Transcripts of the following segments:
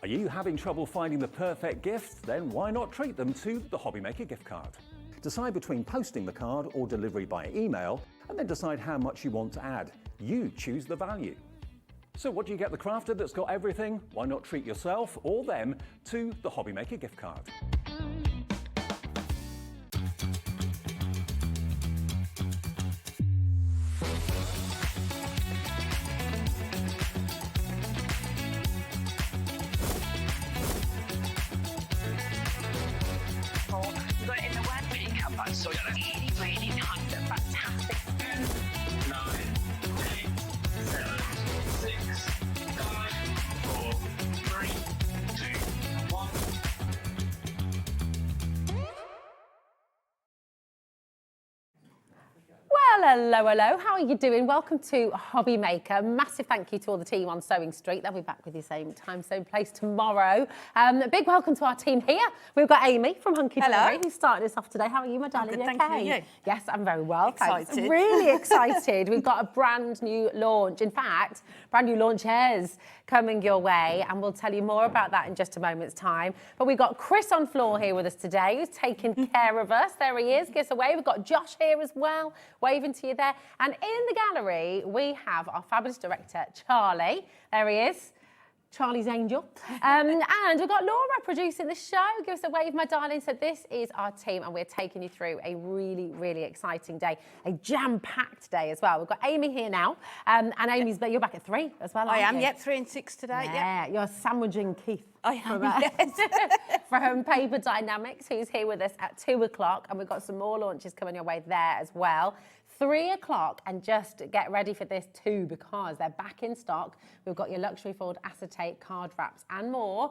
Are you having trouble finding the perfect gift? Then why not treat them to the Hobbymaker gift card? Decide between posting the card or delivery by email, and then decide how much you want to add. You choose the value. So what do you get the crafter that's got everything? Why not treat yourself or them to the Hobbymaker gift card? You got it in the word makeup, but so really, really nice and fantastic. 9, 8, 7, 6, 5, 4, 3, 2, 1. Well, hello. How are you doing? Welcome to Hobbymaker. Massive thank you to all the team on Sewing Street. They'll be back with you same time, same place tomorrow. A big welcome to our team here. We've got Amy from Hunkydory who's starting us off today. How are you, my darling? Good, you thank okay? you. Yes, I'm very well. Excited. Thanks. Really excited. We've got a brand new launch. In fact, brand new launches coming your way, and we'll tell you more about that in just a moment's time. But we've got Chris on floor here with us today, who's taking care of us. There he is. Give us a wave. We've got Josh here as well, waving to you there. And in the gallery, we have our fabulous director, Charlie. There he is. Charlie's Angel. And we've got Laura producing the show. Give us a wave, my darling. So this is our team, and we're taking you through a really, really exciting day, a jam-packed day as well. We've got Amy here now, and Amy's, you're back at 3 as well, I aren't am, you? yep, 3 and 6 today. Yeah, you're sandwiching Keith. I am, yes. From Paper Dienamics, who's here with us at 2 o'clock, and we've got some more launches coming your way there as well. 3 o'clock, and just get ready for this too, because they're back in stock. We've got your luxury fold acetate card wraps and more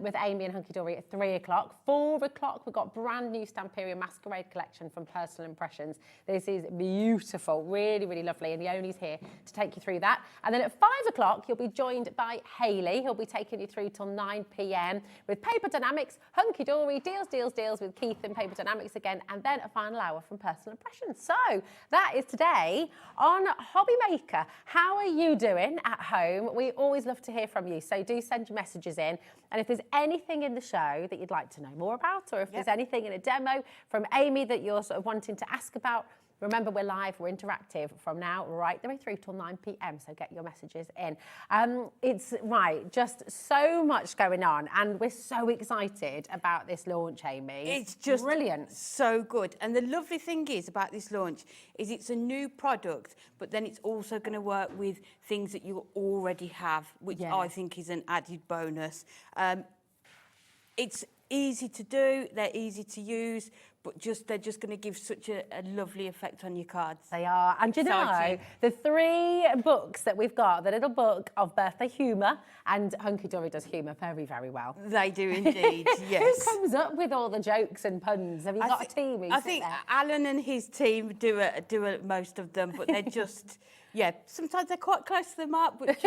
with Amy and Hunkydory at 3 o'clock. 4 o'clock, we've got brand new Stamperia Masquerade Collection from Personal Impressions. This is beautiful, really, really lovely, and Yoni's here to take you through that. And then at 5 o'clock, you'll be joined by Hayley. He'll be taking you through till 9 p.m. with Paper Dienamics, Hunkydory, deals with Keith and Paper Dienamics again, and then a final hour from Personal Impressions. So that is today on Hobbymaker. How are you doing at home? We always love to hear from you, so do send your messages in. And if there's anything in the show that you'd like to know more about, or if there's anything in a demo from Amy that you're sort of wanting to ask about, remember, we're live, we're interactive from now right the way through till 9 p.m, so get your messages in. It's just so much going on, and we're so excited about this launch, Amy. It's just brilliant. So good. And the lovely thing is about this launch is it's a new product, but then it's also going to work with things that you already have, which I think is an added bonus. It's easy to do, they're easy to use, but they're just going to give such a lovely effect on your cards. They are. And do you know, the 3 books that we've got, the little book of birthday humour, and Hunkydory does humour very, very well. They do indeed, yes. Who comes up with all the jokes and puns? Have you got a team? I think Alan and his team do most of them, but they're just... Yeah, sometimes they're quite close to the mark, but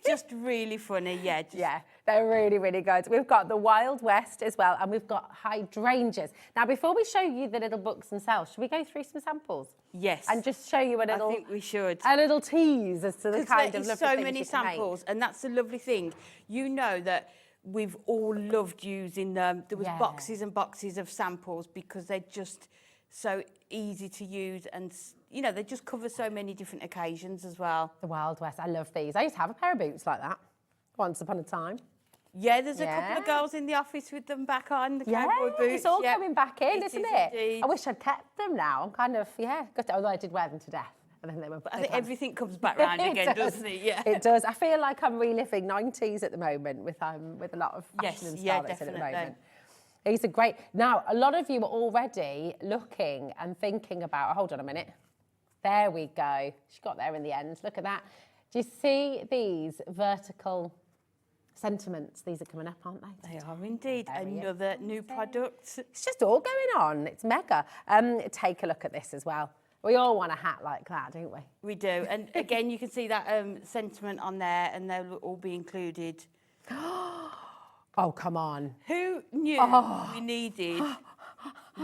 just really funny, yeah. They're really, really good. We've got the Wild West as well, and we've got hydrangeas. Now, before we show you the little books themselves, should we go through some samples? Yes. And just show you a little... I think we should. A little tease as to the kind of lovely things so many you can samples, make. and that's the lovely thing. You know that we've all loved using them. There was boxes and boxes of samples because they're just so easy to use, and you know, they just cover so many different occasions as well. The Wild West, I love these. I used to have a pair of boots like that once upon a time. Yeah, there's a couple of girls in the office with them back on, the cowboy boots. It's all coming back in, isn't it? Indeed. I wish I'd kept them now. I'm kind of, gutted, although I did wear them to death. And then they were, I think everything comes back round again, doesn't it? Yeah. It does. I feel like I'm reliving 90s at the moment with a lot of fashion and style that's in at the moment. These are great. Now, a lot of you are already looking and thinking about, hold on a minute. There we go. She got there in the end. Look at that. Do you see these vertical sentiments? These are coming up, aren't they? They are indeed. Another new product. It's just all going on. It's mega. Take a look at this as well. We all want a hat like that, don't we? We do. And again, you can see that sentiment on there, and they'll all be included. Oh, come on. Who knew we needed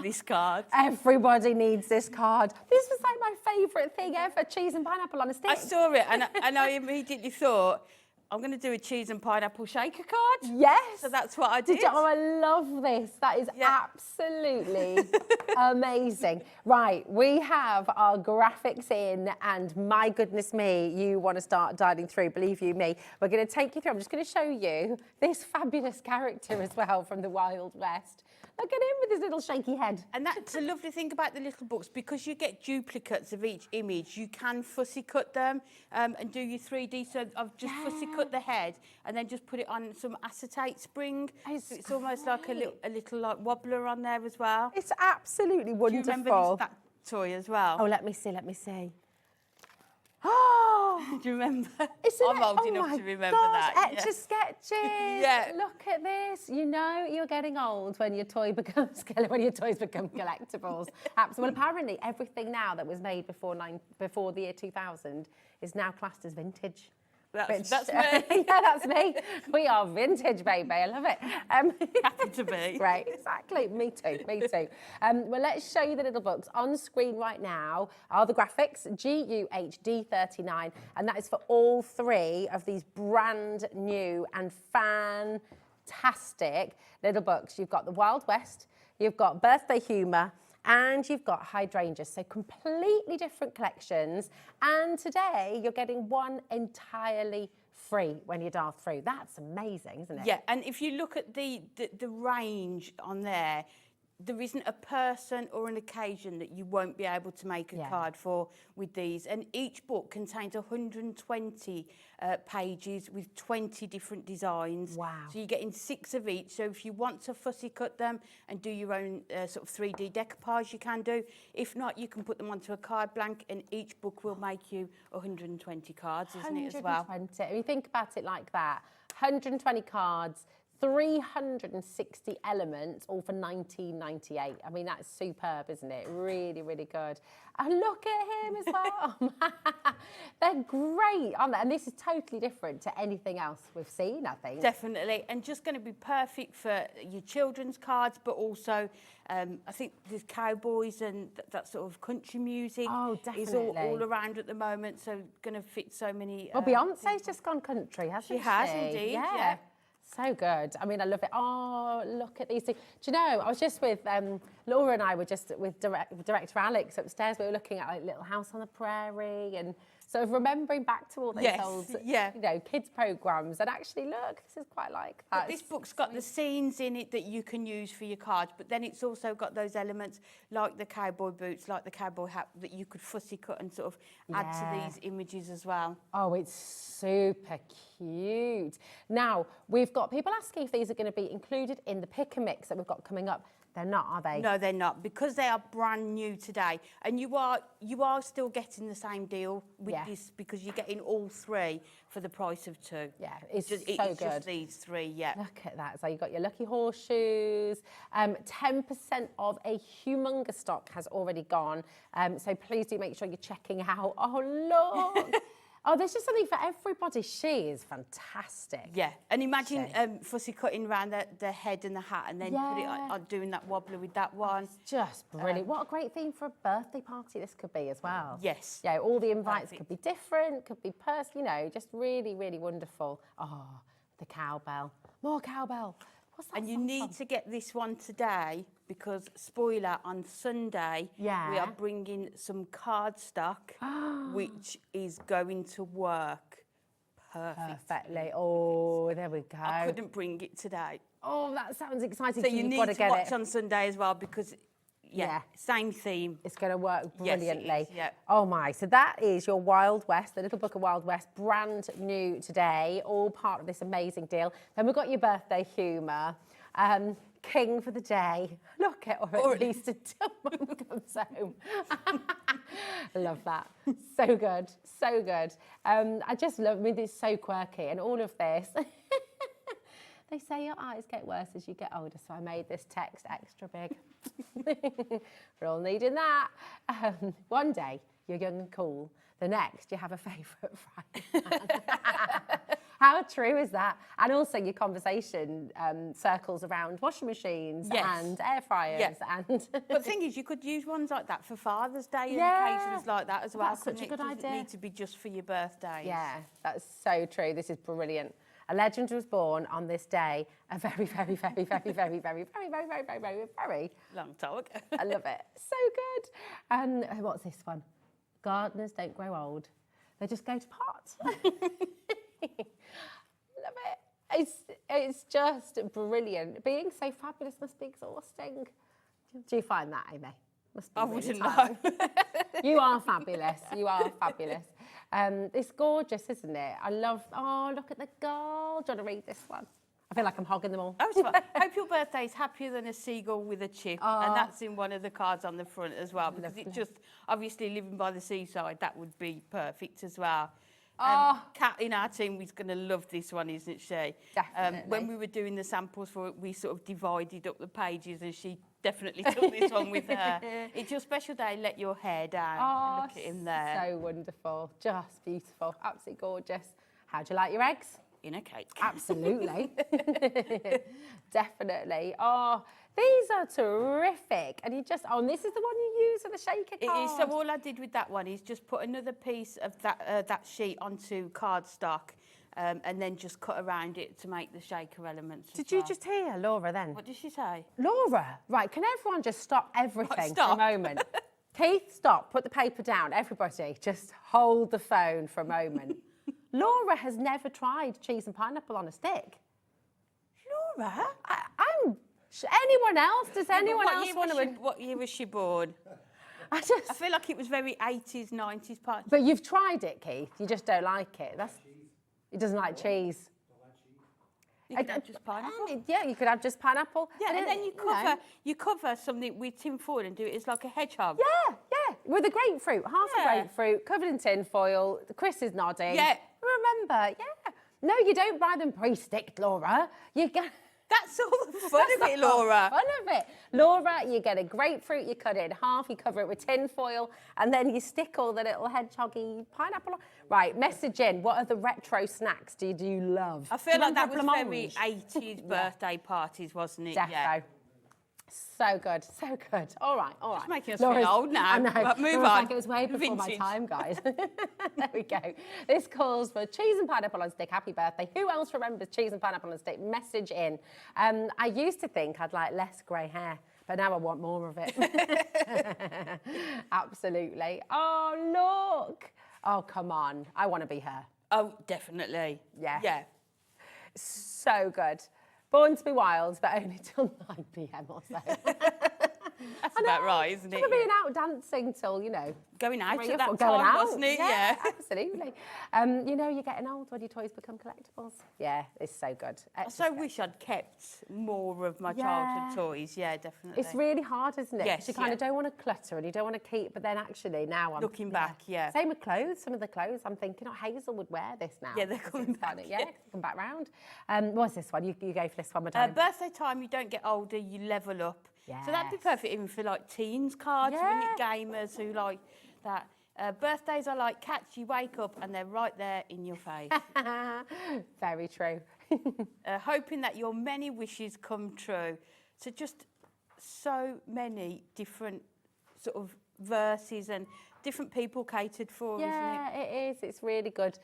this card? Everybody needs this card. This was like my favourite thing ever, cheese and pineapple on a stick. I saw it and I immediately thought, I'm going to do a cheese and pineapple shaker card. Yes. So that's what I did. Oh, I love this. That is absolutely amazing. Right, we have our graphics in, and my goodness me, you want to start diving through, believe you me. We're going to take you through. I'm just going to show you this fabulous character as well from the Wild West. Look at him with his little shaky head. And that's a lovely thing about the little books, because you get duplicates of each image. You can fussy cut them and do your 3D. So I've just fussy cut the head and then just put it on some acetate spring. So it's almost like a little like wobbler on there as well. It's absolutely wonderful. Do you remember that toy as well? Oh, let me see, let me see. Oh, do you remember? Isn't I'm old enough to remember that. Etch a sketches. Yeah. Look at this. You know you're getting old when your toys become collectibles. Absolutely. Well, apparently everything now that was made before the year 2000 is now classed as vintage. That's me. Yeah, that's me. We are vintage, baby. I love it. Happy to be. Right, exactly. Me too, me too. Well, let's show you the little books. On screen right now are the graphics, GUHD39, and that is for all three of these brand new and fantastic little books. You've got the Wild West, you've got Birthday Humour, and you've got hydrangeas, so completely different collections. And today you're getting one entirely free when you dial through. That's amazing, isn't it? Yeah, and if you look at the range on there, there isn't a person or an occasion that you won't be able to make a card for with these. And each book contains 120 pages with 20 different designs. Wow. So you're getting 6 of each. So if you want to fussy cut them and do your own sort of 3D decoupage, you can do. If not, you can put them onto a card blank, and each book will make you 120 cards, isn't it, as well? 120. If you think about it like that, 120 cards, 360 elements, all for $19.98. I mean, that's superb, isn't it? Really, really good. And look at him as well. They're great, aren't they? And this is totally different to anything else we've seen, I think. Definitely, and just going to be perfect for your children's cards, but also I think there's cowboys and that sort of country music is all around at the moment, so going to fit so many... Well, Beyonce's just gone country, hasn't she? She has indeed, yeah. So good. I mean, I love it. Oh, look at these things. Do you know, I was just with, Laura and I were just with Director Alex upstairs. We were looking at like Little House on the Prairie and sort of remembering back to all those old, you know, kids programmes. And actually, look, this is quite like that. But this book's got the scenes in it that you can use for your cards, but then it's also got those elements like the cowboy boots, like the cowboy hat, that you could fussy cut and sort of add to these images as well. Oh, it's super cute. Now, we've got people asking if these are going to be included in the pick and mix that we've got coming up. They're not, are they? No, they're not, because they are brand new today. And you are still getting the same deal with this, because you're getting all 3 for the price of 2. Yeah, it's just these 3, Look at that. So you've got your lucky horseshoes. 10% of a humongous stock has already gone. So please do make sure you're checking out. Oh, look. Oh, there's just something for everybody. She is fantastic. Yeah, and imagine fussy cutting around the head and the hat, and then put it on doing that wobbler with that one. It's just brilliant. What a great theme for a birthday party this could be as well. Yes. Yeah, all the invites could be different, could be you know, just really, really wonderful. Oh, the cowbell. More cowbell. What's that? And you need to get this one today, because, spoiler, on Sunday, we are bringing some cardstock, which is going to work perfectly. Oh, there we go. I couldn't bring it today. Oh, that sounds exciting. So you need to watch on Sunday as well, because, same theme. It's going to work brilliantly. Yes, it is, Oh, my. So that is your Wild West, the Little Book of Wild West, brand new today, all part of this amazing deal. Then we've got your birthday humour. King for the day. Look at, or at least until Mum comes home. I love that. So good, so good. I just love, I mean, it's so quirky, and all of this. They say your eyes get worse as you get older, so I made this text extra big. We're all needing that. One day, you're young and cool. The next, you have a favourite frying pan. How true is that? And also your conversation circles around washing machines and air fryers. And but the thing is, you could use ones like that for Father's Day and occasions like that as well. That's such a good It doesn't idea. need to be just for your birthday. Yeah, that's so true. This is brilliant. A legend was born on this day, a very, very, very, very, very, very, very, very, very, very, very, very Long time ago. I love it. So good. What's this one? Gardeners don't grow old. They just go to pot. Love it. It's just brilliant. Being so fabulous must be exhausting. Do you find that, Amy? Must be I really wouldn't tiring. know. You are fabulous. You are fabulous. It's gorgeous, isn't it? I love, oh, look at the girl. Do you want to read this one? I feel like I'm hogging them all. Oh, it's fine. Hope your birthday's happier than a seagull with a chip. And that's in one of the cards on the front as well. Because it just, obviously living by the seaside, that would be perfect as well. Kat in our team is going to love this one, isn't she? Definitely. When we were doing the samples for it, we sort of divided up the pages and she definitely took this one with her. It's your special day, let your hair down. And look at him there. So wonderful. Just beautiful. Absolutely gorgeous. How do you like your eggs? In a cake. Absolutely. Definitely. Oh, these are terrific. And you just, and this is the one you use for the shaker It card. is. So all I did with that one is just put another piece of that sheet onto cardstock and then just cut around it to make the shaker elements. Did you just hear Laura then? What did she say? Laura, right, can everyone just stop everything for a stop. moment? Keith, stop, put the paper down. Everybody, just hold the phone for a moment. Laura has never tried cheese and pineapple on a stick. Laura? Anyone else? Does anyone else want to? What year was she born? I I feel like it was very 80s, 90s part. But you've tried it, Keith. You just don't like it. He doesn't like cheese. You could have just pineapple. Yeah, you could have just pineapple. Yeah, and then you cover something with tin foil and do it as like a hedgehog. Yeah, with a grapefruit, half a grapefruit, covered in tin foil. Chris is nodding. Yeah. Remember, yeah. No, you don't buy them pre-sticked, Laura. You get. That's all the fun of it, Laura. Fun of it. Laura, you get a grapefruit, you cut it in half, you cover it with tin foil, and then you stick all the little hedgehoggy pineapple on. Right, message in. What other retro snacks do you love? I feel like that was Blancmange? very 80s birthday parties, wasn't it? Defo. Yeah. So good, so good. All right. Just making us feel old now. I know. But move Laura's on. Like it was way before my Vintage. time, guys. There we go. This calls for cheese and pineapple on stick. Happy birthday. Who else remembers cheese and pineapple on stick? Message in. I used to think I'd like less grey hair, but now I want more of it. Absolutely. Oh, look. Oh, come on. I want to be her. Oh, definitely. Yeah. Yeah. So good. Born to be wild, but only till 9 p.m. or so. That's about right, isn't it? Never being out dancing till, Going out 3 at or that 4, time, going out. wasn't it? Yeah, absolutely. You're getting old when your toys become collectibles. Yeah, it's so good. I so wish I'd kept more of my childhood toys. Yeah, definitely. It's really hard, isn't it? Yes, You kind of don't want to clutter and you don't want to keep, but then actually now I'm... Looking back, yeah. Same with clothes. Some of the clothes, I'm thinking, Hazel would wear this now. Yeah, they're coming back. Yeah, they come back round. What's this one? You go for this one, madam. Birthday time, you don't get older, you level up. So that'd be Yes. perfect even for like teens cards, Yeah. wouldn't it? Gamers who like that. Birthdays are like cats, you wake up and they're right there in your face. Very true. Hoping that your many wishes come true. So just so many different sort of verses and different people catered for, isn't it? Yeah, it is. It's really good.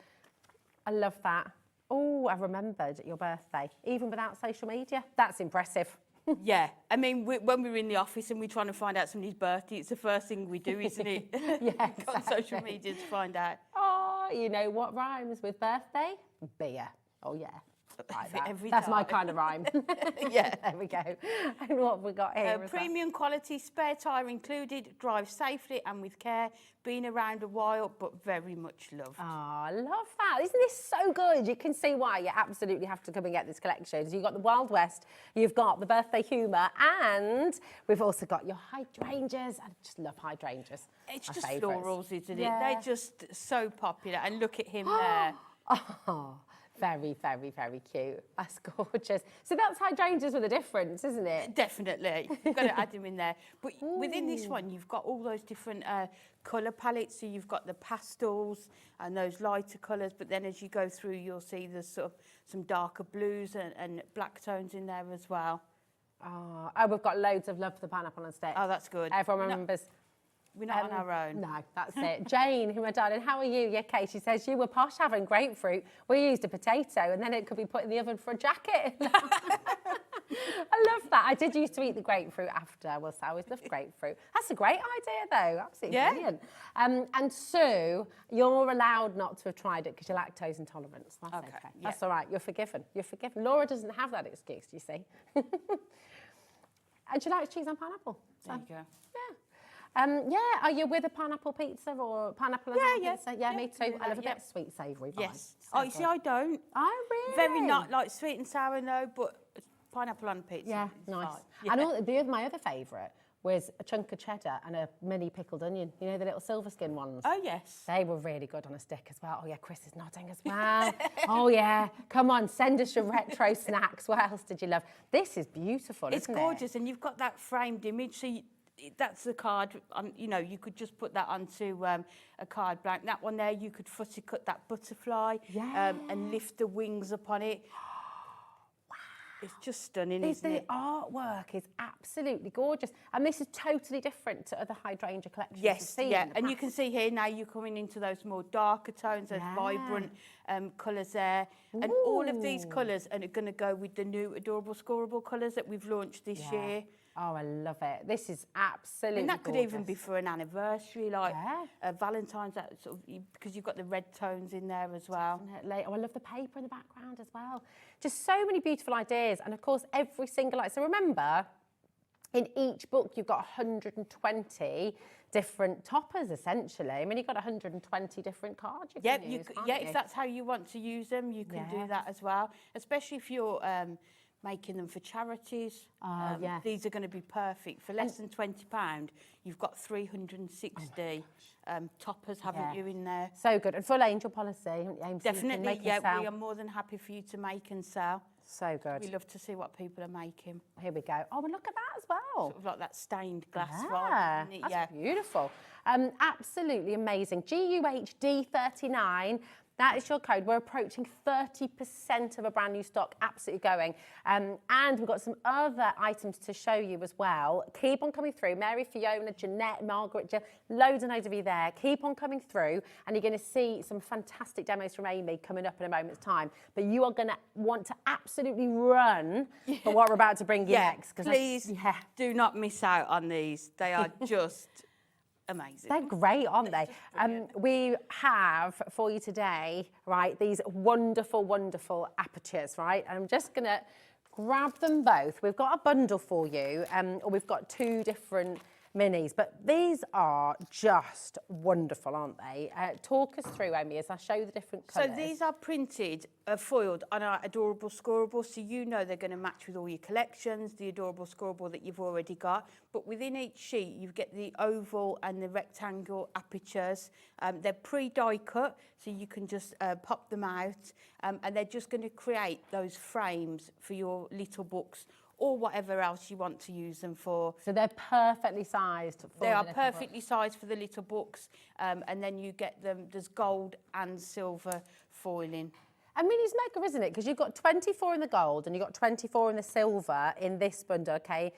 I love that. Oh, I remembered your birthday, even without social media. That's impressive. Yeah, I mean, when we're in the office and we're trying to find out somebody's birthday, it's the first thing we do, isn't it? Yeah, Go on social exactly. media to find out. Oh, you know what rhymes with birthday? Beer. Oh, yeah. Like that. Every That's my time. kind of rhyme. Yeah. There we go. And what have we got here? as well? Premium quality, spare tyre included, drive safely and with care, been around a while, but very much loved. Oh, I love that. Isn't this so good? You can see why you absolutely have to come and get this collection. So you've got the Wild West, you've got the birthday humour, and we've also got your hydrangeas. I just love hydrangeas. It's My just favourites. florals, isn't it? Yeah. They're just so popular. And look at him there. Oh, Very, very, very cute. That's gorgeous. So that's hydrangeas with a difference, isn't it? Definitely. You've got to add them in there. But within this one, you've got all those different colour palettes. So you've got the pastels and those lighter colours. But then as you go through, you'll see there's sort of some darker blues and black tones in there as well. Oh, we've got loads of love for the pineapple on stick. Oh, that's good. Everyone remembers. We're not on our own. No, that's it. Jane, who my darling, how are you? Yeah, okay. She says, you were posh having grapefruit. We used a potato and then it could be put in the oven for a jacket. I love that. I did used to eat the grapefruit after. I always loved grapefruit. That's a great idea, though. Absolutely brilliant. And Sue, you're allowed not to have tried it because you're lactose intolerant. So that's okay. That's all right. You're forgiven. You're forgiven. Laura doesn't have that excuse, you see. And she likes cheese and pineapple. So, There you go. Yeah. Are you with a pineapple pizza or pineapple and ham pizza? Yeah, me too. I love a bit of sweet savoury vibe. Yes. So Oh, you see, I don't. Oh, really? Very not like sweet and sour, no, but pineapple on pizza. Yeah, is nice. fine. Yeah. And my other favourite was a chunk of cheddar and a mini pickled onion. You know, the little silver skin ones? Oh, yes. They were really good on a stick as well. Oh, yeah, Chris is nodding as well. Oh, yeah. Come on, send us your retro snacks. What else did you love? This is beautiful, It's isn't gorgeous, and you've got that framed image. So that's the card. You know, you could just put that onto a card blank. That one there, you could fussy cut that butterfly and lift the wings upon it. It's just stunning, isn't it? The artwork is absolutely gorgeous. And this is totally different to other hydrangea collections Yes, you've seen. yeah, and you can see here now you're coming into those more darker tones, those vibrant colours there. And all of these colours are going to go with the new Adorable Scoreable colours that we've launched this year. Oh, I love it. This is absolutely And that could gorgeous. even be for an anniversary, like Valentine's, that sort of, because you've got the red tones in there as well. Definitely. Oh, I love the paper in the background as well. Just so many beautiful ideas. And of course, every single, so remember, in each book, you've got 120 different toppers, essentially. I mean, you've got 120 different cards you can use, can't you? If that's how you want to use them, you can do that as well, especially if you're making them for charities. These are going to be perfect. For less than £20, you've got 360 toppers, haven't you, in there? So good. And full angel policy, haven't you? Definitely, we are more than happy for you to make and sell. So good. We love to see what people are making. Here we go. Oh, and look at that as well. Sort of like that stained glass Yeah, vibe, isn't it? that's beautiful. Absolutely amazing. GUHD39. That is your code. We're approaching 30% of a brand new stock, absolutely going. And we've got some other items to show you as well. Keep on coming through. Mary, Fiona, Jeanette, Margaret, Jill, loads and loads of you there. Keep on coming through and you're going to see some fantastic demos from Amy coming up in a moment's time. But you are going to want to absolutely run for what we're about to bring you next. Please do not miss out on these. They are just... amazing. They're great, aren't they? We have for you today, right, these wonderful, wonderful apertures, right? And I'm just going to grab them both. We've got a bundle for you, or we've got two different minis, but these are just wonderful, aren't they? Talk us through, Amy, as I show you the different colours. So these are printed, foiled on our Adorable Scoreable, so you know they're going to match with all your collections, the Adorable Scoreable that you've already got. But within each sheet, you get the oval and the rectangle apertures. They're pre-die cut, so you can just pop them out, and they're just going to create those frames for your little books or whatever else you want to use them for. So they're perfectly sized for They are perfectly sized for the little books, and then you get them, there's gold and silver foiling. I mean, it's mega, isn't it? Because you've got 24 in the gold and you've got 24 in the silver in this bundle, okay?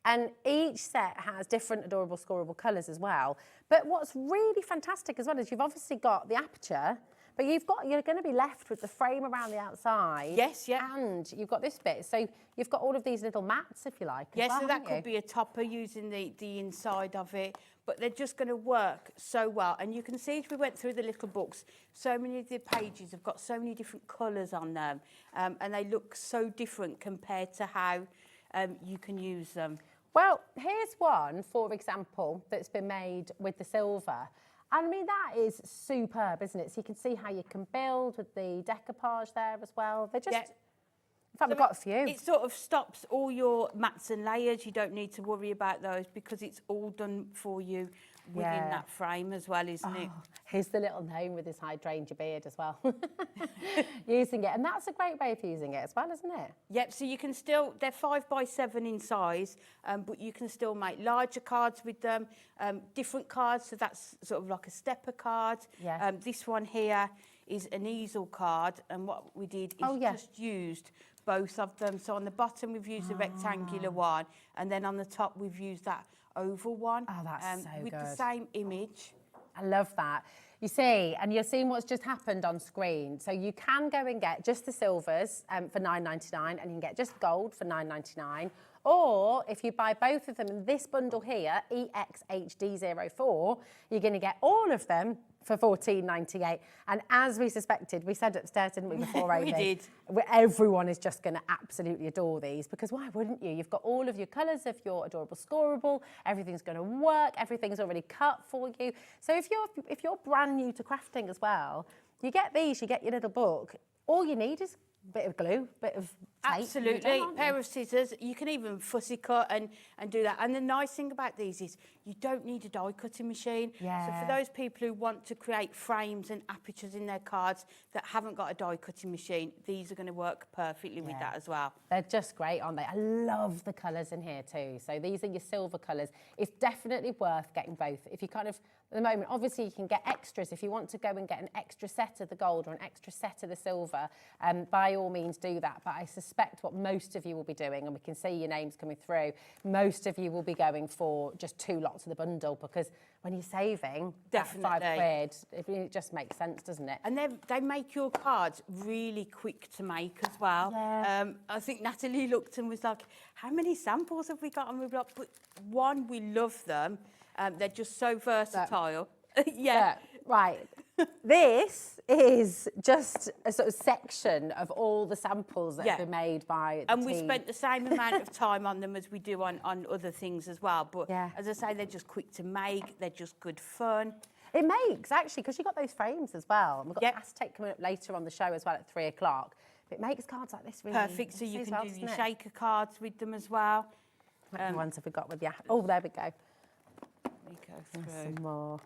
And each set has different Adorable Scoreable colours as well. But what's really fantastic as well is you've obviously got the aperture, but you're going to be left with the frame around the outside. Yes, yeah. And you've got this bit. So you've got all of these little mats, if you like. Yes, well, so that could be a topper using the inside of it, but they're just going to work so well. And you can see as we went through the little books, so many of the pages have got so many different colours on them, and they look so different compared to how you can use them. Well, here's one, for example, that's been made with the silver. I mean, that is superb, isn't it? So you can see how you can build with the decoupage there as well. They're just In fact, we've got a few. It sort of stops all your mats and layers. You don't need to worry about those because it's all done for you within that frame as well, isn't it? Here's the little gnome with his hydrangea beard as well. Using it. And that's a great way of using it as well, isn't it? Yep, so you can still, they're 5x7 in size, but you can still make larger cards with them, different cards, so that's sort of like a stepper card. Yeah. This one here is an easel card, and what we did is just used both of them. So on the bottom we've used the rectangular one, and then on the top we've used that oval one. Oh, that's so with good. the same image. I love that. You see, and you're seeing what's just happened on screen. So you can go and get just the silvers for $9.99, and you can get just gold for $9.99. Or if you buy both of them in this bundle here, EXHD04, you're going to get all of them for $14.98. And as we suspected, we said upstairs, didn't we, before Amy? We did. Everyone is just going to absolutely adore these, because why wouldn't you? You've got all of your colours of your adorable scoreable. Everything's going to work. Everything's already cut for you. So if you're brand new to crafting as well, you get these. You get your little book. All you need is a bit of glue, a bit of tape. Absolutely, pair of scissors. You can even fussy cut and do that. And the nice thing about these is you don't need a die cutting machine. Yeah. So for those people who want to create frames and apertures in their cards that haven't got a die cutting machine, these are going to work perfectly with that as well. They're just great, aren't they? I love the colours in here too. So these are your silver colours. It's definitely worth getting both. If you kind of, at the moment, obviously you can get extras. If you want to go and get an extra set of the gold or an extra set of the silver, by all means do that. But I suspect what most of you will be doing, and we can see your names coming through, most of you will be going for just 2 lots of the bundle, because when you're saving Definitely. that £5, it just makes sense, doesn't it? And they make your cards really quick to make as well. Yeah. I think Natalie looked and was like, how many samples have we got? And we were like, but one, we love them. They're just so versatile. Yeah. Right. This is just a sort of section of all the samples that have been made by the And we team. spent the same amount of time on them as we do on other things as well. But as I say, they're just quick to make. They're just good fun. It makes, actually, because you've got those frames as well. And we've got acetate coming up later on the show as well at 3 o'clock. It makes cards like this really Perfect. So you can do your shaker cards with them as well. What ones have we got with the... Oh, there we go. We go through. Some more.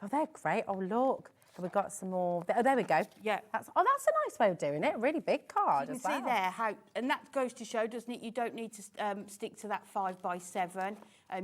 Oh, they're great. Oh, look. We've got some more. Oh, there we go. Yeah. That's a nice way of doing it. Really big card You as can well. see there how, and that goes to show, doesn't it? You don't need to stick to that 5x7.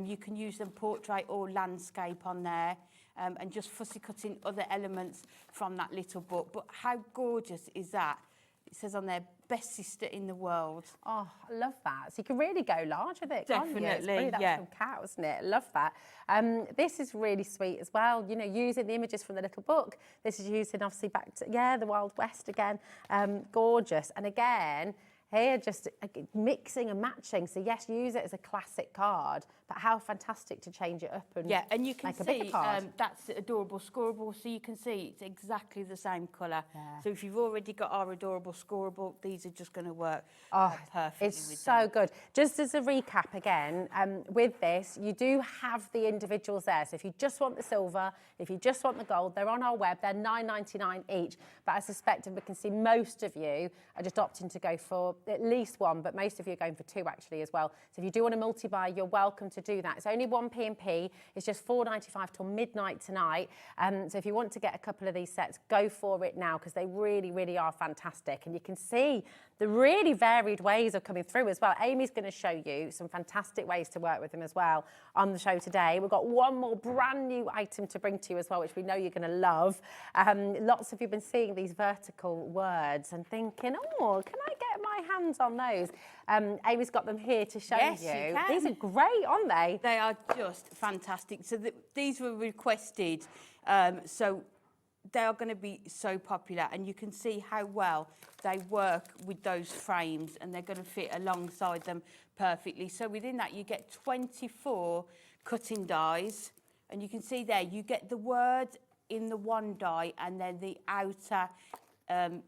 You can use them portrait or landscape on there, and just fussy cutting other elements from that little book. But how gorgeous is that? It says on there, best sister in the world. Oh, I love that. So you can really go large with it, can't you? It's Definitely, really that yeah. little cat, wasn't it? I love that. This is really sweet as well. You know, using the images from the little book. This is using, obviously, back to, the Wild West again. Gorgeous. And again, here, just mixing and matching. So, yes, use it as a classic card, but how fantastic to change it up and and you can make a bigger see card. that's adorable scoreable. So you can see it's exactly the same colour. Yeah. So if you've already got our adorable scoreable, these are just going to work perfectly It's with so them. good. Just as a recap again, with this, you do have the individuals there. So if you just want the silver, if you just want the gold, they're on our web. They're $9.99 each. But I suspect, and we can see most of you are just opting to go for at least one, but most of you are going for 2 actually as well. So if you do want to multi-buy, you're welcome to do that. It's only 1 P&P. It's just $4.95 till midnight tonight. So if you want to get a couple of these sets, go for it now, because they really, really are fantastic. And you can see the really varied ways of coming through as well. Amy's going to show you some fantastic ways to work with them as well on the show today. We've got one more brand new item to bring to you as well, which we know you're going to love. Lots of you have been seeing these vertical words and thinking, oh, can I get my hands on those? Amy's got them here to show Yes, you. you can. These are great, aren't they? They are just fantastic. So these were requested, so they are going to be so popular, and you can see how well they work with those frames, and they're going to fit alongside them perfectly. So within that, you get 24 cutting dies, and you can see there, you get the word in the one die, and then the outer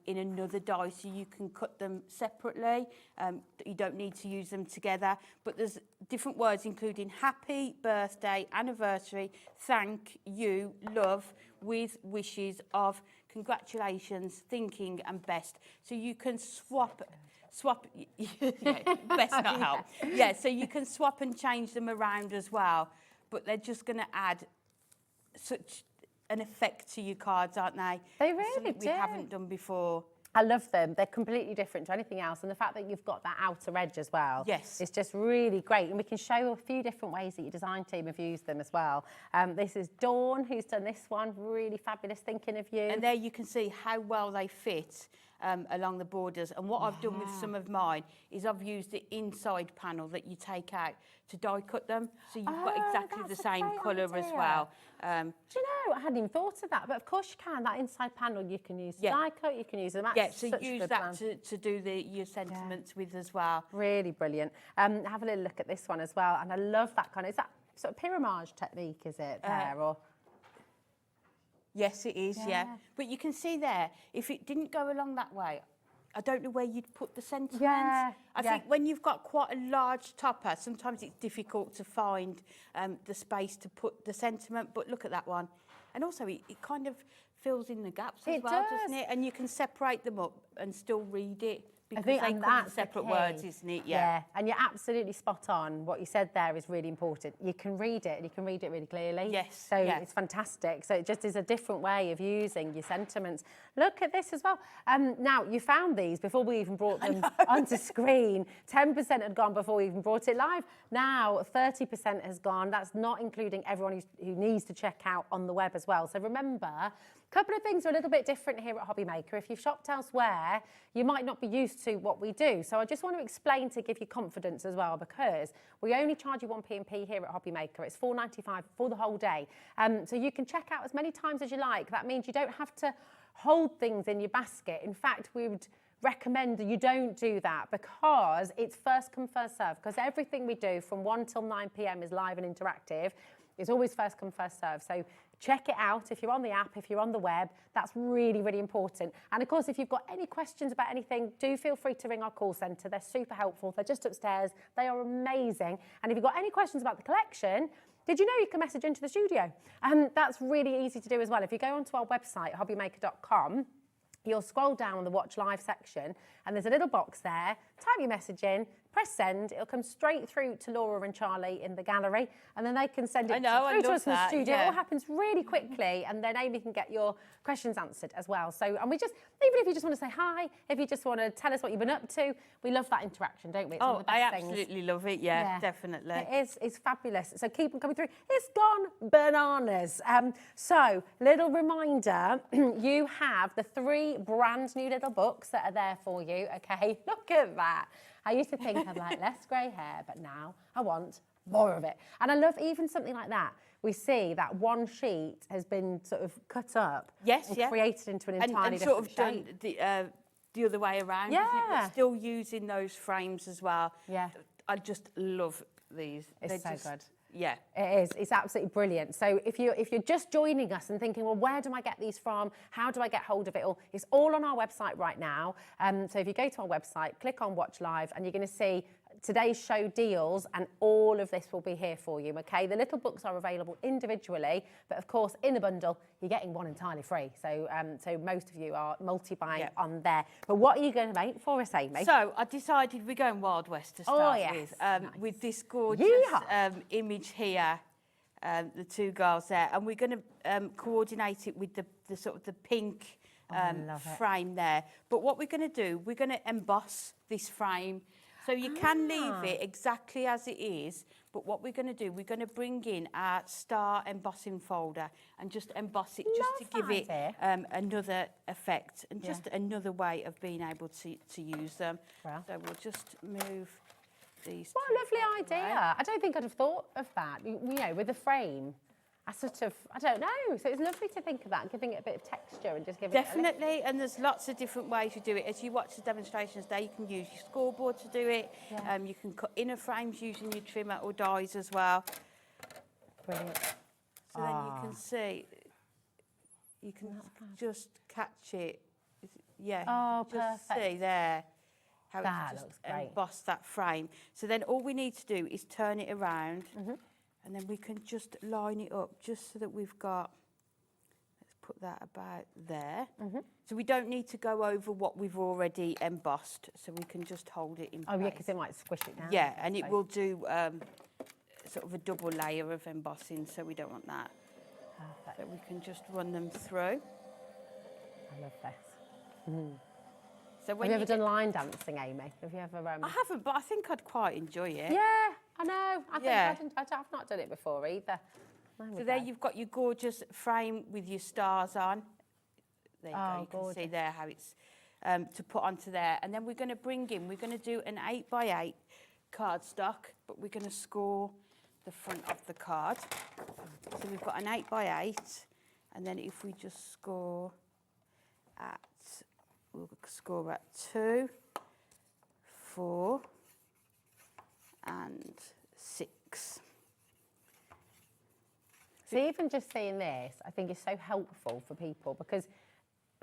in another die, so you can cut them separately. You don't need to use them together, but there's different words including happy, birthday, anniversary, thank you, love, with wishes of congratulations, thinking, and best. So you can swap, yeah, best not help. Yeah, so you can swap and change them around as well, but they're just going to add such an effect to your cards, aren't they? They really Something do. we haven't done before. I love them. They're completely different to anything else. And the fact that you've got that outer edge as well is just really great. And we can show a few different ways that your design team have used them as well. This is Dawn, who's done this one. Really fabulous thinking of you. And there you can see how well they fit along the borders. And what I've done with some of mine is I've used the inside panel that you take out to die cut them. So you've got exactly the same colour as well. Do you know, I hadn't even thought of that, but of course you can. That inside panel you can use to die cut, you can use them. Yeah, so use that to do your sentiments with as well. Really brilliant. Have a little look at this one as well. And I love that kind of, is that sort of pyramage technique, is it there? Or yes, it is, yeah. But you can see there, if it didn't go along that way, I don't know where you'd put the sentiments. I think when you've got quite a large topper, sometimes it's difficult to find the space to put the sentiment, but look at that one. And also it kind of fills in the gaps as well, doesn't it? And you can separate them up and still read it. Because they come in separate words, isn't it? Yeah, and you're absolutely spot on. What you said there is really important. You can read it, and you can read it really clearly. Yes. So it's fantastic. So it just is a different way of using your sentiments. Look at this as well. Now, you found these before we even brought them onto screen. 10% had gone before we even brought it live. Now, 30% has gone. That's not including everyone who needs to check out on the web as well. So remember, a couple of things are a little bit different here at Hobby Maker. If you've shopped elsewhere, you might not be used to what we do. So I just want to explain to give you confidence as well, because we only charge you 1 P&P here at Hobby Maker. It's $4.95 for the whole day. So you can check out as many times as you like. That means you don't have to hold things in your basket. In fact, we would recommend that you don't do that, because it's first come, first serve. Because everything we do from 1 till 9 p.m. is live and interactive. It's always first come, first serve. So check it out if you're on the app, if you're on the web. That's really, really important. And of course, if you've got any questions about anything, do feel free to ring our call centre. They're super helpful. They're just upstairs. They are amazing. And if you've got any questions about the collection, did you know you can message into the studio? And that's really easy to do as well. If you go onto our website, hobbymaker.com, you'll scroll down on the Watch Live section, and there's a little box there. Type your message in, press send. It'll come straight through to Laura and Charlie in the gallery, and then they can send it through to us in the studio. It all happens really quickly, and then Amy can get your questions answered as well. So, and we just, even if you just want to say hi, if you just want to tell us what you've been up to, we love that interaction, don't we? It's one of the best I absolutely love it. Yeah, definitely. It is. It's fabulous. So keep them coming through. It's gone bananas. So, little reminder, you have the 3 brand new little books that are there for you. Okay, look at that. I used to think I'd like less grey hair, but now I want more of it. And I love even something like that. We see that one sheet has been sort of cut up and created into an entirely different shape. And sort of done the other way around. Yeah. But still using those frames as well. Yeah. I just love these. It's so good. Yeah. It is. It's absolutely brilliant. So if you're just joining us and thinking, well, where do I get these from? How do I get hold of it all? It's all on our website right now. So if you go to our website, click on Watch Live, and you're going to see today's show deals, and all of this will be here for you, okay? The little books are available individually, but of course, in the bundle, you're getting one entirely free. So so most of you are multi-buying on there. But what are you going to make for us, Amy? So I decided we're going Wild West to start with this gorgeous image here, the 2 girls there, and we're going to coordinate it with the sort of the pink frame there. But what we're going to do, we're going to emboss this frame. So you can leave it exactly as it is, but what we're going to do, we're going to bring in our star embossing folder and just emboss it just to give it another effect and just another way of being able to use them. Wow. So we'll just move these. What a lovely idea. I don't think I'd have thought of that, you know, with the frame. I don't know. So it's lovely to think of that, giving it a bit of texture and just giving it Definitely, and there's lots of different ways to do it. As you watch the demonstrations there, you can use your scoreboard to do it. Yeah. You can cut inner frames using your trimmer or dies as well. Brilliant. So then you can see, you can just catch it. Yeah, just perfect. see there how that it's looks just great. embossed that frame. So then all we need to do is turn it around. And then we can just line it up just so that we've got, let's put that about there. So we don't need to go over what we've already embossed, so we can just hold it in Oh, place. yeah, because it might squish it down. Yeah, and it will do sort of a double layer of embossing, so we don't want that. Perfect. So we can just run them through. I love this. So Have when you ever get- done line dancing, Amy? Have you ever... I haven't, but I think I'd quite enjoy it. Yeah, I know. I think Yeah. I've not done it before either. There we So there go. you've got your gorgeous frame with your stars on. There you go, you can see gorgeous. there how it's to put onto there. And then we're going to we're going to do an 8x8 cardstock, but we're going to score the front of the card. So we've got an 8x8, and then if we just score at, we'll score at 2, 4, and 6. So even just seeing this, I think is so helpful for people because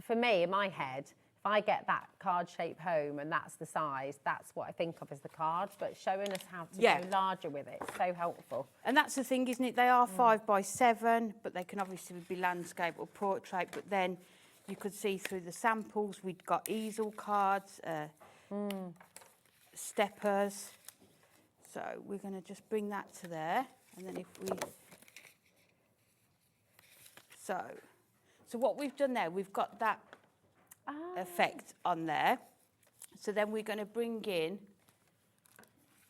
for me, in my head, if I get that card shape home and that's the size, that's what I think of as the card. But showing us how to Yeah. go larger with it, so helpful. And that's the thing, isn't it? They are 5x7, but they can obviously be landscape or portrait. But then you could see through the samples, we've got easel cards, steppers. So we're going to just bring that to there. And then if we... So what we've done there, we've got that effect on there. So then we're going to bring in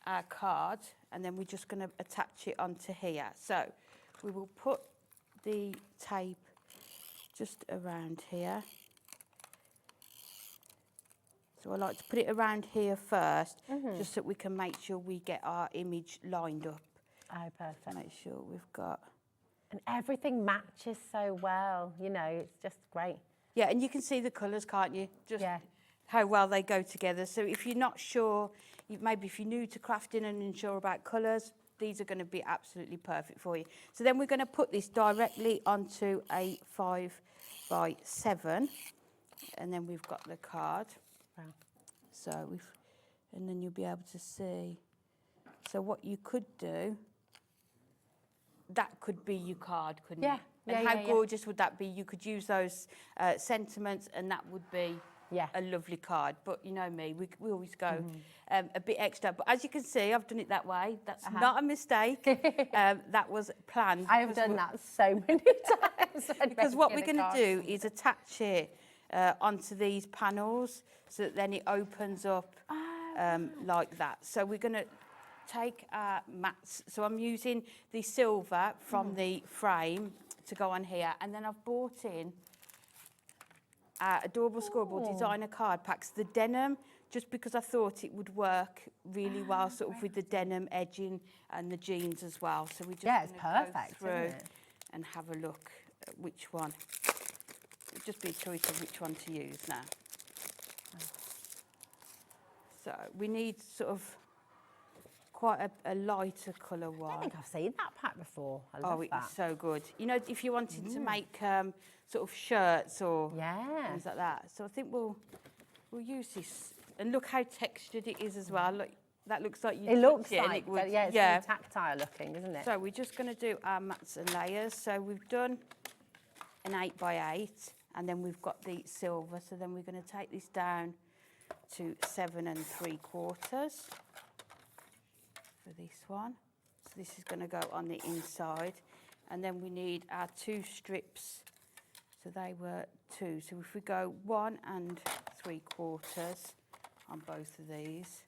our card, and then we're just going to attach it onto here. So we will put the tape just around here. So I like to put it around here first, just so we can make sure we get our image lined up. Oh, perfect. Make sure we've got... And everything matches so well, you know, it's just great. Yeah, and you can see the colours, can't you? Just Yeah. how well they go together. So if you're not sure, maybe if you're new to crafting and unsure about colours, these are going to be absolutely perfect for you. So then we're going to put this directly onto a 5x7, and then we've got the card. Wow. So and then you'll be able to see. So what you could do, that could be your card, couldn't Yeah, it? yeah, And how yeah, yeah. gorgeous would that be? You could use those sentiments, and that would be Yeah. a lovely card. But you know me, we always go a bit extra. But as you can see, I've done it that way. That's not a mistake. That was planned. I have done that so many times. Because what we're going to do is attach it onto these panels, so that then it opens up like that. So we're going to take our mats. So I'm using the silver from the frame to go on here, and then I've bought in adorable scoreboard designer card packs, the denim, just because I thought it would work really well, sort of with the denim edging and the jeans as well. So we just it's gonna go perfect, through isn't it? and have a look at which one. It'll just be a choice of which one to use now. So we need sort of quite a lighter colour I one. think I've seen that pack before. I love Oh, it that. is so good. You know, if you wanted to make sort of shirts or Yeah. things like that. So I think we'll use this. And look how textured it is as well. Look, that looks like you It looks touch it and like, it would, but yeah, it's really tactile looking, isn't it? So we're just going to do our mats and layers. So we've done an 8x8, and then we've got the silver. So then we're going to take this down to 7 3/4 for this one. So this is going to go on the inside, and then we need our 2 strips. So they were 2. So if we go 1 3/4 on both of these,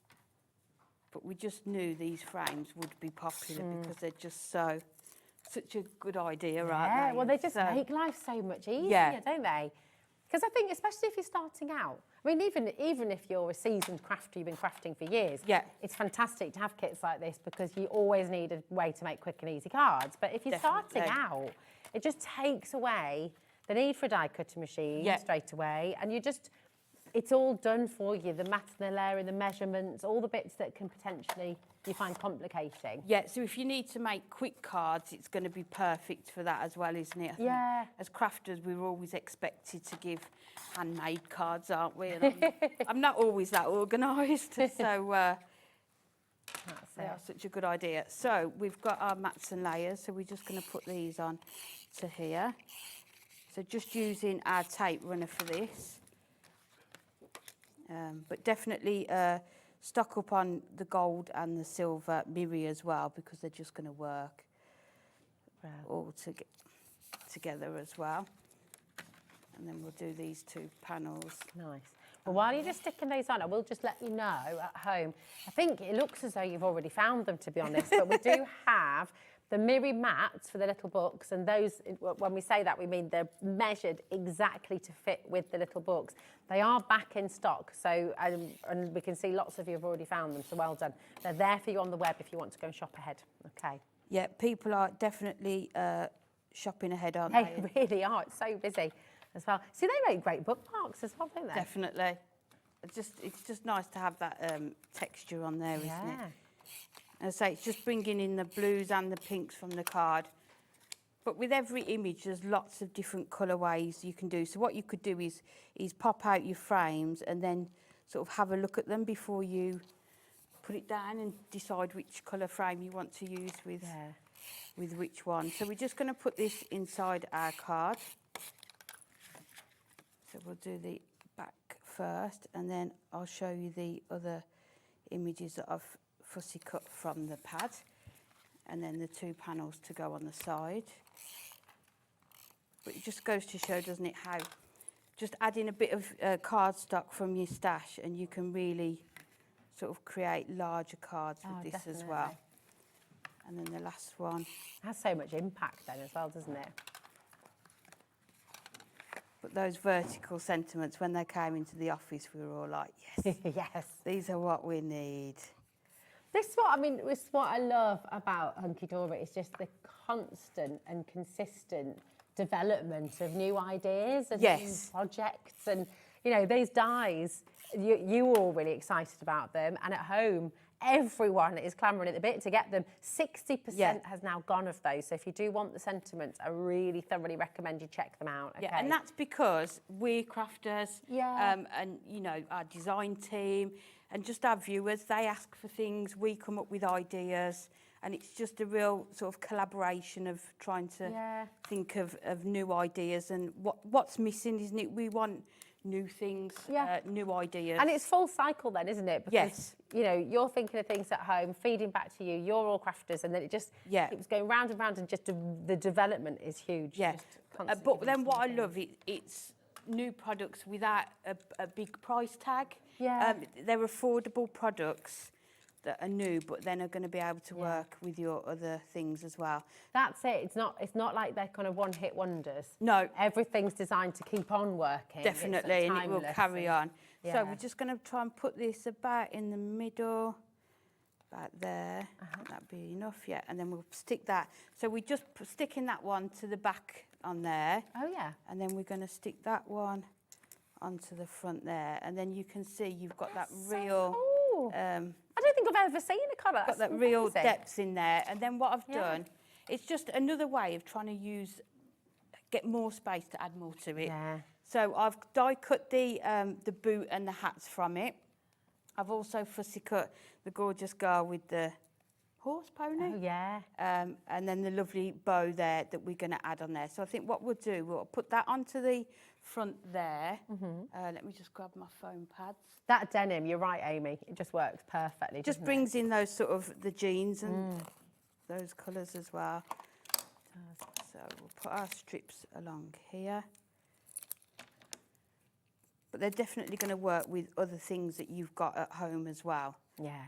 but we just knew these frames would be popular because they're just such a good idea, aren't Yeah, they? well, they just So- make life so much easier, Yeah. don't they? Because I think, especially if you're starting out, I mean, even if you're a seasoned crafter, you've been crafting for years, Yeah. it's fantastic to have kits like this because you always need a way to make quick and easy cards. But if you're starting Definitely. out, it just takes away the need for a die cutting machine Yeah. straight away, and it's all done for you, the mat and the layering, the measurements, all the bits that can potentially you find complicating. Yeah, so if you need to make quick cards, it's going to be perfect for that as well, isn't it? I think Yeah. As crafters, we're always expected to give handmade cards, aren't we? And I'm not always that organised, so That's they it. are such a good idea. So we've got our mats and layers, so we're just going to put these on to here. So just using our tape runner for this. But definitely stock up on the gold and the silver mirror as well, because they're just going to work all together as well. And then we'll do these 2 panels. Nice. Well, while you're just sticking those on, I will just let you know at home, I think it looks as though you've already found them, to be honest, but we do have the mirror mats for the little books, and those, when we say that, we mean they're measured exactly to fit with the little books. They are back in stock, so and we can see lots of you have already found them, so well done. They're there for you on the web if you want to go and shop ahead. Okay. Yeah, people are definitely shopping ahead, aren't They really are. It's so busy as well. See, they make great bookmarks as well, don't they? Definitely. It's just nice to have that texture on there, isn't it? As I say, it's just bringing in the blues and the pinks from the card. But with every image, there's lots of different colourways you can do. So what you could do is pop out your frames and then sort of have a look at them before you put it down and decide which colour frame you want to use with which one. So we're just going to put this inside our card. So we'll do the back first, and then I'll show you the other images that I've fussy cut from the pad, and then the 2 panels to go on the side. But it just goes to show, doesn't it, how just adding a bit of cardstock from your stash and you can really sort of create larger cards with this as well. And then the last one. It has so much impact then as well, doesn't it? But those vertical sentiments, when they came into the office, we were all like, yes, yes, these are what we need. This is what, I mean, this is what I love about Hunkydory. It's just the constant and consistent development of new ideas and new projects. And, you know, these dies, you were all really excited about them. And at home, everyone is clamouring at the bit to get them. 60% has now gone of those. So if you do want the sentiments, I really thoroughly recommend you check them out. Okay? Yeah, and that's because we're crafters and, you know, our design team and just our viewers, they ask for things, we come up with ideas, and it's just a real sort of collaboration of trying to think of new ideas and what's missing, isn't it? We want new things, new ideas. And it's full cycle then, isn't it? Because, you know, you're thinking of things at home, feeding back to you, you're all crafters, and then it just keeps going round and round, and just the development is huge. Yeah, but then what I love, it's new products without a big price tag. Yeah. They're affordable products that are new, but then are going to be able to work with your other things as well. That's it. It's not like they're kind of one-hit wonders. No. Everything's designed to keep on working. Definitely, and it will carry on. So we're just going to try and put this about in the middle, about there. That'd be enough, and then we'll stick that. So we're just sticking that one to the back on there. Oh, yeah. And then we're going to stick that one onto the front there. And then you can see you've got that real... Cool. I don't think I've ever seen a colour. Got that real depth in there. And then what I've done, it's just another way of trying to get more space to add more to it. Yeah. So I've die cut the boot and the hats from it. I've also fussy cut the gorgeous girl with the horse pony. Oh, yeah. And then the lovely bow there that we're going to add on there. So I think what we'll do, we'll put that onto the front there. Let me just grab my foam pads. That denim, you're right, Amy. It just works perfectly. Just brings in those sort of the jeans and those colours as well. So we'll put our strips along here. But they're definitely going to work with other things that you've got at home as well. Yeah.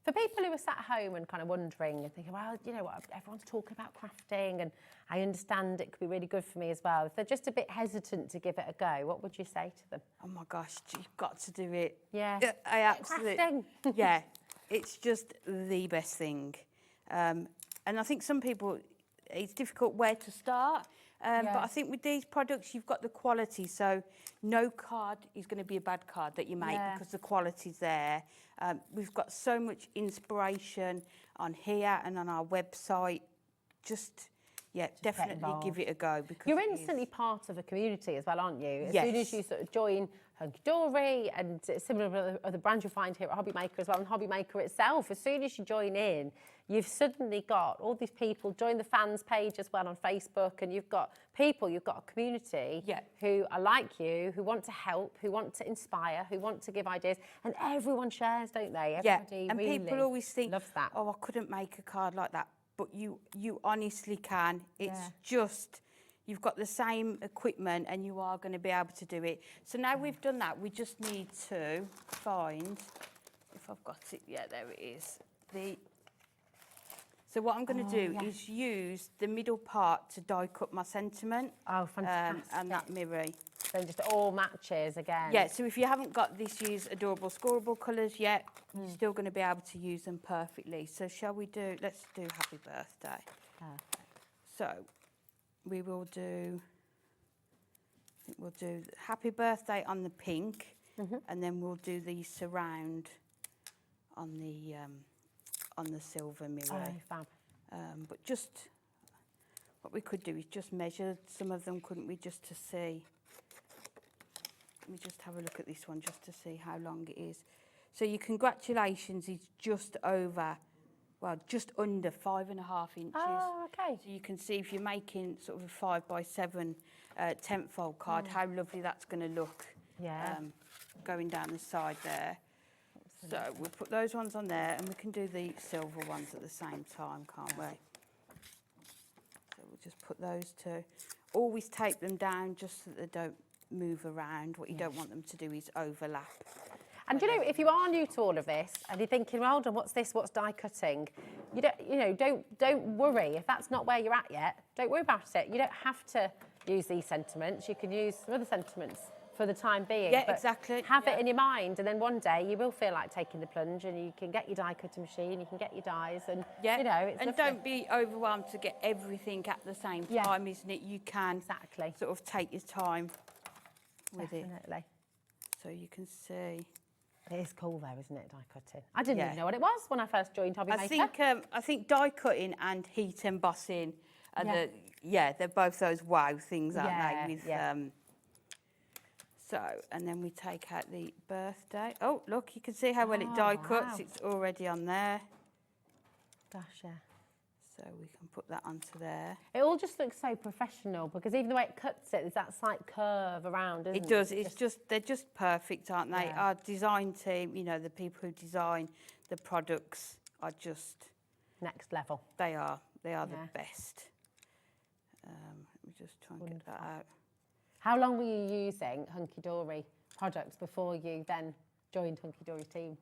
For people who are sat at home and kind of wondering and thinking, well, you know what, everyone's talking about crafting and I understand it could be really good for me as well. If they're just a bit hesitant to give it a go, what would you say to them? Oh my gosh, you've got to do it. Yeah. I absolutely. Crafting. Yeah, it's just the best thing. And I think some people, it's difficult where to start. But I think with these products, you've got the quality. So no card is going to be a bad card that you make because the quality's there. We've got so much inspiration on here and on our website. Just yeah, definitely involved. give it a go because You're it is- instantly part of a community as well, aren't you? As Yes. soon as you sort of join Hunkydory and similar to other brands you'll find here at Hobby Maker as well, and Hobby Maker itself, as soon as you join in, you've suddenly got all these people, join the fans page as well on Facebook, and you've got people, you've got a community Yeah. who are like you, who want to help, who want to inspire, who want to give ideas, and everyone shares, don't they? Yeah, Everybody and really people always think, loves that. oh, I couldn't make a card like that. But you honestly can. It's Yeah. just, you've got the same equipment and you are going to be able to do it. So now we've done that, we just need to find, if I've got it, yeah, there it is. So what I'm going to do is use the middle part to die cut my sentiment. Oh, fantastic. And that mirror. Then just all matches again. Yeah, so if you haven't got this use adorable scoreable colours yet, you're still going to be able to use them perfectly. So shall we do, let's do happy birthday. Perfect. So we will do, I think we'll do happy birthday on the pink, and then we'll do the surround on the silver mirror. Oh, fab. But just, what we could do is just measure some of them, couldn't we, just to see. Let me just have a look at this one just to see how long it is. So your congratulations is just over, well, just under 5.5 inches. Oh, okay. So you can see if you're making sort of a 5 by 7 tent fold card, how lovely that's going to look. Yeah. Going down the side there. So we'll put those ones on there, and we can do the silver ones at the same time, can't we? So we'll just put those two. Always tape them down just so that they don't move around. What you don't want them to do is overlap. And you know, if you are new to all of this and you're thinking, well, what's this? What's die cutting? Don't worry if that's not where you're at yet. Don't worry about it. You don't have to use these sentiments. You can use some other sentiments for the time being. Yeah, but exactly. Have it in your mind, and then one day you will feel like taking the plunge, and you can get your die cutting machine, you can get your dies, and Yeah, you know, it's and lovely. don't be overwhelmed to get everything at the same Yeah. time, isn't it? You can Exactly. sort of take your time with it. Definitely. So you can see. It is cool though, isn't it, die cutting? I didn't Yeah. even know what it was when I first joined Hobby Maker. I think die cutting and heat embossing are they're both those wow things, aren't Yeah, they? With yeah. So, and then we take out the birthday. Oh, look, you can see how well it die cuts. wow. It's already on there. Gosh, yeah. So we can put that onto there. It all just looks so professional because even the way it cuts it, there's that slight curve around, isn't it? It does. It's just they're just perfect, aren't they? Yeah. Our design team, you know, the people who design the products are just Next level. they are Yeah. the best. Let me just try and get that out. How long were you using Hunkydory products before you then joined Hunkydory's team?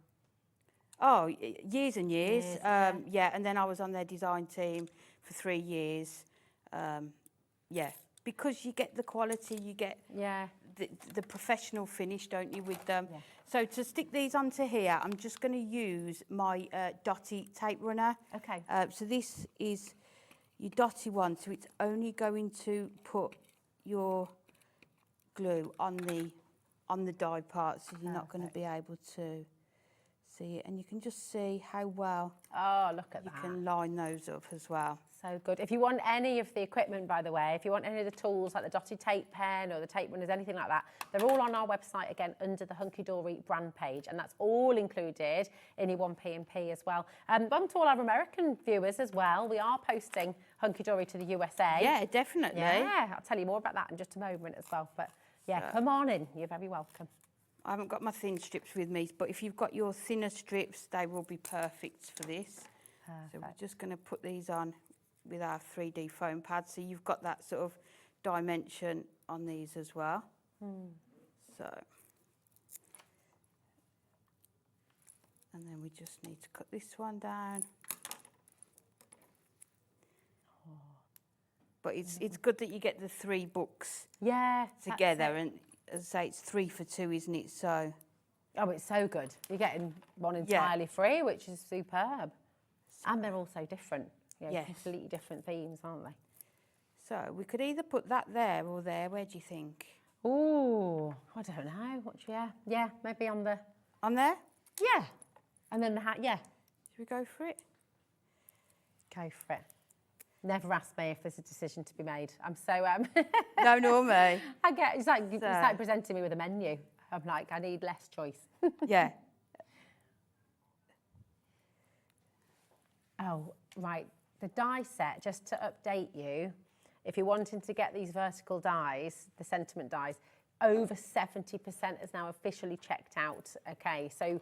Oh, years and years. Years, Yeah, and then I was on their design team for 3 years. Yeah, because you get the quality, you get Yeah. the professional finish, don't you, with them? Yeah. So to stick these onto here, I'm just going to use my dotty tape runner. Okay. So this is your dotty one, so it's only going to put your glue on the die part, so you're not going to be able to see it. And you can just see how well Oh, look at you that. can line those up as well. So good. If you want any of the equipment, by the way, if you want any of the tools like the dotted tape pen or the tape runners, anything like that, they're all on our website again under the Hunkydory brand page, and that's all included in your 1P&P as well. But to all our American viewers as well, we are posting Hunkydory to the USA. Yeah, definitely. Yeah, I'll tell you more about that in just a moment as well. But yeah, come on in. You're very welcome. I haven't got my thin strips with me, but if you've got your thinner strips, they will be perfect for this. So we're just going to put these on with our 3D foam pad, so you've got that sort of dimension on these as well. So, and then we just need to cut this one down. But it's good that you get the 3 books Yeah. that's together, it. and as I say, it's 3 for 2, isn't it? So. Oh, it's so good. You're getting one entirely free, which is superb. And they're all so different. You know, Yes. completely different themes, aren't they? So we could either put that there or there. Where do you think? Ooh, I don't know. Yeah, maybe on the, On there? yeah. And then the hat, yeah. Should we go for it? Go for it. Never ask me if there's a decision to be made. I'm so No, nor me. I get it's like presenting me with a menu. I'm like, I need less choice. Yeah. Oh, right. The die set, just to update you, if you're wanting to get these vertical dies, the sentiment dies, over 70% is now officially checked out. Okay, so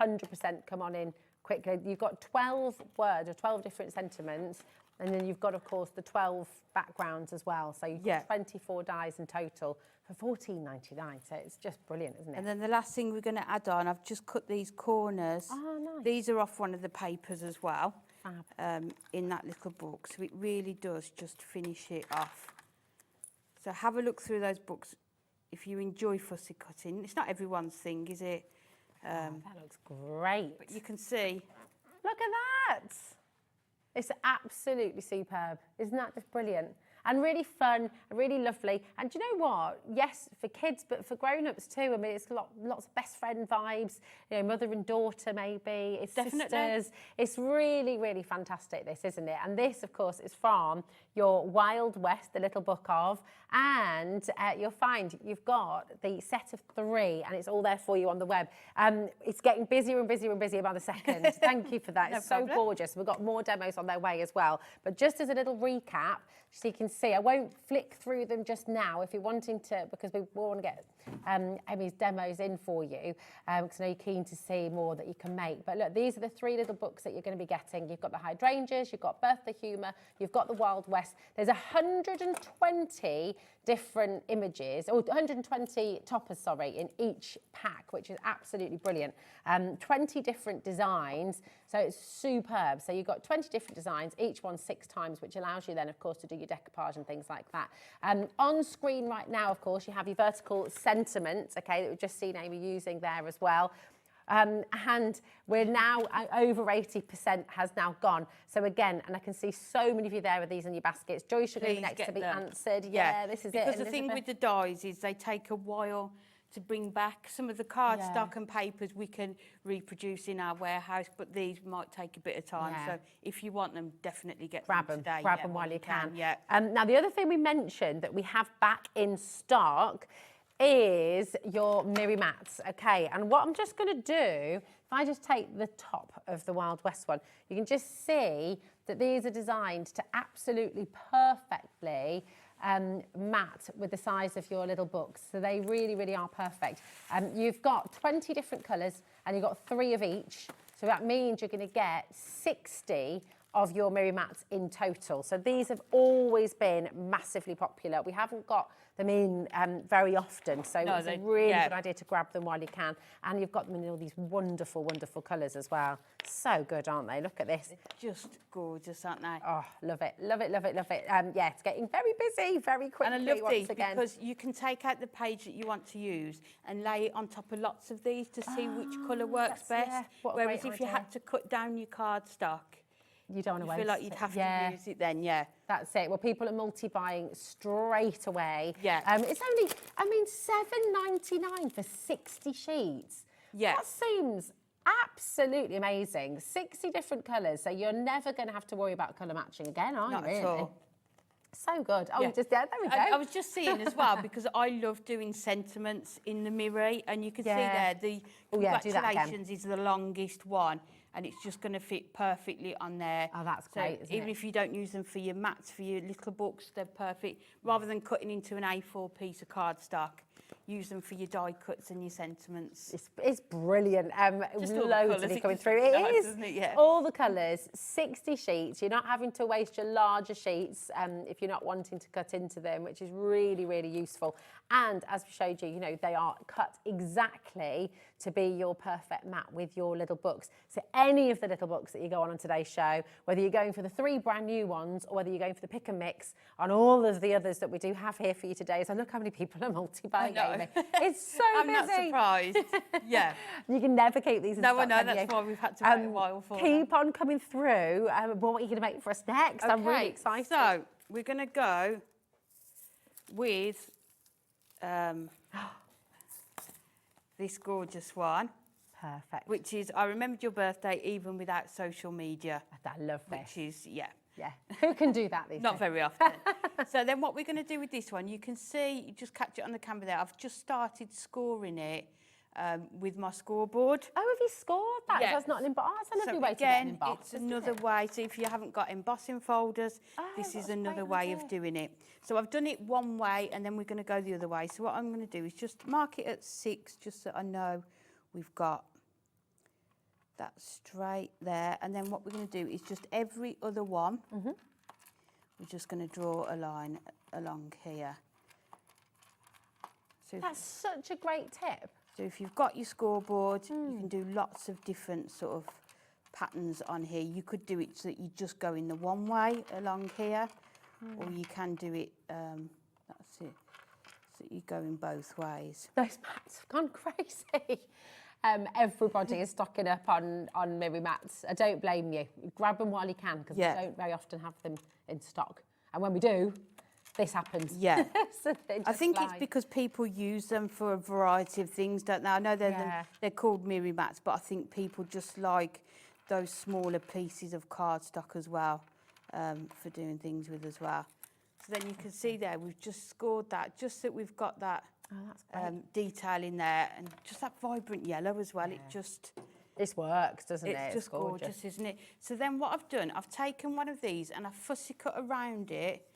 100% come on in quickly. You've got 12 words or 12 different sentiments, and then you've got, of course, the 12 backgrounds as well. So you've got 24 dies in total for $14.99. So it's just brilliant, isn't it? And then the last thing we're going to add on, I've just cut these corners. Oh, nice. These are off one of the papers as well. Fab. In that little book, so it really does just finish it off. So have a look through those books if you enjoy fussy cutting. It's not everyone's thing, is it? That looks great. But you can see. Look at that. It's absolutely superb. Isn't that just brilliant? And really fun, really lovely. And do you know what? Yes, for kids, but for grown-ups too. I mean, it's lots of best friend vibes, you know, mother and daughter maybe. It's Definitely. sisters. It's really, really fantastic, this, isn't it? And this, of course, is from your Wild West, the little book of, and you'll find you've got the set of 3, and it's all there for you on the web. It's getting busier and busier and busier by the second. Thank you for that. No It's so problem. gorgeous. We've got more demos on their way as well. But just as a little recap, so you can see, I won't flick through them just now if you're wanting to, because we want to get Emmy's demos in for you, because I know you're keen to see more that you can make. But look, these are the 3 little books that you're going to be getting. You've got the hydrangeas, you've got Birthday Humour, you've got the Wild West. There's 120 different images, or 120 toppers, sorry, in each pack, which is absolutely brilliant. 20 different designs, so it's superb. So you've got 20 different designs, each one 6 times, which allows you then, of course, to do your decoupage and things like that. On screen right now, of course, you have your vertical sentiments, okay, that we've just seen Amy using there as well. And we're now over 80% has now gone. So again, and I can see so many of you there with these in your baskets. Joy should be Please next get to be them. answered. Yeah, Yeah, this is because it. the thing Elizabeth. with the dies is they take a while to bring back. Some of the cardstock and papers we can reproduce in our warehouse, but these might take a bit of time. Yeah. So if you want them, definitely get Grab them them, today. grab Yeah, them while you can. Yeah. Now, the other thing we mentioned that we have back in stock is your Miri mats, okay? And what I'm just going to do, if I just take the top of the Wild West one, you can just see that these are designed to absolutely perfectly mat with the size of your little books. So they really, really are perfect. You've got 20 different colours and you've got 3 of each. So that means you're going to get 60 of your Miri mats in total. So these have always been massively popular. We haven't got them in very often, so it's a really good idea to grab them while you can. And you've got them in all these wonderful, wonderful colours as well. So good, aren't they? Look at this. Just gorgeous, aren't they? Oh, love it, love it, love it, love it. Yeah, it's getting very busy, very quickly. And I love once these again. because you can take out the page that you want to use and lay it on top of lots of these to see which colour works that's- best. yeah, what a Whereas great if you idea. had to cut down your cardstock, you don't want to you waste feel like you'd it. have Yeah. to use it then, yeah. That's it. Well, people are multi-buying straight away. Yeah. It's only, I mean, $7.99 for 60 sheets. Yeah. That seems absolutely amazing. 60 different colours, so you're never going to have to worry about colour matching again, are you? Not Really? at all. So good. Oh, Yeah. you just, yeah, there we go. I was just seeing as well, because I love doing sentiments in the mirror, and you can see Yeah. there the Oh, yeah, do that again. congratulations is the longest one, and it's just going to fit perfectly on there. Oh, that's So great, isn't even it? if you don't use them for your mats, for your little books, they're perfect. Rather than cutting into an A4 piece of cardstock, use them for your die cuts and your sentiments. It's brilliant. Just all the Loads colours, of it it coming just through. looks It nice, is. doesn't it? Yeah. All the colours, 60 sheets. You're not having to waste your larger sheets if you're not wanting to cut into them, which is really, really useful. And as we showed you, you know, they are cut exactly to be your perfect mat with your little books. So any of the little books that you go on today's show, whether you're going for the 3 brand new ones or whether you're going for the pick and mix on all of the others that we do have here for you today. So look how many people are multi-buying. I know. Amy. It's so I'm busy. not surprised. Yeah. You can never keep these in No, I stock, know, can that's you? why we've had to wait a while for them. Keep on coming through. What are you going to make for us next? I'm really excited. So we're going to go with this gorgeous one, Perfect. which is I Remembered Your Birthday Even Without Social Media, I love this. which is, yeah. Yeah, who can do that these Not days? very often. So then what we're going to do with this one, you can see, you just catch it on the camera there, I've just started scoring it with my scoreboard. Oh, have you scored that? Yeah. So it's not an emboss. That's a So lovely way to get an again, emboss, it's isn't another it? way. So if you haven't got embossing folders, Oh, this is that's a another great way of idea. doing it. So I've done it one way and then we're going to go the other way. So what I'm going to do is just mark it at 6, just so I know we've got that straight there. And then what we're going to do is just every other one, we're just going to draw a line along here. So That's such a great tip. So if you've got your scoreboard, you can do lots of different sort of patterns on here. You could do it so that you just go in the one way along here, or you can do it, that's it, so you go in both ways. Those mats have gone crazy. Everybody is stocking up on Miri mats. I don't blame you. Grab them while you can, because Yeah. we don't very often have them in stock. And when we do, this happens. Yeah. So they I just think it's fly. because people use them for a variety of things, don't they? I know Yeah. they're called Miri mats, but I think people just like those smaller pieces of cardstock as well, for doing things with as well. So then you can see there, we've just scored that, just that we've got that Oh, that's great. detail in there, and just that vibrant yellow as well. It just, This works, doesn't it? it's just gorgeous, isn't it? So then what I've done, I've taken one of these and I've fussy cut around it,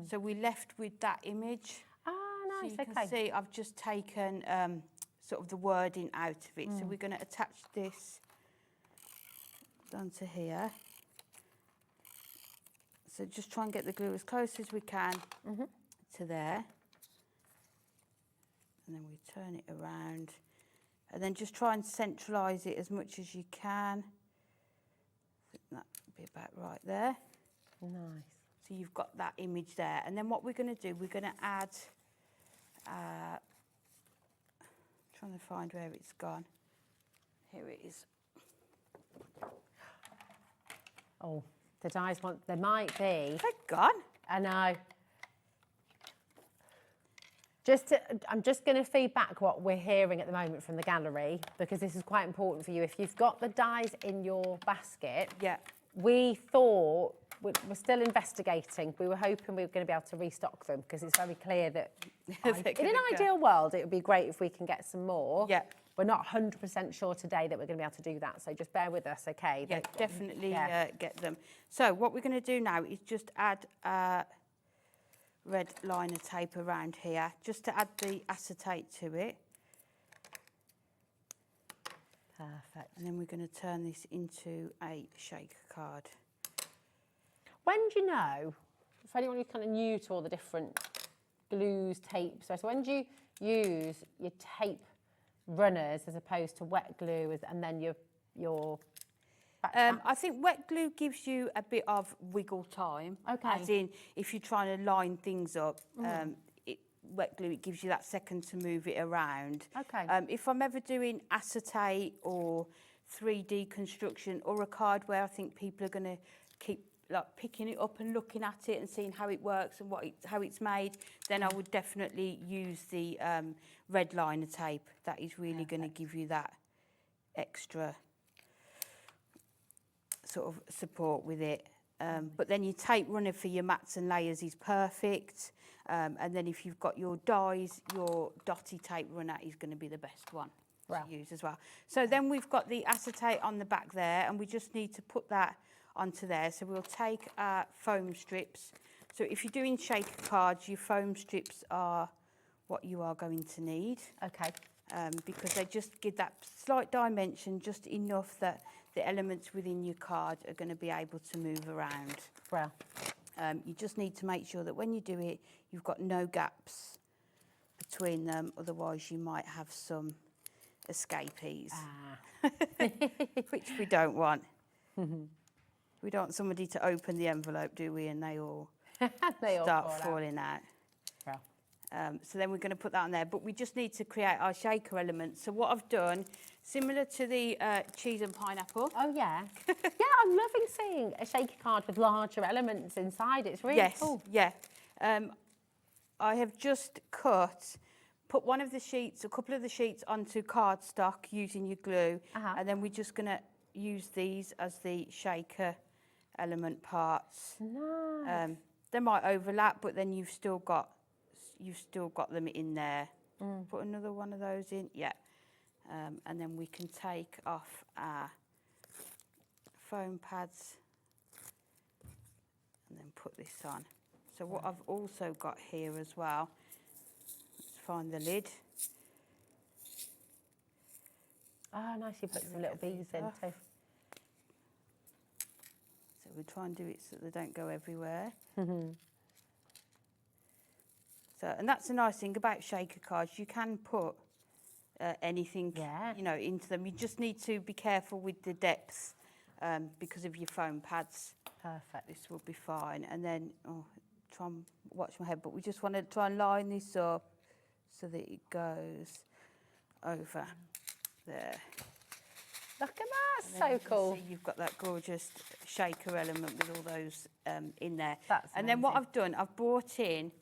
so we're left with that image. Ah, So nice, you can okay. see I've just taken sort of the wording out of it. So we're going to attach this onto here. So just try and get the glue as close as we can to there. And then we turn it around. And then just try and centralise it as much as you can. I think that'd be about right there. Nice. So you've got that image there. And then what we're going to do, we're going to add, trying to find where it's gone. Here it is. Oh, the dies want, there might be. They're gone. I know. I'm just going to feed back what we're hearing at the moment from the gallery, because this is quite important for you. If you've got the dies in your basket, Yeah. we thought, we're still investigating. We were hoping we were going to be able to restock them, because it's very clear that They're in gonna an go. ideal world, it would be great if we can get some more. Yeah. We're not 100% sure today that we're going to be able to do that, so just bear with us, okay? Yeah, definitely Yeah. get them. So what we're going to do now is just add red liner tape around here, just to add the acetate to it. Perfect. And then we're going to turn this into a shaker card. When do you know, for anyone who's kind of new to all the different glues, tapes, so when do you use your tape runners as opposed to wet glue and then your back I think wet glue gives you a bit of wiggle time. Okay. As in, if you're trying to line things up, wet glue, it gives you that second to move it around. Okay. If I'm ever doing acetate or 3D construction or a card where I think people are going to keep like picking it up and looking at it and seeing how it works and how it's made, then I would definitely use the red liner tape. That is really going to give you that extra sort of support with it. But then your tape runner for your mats and layers is perfect. And then if you've got your dies, your dotty tape runner is going to be the best one Wow. to use as well. So then we've got the acetate on the back there, and we just need to put that onto there. So we'll take our foam strips. So if you're doing shaker cards, your foam strips are what you are going to need. Okay. Because they just give that slight dimension, just enough that the elements within your card are going to be able to move around. Well, You just need to make sure that when you do it, you've got no gaps between them, otherwise you might have some escapees, which we don't want. We don't want somebody to open the envelope, do we, and they all they all start fall out. falling out. Well, So then we're going to put that on there, but we just need to create our shaker elements. So what I've done, similar to the cheese and pineapple. oh yeah. Yeah, I'm loving seeing a shaker card with larger elements inside. It's really Yes, cool. yeah. I have just put one of the sheets, a couple of the sheets onto cardstock using your glue, Uh-huh. and then we're just going to use these as the shaker element parts. Nice. They might overlap, but then you've still got them in there. Put another one of those in, yeah. And then we can take off our foam pads and then put this on. So what I've also got here as well, let's find the lid. Oh, nice, you put some little beads in too. So we try and do it so they don't go everywhere. So, and that's a nice thing about shaker cards. You can put anything, you know, into them. You just need to be careful with the depth because of your foam pads. Perfect. This will be fine. And then, try and watch my head, but we just want to try and line this up so that it goes over there. Look at that, And then you so can cool. see you've got that gorgeous shaker element with all those in there. That's and then what amazing. I've done, I've brought in,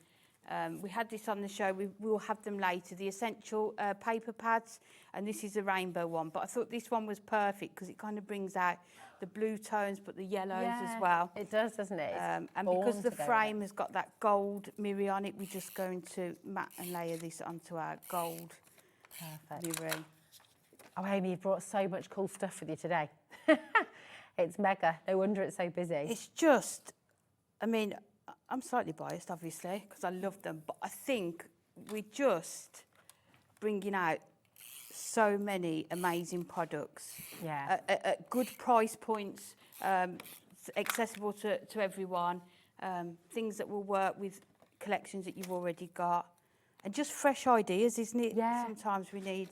we had this on the show, we will have them later, the essential paper pads, and this is a rainbow one, but I thought this one was perfect because it kind of brings out the blue tones but the yellows as well. It does, doesn't it? And Born because the to go with frame it. has got that gold mirror on it, we're just going to mat and layer this onto our gold Perfect. mirror. Oh, Amy, you've brought so much cool stuff with you today. It's mega. No wonder it's so busy. It's just, I mean, I'm slightly biased, obviously, because I love them, but I think we're just bringing out so many amazing products. Yeah. At good price points, accessible to everyone, things that will work with collections that you've already got, and just fresh ideas, isn't it? Yeah. Sometimes we need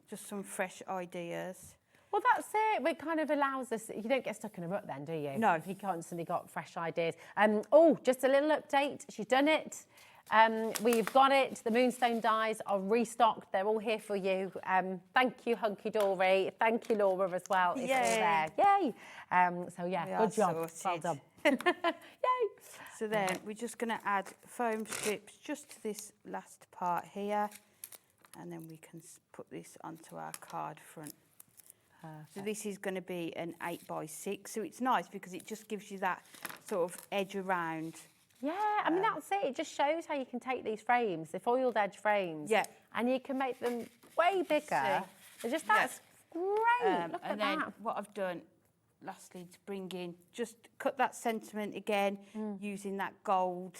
just some fresh ideas. Well, that's it. It kind of allows us, you don't get stuck in a rut then, do you? No. If you constantly got fresh ideas. Oh, just a little update. She's done it. We've got it. The Moonstone dies are restocked. They're all here for you. Thank you, Hunkydory. Thank you, Laura, as well. It's all there. Yay. So, yeah, We good are job. Well sorted. done. Yay. So then we're just going to add foam strips just to this last part here, and then we can put this onto our card front. So this is going to be an 8x6, so it's nice because it just gives you that sort of edge around. Yeah, I mean, that's it. It just shows how you can take these frames, the foiled edge frames, Yeah. and you can make them way bigger. See. It's just, that's great. Look at And then that. what I've done, lastly, to bring in, just cut that sentiment again using that gold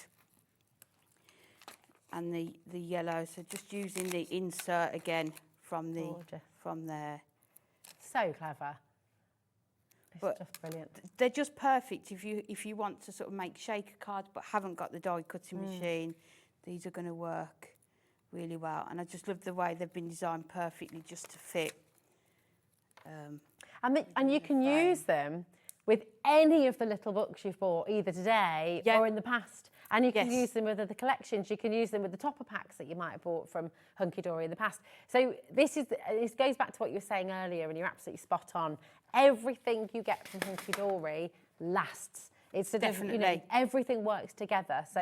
and the yellow. So just using the insert again from Gorgeous. from there. So clever. It's But just brilliant. They're just perfect if you want to sort of make shaker cards but haven't got the die cutting machine. These are going to work really well, and I just love the way they've been designed perfectly just to fit. And you can use them with any of the little books you've bought, either today or in the past. And you can use them with other collections. You can use them with the topper packs that you might have bought from Hunkydory in the past. So this goes back to what you were saying earlier, and you're absolutely spot on. Everything you get from Hunkydory lasts. It's sort of, you know, everything works together. So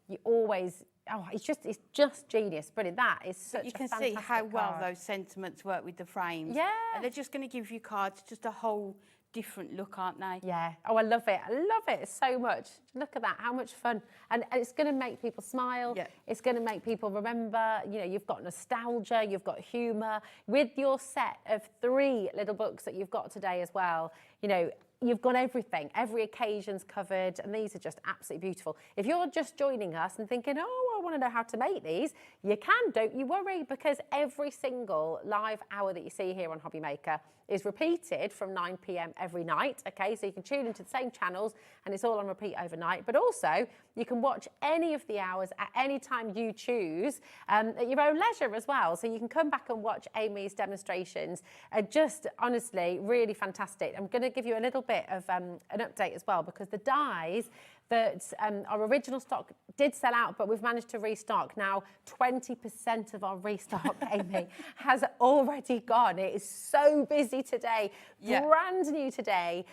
you always, it's just genius. Brilliant. That is such a You can fantastic see how well card. those sentiments work with the frames. Yeah. And they're just going to give you cards just a whole different look, aren't they? Yeah. Oh, I love it. I love it so much. Look at that. How much fun. And it's going to make people smile. Yeah. It's going to make people remember, you know, you've got nostalgia, you've got humour. With your set of 3 little books that you've got today as well, you know, you've got everything. Every occasion's covered, and these are just absolutely beautiful. If you're just joining us and thinking, oh, I want to know how to make these, you can, don't you worry, because every single live hour that you see here on Hobby Maker is repeated from 9 p.m. every night, okay? So you can tune into the same channels, and it's all on repeat overnight. But also, you can watch any of the hours at any time you choose at your own leisure as well. So you can come back and watch Amy's demonstrations. Just honestly, really fantastic. I'm going to give you a little bit of an update as well, because the dies that our original stock did sell out, but we've managed to restock. Now, 20% of our restock, Amy, has already gone. It is so busy today, brand new today.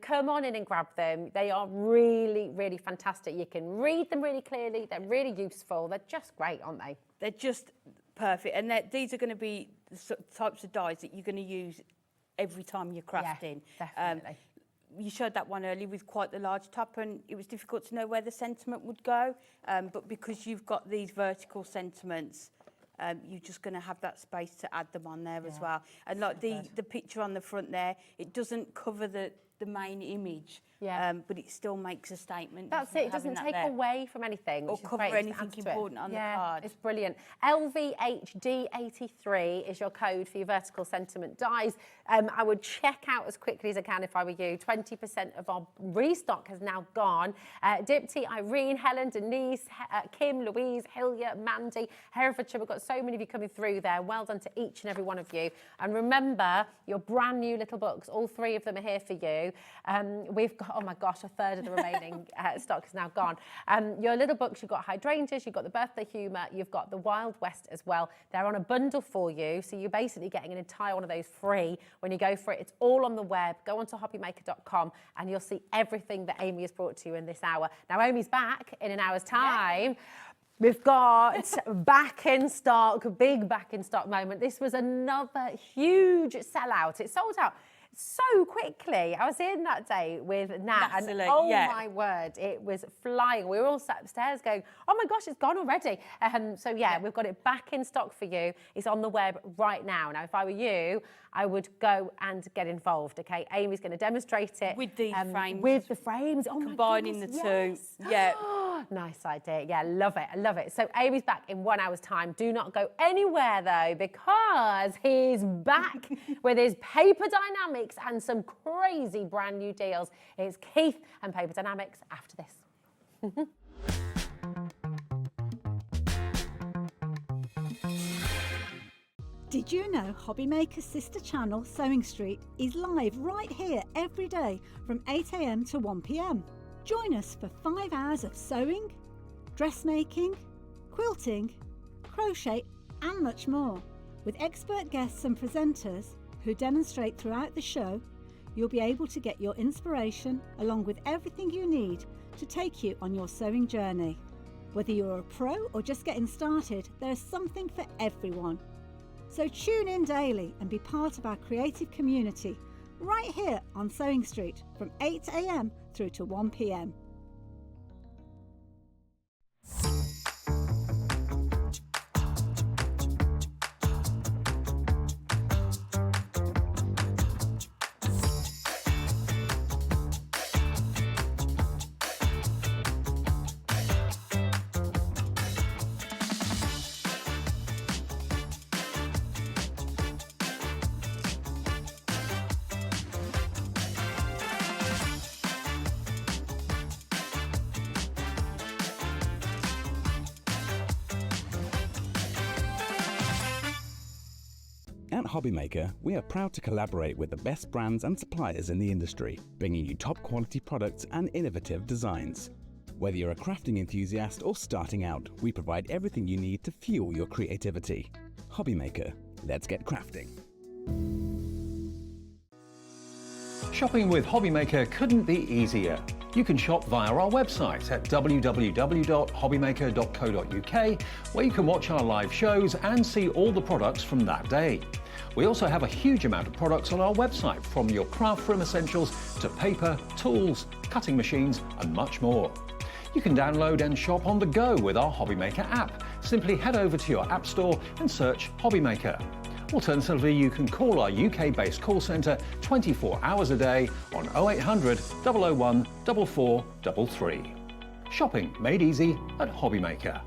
Come on in and grab them. They are really, really fantastic. You can read them really clearly. They're really useful. They're just great, aren't they? They're just perfect. And these are going to be the types of dies that you're going to use every time you're crafting. Yeah, definitely. you showed that one earlier with quite the large top, and it was difficult to know where the sentiment would go. But because you've got these vertical sentiments, you're just going to have that space to add them on there as well. And like the picture on the front there, it doesn't cover the main image, but it still makes a statement. That's it. It doesn't take away from anything. Or cover anything important on the card. It's brilliant. LVHD83 is your code for your vertical sentiment dies. I would check out as quickly as I can if I were you. 20% of our restock has now gone. Dipty, Irene, Helen, Denise, Kim, Louise, Hilya, Mandy, Herefordshire. We've got so many of you coming through there. Well done to each and every one of you. And remember, your brand new little books, all 3 of them are here for you. We've got, oh my gosh, a third of the remaining stock is now gone. Your little books, you've got hydrangeas, you've got the birthday humour, you've got the Wild West as well. They're on a bundle for you, so you're basically getting an entire one of those free when you go for it. It's all on the web. Go onto hobbymaker.com and you'll see everything that Amy has brought to you in this hour. Now, Amy's back in an hour's time. Yeah. We've got back in stock, big back in stock moment. This was another huge sellout. It sold out so quickly. I was in that day with Nat, and oh my word, it was flying. We were all sat upstairs going, oh my gosh, it's gone already. So yeah, we've got it back in stock for you. It's on the web right now. Now, if I were you, I would go and get involved, okay? Amy's going to demonstrate it. With the frames. With the frames. Oh combining my goodness, the two. Yeah. Nice idea. Yeah, love it. I love it. So Amy's back in 1 hour's time. Do not go anywhere though, because he's back with his Paper Dynamics and some crazy brand new deals. It's Keith and Paper Dynamics after this. Did you know Hobbymaker's sister channel, Sewing Street, is live right here every day from 8 AM to 1 PM? Join us for 5 hours of sewing, dressmaking, quilting, crochet and much more. With expert guests and presenters who demonstrate throughout the show, you'll be able to get your inspiration along with everything you need to take you on your sewing journey. Whether you're a pro or just getting started, there's something for everyone. So tune in daily and be part of our creative community right here on Sewing Street from 8 AM through to 1 PM. At Hobbymaker, we are proud to collaborate with the best brands and suppliers in the industry, bringing you top quality products and innovative designs. Whether you're a crafting enthusiast or starting out, we provide everything you need to fuel your creativity. Hobbymaker, let's get crafting. Shopping with Hobbymaker couldn't be easier. You can shop via our website at www.hobbymaker.co.uk, where you can watch our live shows and see all the products from that day. We also have a huge amount of products on our website, from your craft room essentials to paper, tools, cutting machines and much more. You can download and shop on the go with our Hobbymaker app. Simply head over to your app store and search Hobbymaker. Alternatively, you can call our UK-based call centre 24 hours a day on 0800 001 4433. Shopping made easy at Hobbymaker.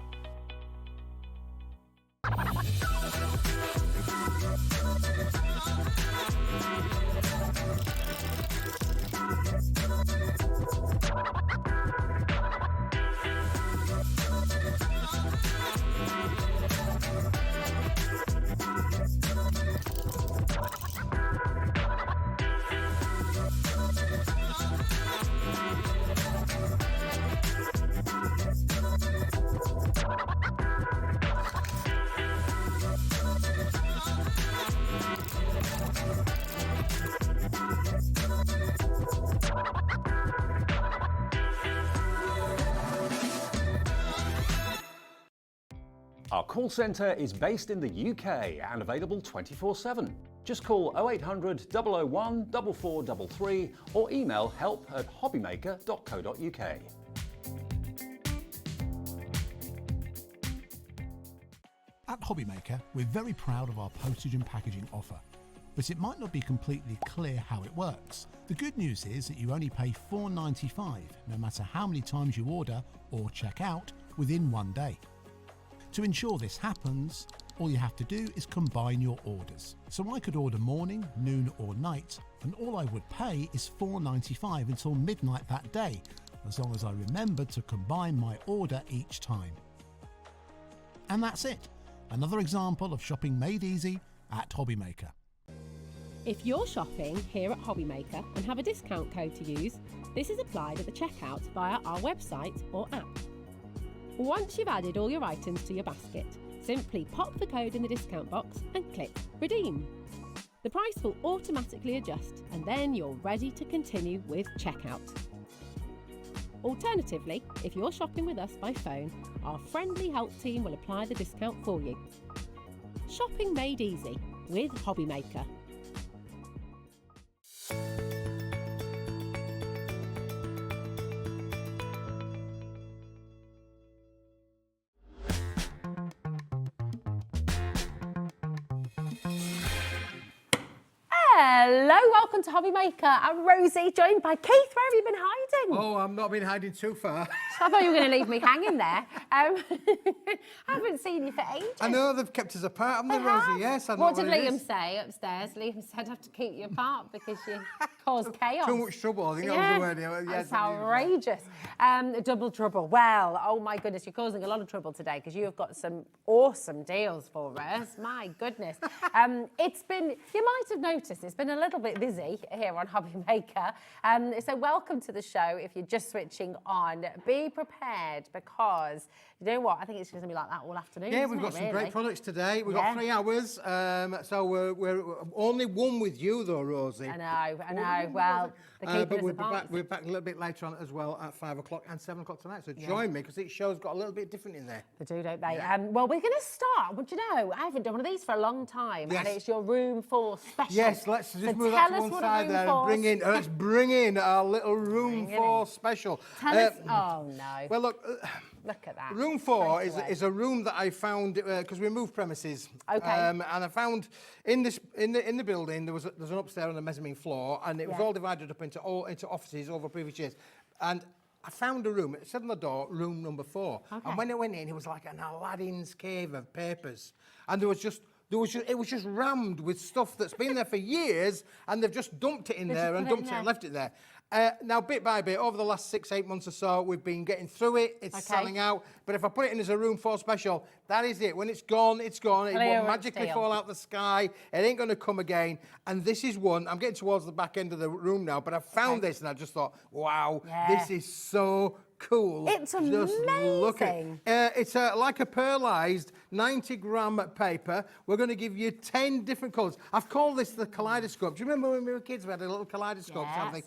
Our call centre is based in the UK and available 24/7. Just call 0800 001 4433 or email help@hobbymaker.co.uk. At Hobbymaker, we're very proud of our postage and packaging offer, but it might not be completely clear how it works. The good news is that you only pay $4.95 no matter how many times you order or check out within 1 day. To ensure this happens, all you have to do is combine your orders. So I could order morning, noon or night, and all I would pay is $4.95 until midnight that day, as long as I remembered to combine my order each time. And that's it. Another example of shopping made easy at Hobbymaker. If you're shopping here at Hobbymaker and have a discount code to use, this is applied at the checkout via our website or app. Once you've added all your items to your basket, simply pop the code in the discount box and click Redeem. The price will automatically adjust and then you're ready to continue with checkout. Alternatively, if you're shopping with us by phone, our friendly help team will apply the discount for you. Shopping made easy with Hobbymaker. Hello, welcome to Hobbymaker. I'm Rosie, joined by Keith. Where have you been hiding? Oh, I'm not been hiding too far. I thought you were going to leave me hanging there. I haven't seen you for ages. I know they've kept us apart, haven't they, Rosie? Yes, I know What did it Liam is. say upstairs? Liam said I have to keep you apart because you cause chaos. Too much trouble, I think that was the word. Yeah, That's yes, outrageous. Double trouble. Well, oh my goodness, you're causing a lot of trouble today because you have got some awesome deals for us. My goodness. It's been, you might have noticed, it's been a little bit busy here on Hobbymaker. So welcome to the show. If you're just switching on, be prepared because you know what? I think it's going to be like that all afternoon. Yeah, we've got some great products today. We've got 3 hours, so we're only one with you though, Rosie. I know. Well, but we're back a little bit later on as well at 5 o'clock and 7 o'clock tonight. So join me because each show's got a little bit different in there. They do, don't they? Yeah. Well, we're going to start. Would you know? I haven't done one of these for a long time, and it's your Room 4 special. Yes, let's just move that to one side there and let's bring in our little Room 4 special. Tell us. Oh no. Well, look. Look at that. Room 4 is a room that I found because we moved premises. Okay. And I found in the building there's an upstairs on the mezzanine floor, and it was all divided up into offices over previous years. And I found a room. It said on the door, room number 4. Okay. And when I went in, it was like an Aladdin's cave of papers, and it was just rammed with stuff that's been there for years, and they've just dumped it in there and dumped it and left it there. Now, bit by bit, over the last 6-8 months or so, we've been getting through it. It's selling out. But if I put it in as a Room 4 special, that is it. When it's gone, it's gone. It won't magically fall out the sky. It ain't going to come again. And this is one. I'm getting towards the back end of the room now, but I found this and I just thought, wow, this is so cool. It's amazing. Just look at it. It's like a pearlised 90-gram paper. We're going to give you 10 different colours. I've called this the kaleidoscope. Do you remember when we were kids, we had a little kaleidoscope? Yeah, certainly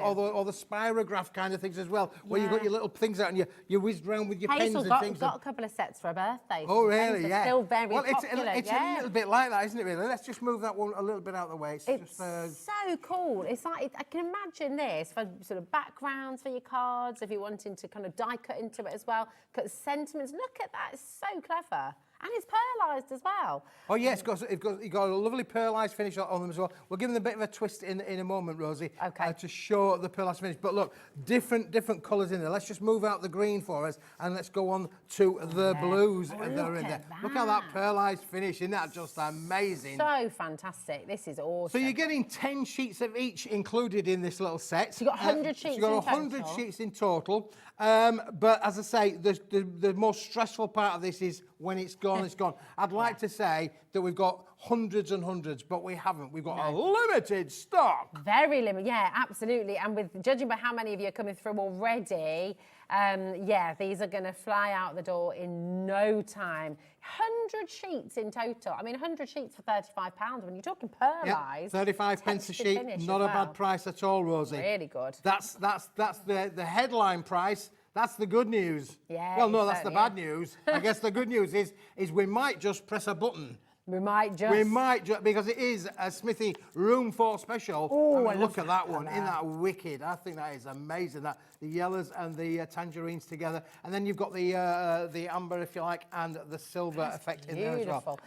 or the spirograph kind of things as well, where you've got your little things out and you whizzed around with your pens and things. Got a couple of sets for a birthday. Oh, really? Yeah. Still very popular. It's a little bit like that, isn't it, really? Let's just move that one a little bit out of the way. It's so cool. It's like, I can imagine this for sort of backgrounds for your cards, if you're wanting to kind of die cut into it as well. Cut sentiments. Look at that. It's so clever. And it's pearlised as well. Oh, yes, you've got a lovely pearlised finish on them as well. We'll give them a bit of a twist in a moment, Rosie, to show the pearlised finish. But look, different colours in there. Let's just move out the green for us and let's go on to the blues that are in there. Look at that pearlised finish. Isn't that just amazing? So fantastic. This is awesome. So you're getting 10 sheets of each included in this little set. So you've got 100 sheets in total. You've got 100 sheets in total. But as I say, the most stressful part of this is when it's gone, it's gone. I'd like to say that we've got hundreds and hundreds, but we haven't. We've got a limited stock. Very limited, yeah, absolutely. And with judging by how many of you are coming through already, yeah, these are going to fly out the door in no time. 100 sheets in total. I mean, 100 sheets for £35. When you're talking pearlised, 35 pence a sheet. Not a bad price at all, Rosie. Really good. That's the headline price. That's the good news. Yeah. Well, no, that's the bad news. I guess the good news is we might just press a button We might just. We might just, because it is a Smithy Room 4 special. Oh, I mean, look at that one. Isn't that wicked? I think that is amazing. That the yellows and the tangerines together. And then you've got the amber, if you like, and the silver effect in there as well.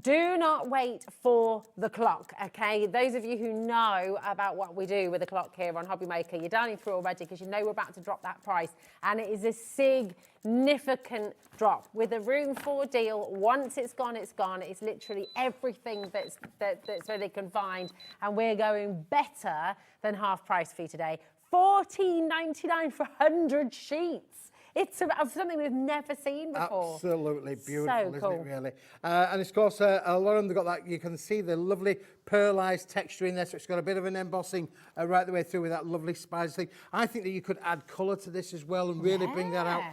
Do not wait for the clock, okay? Those of you who know about what we do with the clock here on Hobbymaker, you're dialing through already because you know we're about to drop that price. And it is a significant drop. With the Room 4 deal, once it's gone, it's gone. It's literally everything that's really confined. And we're going better than half price for you today. $14.99 for 100 sheets. It's something we've never seen before. Absolutely beautiful, So cool. isn't it, really? And of course, a lot of them have got that, you can see the lovely pearlised texture in there, so it's got a bit of an embossing right the way through with that lovely spice thing. I think that you could add colour to this as well and really bring that out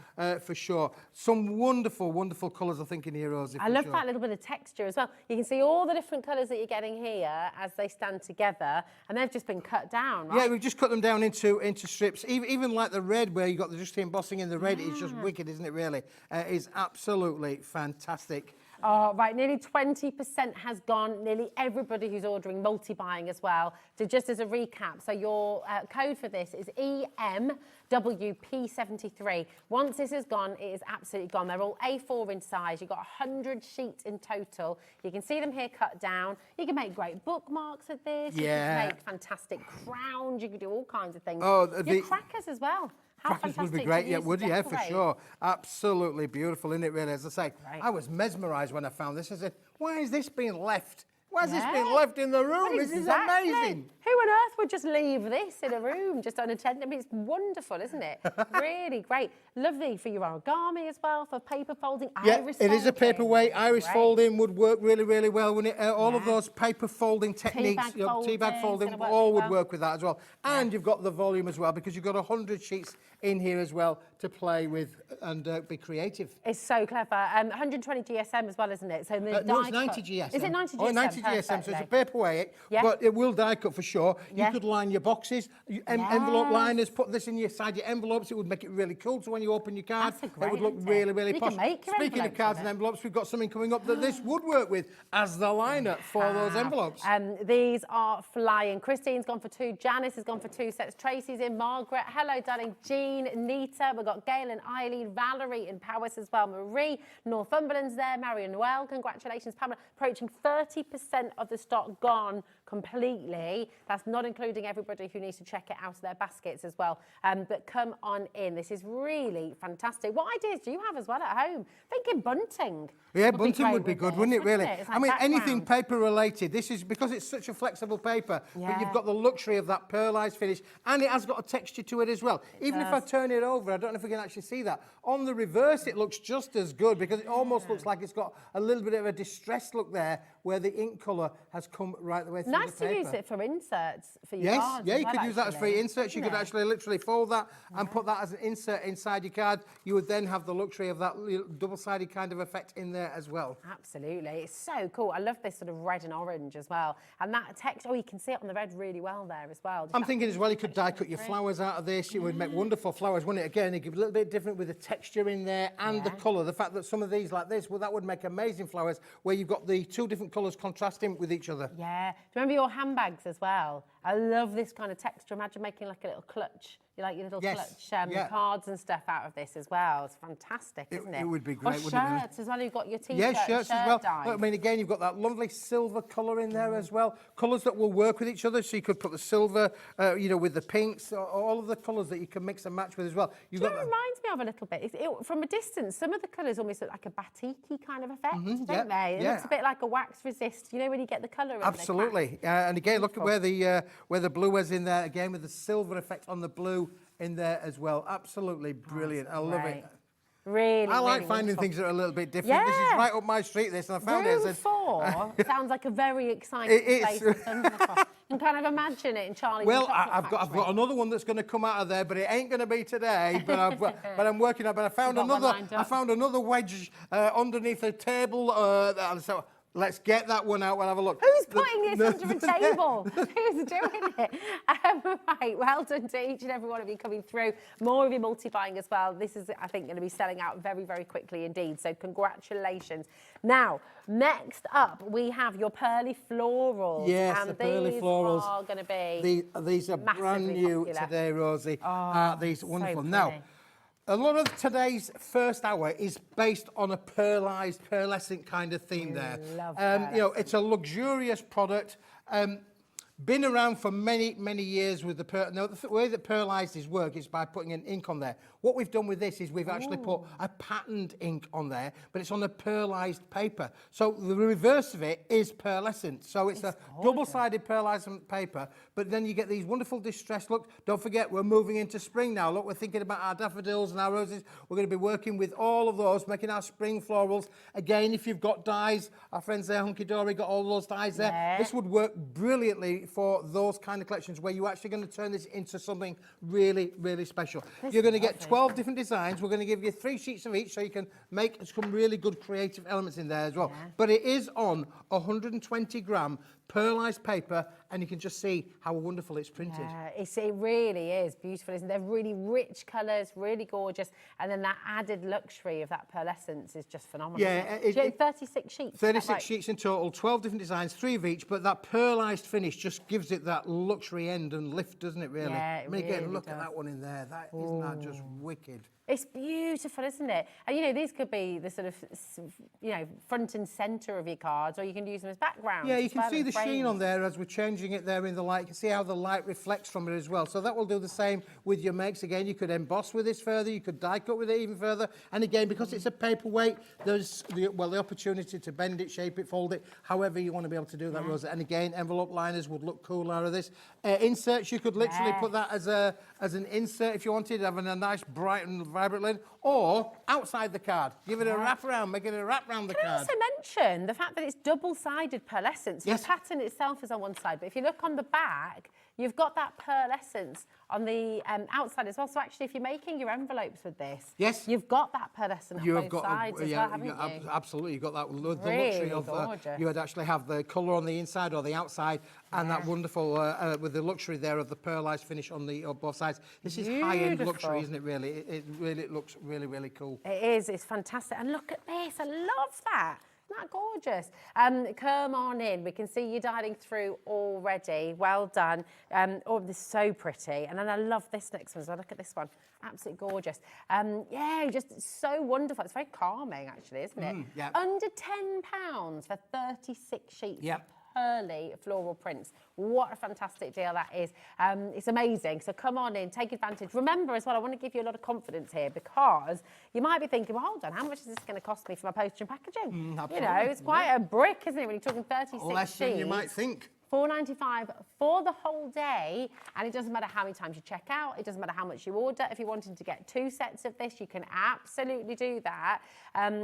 for sure. Some wonderful, wonderful colours, I think, in here, Rosie. I love that little bit of texture as well. You can see all the different colours that you're getting here as they stand together, and they've just been cut down, right? Yeah, we've just cut them down into strips. Even like the red, where you got just the embossing in the red, it's just wicked, isn't it, really? It's absolutely fantastic. Oh, right, nearly 20% has gone. Nearly everybody who's ordering multi-buying as well. So just as a recap, so your code for this is EMWP73. Once this is gone, it is absolutely gone. They're all A4 in size. You've got 100 sheets in total. You can see them here cut down. You can make great bookmarks with this. You can make fantastic crowns. You can do all kinds of things. Oh, the crackers as well. How Crackers would be great, yeah, would, yeah, for sure. Absolutely beautiful, isn't it, really? As I say, I was mesmerised when I found this. I said, why is this being left? Why is this being left in the room? This is amazing. Who on earth would just leave this in a room just unattended? I mean, it's wonderful, isn't it? Really great. Lovely for your origami as well, for paper folding. Yeah, iris it is a folding. paperweight. Iris folding would work really, really well, wouldn't it? All of those paper folding techniques, teabag folding, all would work with that as well. And you've got the volume as well, because you've got 100 sheets in here as well to play with and be creative. It's so clever. 120 GSM as well, isn't it? So the no, it's 90 GSM. Is it 90 GSM? Oh, 90 GSM, so it's a paperweight, but it will die cut for sure. You could line your boxes, envelope liners, put this inside your envelopes. It would make it really cool, so when you open your card, it would look really, really posh. Speaking of cards and envelopes, we've got something coming up that this would work with as the liner for those envelopes. These are flying. Christine's gone for 2. Janice has gone for 2 sets. Tracy's in. Margaret, hello, darling. Jean, Nita, we've got Gail and Eileen, Valerie in Powys as well. Marie, Northumberland's there. Marion Well, congratulations. Pamela, approaching 30% of the stock gone completely. That's not including everybody who needs to check it out of their baskets as well. But come on in. This is really fantastic. What ideas do you have as well at home? Thinking bunting. Yeah, bunting would be good, wouldn't it, really? Like I mean, anything paper related. This is because it's such a flexible paper, but you've got the luxury of that pearlised finish, and it has got a texture to it as well. Even if I turn it over, I don't know if we can actually see that. On the reverse, it looks just as good, because it almost looks like it's got a little bit of a distressed look there, where the ink colour has come right the way through the paper. Nice to use it for inserts for your cards. Yeah, you could use that as free inserts. You could actually literally fold that and put that as an insert inside your card. You would then have the luxury of that double-sided kind of effect in there as well. Absolutely. It's so cool. I love this sort of red and orange as well. And that texture, you can see it on the red really well there as well. I'm thinking as well, you could die cut your flowers out of this. It would make wonderful flowers, wouldn't it? Again, it gives a little bit different with the texture in there and the colour. The fact that some of these like this, well, that would make amazing flowers where you've got the 2 different colours contrasting with each other. Yeah. Do you remember your handbags as well? I love this kind of texture. Imagine making like a little clutch. You like your little clutch cards and stuff out of this as well. It's fantastic, isn't it? It would be great, or wouldn't it? shirts as well. You've got your t-shirt. Yeah, shirts as well. Dye. Look, I mean, again, you've got that lovely silver colour in there as well. Colours that will work with each other. So you could put the silver, with the pinks, all of the colours that you can mix and match with as well. It reminds me of a little bit. From a distance, some of the colours almost look like a batik-y kind of effect, don't they? It looks a bit like a wax resist. You know when you get the colour in Absolutely. And again, look at where the blue was in there, again, with the silver effect on the blue in there as well. Absolutely brilliant. I love it. Really, I like finding things that are a little bit different. This is right up my street, this, and I found it. Room 4 sounds like a very exciting place to stumble across. You can kind of imagine it in Charlie's I've got another one that's going to come out of there, but it ain't going to be today. But I'm working on. But I found another wedge underneath the table. So Let's get that one out. We'll have a look. Who's putting this under a table? Who's doing it? Right, well done to each and every one of you coming through. More of you multi-buying as well. This is, I think, going to be selling out very, very quickly indeed. So congratulations. Now, next up, we have your pearly florals. Yes, and the pearly florals are going to be these are brand new popular today, Rosie. These are wonderful. so Now, pretty. a lot of today's first hour is based on a pearlized, pearlescent kind of theme there. Love you know, it's a luxurious product. Been around for many, many years with the pearl. Now, the way that pearlized is work is by putting an ink on there. What we've done with this is we've actually put a patterned ink on there, but it's on a pearlized paper. So the reverse of it is pearlescent. So it's a double-sided pearlescent paper, but then you get these wonderful distressed looks. Don't forget, we're moving into spring now. Look, we're thinking about our daffodils and our roses. We're going to be working with all of those, making our spring florals. Again, if you've got dyes, our friends there, Hunkydory, got all those dyes there. Yeah. This would work brilliantly for those kind of collections where you're actually going to turn this into something really, really special. You're going to get 12 different designs. We're going to give you 3 sheets of each so you can make some really good creative elements in there as well. Yeah. But it is on 120 gram pearlized paper, and you can just see how wonderful it's printed. Yeah, it really is beautiful, isn't it? They're really rich colours, really gorgeous, and then that added luxury of that pearlescence is just phenomenal. Yeah, isn't it? 36 sheets. 36 sheets in total, 12 different designs, 3 of each, but that pearlized finish just gives it that luxury end and lift, doesn't it, really? Yeah, it I mean, again, really look at does. that one in there. Isn't that just wicked? It's beautiful, isn't it? And, you know, these could be the sort of, you know, front and centre of your cards, or you can use them as backgrounds. Yeah, you as can well, see and the sheen frames. on there as we're changing it there in the light. You can see how the light reflects from it as well. So that will do the same with your makes. Again, you could emboss with this further. You could die cut with it even further. And again, because it's a paperweight, there's the opportunity to bend it, shape it, fold it, however you want to be able to do that, Rosa. And again, envelope liners would look cool out of this. Inserts, you could literally put that as an insert if you wanted, having a nice bright and vibrant lid, or outside the card. Give it a wrap around, make it a wrap around the Can I card. also mention the fact that it's double-sided pearlescence? Yes. The pattern itself is on one side, but if you look on the back, you've got that pearlescence on the outside as well. So actually, if you're making your envelopes with this, Yes. you've got that pearlescent You on have both got sides as well, haven't you? Absolutely, you've got that the Really luxury of gorgeous. you would actually have the colour on the inside or the outside, and that wonderful with the luxury there of the pearlized finish on both sides. This is high-end Beautiful. luxury, isn't it? Really, it really looks really, really cool. It is. It's fantastic. And look at this. I love that. Isn't that gorgeous? Come on in. We can see you dialing through already. Well done. Oh, this is so pretty. And then I love this next one as well. Look at this one. Absolutely gorgeous. Yeah, just so wonderful. It's very calming, actually, isn't it? yeah. Under £10 for 36 sheets. Yep. Pearly floral prints. What a fantastic deal that is. It's amazing. So come on in, take advantage. Remember as well, I want to give you a lot of confidence here, because you might be thinking, well, hold on, how much is this going to cost me for my postage and packaging? You know, it's quite a brick, isn't it, when you're talking 36 Less sheets. than you might think. $4.95 for the whole day, and it doesn't matter how many times you check out, it doesn't matter how much you order. If you're wanting to get 2 sets of this, you can absolutely do that.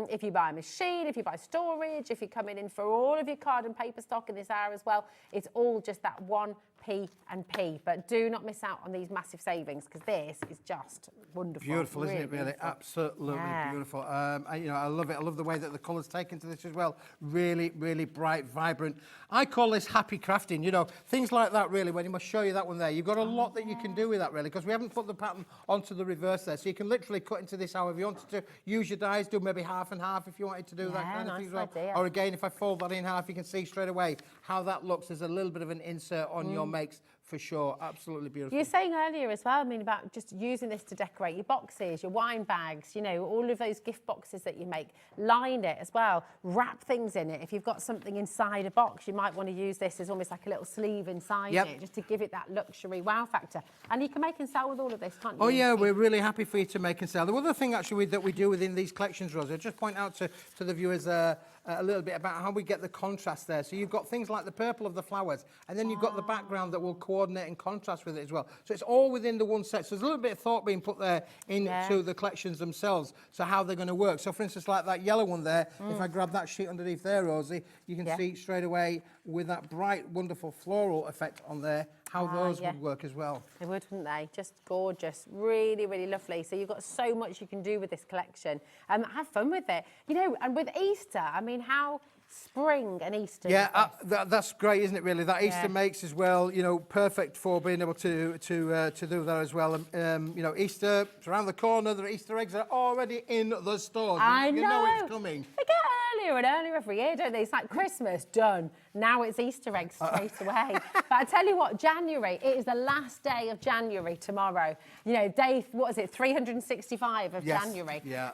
If you buy a machine, if you buy storage, if you're coming in for all of your card and paper stock in this hour as well, it's all just that 1p&p. But do not miss out on these massive savings, because this is just wonderful. Beautiful, isn't it, really? beautiful. Absolutely Yeah. beautiful. I love it. I love the way that the colours taken to this as well. Really, really bright, vibrant. I call this happy crafting, you know, things like that, really, when you must show you that one there. You've got a lot that you can do with that, really, because we haven't put the pattern onto the reverse there. So you can literally cut into this however you wanted to. Use your dies, do maybe half and half if you wanted to do that kind of thing as well. idea. Or again, if I fold that in half, you can see straight away how that looks. There's a little bit of an insert on your makes. For sure, absolutely beautiful. You were saying earlier as well, I mean, about just using this to decorate your boxes, your wine bags, you know, all of those gift boxes that you make. Line it as well, wrap things in it. If you've got something inside a box, you might want to use this as almost like a little sleeve inside it, just to give it that luxury wow factor. And you can make and sell with all of this, can't you? Oh yeah, we're really happy for you to make and sell. The other thing actually that we do within these collections, Rosa, I'll just point out to the viewers a little bit about how we get the contrast there. So you've got things like the purple of the flowers, and then you've got the background that will coordinate and contrast with it as well. So it's all within the one set. So there's a little bit of thought being put there into the collections themselves, so how they're going to work. So for instance, like that yellow one there, if I grab that sheet underneath there, Rosie, you can see straight away with that bright, wonderful floral effect on there, how those would work as well. They would, wouldn't they? Just gorgeous. Really, really lovely. So you've got so much you can do with this collection. Have fun with it. You know, and with Easter, I mean, how spring and Easter. Yeah, that's great, isn't it? Really, that Easter makes as well. You know, perfect for being able to do that as well. You know, Easter it's around the corner. The Easter eggs are already in the stores. I You know it's coming. They get earlier and earlier every year, don't they? It's like Christmas, done. Now it's Easter eggs straight away. But I tell you what, January, it is the last day of January tomorrow. You know, day, what is it, 365 of January. Yeah.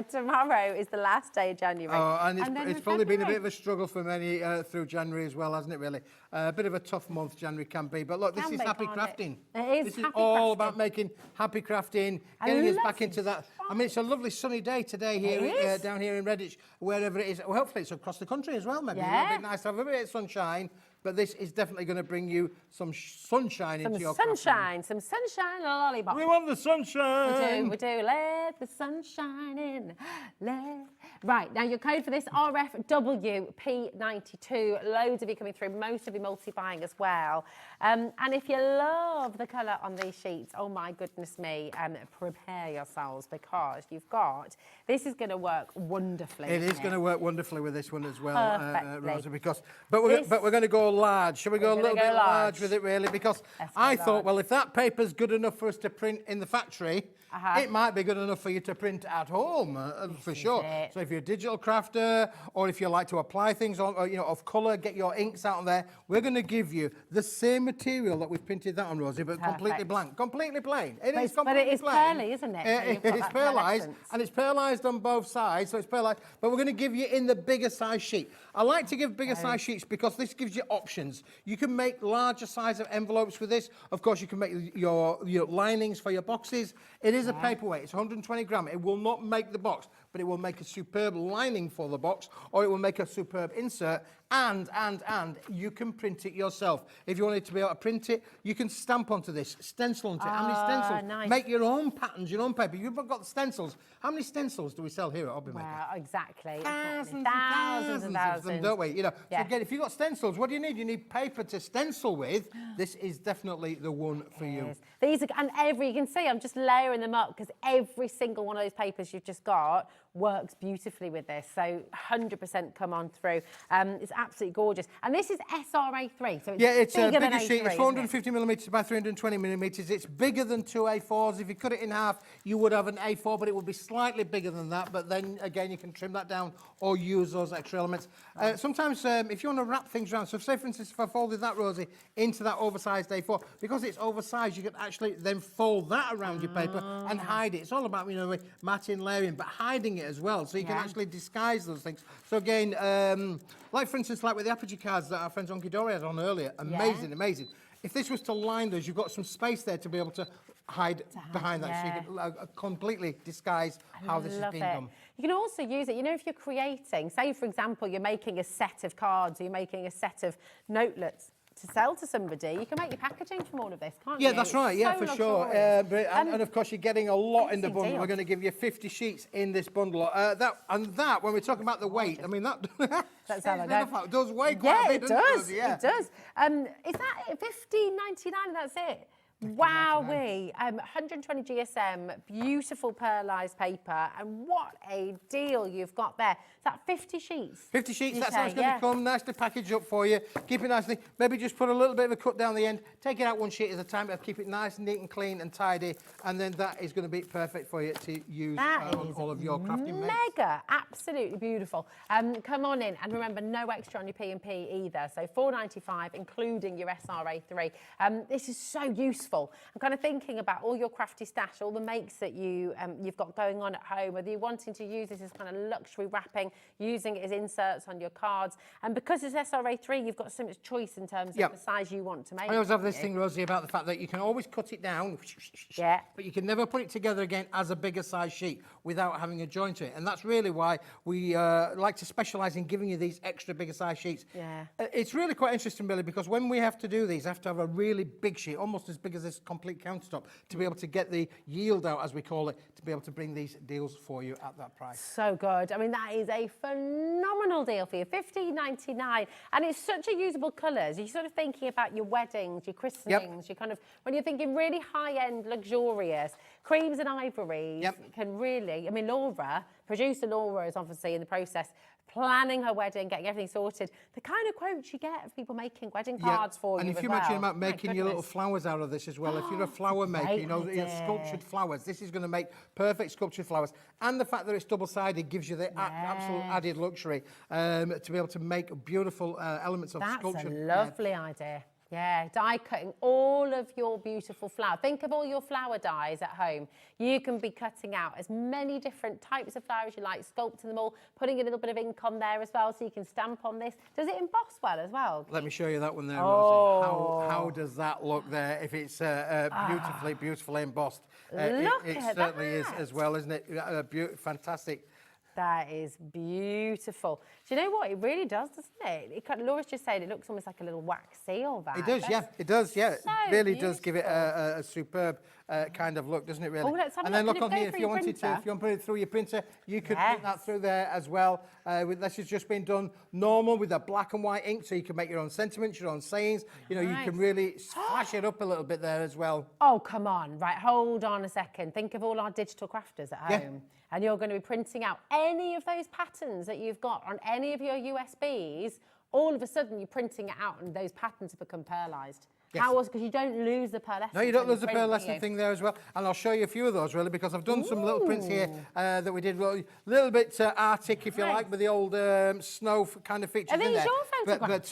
Tomorrow is the last day of January. Oh, and it's probably been a bit of a struggle for many through January as well, hasn't it, really? A bit of a tough month January can be. But look, this is happy crafting. It is This is all about making happy crafting, getting us back into that. I mean, it's a lovely sunny day today here, down here in Redditch, wherever it is. Well, hopefully it's across the country as well, maybe. Yeah. It would be nice to have a bit of sunshine. But this is definitely going to bring you some sunshine into your crafting. Some sunshine and a lollipop. We want the sunshine. We do. Let the sunshine in. Right, now your code for this, RFWP92. Loads of you coming through, most of you multi-buying as well. And if you love the colour on these sheets, oh my goodness me, prepare yourselves because this is going to work wonderfully. It is going to work wonderfully with this one as well, Rosa, because but we're going to go large. Shall we go a little bit large with it, really? Because I thought, well, if that paper's good enough for us to print in the factory, it might be good enough for you to print at home, for sure. So if you're a digital crafter, or if you like to apply things on, or, you know, of colour, get your inks out there, we're going to give you the same material that we've printed that on, Rosie, but completely blank, completely plain. It is completely but it is plain. pearly, isn't it? It's pearlised, and it's pearlised on both sides, so it's pearlised. But we're going to give you in the bigger size sheet. I like to give bigger size sheets because this gives you options. You can make larger size of envelopes with this. Of course, you can make your linings for your boxes. It is a paperweight. It's 120 gram. It will not make the box, but it will make a superb lining for the box, or it will make a superb insert. And you can print it yourself. If you wanted to be able to print it, you can stamp onto this, stencil onto it. How many stencils? Nice. Make your own patterns, your own paper. You've got the stencils. How many stencils do we sell here at Hobbymaker? Well, exactly. Thousands and of them, don't we? You know. So again, if you've got stencils, what do you need? You need paper to stencil with. This is definitely the one for you. These are, and you can see I'm just layering them up because every single one of those papers you've just got works beautifully with this. So 100% come on through. It's absolutely gorgeous. And this is SRA3, so it's a bigger bigger than sheet. A3, It's 450 millimetres by 320 millimetres. It's bigger than two A4s. If you cut it in half, you would have an A4, but it would be slightly bigger than that. But then again, you can trim that down or use those extra elements. Sometimes, if you want to wrap things around, so say for instance, if I folded that, Rosie, into that oversized A4, because it's oversized, you can actually then fold that around your paper and hide it. It's all about, you know, matting, layering, but hiding it as well, so you can actually disguise those things. So again, like for instance, like with the Aperture cards that our friend Hunkydory had on earlier, amazing. If this was to line those, you've got some space there to be able to hide behind that, so you can completely disguise how this is being done. You can also use it, you know, if you're creating, say for example, you're making a set of cards, or you're making a set of notelets to sell to somebody, you can make your packaging from all of this, can't you? Yeah, that's right. Yeah, for sure. And of course, you're getting a lot in the bundle. deal. We're going to give you 50 sheets in this bundle. When we're talking about the weight, I mean, that That's how I know. does weigh quite a bit, doesn't it? It does. Is that $15.99 and that's it? Wowee, 120 GSM, beautiful pearlised paper, and what a deal you've got there. Is that 50 sheets? 50 sheets, that's how it's going to come, nicely packaged up for you. Keep it nicely, maybe just put a little bit of a cut down the end, take it out one sheet at a time, keep it nice and neat and clean and tidy, and then that is going to be perfect for you to use on all of your crafting mates. Mega, absolutely beautiful. Come on in, and remember, no extra on your P&P either, so $4.95, including your SRA3. This is so useful. I'm kind of thinking about all your crafty stash, all the makes that you've got going on at home, whether you're wanting to use this as kind of luxury wrapping, using it as inserts on your cards. And because it's SRA3, you've got so much choice in terms of the size you want to make. I always have this thing, Rosie, about the fact that you can always cut it down, but you can never put it together again as a bigger size sheet without having a joint to it. And that's really why we like to specialise in giving you these extra bigger size sheets. It's really quite interesting, Billy, because when we have to do these, I have to have a really big sheet, almost as big as as this complete countertop to be able to get the yield out, as we call it, to be able to bring these deals for you at that price. So good. I mean, that is a phenomenal deal for you, $15.99, and it's such a usable colours. You're sort of thinking about your weddings, your christenings, your kind of, when you're thinking really high-end, luxurious, creams and ivories can really, I mean, producer Laura is obviously in the process planning her wedding, getting everything sorted. The kind of quotes you get of people making wedding cards for you. And if you're mentioning about making your little flowers out of this as well, if you're a flower maker, you know, sculptured flowers, this is going to make perfect sculptured flowers. And the fact that it's double-sided gives you the absolute added luxury to be able to make beautiful elements of sculpture. That's a lovely idea. Yeah, die cutting all of your beautiful flower. Think of all your flower dies at home. You can be cutting out as many different types of flowers you like, sculpting them all, putting a little bit of ink on there as well so you can stamp on this. Does it emboss well as well? Let me show you that one there, Rosie. How does that look there if it's beautifully embossed? It certainly is as well, isn't it? Fantastic. That is beautiful. Do you know what? It really does, doesn't it? Laura's just saying it looks almost like a little wax seal. It does, yeah. It does, yeah. So it really does give it a superb kind of look, doesn't it, really? Oh, let's have a and then look. look on here, if you wanted to, if you want to put it through your printer, you could put that through there as well. This has just been done normal with a black and white ink, so you can make your own sentiments, your own sayings. You know, you can really flash it up a little bit there as well. Oh, come on. Right, hold on a second. Think of all our digital crafters at home. And you're going to be printing out any of those patterns that you've got on any of your USBs. All of a sudden, you're printing it out and those patterns have become pearlised. Yes. How was, because you don't lose the pearlescent. No, you don't lose the pearlescent thing there as well. And I'll show you a few of those, really, because I've done some little prints here that we did a little bit Arctic, if you like, with the old snow kind of features in there. Are these your photographs?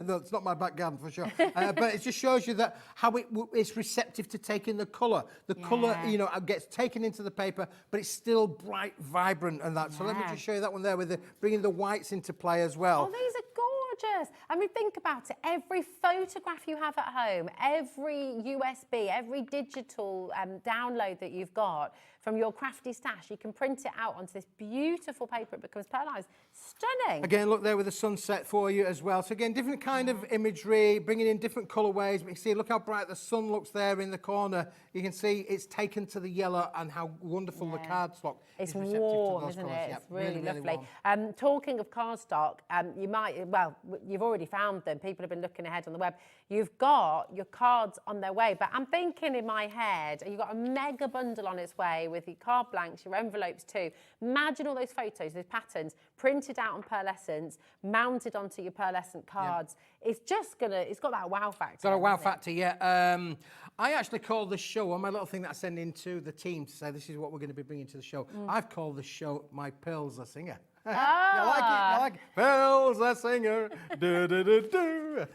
No, it's not my back garden for sure. But it just shows you that how it's receptive to taking the colour. The colour, you know, gets taken into the paper, but it's still bright, vibrant and that. So let me just show you that one there with bringing the whites into play as well. Oh, these are gorgeous. I mean, think about it. Every photograph you have at home, every USB, every digital download that you've got from your crafty stash, you can print it out onto this beautiful paper. It becomes pearlised. Stunning. Again, look there with the sunset for you as well. So again, different kind of imagery, bringing in different colourways. But you can see, look how bright the sun looks there in the corner. You can see it's taken to the yellow and how wonderful the cardstock is receptive warm, to those isn't colours. it? It's really, really lovely. warm. Talking of cardstock, you might, well, you've already found them. People have been looking ahead on the web. You've got your cards on their way, but I'm thinking in my head, you've got a mega bundle on its way with your card blanks, your envelopes too. Imagine all those photos, those patterns, printed out on pearlescents, mounted onto your pearlescent cards. It's just it's got that wow factor. Got a wow factor, yeah. I actually called the show, on my little thing that I send in to the team to say this is what we're going to be bringing to the show. I've called the show My Pearls a Singer. You like it? You like it? Pearls a Singer. Do, do, do, do.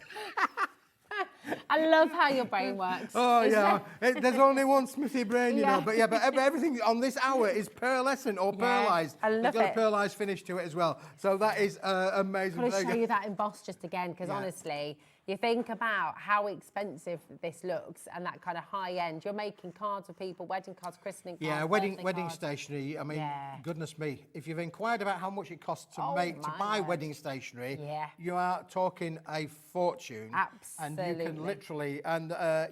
I love how your brain works. Oh, yeah. There's only one Smithy brain, you know. But everything on this hour is pearlescent or pearlised. I love It's got a pearlised finish to it as well. So that is amazing. I'm going to show you that embossed just again, because honestly, you think about how expensive this looks and that kind of high end. You're making cards for people, wedding cards, christening cards. Yeah, wedding stationery. I mean, goodness me, if you've inquired about how much it costs to buy wedding stationery, you are talking a fortune. Absolutely. And you can literally,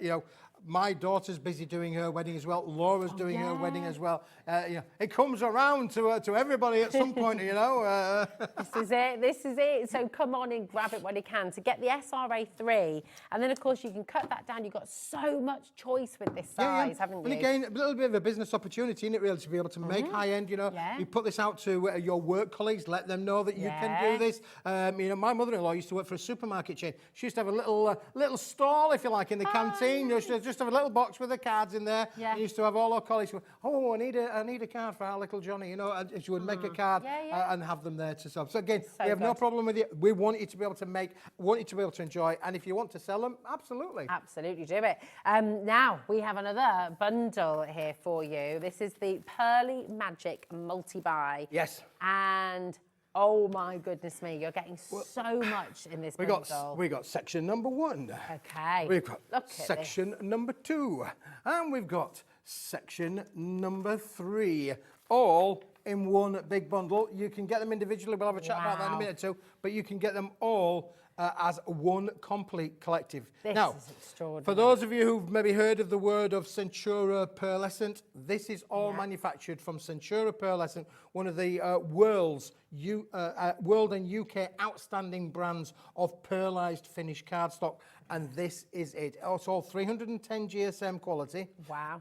you know, my daughter's busy doing her wedding as well. Laura's doing her wedding as well. You know, it comes around to everybody at some point, you know. This is it. This is it. So come on and grab it when you can to get the SRA 3. And then, of course, you can cut that down. You've got so much choice with this size, haven't you? And again, a little bit of a business opportunity, isn't it, really, to be able to make high-end, you know. You put this out to your work colleagues, let them know that you can do this. You know, my mother-in-law used to work for a supermarket chain. She used to have a little stall, if you like, in the canteen. You know, she just have a little box with the cards in there. We used to have all our colleagues go, oh, I need a card for our little Johnny, you know, and she would make a card and have them there to sell. So again, we have no problem with it. We want you to be able to enjoy, and if you want to sell them, absolutely. Absolutely do it. Now, we have another bundle here for you. This is the Pearly Magic multi-buy. Yes. And oh my goodness me, you're getting so much in this bundle. We got section number 1. Okay. We've got section number 2. And we've got section number 3. All in one big bundle. You can get them individually. We'll have a chat about that in a minute or two. But you can get them all as one complete collective. This now, is extraordinary. for those of you who've maybe heard of the word of Centura Pearlescent, this is all manufactured from Centura Pearlescent, one of the world and UK outstanding brands of pearlised finished cardstock. And this is it. Also 310 GSM quality. Wow.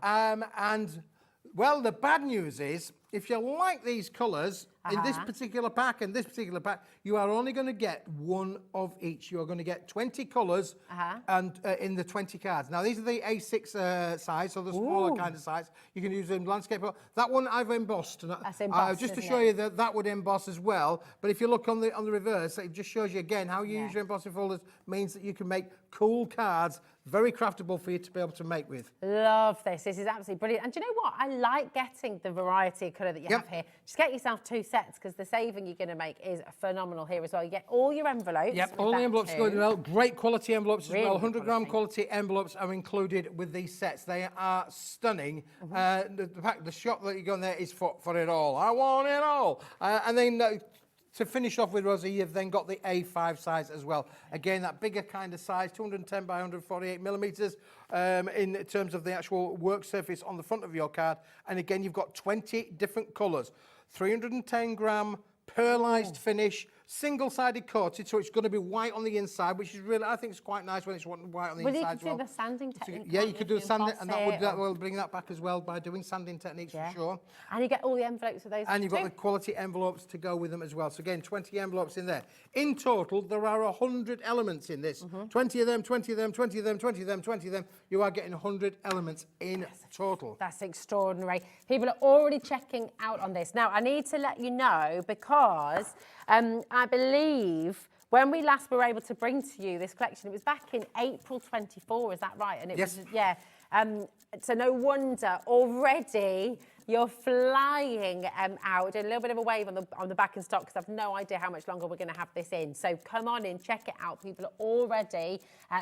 And, well, the bad news is, if you like these colours, in this particular pack and this particular pack, you are only going to get one of each. You are going to get 20 colours and in the 20 cards. Now, these are the A6 size, so the smaller kind of size. You can use them in landscape. That one I've embossed. That's embossed, just to isn't show it? you that that would emboss as well. But if you look on the reverse, it just shows you again how you use your embossing folders means that you can make cool cards, very craftable for you to be able to make with. Love this. This is absolutely brilliant. And do you know what? I like getting the variety of colour that you have here. Just get yourself 2 sets because the saving you're going to make is phenomenal here as well. You get all your envelopes. Yep, all the envelopes go well. Great quality envelopes Really as well. 100-gram quality. quality envelopes are included with these sets. They are stunning. The shop that you go in there is for it all. I want it all. And then to finish off with, Rosie, you've then got the A5 size as well. Again, that bigger kind of size, 210 by 148 millimetres in terms of the actual work surface on the front of your card. And again, you've got 20 different colours. 310-gram pearlised finish, single-sided coated, so it's going to be white on the inside, which is really, I think it's quite nice when it's white on the Well, you inside could as well. do the sanding technique. Yeah, you can't could do if the sanding, emboss and that it will bring that back as well by doing sanding techniques for sure. And you get all the envelopes with those And you've got too. the quality envelopes to go with them as well. So again, 20 envelopes in there. In total, there are 100 elements in this. 20 of them, 20 of them, 20 of them, 20 of them, 20 of them. You are getting 100 elements in total. That's extraordinary. People are already checking out on this. Now, I need to let you know because I believe when we last were able to bring to you this collection, it was back in April 24, is that right? And it Yes. was, yeah. So no wonder already you're flying out, doing a little bit of a wave on the back in stock because I've no idea how much longer we're going to have this in. So come on in, check it out. People are already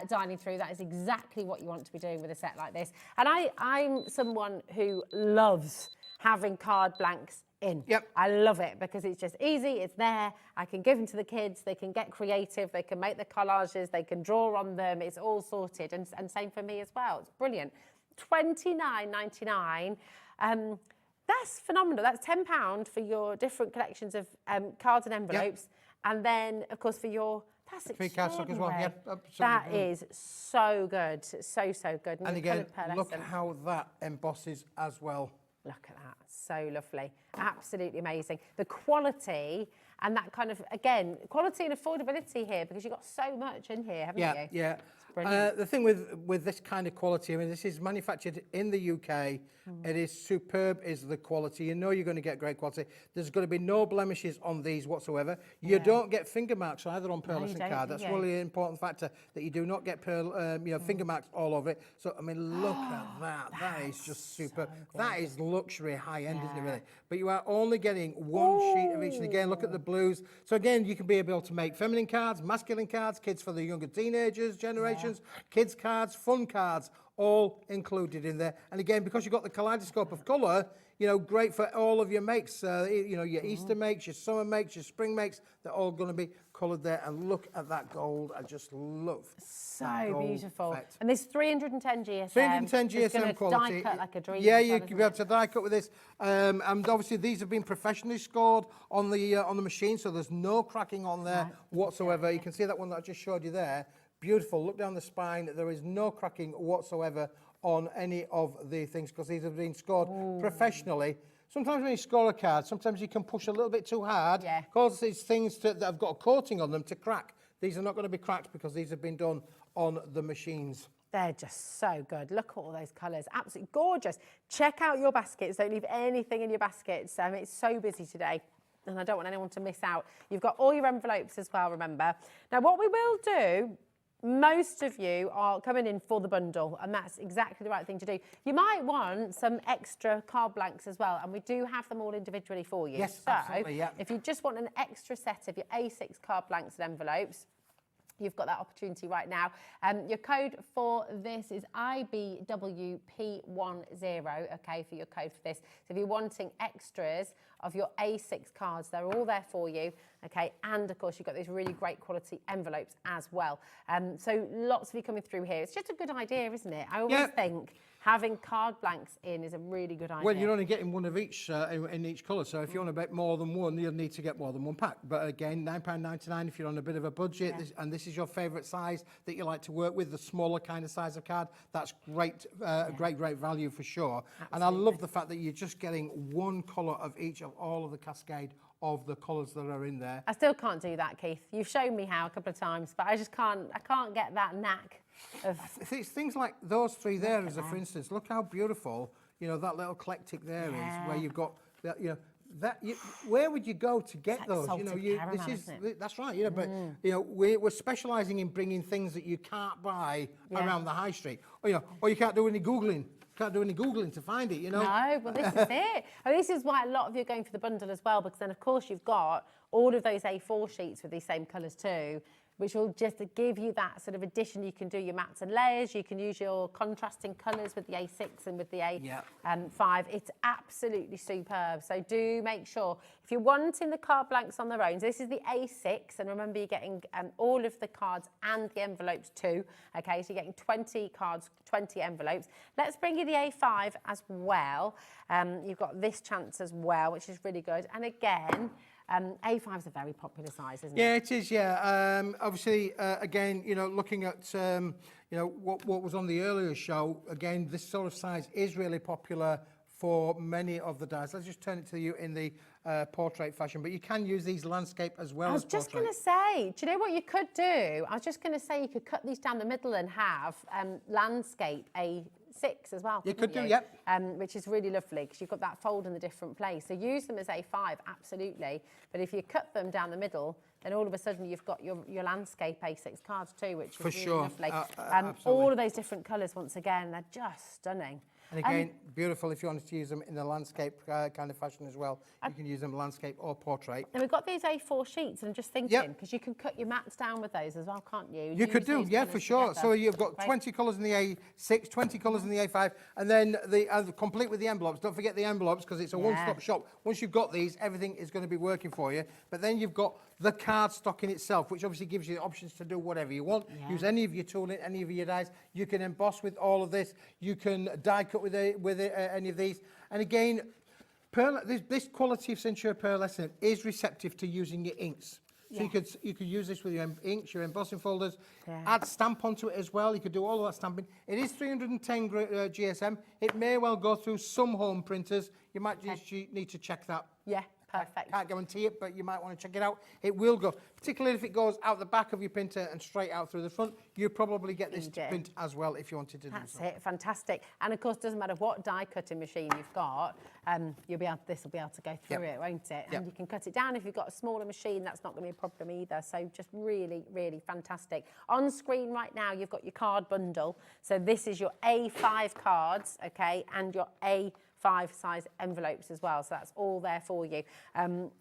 dining through. That is exactly what you want to be doing with a set like this. And I'm someone who loves having card blanks in. Yep. I love it because it's just easy, it's there, I can give them to the kids, they can get creative, they can make the collages, they can draw on them, it's all sorted, and same for me as well. It's brilliant. $29.99. That's phenomenal. That's £10 for your different collections of cards and envelopes, and then of course for your Free cardstock as well. extraordinary. Yep, absolutely. That is so good, so good. And the again, coloured look pearlescent. how that embosses as well. Look at that, so lovely, absolutely amazing. The quality and that kind of, again, quality and affordability here because you've got so much in here, haven't you? Yeah. Brilliant. The thing with this kind of quality, I mean, this is manufactured in the UK. It is superb, is the quality. You know you're going to get great quality. There's going to be no blemishes on these whatsoever. You don't get finger marks either on pearlescent don't, card. do That's you? really an important factor, that you do not get finger marks all over it. So, I mean, look at that. That is just superb. That is luxury high-end, isn't it, really? But you are only getting one sheet of each. And again, look at the blues. So, again, you can be able to make feminine cards, masculine cards, kids for the younger teenagers, generations, kids cards, fun cards, all included in there. And again, because you've got the kaleidoscope of colour, you know, great for all of your makes. You know, your Easter makes, your summer makes, your spring makes, they're all going to be coloured there. And look at that gold. I just love So that gold beautiful. effect. And this 310 GSM. 310 It's gonna GSM quality. die cut like a dream. Yeah, as you well, can isn't be able it? to die cut with this. And obviously these have been professionally scored on the machine, so there's no cracking on there whatsoever. You can see that one that I just showed you there. Beautiful. Look down the spine. There is no cracking whatsoever on any of the things because these have been scored professionally. Sometimes when you score a card, sometimes you can push a little bit too hard, cause these things that have got a coating on them to crack. These are not going to be cracked because these have been done on the machines. They're just so good. Look at all those colours. Absolutely gorgeous. Check out your baskets. Don't leave anything in your baskets. It's so busy today. And I don't want anyone to miss out. You've got all your envelopes as well, remember. Now, what we will do, most of you are coming in for the bundle, and that's exactly the right thing to do. You might want some extra card blanks as well, and we do have them all individually for you. Yes, so absolutely, yeah. if you just want an extra set of your A6 card blanks and envelopes, you've got that opportunity right now. Your code for this is IBWP10, okay, for your code for this. So if you're wanting extras of your A6 cards, they're all there for you, okay, and of course you've got these really great quality envelopes as well. So lots of you coming through here. It's just a good idea, isn't it? I always think having card blanks in is a really good idea. Well, you're only getting one of each in each colour, so if you want to bet more than one, you'll need to get more than one pack. But again, £9.99 if you're on a bit of a budget, and this is your favourite size that you like to work with, the smaller kind of size of card, that's great, great value for sure. Absolutely. And I love the fact that you're just getting one colour of each of all of the cascade of the colours that are in there. I still can't do that, Keith. You've shown me how a couple of times, but I just can't get that knack of... It's things like those three there, for instance. Look how beautiful, you know, that little eclectic there is, where you've got, you know, where would you go to get those? You know, that's right. You know, but you know, we're specialising in bringing things that you can't buy around the high street, or you know, or you can't do any googling. Can't do any googling to find it, you know. No, well, this is it. And this is why a lot of you are going for the bundle as well, because then of course you've got all of those A4 sheets with these same colours too, which will just give you that sort of addition. You can do your mats and layers, you can use your contrasting colours with the A6 and with the A5. It's absolutely superb. So do make sure, if you're wanting the card blanks on their own, so this is the A6, and remember you're getting all of the cards and the envelopes too, okay? So you're getting 20 cards, 20 envelopes. Let's bring you the A5 as well. You've got this chance as well, which is really good. And again, A5 is a very popular size, isn't it? Yeah, it is, yeah. Obviously, again, you know, looking at, you know, what was on the earlier show, again, this sort of size is really popular for many of the dies. Let's just turn it to you in the portrait fashion, but you can use these landscape as well as portrait. I was just going to say, do you know what you could do? I was just going to say you could cut these down the middle and have landscape A6 as well. You could do, yep. Which is really lovely because you've got that fold in the different place. So use them as A5, absolutely. But if you cut them down the middle, then all of a sudden you've got your landscape A6 cards too, which is really lovely. All of those different colours, once again, they're just stunning. And again, beautiful if you wanted to use them in the landscape kind of fashion as well. You can use them landscape or portrait. And we've got these A4 sheets, and I'm just thinking, because you can cut your mats down with those as well, can't you? You could do, yeah, for sure. Together. So you've got 20 colours in the A6, 20 colours in the A5, and then complete with the envelopes. Don't forget the envelopes, because it's a one-stop shop. Once you've got these, everything is going to be working for you. But then you've got the card stock in itself, which obviously gives you the options to do whatever you want. Use any of your tooling, any of your dies. You can emboss with all of this. You can die cut with any of these. And again, this quality of Centuria pearlescent is receptive to using your inks. So you could use this with your inks, your embossing folders, add stamp onto it as well. You could do all of that stamping. It is 310 GSM. It may well go through some home printers. You might just need to check that. Yeah. Perfect. Can't guarantee it, but you might want to check it out. It will go, particularly if it goes out the back of your printer and straight out through the front. You probably get this to print as well if you wanted to do so. That's it, fantastic. And of course, doesn't matter what die cutting machine you've got, this will be able to go through it, won't it? And you can cut it down. If you've got a smaller machine, that's not going to be a problem either. So just really, really fantastic. On screen right now, you've got your card bundle. So this is your A5 cards, okay, and your A5 size envelopes as well, so that's all there for you.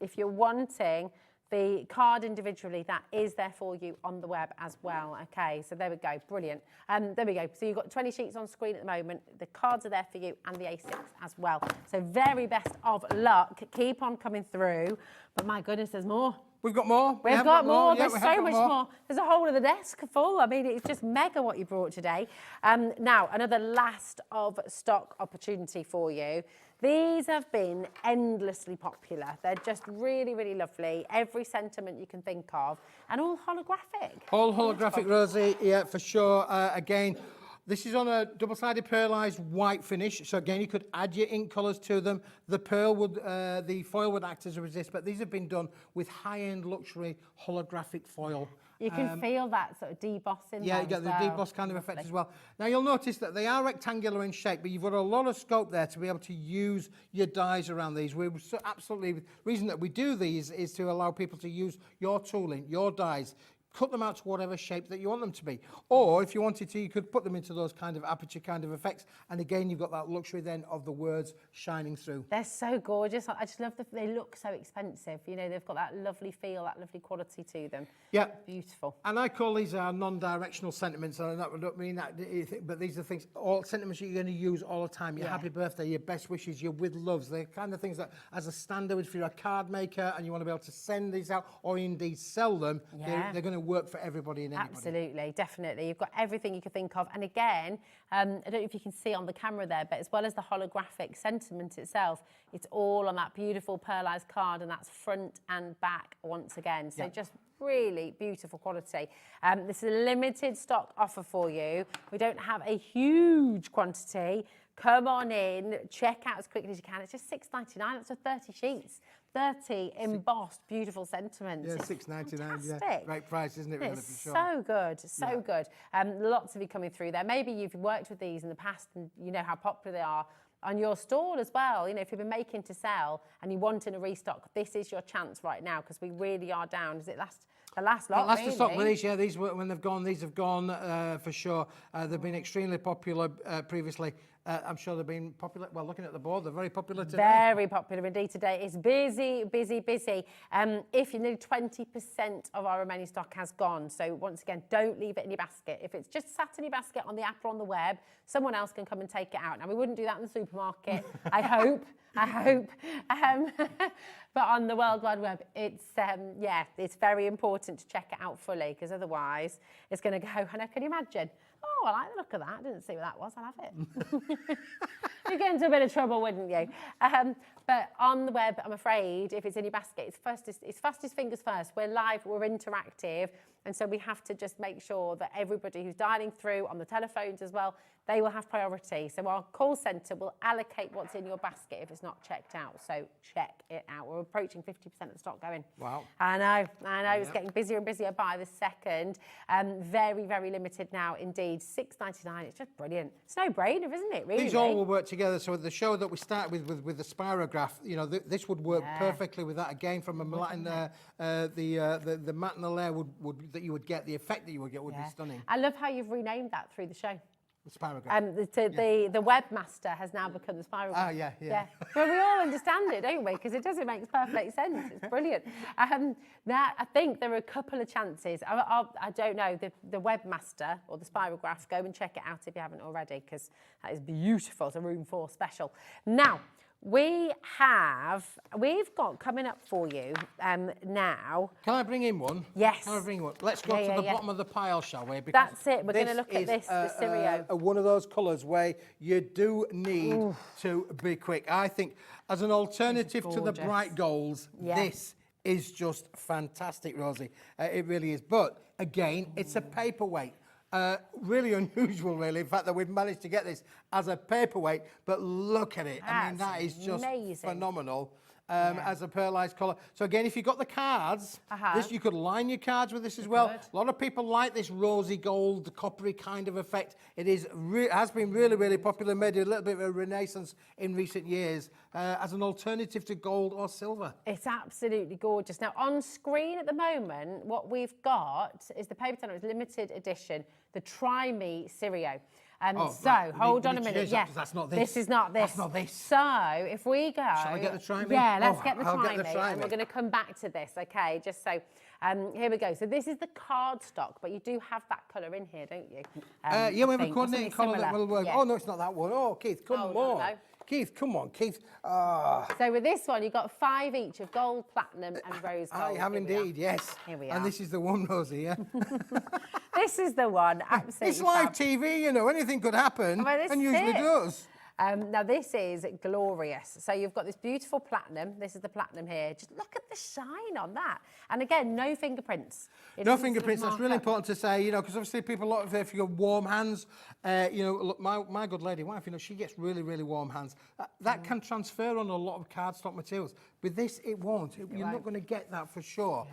If you're wanting the card individually, that is there for you on the web as well. Okay, so there we go, brilliant. There we go, so you've got 20 sheets on screen at the moment. The cards are there for you and the A6 as well. So very best of luck, keep on coming through, but my goodness, there's more. We've got more. We've got more. There's so much more. There's a whole of the desk full. I mean, it's just mega what you brought today. Now, another last of stock opportunity for you. These have been endlessly popular. They're just really, really lovely. Every sentiment you can think of, and all holographic. All holographic, Rosie, yeah, for sure. Again, this is on a double-sided pearlized white finish. So again, you could add your ink colours to them. The pearl would, the foil would act as a resist, but these have been done with high-end luxury holographic foil. You can feel that sort of debossing. Yeah, you get the deboss kind of effect as well. Now you'll notice that they are rectangular in shape, but you've got a lot of scope there to be able to use your dies around these. We're absolutely, the reason that we do these is to allow people to use your tooling, your dies, cut them out to whatever shape that you want them to be. Or if you wanted to, you could put them into those kind of aperture kind of effects. And again, you've got that luxury then of the words shining through. They're so gorgeous. I just love they look so expensive. You know, they've got that lovely feel, that lovely quality to them. Yeah. Beautiful. And I call these our non-directional sentiments, and I don't mean that, but these are things, all sentiments you're going to use all the time. Your happy birthday, your best wishes, your with loves. They're kind of things that, as a standard, if you're a card maker and you want to be able to send these out or indeed sell them, they're going to work for everybody and anybody. Absolutely, definitely. You've got everything you could think of. And again, I don't know if you can see on the camera there, but as well as the holographic sentiment itself, it's all on that beautiful pearlized card, and that's front and back once again. So just really beautiful quality. This is a limited stock offer for you. We don't have a huge quantity. Come on in, check out as quickly as you can. It's just $6.99. That's for 30 sheets. 30 embossed, beautiful sentiments. Yeah, It's $6.99. Yeah, fantastic. great price, isn't it? Really, It's for sure. so good, so good. Lots of you coming through there. Maybe you've worked with these in the past and you know how popular they are on your stall as well. You know, if you've been making to sell and you want in a restock, this is your chance right now because we really are down. Is it the last lot? Last really? to stock with these, yeah. These when they've gone, these have gone for sure. They've been extremely popular previously. I'm sure they've been popular. Well, looking at the board, they're very popular today. Very popular indeed today. It's busy, busy, busy. If you nearly 20% of our remaining stock has gone. So once again, don't leave it in your basket. If it's just sat in your basket on the app or on the web, someone else can come and take it out. Now, we wouldn't do that in the supermarket, I hope. But on the World Wide Web, it's it's very important to check it out fully because otherwise it's going to go, and I can imagine, oh, I like the look of that. I didn't see what that was. I'll have it. You'd get into a bit of trouble, wouldn't you? But on the web, I'm afraid, if it's in your basket, it's fastest fingers first. We're live, we're interactive, and so we have to just make sure that everybody who's dialing through on the telephones as well, they will have priority. So our call centre will allocate what's in your basket if it's not checked out. So check it out. We're approaching 50% of the stock going. Wow. I know. It's getting busier and busier by the second. Very, very limited now indeed. $6.99. It's just brilliant. It's no brainer, isn't it? Really. These all will work together. So the show that we started with the spirograph, you know, this would work perfectly with that. Again, from a Latin, the matte and the layer that you would get, the effect that you would get would be stunning. I love how you've renamed that through the show. The spirograph. The webmaster has now become the spirograph. Ah, yeah. Well, we all understand it, don't we? Because it does, it makes perfect sense. It's brilliant. I think there are a couple of chances. I don't know, the webmaster or the spirograph, go and check it out if you haven't already, because that is beautiful. It's a room 4 special. Now, we've got coming up for you now. Can I bring in one? Yes. Can I bring one? Let's go to the bottom of the pile, shall we? Because that's it. We're going to look at this, the Sirio. One of those colours where you do need to be quick. I think as an alternative to the bright golds, this is just fantastic, Rosie. It really is. But again, it's a paperweight. Really unusual, really, in fact, that we've managed to get this as a paperweight, but look at it. I mean, that is just phenomenal as a pearlized colour. So again, if you've got the cards, this you could line your cards with this as well. A lot of people like this rosy gold, coppery kind of effect. It has been really, really popular, made a little bit of a renaissance in recent years as an alternative to gold or silver. It's absolutely gorgeous. Now, on screen at the moment, what we've got is the paper tunnel, it's limited edition, the Try Me Sirio. Hold on a minute. Yes, that's not this. This is not this. That's not this. So if we go, shall I get the Try Me? Yeah, let's get the I'll Try get the Me, Try and Me. we're going to come back to this. Okay, just so here we go. So this is the card stock, but you do have that colour in here, don't you? Yeah, we have a coordinating colour that will work. Yeah. Oh no, it's not that one. Oh, Keith, come on. No. Keith, come on, Keith. So with this one, you've got 5 each of gold, platinum and rose gold. I have indeed, yes. Here we are. And this is the one, Rosie, yeah? This is the one, absolutely. It's live TV, you know, anything could happen, and usually does. Now this is glorious. So you've got this beautiful platinum. This is the platinum here. Just look at the shine on that. And again, no fingerprints. No fingerprints. That's really important to say, you know, because obviously people, a lot of if you got warm hands, you know, look, my good lady wife, you know, she gets really, really warm hands. That can transfer on a lot of cardstock materials. With this, it won't. You're not going to get that for sure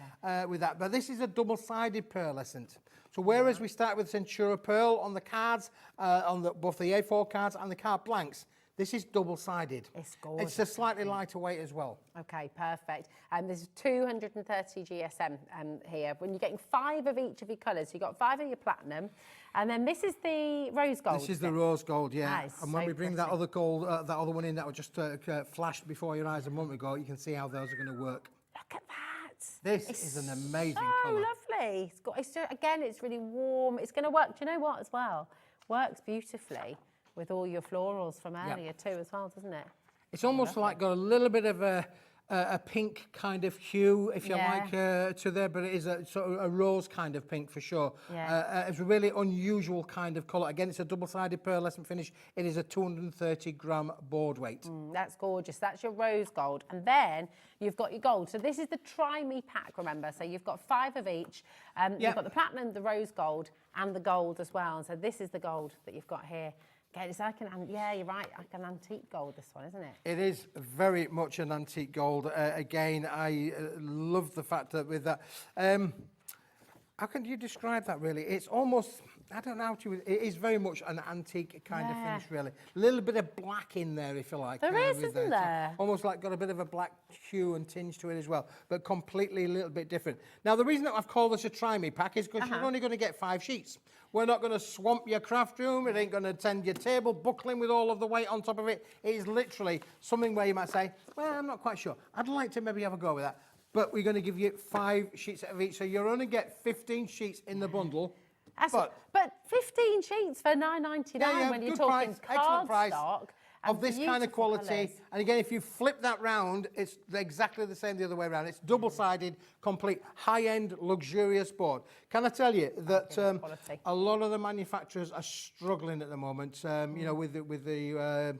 with that. But this is a double-sided pearlescent. So whereas we start with Centura Pearl on the cards, on both the A4 cards and the card blanks, This is double-sided. It's gorgeous. It's a slightly lighter weight as well. Okay, perfect. And there's 230 GSM here. When you're getting 5 of each of your colours, you've got 5 of your platinum, and then this is the rose gold. This is the rose gold, yeah. That is And when so we bring that pretty. other gold, that other one in that was just flashed before your eyes a moment ago, you can see how those are going to work. Look at that. This is an amazing so colour. lovely. Again, it's really warm. It's going to work. Do you know what as well? Works beautifully with all your florals from earlier too as well, doesn't it? It's almost like got a little bit of a pink kind of hue, if you like, to there, but it is a sort of a rose kind of pink for sure. Yeah. It's a really unusual kind of colour. Again, it's a double-sided pearlescent finish. It is a 230-gram board weight. That's gorgeous. That's your rose gold. And then you've got your gold. So this is the Try Me pack, remember? So you've got 5 of each. You've got the platinum, the rose gold, and the gold as well. And so this is the gold that you've got here. Okay, it's like yeah, you're right, like an antique gold, this one, isn't it? It is very much an antique gold. Again, I love the fact that with that... how can you describe that, really? It's almost... I don't know how to... It is very much an antique kind of finish, really. A little bit of black in there, if you like. There is, isn't there? Almost like got a bit of a black hue and tinge to it as well, but completely a little bit different. Now, the reason that I've called this a Try Me pack is because you're only going to get 5 sheets. We're not going to swamp your craft room. It ain't going to tend your table, buckling with all of the weight on top of it. It is literally something where you might say, well, I'm not quite sure. I'd like to maybe have a go with that. But we're going to give you 5 sheets of each, so you'll only get 15 sheets in the bundle. But 15 sheets for $9.99 when you're talking cardstock. Of this kind of quality. Colours. And again, if you flip that round, it's exactly the same the other way around. It's double-sided, complete, high-end, luxurious board. Can I tell you that a lot of the manufacturers are struggling at the moment, you know, with the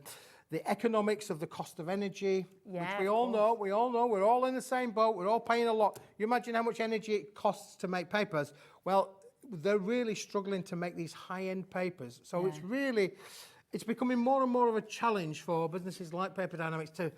economics of the cost of energy, which we all know, we're all in the same boat, we're all paying a lot. You imagine how much energy it costs to make papers. Well, they're really struggling to make these high-end papers. So it's becoming more and more of a challenge for businesses like Paper Dynamics to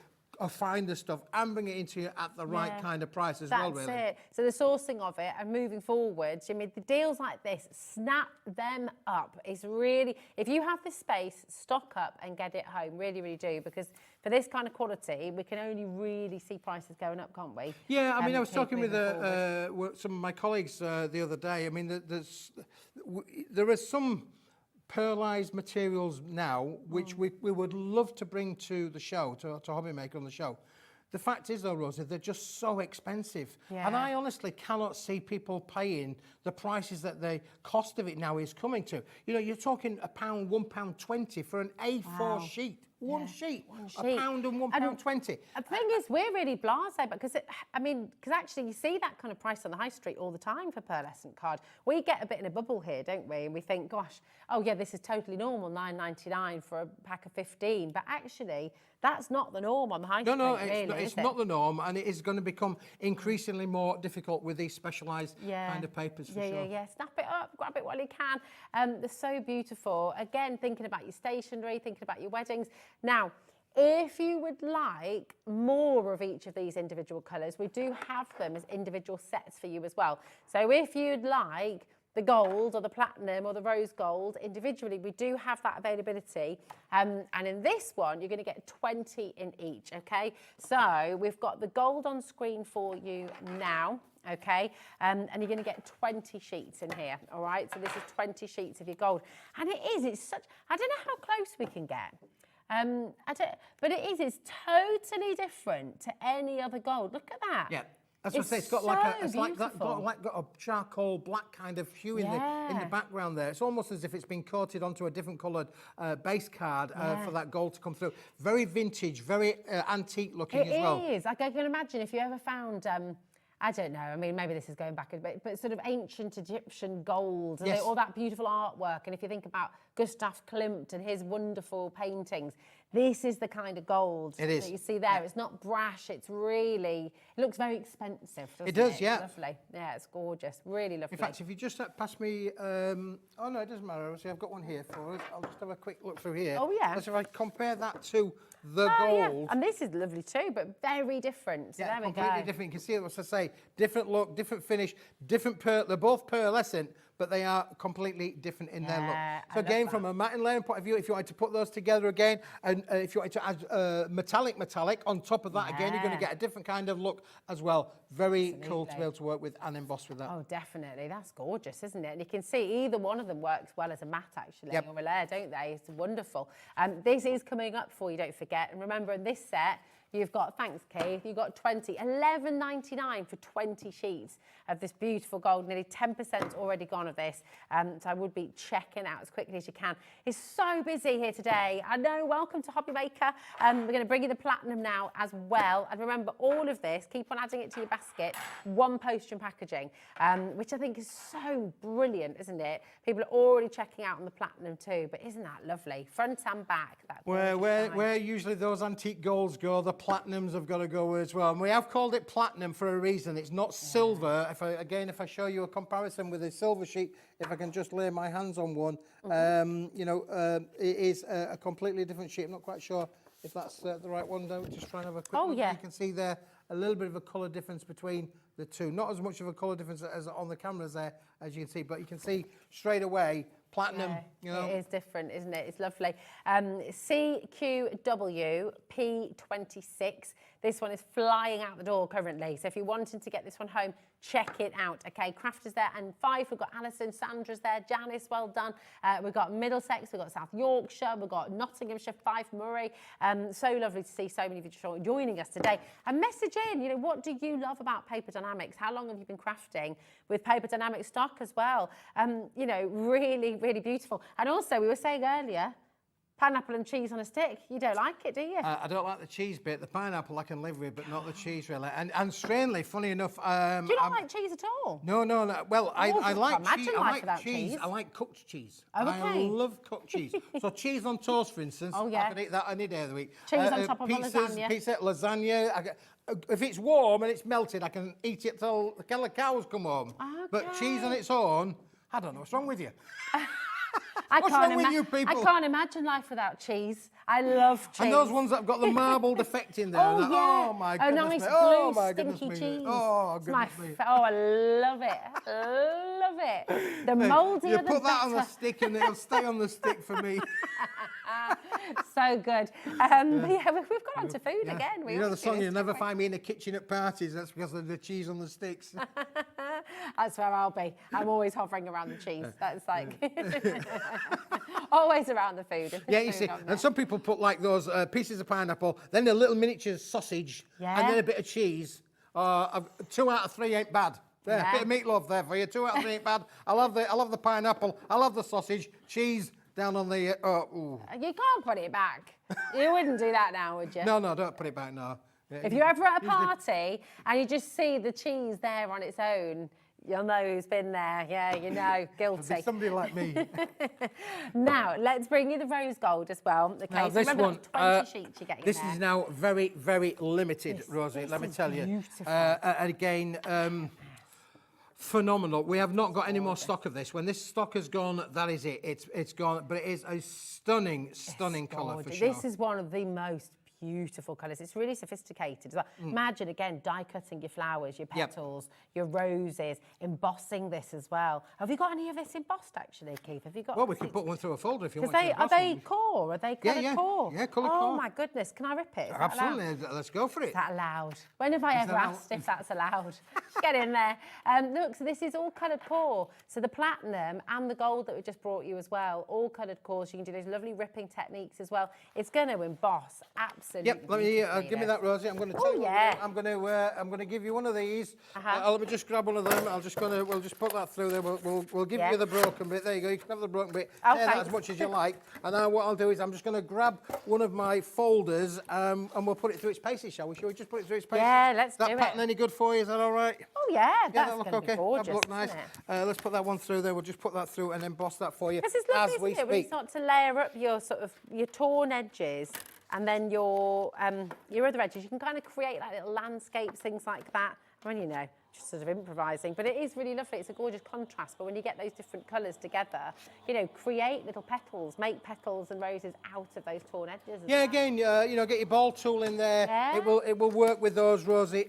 find the stuff and bring it into you at the right kind of price as well, really. That's it. So the sourcing of it and moving forwards, I mean, the deals like this, snap them up. It's really, if you have the space, stock up and get it home. Really, really do, because for this kind of quality, we can only really see prices going up, can't we? Yeah, I mean, I was talking with some of my colleagues the other day. I mean, there are some pearlized materials now, which we would love to bring to the show, to Hobby Maker on the show. The fact is, though, Rosie, they're just so expensive. Yeah. And I honestly cannot see people paying the prices that the cost of it now is coming to. You know, you're talking £1, £1.20 for an A4 sheet. One sheet, £1 and £1.20. The thing is, we're really blasé, because actually you see that kind of price on the high street all the time for pearlescent card. We get a bit in a bubble here, don't we? And we think, gosh, oh yeah, this is totally normal, $9.99 for a pack of 15. But actually, that's not the norm on the high street. No, really, it's not the norm, and it is going to become increasingly more difficult with these specialised kind of papers, for sure. Yeah. Snap it up, grab it while you can. They're so beautiful. Again, thinking about your stationery, thinking about your weddings. Now, if you would like more of each of these individual colours, we do have them as individual sets for you as well. So if you'd like the gold or the platinum or the rose gold individually, we do have that availability. And in this one, you're going to get 20 in each, okay? So we've got the gold on screen for you now, okay? And you're going to get 20 sheets in here, all right? So this is 20 sheets of your gold. And it's such, I don't know how close we can get. But it's totally different to any other gold. Look at that. Yeah. That's what I say. It's got got a charcoal black kind of hue in the background there. It's almost as if it's been coated onto a different coloured base card for that gold to come through. Very vintage, very antique looking as well. It is. Like, I can imagine if you ever found, I don't know, I mean, maybe this is going back a bit, but sort of ancient Egyptian gold, and all that beautiful artwork. And if you think about Gustav Klimt and his wonderful paintings, this is the kind of gold that you see there. It's not brash, it's really, it looks very expensive, doesn't it? It does, yeah. It's lovely. Yeah, it's gorgeous, really lovely. In fact, if you just pass me, oh no, it doesn't matter. See, I've got one here for us. I'll just have a quick look through here. Oh, yeah. Let's see if I compare that to the gold. Yeah. And this is lovely too, but very different. So there we go. Completely different. You can see it, what I say, different look, different finish, different pearl. They're both pearlescent, but they are completely different in their look. Yeah, I So love again, that. from a matte and layering point of view, if you wanted to put those together again, and if you wanted to add metallic on top of that, again, you're going to Yeah. get a different kind of look as well. Very cool to be able to work with and emboss with that. Oh, definitely. That's gorgeous, isn't it? And you can see either one of them works well as a matte, actually, Yep. or a layer, don't they? It's wonderful. This is coming up for you, don't forget. And remember, in this set, you've got, thanks, Keith, you've got 11.99 for 20 sheets of this beautiful gold. Nearly 10% already gone of this. So I would be checking out as quickly as you can. It's so busy here today. I know, welcome to Hobby Maker. We're going to bring you the platinum now as well. And remember, all of this, keep on adding it to your basket. One poster and packaging, which I think is so brilliant, isn't it? People are already checking out on the platinum too, but isn't that lovely? Front and back. That Where usually those antique golds go, the platinums have got to go as well. And we have called it platinum for a reason. It's not silver. If I show you a comparison with a silver sheet, if I can just lay my hands on one, it is a completely different sheet. I'm not quite sure if that's the right one. Just try and have a quick look. Yeah. You can see there a little bit of a colour difference between the two. Not as much of a colour difference as on the cameras there, as you can see, but you can see straight away platinum. Yeah, it is different, isn't it? It's lovely. CQW P26. This one is flying out the door currently. So if you're wanting to get this one home, check it out. Okay, Crafters there and 5. We've got Alison, Sandra's there, Janice, well done. We've got Middlesex, we've got South Yorkshire, we've got Nottinghamshire, Fife, Murray. So lovely to see so many of you joining us today. And message in, what do you love about Paper Dynamics? How long have you been crafting with Paper Dynamics stock as well? Really, really beautiful. And also, we were saying earlier, pineapple and cheese on a stick. You don't like it, do you? I don't like the cheese bit. The pineapple I can live with, but not the cheese really. And strangely, funny enough, do you not like cheese at all? No. Well, I like cheese. Imagine life without cheese. I like cooked cheese. Oh, okay. I love cooked cheese. So cheese on toast, for instance. Oh, yeah. I can eat that any day of the week. Cheese on top of a pizzas, lasagna. Pizza, lasagna. If it's warm and it's melted, I can eat it till the cows come home. Okay. But cheese on its own, I don't know what's wrong with you. What's wrong with you people? I can't imagine life without cheese. I love cheese. And those ones that have got the marbled effect in there. Oh, my yeah. goodness. Nice me. blue, Oh, my goodness stinky me. cheese. Oh, It's my goodness me. I love it. I love it. The mouldier, You the put that on the better. stick and it'll stay on the stick for me. So good. But yeah, we've got on to food again. We You know the always do song, this, you'll never don't we? find me in a kitchen at parties. That's because of the cheese on the sticks. That's where I'll be. I'm always hovering around the cheese. That's like always around the food. If Yeah, there's you see, food on there. and some people put like those pieces of pineapple, then a little miniature sausage, Yeah. and then a bit of cheese. 2 out of 3 ain't bad. There, Yeah. bit of meatloaf there for you. 2 out of 3 ain't bad. I love the pineapple. I love the sausage. Cheese down on the. You can't put it back. You wouldn't do that now, would you? No, don't put it back now. If you're ever at a party and you just see the cheese there on its own, you'll know who's been there. Yeah, guilty. Somebody like me. Now, let's bring you the rose gold as well. Okay, Now, so this remember one, that's 20 sheets you're getting this there. is now very, very limited, Rosie, let me tell you. beautiful. And again, phenomenal. We have not got any more stock of this. When this stock has gone, that is it. It's gone, but it is a stunning colour for Gorgeous. sure. This is one of the most beautiful colours. It's really sophisticated as well. Imagine, again, die cutting your flowers, your Yep. petals, your roses, embossing this as well. Have you got any of this embossed, actually, Keith? Have you got? Well, we can put one through a folder if you want. Are they core? Are they coloured yeah. core? Yeah, coloured oh, core. my goodness. Can I rip it? Is that Absolutely. allowed? Let's go for it. Is that allowed? When have I ever that asked if that's allowed? Get in there. Look, so this is all coloured core. So the platinum and the gold that we just brought you as well, all coloured cores. You can do those lovely ripping techniques as well. It's going to emboss absolutely. Yep, let me give me this. that, Rosie. I'm going to tell you. I'm going to give you one of these. Let me just grab one of them. We'll just put that through there. We'll give you the broken bit. There you go. You can have the broken bit. Oh, Tear that thanks. as much as you like. And now what I'll do is I'm just going to grab one of my folders and we'll put it through its paces, shall we? Shall we just put it through its paces? Yeah, let's do That pattern it. any good for you? Is that all right? Oh, yeah, that's that going look to okay. be gorgeous, That look nice. isn't it? Let's put that one through there. We'll just put that through and emboss that for you This is lovely, as we isn't it? When you speak. start to layer up your your torn edges and then your other edges, you can kind of create like little landscapes, things like that. When just sort of improvising, but it is really lovely. It's a gorgeous contrast, but when you get those different colours together, you know, create little petals, make petals and roses out of those torn edges. Yeah, again, you know, get your ball tool in there. Yeah. It will work with those, Rosie,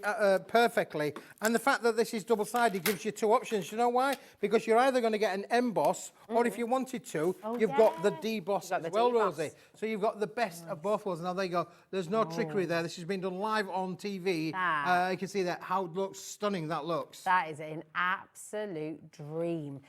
perfectly. And the fact that this is double-sided gives you two options. You know why? Because you're either going to get an emboss, or if you wanted to, you've got the deboss as well, Rosie. So you've got the best of both worlds. Now, there you go. There's no trickery there. This has been done live on TV. You can see that, how it looks stunning that looks. That is an absolute dream.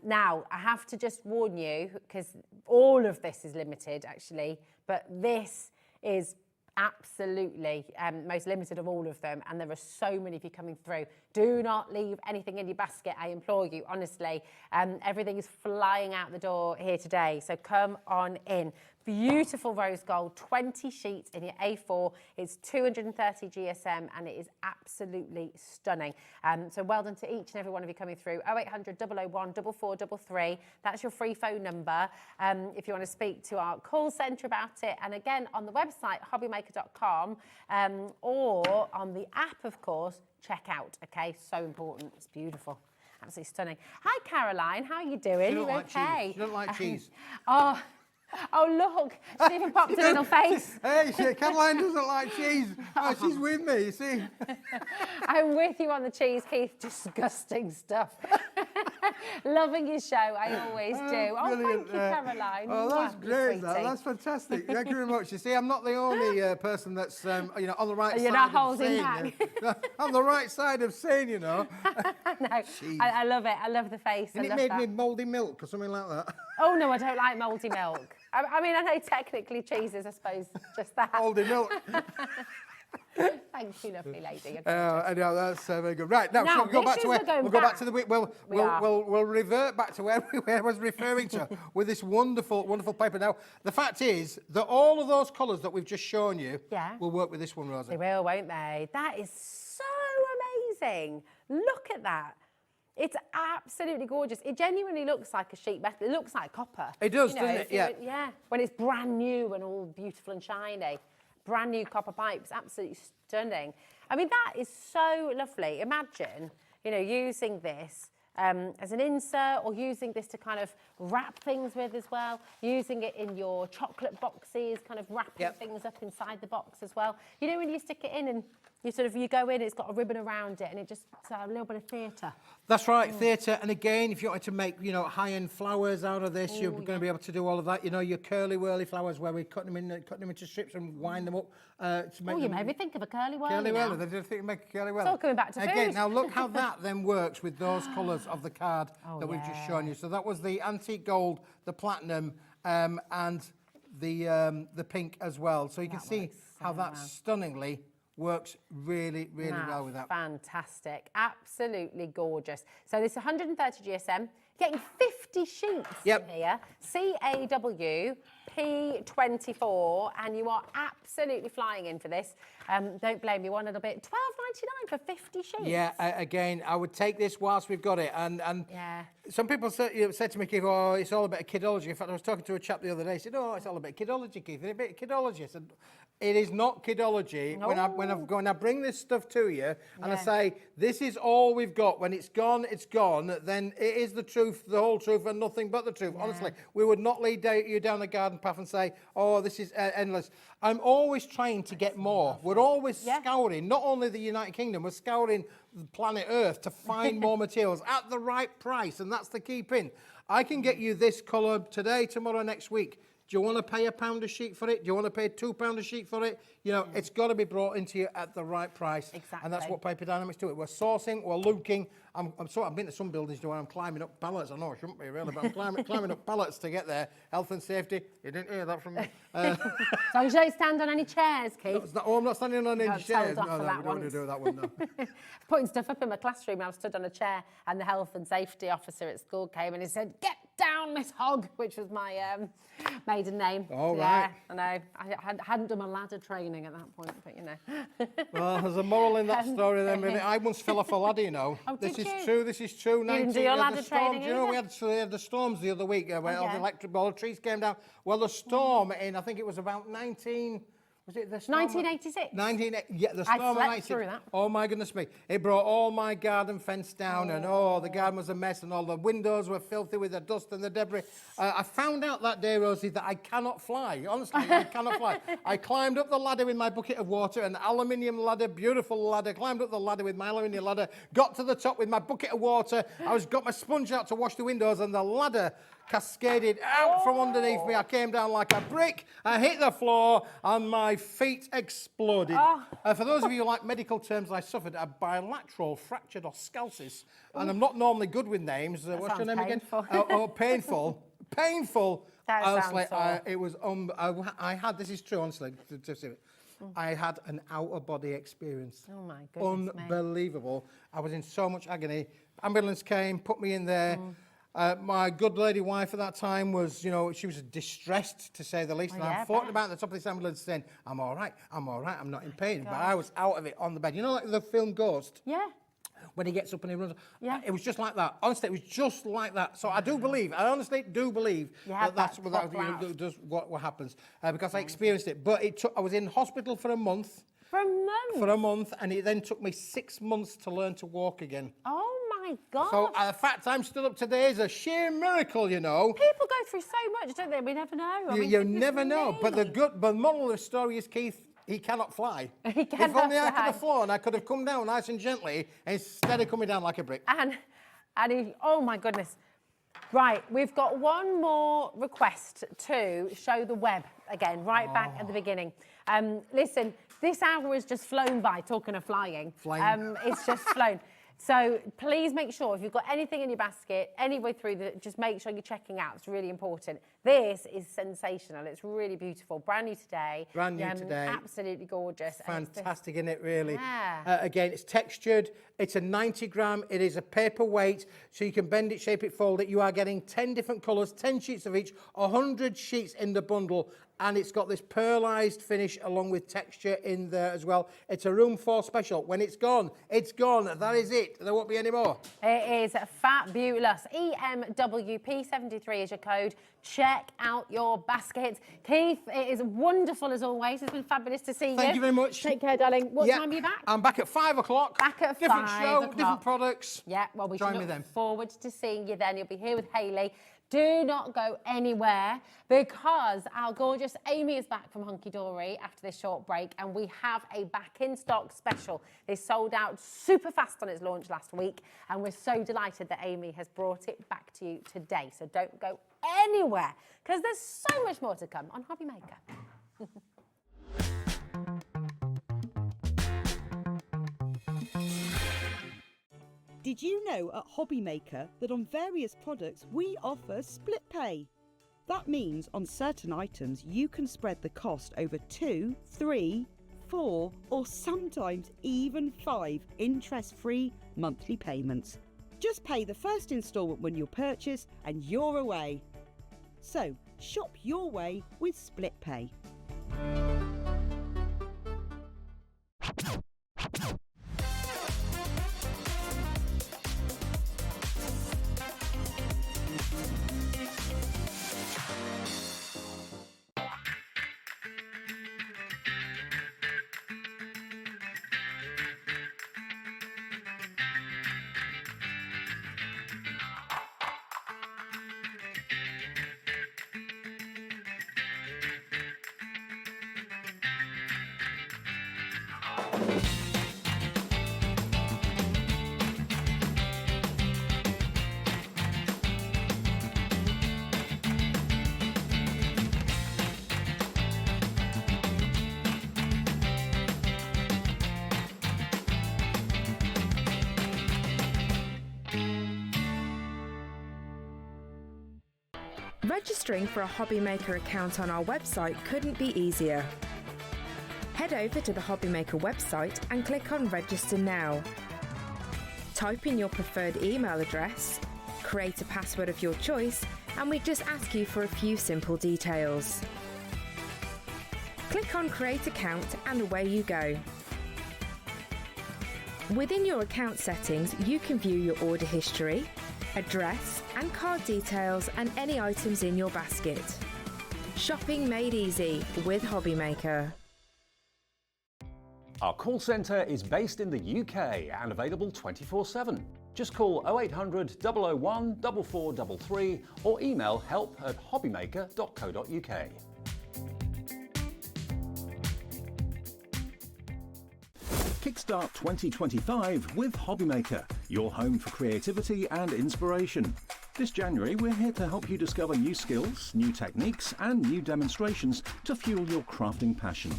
Now, I have to just warn you, because all of this is limited, actually, but this is absolutely most limited of all of them, and there are so many of you coming through. Do not leave anything in your basket, I implore you, honestly. Everything is flying out the door here today, so come on in. Beautiful rose gold, 20 sheets in your A4. It's 230 GSM and it is absolutely stunning. So well done to each and every one of you coming through. 0800 001 4433. That's your free phone number if you want to speak to our call centre about it. And again, on the website, hobbymaker.com, or on the app, of course, check out. Okay, so important. It's beautiful. Absolutely stunning. Hi, Caroline. How are you doing? She don't You like okay? cheese. She don't like cheese. Oh, look, she even popped a little face. Hey, Caroline doesn't like cheese. Oh, she's with me, you see. I'm with you on the cheese, Keith. Disgusting stuff. Loving your show, I always do. Oh, thank you, Caroline. Oh, that's great. Sweetie. That's fantastic. Thank you very much. You see, I'm not the only person that's, you know, on the right You're side not of holding saying. back. On the right side of saying, you know. No, I love it. I love the face. And it made me mouldy milk or something like that. Oh, no, I don't like mouldy milk. I mean, I know technically cheese is, I suppose, just that. Mouldy milk. Thank you, lovely lady. I know, that's very good. Right, now shall we go back to where we'll go back to the we'll revert back to where I was referring to with this wonderful paper. Now, the fact is that all of those colours that we've just shown you will work with this one, Rosie. They will, won't they? That is so amazing. Look at that. It's absolutely gorgeous. It genuinely looks like a sheet metal. It looks like copper. It does, you know, doesn't it? Yeah. When it's brand new and all beautiful and shiny. Brand new copper pipes, absolutely stunning. I mean, that is so lovely. Imagine, you know, using this as an insert, or using this to kind of wrap things with as well, using it in your chocolate boxes, kind of wrapping things up inside the box as well. You know, when you stick it in and you go in, it's got a ribbon around it, and it just a little bit of theatre. That's right, theatre. And again, if you wanted to make, you know, high-end flowers out of this, you're going to be able to do all of that. You know, your curly-whirly flowers where we cut them into strips and wind them up to make you made me think of a curly-whirly. Curly-whirly. They did think to make a curly-whirly. It's all coming back to again, food. now look how that then works with those colours of the card that we've just shown you. So that was the antique gold, the platinum, and the pink as well. So you can see how that stunningly works really well with that. Fantastic. Absolutely gorgeous. So this 130 GSM, getting 50 sheets in here. CAW P24, and you are absolutely flying in for this. Don't blame me one little bit. £12.99 for 50 sheets. Yeah, again, I would take this whilst we've got it. And some people said to me, Keith, oh, it's all about kidology. In fact, I was talking to a chap the other day. He said, oh, it's all about kidology, Keith. It's a bit of kidology. I said, it is not kidology. No. When I bring this stuff to you and I say, this is all we've got. When it's gone, then it is the truth, the whole truth, and nothing but the truth. Honestly, we would not lead you down the garden path and say, oh, this is endless. I'm always trying to get more. We're always scouring, not only the United Kingdom, we're scouring the planet Earth to find more materials at the right price, and that's the key pin. I can get you this colour today, tomorrow, next week. Do you want to pay £1 a sheet for it? Do you want to pay £2 a sheet for it? You know, it's got to be brought into you at the right price. Exactly. And that's what Paper Dienamics do. We're sourcing, we're looking. I've been to some buildings where I'm climbing up pallets. I know I shouldn't be really, but I'm climbing up pallets to get there. Health and safety. You didn't hear that from me. So you don't stand on any chairs, Keith. I'm not standing on any chairs. No, we don't want to do that one, no. Putting stuff up in my classroom, I was stood on a chair, and the health and safety officer at school came and he said, "Get down, Miss Hogg," which was my maiden name. Oh, yeah, right. I know. I hadn't done my ladder training at that point, but you know. Well, there's a moral in that story then, really. I once fell off a ladder, you know. Oh, this did is you? true, this is true. You didn't do your ladder training you know, we either? had the storms the other week where all the electric ball trees came down. Well, the storm in, I think it was about Was it the storm? 1986. Yeah, the I storm of slept 96. through that. Oh my goodness me! It brought all my garden fence down, and the garden was a mess, and all the windows were filthy with the dust and the debris. I found out that day, Rosie, that I cannot fly. Honestly, I cannot fly. I climbed up the ladder with my bucket of water, an aluminium ladder, beautiful ladder. Climbed up the ladder with my aluminium ladder, got to the top with my bucket of water. Got my sponge out to wash the windows, and the ladder cascaded out from underneath me. I came down like a brick. I hit the floor and my feet exploded. For those of you who like medical terms, I suffered a bilateral fractured oscalsis. And I'm not normally good with names. What's your name painful. again? Painful. Painful. That Honestly, sounds it was. I had. This is true. Honestly, I had an out-of-body experience. Oh my goodness me. Unbelievable. I was in so much agony. Ambulance came, put me in there. My good lady wife at that time was, she was distressed, to say the least. And I'm floating about at the top of this ambulance saying, I'm all right, I'm not in pain. But I was out of it on the bed. You know, like the film Ghost? Yeah. When he gets up and he runs. Yeah. It was just like that. Honestly, it was just like that. So I honestly do believe that's what happens. Because I experienced it. But I was in hospital for a month. For a month, and it then took me 6 months to learn to walk again. Oh my God. So the fact I'm still up today is a sheer miracle, People go through so much, don't they? We never know. You never know. But the moral of the story is, Keith, he cannot fly. He cannot If only I could fly. have flown, I could have come down nice and gently instead of coming down like a brick. And oh my goodness. Right, we've got one more request to show the web again, right back at the beginning. Listen, this hour has just flown by, talking of flying. It's just flown. So please make sure, if you've got anything in your basket, any way through, just make sure you're checking out. It's really important. This is sensational. It's really beautiful. Brand new today. Brand new today. Absolutely gorgeous. Fantastic, isn't it, really? Yeah. Again, it's textured. It's a 90 gram. It is a paperweight, so you can bend it, shape it, fold it. You are getting 10 different colours, 10 sheets of each, 100 sheets in the bundle. And it's got this pearlised finish along with texture in there as well. It's a room 4 special. When it's gone, it's gone. That is it. There won't be any more. It is fabulous. EMWP73 is your code. Check out your basket. Keith, it is wonderful as always. It's been fabulous to see you. Thank you very much. Take care, darling. What time are you back? I'm back at 5 o'clock. Back at different 5 show, o'clock. different products. Yeah, well, we Join should me look then. forward to seeing you then. You'll be here with Hayley. Do not go anywhere because our gorgeous Amy is back from Hunkydory after this short break, and we have a back in stock special. They sold out super fast on its launch last week, and we're so delighted that Amy has brought it back to you today. So don't go anywhere because there's so much more to come on Hobby Maker. Did you know at Hobby Maker that on various products we offer split pay? That means on certain items you can spread the cost over 2, 3, 4 or sometimes even 5 interest-free monthly payments. Just pay the first instalment when you purchase and you're away. So shop your way with split pay. Registering for a Hobby Maker account on our website couldn't be easier. Head over to the Hobby Maker website and click on Register Now. Type in your preferred email address, create a password of your choice, and we just ask you for a few simple details. Click on Create Account and away you go. Within your account settings, you can view your order history, address and card details and any items in your basket. Shopping made easy with Hobby Maker. Our call centre is based in the UK and available 24/7. Just call 0800 001 4433 or email help@hobbymaker.co.uk. Kickstart 2025 with Hobbymaker, your home for creativity and inspiration. This January, we're here to help you discover new skills, new techniques, and new demonstrations to fuel your crafting passion.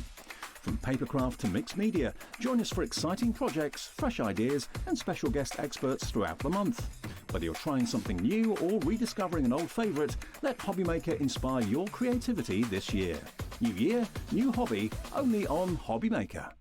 From papercraft to mixed media, join us for exciting projects, fresh ideas, and special guest experts throughout the month. Whether you're trying something new or rediscovering an old favourite, let Hobbymaker inspire your creativity this year. New year, new hobby, only on Hobbymaker.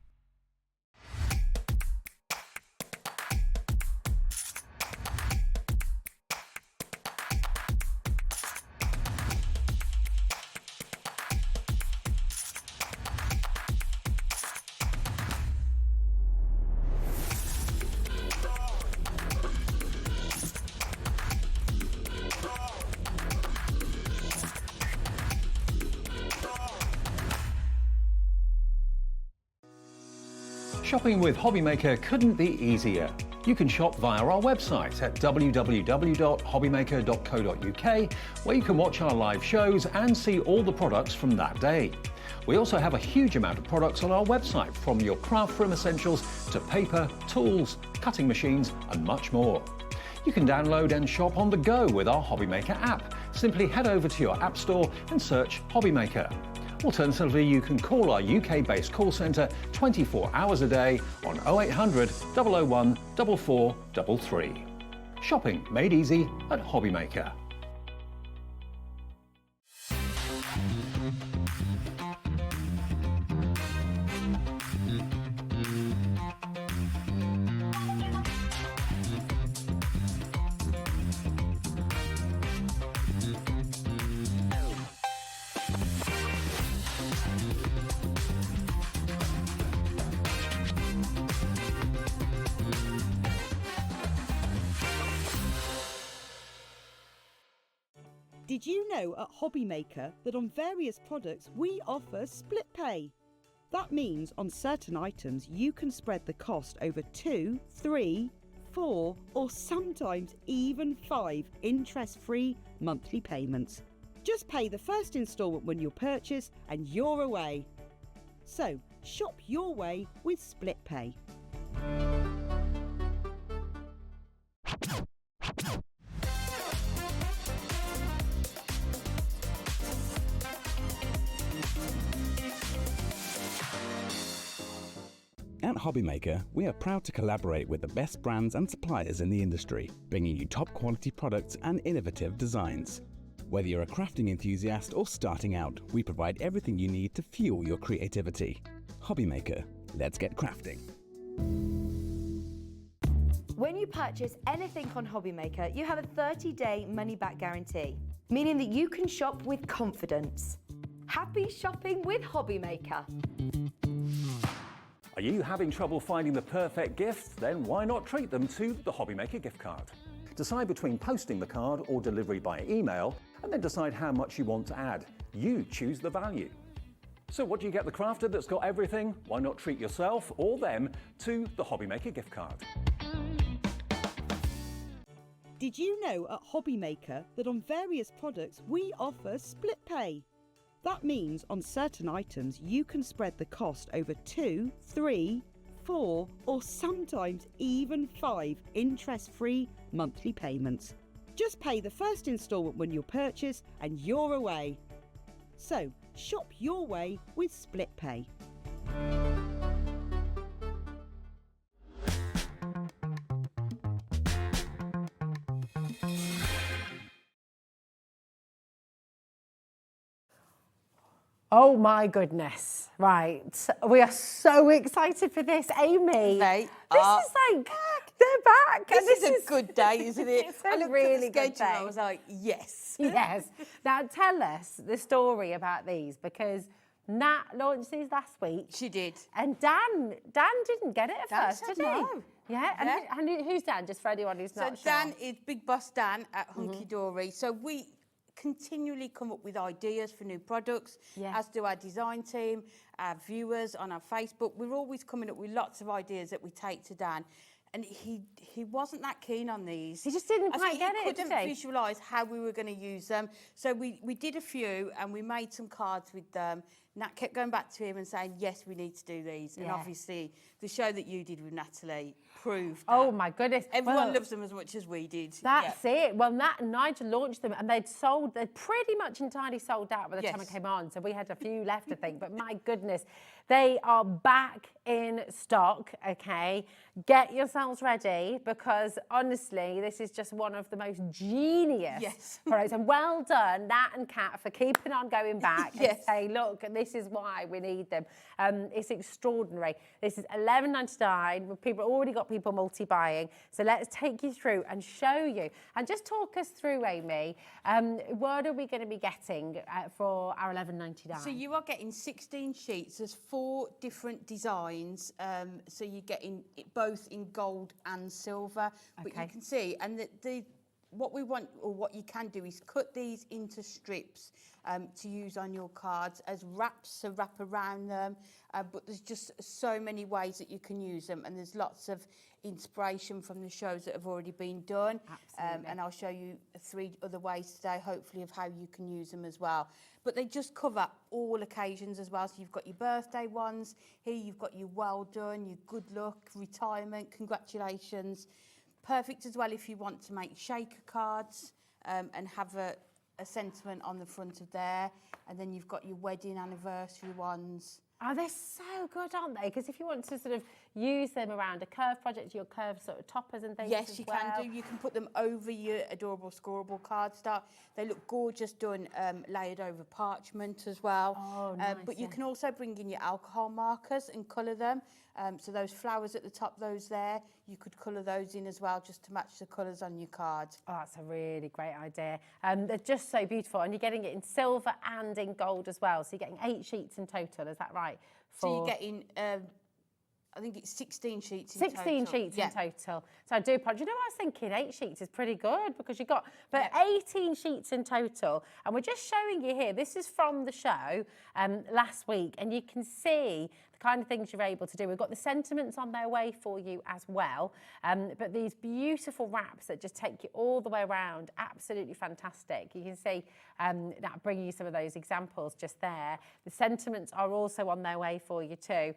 Shopping with Hobbymaker couldn't be easier. You can shop via our website at www.hobbymaker.co.uk, where you can watch our live shows and see all the products from that day. We also have a huge amount of products on our website, from your craft room essentials to paper, tools, cutting machines, and much more. You can download and shop on the go with our Hobbymaker app. Simply head over to your app store and search Hobbymaker. Alternatively, you can call our UK-based call centre 24 hours a day on 0800 001 4433. Shopping made easy at Hobbymaker. Did you know at Hobbymaker that on various products we offer split pay? That means on certain items you can spread the cost over 2, 3, 4 or sometimes even 5 interest-free monthly payments. Just pay the first instalment when you purchase and you're away. So shop your way with split pay. At Hobbymaker, we are proud to collaborate with the best brands and suppliers in the industry, bringing you top quality products and innovative designs. Whether you're a crafting enthusiast or starting out, we provide everything you need to fuel your creativity. Hobbymaker, let's get crafting. When you purchase anything on Hobbymaker, you have a 30-day money-back guarantee, meaning that you can shop with confidence. Happy shopping with Hobbymaker. Are you having trouble finding the perfect gift? Then why not treat them to the Hobbymaker gift card? Decide between posting the card or delivery by email, and then decide how much you want to add. You choose the value. So what do you get the crafter that's got everything? Why not treat yourself or them to the Hobbymaker gift card? Did you know at Hobbymaker that on various products we offer split pay? That means on certain items you can spread the cost over 2, 3, 4 or sometimes even 5 interest-free monthly payments. Just pay the first instalment when you purchase and you're away. So shop your way with split pay. Oh my goodness. Right. We are so excited for this, Amy. They this are is like, they're back. This is a good day, isn't it? It's I a looked really at the good schedule and day. I was like, yes. Yes. Now tell us the story about these, because Nat launched these last week. She did. And Dan didn't get it at Dan first, said did he? no. Yeah. And, Yeah. and who's Dan? Just for anyone who's not So Dan sure. is Big Boss Dan at Hunkydory. So we continually come up with ideas for new products, as do our design team, our viewers on our Facebook. We're always coming up with lots of ideas that we take to Dan. And he wasn't that keen on these. He just didn't quite get it, He couldn't visualise how we were going to use them. So we did a few and we made some cards with them. Nat kept going back to him and saying, yes, we need to do these. And obviously, the show that you did with Natalie proved that. Oh, my goodness. Everyone loves them as much as we did. That's it. Well, Nat and Nigel launched them and they'd pretty much entirely sold out by the time it came on. So we had a few left, I think. But my goodness, they are back in stock, okay? Get yourselves ready because, honestly, this is just one of the most genius products. And well done, Nat and Kat, for keeping on going back and say, look, this is why we need them. It's extraordinary. This is $11.99. People already got people multi-buying. So let's take you through and show you. And just talk us through, Amy, what are we going to be getting for our $11.99? So you are getting 16 sheets. There's 4 different designs. So you're getting it both in gold and silver. But you can see, and what we want, or what you can do, is cut these into strips to use on your cards as wraps to wrap around them. But there's just so many ways that you can use them, and there's lots of inspiration from the shows that have already been done. And I'll show you 3 other ways today, hopefully, of how you can use them as well. But they just cover all occasions as well. So you've got your birthday ones. Here you've got your well done, your good luck, retirement, congratulations. Perfect as well if you want to make shaker cards and have a sentiment on the front of there. And then you've got your wedding anniversary ones. Oh, they're so good, aren't they? Because if you want to sort of use them around a curve project, your curved sort of toppers and things. Yes, you can do. You can put them over your adorable scoreable card stock. They look gorgeous done layered over parchment as well. Oh, nice, but you can also bring in your alcohol markers and colour them. So those flowers at the top, those there, you could colour those in as well, just to match the colours on your card. Oh, that's a really great idea. They're just so beautiful, and you're getting it in silver and in gold as well. So you're getting 8 sheets in total, is that right? So you're getting, I think it's 16 sheets in total. 16 sheets in total. So I do apologize. You know what I was thinking? 8 sheets is pretty good because you got, but 18 sheets in total. And we're just showing you here. This is from the show last week, and you can see the kind of things you're able to do. We've got the sentiments on their way for you as well. But these beautiful wraps that just take you all the way around, absolutely fantastic. You can see that bringing you some of those examples just there. The sentiments are also on their way for you too.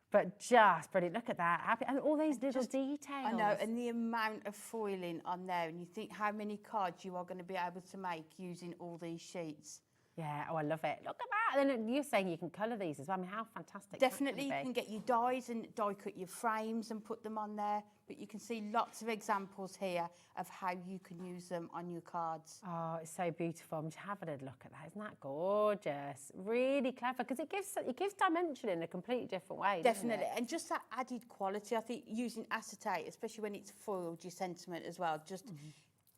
But just brilliant, look at that. And all these little details. I know, and the amount of foiling on there, and you think how many cards you are going to be able to make using all these sheets. Yeah, oh, I love it. Look at that. And then you're saying you can colour these as well. I mean, how fantastic. Definitely, you can get your dies and die cut your frames and put them on there. But you can see lots of examples here of how you can use them on your cards. Oh, it's so beautiful. I'm just having a look at that. Isn't that gorgeous? Really clever, because it gives dimension in a completely different way. Definitely, doesn't it? and just that added quality. I think using acetate, especially when it's foiled, your sentiment as well, just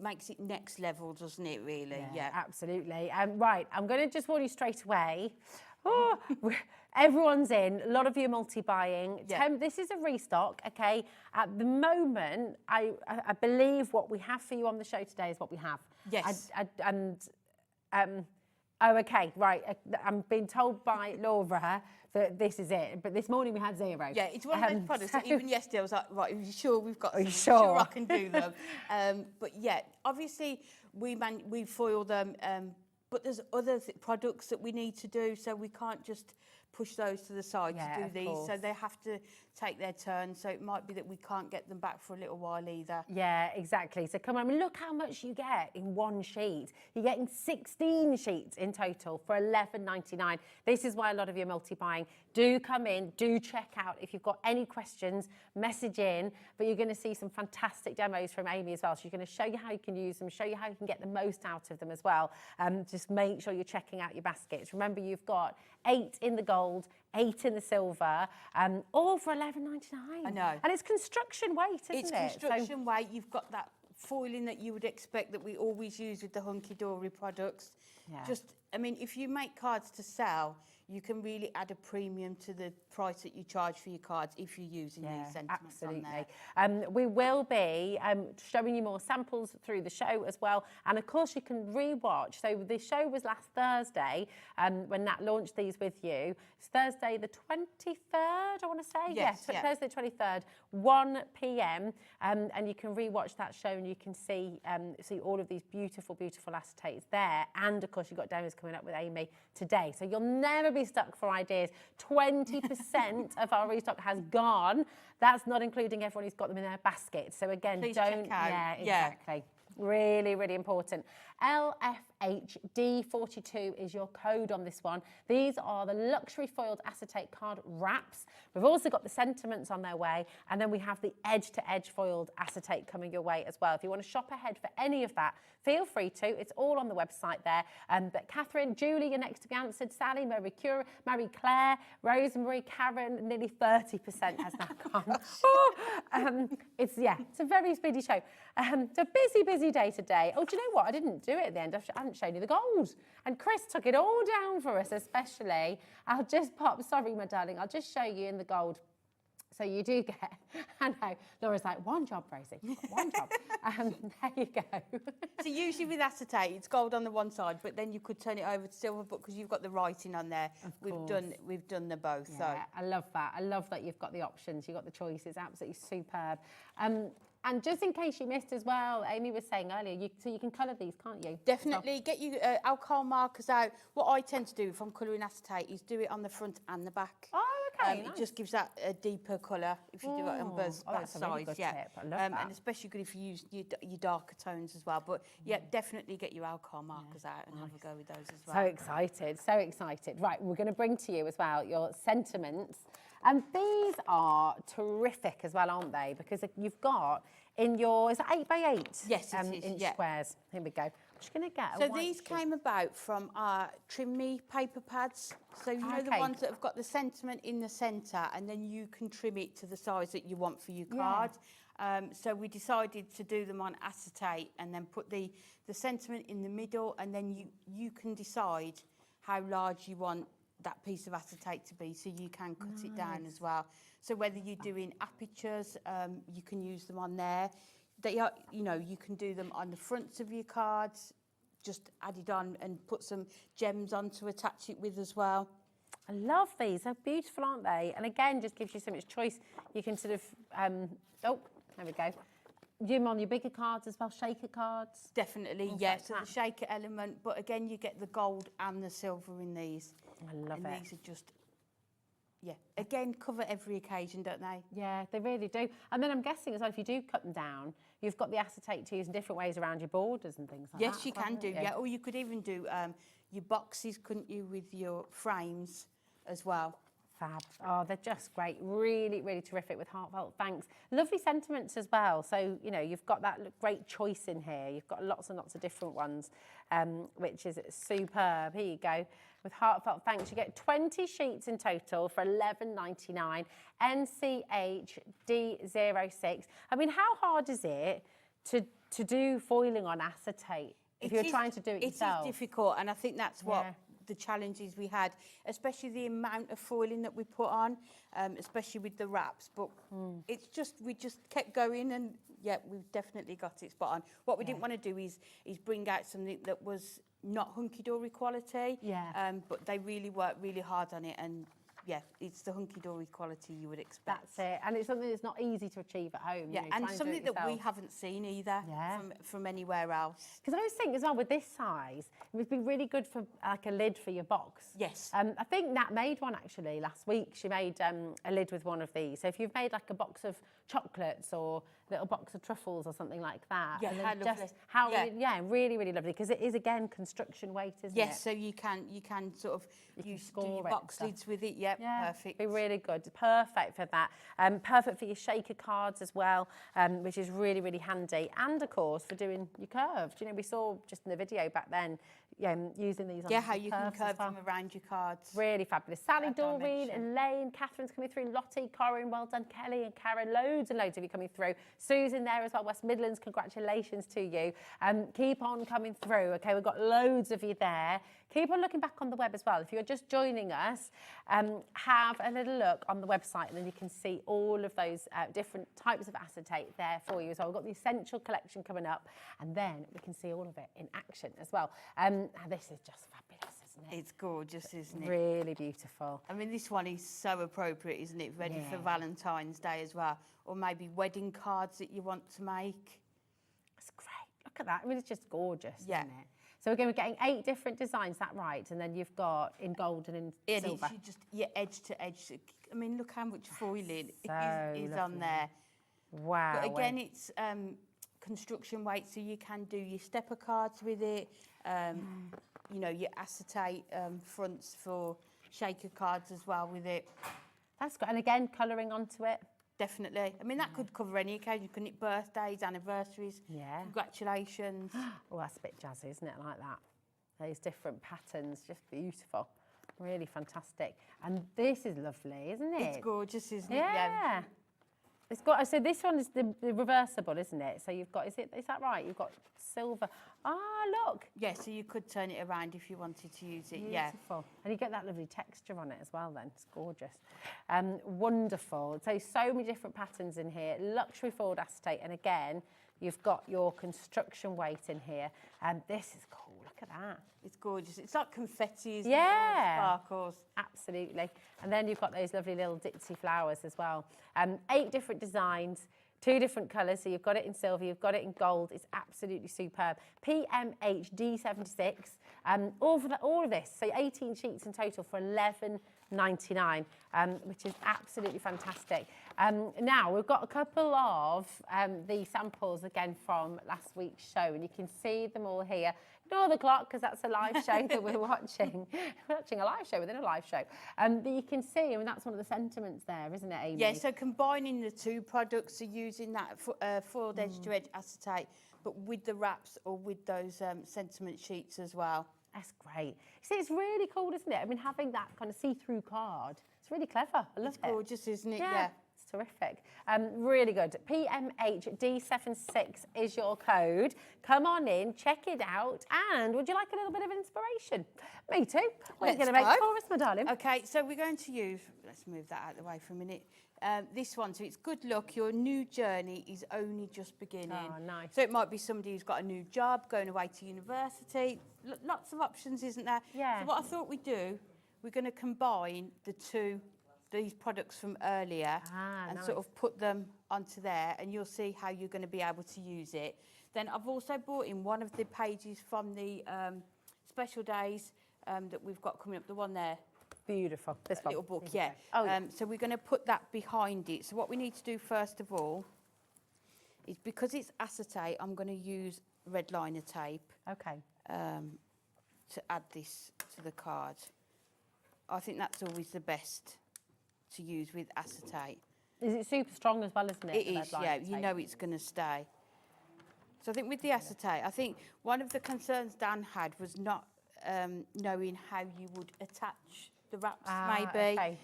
makes it next level, doesn't it, really? Yeah. Absolutely. Right, I'm going to just warn you straight away. Oh, everyone's in. A lot of you are multi-buying. This is a restock, okay? At the moment, I believe what we have for you on the show today is what we have. Yes. Oh, okay, right. I'm being told by Laura that this is it, but this morning we had 0. Yeah, it's one of those products that even yesterday I was like, right, are you sure we've got some? Sure I can do them. But yeah, obviously we foil them, but there's other products that we need to do, so we can't just push those to the side to do these. Course. So they have to take their turn. So it might be that we can't get them back for a little while either. Yeah, exactly. So come on, I mean, look how much you get in one sheet. You're getting 16 sheets in total for $11.99. This is why a lot of you are multi-buying. Do come in, do check out. If you've got any questions, message in. But you're going to see some fantastic demos from Amy as well. So she's going to show you how you can use them, show you how you can get the most out of them as well. Just make sure you're checking out your baskets. Remember, you've got 8 in the gold, 8 in the silver, all for $11.99. I know. And it's construction weight, isn't it? It's construction weight. You've got that foiling that you would expect that we always use with the Hunkydory products. Yeah. Just I mean, if you make cards to sell, you can really add a premium to the price that you charge for your cards if you're using these sentiments on there. We will be showing you more samples through the show as well. And of course, you can re-watch. So the show was last Thursday when Nat launched these with you. It's Thursday the 23rd, I want to say. Yes, Thursday the 23rd, 1 p.m. And you can re-watch that show and you can see all of these beautiful, beautiful acetates there. And of course, you've got demos coming up with Amy today. So you'll never be stuck for ideas. 20% of our restock has gone. That's not including everyone who's got them in their basket. So again, Please don't. check out. Yeah, exactly. Really, really important. LFHD42 is your code on this one. These are the luxury foiled acetate card wraps. We've also got the sentiments on their way, and then we have the edge-to-edge foiled acetate coming your way as well. If you want to shop ahead for any of that, feel free to. It's all on the website there. But Catherine, Julie, you're next to be answered. Sally, Marie Claire, Rosemary, Karen, nearly 30% has now gone. It's a very speedy show. It's a busy day today. Oh, do you know what? I didn't do it at the end. I hadn't shown you the gold. And Chris took it all down for us, especially. I'll just pop, sorry, my darling, I'll just show you in the gold. So you do get, I know, Laura's like, one job, Rosie, one job. There you go. So usually with acetate, it's gold on the one side, but then you could turn it over to silver, because you've got the writing on there. We've done the both. Yeah, so I love that. I love that you've got the options, you've got the choice. It's absolutely superb. And just in case you missed as well, Amy was saying earlier, so you can colour these, can't you? Definitely. Get your alcohol markers out. What I tend to do if I'm colouring acetate is do it on the front and the back. Oh, okay. It just gives that a deeper colour if you do it on both that's sides. a really good tip. I love that. And especially good if you use your darker tones as well. But yeah, definitely get your alcohol markers out and have a go with those as well. So excited, so excited. Right, we're going to bring to you as well your sentiments. And these are terrific as well, aren't they? Because you've got in your, is it 8x8? Yes, it is, inch yeah. squares. Here we go. I'm just going to get a So white these sheet. came about from our Trim Me paper pads. So you know the Okay. ones that have got the sentiment in the centre, and then you can trim it to the size that you want for your card. So we decided to do them on acetate and then put the sentiment in the middle, and then you can decide how large you want that piece of acetate to be, so you can cut it down as well. So whether you're doing apertures, you can use them on there. They are, you can do them on the fronts of your cards, just add it on and put some gems on to attach it with as well. I love these. They're beautiful, aren't they? And again, just gives you so much choice. You can sort of, there we go. You on your bigger cards as well, shaker cards? Definitely, yes. So the shaker element, but again, you get the gold and the silver in these. I love it. And these are just, again, cover every occasion, don't they? Yeah, they really do. And then I'm guessing as well, if you do cut them down, you've got the acetate to use in different ways around your borders and things like that. Yes, you can do, yeah. Or you could even do your boxes, couldn't you, with your frames as well. Fab. Oh, they're just great. Really, really terrific with heartfelt thanks. Lovely sentiments as well. So, you've got that great choice in here. You've got lots and lots of different ones, which is superb. Here you go. With heartfelt thanks, you get 20 sheets in total for £11.99. NCHD06. I mean, how hard is it to do foiling on acetate if you're trying to do it yourself? It is difficult, and I think that's what the challenges we had, especially the amount of foiling that we put on, especially with the wraps. But it's just, we just kept going, and we've definitely got it spot on. What we didn't want to do is bring out something that was not hunky-dory quality, but they really worked really hard on it, and it's the hunky-dory quality you would expect. That's it, and it's something that's not easy to achieve at home. Yeah, and something that we haven't seen either from anywhere else. Because I was thinking as well, with this size, it would be really good for like a lid for your box. Yes. I think Nat made one actually last week. She made a lid with one of these. So if you've made like a box of chocolates or a little box of truffles or something like that. Yeah, and how lovely. Really, really lovely, because it is again construction weight, isn't it? Yes, so you can sort of use your box lids with it. Yep, perfect. Be really good. Perfect for that. Perfect for your shaker cards as well, which is really, really handy. And of course for doing your curved. We saw just in the video back then, using these on how you can curve them around your cards. Really fabulous. Sally, Doreen, Elaine, Catherine's coming through, Lottie, Corinne, well done, Kelly and Karen, loads and loads of you coming through. Sue's in there as well, West Midlands, congratulations to you. Keep on coming through, okay? We've got loads of you there. Keep on looking back on the web as well. If you're just joining us, have a little look on the website and then you can see all of those different types of acetate there for you. So we've got the Essential collection coming up and then we can see all of it in action as well. This is just fabulous, isn't it? It's gorgeous, isn't it? Really beautiful. I mean, this one is so appropriate, isn't it? Ready for Valentine's Day as well. Or maybe wedding cards that you want to make. That's great. Look at that. I mean, it's just gorgeous, isn't it? So again, we're getting 8 different designs, is that right? And then you've got in gold and in silver. And it's just edge to edge. I mean, look how much foiling is on lovely. there. Wow. But again, it's construction weight, so you can do your stepper cards with it. You know, your acetate fronts for shaker cards as well with it. That's good. And again, colouring onto it. Definitely. I mean, that could cover any occasion, couldn't it? Birthdays, anniversaries. Yeah. Congratulations. Oh, that's a bit jazzy, isn't it? Like that. Those different patterns, just beautiful. Really fantastic. And this is lovely, isn't it? It's gorgeous, isn't it? Yeah. It's got. So this one is the reversible, isn't it? So you've got. Is that right? You've got silver. Ah, look. Yeah. So you could turn it around if you wanted to use it. Beautiful. And you get that lovely texture on it as well. Then it's gorgeous. Wonderful. So many different patterns in here. Luxury foiled acetate, and again, you've got your construction weight in here. And this is cool. Look at that. It's gorgeous. It's like confetti, isn't it? Sparkles. Absolutely. And then you've got those lovely little ditzy flowers as well. 8 different designs, 2 different colours. So you've got it in silver, you've got it in gold. It's absolutely superb. PMHD76. All of this. So 18 sheets in total for $11.99, which is absolutely fantastic. Now, we've got a couple of the samples again from last week's show, and you can see them all here. Ignore the clock, because that's a live show that we're watching. We're watching a live show within a live show. But you can see, I mean, that's one of the sentiments there, isn't it, Amy? Yeah, so combining the 2 products, so using that foiled edge-to-edge acetate, but with the wraps or with those sentiment sheets as well. That's great. See, it's really cool, isn't it? I mean, having that kind of see-through card, it's really clever. I love it. It's gorgeous, isn't it? Yeah. It's terrific. Really good. PMHD76 is your code. Come on in, check it out, and would you like a little bit of inspiration? Me too. What are you going to make for us, my darling? Okay, so we're going to use, let's move that out of the way for a minute. This one, so it's good luck. Your new journey is only just beginning. Oh, nice. So it might be somebody who's got a new job, going away to university. Lots of options, isn't there? Yeah. So what I thought we'd do, we're going to combine these products from earlier and sort of put them onto there, and you'll see how you're going to be able to use it. Then I've also brought in one of the pages from the special days that we've got coming up, the one there. Beautiful. This one. Little book, yeah. Oh, yeah. So we're going to put that behind it. So what we need to do first of all is, because it's acetate, I'm going to use red liner tape. Okay. To add this to the card. I think that's always the best to use with acetate. Is it super strong as well, isn't it? It is, yeah. You know it's going to stay. So I think with the acetate, I think one of the concerns Dan had was not knowing how you would attach the wraps, maybe. Okay.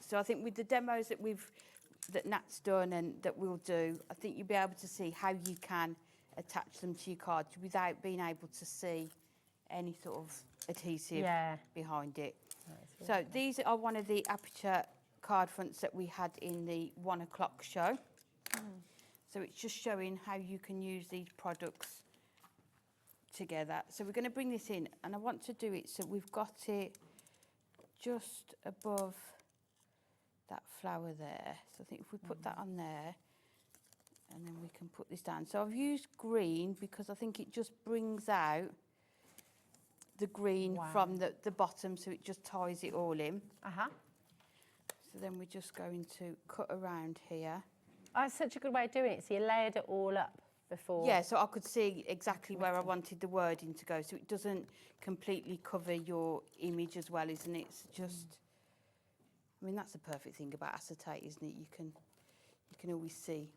So I think with the demos that Nat's done and that we'll do, I think you'll be able to see how you can attach them to your cards without being able to see any sort of adhesive behind it. So these are one of the Aperture Card Fronts that we had in the 1 o'clock show. So it's just showing how you can use these products together. So we're going to bring this in, and I want to do it so we've got it just above that flower there. So I think if we put that on there, and then we can put this down. So I've used green because I think it just brings out the green from the bottom, so it just ties it all in. So then we're just going to cut around here. Oh, it's such a good way of doing it. So you layered it all up before. Yeah, so I could see exactly where I wanted the wording to go, so it doesn't completely cover your image as well, isn't it? It's just, I mean, that's the perfect thing about acetate, isn't it? You can always see.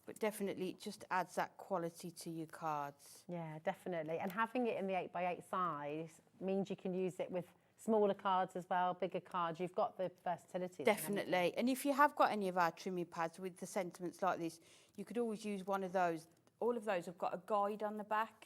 But definitely it just adds that quality to your cards. Yeah, definitely. And having it in the 8x8 size means you can use it with smaller cards as well, bigger cards. You've got the versatility. Definitely. And if you have got any of our trimming pads with the sentiments like this, you could always use one of those all of those have got a guide on the back,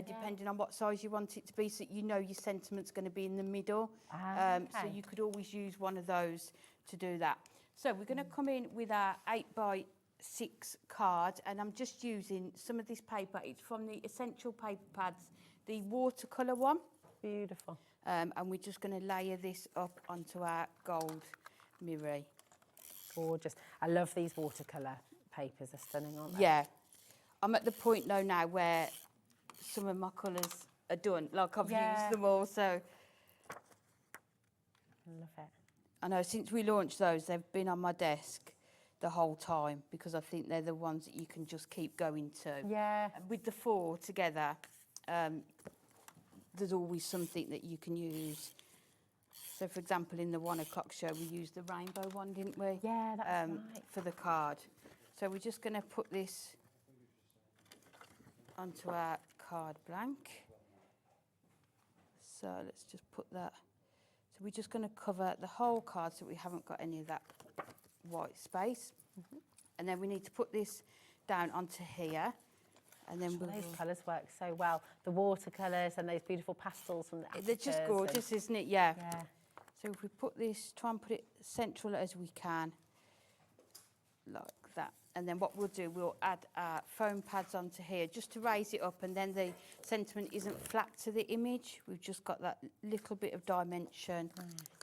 depending on what size you want it to be, so that you know your sentiment's going to be in the middle. So you could always use one of those to do that. So we're going to come in with our 8x6 card, and I'm just using some of this paper. It's from the Essential Paper Pads, the watercolour one. Beautiful. And we're just going to layer this up onto our gold mirror. Gorgeous. I love these watercolour papers. They're stunning, aren't they? Yeah. I'm at the point though now where some of my colours are done. Like I've used them all, so. I love it. I know since we launched those, they've been on my desk the whole time because I think they're the ones that you can just keep going to. Yeah. With the 4 together, there's always something that you can use. So, for example, in the 1 o'clock show, we used the rainbow one, didn't we? Yeah, that's right. For the card. So we're just going to put this onto our card blank. So let's just put that. So we're just going to cover the whole card so we haven't got any of that white space. And then we need to put this down onto here. And then those colours work so well. The watercolours and those beautiful pastels from the Apertures. They're just gorgeous, isn't it? Yeah. So if we put this, try and put it central as we can, like that. And then what we'll do, we'll add our foam pads onto here just to raise it up, and then the sentiment isn't flat to the image. We've just got that little bit of dimension,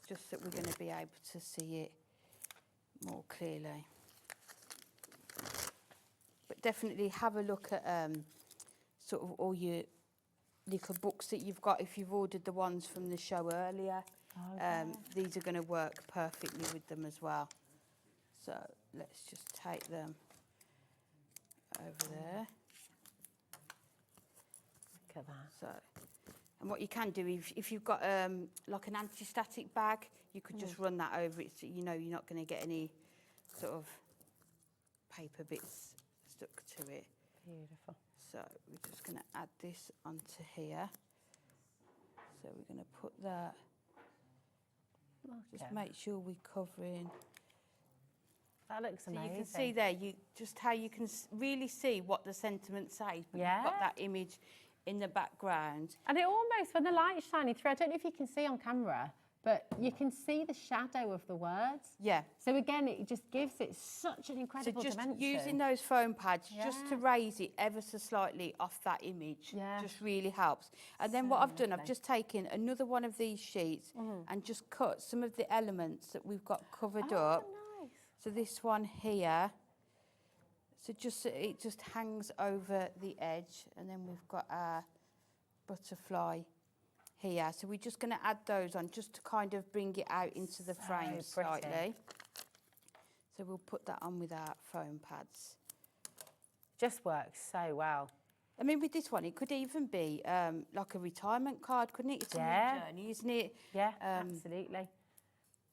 just that we're going to be able to see it more clearly. But definitely have a look at sort of all your little books that you've got if you've ordered the ones from the show earlier. These are going to work perfectly with them as well. So let's just take them over there. Look at that. So, and what you can do, if you've got like an anti-static bag, you could just run that over it so you know you're not going to get any sort of paper bits stuck to it. Beautiful. So we're just going to add this onto here. So we're going to put that. Just make sure we're covering. That looks amazing. So you can see there, just how you can really see what the sentiment says. But you've got that image in the background. And it almost, when the light's shining through, I don't know if you can see on camera, but you can see the shadow of the words. Yeah. So again, it just gives it such an incredible so just dimension. using those foam pads just to raise it ever so slightly off that image just really helps. And then what I've done, I've just taken another one of these sheets and just cut some of the elements that we've got covered up. Nice. So this one here, so just it just hangs over the edge, and then we've got our butterfly here. So we're just going to add those on just to kind of bring it out into the frame slightly. So we'll put that on with our foam pads. Just works so well. I mean, with this one, it could even be like a retirement card, couldn't it? It's a new journey, isn't it? Yeah, absolutely.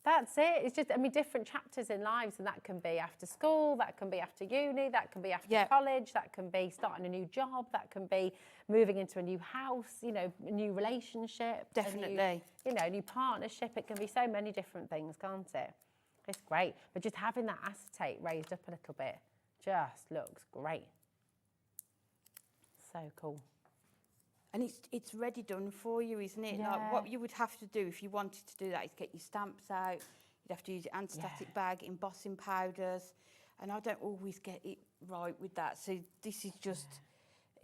That's it. It's just, I mean, different chapters in lives, and that can be after school, that can be after uni, that can be after college, that can be starting a new job, that can be moving into a new house, you know, a new relationship. Definitely. New partnership. It can be so many different things, can't it? It's great. But just having that acetate raised up a little bit just looks great. So cool. And it's ready done for you, isn't it? Yeah. Like what you would have to do if you wanted to do that is get your stamps out. You'd have to use your anti-static bag, embossing powders. And I don't always get it right with that. So this is just,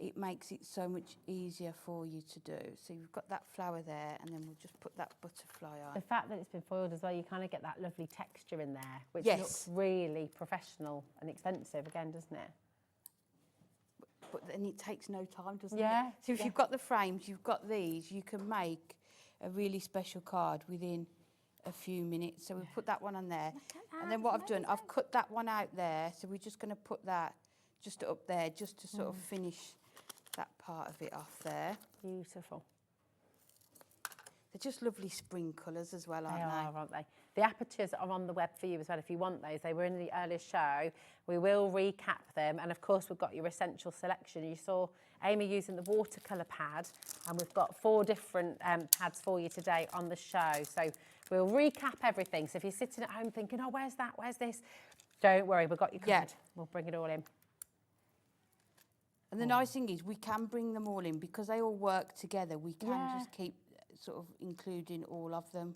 it makes it so much easier for you to do. So you've got that flower there, and then we'll just put that butterfly on. The fact that it's been foiled as well, you kind of get that lovely texture in there, which looks really professional and expensive again, doesn't it? But then it takes no time, doesn't it? So if you've got the frames, you've got these, you can make a really special card within a few minutes. So we'll put that one on there. And then what I've done, I've cut that one out there. So we're just going to put that just up there, just to sort of finish that part of it off there. Beautiful. They're just lovely spring colours as well, aren't they? They are, aren't they? The apertures are on the web for you as well if you want those. They were in the earlier show. We will recap them. And, of course, we've got your essential selection. You saw Amy using the watercolour pad, and we've got 4 different pads for you today on the show. So we'll recap everything. So if you're sitting at home thinking, oh, where's that, where's this? Don't worry, we've got you covered. We'll bring it all in. And the nice thing is we can bring them all in because they all work together. We can just keep sort of including all of them.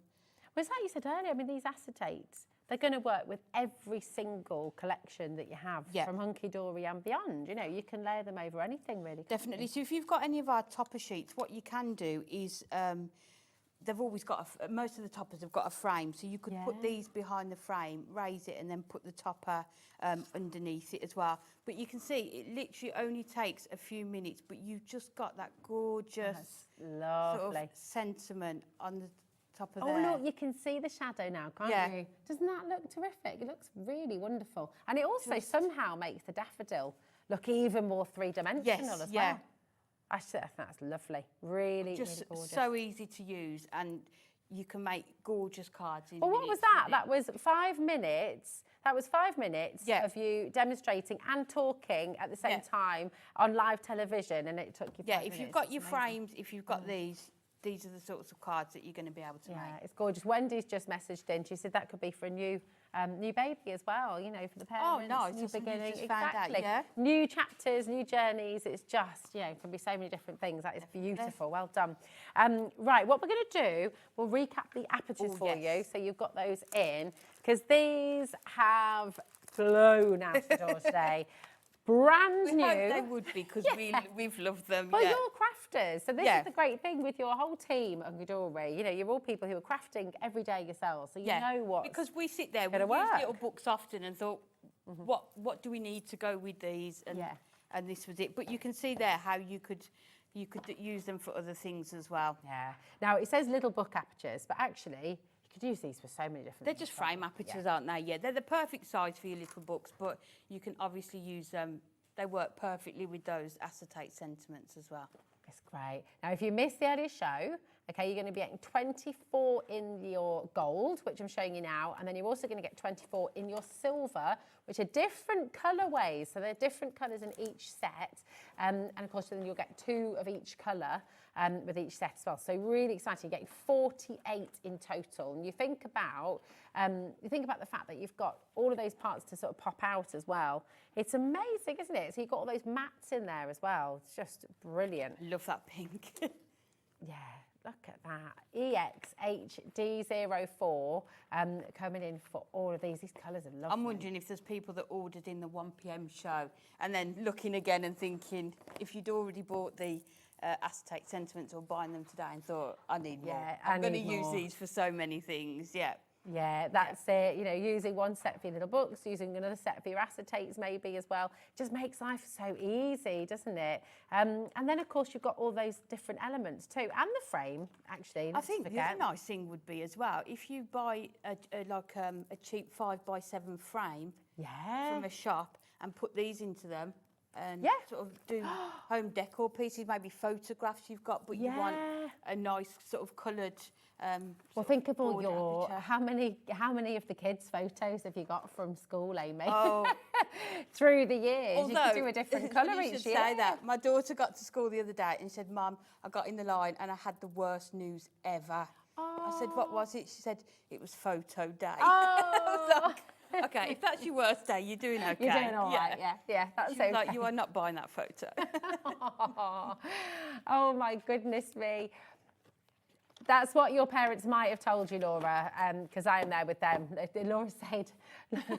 Well, it's like you said earlier, I mean, these acetates, they're going to work with every single collection that you have from Hunkydory and beyond. You know, you can layer them over anything really. Definitely. So if you've got any of our topper sheets, what you can do is they've always got, most of the toppers have got a frame. So you could put these behind the frame, raise it and then put the topper underneath it as well. But you can see it literally only takes a few minutes, but you've just got that gorgeous sort of sentiment on the top of there. Oh, look, you can see the shadow now, can't you? Doesn't that look terrific? It looks really wonderful. And it also somehow makes the daffodil look even more three-dimensional as well. I think that's lovely. Really, just really gorgeous. So easy to use, and you can make gorgeous cards in Well, what was that? That was 5 minutes. That was 5 minutes of you demonstrating and talking at the same time on live television, and it took you 5 minutes. If you've got your frames, if you've got these are the sorts of cards that you're going to be able to make. Yeah, it's gorgeous. Wendy's just messaged in. She said that could be for a new baby as well, you know, for the parents. Oh, nice. New beginning. Just found out, New chapters, new journeys. It's just, you know, can be so many different things. That is beautiful. Well done. Right, what we're going to do, we'll recap the apertures for you. So you've got those in, because these have flown out the door today. Brand new. Hope they would be, because we've loved them. Well, you're crafters, so this is the great thing with your whole team at Hunkydory. You know, you're all people who are crafting every day yourselves, so you know what. Because we sit there, we use little books often and thought, what do we need to go with these? And this was it. But you can see there how you could use them for other things as well. Yeah. Now it says little book apertures, but actually you could use these for so many different They're things. just frame apertures, aren't they? Yeah, they're the perfect size for your little books, but you can obviously use them. They work perfectly with those acetate sentiments as well. It's great. Now, if you missed the earlier show, okay, you're going to be getting 24 in your gold, which I'm showing you now, and then you're also going to get 24 in your silver, which are different colourways. So they're different colours in each set, and of course, then you'll get 2 of each colour with each set as well. So really exciting. You're getting 48 in total, and you think about the fact that you've got all of those parts to sort of pop out as well. It's amazing, isn't it? So you've got all those mats in there as well. It's just brilliant. Love that pink. Yeah, look at that. EXHD04 coming in for all of these. These colours are lovely. I'm wondering if there's people that ordered in the 1 PM show and then looking again and thinking, if you'd already bought the acetate sentiments or buying them today and thought, I need more. I'm going to use these for so many things. Yeah, that's it. You know, using one set for your little books, using another set for your acetates maybe as well. Just makes life so easy, doesn't it? And then, of course, you've got all those different elements too. And the frame, actually. I think the other nice thing would be as well, if you buy a cheap 5x7 frame from a shop and put these into them, and sort of do home decor pieces, maybe photographs you've got, but you want a nice sort of coloured. Well, think of all your how many of the kids' photos have you got from school, Amy? Oh, through the years, although, you could do a different colour each year. Say that. My daughter got to school the other day and said, "Mum, I got in the line and I had the worst news ever." Oh. I said, "What was it?" She said, "It was photo day." Oh. Okay, if that's your worst day, you're doing okay. You're doing all right, yeah. That's okay. Like, you are not buying that photo. Oh my goodness me. That's what your parents might have told you, Laura, because I am there with them. Laura said,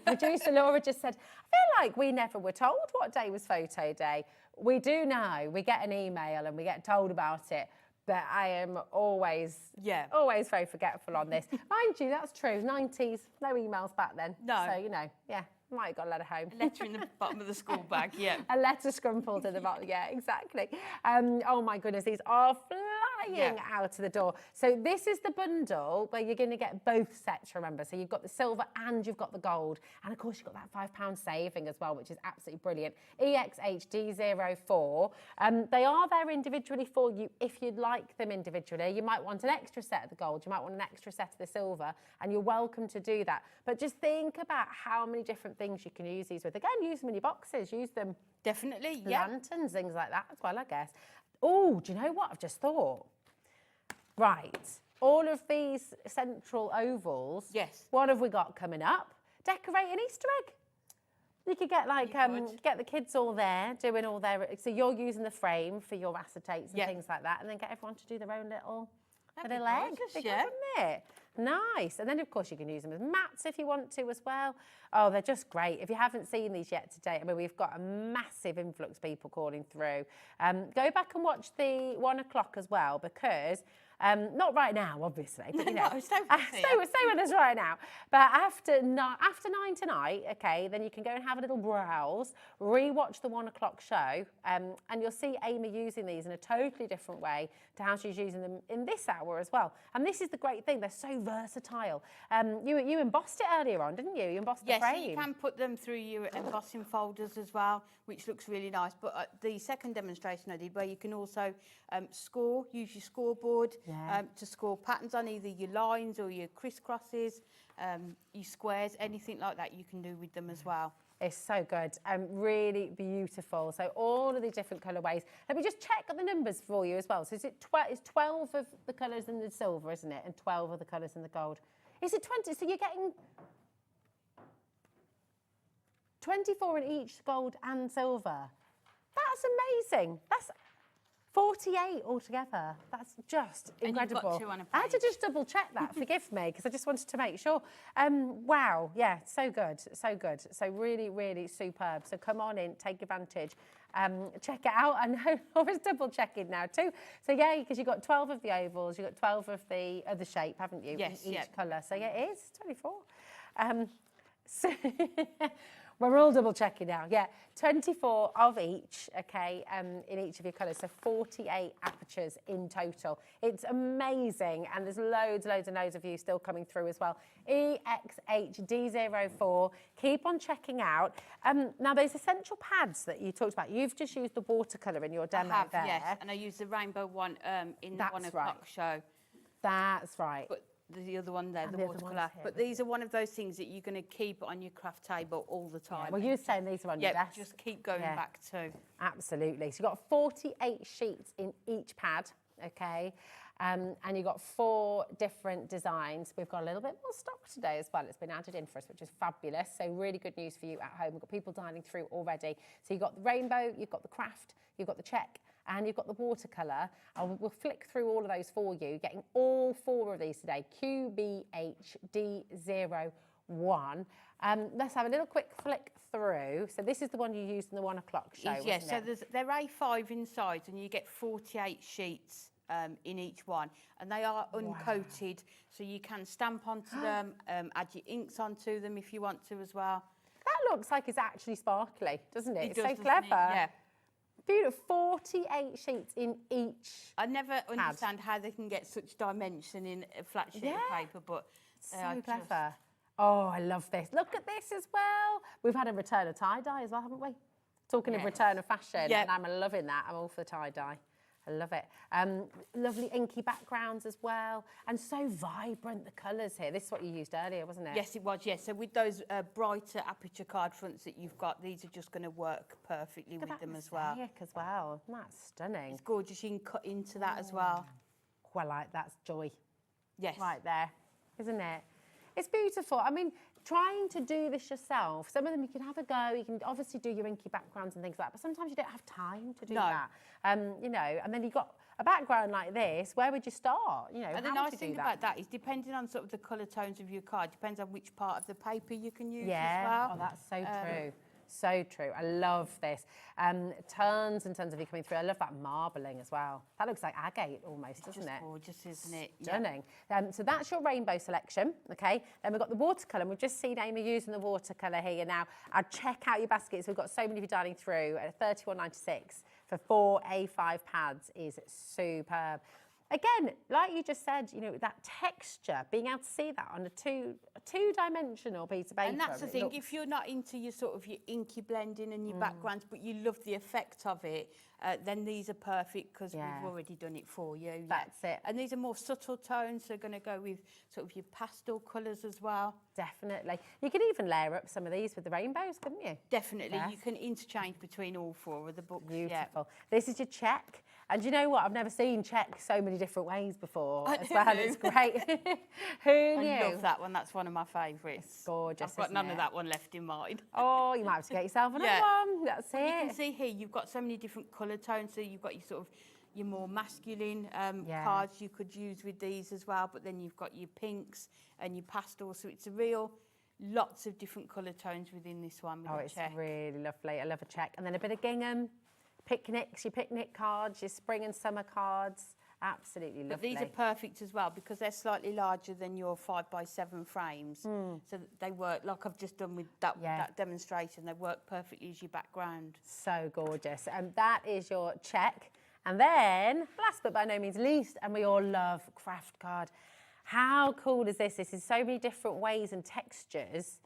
producer Laura just said, I feel like we never were told what day was photo day. We do know. We get an email and we get told about it. But I am always very forgetful on this. Mind you, that's true. 90s, no emails back then. No. So, you know, might have got a letter home. A letter in the bottom of the school bag, A letter scrumpled in the bottom, exactly. Oh my goodness, these are flying out of the door. So this is the bundle where you're going to get both sets, remember. So you've got the silver and you've got the gold. And of course, you've got that £5 saving as well, which is absolutely brilliant. EXHD04. They are there individually for you if you'd like them individually. You might want an extra set of the gold. You might want an extra set of the silver. And you're welcome to do that. But just think about how many different things you can use these with. Again, use them in your boxes. Use them. Definitely, lanterns, things like that as well, I guess. Oh, do you know what I've just thought? Right, all of these central ovals. Yes. What have we got coming up? Decorate an Easter egg. You could get like get the kids all there doing all their. So you're using the frame for your acetates and things like that, and then get everyone to do their own little egg. Wouldn't it? Nice. And then of course you can use them as mats if you want to as well. Oh, they're just great. If you haven't seen these yet today, I mean, we've got a massive influx of people calling through. Go back and watch the 1 o'clock as well, because not right now, obviously, but you know, stay with us right now. But after 9 tonight, okay, then you can go and have a little browse, re-watch the 1 o'clock show, and you'll see Amy using these in a totally different way to how she's using them in this hour as well. And this is the great thing; they're so versatile. You embossed it earlier on, didn't you? You embossed the frame. Yes, you can put them through your embossing folders as well, which looks really nice. But the second demonstration I did, where you can also use your scoreboard to score patterns on either your lines or your crisscrosses, your squares, anything like that you can do with them as well. It's so good and really beautiful. So all of these different colourways. Let me just check the numbers for you as well. So it's 12 of the colours in the silver, isn't it? And 12 of the colours in the gold. Is it 20? So you're getting 24 in each gold and silver. That's amazing. That's 48 altogether. That's just incredible. And you've got 2 on a page. I had to just double check that, forgive me, because I just wanted to make sure. Wow, yeah, so good, so good. So really, really superb. So come on in, take advantage. Check it out. I know I was double checking now too. So yeah, because you've got 12 of the ovals, you've got 12 of the other shape, haven't you? Yes, in each colour. So yeah, it is 24. So we're all double checking now. Yeah, 24 of each, okay, in each of your colours. So 48 apertures in total. It's amazing. And there's loads and loads of you still coming through as well. EXHD04. Keep on checking out. Now, those essential pads that you talked about, you've just used the watercolour in your demo there. Yes, and I used the rainbow one in the 1 o'clock show. That's right. But the other one there, the watercolour. But these are one of those things that you're going to keep on your craft table all the time. Yeah, well, you were saying these are on your desk. Just keep going back to. Absolutely. So you've got 48 sheets in each pad, okay? And you've got 4 different designs. We've got a little bit more stock today as well. It's been added in for us, which is fabulous. So really good news for you at home. We've got people dialing through already. So you've got the rainbow, you've got the craft, you've got the check, and you've got the watercolour. We'll flick through all of those for you, getting all 4 of these today, QBHD01. Let's have a little quick flick through. So this is the one you used in the 1 o'clock show, Yes, wasn't so it? they're A5 inside, and you get 48 sheets in each one, and they are uncoated, so you can stamp onto them, add your inks onto them if you want to as well. That looks like it's actually sparkly, doesn't it? It's so does, clever. Yeah. Beautiful. 48 sheets in each. I never understand how they can get such dimension in a flat sheet of paper, but so clever. Oh, I love this. Look at this as well. We've had a return of tie-dye as well, haven't we? Talking of return of fashion, and I'm loving that. I'm all for tie-dye. I love it. Lovely inky backgrounds as well, and so vibrant, the colours here. This is what you used earlier, wasn't it? Yes, it was, yes. So with those brighter aperture card fronts that you've got, these are just going to work perfectly with them as well. As well. That's stunning. It's gorgeous. You can cut into that as well. Well, that's joy. Yes. Right there, isn't it? It's beautiful. I mean, trying to do this yourself, some of them you can have a go, you can obviously do your inky backgrounds and things like that, but sometimes you don't have time to do that. You know, and then you've got a background like this, where would you start? You know, and the nice thing about that is, depending on sort of the colour tones of your card, depends on which part of the paper you can use as well. Oh, that's so true. So true. I love this. Tons and tons of you coming through. I love that marbling as well. That looks like agate almost, doesn't it? It's gorgeous, isn't it? Stunning. So that's your rainbow selection, okay? Then we've got the watercolour, and we've just seen Amy using the watercolour here now. I'll check out your baskets. We've got so many of you dialing through at £31.96 for 4 A5 pads is superb. Again, like you just said, you know, that texture, being able to see that on a two-dimensional piece of paper. And that's the thing, if you're not into your sort of your inky blending and your backgrounds, but you love the effect of it, then these are perfect because we've already done it for you. That's it. And these are more subtle tones, so going to go with sort of your pastel colours as well. Definitely. You could even layer up some of these with the rainbows, couldn't you? Definitely. Yes. You can interchange between all 4 of the books. Beautiful. This is your check. And you know what? I've never seen check so many different ways before as well. It's great. Who knew? I love that one. That's one of my favourites. It's gorgeous. I've got none of that one left in mind. Oh, you might have to get yourself another one. That's it. You can see here you've got so many different colour tones. So you've got your sort of your more masculine cards you could use with these as well. But then you've got your pinks and your pastels. So it's a real lots of different colour tones within this one. Oh, it's really lovely. I love a check. And then a bit of gingham. Picnics, your picnic cards, your spring and summer cards, absolutely lovely. But these are perfect as well because they're slightly larger than your 5x7 frames. So that they work, like I've just done with that demonstration, they work perfectly as your background. So gorgeous. And that is your check. And then, last but by no means least, and we all love craft card. How cool is this? This is so many different ways and textures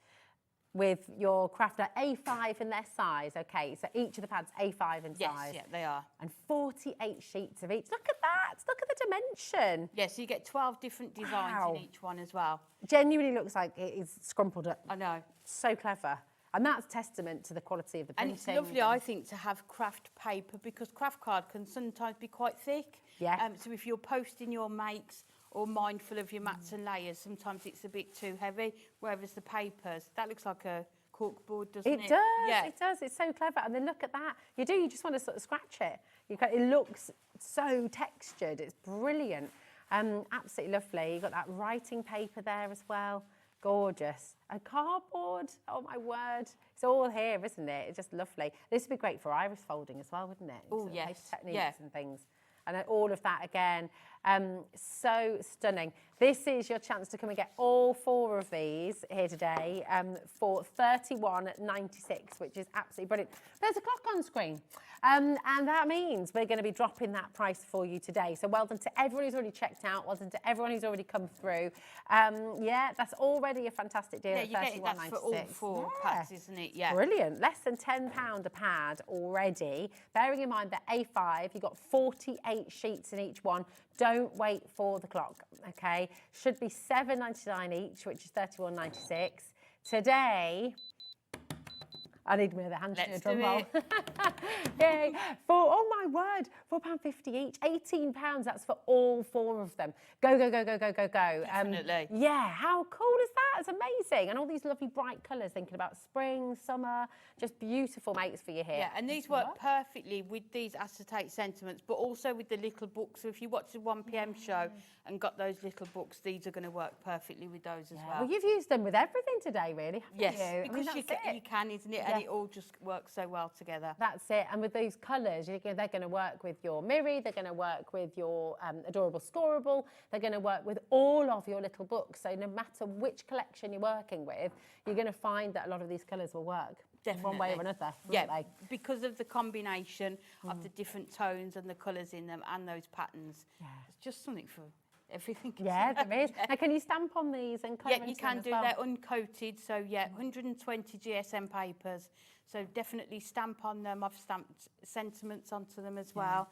with your crafter A5 in their size. Okay, so each of the pads A5 in size. Yes, yeah, they are. And 48 sheets of each. Look at that. Look at the dimension. Yes, you get 12 different designs in each one as well. Genuinely looks like it is scrumpled up. I know. So clever. And that's testament to the quality of the printing. And it's lovely, I think, to have craft paper because craft card can sometimes be quite thick. Yeah. So if you're posting your makes or mindful of your mats and layers, sometimes it's a bit too heavy, whereas the papers, that looks like a corkboard, doesn't it? It does, yeah. it does. It's so clever. And then look at that. You just want to sort of scratch it. It looks so textured. It's brilliant. Absolutely lovely. You've got that writing paper there as well. Gorgeous. And cardboard. Oh, my word. It's all here, isn't it? It's just lovely. This would be great for iris folding as well, wouldn't it? Oh, Sort of yes. paper techniques and things. And all of that again, so stunning. This is your chance to come and get all 4 of these here today for $31.96, which is absolutely brilliant. There's a clock on screen, and that means we're going to be dropping that price for you today. So well done to everyone who's already checked out. Well done to everyone who's already come through. Yeah, that's already a fantastic deal. Yeah, you get it, that's for all 4 pads, isn't it? Yeah. Brilliant. Less than £10 a pad already. Bearing in mind that A5, you've got 48 sheets in each one. Don't wait for the clock, okay? Should be $7.99 each, which is $31.96. Today, I need me with a hand to do a drum roll. Yay. Oh my word, £4.50 each, £18. That's for all 4 of them. Go, go, go, go, go, go, go. Definitely. Yeah, how cool is that? It's amazing. And all these lovely bright colours, thinking about spring, summer, just beautiful mates for you here. Yeah, and these work perfectly with these acetate sentiments, but also with the little books. So if you watch the 1 p.m. show and got those little books, these are going to work perfectly with those as well. Well, you've used them with everything today, really, haven't yes, you? because I mean, you can, isn't it? And it all just works so well together. That's it. And with those colours, they're going to work with your Miri, they're going to work with your Adorable Scoreable, they're going to work with all of your little books. So no matter which collection you're working with, you're going to find that a lot of these colours will work. Definitely. One way or another, yeah, they? Because of the combination of the different tones and the colours in them and those patterns. Yeah. It's just something for everything. Yeah, there is. Now, can you stamp on these and colour yeah, you into them can as do. well? They're uncoated, so yeah, 120 GSM papers. So definitely stamp on them. I've stamped sentiments onto them as well,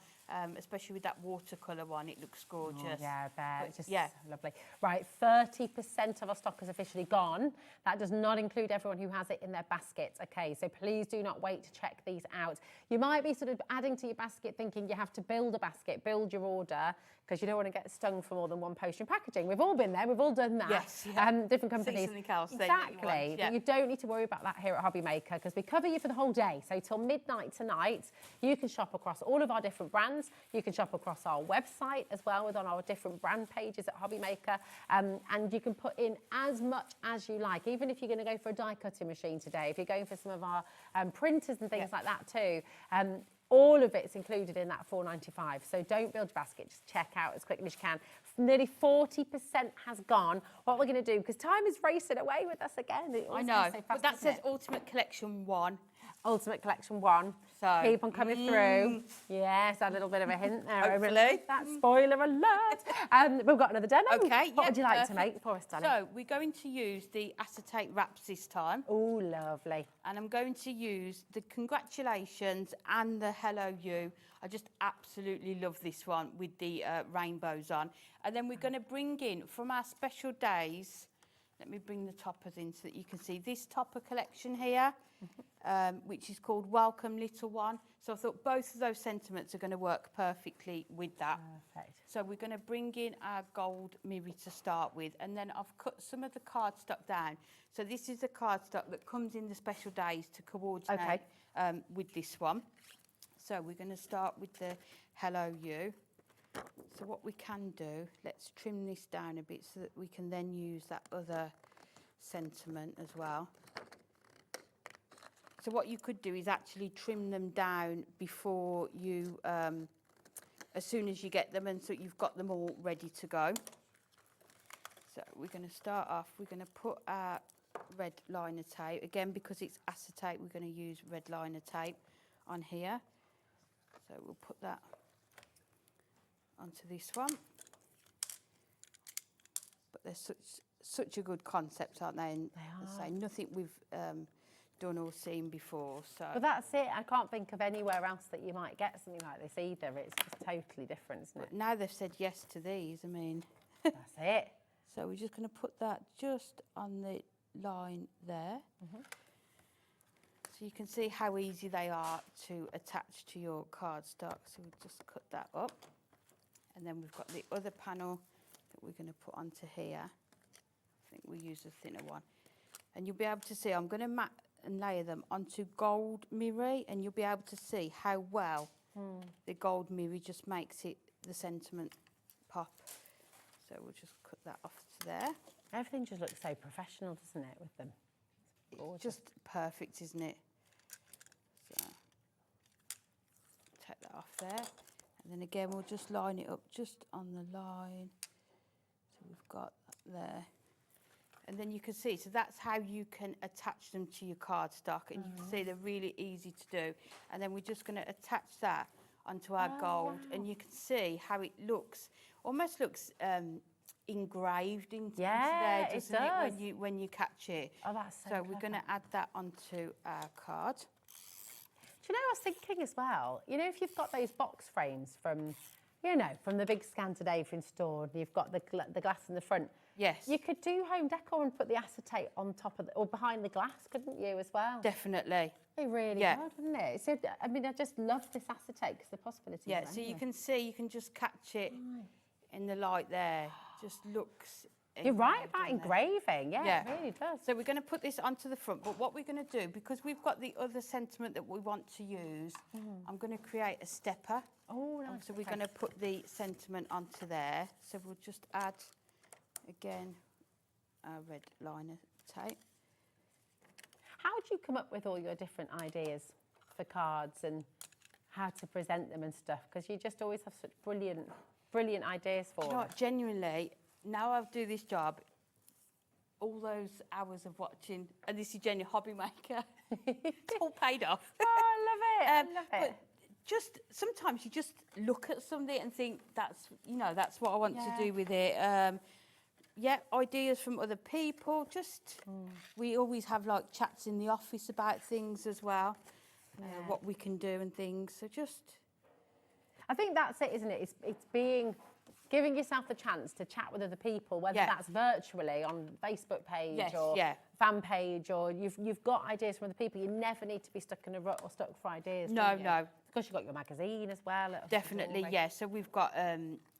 especially with that watercolour one. It looks gorgeous. Oh, yeah, I bet. It's just yeah. lovely. Right, 30% of our stock is officially gone. That does not include everyone who has it in their basket. Okay, so please do not wait to check these out. You might be sort of adding to your basket thinking you have to build a basket, build your order, because you don't want to get stung for more than 1 post in packaging. We've all been there. We've all done that. Yes, yeah. Different companies. See something else exactly. But you don't need to worry about that here at Hobby Maker because we cover you for the whole day. So till midnight tonight, you can shop across all of our different brands. You can shop across our website as well with on our different brand pages at Hobby Maker. And you can put in as much as you like, even if you're going to go for a die cutting machine today, if you're going for some of our printers and things like that too. All of it's included in that $4.95. So don't build your basket, just check out as quickly as you can. Nearly 40% has gone. What we're going to do, because time is racing away with us again. I know, but that says Ultimate Collection 1. Ultimate Collection 1. So, keep on coming through. Yes, a little bit of a hint there. Hopefully. That spoiler alert. We've got another denim. Okay, What yeah, would you like to perfect. make for us, Danny? So we're going to use the acetate wraps this time. Oh, lovely. And I'm going to use the congratulations and the hello you. I just absolutely love this one with the rainbows on. And then we're going to bring in from our special days, let me bring the toppers in so that you can see this topper collection here, which is called Welcome Little One. So I thought both of those sentiments are going to work perfectly with that. Perfect. So we're going to bring in our gold mirror to start with, and then I've cut some of the cardstock down. So this is the cardstock that comes in the special days to coordinate with this one. So we're going to start with the hello you. So what we can do, let's trim this down a bit so that we can then use that other sentiment as well. So what you could do is actually trim them down before you, as soon as you get them, and so you've got them all ready to go. So we're going to start off, we're going to put our red liner tape. Again, because it's acetate, we're going to use red liner tape on here. So we'll put that onto this one. But they're such a good concept, aren't they? And They are. say nothing we've done or seen before. So But that's it. I can't think of anywhere else that you might get something like this either. It's just totally different, isn't it? but now they've said yes to these. I mean, That's it. so we're just going to put that just on the line there. So you can see how easy they are to attach to your cardstock. So we'll just cut that up. And then we've got the other panel that we're going to put onto here. I think we'll use a thinner one. And you'll be able to see, I'm going to mat and layer them onto gold mirror, and you'll be able to see how well the gold mirror just makes it, the sentiment pop. So we'll just cut that off to there. Everything just looks so professional, doesn't it, with them? It's gorgeous. Just perfect, isn't it? So take that off there. And then again, we'll just line it up just on the line. So we've got that there. And then you can see, so that's how you can attach them to your cardstock. And you can see they're really easy to do. And then we're just going to attach that onto our gold. And you can see how it looks, almost looks engraved into there, it doesn't does. it, when you catch it. Oh, that's so So we're going to add that onto our card. Do you know, I was thinking as well, you know, if you've got those box frames from, you know, from the big Scandinavian store, and you've got the glass in the front. Yes. You could do home decor and put the acetate on top of or behind the glass, couldn't you, as well? Definitely. They really would, wouldn't it? So, I mean, I just love this acetate because the possibilities Yeah, are so you endless. can see, you can just catch it in the light there. Just looks... You're right engraved about on there. engraving. Yeah, it really does. So we're going to put this onto the front, but what we're going to do, because we've got the other sentiment that we want to use, I'm going to create a stepper. Oh, nice. So we're going to put the sentiment onto there. So we'll just add, again, our red liner tape. How do you come up with all your different ideas for cards and how to present them and stuff? Because you just always have such brilliant ideas for You know them. what, genuinely, now I do this job, all those hours of watching, and this is genuine hobby maker, it's all paid off. Oh, I love it. I love it. But just sometimes you just look at something and think that's, you know, that's what I want to do with it. Yeah, ideas from other people. Just we always have like chats in the office about things as well, what we can do and things. So just, I think that's it, isn't it? It's giving yourself the chance to chat with other people, whether that's virtually on Facebook page or fan page, or you've got ideas from other people. You never need to be stuck in a rut or stuck for ideas. No, do you? no. Because you've got your magazine as well. Definitely, yeah. So we've got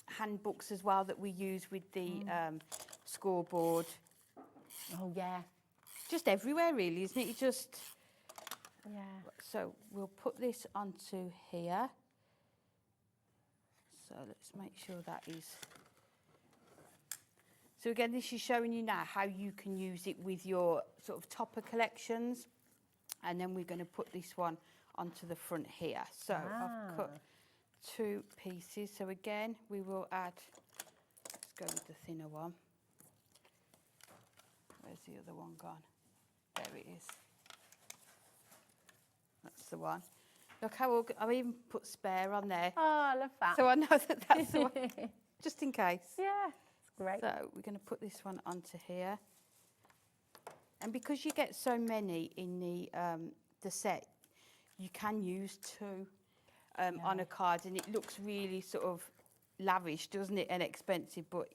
handbooks as well that we use with the scoreboard. Oh, yeah. Just everywhere, really, isn't it? You just... Yeah. So we'll put this onto here. So let's make sure that is... So again, this is showing you now how you can use it with your sort of topper collections. And then we're going to put this one onto the front here. So I've cut 2 pieces. So again, we will add... Let's go with the thinner one. Where's the other one gone? There it is. the one. Look how I even put spare on there. Oh, I love that. So I know that that's the one, just in case. Yeah, it's great. So we're going to put this one onto here. And because you get so many in the set, you can use two on a card, and it looks really sort of lavish, doesn't it, and expensive, but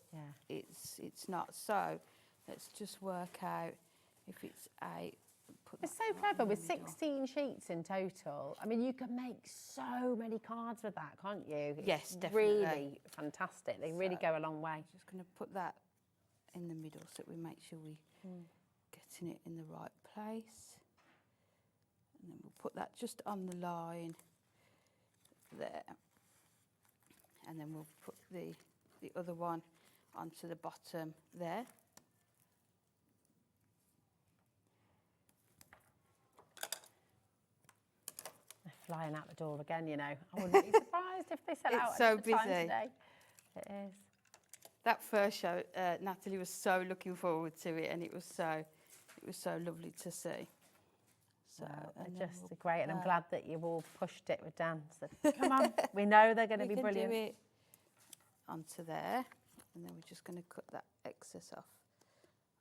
it's not. So let's just work out if it's 8. It's so clever with 16 sheets in total. I mean, you can make so many cards with that, can't you? Yes, It's definitely. Really fantastic. They really go a long way. Just going to put that in the middle so that we make sure we getting it in the right place. And then we'll put that just on the line there. And then we'll put the other one onto the bottom there. They're flying out the door again, you know. I wouldn't be surprised if they sell out It's so at the time busy. today. It is. That first show, Natalie was so looking forward to it, and it was so lovely to see. So and then Just we'll great, and put I'm that- glad that you've all pushed it with Dan. So, come on, we know they're going to we be can brilliant. do it onto there, and then we're just going to cut that excess off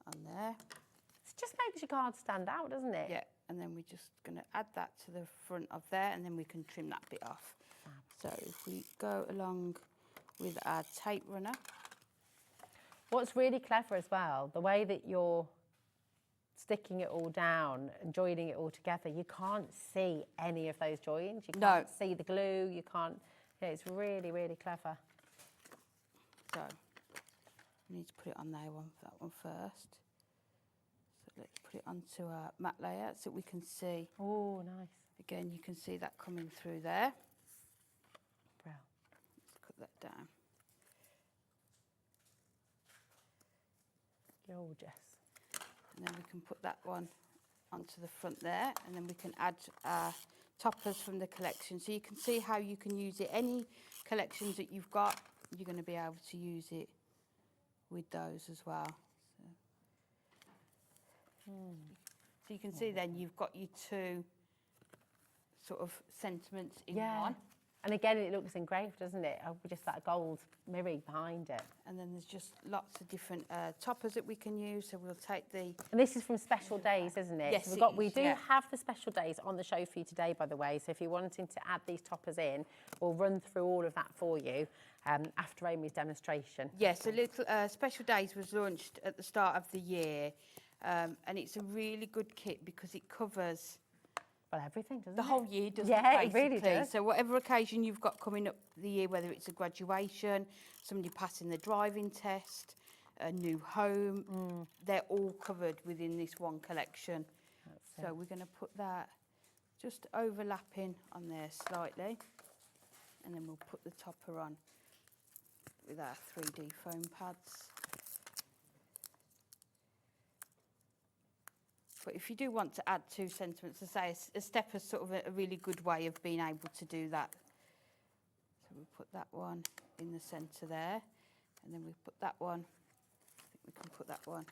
on there. It just makes your card stand out, doesn't it? Yeah, and then we're just going to add that to the front of there, and then we can trim that bit off. So if we go along with our tape runner. What's really clever as well, the way that you're sticking it all down and joining it all together, you can't see any of those joins. You can't see the glue, you can't, yeah, it's really, really clever. So we need to put it on that one first. So let's put it onto our matte layer so we can see. Oh, nice. Again, you can see that coming through there. Well, let's cut that down. Gorgeous. And then we can put that one onto the front there, and then we can add our toppers from the collection. So you can see how you can use it. Any collections that you've got, you're going to be able to use it with those as well. So you can see then you've got your two sort of sentiments in one. And again, it looks engraved, doesn't it? With just that gold mirroring behind it. And then there's just lots of different toppers that we can use. So we'll take the... And this is from Special Days, isn't it? Yes, So it we is, do yeah. have the Special Days on the show for you today, by the way. So if you're wanting to add these toppers in, we'll run through all of that for you after Amy's demonstration. Yes, so Special Days was launched at the start of the year. And it's a really good kit because it covers... Well, everything, doesn't it? The whole year, doesn't yeah, it, it really does. So whatever occasion you've got coming up the year, whether it's a graduation, somebody passing the driving test, a new home, they're all covered within this one collection. So we're going to put that just overlapping on there slightly, and then we'll put the topper on with our 3D foam pads. But if you do want to add two sentiments, I say a step is sort of a really good way of being able to do that. So we'll put that one in the centre there, and then we put that one, I think we can put that one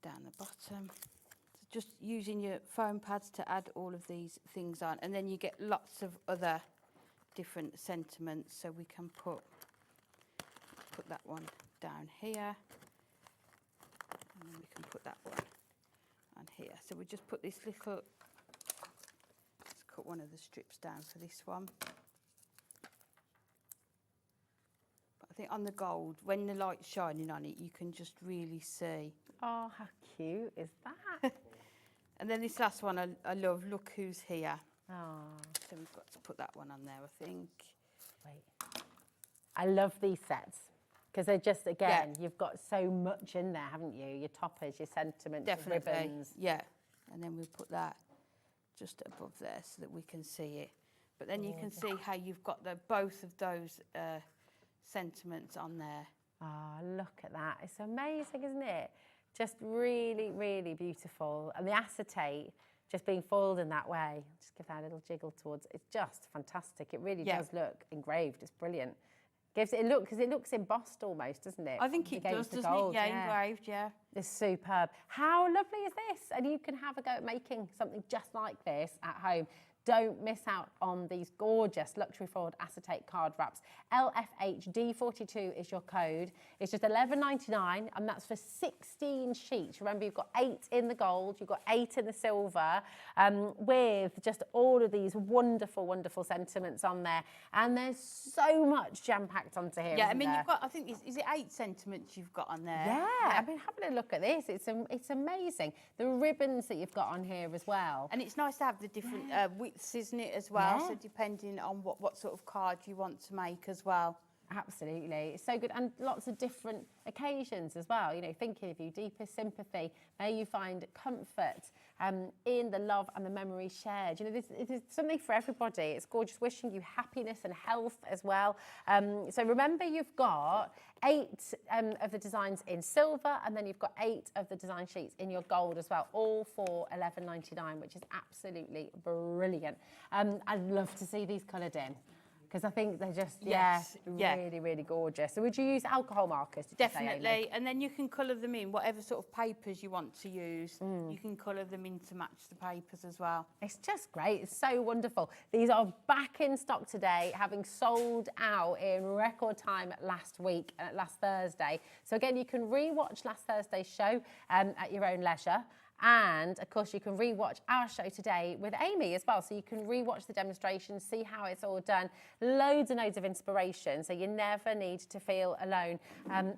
down the bottom. So just using your foam pads to add all of these things on, and then you get lots of other different sentiments. So we can put that one down here. And then we can put that one on here. So we just put this little, let's cut one of the strips down for this one. But I think on the gold, when the light's shining on it, you can just really see. Oh, how cute is that? And then this last one I love, Look Who's Here. Oh. So we've got to put that one on there, I think. Wait. I love these sets. Because they're just, again, you've got so much in there, haven't you? Your toppers, your sentiments, your ribbons. Yeah. And then we'll put that just above there so that we can see it. But then you can see how you've got both of those sentiments on there. Oh, look at that. It's amazing, isn't it? Just really, really beautiful. And the acetate just being foiled in that way. Just give that a little jiggle towards. It's just fantastic. It really does look engraved. It's brilliant. Gives it a look, because it looks embossed almost, doesn't it? I think it does, Against the doesn't gold, it? Yeah, engraved, yeah. It's superb. How lovely is this? And you can have a go at making something just like this at home. Don't miss out on these gorgeous luxury foiled acetate card wraps. LFHD42 is your code. It's just $11.99, and that's for 16 sheets. Remember, you've got 8 in the gold, you've got 8 in the silver, with just all of these wonderful, wonderful sentiments on there. And there's so much jam-packed onto here. Yeah, I mean, there? you've got, I think, is it 8 sentiments you've got on there? Yeah, I mean, having a look at this, it's amazing. The ribbons that you've got on here as well. And it's nice to have the different widths, isn't it, as well? Yeah. So depending on what sort of card you want to make as well. Absolutely, it's so good, and lots of different occasions as well. You know, thinking of you, deepest sympathy. May you find comfort in the love and the memories shared. You know, this is something for everybody. It's gorgeous. Wishing you happiness and health as well. So remember, you've got 8 of the designs in silver, and then you've got 8 of the design sheets in your gold as well, all for $11.99, which is absolutely brilliant. I'd love to see these coloured in, because I think they're just, really, really gorgeous. So would you use alcohol markers? Definitely, and then you can colour them in, whatever sort of papers you want to use. You can colour them in to match the papers as well. It's just great. It's so wonderful. These are back in stock today, having sold out in record time last week, last Thursday. So again, you can re-watch last Thursday's show at your own leisure. And of course, you can re-watch our show today with Amy as well. So you can re-watch the demonstration, see how it's all done. Loads and loads of inspiration, so you never need to feel alone.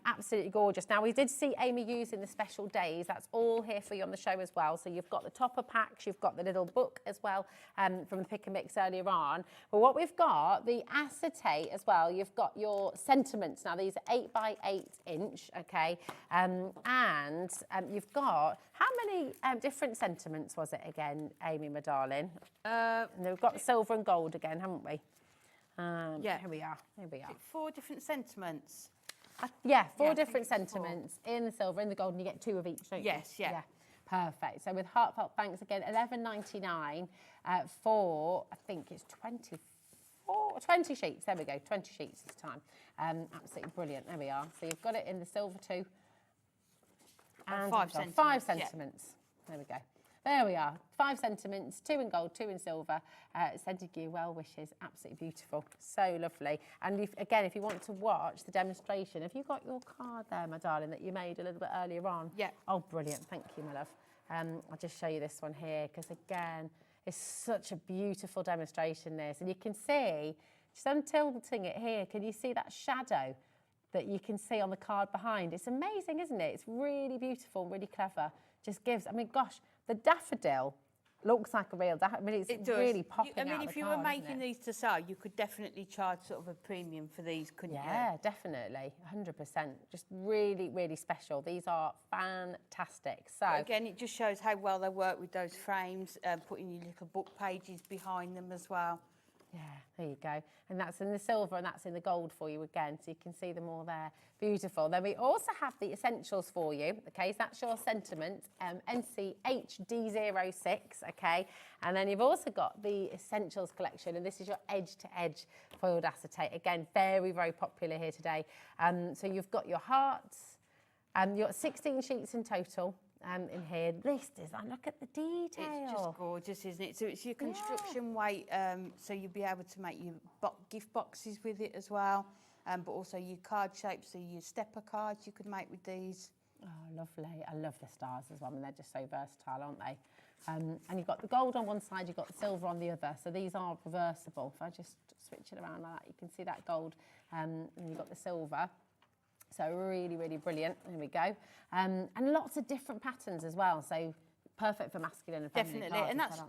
Absolutely gorgeous. Now, we did see Amy using the special days. That's all here for you on the show as well. So you've got the topper packs, you've got the little book as well from the pick and mix earlier on. But what we've got, the acetate as well, you've got your sentiments. Now, these are 8 by 8 inch, okay? And you've got, how many different sentiments was it again, Amy, my darling? And we've got silver and gold again, haven't we? Yeah. Here we are. Here we are. 4 different sentiments. Yeah, 4 different sentiments in the silver, in the gold, and you get 2 of each, don't you? Yes, yeah. Perfect. So with heartfelt thanks again, $11.99 for, I think it's 20 sheets. There we go, 20 sheets this time. Absolutely brilliant. There we are. So you've got it in the silver too. And 5 sentiments. 5 sentiments. There we go. There we are. 5 sentiments, 2 in gold, 2 in silver. Sending you well wishes. Absolutely beautiful. So lovely. And if you want to watch the demonstration, have you got your card there, my darling, that you made a little bit earlier on? Yeah. Oh, brilliant. Thank you, my love. I'll just show you this one here, because again, it's such a beautiful demonstration, this. And you can see, just I'm tilting it here, can you see that shadow that you can see on the card behind? It's amazing, isn't it? It's really beautiful, really clever. Just gives, I mean, gosh, the daffodil looks like a real daffodil. I mean, it's really popping out. I mean, if you were making these to sell, you could definitely charge sort of a premium for these, couldn't you? Yeah, definitely, 100%. Just really, really special. These are fantastic. So but again, it just shows how well they work with those frames, putting your little book pages behind them as well. Yeah, there you go. And that's in the silver and that's in the gold for you again, so you can see them all there. Beautiful. Then we also have the essentials for you, okay? So that's your sentiment, NCHD06, okay? And then you've also got the essentials collection, and this is your edge-to-edge foiled acetate. Again, very, very popular here today. So you've got your hearts, you've got 16 sheets in total. In here, this design, look at the detail. It's just gorgeous, isn't it? So it's your construction weight, so you'll be able to make your gift boxes with it as well, but also your card shapes, so your stepper cards you could make with these. Oh, lovely. I love the stars as well. I mean, they're just so versatile, aren't they? And you've got the gold on one side, you've got the silver on the other, so these are reversible. If I just switch it around like that, you can see that gold, and you've got the silver. So really, really brilliant. There we go. And lots of different patterns as well. So perfect for masculine and feminine. Definitely. And that's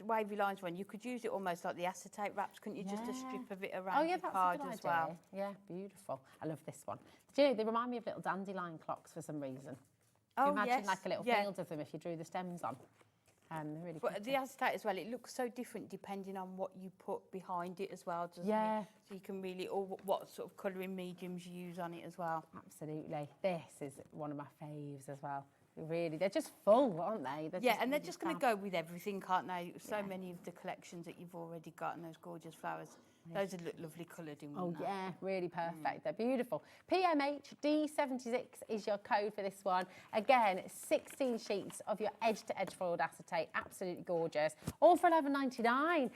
wavy lines one. You could use it almost like the acetate wraps, couldn't you? Just a strip of it around your card as well. Yeah, beautiful. I love this one. Do you know, they remind me of little dandelion clocks for some reason. Oh, Can you imagine yes. like a little field of them if you drew the stems on? Really but the acetate as well, it looks so different depending on what you put behind it as well, doesn't it? So you can really, or what sort of colouring mediums you use on it as well. Absolutely. This is one of my faves as well. Really, they're just full, aren't they? They're just going to go with everything, can't they? So many of the collections that you've already got and those gorgeous flowers. Those would look lovely coloured in. Oh wouldn't they? yeah, really perfect. They're beautiful. PMHD76 is your code for this one. Again, 16 sheets of your edge-to-edge foiled acetate, absolutely gorgeous. All for $11.99.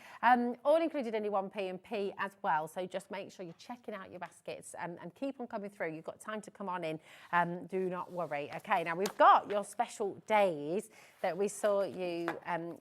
All included in your 1P&P as well. So just make sure you're checking out your baskets and keep on coming through. You've got time to come on in. Do not worry. Okay, now we've got your special days that we saw you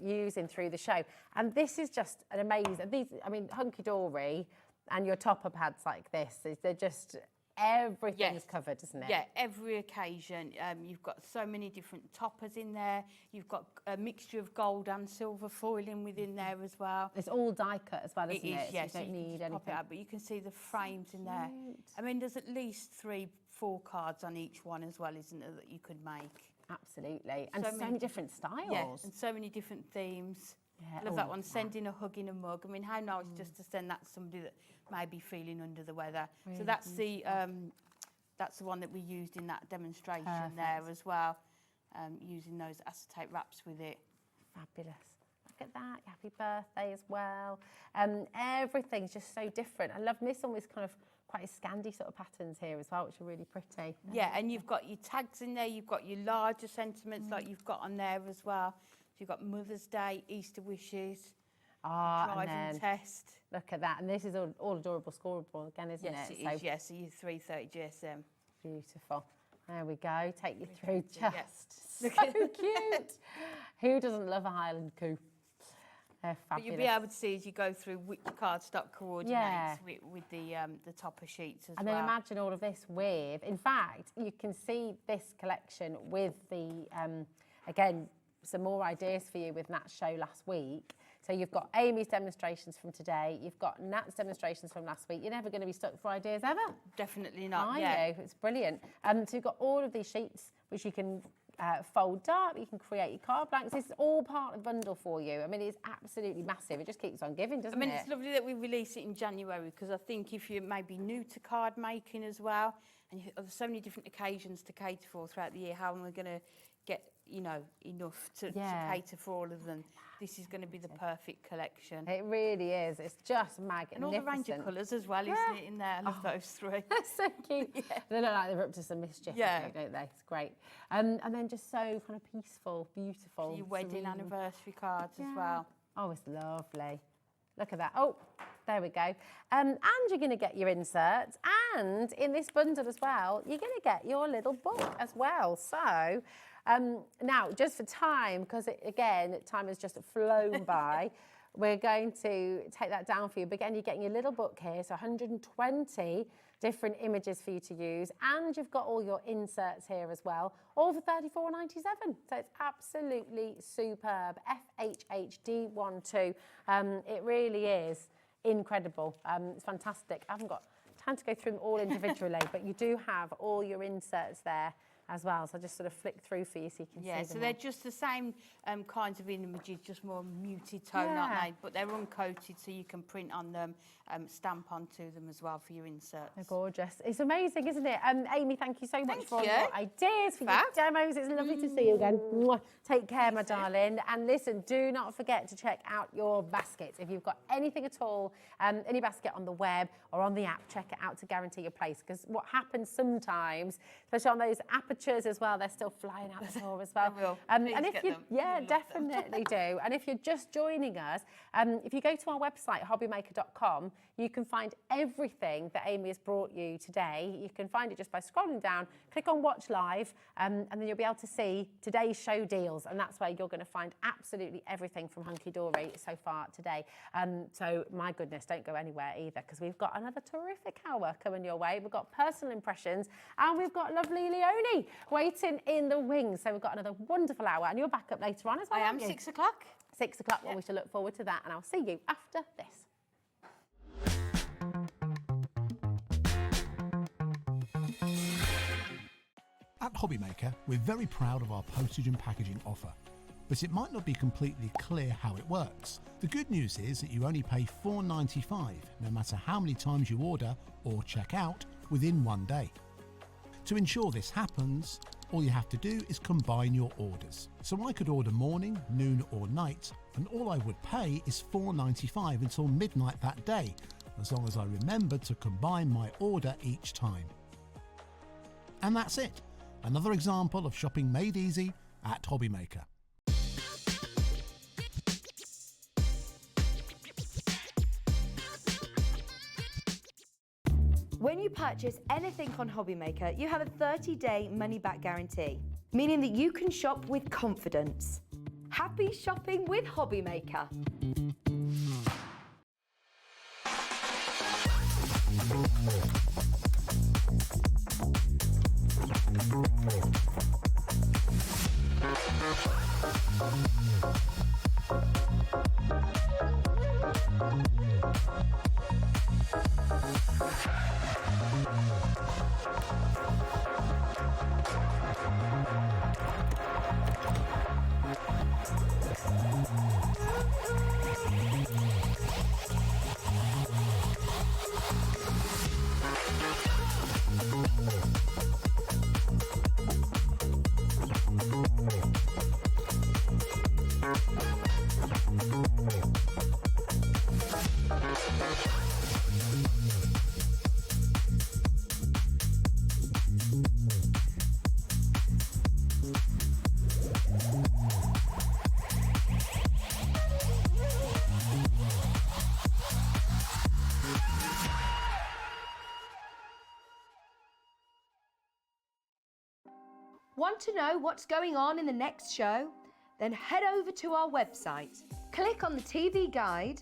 using through the show, and this is just an amazing. These, I mean, Hunkydory and your topper pads like this, they're just everything's covered, isn't it? Yeah, every occasion. You've got so many different toppers in there. You've got a mixture of gold and silver foiling within there as well. It's all die cut as well, isn't it? Is, yes. So you don't need anything. Pop it out, but you can see the frames in there. I mean, there's at least 3-4 cards on each one as well, isn't there, that you could make? Absolutely. And so many different styles. Yeah, and so many different themes. Yeah. I love that one, sending a hug in a mug. I mean, how nice just to send that to somebody that may be feeling under the weather. Really so that's the one that we used in that demonstration there as well, using those acetate wraps with it. Fabulous. Look at that. Happy birthday as well. Everything's just so different. I love this one with kind of quite a Scandi sort of patterns here as well, which are really pretty. Yeah, and you've got your tags in there, you've got your larger sentiments like you've got on there as well. So you've got Mother's Day, Easter wishes, driving test. Look at that, and this is all adorable scoreable again, isn't yes, it? It is, yes, so your 330 GSM. Beautiful. There we go, take you through just Yes. so cute. Who doesn't love a Highland coupe? They're fabulous. But you'll be able to see as you go through which cardstock coordinates with the topper sheets as and well. then imagine all of this with, in fact, you can see this collection with the, again, some more ideas for you with Nat's show last week. So you've got Amy's demonstrations from today, you've got Nat's demonstrations from last week. You're never going to be stuck for ideas ever. Definitely not, Are you? It's brilliant. So you've got all of these sheets which you can fold up, you can create your card blanks. This is all part of the bundle for you. I mean, it's absolutely massive. It just keeps on giving, doesn't it? I mean, it's lovely that we release it in January, because I think if you're maybe new to card making as well, and there's so many different occasions to cater for throughout the year, how am I going to get, you know, enough to cater for all of them? This is going to be the perfect collection. It really is. It's just magnificent. And all the range of colours as well, isn't it, in there? I love those three. That's so cute. They look like they're up to some mischief, don't they? It's great. And then just so kind of peaceful, beautiful. Your wedding anniversary cards as well. Oh, it's lovely. Look at that. Oh, there we go. And you're going to get your inserts. And in this bundle as well, you're going to get your little book as well. So now, just for time, because again, time has just flown by, we're going to take that down for you. But again, you're getting your little book here, so 120 different images for you to use, and you've got all your inserts here as well, all for $34.97. So it's absolutely superb. FHHD12. It really is incredible. It's fantastic. I haven't got time to go through them all individually, but you do have all your inserts there as well. So I just sort of flick through for you so you can see them. So they're just the same kinds of images, just more muted tone, aren't they? But they're uncoated, so you can print on them, stamp onto them as well for your inserts. They're gorgeous. It's amazing, isn't it? Amy, thank you so much for all you. your ideas, for your demos. It's lovely to see you again. Mwah. Take care, my darling. And listen, do not forget to check out your baskets. If you've got anything at all, any basket on the web or on the app, check it out to guarantee your place. Because what happens sometimes, especially on those apertures as well, they're still flying out the door as well. And if you, definitely do. And if you're just joining us, if you go to our website, hobbymaker.com, you can find everything that Amy has brought you today. You can find it just by scrolling down, click on Watch Live, and then you'll be able to see today's show deals. And that's where you're going to find absolutely everything from Hunkydory so far today. So my goodness, don't go anywhere either, because we've got another terrific hour coming your way. We've got personal impressions, and we've got lovely Leonie waiting in the wings. So we've got another wonderful hour, and you're back up later on as well. I am, 6 o'clock. 6 o'clock, well, we shall look forward to that, and I'll see you after this. At Hobbymaker, we're very proud of our postage and packaging offer, but it might not be completely clear how it works. The good news is that you only pay $4.95 no matter how many times you order or check out within 1 day. To ensure this happens, all you have to do is combine your orders. So I could order morning, noon or night, and all I would pay is $4.95 until midnight that day, as long as I remember to combine my order each time. And that's it. Another example of shopping made easy at Hobbymaker. When you purchase anything on Hobbymaker, you have a 30-day money-back guarantee, meaning that you can shop with confidence. Happy shopping with Hobbymaker. Want to know what's going on in the next show? Then head over to our website. Click on the TV guide.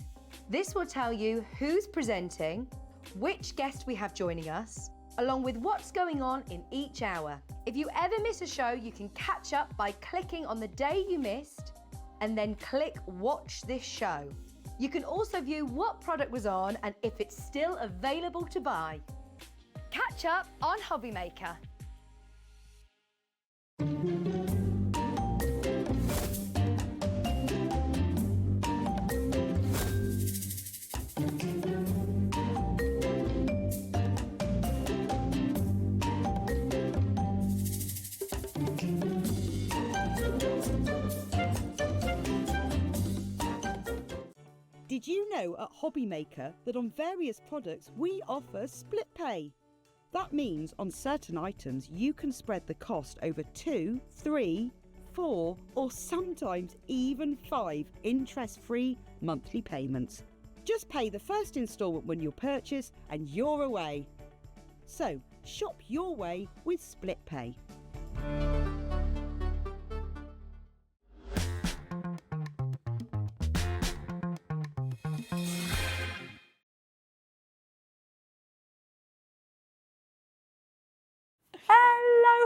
This will tell you who's presenting, which guest we have joining us, along with what's going on in each hour. If you ever miss a show, you can catch up by clicking on the day you missed and then click Watch This Show. You can also view what product was on and if it's still available to buy. Catch up on Hobbymaker. Did you know at Hobbymaker that on various products we offer split pay? That means on certain items you can spread the cost over 2, 3, 4 or sometimes even 5 interest-free monthly payments. Just pay the first instalment when you purchase and you're away. So shop your way with split pay.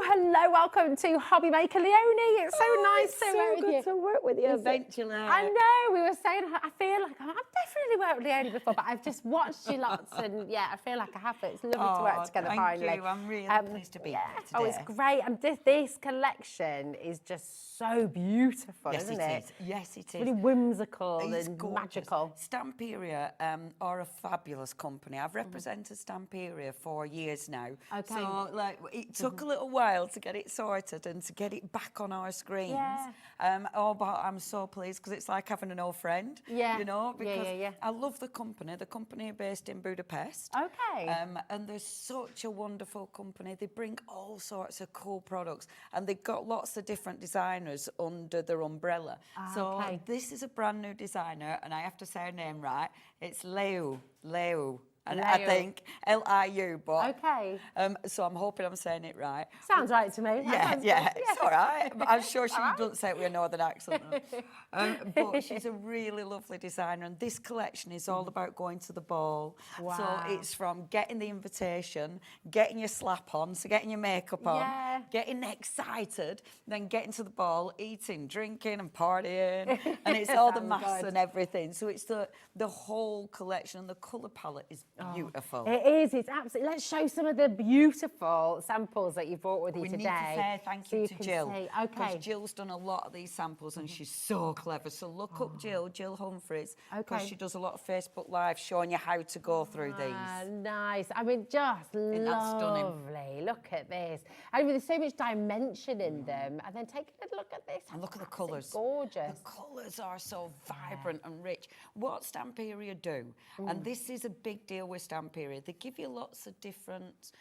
Hello, welcome to Hobbymaker. Leonie, it's so nice to work with you. To work with you eventually. I know, we were saying, I feel like I've definitely worked with Leonie before, but I've just watched you lots and yeah, I feel like I have. It's lovely to work together finally. Thank you, I'm really pleased to be here today. Oh, it's great. And this collection is just so beautiful, Yes, isn't it it? is. Yes, it is. Really whimsical It's and gorgeous. magical. Stamperia are a fabulous company. I've represented Stamperia for years now. Okay. So like, it took a little while to get it sorted and to get it back on our screens. Yeah. But I'm so pleased because it's like having an old friend. Yeah. You know, because Yeah. I love the company. The company are based in Budapest. Okay. And they're such a wonderful company. They bring all sorts of cool products and they've got lots of different designers under their umbrella. So this is a brand new designer and I have to say her name right. It's Liu. And I think Liu, but so I'm hoping I'm saying it right. Sounds right to me. Yeah, it's all right. But I'm sure she doesn't say it with a northern accent. But she's a really lovely designer, and this collection is all about going to the ball. Wow. So it's from getting the invitation, getting your slap on, so getting your makeup on, getting excited, then getting to the ball, eating, drinking, and partying, and it's all the maths and everything. So it's the whole collection, and the colour palette is beautiful. It is. It's absolutely. Let's show some of the beautiful samples that you brought with you We today. need to say thank you to can Jill. see. Because Okay. Jill's done a lot of these samples and she's so clever. So look up Jill Humphreys, because Okay. she does a lot of Facebook Live showing you how to go through Ah, these. nice. I mean, just that's stunning? lovely. Look at this. I mean, there's so much dimension in them. And then take a little look at this. And look at the That's colours. Gorgeous. The colours are so vibrant and rich. What Stamperia do, and this is a big deal with Stamperia, they give you lots of different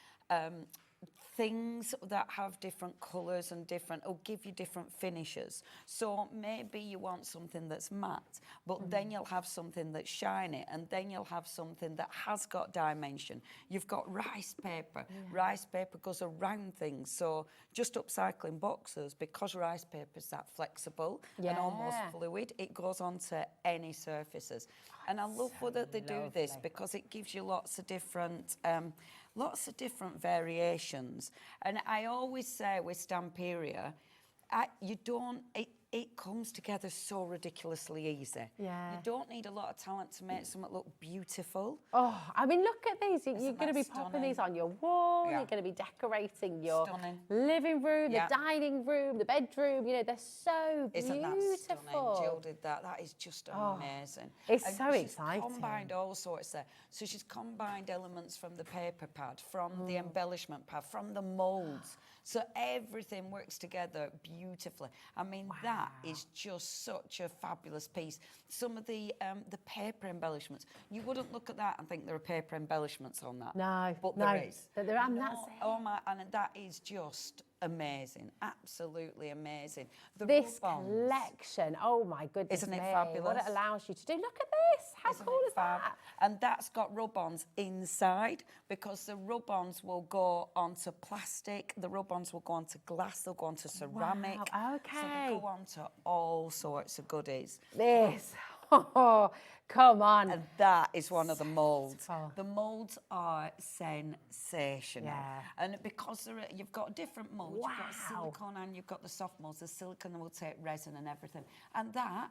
things that have different colours and or give you different finishes. So maybe you want something that's matte, but then you'll have something that's shiny, and then you'll have something that has got dimension. You've got rice paper. Rice paper goes around things, so just upcycling boxes, because rice paper is that flexible and almost fluid, it goes onto any surfaces. And I love that they do this, because it gives you lots of different variations. And I always say with Stamperia, it comes together so ridiculously easy. Yeah. You don't need a lot of talent to make something look beautiful. Oh, I mean, look at these. You're Isn't going to that be popping stunning? these on your wall. Yeah. You're going to be decorating your Stunning. living room, Yeah. the dining room, the bedroom. You know, they're so Isn't that beautiful. stunning? Jill did that. That is just amazing. It's And so she's exciting. combined all sorts there. So she's combined elements from the paper pad, from the embellishment pad, from the moulds. So everything works together beautifully. I mean, that is just such a fabulous piece. Some of the paper embellishments, you wouldn't look at that and think there are paper embellishments on that. No, But no, there is. but there are, and that's it. Oh my, and that is just amazing, absolutely amazing. The This rub-ons. collection, oh my goodness Isn't it me, fabulous? what it allows you to do. Look at this, how Isn't cool it is fab? that? And that's got rub-ons inside, because the rub-ons will go onto plastic, the rub-ons will go onto glass, they'll go onto ceramic. Wow, So they okay. go onto all sorts of goodies. This, oh, come on. And that is one of the moulds. Beautiful. The moulds are sensational. Yeah. And because you've got different moulds, you've got Wow. silicone and you've got the soft moulds. The silicone will take resin and everything. And that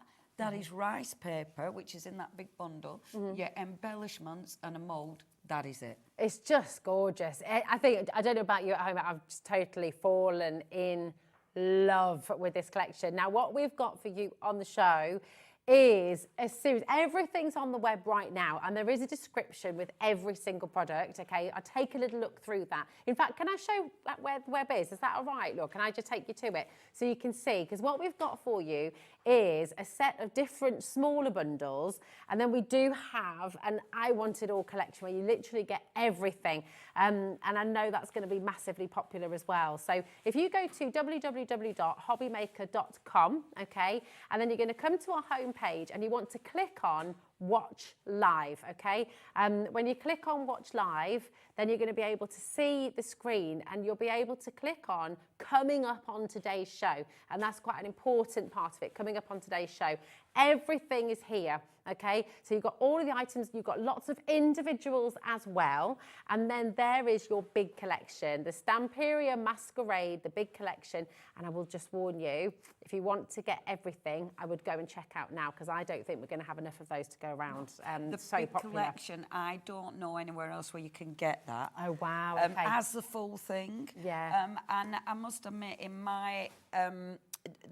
is rice paper, which is in that big bundle. Your embellishments and a mould, that is it. It's just gorgeous. I think, I don't know about you at home, I've just totally fallen in love with this collection. Now, what we've got for you on the show is a series. Everything's on the web right now, and there is a description with every single product, okay? I'll take a little look through that. In fact, can I show where the web is? Is that all right, Look, can I just take you to it so you can see? Because what we've got for you is a set of different smaller bundles, and then we do have an I Want It All collection where you literally get everything, and I know that's going to be massively popular as well. So if you go to www.hobbymaker.com, okay, and then you're going to come to our homepage and you want to click on Watch Live, okay? When you click on Watch Live, then you're going to be able to see the screen, and you'll be able to click on Coming Up on Today's Show, and that's quite an important part of it, coming up on today's show. Everything is here, okay? So you've got all of the items, you've got lots of individuals as well, and then there is your big collection, the Stamperia Masquerade, the big collection. And I will just warn you, if you want to get everything, I would go and check out now, because I don't think we're going to have enough of those to go around. The so big popular. collection, I don't know anywhere else where you can get that. Oh, wow, okay. As the full thing. Yeah. And I must admit, in my,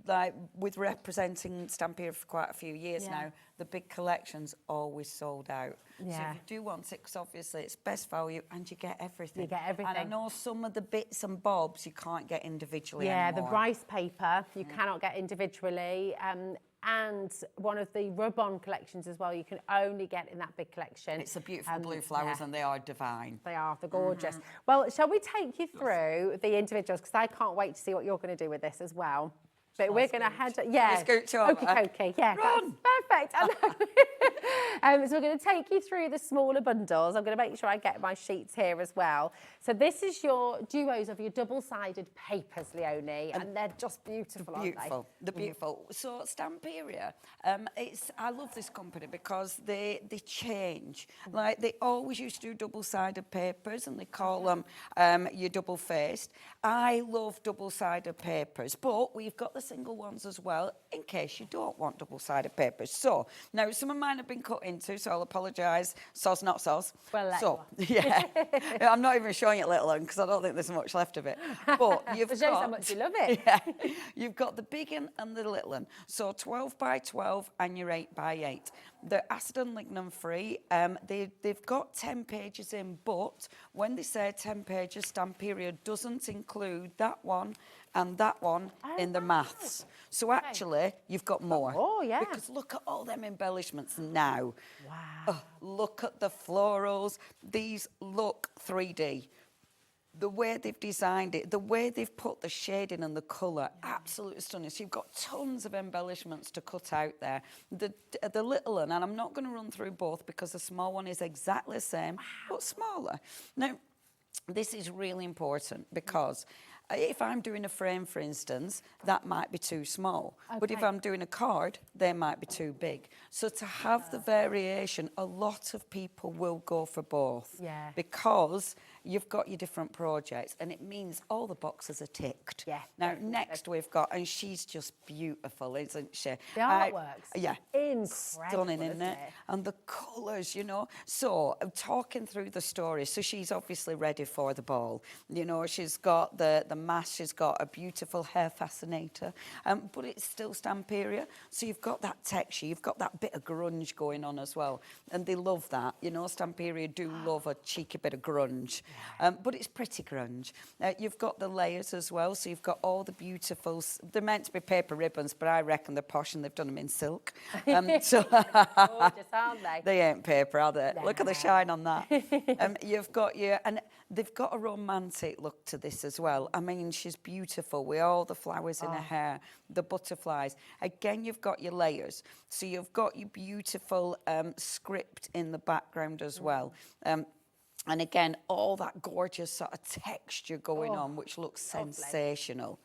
like, with representing Stamperia for quite a few years now, the big collection's always sold out. Yeah. So if you do want it, because obviously it's best value and you get everything. You get everything. And I know some of the bits and bobs you can't get individually Yeah, anymore. the rice paper you cannot get individually, and one of the rub-on collections as well you can only get in that big collection. It's the beautiful blue flowers, and they are divine. They are, they're gorgeous. Well, shall we take you through the individuals, because I can't wait to see what you're going to do with this as well. But we're going to head, yeah. Scooch over. Okay, yeah, Run. that's perfect. I know. So we're going to take you through the smaller bundles. I'm going to make sure I get my sheets here as well. So this is your duos of your double-sided papers, Leonie, and they're just beautiful, aren't they? They're beautiful. So Stamperia, I love this company because they change. Like, they always used to do double-sided papers, and they call them your double-faced. I love double-sided papers, but we've got the single ones as well, in case you don't want double-sided papers. So, now some of mine have been cut into, so I'll apologise. Soz, not soz. Well, so, yeah. I'm not even showing it little one because I don't think there's much left of it. But you've It got... shows how much you love it. Yeah. You've got the big one and the little one. So 12 by 12 and your 8 by 8. They're acid and lignin free. They've got 10 pages in, but when they say 10 pages, Stamperia doesn't include that one and that one in the maths. So actually, you've got more. Oh, yeah. Because look at all them embellishments now. Wow. Oh, look at the florals. These look 3D. The way they've designed it, the way they've put the shading and the colour, absolutely stunning. So you've got tons of embellishments to cut out there. The little one, and I'm not going to run through both because the small one is exactly the same, but smaller. Now, this is really important because if I'm doing a frame, for instance, that might be too small. Okay. But if I'm doing a card, they might be too big. So to have the variation, a lot of people will go for both. Yeah. Because you've got your different projects and it means all the boxes are ticked. Yeah. Now, next we've got, and she's just beautiful, isn't she? The artworks. Yeah. Incredible, Stunning, isn't it? And the colours, you know. So, I'm talking through the story. So she's obviously ready for the ball. You know, she's got the mask, she's got a beautiful hair fascinator, but it's still Stamperia. So you've got that texture, you've got that bit of grunge going on as well. And they love that. You know, Stamperia do love a cheeky bit of grunge. But it's pretty grunge. You've got the layers as well, so you've got all the beautiful... They're meant to be paper ribbons, but I reckon they're posh and they've done them in silk. Gorgeous, aren't they? They ain't paper, are they? No. Look at the shine on that. You've got your... And they've got a romantic look to this as well. I mean, she's beautiful with all the flowers in her hair, the butterflies. Again, you've got your layers. So you've got your beautiful script in the background as well. And again, all that gorgeous sort of texture going on, which looks sensational.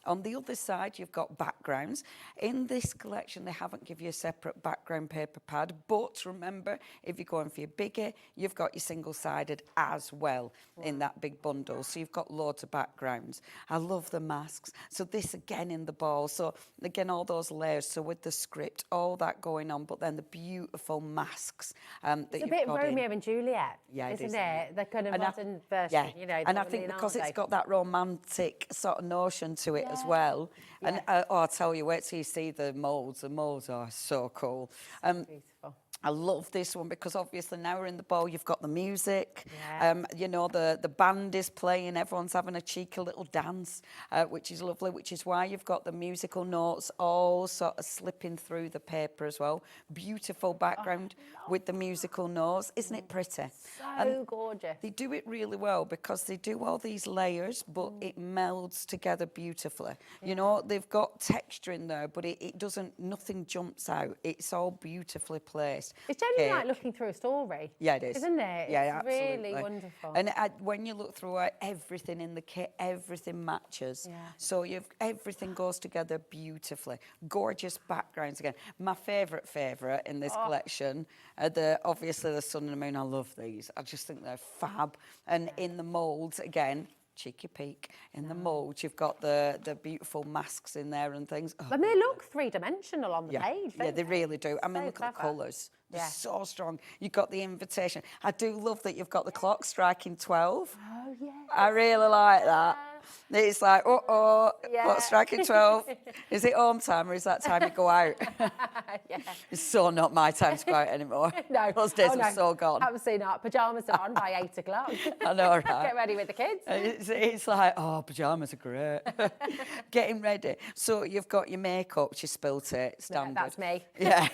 On the other side, you've got backgrounds. In this collection, they haven't given you a separate background paper pad, but remember, if you're going for your bigger, you've got your single-sided as well in that big bundle. So you've got loads of backgrounds. I love the masks. So this again in the ball. So again, all those layers. So with the script, all that going on, but then the beautiful masks that it's you've a bit got Romeo and Juliet, isn't it? The kind of modern version, yeah. you know. And I think because it's got that romantic sort of notion to it as well. Yeah. And I'll tell you, wait till you see the moulds. The moulds are so cool. Beautiful. I love this one because obviously now we're in the bowl, you've got the music, Yeah. you know, the band is playing, everyone's having a cheeky little dance, which is lovely, which is why you've got the musical notes all sort of slipping through the paper as well. Beautiful background with the musical notes. Isn't it pretty? So gorgeous. They do it really well because they do all these layers, but it melds together beautifully. Yeah. You know, they've got texture in there, but it doesn't, nothing jumps out. It's all beautifully placed. It's generally like looking through a story. Yeah, it is. Isn't it? Yeah, it's absolutely. really wonderful. And when you look through it, everything in the kit, everything matches. Yeah. So everything goes together beautifully. Gorgeous backgrounds again. My favourite in this collection are obviously the sun and the moon. I love these. I just think they're fab. And in the moulds, again, cheeky peek, in the mould, you've got the beautiful masks in there and things. And they look three-dimensional on the page, don't they really do. I mean, look at the colours. They're so strong. You've got the invitation. I do love that you've got the clock striking 12. Oh, yeah. I really like that. It's like, clock striking 12. Is it home time or is that time you go out? It's so not my time to go out anymore. No. Those days are so gone. Absolutely not. Pyjamas are on by 8 o'clock. I know, right? Get ready with the kids. It's like, pyjamas are great. Getting ready. So you've got your makeup, you spilt it, standard. That's me. Yeah.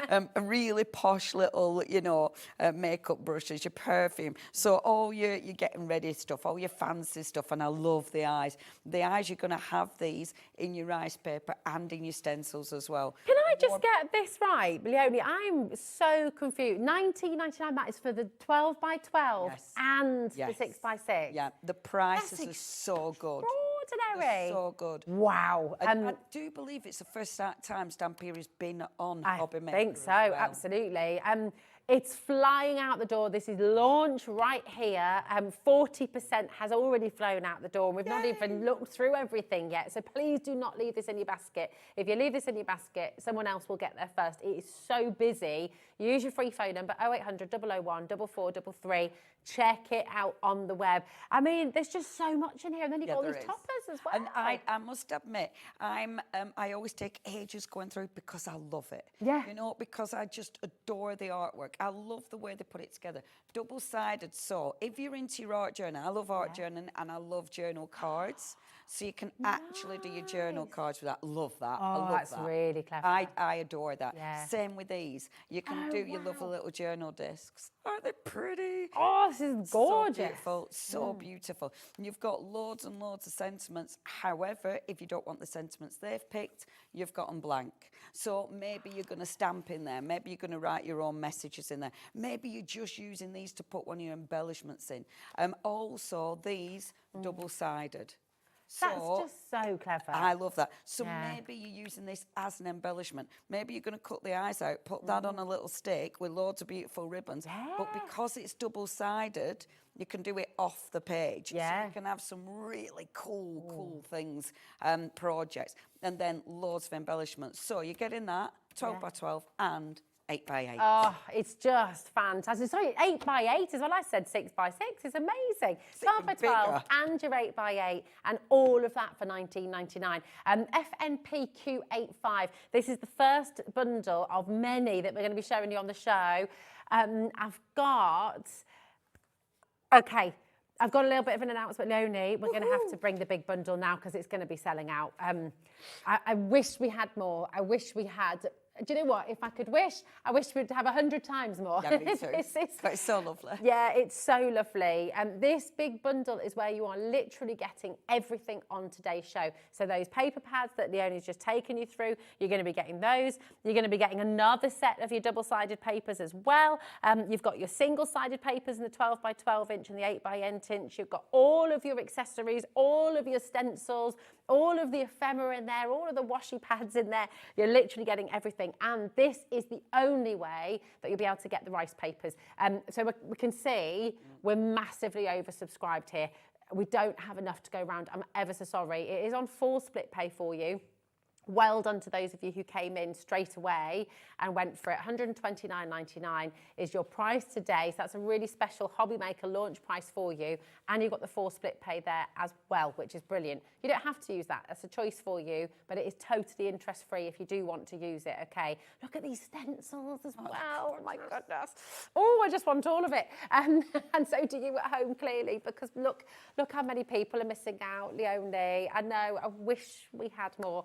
A really posh little, you know, makeup brushes, your perfume. So all your getting ready stuff, all your fancy stuff, and I love the eyes. The eyes, you're going to have these in your rice paper and in your stencils as well. Can I just get this right, Leonie? I'm so confused. $19.99, that is for the 12 by 12 and the 6 by 6. Yeah, the prices are so good. Extraordinary. So good. Wow. I do believe it's the first time Stamperia's been on Hobby Maker. I think so, well. absolutely. It's flying out the door. This is launch right here. 40% has already flown out the door, and we've not even looked through everything yet. So please do not leave this in your basket. If you leave this in your basket, someone else will get there first. It is so busy. Use your free phone number, 0800 001 4433. Check it out on the web. I mean, there's just so much in here, and then you've got all these toppers as well. And I must admit, I always take ages going through because I love it. Yeah. You know, because I just adore the artwork. I love the way they put it together. Double-sided, so if you're into your art journal, I love art journaling and I love journal cards. So you can actually do your journal cards with that. Love that. I love that's that. really clever. I adore that. Yeah. Same with these. You can do your lovely little journal discs. Aren't they pretty? Oh, this is gorgeous. So beautiful. So beautiful. And you've got loads and loads of sentiments. However, if you don't want the sentiments they've picked, you've got them blank. So maybe you're going to stamp in there. Maybe you're going to write your own messages in there. Maybe you're just using these to put one of your embellishments in. Also, these double-sided. That's just so clever. I love that. So maybe you're using this as an embellishment. Maybe you're going to cut the eyes out, put that on a little stick with loads of beautiful ribbons. Yeah. But because it's double-sided, you can do it off the page. Yeah. So you can have some really cool things, projects, and then loads of embellishments. So you get in that 12 by 12 and 8 by 8. Oh, it's just fantastic. Sorry, 8 by 8 is what I said, 6 by 6. It's amazing. 12 by 12 and your 8 by 8 and all of that for $19.99. FNPQ85. This is the first bundle of many that we're going to be showing you on the show. I've got a little bit of an announcement, Leonie. We're going to have to bring the big bundle now because it's going to be selling out. I wish we had more. I wish we had... Do you know what? If I could wish, I wish we'd have 100 times more. Yeah, me too. It's so lovely. Yeah, it's so lovely. This big bundle is where you are literally getting everything on today's show. So those paper pads that Leonie's just taken you through, you're going to be getting those. You're going to be getting another set of your double-sided papers as well. You've got your single-sided papers in the 12 by 12 inch and the 8 by 8 inch. You've got all of your accessories, all of your stencils, all of the ephemera in there, all of the washi pads in there. You're literally getting everything. And this is the only way that you'll be able to get the rice papers. So we can see we're massively oversubscribed here. We don't have enough to go around. I'm ever so sorry. It is on full split pay for you. Well done to those of you who came in straight away and went for it. $129.99 is your price today. So that's a really special Hobby Maker launch price for you. And you've got the full split pay there as well, which is brilliant. You don't have to use that. That's a choice for you, but it is totally interest-free if you do want to use it, okay? Look at these stencils as well. Oh, my goodness. Oh, I just want all of it. And so do you at home, clearly, because look how many people are missing out, Leonie. I know, I wish we had more.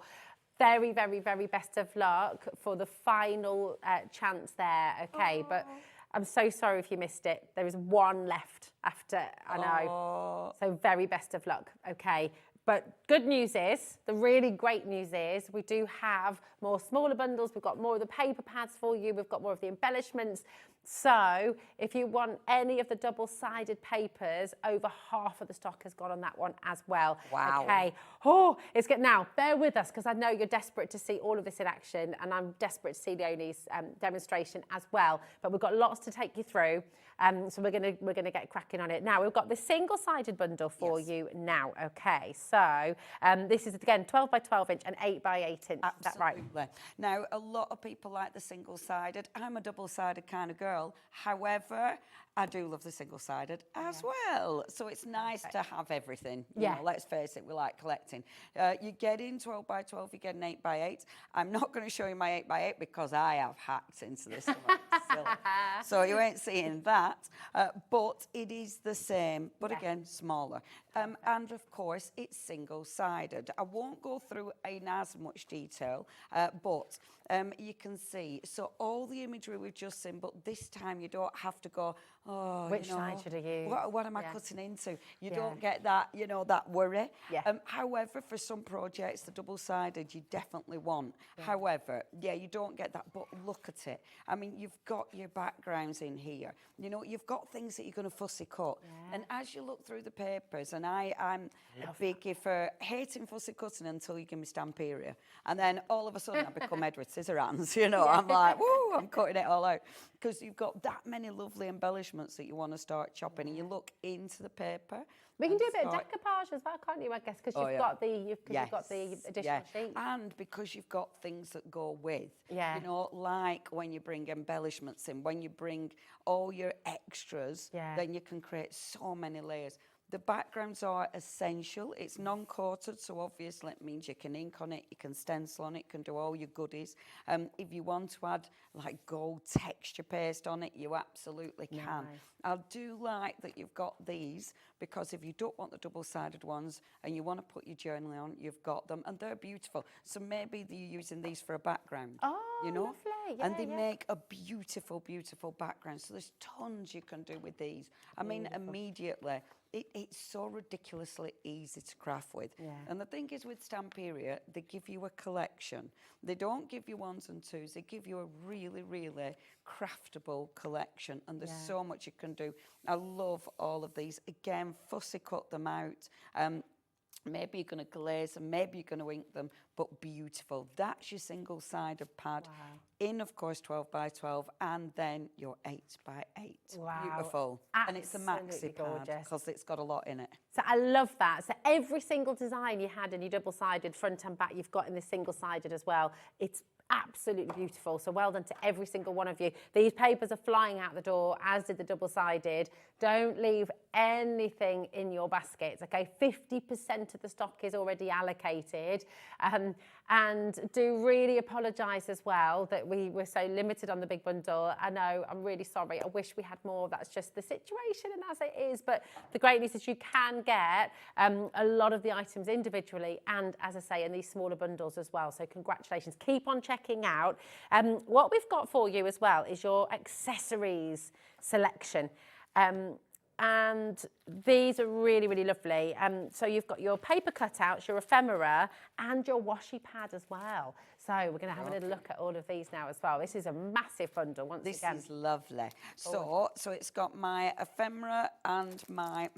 Very, very, very best of luck for the final chance there, okay? But I'm so sorry if you missed it. There is one left after, I know. So very best of luck, okay? But good news is, the really great news is, we do have more smaller bundles. We've got more of the paper pads for you. We've got more of the embellishments. So if you want any of the double-sided papers, over half of the stock has gone on that one as well. Wow. Okay. Oh, it's good. Now, bear with us because I know you're desperate to see all of this in action, and I'm desperate to see Leonie's demonstration as well. But we've got lots to take you through. So we're gonna get cracking on it. Now, we've got the single-sided bundle for you now, okay? So this is, again, 12 by 12 inch and 8 by 8 inch. Absolutely. Is that right? Now, a lot of people like the single-sided. I'm a double-sided kind of girl. However, I do love the single-sided as well. So it's nice to have everything. You know, let's face it, we like collecting. You get in 12 by 12, you get an 8 by 8. I'm not going to show you my 8 by 8 because I have hacked into this one. So you ain't seeing that. But it is the same, but again, smaller. And of course, it's single-sided. I won't go through in as much detail, but you can see, so all the imagery we've just seen, but this time you don't have to go, oh, which side should I use? What am I cutting into? You don't get that, that worry. However, for some projects, the double-sided you definitely want. However, you don't get that, but look at it. I mean, you've got your backgrounds in here. You've got things that you're going to fussy cut. And as you look through the papers, and I'm a biggie for hating fussy cutting until you give me Stamperia. And then all of a sudden I become Edward Scissorhands, you know. I'm like, woo, I'm cutting it all out. Because you've got that many lovely embellishments that you want to start chopping, and you look into the paper. We can do a bit of decoupage as well, can't you, I guess, because you've got you've got the additional sheets. And because you've got things that go with. Yeah. You know, like when you bring embellishments in, when you bring all your extras, then you can create so many layers. The backgrounds are essential. It's non-coated, so obviously it means you can ink on it, you can stencil on it, you can do all your goodies. If you want to add like gold texture paste on it, you absolutely can. Nice. I do like that you've got these, because if you don't want the double-sided ones and you want to put your journaling on, you've got them, and they're beautiful. So maybe you're using these for a background. Oh, you know? lovely. And they make a beautiful, beautiful background. So there's tons you can do with these. I mean, immediately, it's so ridiculously easy to craft with. Yeah. And the thing is with Stamperia, they give you a collection. They don't give you ones and twos. They give you a really, really craftable collection. And there's so much you can do. I love all of these. Again, fussy cut them out. Maybe you're going to glaze them, maybe you're going to ink them, but beautiful. That's your single-sided pad. Wow. In, of course, 12 by 12, and then your 8 by 8. Wow. Beautiful. Absolutely and it's a maxi pad because it's got a lot in it. So I love that. So every single design you had in your double-sided front and back, you've got in the single-sided as well. It's absolutely beautiful. So well done to every single one of you. These papers are flying out the door, as did the double-sided. Don't leave anything in your baskets, okay? 50% of the stock is already allocated. And do really apologise as well that we were so limited on the big bundle. I know, I'm really sorry. I wish we had more. That's just the situation and as it is. But the great news is you can get a lot of the items individually and, as I say, in these smaller bundles as well. So congratulations. Keep on checking out. What we've got for you as well is your accessories selection. And these are really, really lovely. So you've got your paper cutouts, your ephemera, and your washi pad as well. So we're going to have a little look at all of these now as well. This is a massive bundle once again. This is lovely. So it's got my ephemera and my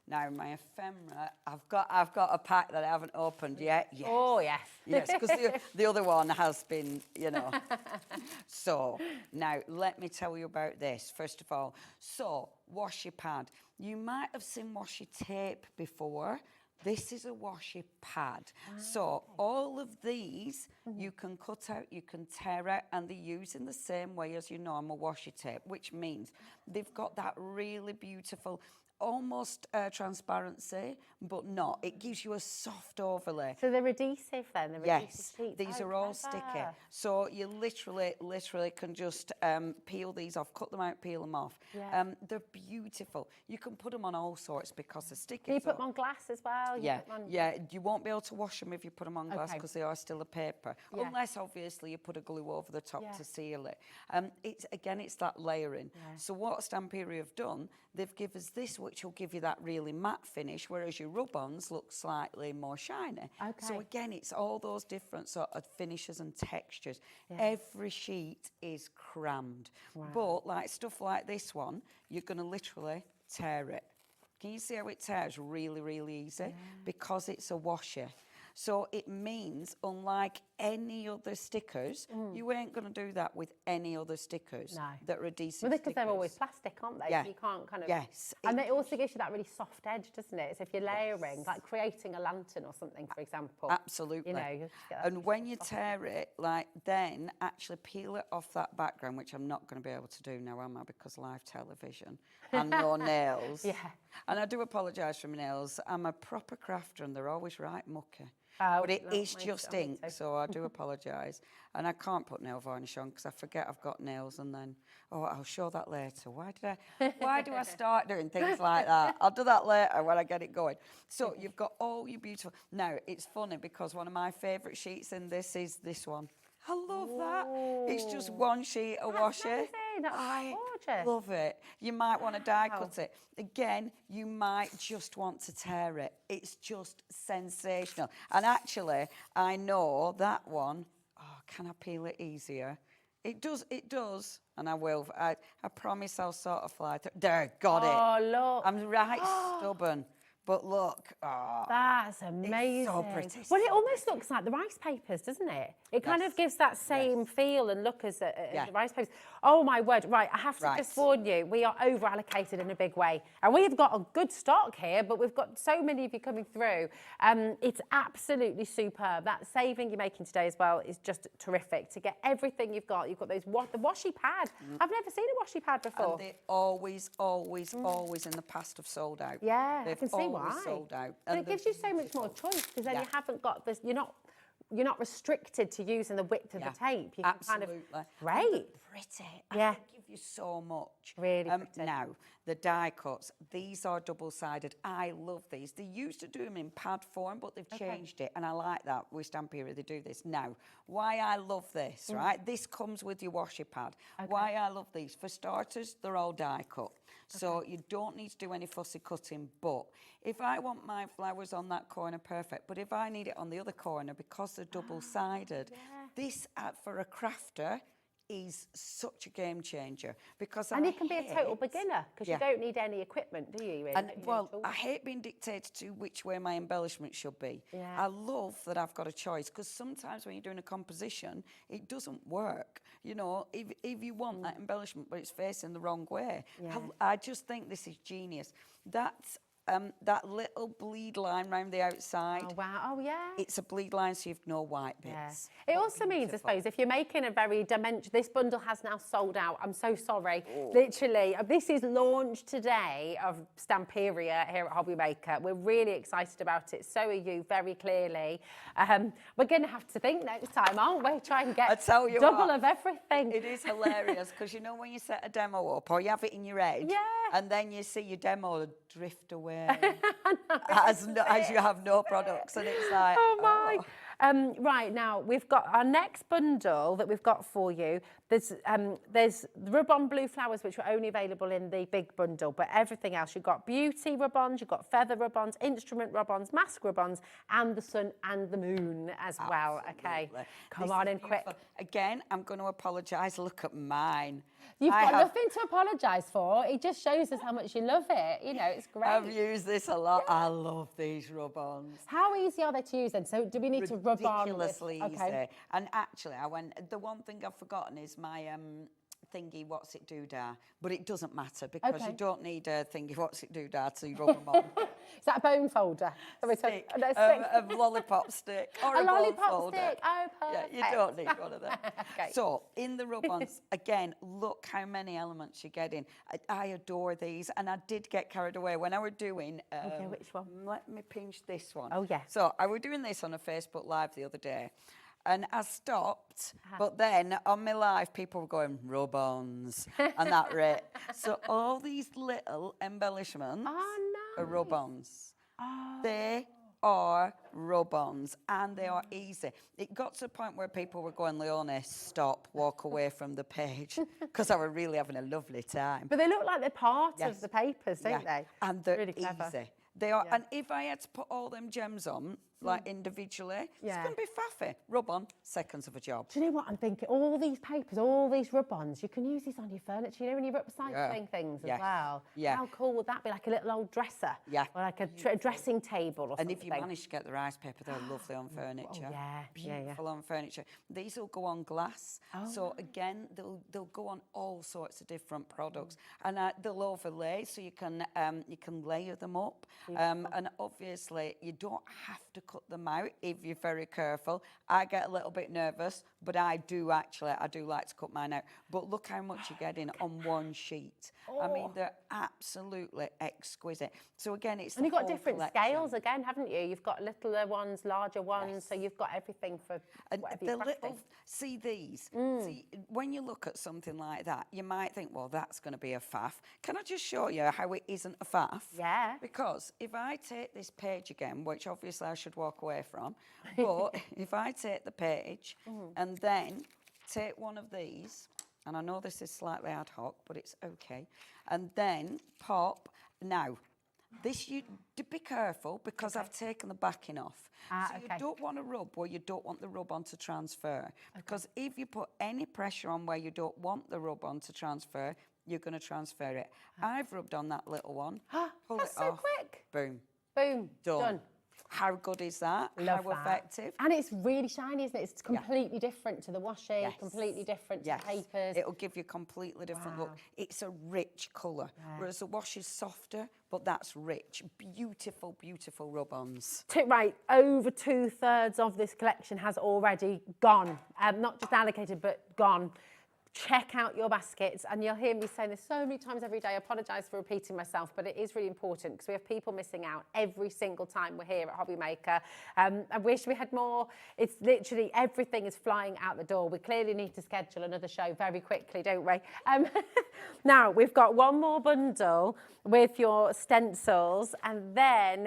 now my ephemera. I've got a pack that I haven't opened yet. Yes. Oh yes. Yes, because the other one has been, you know. So now let me tell you about this first of all. So washi pad. You might have seen washi tape before. This is a washi pad. So all of these you can cut out, you can tear out, and they're used in the same way as your normal washi tape, which means they've got that really beautiful, almost transparency, but not. It gives you a soft overlay. So they're adhesive then? They're yes, adhesive these are all sticky. So you literally can just peel these off, cut them out, peel them off. Yeah. They're beautiful. You can put them on all sorts because they're sticky. Can you put them on glass as well? Yeah, you won't be able to wash them if you put them on glass because they are still a paper. Yeah. Unless, obviously, you put a glue over the top to seal it. It's that layering. Yeah. So what Stamperia have done, they've given us this, which will give you that really matte finish, whereas your rub-ons look slightly more shiny. Okay. So again, it's all those different sort of finishes and textures. Yeah. Every sheet is crammed. Wow. But like stuff like this one, you're going to literally tear it. Can you see how it tears really, really easy? Yeah. Because it's a washi. So it means, unlike any other stickers, you ain't going to do that with any other stickers that are adhesive because they're always plastic, aren't they? Yeah. So you can't kind of... Yes. And it also gives you that really soft edge, doesn't it? So if you're layering, like creating a lantern or something, for example. Absolutely. You know, you just get and when you tear it, then actually peel it off that background, which I'm not going to be able to do now, am I? Because live television and no nails. Yeah. And I do apologise for my nails. I'm a proper crafter and they're always right mucky. But it is just ink, so I do apologise. And I can't put nail varnish on because I forget I've got nails and then, I'll show that later. Why do I start doing things like that? I'll do that later when I get it going. So you've got all your beautiful... Now, it's funny because one of my favourite sheets in this is this one. I love that. It's just one sheet of washi. I love it. You might want to die cut it. Again, you might just want to tear it. It's just sensational. And actually, I know that one, can I peel it easier? It does, and I will. I promise I'll sort of fly through. There, got it. Oh, look. I'm right stubborn. But look, that's amazing. It's so pretty. Well, it almost looks like the rice papers, doesn't it? It kind of gives that same feel and look as the rice papers. Oh my word! Right, I have to just warn you, we are over allocated in a big way, and we've got a good stock here, but we've got so many of you coming through. It's absolutely superb. That saving you're making today as well is just terrific. To get everything you've got those the washi pad. I've never seen a washi pad before. And they always in the past have sold out. Yeah, They've I can see always why. sold out. But And it gives you so much more choice because then you haven't got this. You're not restricted to using the width of the tape. You can kind of great. Pretty. Yeah. I can give you so much. Really pretty. Now, the die cuts, these are double-sided. I love these. They used to do them in pad form, but they've changed it, and I like that. With Stamperia, they do this. Now, why I love this, right? This comes with your washi pad. Why I love these? For starters, they're all die cut. So you don't need to do any fussy cutting, but if I want my flowers on that corner, perfect. But if I need it on the other corner, because they're double-sided, this, for a crafter, is such a game changer because you can be a total beginner because you don't need any equipment, do you? Really? And I hate being dictated to which way my embellishment should be. I love that I've got a choice because sometimes when you're doing a composition, it doesn't work. You know, if you want that embellishment but it's facing the wrong way, I just think this is genius. That's that little bleed line around the outside. Oh, wow. Oh, yeah. It's a bleed line, so you've no white bits. It also means, I suppose, if you're making a very this bundle has now sold out. I'm so sorry. Literally, this is launch today of Stamperia here at Hobbymaker. We're really excited about it. So are you, very clearly. We're going to have to think next time, aren't we? Try and get double of everything. It is hilarious because you know when you set a demo up or you have it in your head and then you see your demo drift away. As you have no products, and it's like, oh my. Right, now we've got our next bundle that we've got for you. There's rub-on blue flowers, which are only available in the big bundle, but everything else, you've got beauty rub-ons, you've got feather rub-ons, instrument rub-ons, mask rub-ons, and the sun and the moon as well. Okay, come on in quick. Again, I'm going to apologise. Look at mine. You've got nothing to apologise for. It just shows us how much you love it. You know, it's great. I've used this a lot. I love these rub-ons. How easy are they to use then? So do we need to rub on? Ridiculously easy. And actually, the one thing I've forgotten is my thingy what's it doodah, but it doesn't matter because you don't need a thingy what's it doodah to rub them on. Is that a bone folder? Stick. A lollipop stick or a lollipop bone folder. Stick. Oh, perfect. Yeah, you don't need one of them. So in the rub-ons, again, look how many elements you're getting. I adore these, and I did get carried away when I were doing. Which one? Let me pinch this one. Oh yeah. So I were doing this on a Facebook Live the other day. And I stopped, but then on my live, people were going, rub-ons, and that rate. So all these little embellishments are rub-ons. They are rub-ons, and they are easy. It got to the point where people were going, Leonie, stop, walk away from the page, because I were really having a lovely time. But they look like they're part of the papers, don't they? And they're really clever. easy. They are, and if I had to put all them gems on, like individually, it's going to be faffy. Rub on, seconds of a job. Do you know what I'm thinking? All these papers, all these rub-ons, you can use these on your furniture, you know, when you're upcycling things as well. Yeah. How cool would that be? Like a little old dresser. Yeah. Or like a dressing table or something. And if you manage to get the rice paper, they're lovely on furniture. Oh, yeah. Beautiful on furniture. These will go on glass. So again, they'll go on all sorts of different products. And they'll overlay, so you can layer them up. And obviously, you don't have to cut them out if you're very careful. I get a little bit nervous, but I do like to cut mine out. But look how much you're getting on one sheet. I mean, they're absolutely exquisite. So again, it's and you've got different scales again, haven't you? You've got littler ones, larger ones, so you've got everything for whatever you're crafting. See these? See, when you look at something like that, you might think, well, that's going to be a faff. Can I just show you how it isn't a faff? Yeah. Because if I take this page again, which obviously I should walk away from, but if I take the page and then take one of these, and I know this is slightly ad hoc, but it's okay, and then pop. Now, this you be careful because I've taken the backing off. So you don't want to rub where you don't want the rub-on to transfer. Because if you put any pressure on where you don't want the rub-on to transfer, you're going to transfer it. I've rubbed on that little one. Pull That's it so off. quick. Boom. Boom. Done. How good is that? Love How that. effective? And it's really shiny, isn't it? It's completely different to the washi, completely different to the papers. It'll give you a completely different look. It's a rich colour, whereas the wash is softer, but that's rich. Beautiful, beautiful rub-ons. Right, over 2/3 of this collection has already gone. Not just allocated, but gone. Check out your baskets, and you'll hear me saying this so many times every day. I apologise for repeating myself, but it is really important because we have people missing out every single time we're here at Hobby Maker. I wish we had more. It's literally everything is flying out the door. We clearly need to schedule another show very quickly, don't we? Now, we've got one more bundle with your stencils, and then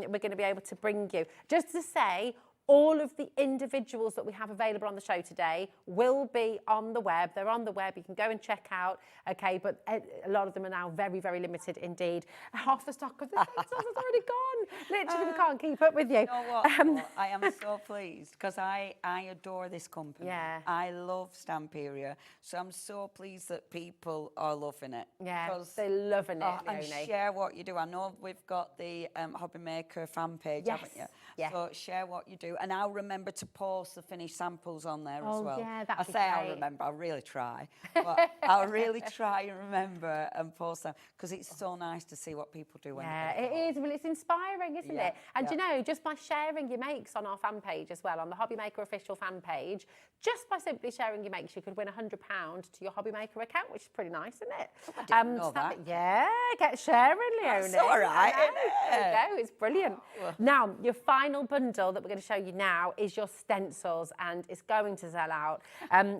we're going to be able to bring you, just to say, all of the individuals that we have available on the show today will be on the web. They're on the web. You can go and check out. Okay, but a lot of them are now very, very limited indeed. Half the stock of the stencils has already gone. Literally, we can't keep up with you. You know what? I am so pleased because I adore this company. Yeah. I love Stamperia. So I'm so pleased that people are loving it. Yeah, they're loving it, And share what you do. I know we've got the Hobby Maker fan page, haven't you? Yeah. So share what you do. And I'll remember to post the finished samples on there as well. Yeah, that'd be I say great. I'll remember, I'll really try. But I'll really try and remember and post them because it's so nice to see what people do when they get it is. Well, it's inspiring, isn't it? And you know, just by sharing your makes on our fan page as well, on the Hobby Maker official fan page, just by simply sharing your makes, you could win £100 to your Hobby Maker account, which is pretty nice, isn't it? I didn't know that. Yeah, get sharing, Leonie. That's all right, isn't it? There you go, it's brilliant. Now, your final bundle that we're going to show you now is your stencils, and it's going to sell out.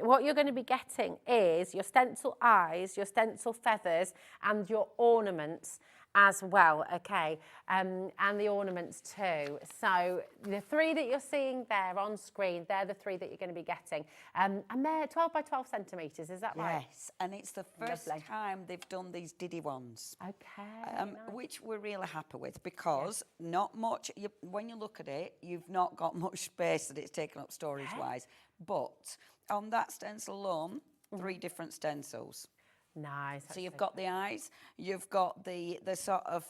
What you're going to be getting is your stencil eyes, your stencil feathers, and your ornaments as well, okay, and the ornaments too. So the 3 that you're seeing there on screen, they're the 3 that you're going to be getting. And they're 12 by 12 centimetres, is that right? Yes, and it's the first time they've done these Diddy ones. Okay. Nice. Which we're really happy with because not much, when you look at it, you've not got much space that it's taken up storage-wise. But on that stencil alone, 3 different stencils. Nice. So you've got the eyes, you've got the sort of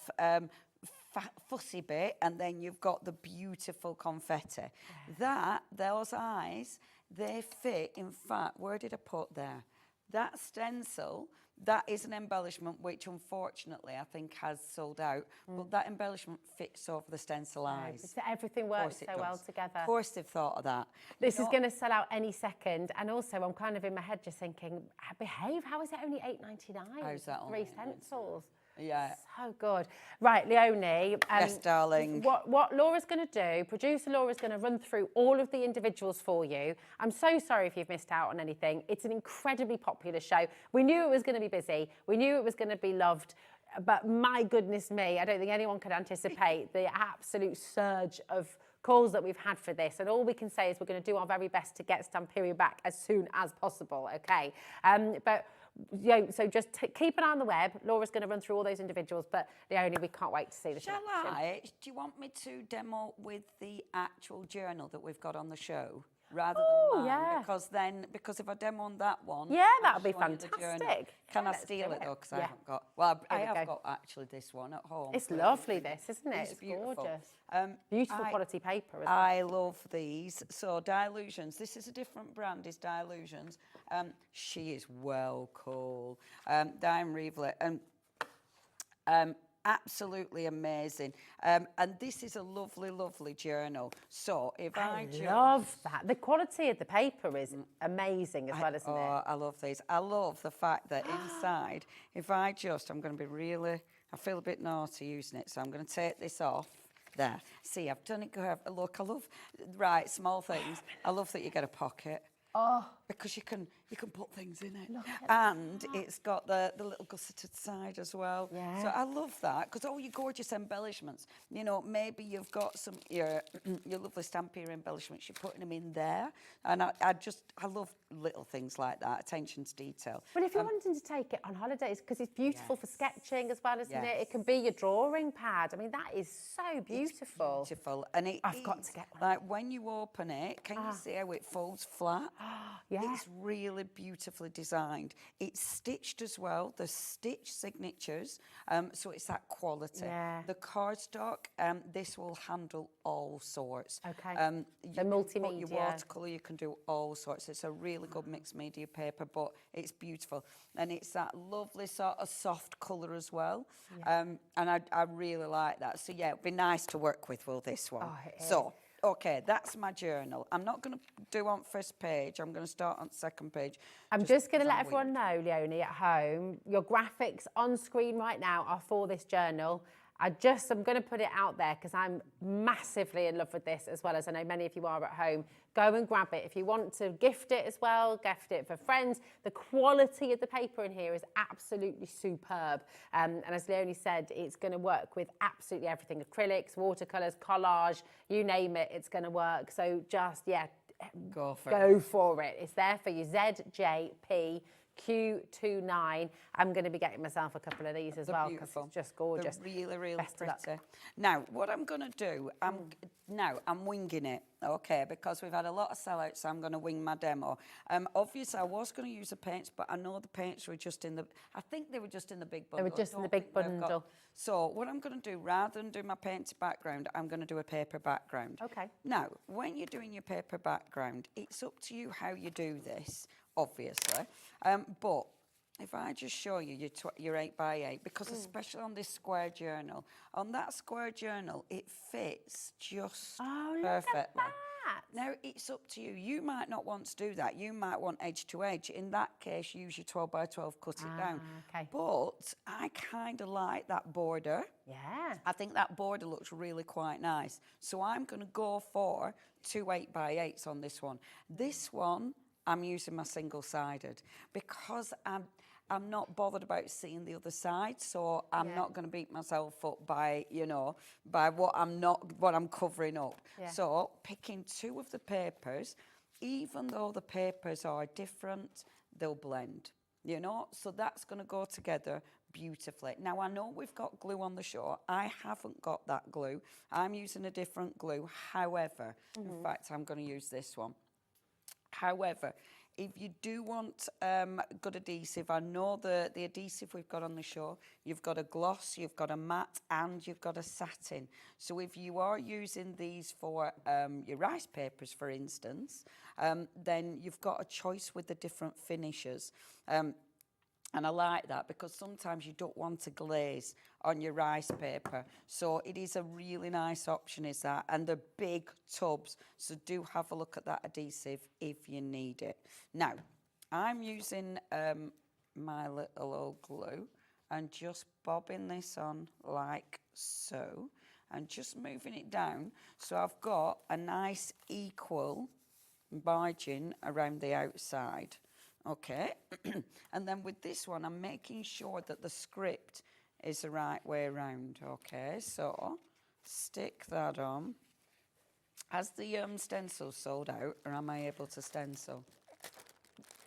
fussy bit, and then you've got the beautiful confetti. Those eyes, they fit, in fact, where did I put there? That stencil, that is an embellishment which unfortunately I think has sold out, but that embellishment fits over the stencil eyes. So everything works so well together. Of course they've thought of that. This is going to sell out any second, and also I'm kind of in my head just thinking, behave, how is it only £8.99? How's that only 3 stencils? Yeah. So good. Right, Leonie. Yes, darling. What Laura's going to do, producer Laura's going to run through all of the individuals for you. I'm so sorry if you've missed out on anything. It's an incredibly popular show. We knew it was going to be busy. We knew it was going to be loved. But my goodness me, I don't think anyone could anticipate the absolute surge of calls that we've had for this, and all we can say is we're going to do our very best to get Stamperia back as soon as possible, okay? But so just keep an eye on the web. Laura's going to run through all those individuals, but Leonie, we can't wait to see the Shall I? Do you want me to demo with the actual journal that we've got on the show? Rather than mine, because if I demo on that one, that'll be fantastic. Can I steal it though? Because I haven't got. Well, I have got actually this one at home. It's lovely, this, isn't it? It's beautiful. Gorgeous. Beautiful quality paper. Isn't I love these. So Dilutions. This is a different brand. Is Dilutions. She is well cool. Dime Revelet and. Absolutely amazing. And this is a lovely, lovely journal. So if I love that. The quality of the paper is amazing as well, isn't it? Oh, I love these. I love the fact that inside, if I'm going to be really, I feel a bit naughty using it, so I'm going to take this off. There. See, I've done it. Look, I love, small things. I love that you get a pocket. Oh, because you can put things in it, and it's got the little gusseted side as well. Yeah. So I love that because all your gorgeous embellishments. You know, maybe you've got some your lovely Stamperia embellishments. You're putting them in there, and I love little things like that, attention to detail. Well, if you're wanting to take it on holidays, because it's beautiful for sketching as well, isn't it? It can be your drawing pad. I mean, that is so beautiful. It's beautiful, and I've got to get one. Like when you open it, can you see how it folds flat? Yeah. It's really beautifully designed. It's stitched as well. The stitch signatures, so it's that quality. Yeah. The cardstock, this will handle all sorts. Okay. You The can put your multimedia. watercolour, you can do all sorts. It's a really good mixed media paper, but it's beautiful. And it's that lovely sort of soft colour as well. Yeah. And I really like that. So yeah, it'd be nice to work with, this one. Oh, it So, okay, that's my journal. I'm not going to do on first page. I'm going to start on second page. I'm just going to let everyone know, Leonie, at home, your graphics on screen right now are for this journal. I'm going to put it out there because I'm massively in love with this, as well as I know many of you are at home. Go and grab it. If you want to gift it as well, gift it for friends. The quality of the paper in here is absolutely superb. And as Leonie said, it's going to work with absolutely everything. Acrylics, watercolours, collage, you name it, it's going to work. So just, yeah, go for it. It's there for you. ZJP Q29. I'm going to be getting myself a couple of these as well because it's just gorgeous. They're really, really Best of luck. pretty. Now, what I'm going to do, I'm winging it, okay, because we've had a lot of sellouts, so I'm going to wing my demo. Obviously, I was going to use the paints, but I know the paints were just in the, I think they were just in the big bundle. They were just in the big bundle. So what I'm going to do, rather than do my painted background, I'm going to do a paper background. Okay. Now, when you're doing your paper background, it's up to you how you do this, obviously. But if I just show you your 8x8, because especially on this square journal, on that square journal, it fits just perfectly. Now, it's up to you. You might not want to do that. You might want edge to edge. In that case, use your 12 by 12, cut it down. Okay. But I kind of like that border. Yeah. I think that border looks really quite nice. So I'm going to go for 2 8x8s on this one. This one, I'm using my single-sided because I'm not bothered about seeing the other side, so I'm not going to beat myself up by, by what I'm covering up. Yeah. So picking 2 of the papers, even though the papers are different, they'll blend, so that's going to go together beautifully. Now, I know we've got glue on the show. I haven't got that glue. I'm using a different glue. However, in fact, I'm going to use this one. However, if you do want good adhesive, I know the adhesive we've got on the show, you've got a gloss, you've got a matte, and you've got a satin. So if you are using these for your rice papers, for instance, then you've got a choice with the different finishes. And I like that because sometimes you don't want to glaze on your rice paper. So it is a really nice option, is that. And they're big tubs, so do have a look at that adhesive if you need it. Now, I'm using my little old glue and just bobbing this on like so and just moving it down. So I've got a nice equal margin around the outside. Okay, and then with this one, I'm making sure that the script is the right way around. Okay, so stick that on. Has the stencil sold out, or am I able to stencil?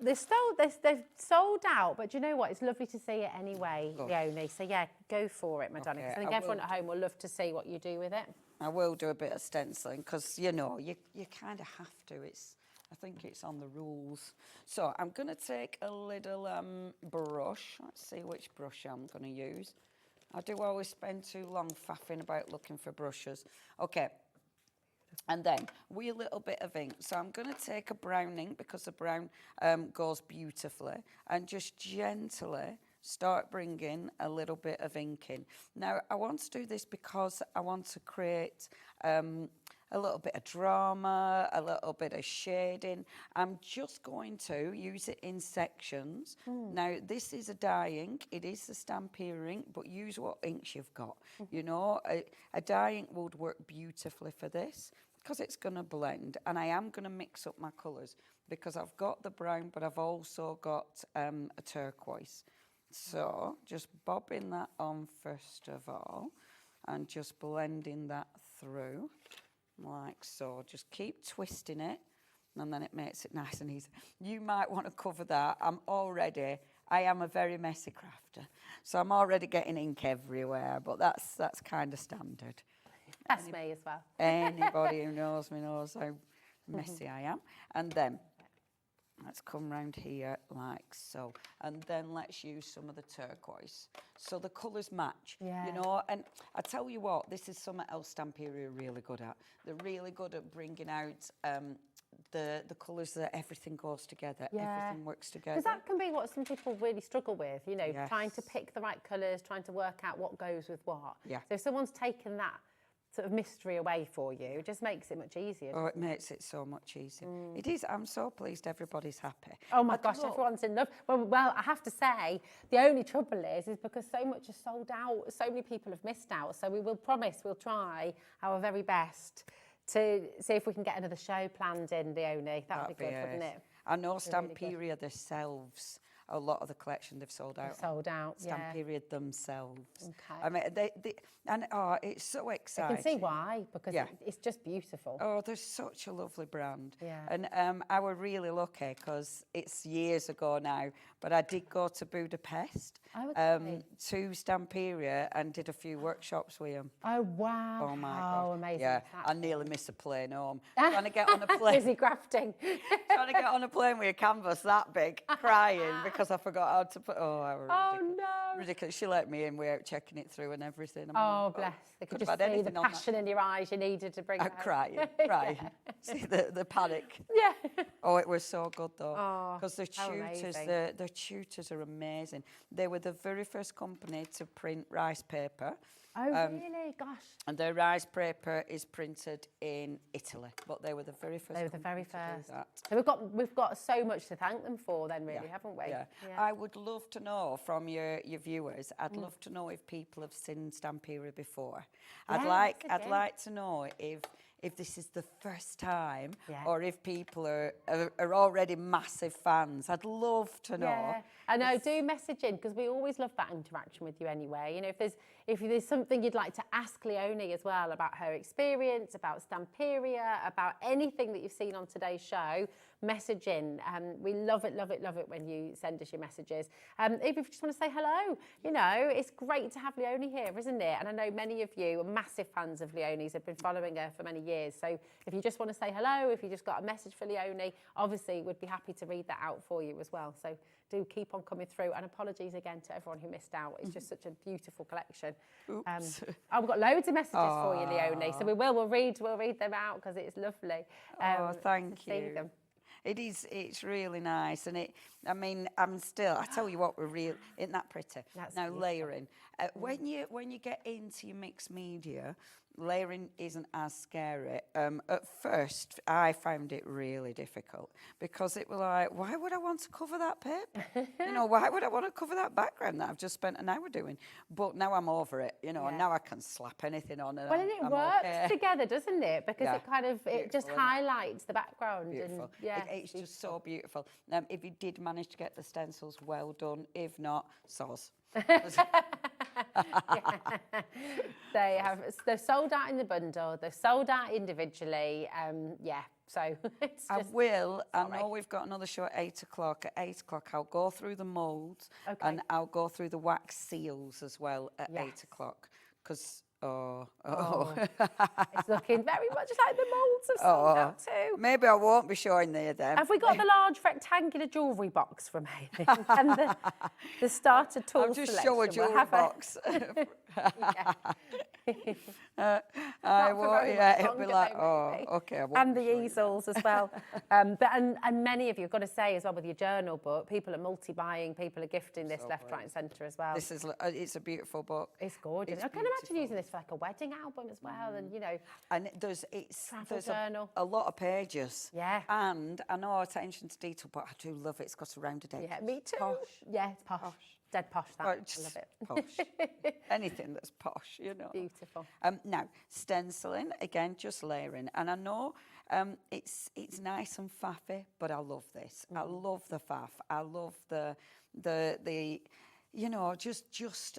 They've sold out, but do you know what? It's lovely to see it anyway, Leonie. So yeah, go for it, Madonna. Okay, I think everyone at home will love to see what you do with it. I will do a bit of stenciling because, you kind of have to. I think it's on the rules. So I'm going to take a little brush. Let's see which brush I'm going to use. I do always spend too long faffing about looking for brushes. Okay. And then with a little bit of ink. So I'm going to take a brown ink because the brown goes beautifully, and just gently start bringing a little bit of ink in. Now, I want to do this because I want to create a little bit of drama, a little bit of shading. I'm just going to use it in sections. Now, this is a dye ink. It is the Stamperia ink, but use what inks you've got. A dye ink would work beautifully for this because it's going to blend. And I am going to mix up my colours because I've got the brown, but I've also got a turquoise. So just bobbing that on first of all and just blending that through. Like so. Just keep twisting it, and then it makes it nice and easy. You might want to cover that. I am a very messy crafter, so I'm already getting ink everywhere, but that's kind of standard. That's me as well. Anybody who knows me knows how messy I am. And then Let's come round here like so. And then let's use some of the turquoise. So the colours match, you know. And I tell you what, this is something else Stamperia are really good at. They're really good at bringing out the colours that everything goes together, everything works together. Because that can be what some people really struggle with, you know, trying to pick the right colours, trying to work out what goes with what. Yeah. So if someone's taken that sort of mystery away for you, it just makes it much easier. Oh, it makes it so much easier. It is. I'm so pleased everybody's happy. Oh my gosh, everyone's in love. Well, I have to say, the only trouble is because so much is sold out, so many people have missed out. So we will promise we'll try our very best to see if we can get another show planned in, Leonie. That would be good, wouldn't it? I know Stamperia really themselves, a lot of the collection they've sold out. Sold out, Stamperia themselves. Okay. I mean, it's so exciting. I can see why, because it's just beautiful. Oh, they're such a lovely brand. Yeah. And I were really lucky because it's years ago now, but I did go to Budapest to Stamperia and did a few workshops with them. Oh, wow. Oh, my God. amazing. Yeah, I nearly missed a plane home. Trying to get on a plane. Busy grafting. Trying to get on a plane with a canvas that big, crying because I forgot how to put... Oh, no. Ridiculous. She let me in without checking it through and everything. Oh, bless. They could just see the passion in your eyes you needed to bring it home. Crying. See the panic. Yeah. Oh, it was so good though. Because the tutors are amazing. They were the very first company to print rice paper. Oh, really? Gosh. And their rice paper is printed in Italy, but they were the very first. They were the very first. That. So we've got so much to thank them for then, really, haven't we? Yeah. I would love to know from your viewers. I'd love to know if people have seen Stamperia before. I'd like to know if this is the first time or if people are already massive fans. I'd love to know. Yeah. I know, do message in because we always love that interaction with you anyway. You know, if there's something you'd like to ask Leonie as well about her experience, about Stamperia, about anything that you've seen on today's show, message in. We love it when you send us your messages. If you just want to say hello, you know, it's great to have Leonie here, isn't it? And I know many of you are massive fans of Leonie's, have been following her for many years. So if you just want to say hello, if you just got a message for Leonie, obviously we'd be happy to read that out for you as well. So do keep on coming through, and apologies again to everyone who missed out. It's just such a beautiful collection. Oops. We've got loads of messages for you, Leonie, so we'll read them out because it's lovely. Thank you. Them. It's really nice, and I tell you what, isn't that pretty? That's now beautiful. Layering. When you get into your mixed media, layering isn't as scary. At first, I found it really difficult because it was like, why would I want to cover that paper? You know, why would I want to cover that background that I've just spent an hour doing? But now I'm over it, you know, and now I can slap anything on. And it works together, doesn't it? Because it just highlights the background. Beautiful. And, it's just so beautiful. If you did manage to get the stencils, well done. If not, soz. They're sold out in the bundle. They're sold out individually. So it's just, I know we've got another show at 8 o'clock. At 8 o'clock, I'll go through the moulds and I'll go through the wax seals as well at 8 o'clock. Because it's looking very much like the moulds have sold out too. Maybe I won't be showing them. Have we got the large rectangular jewellery box from Hayley and the starter tool I'll just selection? show a jewellery box. I won't. It'll be like, okay. And the easels as well. And many of you, I've got to say as well, with your journal book, people are multi-buying, people are gifting this left, right, and centre as well. It's a beautiful book. It's gorgeous. I can imagine using this for like a wedding album as well, and you know. And there's a lot of pages. Yeah. And I know attention to detail, but I do love it. It's got a rounded edge. Yeah, me too. Posh. Yeah, it's posh. Dead posh, that. I love it. Posh. Anything that's posh, you know. Beautiful. Now, stenciling, again, just layering. And I know it's nice and faffy, but I love this. I love the faff. I love the you know, just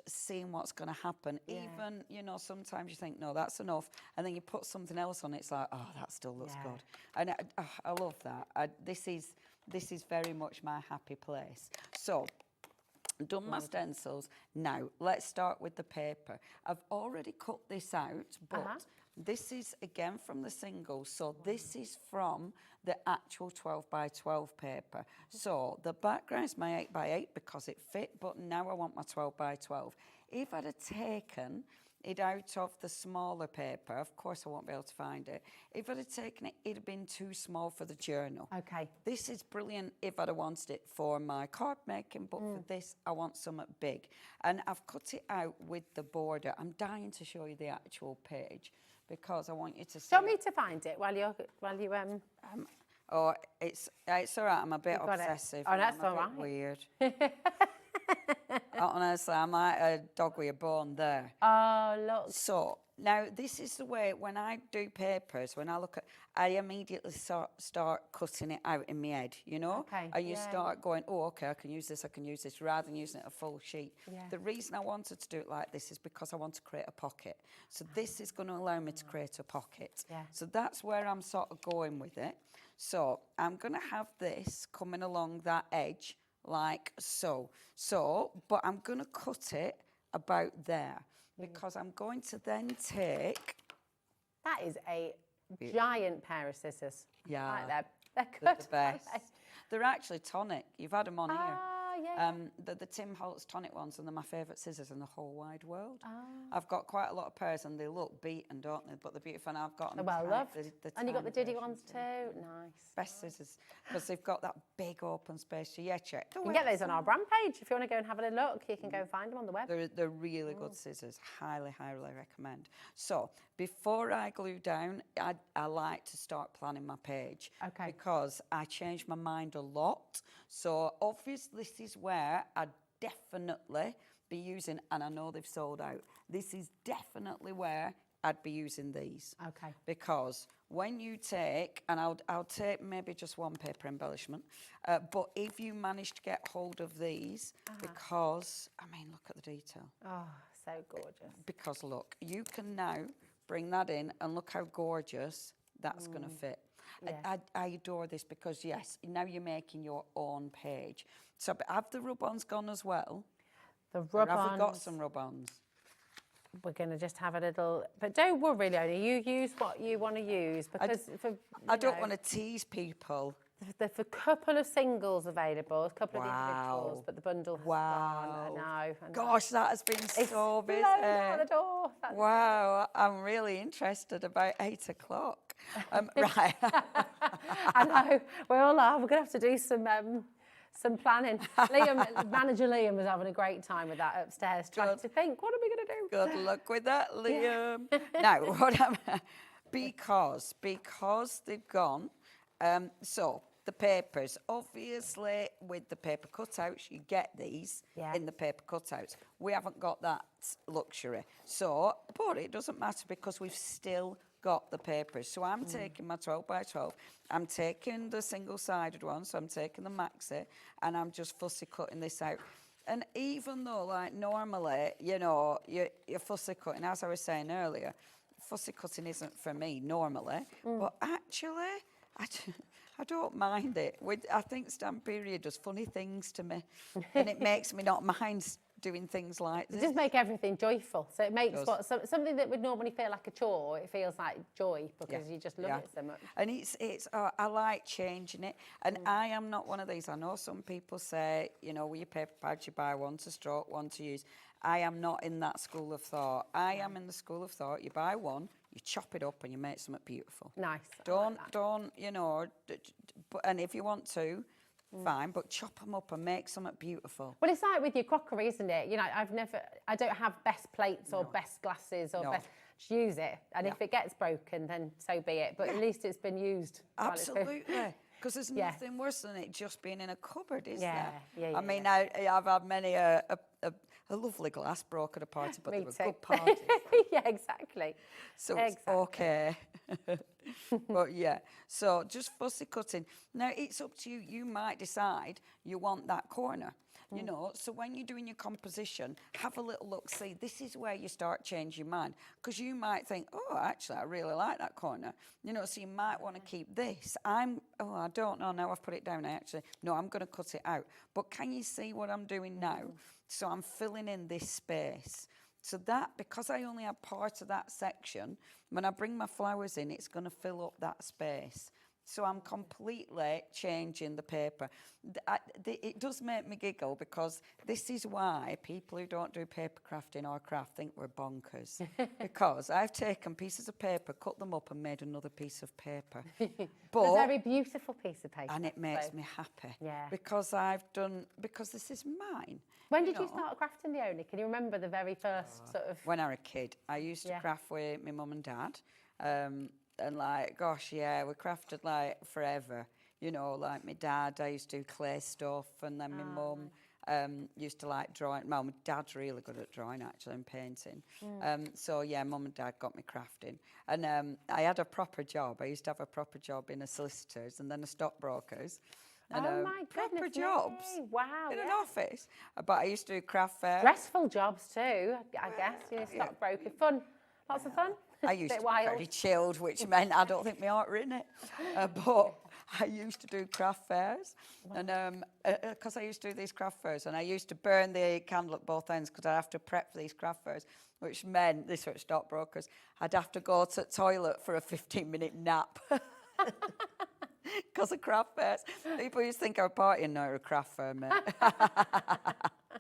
seeing what's going to happen. Yeah. Even, you know, sometimes you think, no, that's enough. And then you put something else on, it's like, oh, that still looks good. And I love that. This is very much my happy place. So, done my stencils. Now, let's start with the paper. I've already cut this out, but This is again from the single, so this is from the actual 12 by 12 paper. So the background is my 8 by 8 because it fit, but now I want my 12 by 12. If I'd have taken it out of the smaller paper, of course I won't be able to find it. If I'd have taken it, it'd have been too small for the journal. Okay. This is brilliant if I'd have wanted it for my card making, but for this, I want something big. And I've cut it out with the border. I'm dying to show you the actual page because I want you to see. Do you want me to find it while you Oh, it's all right. I'm a bit obsessive. Oh, that's I'm a bit weird. Honestly, I'm like a dog with a bone there. Oh, look. So now this is the way when I do papers, when I look at, I immediately start cutting it out in my head, you know? Okay. And you start going, oh, okay, I can use this, rather than using it a full sheet. Yeah. The reason I wanted to do it like this is because I want to create a pocket. So this is going to allow me to create a pocket. Yeah. So that's where I'm sort of going with it. So I'm going to have this coming along that edge like so. But I'm going to cut it about there because I'm going to then take... That is a giant pair of scissors. Yeah. Right there. They're good. They're the best. They're actually tonic. You've had them on here. Yeah. The Tim Holtz tonic ones, and they're my favourite scissors in the whole wide world. Oh. I've got quite a lot of pairs, and they look beaten, don't they? But they're beautiful, and I've got them. They're well loved. And you got tiny the Diddy versions ones too. Nice. Best scissors, because they've got that big open space. So yeah, check. You can get those on our brand page. If you want to go and have a look, you can go and find them on the web. They're really good scissors. Highly, highly recommend. So before I glue down, I like to start planning my page. Okay. Because I change my mind a lot. So obviously this is where I'd definitely be using, and I know they've sold out, this is definitely where I'd be using these. Okay. Because when you take, and I'll take maybe just one paper embellishment, but if you manage to get hold of these, because, I mean, look at the detail. Oh, so gorgeous. Because look, you can now bring that in and look how gorgeous that's going to fit. Yeah. I adore this because, yes, now you're making your own page. So but have the rub-ons gone as well? The Or rub-ons. have we got some rub-ons? We're going to just have a little... But don't worry, Leonie, you use what you want to use because... I don't want to tease people. There's a couple of singles available, a couple of Wow. individuals, but the bundle has Wow. gone. I know. Gosh, that has been so busy. Blown out the door. That's Wow, I'm really interested about 8 o'clock. Right. I know, we all are. We're going to have to do some planning. Manager Liam was having a great time with that upstairs, trying to think, what are we going to do? Good luck with that, Liam. Now, what because they've gone, so the papers, obviously with the paper cutouts, you get these in the paper cutouts. We haven't got that luxury. So, but it doesn't matter because we've still got the papers. So I'm taking my 12 by 12, I'm taking the single-sided one, so I'm taking the maxi, and I'm just fussy cutting this out. And even though, like, normally, you know, you're fussy cutting, as I was saying earlier, fussy cutting isn't for me normally, but actually, I don't mind it. I think Stamperia does funny things to me, and it makes me not mind doing things like this. Just make everything joyful. So it makes something that would normally feel like a chore, it feels like joy because you just love it so much. And I like changing it. And I am not one of these. I know some people say, you know, with your paper pads, you buy one to stroke, one to use. I am not in that school of thought. I am in the school of thought, you buy one, you chop it up and you make something beautiful. Nice. Don't, you know, and if you want to, fine, but chop them up and make something beautiful. Well, it's like with your crockery, isn't it? You know, I don't have best plates or best glasses or best, just use it. And if it gets broken, then so be it. But at least it's been used. Absolutely. Because there's nothing worse than it just being in a cupboard, is there? Yeah, I mean, I've had many a lovely glass broken apart, but they were good parties. Yeah, exactly. So it's okay. But yeah, so just fussy cutting. Now, it's up to you. You might decide you want that corner. You know, so when you're doing your composition, have a little look, see, this is where you start changing your mind. Because you might think, oh, actually, I really like that corner. You know, so you might want to keep this. I don't know, now I've put it down, no, I'm going to cut it out. But can you see what I'm doing now? So I'm filling in this space. So that, because I only have part of that section, when I bring my flowers in, it's going to fill up that space. So I'm completely changing the paper. It does make me giggle because this is why people who don't do paper crafting or craft think we're bonkers. Because I've taken pieces of paper, cut them up and made another piece of paper. But a very beautiful piece of paper. And it makes me happy. Yeah. Because because this is mine. When did you start crafting, Leonie? Can you remember the very first sort of... When I was a kid. I used to craft with my mum and dad. And like, gosh, yeah, we crafted like forever. You know, like my dad, I used to do clay stuff, and then my mum used to like drawing. Well, my dad's really good at drawing actually and painting. So yeah, mum and dad got me crafting. And I had a proper job. I used to have a proper job in a solicitor's and then a stockbroker's. And, oh my goodness proper jobs. Wow. In an office. But I used to do craft fairs. Stressful jobs too, I guess. You know, stockbroker. Fun. Lots of fun. I used to be very chilled, which meant I don't think my heart were in it. But I used to do craft fairs. And because I used to do these craft fairs, and I used to burn the candle at both ends because I have to prep for these craft fairs, which meant, this was stockbrokers, I'd have to go to the toilet for a 15-minute nap. Because of craft fairs. People used to think I was partying, no, it was a craft fair, mate.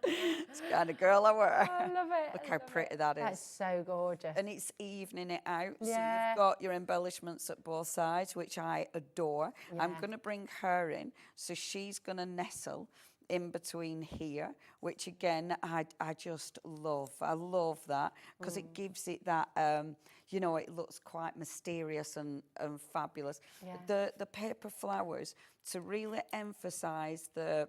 It's the kind of girl I were. I love it. Look how pretty that is. That's so gorgeous. And it's evening it out. Yeah. So you've got your embellishments at both sides, which I adore. Yeah. I'm going to bring her in. So she's going to nestle in between here, which again, I just love. I love that because it gives it that, you know, it looks quite mysterious and fabulous. Yeah. The paper flowers, to really emphasise the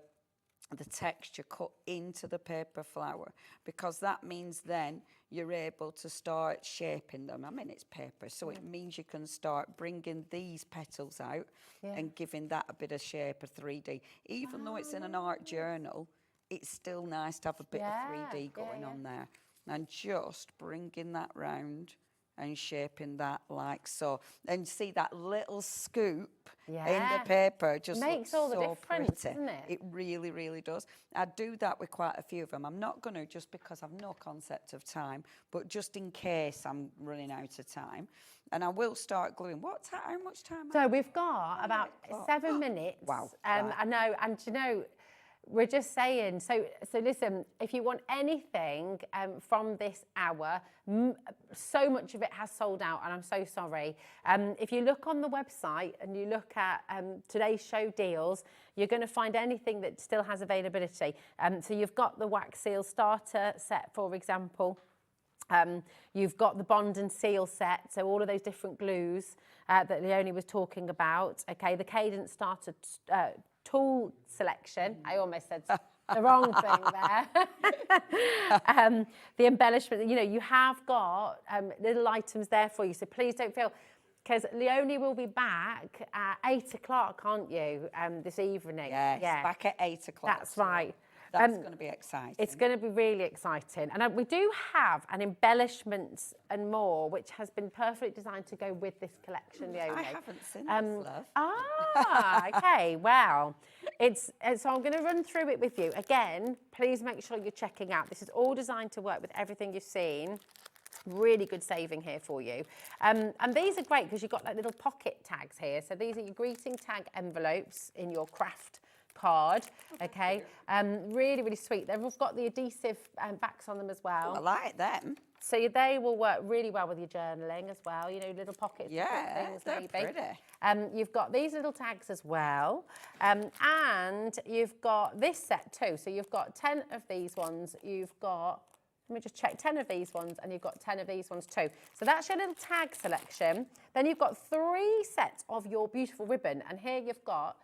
texture cut into the paper flower, because that means then you're able to start shaping them. I mean, it's paper, so it means you can start bringing these petals out and giving that a bit of shape, a 3D. Even though it's in an art journal, it's still nice to have a bit of 3D going on there. And just bringing that round and shaping that like so. And see that little scoop in the paper just makes looks all the so difference, pretty. doesn't it? It really, really does. I do that with quite a few of them. I'm not going to, just because I've no concept of time, but just in case I'm running out of time. And I will start gluing. How much time? So we've got about 7 minutes. Wow. I know, and you know, we're just saying, so listen, if you want anything from this hour, so much of it has sold out, and I'm so sorry. If you look on the website and you look at today's show deals, you're going to find anything that still has availability. So you've got the wax seal starter set, for example. You've got the bond and seal set, so all of those different glues that Leonie was talking about. Okay, the cadence starter tool selection. I almost said the wrong thing there. The embellishment, you know, you have got little items there for you, so please don't feel, because Leonie will be back at 8 o'clock, aren't you, this evening? Yes, back at 8 o'clock. That's right. That's going to be exciting. It's going to be really exciting. And we do have an embellishments and more, which has been perfectly designed to go with this collection, Leonie. I haven't seen this, love. Okay, well, so I'm going to run through it with you. Again, please make sure you're checking out. This is all designed to work with everything you've seen. Really good saving here for you. And these are great because you've got like little pocket tags here. So these are your greeting tag envelopes in your craft card, okay? Really, really sweet. They've got the adhesive backs on them as well. I like them. So they will work really well with your journaling as well, you know, little pockets. Yeah, things they're maybe. pretty. You've got these little tags as well. And you've got this set too. So you've got 10 of these ones. You've got, let me just check, 10 of these ones, and you've got 10 of these ones too. So that's your little tag selection. Then you've got 3 sets of your beautiful ribbon. And here you've got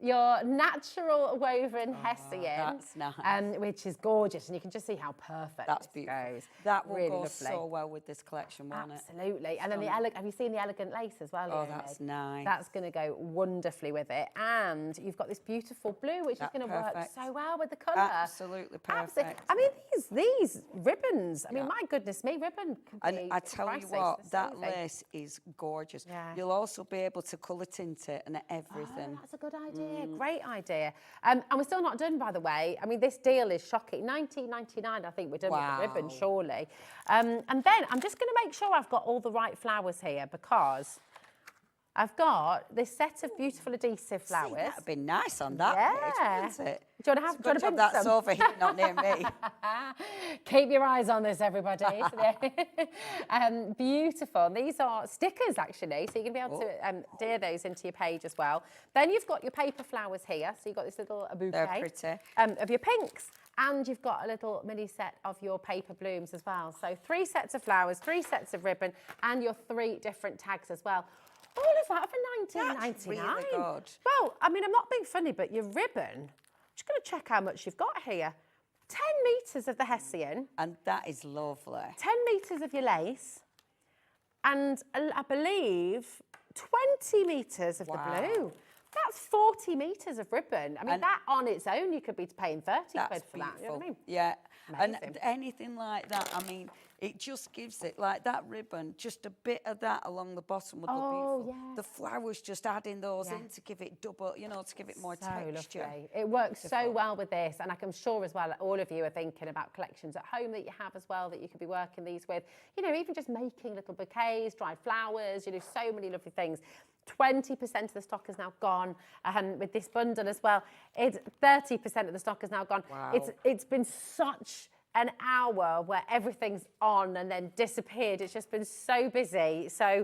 your natural woven Hessian, that's nice. Which is gorgeous, and you can just see how perfect that's this beautiful. goes. That will really go lovely. so well with this collection, won't it? Absolutely. And then have you seen the elegant lace as well? Oh, Leonie? that's nice. That's going to go wonderfully with it. And you've got this beautiful blue, which is going to work so well with the colour. Absolutely perfect. I mean, these ribbons. I mean, my goodness me, ribbon. And I tell you what, that lace is gorgeous. Yeah. You'll also be able to colour tint it and everything. Oh, that's a good idea. idea, great idea. And we're still not done, by the way. I mean, this deal is shocking. $19.99, I think we're done with the ribbon, surely. And then I'm just going to make sure I've got all the right flowers here, because I've got this set of beautiful adhesive flowers. That would be nice on that page, wouldn't it? Do you want to have? Good job that's over here, not near me. Keep your eyes on this, everybody. Beautiful. These are stickers, actually, so you're going to be able to adhere those into your page as well. Then you've got your paper flowers here. So you've got this little bouquet. They're pretty. Of your pinks. And you've got a little mini set of your paper blooms as well. So 3 sets of flowers, 3 sets of ribbon, and your 3 different tags as well. All of that for $19.99. That's really good. Well, I mean, I'm not being funny, but your ribbon, just going to check how much you've got here. 10 metres of the Hessian. And that is lovely. 10 metres of your lace. And I believe 20 metres of the blue. That's 40 metres of ribbon. I mean, and that on its own, you could be paying 30 quid for that. You know what I mean? Yeah. Amazing. And anything like that, I mean, it just gives it, like that ribbon, just a bit of that along the bottom would look beautiful. Yeah. The flowers, just adding those in to give it double, you know, to give it more texture. Lovely. It works so well with this, and I'm sure as well all of you are thinking about collections at home that you have as well that you could be working these with. You know, even just making little bouquets, dried flowers, you know, so many lovely things. 20% of the stock is now gone with this bundle as well. 30% of the stock is now gone. Wow. It's been such an hour where everything's on and then disappeared. It's just been so busy. So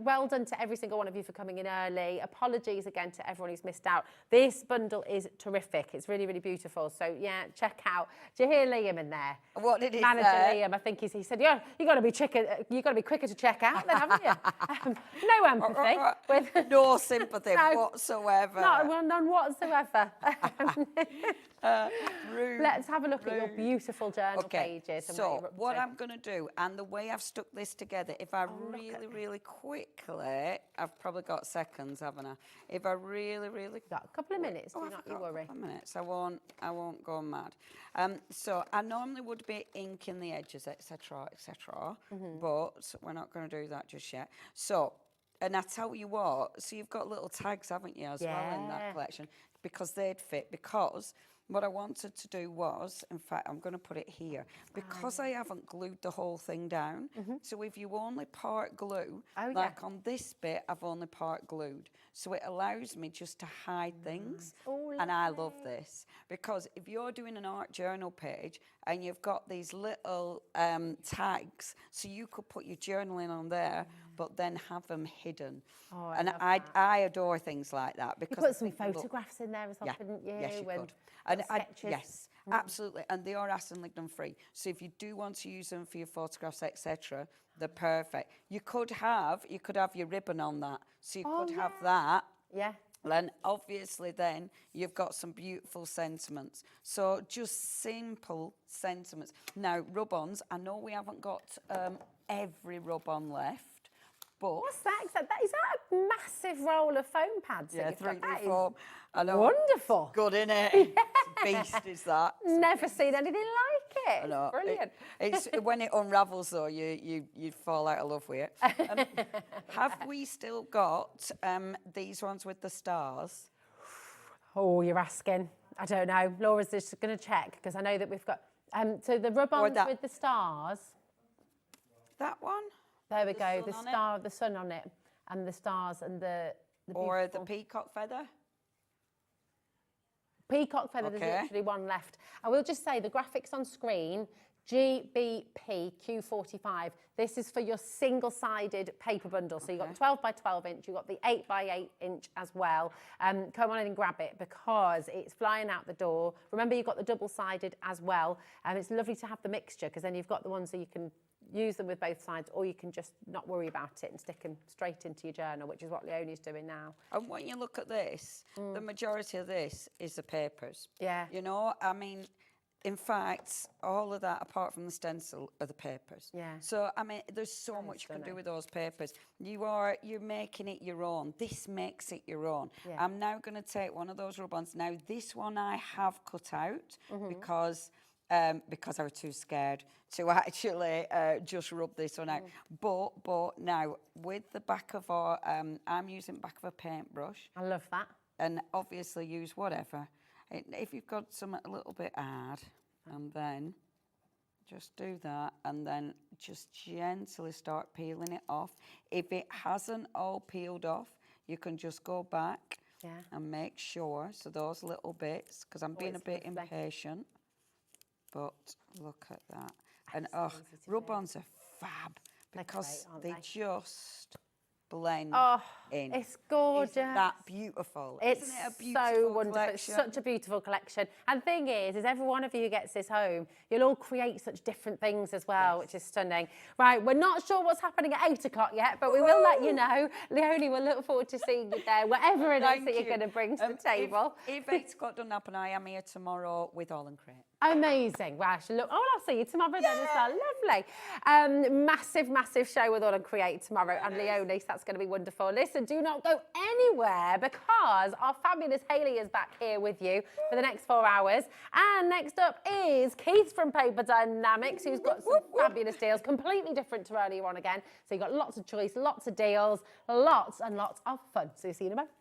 well done to every single one of you for coming in early. Apologies again to everyone who's missed out. This bundle is terrific. It's really, really beautiful. So yeah, check out. Do you hear Liam in there? What did he Manager say? Liam, I think he said, yeah, you got to be quicker to check out, then, haven't you? No empathy. With no sympathy whatsoever. None whatsoever. Rude. Let's have a look at your beautiful journal pages. And so what I'm going to do, and the way I've stuck this together, if I really quickly, I've probably got seconds, haven't I? If I really got a couple of minutes, do not you worry. A couple of minutes. I won't go mad. So I normally would be inking the edges, etc., but we're not going to do that just yet. So, and I tell you what, so you've got little tags, haven't you, as well in that collection, because they'd fit. Because what I wanted to do was, in fact, I'm going to put it here, because I haven't glued the whole thing down. So if you only part glue, like on this bit, I've only part glued. So it allows me just to hide things. And I love this, because if you're doing an art journal page and you've got these little tags, so you could put your journaling on there, but then have them hidden. And I adore things like that. Because you put some photographs in there as well, couldn't you? Yes, you could. And yes, absolutely. And they are acid lignin free. So if you do want to use them for your photographs, etc., they're perfect. You could have your ribbon on that. So you could have that. Yeah. And obviously then you've got some beautiful sentiments. So just simple sentiments. Now, rub-ons, I know we haven't got every rub-on left. But what's that? Is that a massive roll of foam pads? Yeah, 3D foam. I know. Wonderful. Good, innit? Beast is that. Never seen anything like it. I know. Brilliant. It's when it unravels though, you fall out of love with it. Have we still got these ones with the stars? Oh, you're asking. I don't know. Laura's just going to check, because I know that we've got so the rub-ons with the stars. That one. There we go, the star, the sun on it, and the stars and the or the peacock feather. Peacock feather, there's literally one left. I will just say the graphics on screen, GBP Q45. This is for your single-sided paper bundle. So you've got the 12 by 12 inch, you've got the 8 by 8 inch as well. Come on in and grab it, because it's flying out the door. Remember, you've got the double-sided as well. And it's lovely to have the mixture, because then you've got the ones that you can use them with both sides, or you can just not worry about it and stick them straight into your journal, which is what Leonie's doing now. And when you look at this, the majority of this is the papers. Yeah. You know, I mean, in fact, all of that, apart from the stencil, are the papers. Yeah. So, I mean, there's so much you can do with those papers. You're making it your own. This makes it your own. Yeah. I'm now going to take one of those rub-ons. Now, this one I have cut out because I was too scared to actually just rub this one out. But now, with the back of our, I'm using the back of a paintbrush. I love that. and obviously use whatever. If you've got some a little bit hard, and then just do that, and then just gently start peeling it off. If it hasn't all peeled off, you can just go back and make sure. So those little bits, because I'm being a bit impatient, but look at that. And rub-ons are fab because they just blend in. It's gorgeous. Isn't that beautiful? It's Isn't it a beautiful so wonderful. collection? It's such a beautiful collection. And the thing is every one of you who gets this home, you'll all create such different things as well, which is stunning. Right, we're not sure what's happening at 8 o'clock yet, but we will let you know. Leonie, we'll look forward to seeing you there, whatever it is that you're going to bring to the table. If 8 o'clock doesn't happen, I am here tomorrow with All and Crate. Amazing. Well, I'll see you tomorrow then as well. Lovely. Massive show with All and Create tomorrow and Leonie, so that's going to be wonderful. Listen, do not go anywhere because our fabulous Hayley is back here with you for the next 4 hours. And next up is Keith from Paper Dienamics, who's got some fabulous deals, completely different to earlier on again. So you've got lots of choice, lots of deals, lots and lots of fun. So see you in a moment.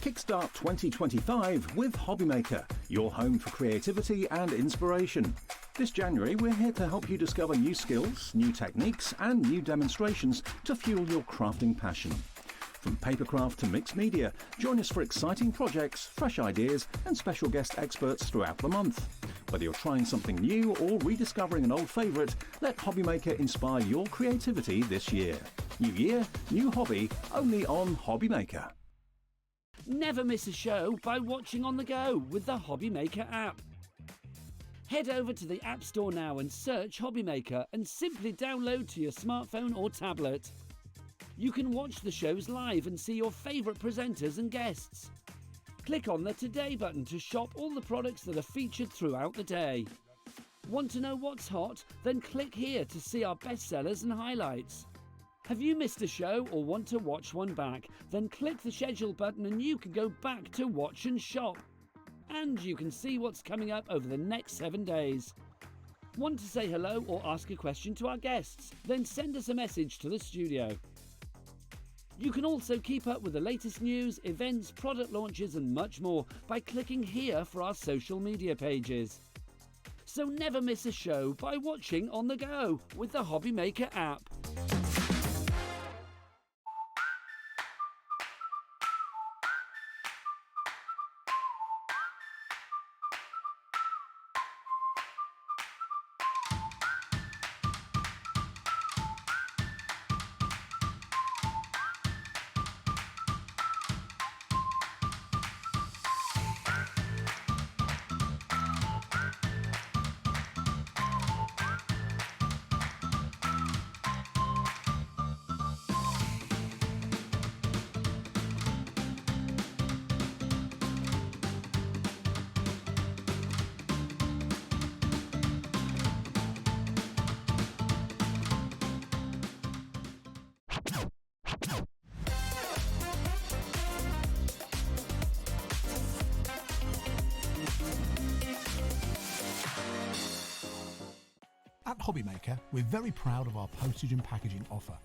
Kickstart 2025 with Hobbymaker, your home for creativity and inspiration. This January, we're here to help you discover new skills, new techniques, and new demonstrations to fuel your crafting passion. From papercraft to mixed media, join us for exciting projects, fresh ideas, and special guest experts throughout the month. Whether you're trying something new or rediscovering an old favourite, let Hobbymaker inspire your creativity this year. New year, new hobby, only on Hobbymaker. Never miss a show by watching on the go with the Hobbymaker app. Head over to the App Store now and search Hobbymaker and simply download to your smartphone or tablet. You can watch the shows live and see your favourite presenters and guests. Click on the Today button to shop all the products that are featured throughout the day. Want to know what's hot? Then click here to see our bestsellers and highlights. Have you missed a show or want to watch one back? Then click the schedule button and you can go back to watch and shop. And you can see what's coming up over the next 7 days. Want to say hello or ask a question to our guests? Then send us a message to the studio. You can also keep up with the latest news, events, product launches and much more by clicking here for our social media pages. So never miss a show by watching on the go with the Hobbymaker app. At Hobbymaker, we're very proud of our postage and packaging offer,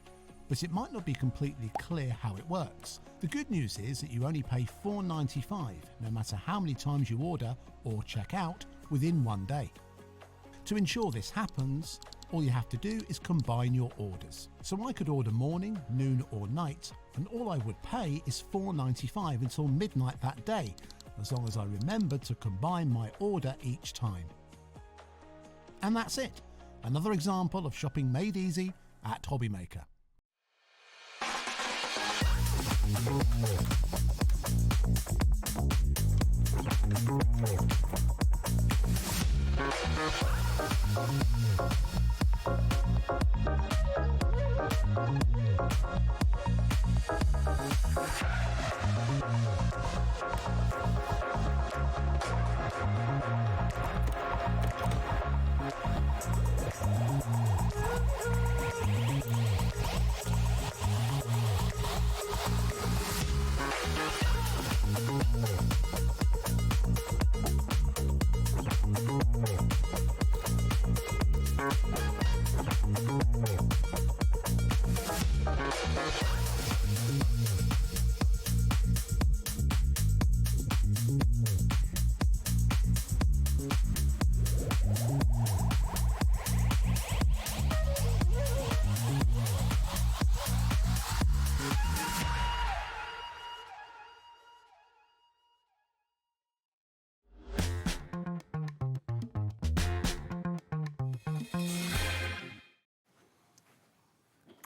but it might not be completely clear how it works. The good news is that you only pay $4.95 no matter how many times you order or check out within 1 day. To ensure this happens, all you have to do is combine your orders. So I could order morning, noon or night, and all I would pay is $4.95 until midnight that day, as long as I remembered to combine my order each time. And that's it. Another example of shopping made easy at Hobbymaker.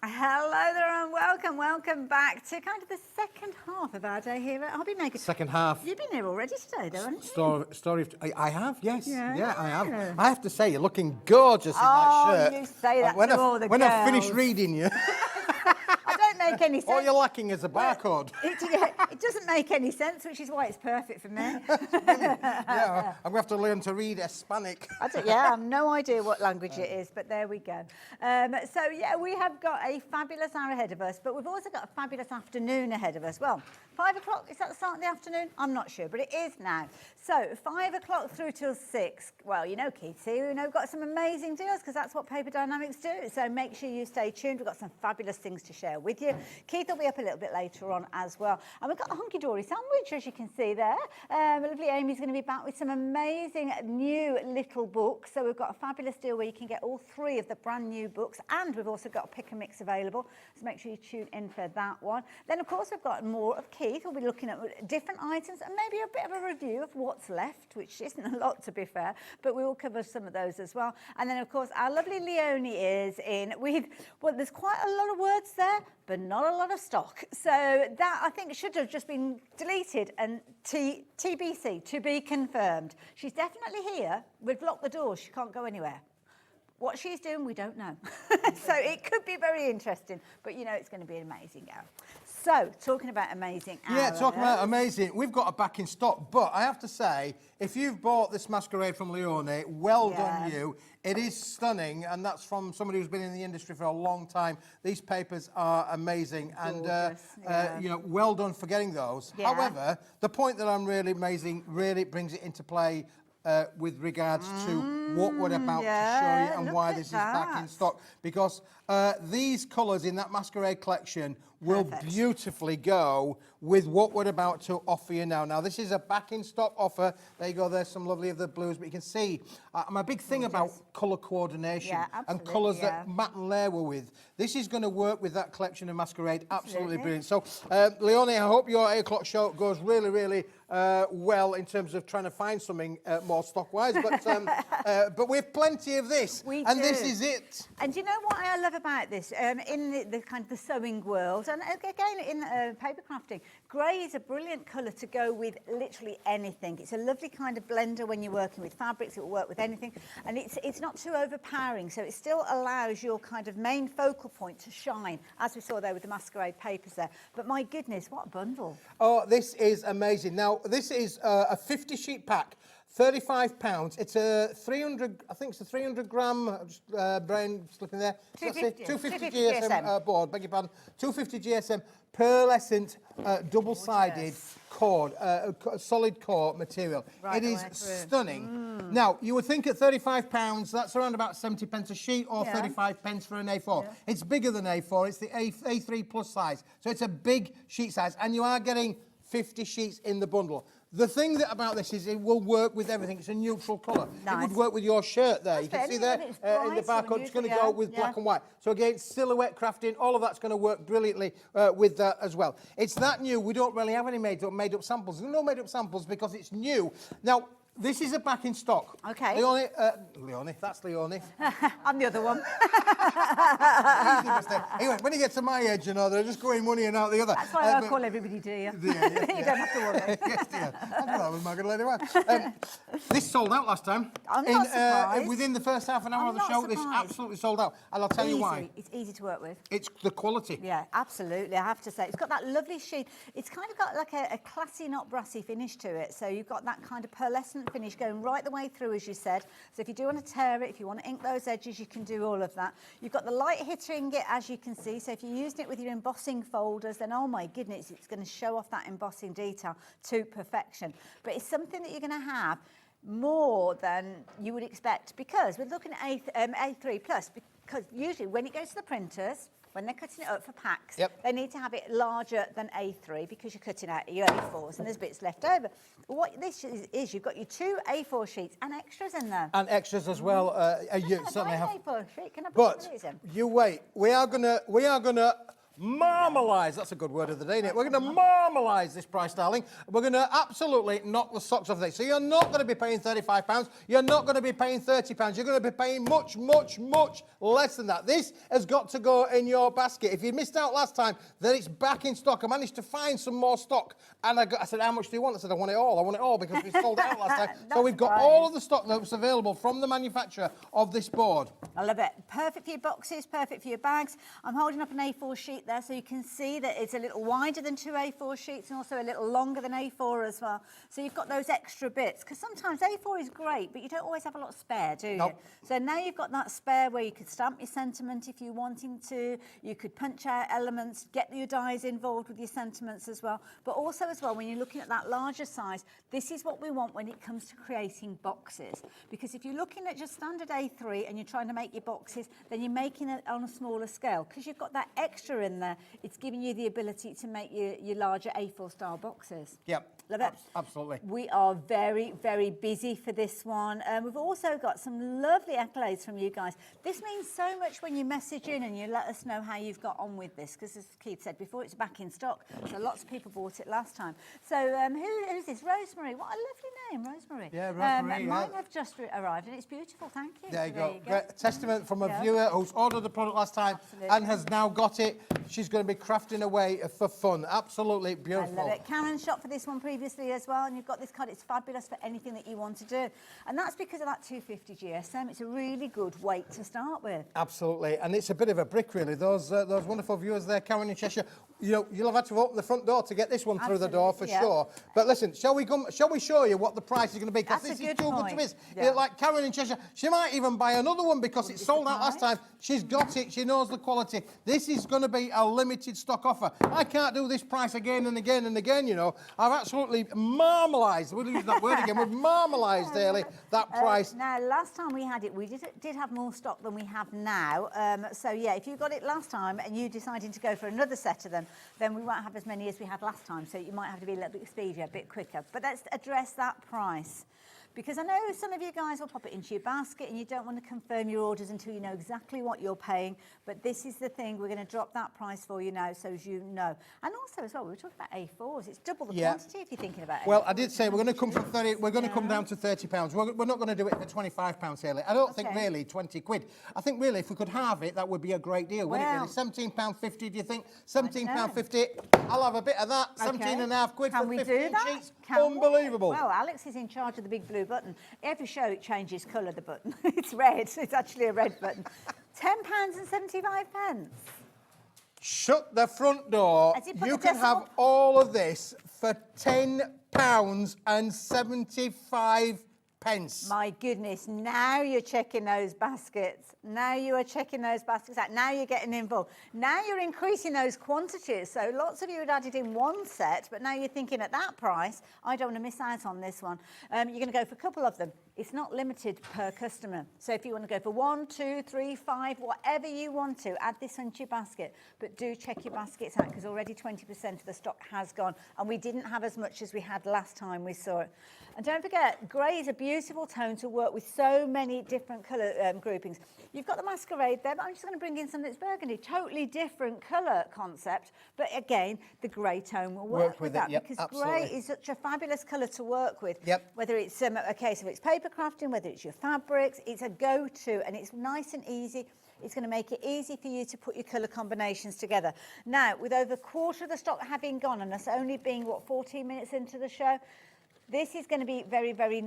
Hello there and welcome back to kind of the second half of our day here at Hobbymaker. Second half. You've been here already today, though, haven't you? Story of... I have, yes. Yeah. I have. I have to say, you're looking gorgeous in that shirt. Oh, you say that when to all the When girls. I finish reading you... I don't make any sense. All you're lacking is a barcode. It doesn't make any sense, which is why it's perfect for me. Yeah, I'm going to have to learn to read Hispanic. I have no idea what language it is, but there we go. So, yeah, we have got a fabulous hour ahead of us, but we've also got a fabulous afternoon ahead of us. Well, 5 o'clock, is that the start of the afternoon? I'm not sure, but it is now. So, 5 o'clock through till 6. Well, you know, Katie, we've got some amazing deals because that's what Paper Dynamics do. So, make sure you stay tuned. We've got some fabulous things to share with you. Keith will be up a little bit later on as well. And we've got a Hunkydory sandwich, as you can see there. Lovely Amy's going to be back with some amazing new little books. So we've got a fabulous deal where you can get all 3 of the brand new books, and we've also got a pick and mix available. So make sure you tune in for that one. Then, of course, we've got more of Keith. We'll be looking at different items and maybe a bit of a review of what's left, which isn't a lot, to be fair, but we will cover some of those as well. And then, of course, our lovely Leonie is in with, well, there's quite a lot of words there, but not a lot of stock. So that, I think, should have just been deleted and TBC, to be confirmed. She's definitely here. We've locked the doors. She can't go anywhere. What she's doing, we don't know. So it could be very interesting, but you know it's going to be an amazing hour. So, talking about amazing hour. Yeah, talking about amazing. We've got a back in stock, but I have to say, if you've bought this masquerade from Leone, well done you. It is stunning, and that's from somebody who's been in the industry for a long time. These papers are amazing, gorgeous, and you know, well done for getting those. Yeah. However, the point that I'm really amazing really brings it into play with regards to what we're about to show you and why this is back in stock. Because these colours in that Masquerade collection will beautifully go with what we're about to offer you now. Now, this is a back in stock offer. There you go, there's some lovely of the blues, but you can see I'm a big thing about colour coordination and colours that Matt and Lair were with. This is going to work with that collection of Masquerade. Absolutely brilliant. So, Leonie, I hope your 8 o'clock show goes really, really well in terms of trying to find something more stock-wise, but we've plenty of this, and this is it. And you know what I love about this? In the kind of the sewing world, and again in paper crafting, grey is a brilliant colour to go with literally anything. It's a lovely kind of blender when you're working with fabrics. It will work with anything, and it's not too overpowering, so it still allows your kind of main focal point to shine, as we saw there with the Masquerade papers there. But my goodness, what a bundle! Oh, this is amazing. Now, this is a 50-sheet pack, £35. It's a 300, I think it's a 300 gram, brain slipping there. 250 GSM board, beg your pardon. 250 GSM pearlescent double-sided cord, solid core material. Right, it is stunning. Now, you would think at £35, that's around about 70 pence a sheet or 35 pence for an A4. Yeah. It's bigger than A4, it's the A3 plus size. So it's a big sheet size, and you are getting 50 sheets in the bundle. The thing about this is it will work with everything. It's a neutral colour. It would work with your shirt there. You can see there in the barcode, it's going to go with black and white. So again, silhouette crafting, all of that's going to work brilliantly with that as well. It's that new. We don't really have any made-up samples. There's no made-up samples because it's new. Now, This is a back in stock. Okay. Leonie, that's Leonie. I'm the other one. Anyway, when you get to my age, you know, they're just going one ear and out the other. That's why I call everybody dear. You don't have to worry. Yes, dear. I do that with my good lady wife. This sold out last time. I'm not surprised. Within the first half an hour of the show, this absolutely sold out. And I'll tell you why. It's easy to work with. It's the quality. Yeah, absolutely. I have to say, it's got that lovely sheen. It's kind of got like a classy, not brassy finish to it. So you've got that kind of pearlescent finish going right the way through, as you said. So if you do want to tear it, if you want to ink those edges, you can do all of that. You've got the light hitter ingot, as you can see. So if you're using it with your embossing folders, then oh my goodness, it's going to show off that embossing detail to perfection. But it's something that you're going to have more than you would expect, because we're looking at A3 plus, because usually when it goes to the printers, when they're cutting it up for packs, they need to have it larger than A3 because you're cutting out your A4s and there's bits left over. What this is you've got your 2 A4 sheets and extras in there. And extras as well. You certainly have. A4 sheet. Can I put But these in? you wait. We are gonna marmalise, that's a good word of the day, isn't it? We're going to marmalise this price, darling. We're going to absolutely knock the socks off of it. So you're not going to be paying £35. You're not going to be paying £30. You're going to be paying much, much, much less than that. This has got to go in your basket. If you missed out last time, then it's back in stock. I managed to find some more stock. And I said, how much do you want? I said, I want it all. I want it all because we sold it out last time. So we've got all of the stock that's available from the manufacturer of this board. I love it. Perfect for your boxes, perfect for your bags. I'm holding up an A4 sheet there so you can see that it's a little wider than 2 A4 sheets and also a little longer than A4 as well. So you've got those extra bits, because sometimes A4 is great, but you don't always have a lot spare, do you? Nope. So now you've got that spare where you could stamp your sentiment if you're wanting to, you could punch out elements, get your dies involved with your sentiments as well. But also as well, when you're looking at that larger size, this is what we want when it comes to creating boxes. Because if you're looking at just standard A3 and you're trying to make your boxes, then you're making it on a smaller scale. Because you've got that extra in there, it's giving you the ability to make your larger A4 style boxes. Yep. Love it. Absolutely. We are very, very busy for this one. We've also got some lovely accolades from you guys. This means so much when you message in and you let us know how you've got on with this, because as Keith said before, it's back in stock. So lots of people bought it last time. So who's this? Rosemary. What a lovely name, Rosemary. Yeah, Rosemary. Mine have just arrived and it's beautiful. Thank you. There you go. Great testament from a viewer who's ordered the product last time and has now got it. She's going to be crafting away for fun. Absolutely beautiful. I love it. Karen shot for this one previously as well, and you've got this card. It's fabulous for anything that you want to do. And that's because of that 250 GSM. It's a really good weight to start with. Absolutely. And it's a bit of a brick, really. Those wonderful viewers there, Karen in Cheshire, you know, you'll have had to open the front door to get this one through the door for sure. But listen, shall we show you what the price is going to be? Because this is too good to miss. Like Karen in Cheshire, she might even buy another one because it's sold out last time. She's got it. She knows the quality. This is going to be a limited stock offer. I can't do this price again and again and again, you know. I've absolutely marmalised, we'll use that word again, we've marmalised, Daly, that price. Now, last time we had it, we did have more stock than we have now. So, yeah, if you got it last time and you decided to go for another set of them, then we won't have as many as we had last time. So you might have to be a little bit speedier, a bit quicker. But let's address that price. Because I know some of you guys will pop it into your basket and you don't want to confirm your orders until you know exactly what you're paying. But this is the thing, we're going to drop that price for you now so as you know. And also as well, we were talking about A4s. It's double the quantity if you're thinking about it. Well, I did say we're going to come from 30, we're going to come down to £30. We're not going to do it for £25, Haley. I don't think really 20 quid. I think really if we could halve it, that would be a great deal, wouldn't it really? £17.50, do you think? £17.50, I'll have a bit of that. 17.5 quid for 15 sheets. Unbelievable. Well, Alex is in charge of the big blue button. Every show it changes colour, the button. It's red. It's actually a red button. £10.75. Shut the front door. You can have all of this for £10.75. My goodness, now you're checking those baskets. Now you are checking those baskets out. Now you're getting involved. Now you're increasing those quantities. So lots of you had added in one set, but now you're thinking at that price, I don't want to miss out on this one. You're going to go for a couple of them. It's not limited per customer. So if you want to go for 1, 2, 3, 5, whatever you want to, add this into your basket. But do check your baskets out because already 20% of the stock has gone. And we didn't have as much as we had last time we saw it. And don't forget, grey is a beautiful beautiful tone to work with so many different colour groupings. You've got the masquerade there, but I'm just going to bring in something that's burgundy. Totally different colour concept, but again, the grey tone will work with that, because grey is such a fabulous colour to work with. Whether it's a case of it's paper crafting, whether it's your fabrics, it's a go-to, and it's nice and easy. It's going to make it easy for you to put your colour combinations together. Now, with over a quarter of the stock having gone, and us only being, 14 minutes into the show, this is going to be very, very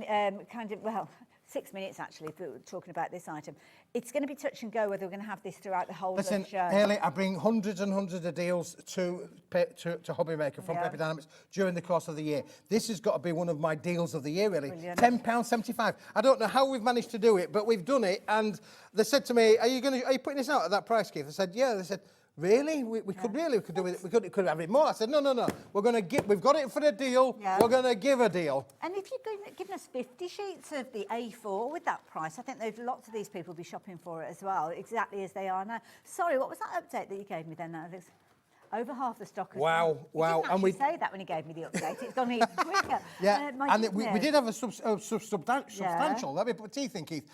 kind of, well, 6 minutes actually, if we're talking about this item. It's going to be touch and go whether we're going to have this throughout the whole of the show. Hayley, I bring hundreds and hundreds of deals to Hobby Maker from Paper Dynamics during the course of the year. This has got to be one of my deals of the year, really. £10.75. I don't know how we've managed to do it, but we've done it. And they said to me, are you putting this out at that price, Keith? I said, yeah. They said, really? We could do it. We could have it more. I said, no. We've got it for a deal. We're going to give a deal. And if you're giving us 50 sheets of the A4 with that price, I think there's lots of these people will be shopping for it as well, exactly as they are now. Sorry, what was that update that you gave me then, Alex? Over half the stock has gone. Wow. And we say that when he gave me the update. It's gone even quicker. We did have a substantial, let me put teeth in, Keith,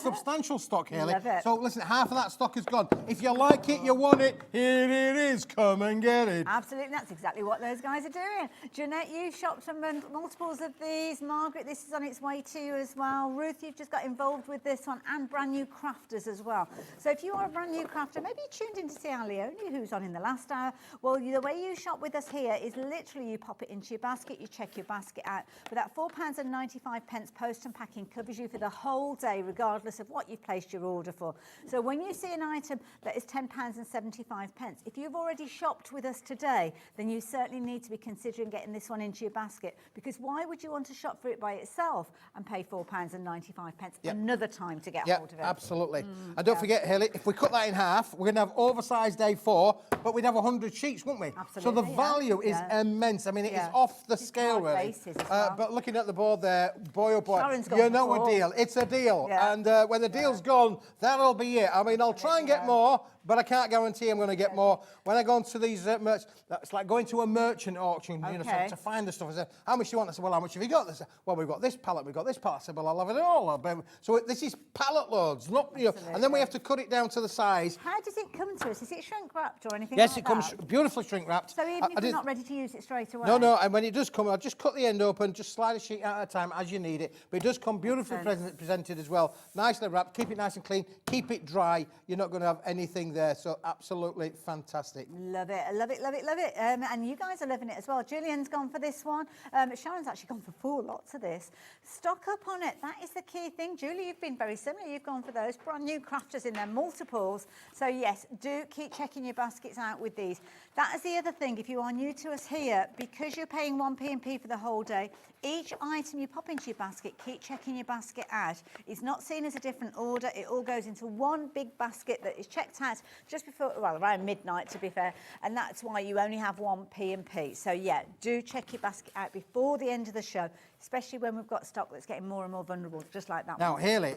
substantial stock, Hayley. So listen, half of that stock is gone. If you like it, you want it, here it is, come and get it. Absolutely, that's exactly what those guys are doing. Jeanette, you shopped some multiples of these. Margaret, this is on its way to you as well. Ruth, you've just got involved with this one, and brand new crafters as well. So if you are a brand new crafter, maybe you tuned in to see our Leonie, who's on in the last hour. Well, the way you shop with us here is literally you pop it into your basket, you check your basket out. But that £4.95 post and packing covers you for the whole day, regardless of what you've placed your order for. So when you see an item that is £10.75, if you've already shopped with us today, then you certainly need to be considering getting this one into your basket, because why would you want to shop for it by itself and pay £4.95 another time to get hold of it? Absolutely. And don't forget, Hayley, if we cut that in half, we're going to have oversized A4, but we'd have 100 sheets, wouldn't we? Absolutely, so the value is immense. I mean, it is off the scale, really. But looking at the board there, boy, oh boy, you know a deal. It's a deal. And when the deal's gone, that'll be it. I mean, I'll try and get more, but I can't guarantee I'm going to get more. When I go into these merch, it's like going to a merchant auction, you know, to find the stuff. I say, how much do you want? I said, well, how much have you got? They said, well, we've got this pallet, we've got this pallet. I said, well, I'll have it all. So this is pallet loads, not, you know, and then we have to cut it down to the size. How does it come to us? Is it shrink wrapped or anything Yes, like it comes beautifully shrink wrapped. So even if you're not ready to use it straight away? No, and when it does come, I'll just cut the end open, just slide a sheet out at a time as you need it. But it does come beautifully presented as well. Nicely wrapped, keep it nice and clean, keep it dry. You're not going to have anything there, so absolutely fantastic. Love it, love it, love it, love it. And you guys are loving it as well. Julian's gone for this one. Sharon's actually gone for 4 lots of this. Stock up on it. That is the key thing. Julie, you've been very similar. You've gone for those brand new crafters in their multiples. So yes, do keep checking your baskets out with these. That is the other thing. If you are new to us here, because you're paying 1p&p for the whole day, each item you pop into your basket, keep checking your basket out. It's not seen as a different order. It all goes into one big basket that is checked out just before, well, around midnight to be fair, and that's why you only have 1p&p. So yeah, do check your basket out before the end of the show, especially when we've got stock that's getting more and more vulnerable, just like that now, one. Hayley,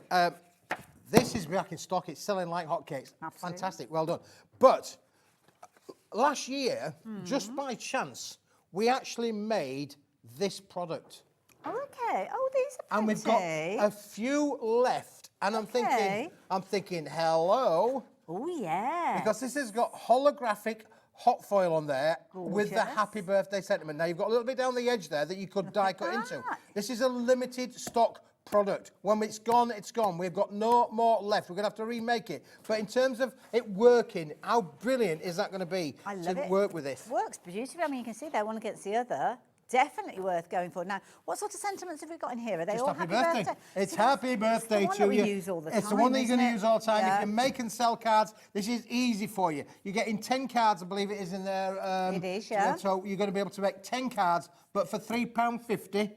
this is back in stock. It's selling like hotcakes. Absolutely. Fantastic, well done. But last year, just by chance, we actually made this product. Oh, okay. Oh, these are pretty. And we've got a few left. And I'm thinking, hello. Oh, yeah. Because this has got holographic hot foil on there with the happy birthday sentiment. Now, you've got a little bit down the edge there that you could die cut into. This is a limited stock product. When it's gone, it's gone. We've got no more left. We're going to have to remake it. But in terms of it working, how brilliant is that going to be to work with this? Works beautifully. I mean, you can see they're one against the other. Definitely worth going for. Now, what sort of sentiments have we got in here? Are they all happy birthday? It's happy birthday to you. Use all the time, it's the one that you're going to use all the time. Yeah. If you make and sell cards, this is easy for you. You're getting 10 cards, I believe it is in there. It is, yeah. So you're going to be able to make 10 cards, but for £3.50.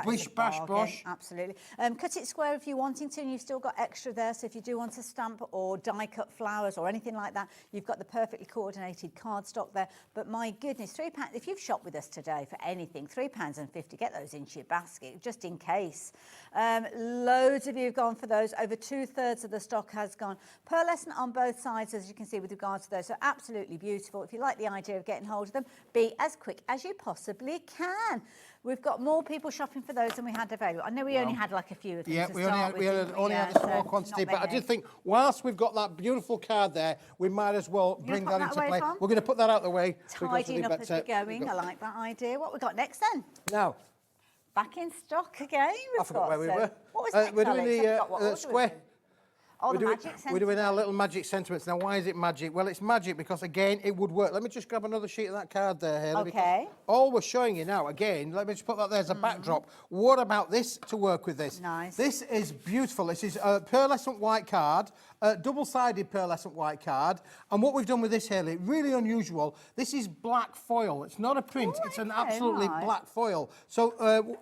Bish, bash, bosh. Absolutely. Cut it square if you're wanting to, and you've still got extra there. So if you do want to stamp or die cut flowers or anything like that, you've got the perfectly coordinated cardstock there. But my goodness, £3. If you've shopped with us today for anything, £3.50. Get those into your basket just in case. Loads of you have gone for those. Over 2/3 of the stock has gone. Pearlescent on both sides, as you can see, with regard to those. So absolutely beautiful. If you like the idea of getting hold of them, be as quick as you possibly can. can. We've got more people shopping for those than we had available. I know we only had like a few of them Yeah, to we start only with, had a small quantity, but I did think whilst we've got that beautiful card there, we might as well bring that into play. We're going to put that out the way. Tidying up as we're going. I like that idea. What we got next then? Now, back in stock again. I forgot where we were. What was next, we're doing Alex? the square. Oh, the magic We're sentiment. doing our little magic sentiments. Now, why is it magic? Well, it's magic because, again, it would work. Let me just grab another sheet of that card there, Hayley. Okay. All we're showing you now, again, let me just put that there as a backdrop. What about this to work with this? Nice. This is beautiful. This is a pearlescent white card, a double-sided pearlescent white card. And what we've done with this, Hayley, really unusual. This is black foil. It's not a print. It's an absolutely black foil. So,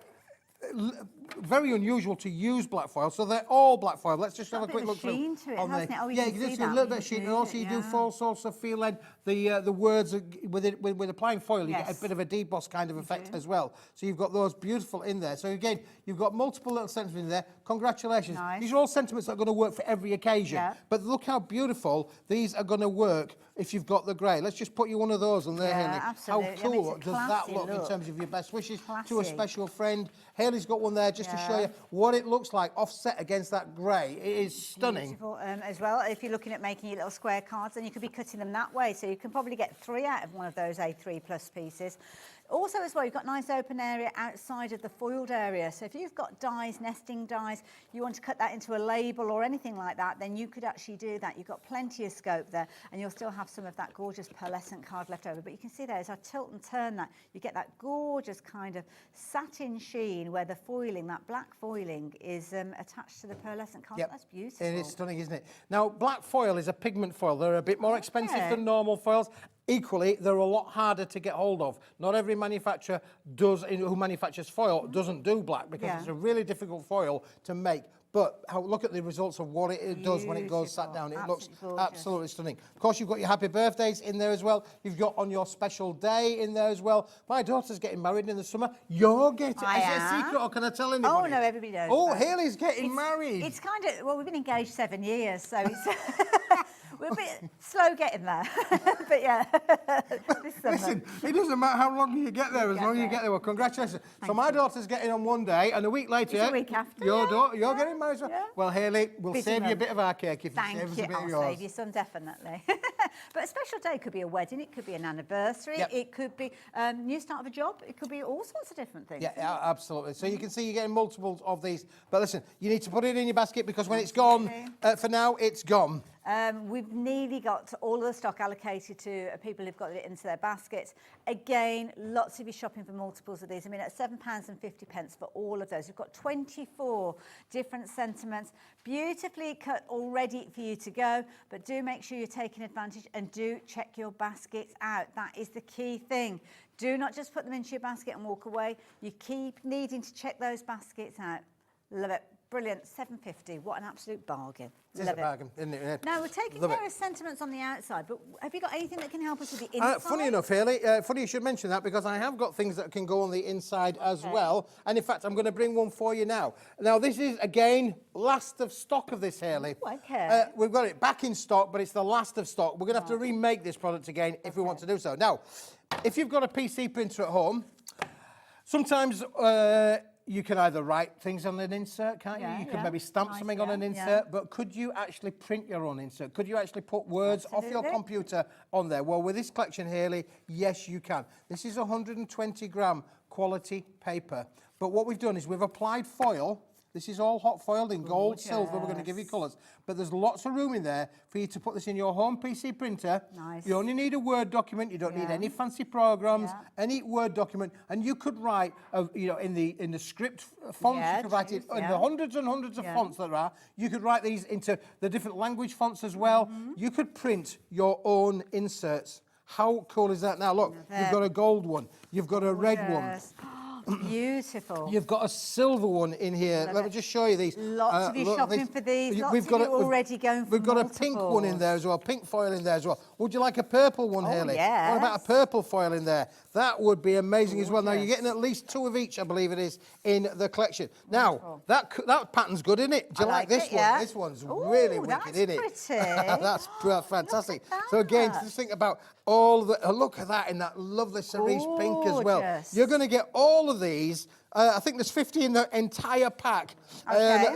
very unusual to use black foil, so they're all black foil. Let's just have a quick look through. Sheen to it, on hasn't it? Oh, yeah, you can you see do a that little when bit of you sheen, and move also it, you do yeah. false also feel in the words with applying foil. You get Yes. a bit of a deboss kind of effect as well. So you've got those beautiful in there. So again, you've got multiple little sentiments in there. Congratulations. Nice. These are all sentiments that are going to work for every occasion. Yeah. But look how beautiful these are going to work if you've got the grey. Let's just put you one of those on there, Yeah, Hayley. absolutely. How I mean, cool it's a does that classy look in look. terms of your best wishes to a Classy. special friend? Hayley's got one there just to show you what it looks like offset against that grey. It is stunning. Beautiful as well. If you're looking at making your little square cards, then you could be cutting them that way. So you can probably get 3 out of one of those A3 plus pieces. Also as well, you've got nice open area outside of the foiled area. So if you've got dies, nesting dies, you want to cut that into a label or anything like that, then you could actually do that. You've got plenty of scope there, and you'll still have some of that gorgeous pearlescent card left over. But you can see there, as I tilt and turn that, you get that gorgeous kind of satin sheen where the foiling, that black foiling, is attached to the pearlescent card. Yep. That's beautiful. It is stunning, isn't it? Now, black foil is a pigment foil. They're a bit more expensive than normal foils. Equally, they're a lot harder to get hold of. Not every manufacturer who manufactures foil doesn't do black because it's a really difficult foil to make. But look at the results of what it does when it goes sat down. It looks absolutely stunning. Of course, you've got your happy birthdays in there as well. You've got on your special day in there as well. My daughter's getting married in the summer. You're getting... Is it a secret or can I tell anybody? Oh, no, everybody knows. Oh, Hayley's getting married. It's kind of... Well, we've been engaged 7 years, so it's... We're a bit slow getting there. But yeah, this summer. Listen, it doesn't matter how long you get there, as long as you get there. Well, congratulations. So my daughter's getting on one day, and a week later... It's a week after, You're getting married as well? Yeah. Well, Hayley, we'll Busy save you a month. bit of our cake if you Thank save us you. a bit of I'll yours. save you some, definitely. But a special day could be a wedding, it could be an anniversary, Yep. it could be new start of a job, it could be all sorts of different things. Yeah, absolutely. So you can see you're getting multiples of these. But listen, you need to put it in your basket because when it's gone, for now, it's gone. We've nearly got all of the stock allocated to people who've got it into their baskets. Again, lots of you shopping for multiples of these. I mean, at £7.50 for all of those. We've got 24 different sentiments, beautifully cut already for you to go, but do make sure you're taking advantage and do check your baskets out. That is the key thing. Do not just put them into your basket and walk away. You keep needing to check those baskets out. Love it. Brilliant. £7.50. What an absolute bargain. It is a bargain, isn't it? Now, we're taking care of sentiments on the outside, but have you got anything that can help us with the inside? Funny enough, Hayley, funny you should mention that because I have got things that can go on the inside as well. And in fact, I'm going to bring one for you now. Now, this is, again, last of stock of this, Hayley. Okay. We've got it back in stock, but it's the last of stock. We're going to have to remake this product again if we want to do so. Now, if you've got a PC printer at home, sometimes... you can either write things on an insert, can't you? You can maybe stamp something on an insert, but could you actually print your own insert? Could you actually put words off your computer on there? Well, with this collection, Hayley, yes, you can. This is 120-gram quality paper. But what we've done is we've applied foil. This is all hot foiled in gold, silver. We're going to give you colours. But there's lots of room in there for you to put this in your home PC printer. Nice. You only need a Word document. You don't need any fancy programs. Any Word document. And you could write, in the script fonts, you could write it in the hundreds and hundreds of fonts that there are. You could write these into the different language fonts as well. You could print your own inserts. How cool is that? Now, look, you've got a gold one. You've got a red one. Beautiful. You've got a silver one in here. Let me just show you these. Lots of you look, shopping for these. Lots we've of got you a, already going for We've got a pink one in there as well, pink foil in there as well. Would you like a purple one, Haley? Yes. What about a purple foil in there? That would be amazing as well. Now, you're getting at least 2 of each, I believe it is, in the collection. Now, that pattern's good, isn't it? Do you like this one? Yeah. This one's really wicked, isn't it? That's That's fantastic. So again, just think about all the... look at that in that lovely cerise pink as well. You're going to get all of these. I think there's 50 in the entire pack. Okay.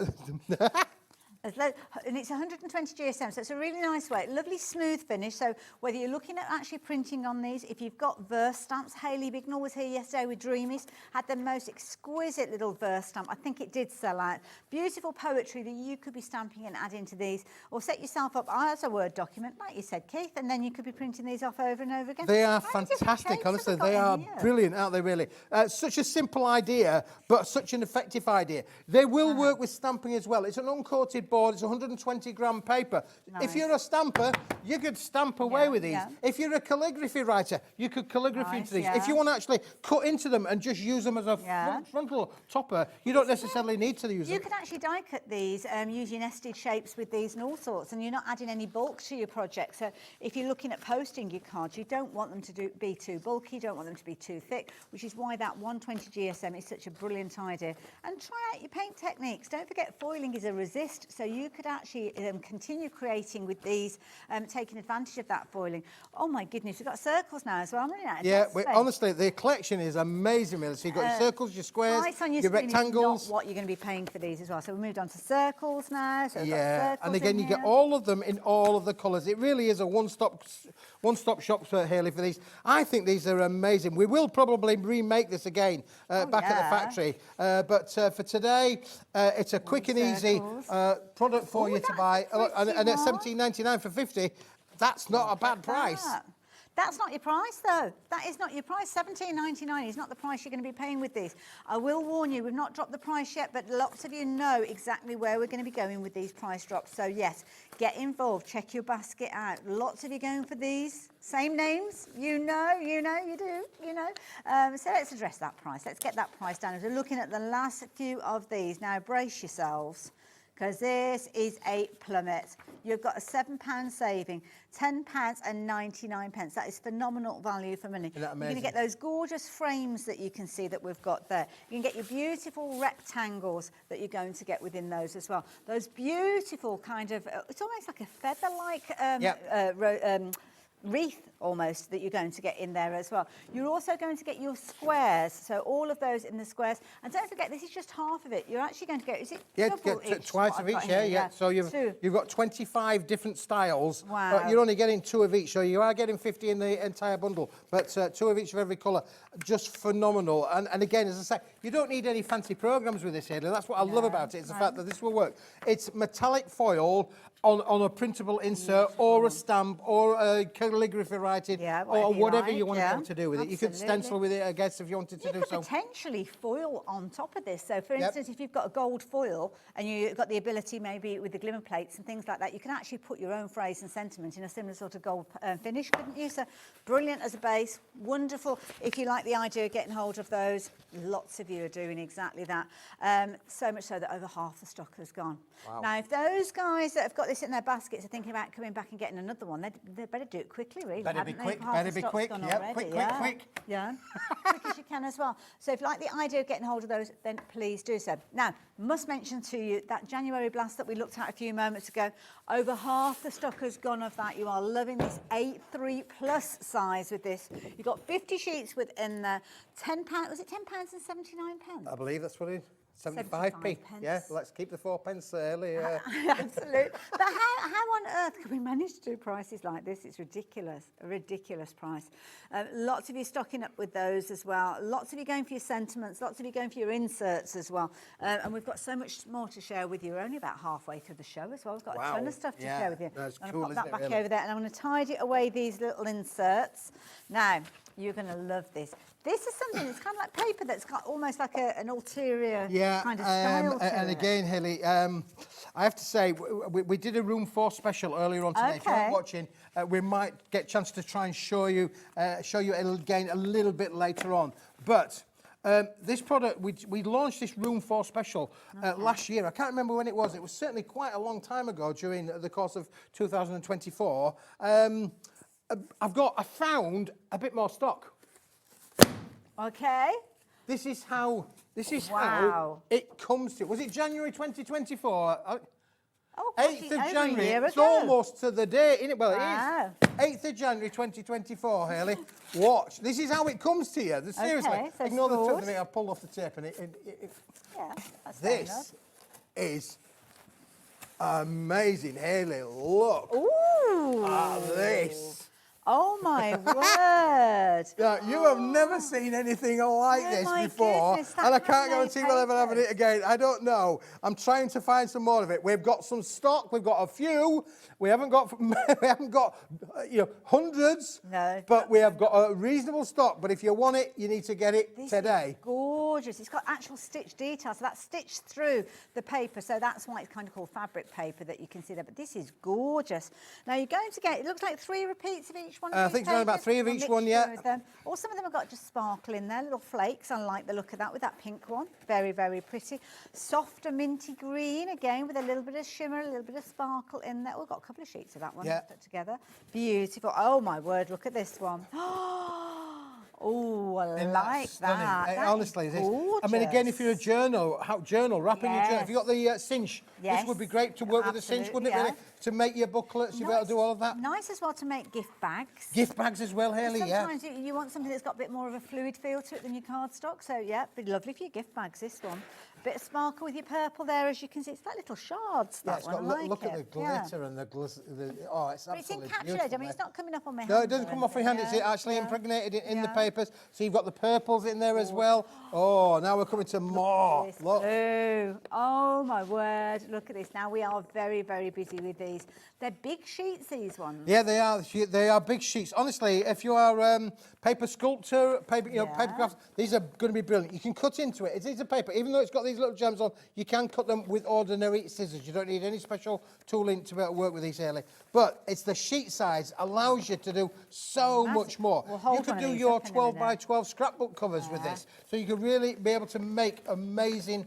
And it's 120 GSM, so it's a really nice weight. Lovely smooth finish. So whether you're looking at actually printing on these, if you've got verse stamps, Hayley Bignell was here yesterday with Dreamies, had the most exquisite little verse stamp. I think it did sell out. Beautiful poetry that you could be stamping and adding to these, or set yourself up as a Word document, like you said, Keith, and then you could be printing these off over and over again. They are fantastic, honestly. They are brilliant, aren't they, really? Such a simple idea, but such an effective idea. They will work with stamping as well. It's an uncoated board. It's 120 gram paper. Nice. If you're a stamper, you could stamp away with these. Yeah. If you're a calligraphy writer, you could calligraphy into these. If you want to actually cut into them and just use them as a frontal topper, you don't necessarily need to use them. You could actually die cut these using nested shapes with these and all sorts, and you're not adding any bulk to your project. So if you're looking at posting your cards, you don't want them to be too bulky, you don't want them to be too thick, which is why that 120 GSM is such a brilliant idea. And try out your paint techniques. Don't forget foiling is a resist, so you could actually continue creating with these, taking advantage of that foiling. Oh my goodness, we've got circles now as well. I'm running out of space. Honestly, the collection is amazing, really. So you've got your circles, your squares, your rectangles. Is not what you're going to be paying for these as well. So we moved on to circles now. So and again, you get all of them in all of the colours. It really is a one-stop shop for Hayley for these. I think these are amazing. We will probably remake this again back at the factory. But for today, it's a quick and easy product for you to buy. And at $17.99 for 50, that's not a bad price. That's not your price, though. That is not your price. $17.99 is not the price you're going to be paying with these. I will warn you, we've not dropped the price yet, but lots of you know exactly where we're going to be going with these price drops. So, yes, get involved. Check your basket out. Lots of you going for these. Same names. You know. So let's address that price. Let's get that price down. As we're looking at the last few of these. Now, brace yourselves, because this is a plummet. You've got a £7 saving, £10.99. That is phenomenal value for money. Isn't that amazing? You're going to get those gorgeous frames that you can see that we've got there. You can get your beautiful rectangles that you're going to get within those as well. Those beautiful kind of, it's almost like a feather-like wreath almost that you're going to get in there as well. You're also going to get your squares, so all of those in the squares. And don't forget, this is just half of it. You're actually going to get, is it double each? Twice of each, yeah. So you've got 25 different styles. Wow. You're only getting 2 of each, so you are getting 50 in the entire bundle, but 2 of each of every colour. Just phenomenal. And again, as I say, you don't need any fancy programs with this, Hayley. That's what I love about it, is the fact that this will work. It's metallic foil on a printable insert or a stamp or a calligraphy writing or whatever you want to be able to do with it. You could stencil with it, I guess, if you wanted to do so. You could potentially foil on top of this. So, for instance, if you've got a gold foil and you've got the ability maybe with the glimmer plates and things like that, you can actually put your own phrase and sentiment in a similar sort of gold finish, couldn't you? So, brilliant as a base, wonderful. If you like the idea of getting hold of those, lots of you are doing exactly that. So much so that over half the stock has gone. Wow. Now, if those guys that have got this in their baskets are thinking about coming back and getting another one, they better do it quickly, really. Better be quick, Half better the be stock's quick. gone Yep, already, quick. Yeah, quick as you can as well. So if you like the idea of getting hold of those, then please do so. Now, must mention to you that January blast that we looked at a few moments ago, over half the stock has gone of that. You are loving this 8.3 plus size with this. You've got 50 sheets within there. £10, was it £10.79? I believe that's what it is. 75p. Yeah, let's keep the 4 pence early. Absolutely. But how on earth can we manage to do prices like this? It's ridiculous, a ridiculous price. Lots of you stocking up with those as well. Lots of you going for your sentiments. Lots of you going for your inserts as well. And we've got so much more to share with you. We're only about halfway through the show as well. We've got a ton of stuff to share with you. That's I'm cool, going to pop that back really? over there, and I'm going to tidy away these little inserts. Now, you're going to love this. This is something that's kind of like paper that's got almost like an ulterior kind of style to and it. again, Hayley, I have to say, we did a Room 4 special earlier on today. If you're not watching, we might get a chance to try and show you it again a little bit later on. But This product, we launched this Room 4 special last year. I can't remember when it was. It was certainly quite a long time ago during the course of 2024. I found a bit more stock. Okay. This is how Wow. it comes to. Was it January 2024? Oh, 8th of over a January. year It's ago. almost to the day, isn't it? Well, Wow. it is. 8th of January 2024, Hayley. Watch. This is how it comes to you. Seriously. Okay, so Ignore the stored. tip. I pulled off the tape and Yeah, that's fair enough. this is amazing, Hayley. Look Ooh. at this. Oh my word! Yeah, you have never seen anything like Oh this my before, goodness, and I that can't handmade guarantee we'll ever have paper. it again. I don't know. I'm trying to find some more of it. We've got some stock. We've got a few. We haven't got hundreds. No. But we have got a reasonable stock. But if you want it, you need to get it This today. is gorgeous. It's got actual stitch details. So that's stitched through the paper. So that's why it's kind of called fabric paper that you can see there. But this is gorgeous. Now you're going to get, it looks like 3 repeats of each one of I these think it's around about papers, 3 of or each one, mixture yeah. of them. Or some of them have got just sparkle in there, little flakes. I like the look of that with that pink one. Very, very pretty. Softer minty green, again, with a little bit of shimmer, a little bit of sparkle in there. We've got a couple of sheets of that one Yeah. put together. Beautiful. Oh my word, look at this one. Oh, I Isn't like stunning? that. That Honestly, is it is. I mean, again, if you're a gorgeous. journal, wrapping your journal, if you've got the cinch, Yes. this would be great to work with the cinch, wouldn't it, Absolutely, really? To make your booklets, you'll be able to do all of that. Nice as well to make gift bags. Gift bags as well, Hayley, yeah. Sometimes you want something that's got a bit more of a fluid feel to it than your cardstock. So, yeah, it'd be lovely for your gift bags, this one. Bit of sparkle with your purple there, as you can see. It's like little shards, Yeah, that it's one. got, I like look it. at the glitter and the oh, it's But it's absolutely encapsulated. beautiful. I mean, it's not coming up on my hand. No, it doesn't or come off your hand. It's anything, actually impregnated in the Yeah. papers. So you've got the purples in there as well. Oh, now we're coming to more. This Look. blue. Oh my word, look at this. Now we are very, very busy with these. They're big sheets, these ones. Yeah, they are. They are big sheets. Honestly, if you are paper sculptor, paper craft, these are going to be brilliant. You can cut into it. It is a paper, even though it's got these little gems on. You can cut them with ordinary scissors. You don't need any special tooling to be able to work with these, Hayley. But it's the sheet size allows you to do so much more. We'll hold You could one of do these your up in a 12 by minute. 12 scrapbook covers with this, so you could really be able to make amazing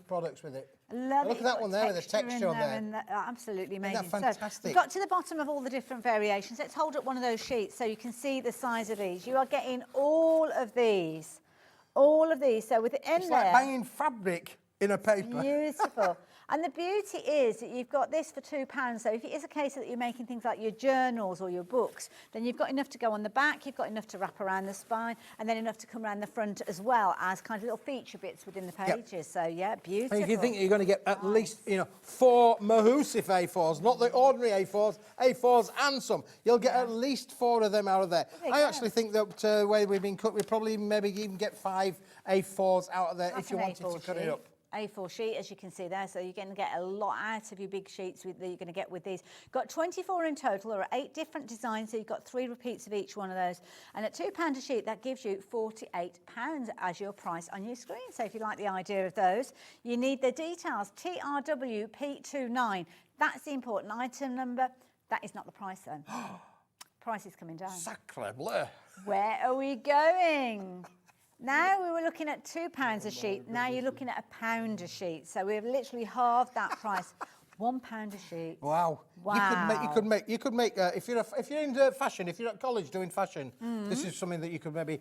products with it. Love Look it. at that one there with the texture on there. And absolutely amazing. Isn't that fantastic? So we've got to the bottom of all the different variations. Let's hold up one of those sheets so you can see the size of these. You are getting all of these. All of these. So with it in It's there. like banging fabric in a paper. Beautiful. And the beauty is that you've got this for £2. So if it is a case that you're making things like your journals or your books, then you've got enough to go on the back, you've got enough to wrap around the spine, and then enough to come around the front as well as kind of little feature bits within the pages. So yeah, beautiful. And if you think you're going to get at least, 4 Mahusif A4s, not the ordinary A4s, A4s and some, you'll get at least 4 of them out of there. There you I go. actually think that the way we've been cut, we probably maybe even get 5 A4s out of there That's if you an wanted to A4 cut it sheet. up. A4 sheet, as you can see there, so you're going to get a lot out of your big sheets that you're going to get with these. Got 24 in total. There are 8 different designs, so you've got 3 repeats of each one of those. And at £2 a sheet, that gives you £48 as your price on your screen. So if you like the idea of those, you need the details. TRWP29. That's the important item number. That is not the price, though. Price is coming down. Sacre bleu. Where are we going? Now we were looking at £2 a sheet. Now you're looking at £1 a sheet. So we've literally halved that price. £1 a sheet. Wow. Wow. You could make if you're into fashion, if you're at college doing fashion, this is something that you could maybe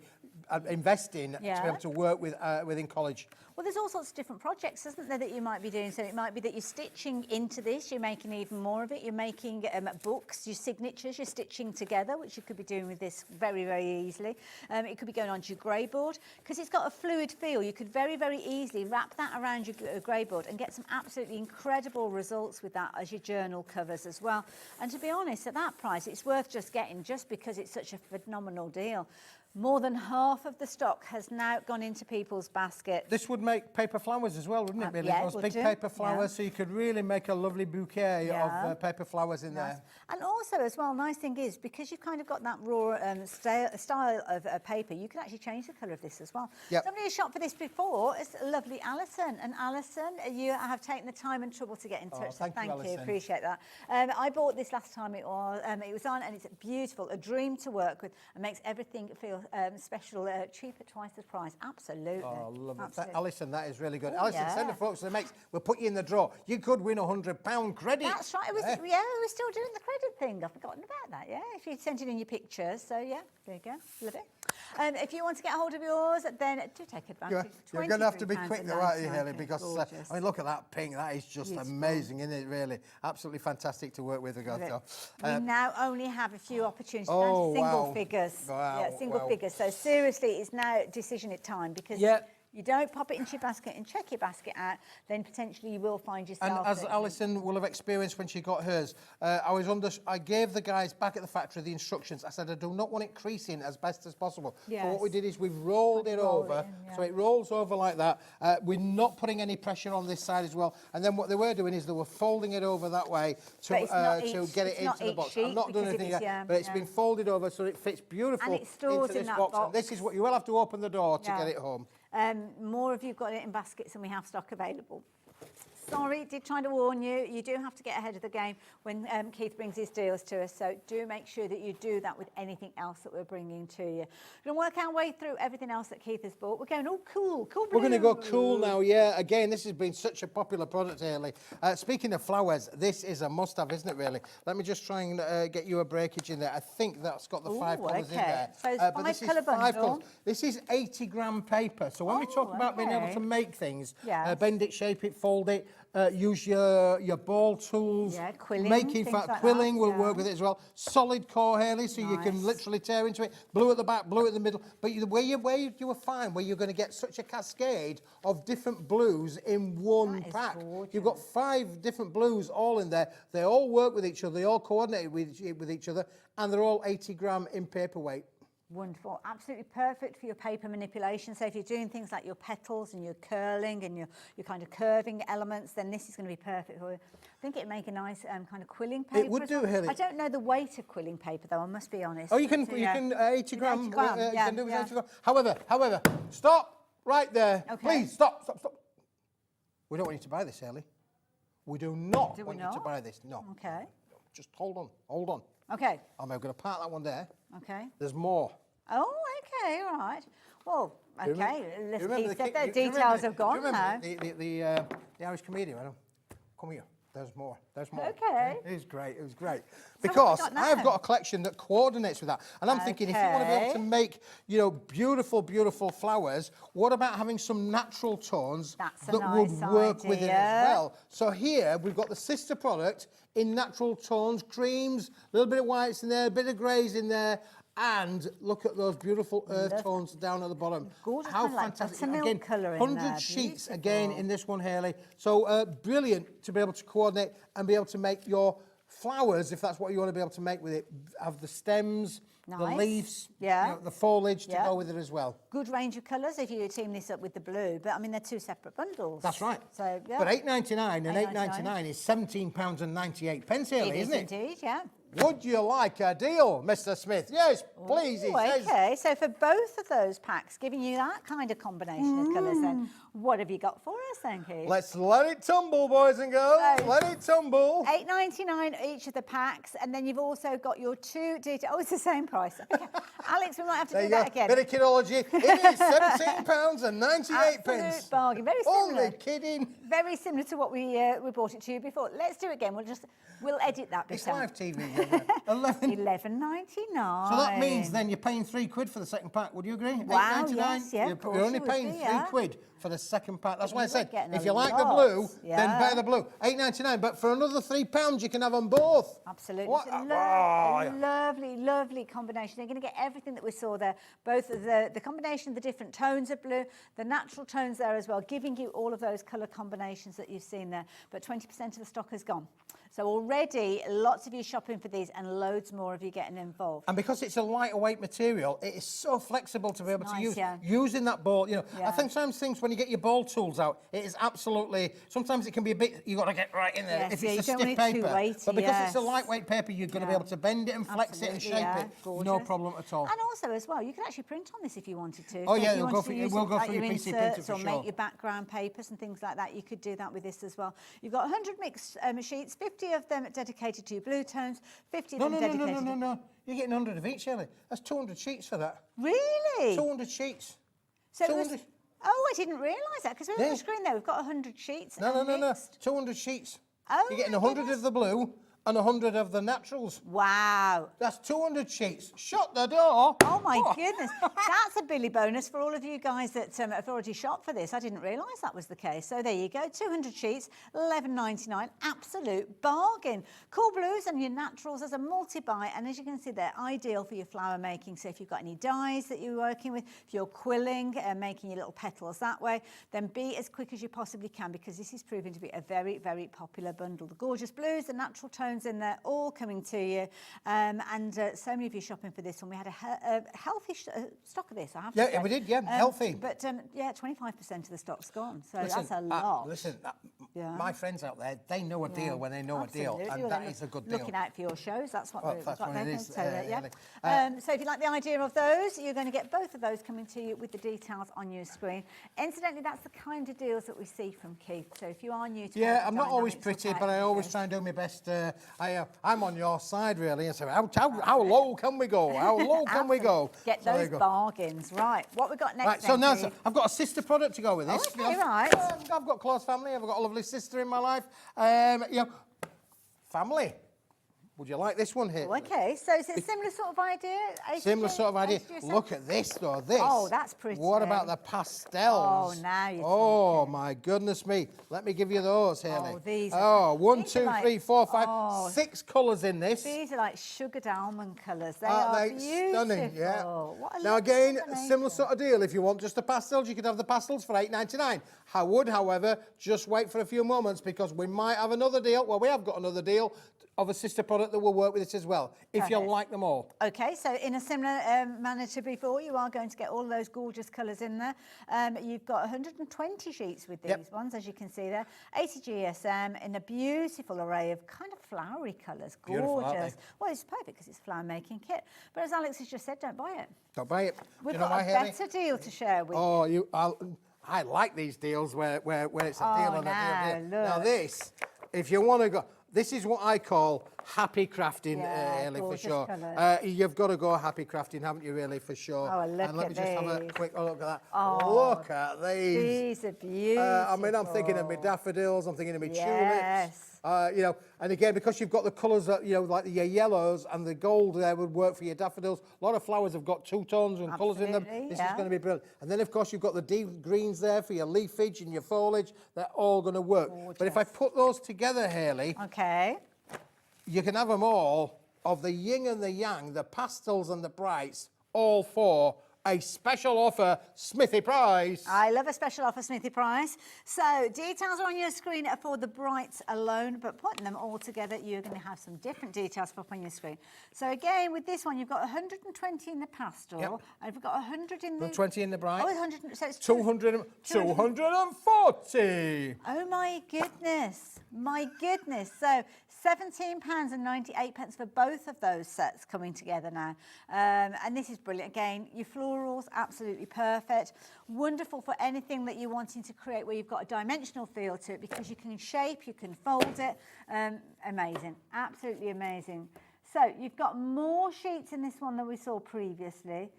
invest in to be able to work with within college. Well, there's all sorts of different projects, isn't there, that you might be doing? So it might be that you're stitching into this, you're making even more of it, you're making books, your signatures, you're stitching together, which you could be doing with this very, very easily. It could be going onto your grey board, because it's got a fluid feel. You could very, very easily wrap that around your grey board and get some absolutely incredible results with that as your journal covers as well. And to be honest, at that price, it's worth just getting just because it's such a phenomenal deal. More than half of the stock has now gone into people's baskets. This would make paper flowers as well, wouldn't it, really? Yeah, it Those would big do, paper flowers, yeah. so you could really make a lovely bouquet of paper flowers in there. And also as well, nice thing is, because you've kind of got that raw style of paper, you can actually change the colour of this as well. Yep. Somebody who shopped for this before is lovely Alison. And Alison, you have taken the time and trouble to get in touch. So thank you, Alison. Appreciate that. I bought this last time it was on, and it's beautiful, a dream to work with, and makes everything feel special, cheap at twice the price. Absolutely. Oh, love it. Absolutely. Alison, that is really good. Oh, Alison, yeah. send the folks to the mates. We'll put you in the draw. You could win £100 credit. That's right. We're still doing the credit thing. I've forgotten about that, yeah. If you sent it in your pictures. So, yeah, there you go. Love it. If you want to get hold of yours, then do take advantage. You're going to have to be quick, though, aren't you, Haley? £23.99. Because, I mean, look at that pink. That is just amazing, isn't it, really? Absolutely fantastic to work with, Agatha. We now only have a few opportunities. Oh, single wow. figures. Wow, Yeah, single wow. figures. So, seriously, it's now decision time because you don't pop it into your basket and check your basket out, then potentially you will find yourself. And as Alison will have experienced when she got hers, I gave the guys back at the factory the instructions. I said, I do not want it creasing as best as possible. So what we did is we've rolled it over, so it rolls over like that. We're not putting any pressure on this side as well. And then what they were doing is they were folding it over that way to get it into the box. I'm not doing anything yet, but it's been folded over so it fits beautiful into this box. And this is what you will have to open the door to get it home. More of you've got it in baskets and we have stock available. Sorry, did try to warn you. You do have to get ahead of the game when Keith brings his deals to us. So do make sure that you do that with anything else that we're bringing to you. We're going to work our way through everything else that Keith has bought. We're going, cool blue. We're going to go cool now, yeah. Again, this has been such a popular product, Haley. Speaking of flowers, this is a must-have, isn't it, really? Let me just try and get you a breakage in there. I think that's got the 5 colours in there. So it's but this is 5 colour bundle. This is 80-gram paper. So when we talk about being able to make things, bend it, shape it, fold it, use your ball tools, quilling, making like quilling that, will work with it as well. Solid core, Haley, so you can literally tear into it. Blue at the back, blue at the middle. But where you will find where you're going to get such a cascade of different blues in one pack. You've got 5 different blues all in there. They all work with each other. They all coordinate with each other, and they're all 80-gram in paperweight. Wonderful, absolutely perfect for your paper manipulation. So if you're doing things like your petals and your curling and your kind of curving elements, then this is going to be perfect for you. I think it'd make a nice kind of quilling paper. It would do, Haley. I don't know the weight of quilling paper though, I must be honest. Oh, you can 80 gram. You can do with 80 gram. However, stop right there. Okay. Please stop. We don't want you to buy this, Haley. We do not want you to buy this. No. Okay. Just hold on. Okay. I'm going to park that one there. Okay. There's more. Oh, okay, all right. Well, okay. The details details have gone now. The Irish comedian, come here. There's more. Okay. It was great. Because I've got a collection that coordinates with that. And I'm thinking, if you want to be able to make, beautiful flowers, what about having some natural tones that would work with it as well? So here, we've got the sister product in natural tones, creams, a little bit of whites in there, a bit of greys in there, and look at those beautiful earth tones down at the bottom. Gorgeous, how like fantastic. buttermilk colour in there. 100 sheets again in this one, Haley. So brilliant to be able to coordinate and be able to make your flowers, if that's what you want to be able to make with it, have the stems, the leaves, the foliage to go with it as well. Good range of colours if you team this up with the blue, but I mean, they're 2 separate bundles. That's right. So, But £8.99 and £8.99 is £17.98, Haley, isn't it? Indeed, yeah. Would you like a deal, Mr. Smith? Yes, please. Ooh, okay, so for both of those packs, giving you that kind of combination of colours then, what have you got for us then, Keith? Let's let it tumble, boys and girls. Let it tumble. $8.99 each of the packs, and then you've also got your 2 details. Oh, it's the same price. Okay. Alex, we might have to do that again. Bit of kidology. It is £17.98. Absolute bargain. Very similar. Only kidding. Very similar to what we bought it to you before. Let's do it again. We'll edit that bit. It's live TV. $11.99. So that means then you're paying £3 for the second pack. Would you agree? Wow, yes, yeah, You're only paying £3 for the second pack. That's why I said, if you like lot. the blue, then buy the blue. £8.99, but for another £3, you can have them both. Absolutely. What? Lovely, lovely combination. You're going to get everything that we saw there, both of the combination of the different tones of blue, the natural tones there as well, giving you all of those colour combinations that you've seen there. But 20% of the stock has gone. So already, lots of you shopping for these and loads more of you getting involved. And because it's a lighter-weight material, it is so flexible to be able to use. Using that ball, I think sometimes things when you get your ball tools out, it is absolutely, sometimes it can be a bit, you've got to get right in there if it's a stiff paper. But because it's a lightweight paper, you're going to be able to bend it and flex it and shape it. Gorgeous. No problem at all. And also as well, you could actually print on this if you wanted to. Oh, so yeah, it will go through your PC printer for or sure. make your background papers and things like that. You could do that with this as well. You've got 100 mixed sheets, 50 50 of them dedicated to your blue tones, 50 of No, them no, no, dedicated no, no, no, no. You're getting 100 of each, Shelley. That's 200 sheets for that. Really? 200 sheets. So it was, oh, I didn't realise that, because we're on Yeah. the screen there, we've got 100 sheets. No, no, and no, no. mixed. 200 sheets. Oh, You're getting my 100 goodness. of the blue and 100 of the naturals. Wow. That's 200 sheets. Shut the door. Oh my goodness. That's a Billy bonus for all of you guys that have already shopped for this. I didn't realise that was the case. So there you go, 200 sheets, $11.99, absolute bargain. Cool blues and your naturals as a multi-buy, and as you can see, they're ideal for your flower making. So if you've got any dyes that you're working with, if you're quilling and making your little petals that way, then be as quick as you possibly can, because this is proving to be a very, very popular bundle. The gorgeous blues, the natural tones in there, all coming to you. So many of you shopping for this one. We had a healthy stock of this, I have to say. Yeah, we did, yeah, healthy. But yeah, 25% of the stock's gone, so Listen, that's a lot. My friends out there, they know a deal when they know a deal, and Well, that they're is a good deal. Looking out for your shows, that's what Well, we've that's got what it there. is, So, yeah. really. So if you like the idea of those, you're going to get both of those coming to you with the details on your screen. Incidentally, that's the kind of deals that we see from Keith. So if you are new to I'm not always pretty, but I always try and do my best. I'm on your side, really. And so how low can we go? How low can we go? Get So there those you go. bargains. Right, what we got next? Right, so then, now Keith? I've got a sister product to go with this. Okay, right. I've got close family. I've got a lovely sister in my life. Family. Would you like this one here? Oh, okay, so is it a similar sort of idea? Similar sort of idea. yourself? Look at this, though. This. Oh, that's pretty. What about the pastels? Oh, now you're Oh, my goodness me. Let me give you those, Haley. Oh, these Oh, one, these are two, like- three, four, five, oh. 6 colours in this. These are like sugared almond colours. They Aren't are they beautiful. stunning? Yeah. What a Now lovely again, combination. similar sort of deal. If you want just the pastels, you could have the pastels for $8.99. I would, however, just wait for a few moments, because we might have another deal. Well, we have got another deal of a sister product that will work with this as well, if you Perfect. like them all. Okay, so in a similar manner to before, you are going to get all those gorgeous colours in there. You've got 120 sheets with these ones, as you can see there. 80 GSM in a beautiful array of kind of flowery colours. Beautiful, aren't Gorgeous. they? Well, it's perfect because it's a flower making kit. But as Alex has just said, don't buy it. Don't buy it. We've Do you know got why, a Haley? better deal to share with you. Oh, I like these deals where it's a deal and a deal. Now look. this, if you want to go, this is what I call happy crafting, Haley, for gorgeous sure. colours. You've got to go happy crafting, haven't you, really, for sure? Oh, look and let me at just have a these. quick look at that. Oh, Look at these. These are beautiful. I mean, I'm thinking of my daffodils, I'm thinking of my Yes. tulips. And again, because you've got the colours that, like your yellows and the gold there would work for your daffodils. A lot of flowers have got 2 tones and colours in them. Absolutely, This yeah. is going to be brilliant. And then, of course, you've got the deep greens there for your leafage and your foliage. They're all going to work. But if I put those together, Haley, okay, you can have them all, of the yin and the yang, the pastels and the brights, all for a special offer, Smithy price. I love a special offer, Smithy price. So details are on your screen for the brights alone, but putting them all together, you're going to have some different details pop on your screen. So again, with this one, you've got 120 in the pastel, and you've got 100 in the... 20 in the bright. Oh, 100, so it's 240. Oh my goodness, my goodness. So £17.98 for both of those sets coming together now. And this is brilliant. Again, your florals, absolutely perfect. Wonderful for anything that you're wanting to create where you've got a dimensional feel to it, because you can shape, you can fold it. Amazing, absolutely amazing. So you've got more sheets in this one than we saw previously.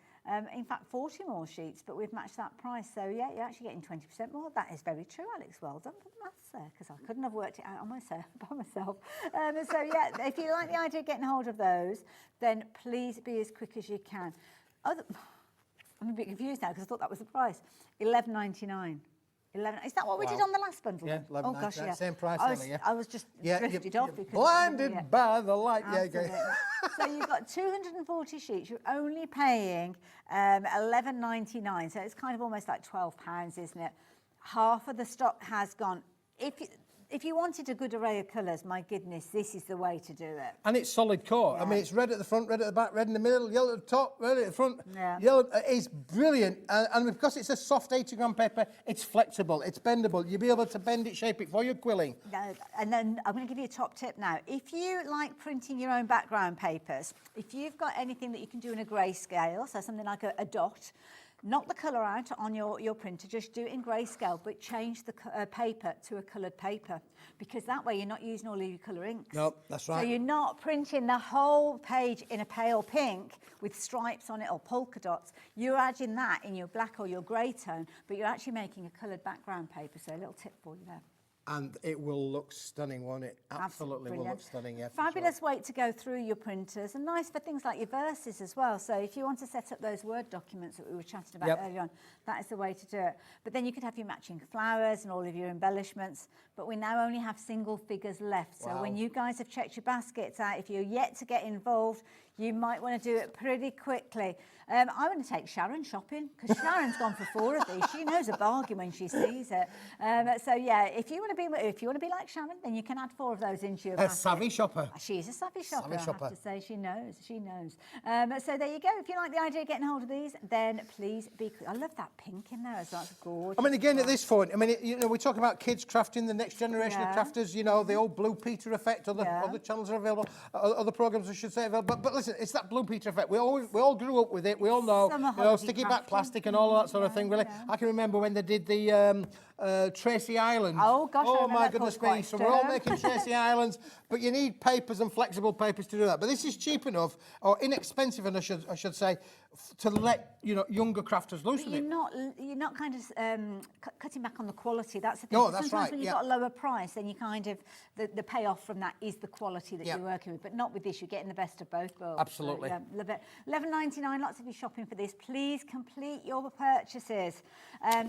In fact, 40 more sheets, but we've matched that price. So, yeah, you're actually getting 20% more. That is very true, Alex. Well done for the maths there, because I couldn't have worked it out on myself, by myself. So, yeah, if you like the idea of getting hold of those, then please be as quick as you can. I'm a bit confused now, because I thought that was the price. $11.99. 11. Is that what we did on the last bundle? Yeah, 11. Oh, gosh, yeah. Same price, I was just drifted off. Because blinded by the light. Absolutely. So you've got 240 sheets. You're only paying $11.99. So it's kind of almost like £12, isn't it? Half of the stock has gone. If you wanted a good array of colours, my goodness, this is the way to do it. And it's solid core. I mean, it's red at the front, red at the back, red in the middle, yellow at the top, red at the front. Yeah. Yellow is brilliant. And because it's a soft 80-gram paper, it's flexible, it's bendable. You'll be able to bend it, shape it for your quilling. And then I'm going to give you a top tip now. If you like printing your own background papers, if you've got anything that you can do in a grayscale, so something like a dot, knock the colour out on your printer, just do it in grayscale, but change the paper to a coloured paper, because that way you're not using all of your colour inks. No, that's right. So you're not printing the whole page in a pale pink with stripes on it or polka dots. You're adding that in your black or your grey tone, but you're actually making a coloured background paper. So a little tip for you there. And it will look stunning, won't it? Absolutely will look stunning, yeah. Fabulous way to go through your printers, and nice for things like your verses as well. So if you want to set up those Word documents that we were chatting about earlier on, that is the way to do it. But then you could have your matching flowers and all of your embellishments. But we now only have single figures left. So when you guys have checked your baskets out, if you're yet to get involved, you might want to do it pretty quickly. I want to take Sharon shopping, because Sharon's gone for 4 of these. She knows a bargain when she sees it. So yeah, if you want to be like Sharon, then you can add 4 of those into your basket. A savvy shopper. She's a savvy shopper. I have to say, she knows. So there you go. If you like the idea of getting hold of these, then please be. I love that pink in there as well. It's gorgeous. I mean, again, at this point, I mean, we talk about kids crafting, the next generation of crafters. You know, the old Blue Peter effect. Other channels are available. Other programs, I should say, available. But listen, it's that Blue Peter effect. We all grew up with it. We all know, sticky back plastic and all of that sort of thing. Really, I can remember when they did the Tracy Island. Oh gosh! Oh my goodness me! So we're all making Tracy Islands, but you need papers and flexible papers to do that. But this is cheap enough, or inexpensive enough, I should say, to let younger crafters loose with it. You're not kind of cutting back on the quality. That's the thing. No, that's sometimes right. when you've got a lower price, then you kind of the payoff from that is the quality that you're working with. But not with this. You're getting the best of both worlds. Absolutely. So, love it. $11.99. Lots of you shopping for this. Please complete your purchases.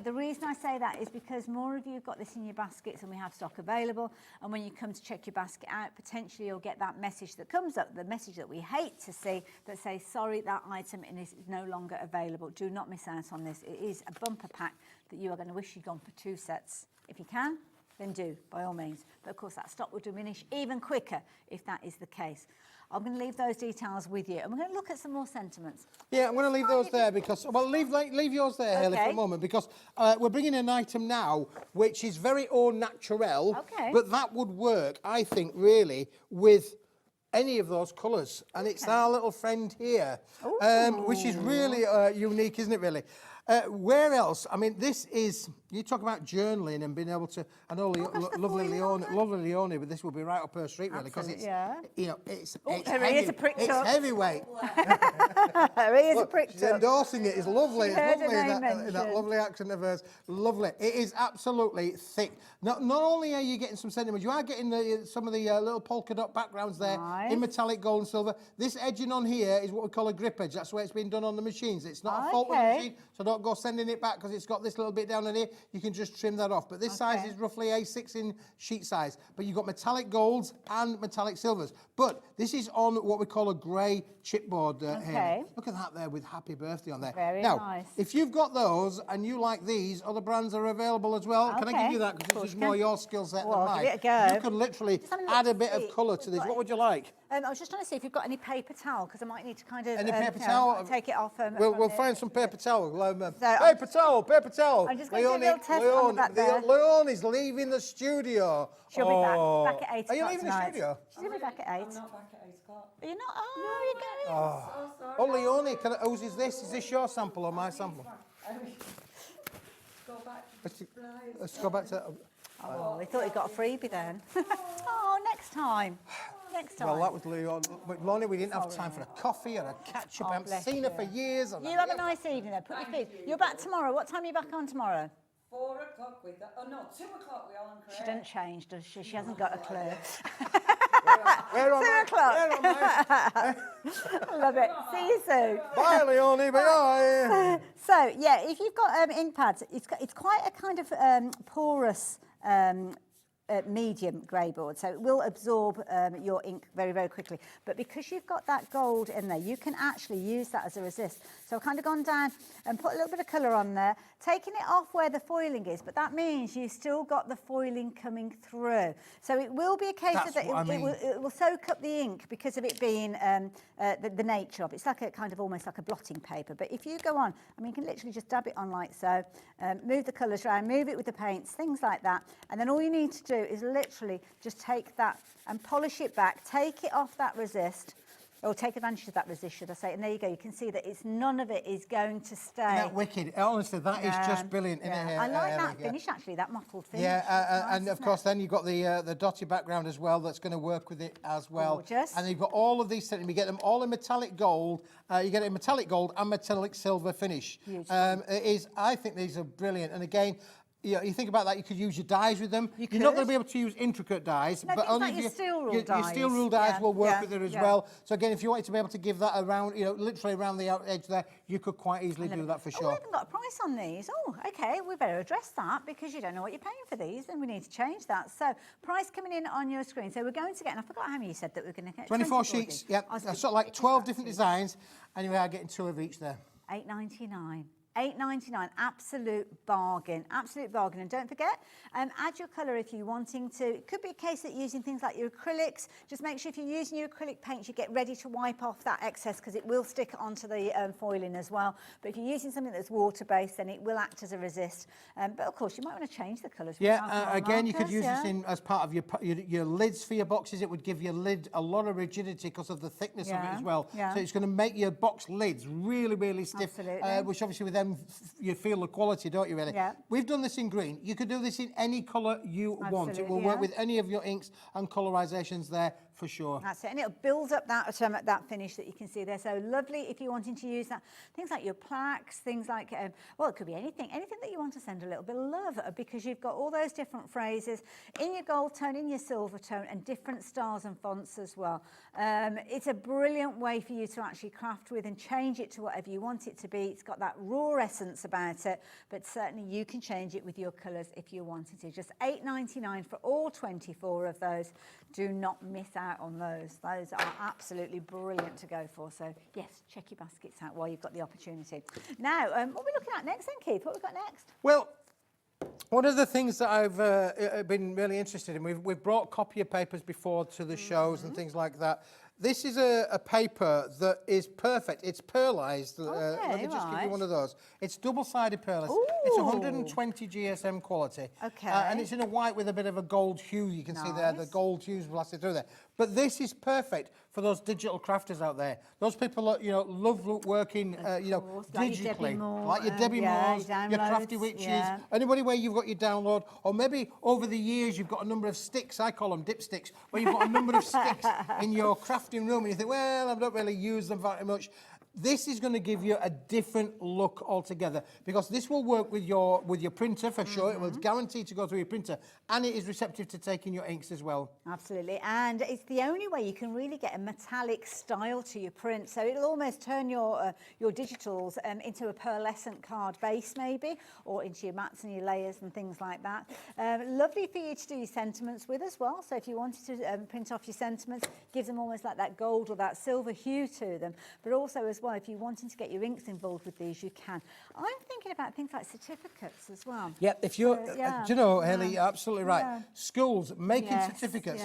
The reason I say that is because more of you have got this in your baskets, and we have stock available. And when you come to check your basket out, potentially you'll get that message that comes up, the message that we hate to see, that says, sorry, that item is no longer available. Do not miss out on this. It is a bumper pack that you are going to wish you'd gone for 2 sets. If you can, then do, by all means. But of course, that stock will diminish even quicker if that is the case. I'm going to leave those details with you, and we're going to look at some more sentiments. Yeah, I'm going to leave those there because, well, leave yours there, Hayley, for a moment, because we're bringing an item now which is very au naturel, but that would work, I think, really, with any of those colours. And it's our little friend here, which is really unique, isn't it, really? Where else? I mean, this is, you talk about journaling and being able to, I know lovely Leonie, but this will be right up her street, really, because it's, you know, it's heavyweight. Her ears are pricked She's endorsing it. It's lovely. It's lovely in that lovely accent of hers. Lovely. It is absolutely thick. Not only are you getting some sentiments, you are getting some of the little polka dot backgrounds there in metallic gold and silver. This edging on here is what we call a grip edge. That's the way it's been done on the machines. It's not a fault with the machine, so don't go sending it back because it's got this little bit down in here. You can just trim that off. But this size is roughly A6 in sheet size. But you've got metallic golds and metallic silvers. But this is on what we call a grey chipboard here. Look at that there with happy birthday on there. Very now, nice. if you've got those and you like these, other brands are available as well. Can I give you that? Because this is more your skill set than mine. Give it a go. You could literally add a bit of colour to this. What would you like? I was just trying to see if you've got any paper towel, because I might need to kind of Any paper towel? take it off. We'll find some paper towel. Paper towel. I'm just going to do a little test on the back there. Leonie's leaving the studio. She'll be back at 8 o'clock. Are you leaving the studio? She's going to be back at 8. I'm not back at 8 o'clock. Are you not? Oh, you're going. Oh, Leonie, whose is this? Is this your sample or my sample? Let's go back to... Oh, we thought you got a freebie then. Oh, next time. Well, that was Leonie. But Lonnie, we didn't have time for a coffee or a catch-up. I haven't seen her for years. You have a nice evening then. Put your feet. You're back tomorrow. What time are you back on tomorrow? 4 o'clock with that. Oh, no, 2 o'clock we all on She doesn't change, does she? She hasn't got a clue. Where am 2 o'clock. Love it. See you soon. Bye, Leonie. Bye. So, yeah, if you've got ink pads, it's quite a kind of porous medium grey board, so it will absorb your ink very, very quickly. But because you've got that gold in there, you can actually use that as a resist. So I've kind of gone down and put a little bit of colour on there, taking it off where the foiling is, but that means you've still got the foiling coming through. So it will be a case of that it will soak up the ink because of it being the nature of it. It's like a kind of almost like a blotting paper. But if you go on, I mean, you can literally just dab it on like so, move the colours around, move it with the paints, things like that. And then all you need to do is literally just take that and polish it back, take it off that resist, or take advantage of that resist, should I say. And there you go, you can see that none of it is going to stay. Yeah, wicked. Honestly, that is just brilliant. Isn't it? I like that finish, actually, that mottled finish. Yeah, and of course, then you've got the dotted background as well that's going to work with it as well. Gorgeous. And you've got all of these, you get them all in metallic gold. You get a metallic gold and metallic silver finish. I think these are brilliant. And again, you think about that, you could use your dies with them. You're not going to be able to use intricate dies, no, but only like your steel rule your dies. steel rule dies will work with it as well. So again, if you wanted to be able to give that around, literally around the edge there, you could quite easily do that for sure. Oh, we haven't got a price on these. Oh, okay, we better address that because you don't know what you're paying for these, and we need to change that. So, price coming in on your screen. So we're going to get, and I forgot how many you said that we're going to get. 24 sheets, yep. Sort of like 12 different designs, and we are getting 2 of each there. $8.99. $8.99, absolute bargain, absolute bargain. And don't forget, add your colour if you're wanting to. It could be a case that you're using things like your acrylics. Just make sure if you're using your acrylic paints, you get ready to wipe off that excess because it will stick onto the foiling as well. But if you're using something that's water-based, then it will act as a resist. But of course, you might want to change the colours. Yeah, again, you could use this as part of your lids for your boxes. It would give your lid a lot of rigidity because of the thickness of it as well. Yeah. So it's going to make your box lids really, really stiff, which obviously with them, you feel the quality, don't you, really? Yeah. We've done this in green. You could do this in any colour you want. It will work with any of your inks and colorisations there for sure. That's it, and it'll build up that finish that you can see there. So lovely if you're wanting to use that. Things like your plaques, things like, well, it could be anything that you want to send a little bit of love because you've got all those different phrases in your gold tone, in your silver tone, and different styles and fonts as well. It's a brilliant way for you to actually craft with and change it to whatever you want it to be. It's got that raw essence about it, but certainly you can change it with your colours if you wanted to. Just $8.99 for all 24 of those. Do not miss out on those. Those are absolutely brilliant to go for. So yes, check your baskets out while you've got the opportunity. Now, what are we looking at next then, Keith? What have we got next? Well, one of the things that I've been really interested in, we've brought copier papers before to the shows and things like that. This is a paper that is perfect. It's pearlized. Let me just give you one of those. It's double-sided pearlized. It's 120 GSM quality. Okay. And it's in a white with a bit of a gold hue. You can see there, the gold hue's blasted through there. But this is perfect for those digital crafters out there. Those people that, love working, digitally. Like your Debbie Moores, your Crafty Witches. Anybody where you've got your download, or maybe over the years you've got a number of sticks, I call them dipsticks, where you've got a number of sticks in your crafting room and you think, well, I don't really use them very much. This is going to give you a different look altogether because this will work with your printer for sure. It will guarantee to go through your printer, and it is receptive to taking your inks as well. Absolutely, and it's the only way you can really get a metallic style to your print. So it'll almost turn your digitals into a pearlescent card base maybe, or into your mats and your layers and things like that. Lovely for you to do your sentiments with as well. So if you wanted to print off your sentiments, gives them almost like that gold or that silver hue to them, but also as well, if you're wanting to get your inks involved with these, you can. I'm thinking about things like certificates as well. Yeah, if you're, do you know, Haley, you're absolutely right. Yeah. Schools making certificates,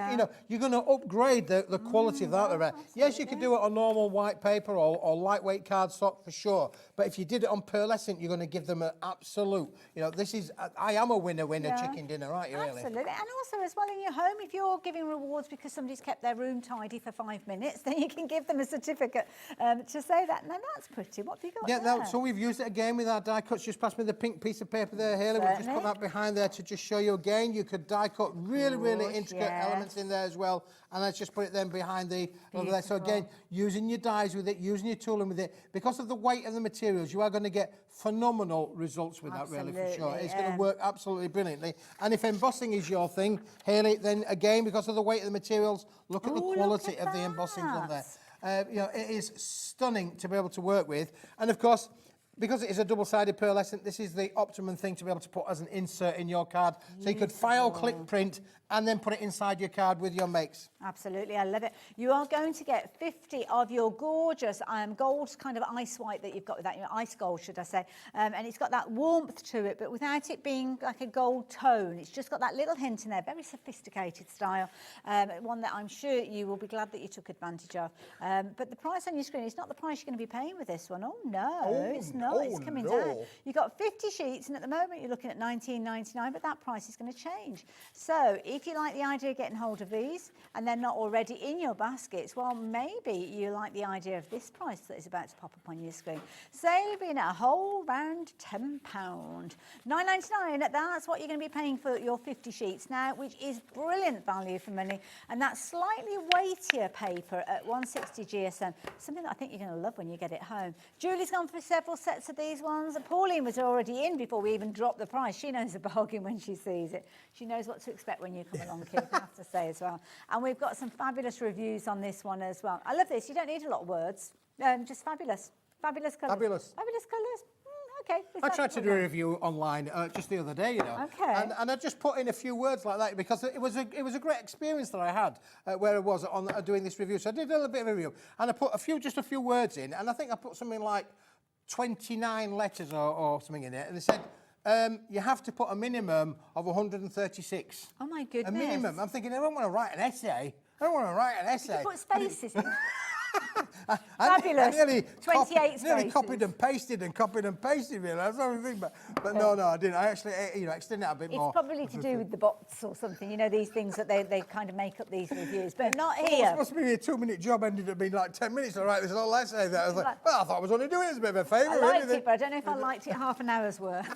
you're going to upgrade the quality of that. Right? Yes, you could do it on normal white paper or lightweight cardstock for sure, but if you did it on pearlescent, you're going to give them an absolute, this is, I am a winner chicken dinner, aren't you, really? Absolutely, and also as well in your home, if you're giving rewards because somebody's kept their room tidy for 5 minutes, then you can give them a certificate to say that. Now that's pretty. What have you got there? So we've used it again with our die cuts. Just pass me the pink piece of paper there, Haley. We'll just put that behind there to just show you again. You could die cut really intricate elements in there as well. And let's just put it then behind over there. So again, using your dies with it, using your tooling with it. Because of the weight of the materials, you are going to get phenomenal results with that, really, for sure. It's going to work absolutely brilliantly. And if embossing is your thing, Haley, then again, because of the weight of the materials, look at the quality of the embossing on there. It is stunning to be able to work with. And of course, because it is a double-sided pearlescent, this is the optimum thing to be able to put as an insert in your card. So you could file, click, print, and then put it inside your card with your makes. Absolutely, I love it. You are going to get 50 of your gorgeous gold kind of ice white that you've got with that, ice gold, should I say. And it's got that warmth to it, but without it being like a gold tone. It's just got that little hint in there, very sophisticated style. One that I'm sure you will be glad that you took advantage of. But the price on your screen is not the price you're going to be paying with this one. Oh, no, it's not. It's coming down. You've got 50 sheets, and at the moment you're looking at £19.99, but that price is going to change. So if you like the idea of getting hold of these and they're not already in your baskets, well, maybe you like the idea of this price that is about to pop up on your screen. Saving a whole round £10. £9.99, that's what you're going to be paying for your 50 sheets now, which is brilliant value for money. And that's slightly weightier paper at 160 GSM, something that I think you're going to love when you get it home. Julie's gone for several sets of these ones. Pauline was already in before we even dropped the price. She knows a bargain when she sees it. She knows what to expect when you come along, Keith, I have to say as well. And we've got some fabulous reviews on this one as well. I love this. You don't need a lot of words. Just fabulous. Fabulous colours. Fabulous. Fabulous colours. Okay. I tried to do a review online just the other day, you know. Okay. And I just put in a few words like that because it was a great experience that I had where I was on doing this review. So I did a little bit of a review and I put just a few words in, and I think I put something like 29 letters or something in it, and they said you have to put a minimum of 136. Oh my goodness. A minimum. I'm thinking I don't want to write an essay. I don't want to write an essay. You put spaces in. Fabulous. I nearly copied and pasted really. That's the only thing. But no, I didn't. I actually, extended it a bit more. It's probably to do with the bots or something. You know, these things that they kind of make up these reviews, but not Well, here. it was supposed to be a 2-minute job, ended up being like 10 minutes to write this whole essay. That I was like, well, I thought I was only doing it as a bit of a favour. I liked it, but I don't know if I liked it half an hour's worth.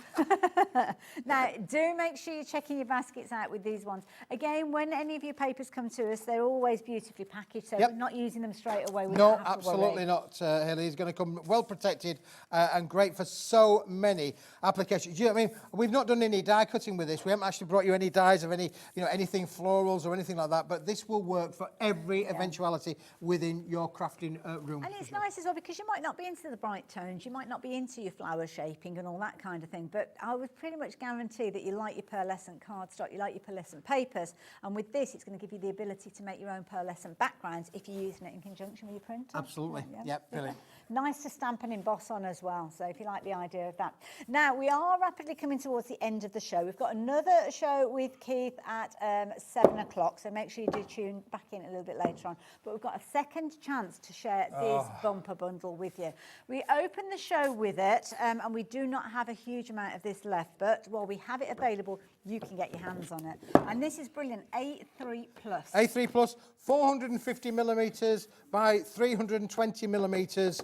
Now, do make sure you're checking your baskets out with these ones. Again, when any of your papers come to us, they're always beautifully packaged, so we're not using them straight away. No, absolutely not, Haley. It's going to come well protected and great for so many applications. Do you know what I mean? We've not done any die cutting with this. We haven't actually brought you any dies of any, anything florals or anything like that, but this will work for every eventuality within your crafting room. And it's nice as well because you might not be into the bright tones, you might not be into your flower shaping and all that kind of thing, but I would pretty much guarantee that you like your pearlescent cardstock, you like your pearlescent papers, and with this it's going to give you the ability to make your own pearlescent backgrounds if you're using it in conjunction with your printer. Absolutely. Yep, brilliant. Nice to stamp and emboss on as well, so if you like the idea of that. Now, we are rapidly coming towards the end of the show. We've got another show with Keith at 7 o'clock, so make sure you do tune back in a little bit later on. But we've got a second chance to share this bumper bundle with you. We open the show with it, and we do not have a huge amount of this left, but while we have it available, you can get your hands on it. And this is brilliant, A3 Plus. A3 Plus, 450 millimetres by 320 millimetres.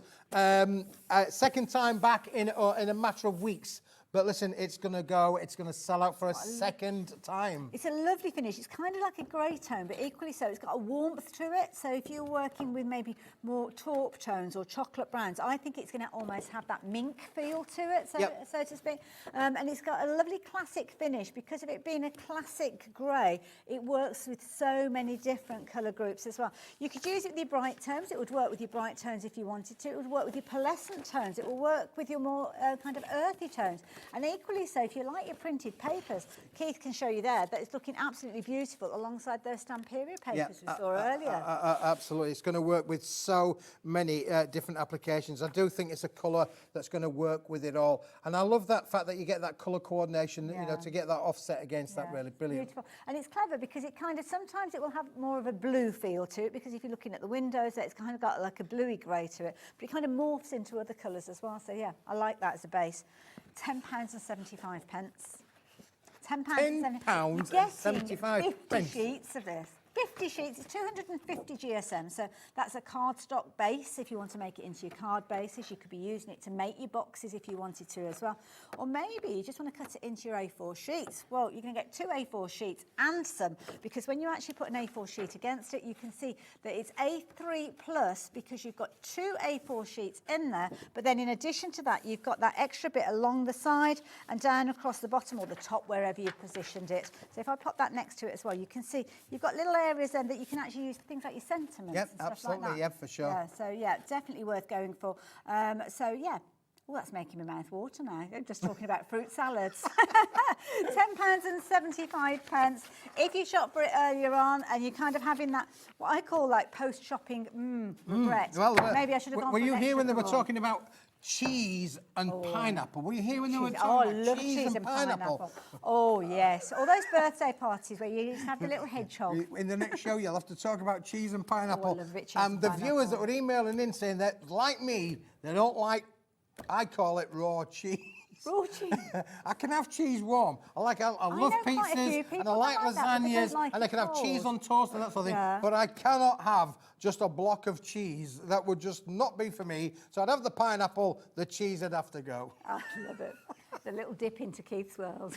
Second time back in a matter of weeks. But listen, it's going to sell out for a second time. It's a lovely finish. It's kind of like a grey tone, but equally so. It's got a warmth to it. So if you're working with maybe more taupe tones or chocolate browns, I think it's going to almost have that mink feel to it, so to speak. And it's got a lovely classic finish. Because of it being a classic grey, it works with so many different colour groups as well. You could use it with your bright tones. It would work with your bright tones if you wanted to. It would work with your pearlescent tones. It will work with your more kind of earthy tones. And equally so, if you like your printed papers, Keith can show you there that it's looking absolutely beautiful alongside those Stamperia papers we saw earlier. Absolutely. It's going to work with so many different applications. I do think it's a colour that's going to work with it all. And I love that fact that you get that colour coordination, to get that offset against that, really brilliant. Beautiful. And it's clever because it kind of, sometimes it will have more of a blue feel to it, because if you're looking at the windows, it's kind of got like a bluey grey to it, but it kind of morphs into other colours as well. So yeah, I like that as a base. £10.75. £10.75. 50 sheets of this. 50 sheets, it's 250 GSM, so that's a cardstock base if you want to make it into your card bases. You could be using it to make your boxes if you wanted to as well. Or maybe you just want to cut it into your A4 sheets. Well, you're going to get 2 A4 sheets and some, because when you actually put an A4 sheet against it, you can see that it's A3 plus because you've got 2 A4 sheets in there, but then in addition to that, you've got that extra bit along the side and down across the bottom or the top, wherever you've positioned it. So if I pop that next to it as well, you can see you've got little areas then that you can actually use things like your sentiments and stuff absolutely, like that. yeah, for sure. Yeah, so yeah, definitely worth going for. So yeah. Oh, that's making my mouth water now. I'm just talking about fruit salads. £10.75. If you shop for it earlier on and you're kind of having that, what I call like post-shopping regret. Well, maybe I should have gone Were for you an here when they were extra talking about cheese and pineapple? Were you here when they were cheese. talking about love cheese and pineapple? Oh, yes. All those birthday parties where you used to have the little hedgehog. In the next show, you'll have to talk about cheese and pineapple. I love cheese and the pineapple. viewers that were emailing in saying that, like me, they don't like I call it raw cheese. Raw cheese. I can have cheese warm. I love know quite a few pizzas and I people like that like that, but they don't lasagnas like and I it can have cheese cold. on toast and that sort of thing. Yeah. But I cannot have just a block of cheese. That would just not be for me. So I'd have the pineapple, the cheese would have to go. I love it. The little dip into Keith's world.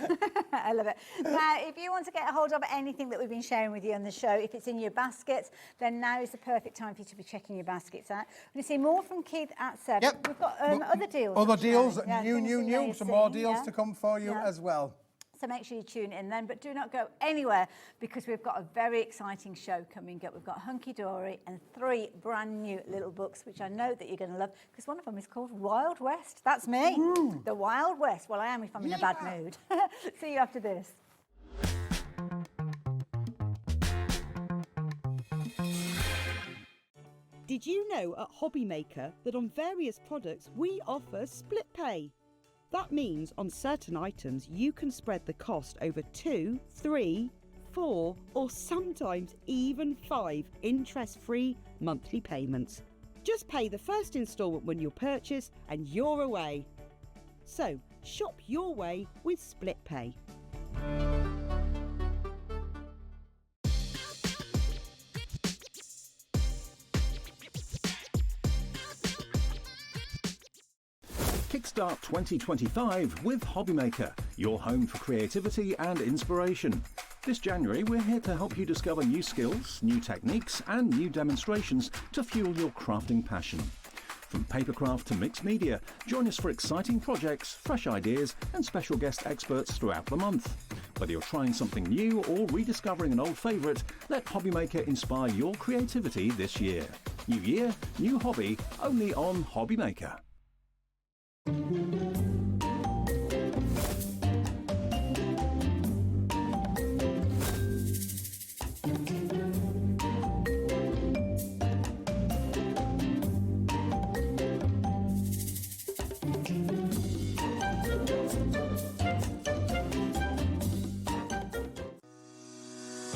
I love it. Now, if you want to get a hold of anything that we've been sharing with you on the show, if it's in your baskets, then now is the perfect time for you to be checking your baskets out. We're going to see more from Keith at 7. Yep. We've got other deals. Other deals, Yeah, new. things you may have Some more seen, deals yeah. to come for you Yeah. as well. So make sure you tune in then, but do not go anywhere because we've got a very exciting show coming up. We've got Hunkydory and 3 brand new little books, which I know that you're going to love because one of them is called Wild West. That's me, the Wild West. Well, I am if I'm in a bad mood. See you after this. Did you know at Hobbymaker that on various products we offer split pay? That means on certain items you can spread the cost over 2, 3, 4 or sometimes even 5 interest-free monthly payments. Just pay the first instalment when you purchase and you're away. So shop your way with split pay. Kickstart 2025 with Hobbymaker, your home for creativity and inspiration. This January, we're here to help you discover new skills, new techniques, and new demonstrations to fuel your crafting passion. From papercraft to mixed media, join us for exciting projects, fresh ideas, and special guest experts throughout the month. Whether you're trying something new or rediscovering an old favourite, let Hobbymaker inspire your creativity this year. New year, new hobby, only on Hobbymaker.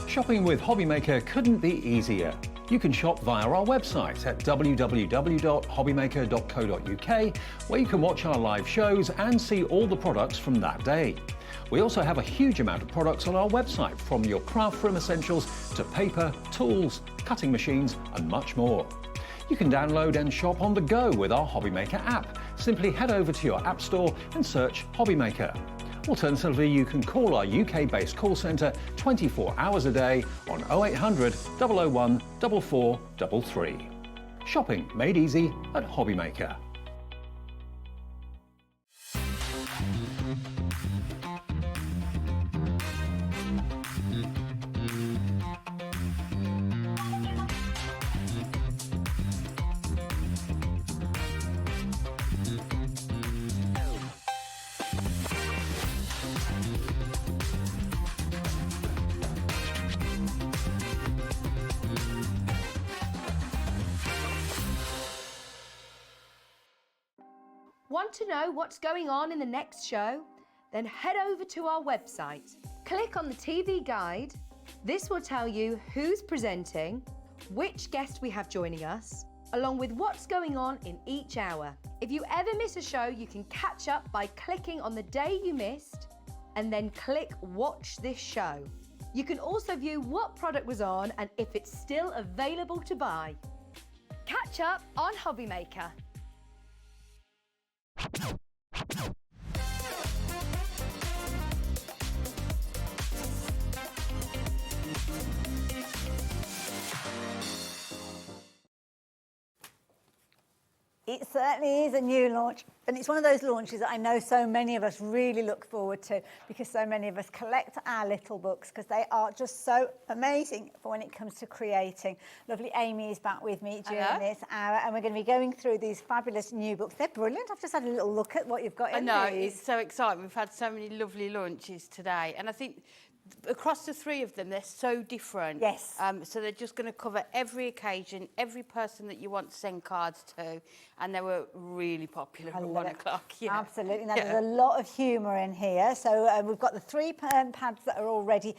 Shopping with Hobbymaker couldn't be easier. You can shop via our website at www.hobbymaker.co.uk, where you can watch our live shows and see all the products from that day. We also have a huge amount of products on our website, from your craft room essentials to paper, tools, cutting machines and much more. You can download and shop on the go with our Hobbymaker app. Simply head over to your app store and search Hobbymaker. Alternatively, you can call our UK-based call centre 24 hours a day on 0800 001 4433. Shopping made easy at Hobbymaker. Want to know what's going on in the next show? Then head over to our website. Click on the TV guide. This will tell you who's presenting, which guest we have joining us, along with what's going on in each hour. If you ever miss a show, you can catch up by clicking on the day you missed and then click Watch This Show. You can also view what product was on and if it's still available to buy. Catch up on Hobbymaker. It certainly is a new launch, and it's one of those launches that I know so many of us really look forward to, because so many of us collect our little books because they are just so amazing for when it comes to creating. Lovely Amy is back with me during this hour, and we're going to be going through these fabulous new books. They're brilliant. I've just had a little look at what you've got in I know, these. it's so exciting. We've had so many lovely launches today, and I think across the three of them, they're so different. Yes. So they're just going to cover every occasion, every person that you want to send cards to, and they were really popular at 1 o'clock. Yeah. Absolutely. Now, there's a lot of humour in here. So we've got the 3 pads that are already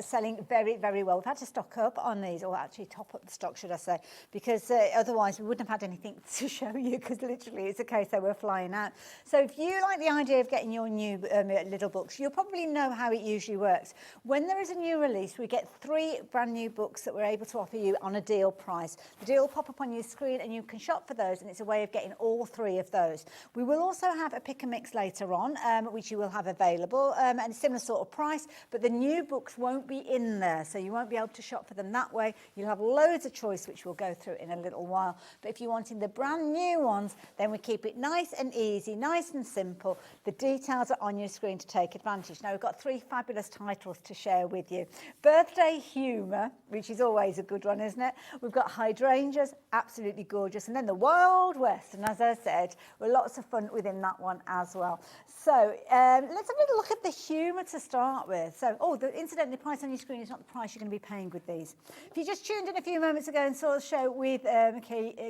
selling very, very well. We've had to stock up on these, or actually top up the stock, should I say, because otherwise we wouldn't have had anything to show you, because literally it's a case they were flying out. So if you like the idea of getting your new little books, you'll probably know how it usually works. When there is a new release, we get 3 brand new books that we're able to offer you on a deal price. The deal will pop up on your screen and you can shop for those, and it's a way of getting all 3 of those. We will also have a pick and mix later on, which you will have available, and a similar sort of price, but the new books won't be in there, so you won't be able to shop for them that way. You'll have loads of choice, which we'll go through in a little while. But if you're wanting the brand new ones, then we keep it nice and easy, nice and simple. The details are on your screen to take advantage. Now, we've got 3 fabulous titles to share with you. Birthday Humour, which is always a good one, isn't it? We've got Hydrangeas, absolutely gorgeous, and then the Wild West, and as I said, we're lots of fun within that one as well. So let's have a little look at the humour to start with. So, incidentally, the price on your screen is not the price you're going to be paying with these. If you just tuned in a few moments ago and saw the show with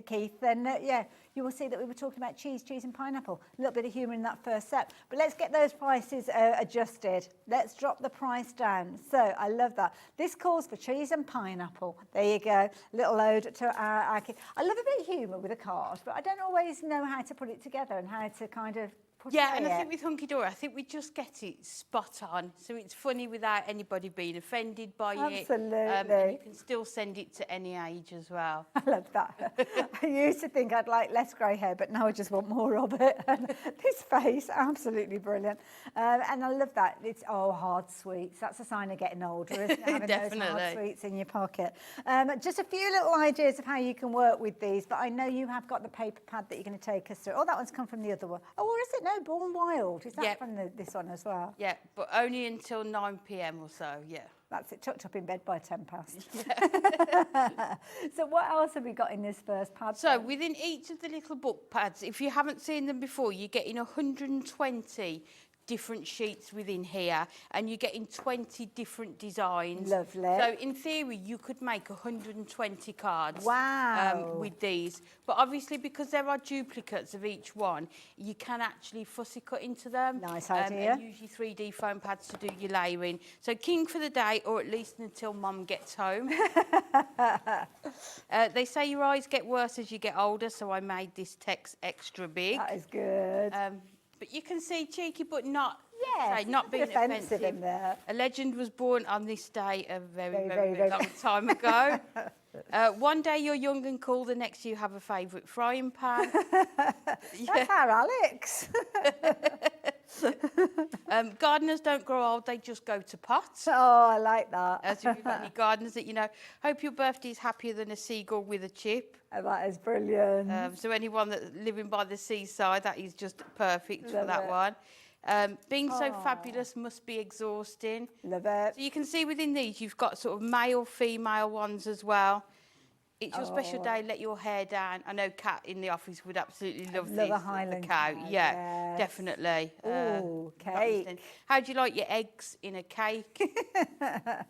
Keith, then yeah, you will see that we were talking about cheese and pineapple. A little bit of humour in that first set. But let's get those prices adjusted. Let's drop the price down. So I love that. This calls for cheese and pineapple. There you go. Little ode to our Keith. I love a bit of humour with a card, but I don't always know how to put it together and how to kind of Yeah, and I think with Hunkydory, I think we just get it spot on. So it's funny without anybody being offended by it. Absolutely. And you can still send it to any age as well. I love that. I used to think I'd like less grey hair, but now I just want more of it. And this face, absolutely brilliant. And I love that. It's, hard sweets. That's a sign of getting older, isn't it? Having Definitely. those hard sweets in your pocket. Just a few little ideas of how you can work with these, but I know you have got the paper pad that you're going to take us through. Oh, that one's come from the other one. Oh, or is it? No, Born Wild. Is that from this one as well? Yeah, but only until 9 p.m. or so, yeah. That's it, tucked up in bed by 10 past. So what else have we got in this first pad? So within each of the little book pads, if you haven't seen them before, you're getting 120 different sheets within here, and you're getting 20 different designs. Lovely. So in theory, you could make 120 cards. Wow. With these, but obviously because there are duplicates of each one, you can actually fussy cut into them. Nice idea. And use your 3D foam pads to do your layering. So king for the day, or at least until Mum gets home. They say your eyes get worse as you get older, so I made this text extra big. That is good. But you can see cheeky, but not. Yes, not being offensive in there. A legend was born on this day a very, very long time ago. One day you're young and cool, the next you have a favourite frying pan. That's our Alex. Gardeners don't grow old, they just go to pot. Oh, I like that. As if you've got any gardeners that you know. Hope your birthday is happier than a seagull with a chip. That is brilliant. So anyone that's living by the seaside, that is just perfect for that one. Being so fabulous must be exhausting. Love it. So you can see within these, you've got sort of male, female ones as well. It's your special day, let your hair down. I know Kat in the office would absolutely love this. A Highland the cow. cow, Yeah, yes. definitely. Ooh, cake. How do you like your eggs in a cake?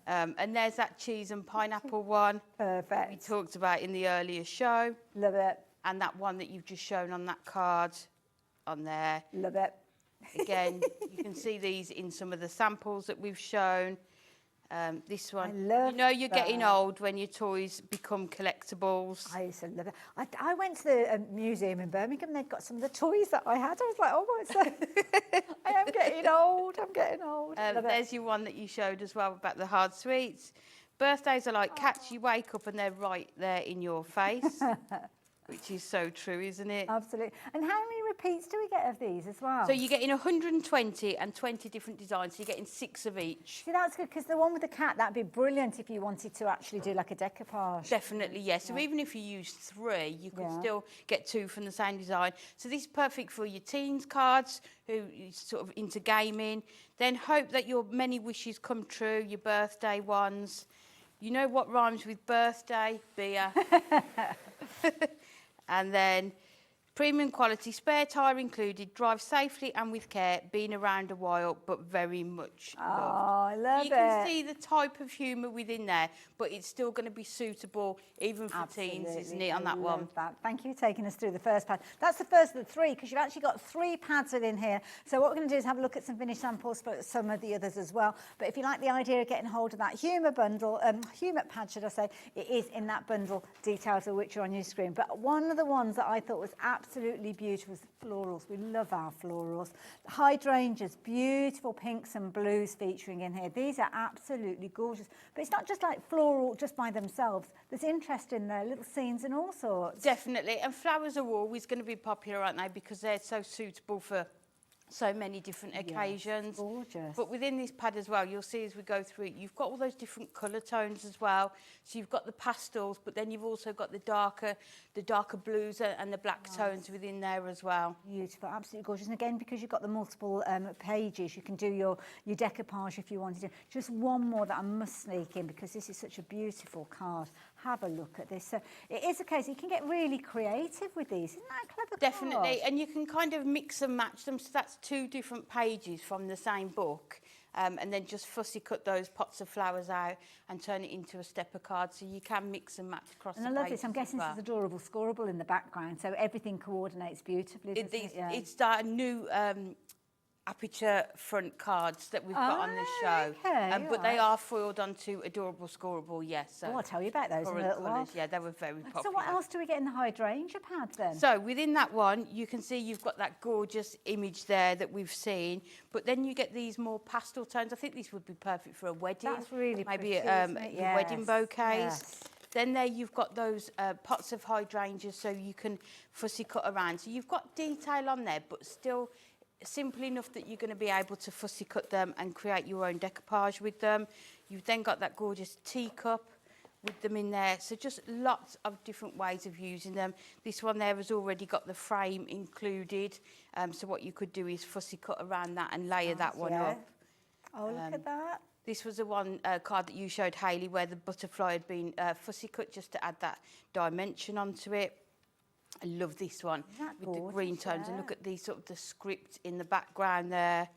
And there's that cheese and pineapple one. Perfect. We talked about in the earlier show. Love it. And that one that you've just shown on that card on there. Love it. Again, you can see these in some of the samples that we've shown. This one, I love you're getting old when your toys become collectibles. I used to love it. I went to the museum in Birmingham. They've got some of the toys that I had. I was like, oh my, I am getting old. I'm getting old. There's your one that you showed as well about the hard sweets. Birthdays are like cats. You wake up and they're right there in your face. Which is so true, isn't it? Absolutely. And how many repeats do we get of these as well? So you're getting 120 and 20 different designs. So you're getting 6 of each. See, that's good, because the one with the cat, that'd be brilliant if you wanted to actually do like a decoupage. Definitely, yes. So even if you use 3, you can still get 2 from the same design. So this is perfect for your teens cards, who is sort of into gaming. Then hope that your many wishes come true, your birthday ones. You know what rhymes with birthday? Beer. And then Premium quality, spare tyre included, drive safely and with care, been around a while, but very much loved. Oh, I love it. You can see the type of humour within there, but it's still going to be suitable even for teens, isn't it, on that one? That. Thank you for taking us through the first pad. That's the first of the three, because you've actually got 3 pads within here. So what we're going to do is have a look at some finished samples for some of the others as well. But if you like the idea of getting hold of that humour bundle, humour pad, should I say, it is in that bundle, details of which are on your screen. But one of the ones that I thought was absolutely beautiful is the florals. We love our florals. The hydrangeas, beautiful pinks and blues featuring in here. These are absolutely gorgeous. But it's not just like floral just by themselves. There's interest in there, little scenes and all sorts. Definitely. And flowers are always going to be popular, aren't they? Because they're so suitable for so many different occasions. Gorgeous. But within this pad as well, you'll see as we go through it, you've got all those different colour tones as well. So you've got the pastels, but then you've also got the darker blues and the black tones within there as well. Beautiful, absolutely gorgeous. And again, because you've got the multiple pages, you can do your decoupage if you wanted to. Just one more that I must sneak in, because this is such a beautiful card. Have a look at this. So it is a case you can get really creative with these. Isn't that a clever Definitely, card? and you can kind of mix and match them. So that's 2 different pages from the same book. And then just fussy cut those pots of flowers out and turn it into a stepper card, so you can mix and match across the pages. And I love this. I'm guessing this is adorable scoreable in the background, so everything coordinates beautifully. It's that new Aperture front cards that we've got on the show. Okay, but they are foiled onto adorable scoreable, yes. So I'll tell you about those in a little while. Yeah, they were very popular. So what else do we get in the hydrangea pad then? So within that one, you can see you've got that gorgeous image there that we've seen, but then you get these more pastel tones. I think these would be perfect for a wedding. That's really maybe pretty, isn't it? your wedding bouquets. Yes. Then there you've got those pots of hydrangeas, so you can fussy cut around. So you've got detail on there, but still simple enough that you're going to be able to fussy cut them and create your own decoupage with them. You've then got that gorgeous teacup with them in there. So just lots of different ways of using them. This one there has already got the frame included. So what you could do is fussy cut around that and layer that one up. Oh, look at that. This was the one card that you showed, Hayley, where the butterfly had been fussy cut just to add that dimension onto it. I love this one with the green tones, and look at the sort of the script in the background there.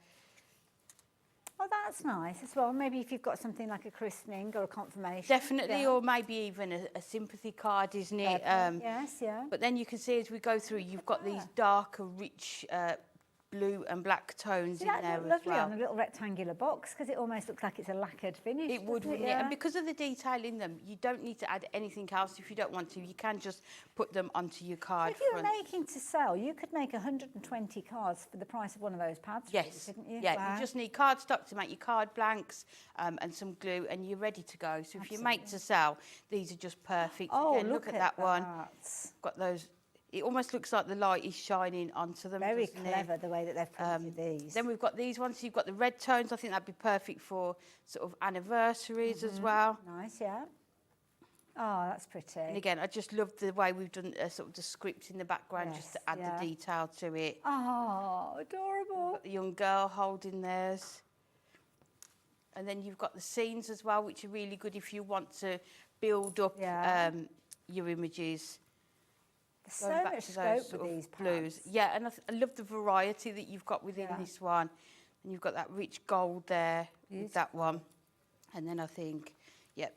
Oh, that's nice as well. Maybe if you've got something like a christening or a confirmation. Definitely, or maybe even a sympathy card, isn't it? Yes, yeah. But then you can see as we go through, you've got these darker, rich blue and black tones in there as well. Lovely on a little rectangular box, because it almost looks like it's a lacquered finish. It would, wouldn't it? And because of the detail in them, you don't need to add anything else if you don't want to. You can just put them onto your card. If you were making to sell, you could make 120 cards for the price of one of those pads. Yes, couldn't you? Yeah, Wow. you just need cardstock to make your card blanks and some glue, and you're ready to go. So if you make to sell, these are just perfect. Oh, Again, look at that one. Got those. It almost looks like the light is shining onto them. Very clever the way that they've printed these. Then we've got these ones. So you've got the red tones. I think that'd be perfect for sort of anniversaries as well. Nice, yeah. Oh, that's pretty. And again, I just love the way we've done sort of the script in the background just to add the detail to it. Oh, adorable. Got the young girl holding theirs. And then you've got the scenes as well, which are really good if you want to build up your images. There's so much scope with these blues. Yeah, and I love the variety that you've got within this one. And you've got that rich gold there with that one. And then I think,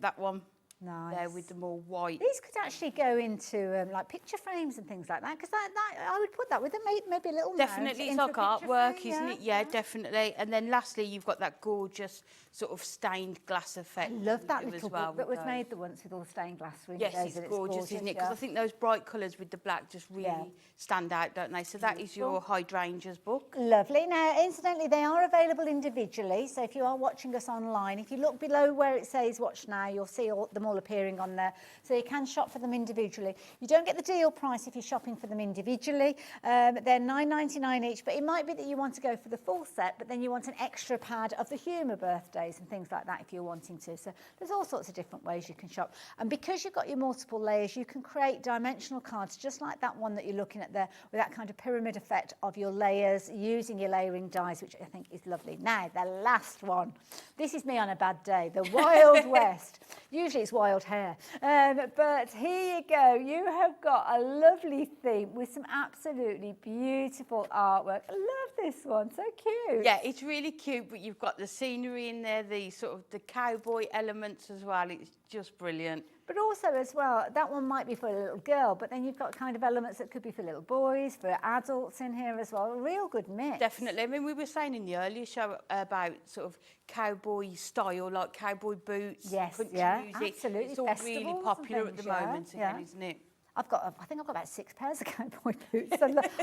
that one there with the more white. These could actually go into like picture frames and things like that, because I would put that with them, maybe a little Definitely, it's like artwork, isn't it? Yeah, definitely. And then lastly, you've got that gorgeous sort of stained glass effect. I love that little book that was made once with all the stained glass windows. Yes, it's gorgeous, isn't it? Because I think those bright colours with the black just really stand out, don't they? So that is your hydrangeas book. Lovely. Now, incidentally, they are available individually. So if you are watching us online, if you look below where it says watch now, you'll see them all appearing on there. So you can shop for them individually. You don't get the deal price if you're shopping for them individually. They're $9.99 each, but it might be that you want to go for the full set, but then you want an extra pad of the humour birthdays and things like that if you're wanting to. So there's all sorts of different ways you can shop. And because you've got your multiple layers, you can create dimensional cards just like that one that you're looking at there, with that kind of pyramid effect of your layers, using your layering dies, which I think is lovely. Now, the last one. This is me on a bad day, the Wild West. Usually it's wild hair. But here you go. You have got a lovely theme with some absolutely beautiful artwork. I love this one. So cute. Yeah, it's really cute, but you've got the scenery in there, the sort of the cowboy elements as well. It's just brilliant. But also as well, that one might be for a little girl, but then you've got kind of elements that could be for little boys, for adults in here as well. A real good mix. Definitely. I mean, we were saying in the earlier show about sort of cowboy style, like cowboy boots, Yes, country yeah, music. absolutely. It's all really Festivals popular and at the things, yeah, moment yeah. again, isn't it? I think I've got about 6 pairs of cowboy boots.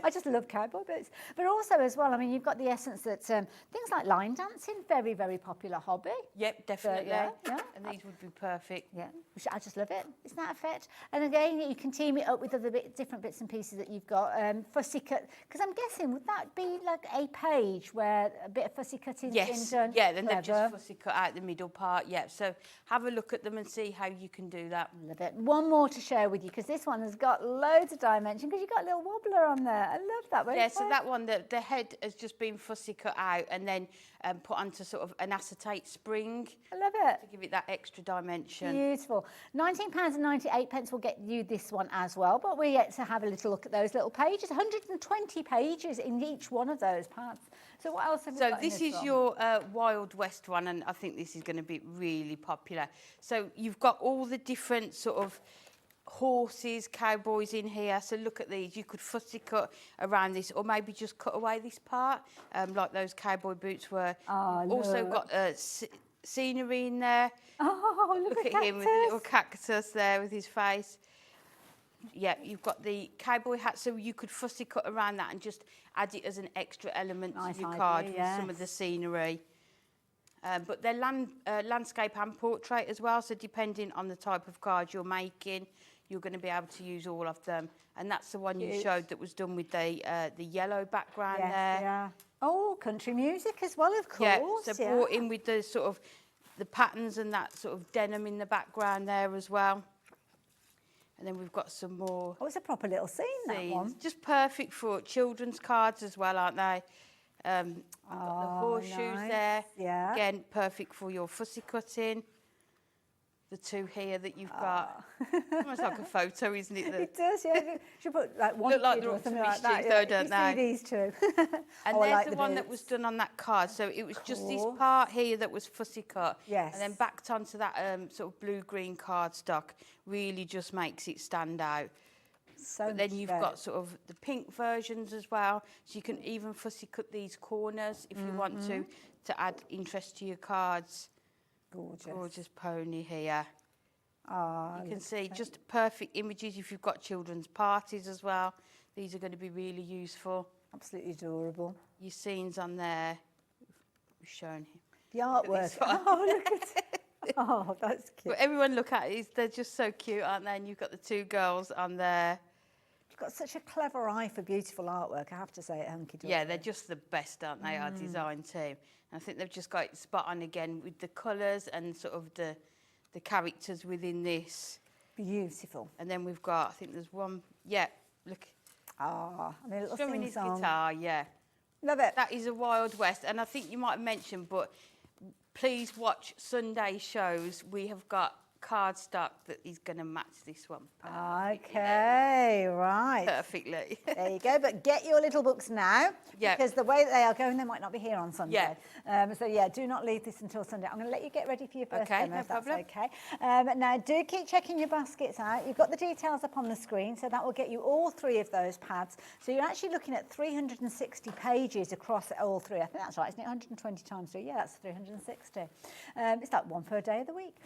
I just love cowboy boots. But also as well, I mean, you've got the essence that things like line dancing, very, very popular hobby. Yep, definitely. yeah. And these would be perfect. Yeah, I just love it. Isn't that a fit? And again, you can team it up with other different bits and pieces that you've got. Fussy cut, because I'm guessing, would that be like a page where a bit of fussy cutting Yes, been done? yeah, then they've Clever. just fussy cut out the middle part, yeah. So have a look at them and see how you can do that. Love it. One more to share with you, because this one has got loads of dimension, because you've got a little wobbler on there. I love that one. Yeah, so that one, the head has just been fussy cut out and then put onto sort of an acetate spring. I love it. To give it that extra dimension. Beautiful. £19.98 will get you this one as well, but we get to have a little look at those little pages. 120 pages in each one of those pads. So what else have we got in this is one? your Wild West one, and I think this is going to be really popular. So you've got all the different sort of horses, cowboys in here. So look at these. You could fussy cut around this, or maybe just cut away this part, like those cowboy boots were. Oh, also look. got scenery in there. Oh, look at him with the little cactus there with his face. Yeah, you've got the cowboy hat, so you could fussy cut around that and just add it as an extra element Nice to your idea, card with yes. some of the scenery. But they're landscape and portrait as well, so depending on the type of card you're making, you're going to be able to use all of them. And that's the one you Cute. showed that was done with the yellow background Yes, there. yeah. Oh, country music as well, of Yeah, course. so brought in with the sort of the patterns and that sort of denim in the background there as well. And then we've got some more. Oh, it's a proper little scene, that one. Just perfect for children's cards as well, aren't they? Got the horseshoes nice. there. Yeah. Again, perfect for your fussy cutting. The two here that you've got. Almost like a photo, isn't it? It does, yeah. You should put like one Look like kid they're or up to something like that. mischief, though, don't you they? see these two. And Oh, I there's like the the one that boots. was done on that card. So it was just this Cool. part here that was fussy cut. Yes. And then backed onto that sort of blue-green cardstock. Really just makes it stand out. So But then much you've better. got sort of the pink versions as well. So you can even fussy cut these corners if you want to add interest to your cards. Gorgeous. Gorgeous pony here. Oh, You can see just perfect images if you've got children's parties as well. These are going to be really useful. Absolutely adorable. Your scenes on there, we've shown here. The Look at artwork. this one. Oh, look at it. Oh, that's cute. But everyone look at it, they're just so cute, aren't they? And you've got the two girls on there. You've got such a clever eye for beautiful artwork, I have to say, at Hunkydory. Yeah, they're just the best, aren't they, our design team? And I think they've just got it spot on again with the colours and sort of the characters within this. Beautiful. And then we've got, I think there's one, yeah, look. Ah, and a little Strumming his sing-song. guitar, yeah. Love it. That is a Wild West. And I think you might have mentioned, but please watch Sunday shows. We have got cardstock that is going to match this one. Okay, right. Perfectly. There you go. But get your little books now, Yeah. because the way that they are going, they might not be here on Sunday. So yeah, do not leave this until Sunday. I'm going to let you get ready for your first Okay, demo, no if that's problem. okay. Now, do keep checking your baskets out. You've got the details up on the screen, so that will get you all 3 of those pads. So you're actually looking at 360 pages across all 3. I think that's right, isn't it? 120 times 3. Yeah, that's 360. It's like one per day of the week.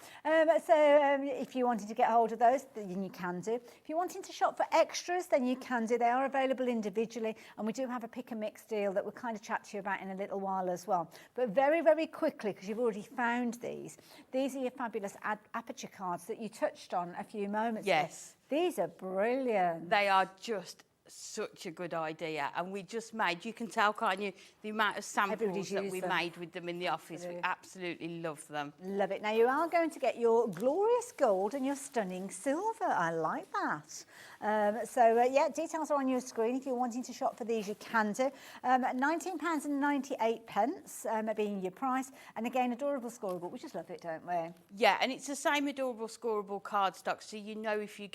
If you wanted to get hold of those, then you can do. If you're wanting to shop for extras, then you can do. They are available individually, and we do have a pick and mix deal that we'll kind of chat to you about in a little while as well. But very, very quickly, because you've already found these are your fabulous aperture cards that you touched on a few moments ago. Yes. These are brilliant. They are just such a good idea, and we just made, you can tell, can't you, the amount of samples that we made with them in the office. We absolutely love them. Love it. Now you are going to get your glorious gold and your stunning silver. I like that. Yeah, details are on your screen. If you're wanting to shop for these, you can do. £19.98 being your price, and again, adorable scoreable. We just love it, don't we? Yeah, and it's the same adorable scoreable cardstock, so you know if you've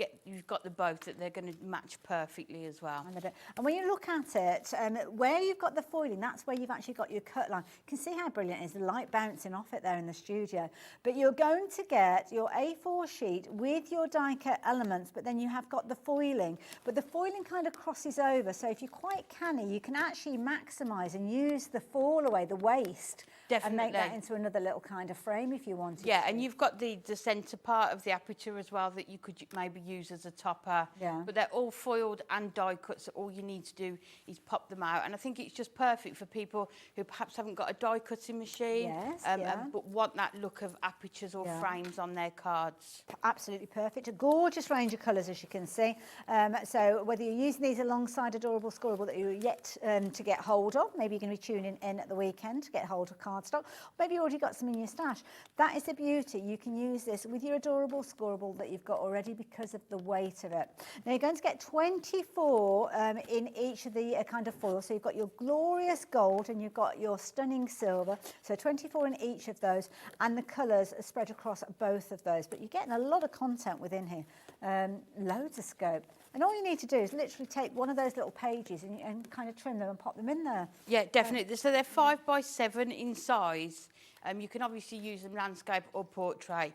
got the both that they're going to match perfectly as well. I love it. And when you look at it, where you've got the foiling, that's where you've actually got your cut line. You can see how brilliant it is, the light bouncing off it there in the studio. But you're going to get your A4 sheet with your die cut elements, but then you have got the foiling. But the foiling kind of crosses over, so if you're quite canny, you can actually maximise and use the fall away, the waste, Definitely. and make that into another little kind of frame if you wanted Yeah, to. and you've got the centre part of the aperture as well that you could maybe use as a topper. Yeah. But they're all foiled and die cut, so all you need to do is pop them out. And I think it's just perfect for people who perhaps haven't got a die cutting machine, but want that look of apertures or frames on their cards. Absolutely perfect. A gorgeous range of colours, as you can see. So whether you're using these alongside adorable scoreable that you're yet to get hold of, maybe you're going to be tuning in at the weekend to get hold of cardstock, or maybe you already got some in your stash. That is the beauty. You can use this with your adorable scoreable that you've got already because of the weight of it. Now you're going to get 24 in each of the kind of foils. So you've got your glorious gold and you've got your stunning silver. So 24 in each of those, and the colours are spread across both of those. But you're getting a lot of content within here, loads of scope. And all you need to do is literally take one of those little pages and kind of trim them and pop them in there. Yeah, definitely. So they're 5 by 7 in size. You can obviously use them landscape or portrait.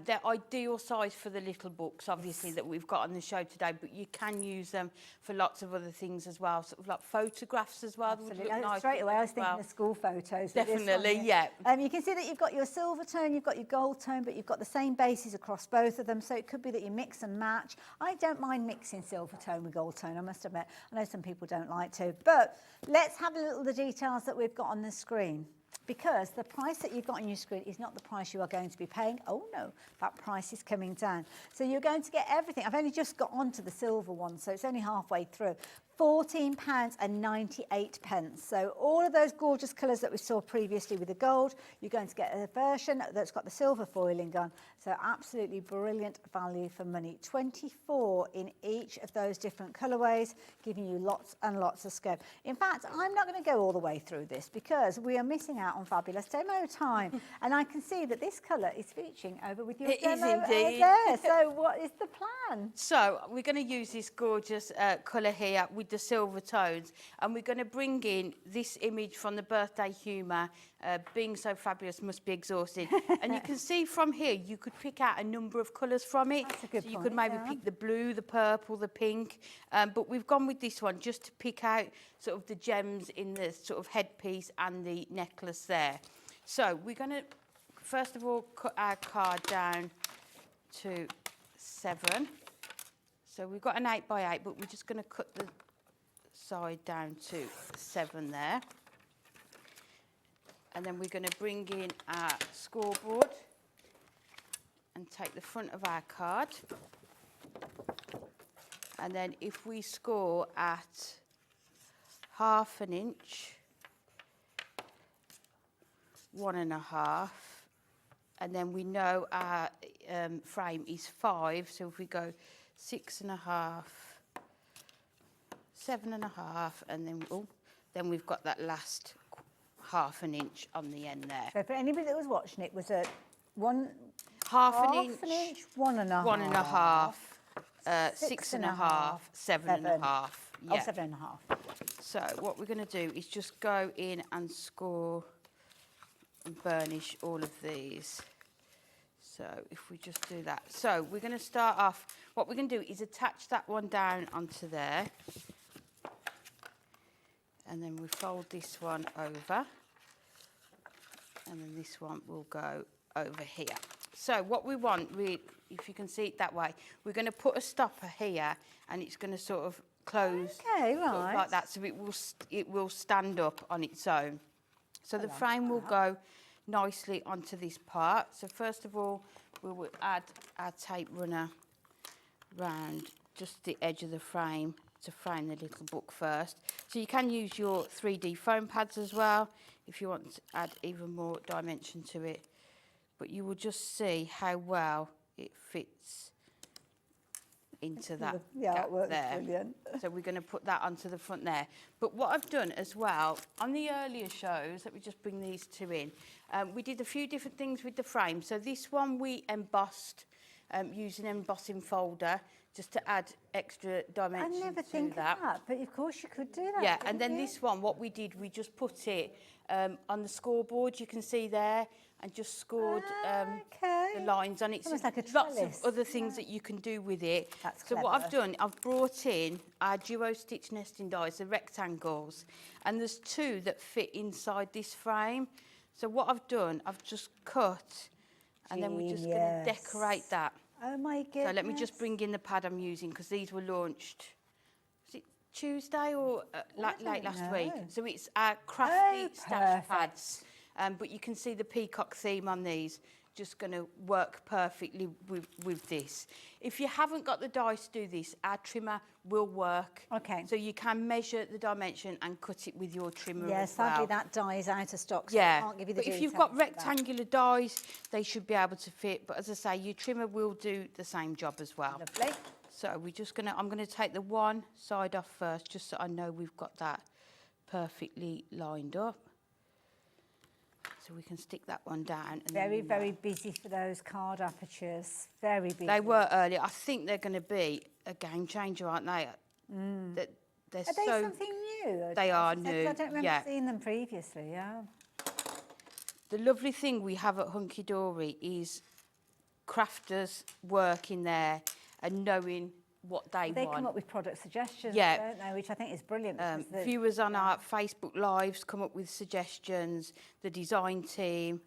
They're ideal size for the little books, obviously, that we've got on the show today, but you can use them for lots of other things as well, sort of like photographs as well. Absolutely. Straight away, I was thinking of school photos. Definitely, yeah. You can see that you've got your silver tone, you've got your gold tone, but you've got the same bases across both of them, so it could be that you mix and match. I don't mind mixing silver tone with gold tone, I must admit. I know some people don't like to, but let's have a little of the details that we've got on the screen. Because the price that you've got on your screen is not the price you are going to be paying. Oh no, that price is coming down. So you're going to get everything. I've only just got onto the silver one, so it's only halfway through. £14.98. So all of those gorgeous colours that we saw previously with the gold, you're going to get a version that's got the silver foiling on. So absolutely brilliant value for money. 24 in each of those different colourways, giving you lots and lots of scope. In fact, I'm not going to go all the way through this because we are missing out on fabulous demo time. And I can see that this colour is featuring over with your demo over there. So what is the plan? So we're going to use this gorgeous colour here with the silver tones, and we're going to bring in this image from the Birthday Humour, being so fabulous must be exhausting. And you can see from here you could pick out a number of colours from it. That's a good so you point, could maybe pick the blue, the purple, the pink, but we've gone with this one just to pick out sort of the gems in the sort of headpiece and the necklace there. So we're going to first of all cut our card down to 7. So we've got an 8 by 8, but we're just going to cut the side down to 7 there. And then we're going to bring in our scoreboard and take the front of our card. And then if we score at 1/2 inch, 1.5, and then we know our frame is 5, so if we go 6.5, 7.5, and then we've got that last 1/2 inch on the end there. So for anybody that was watching, it was a 1/2 1/2 inch, 1.5. 1.5, 6.5, 7.5. Yeah. Oh, 7.5. So what we're going to do is just go in and score and burnish all of these. So if we just do that. So we're going to start off, what we're going to do is attach that one down onto there. And then we fold this one over. And then this one will go over here. So what we want, if you can see it that way, we're going to put a stopper here, and it's going to sort of close sort of like that, so it will stand up on its own. So the frame will go nicely onto this part. So first of all, we will add our tape runner round just the edge of the frame to frame the little book first. So you can use your 3D foam pads as well if you want to add even more dimension to it. But you will just see how well it fits into that gap there. Brilliant. So we're going to put that onto the front there. But what I've done as well, on the earlier shows, let me just bring these two in, we did a few different things with the frame. So this one we embossed using an embossing folder just to add extra dimension I never to think that. of that, but of course you could do that. Yeah, and then couldn't you? this one, what we did, we just put it on the scoreboard, you can see there, and just scored the lines on it. So Almost like a lots trellis. of other things that you can do with it. That's so what I've clever. done, I've brought in our duo stitch nesting dies, the rectangles, and there's two that fit inside this frame. So what I've done, I've just cut, and then we're just going to Genius. decorate that. Oh my goodness. So let me just bring in the pad I'm using, because these were launched, was it Tuesday or late last week? So it's our crafty stash pads. But you can see the peacock theme on these, just going to work perfectly with this. If you haven't got the dice to do this, our trimmer will work. Okay. So you can measure the dimension and cut it with your trimmer Yeah, as well. sadly that die is out of stock, so I Yeah, can't give you the but if you've details got of that. rectangular dies, they should be able to fit. But as I say, your trimmer will do the same job as well. Lovely. So we're just gonna, I'm gonna take the one side off first, just so I know we've got that perfectly lined up. So we can stick that one down. And Very, then very busy for those card apertures. Very busy. They were earlier. I think they're going to be a game changer, aren't they? That they're Are they so. something new? They are Because new. I don't remember yeah. seeing them previously, yeah. The lovely thing we have at Hunkydory is crafters working there and knowing what they They want. come up with product suggestions, Yeah. don't they? Which I think is brilliant. because the- Viewers on our Facebook Lives come up with suggestions, the design team,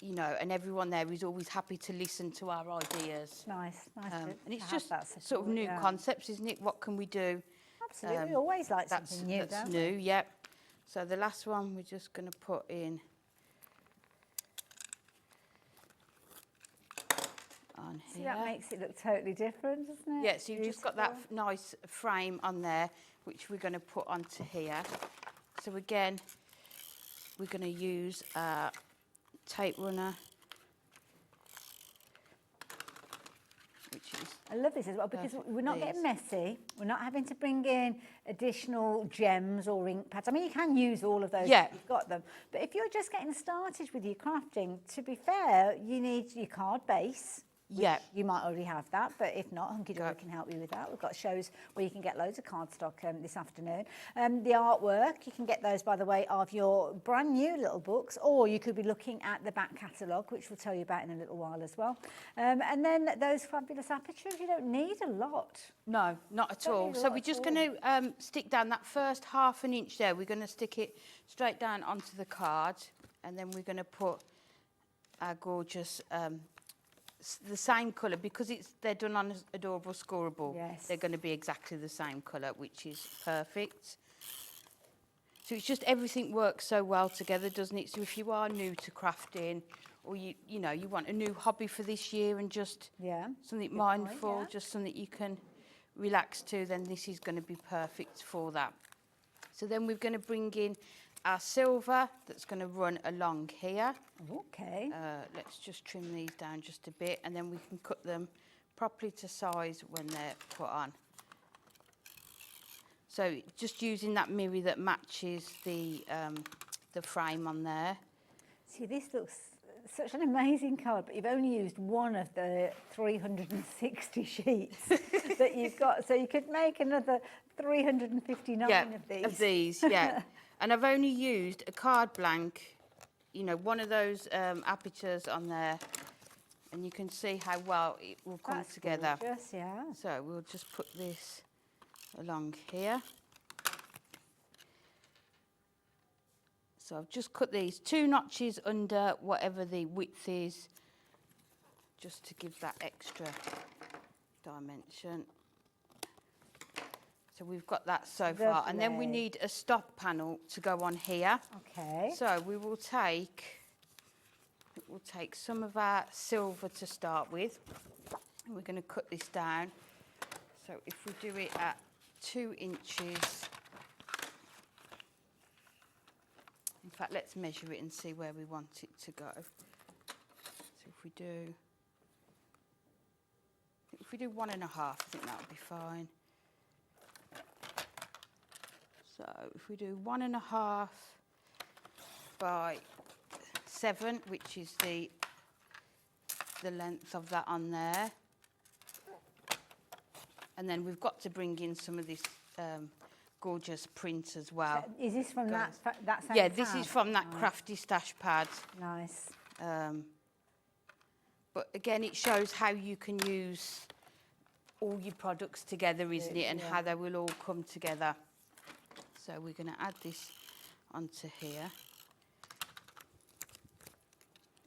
you know, and everyone there is always happy to listen to our ideas. Nice, nice. And it's to have just that sort of support, new yeah. concepts, isn't it? What can we do? Absolutely, we always like something new, That's don't new, we? yep. So the last one we're just going to put in on See, here. that makes it look totally different, doesn't it? Yeah, so you've just got that Beautiful. nice frame on there, which we're going to put onto here. So again, we're going to use a tape runner, which is I love this as well because we're not getting these. messy. We're not having to bring in additional gems or ink pads. I mean, you can use all of those Yeah. if you've got them. But if you're just getting started with your crafting, to be fair, you need your card base. which Yeah. You might already have that, but if not, Hunkydory can help you with that. We've got shows where you can get loads of cardstock this afternoon. The artwork, you can get those, by the way, of your brand new little books, or you could be looking at the back catalogue, which we'll tell you about in a little while as well. And then those fabulous apertures, you don't need a lot. No, not at Don't all. need a So lot we're at just all. going to stick down that first ½ an inch there. We're going to stick it straight down onto the card, and then we're going to put our gorgeous, the same colour, because they're done on adorable scoreable. Yes. They're going to be exactly the same colour, which is perfect. So it's just everything works so well together, doesn't it? So if you are new to crafting, or you know you want a new hobby for this year and just something good point, mindful, yeah. just something you can relax to, then this is going to be perfect for that. So then we're going to bring in our silver that's going to run along here. Okay. Let's just trim these down just a bit, and then we can cut them properly to size when they're put on. So just using that mirror that matches the frame on there. See, this looks such an amazing card, but you've only used one of the 360 sheets that you've got. So you could make another 359 of these. Of these, yeah. And I've only used a card blank, you know, one of those apertures on there, and you can see how well it will come That's together. gorgeous, yeah. So we'll just put this along here. So I've just cut these 2 notches under whatever the width is, just to give that extra dimension. So we've got that so far, and then we Lovely. need a stop panel to go on here. Okay. So we will take, we'll take some of our silver to start with. And we're going to cut this down So if we do it at 2 inches, in fact, let's measure it and see where we want it to go. So if we do 1.5, I think that would be fine. So if we do 1.5 by 7, which is the length of that on there. And then we've got to bring in some of this gorgeous print as well. Is this from that same Yeah, this pad? is from that Crafty Stash pad. Nice. But again, it shows how you can use all your products together, isn't it? And how they will all come together. So we're going to add this onto here.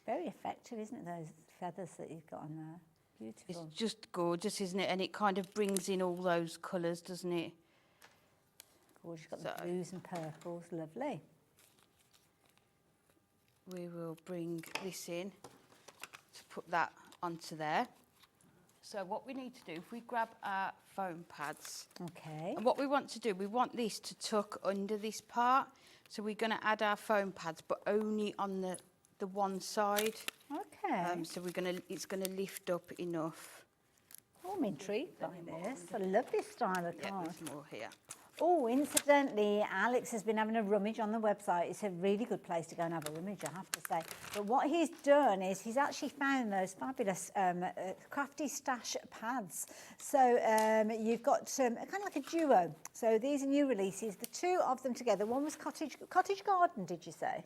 Very effective, isn't it, those feathers that you've got on there? Beautiful. It's just gorgeous, isn't it? And it kind of brings in all those colours, doesn't it? Gorgeous. Got the blues and purples. Lovely. We will bring this in to put that onto there. So what we need to do, if we grab our foam pads. Okay. And what we want to do, we want this to tuck under this part. So we're going to add our foam pads, but only on the one side. Okay. So it's going to lift up enough. Oh, I'm intrigued by this. I love this style of Yeah, card. there's more here. Oh, incidentally, Alex has been having a rummage on the website. It's a really good place to go and have a rummage, I have to say. But what he's done is he's actually found those fabulous Crafty Stash pads. So you've got kind of like a duo. So these are new releases. The two of them together. One was Cottage Garden, did you say?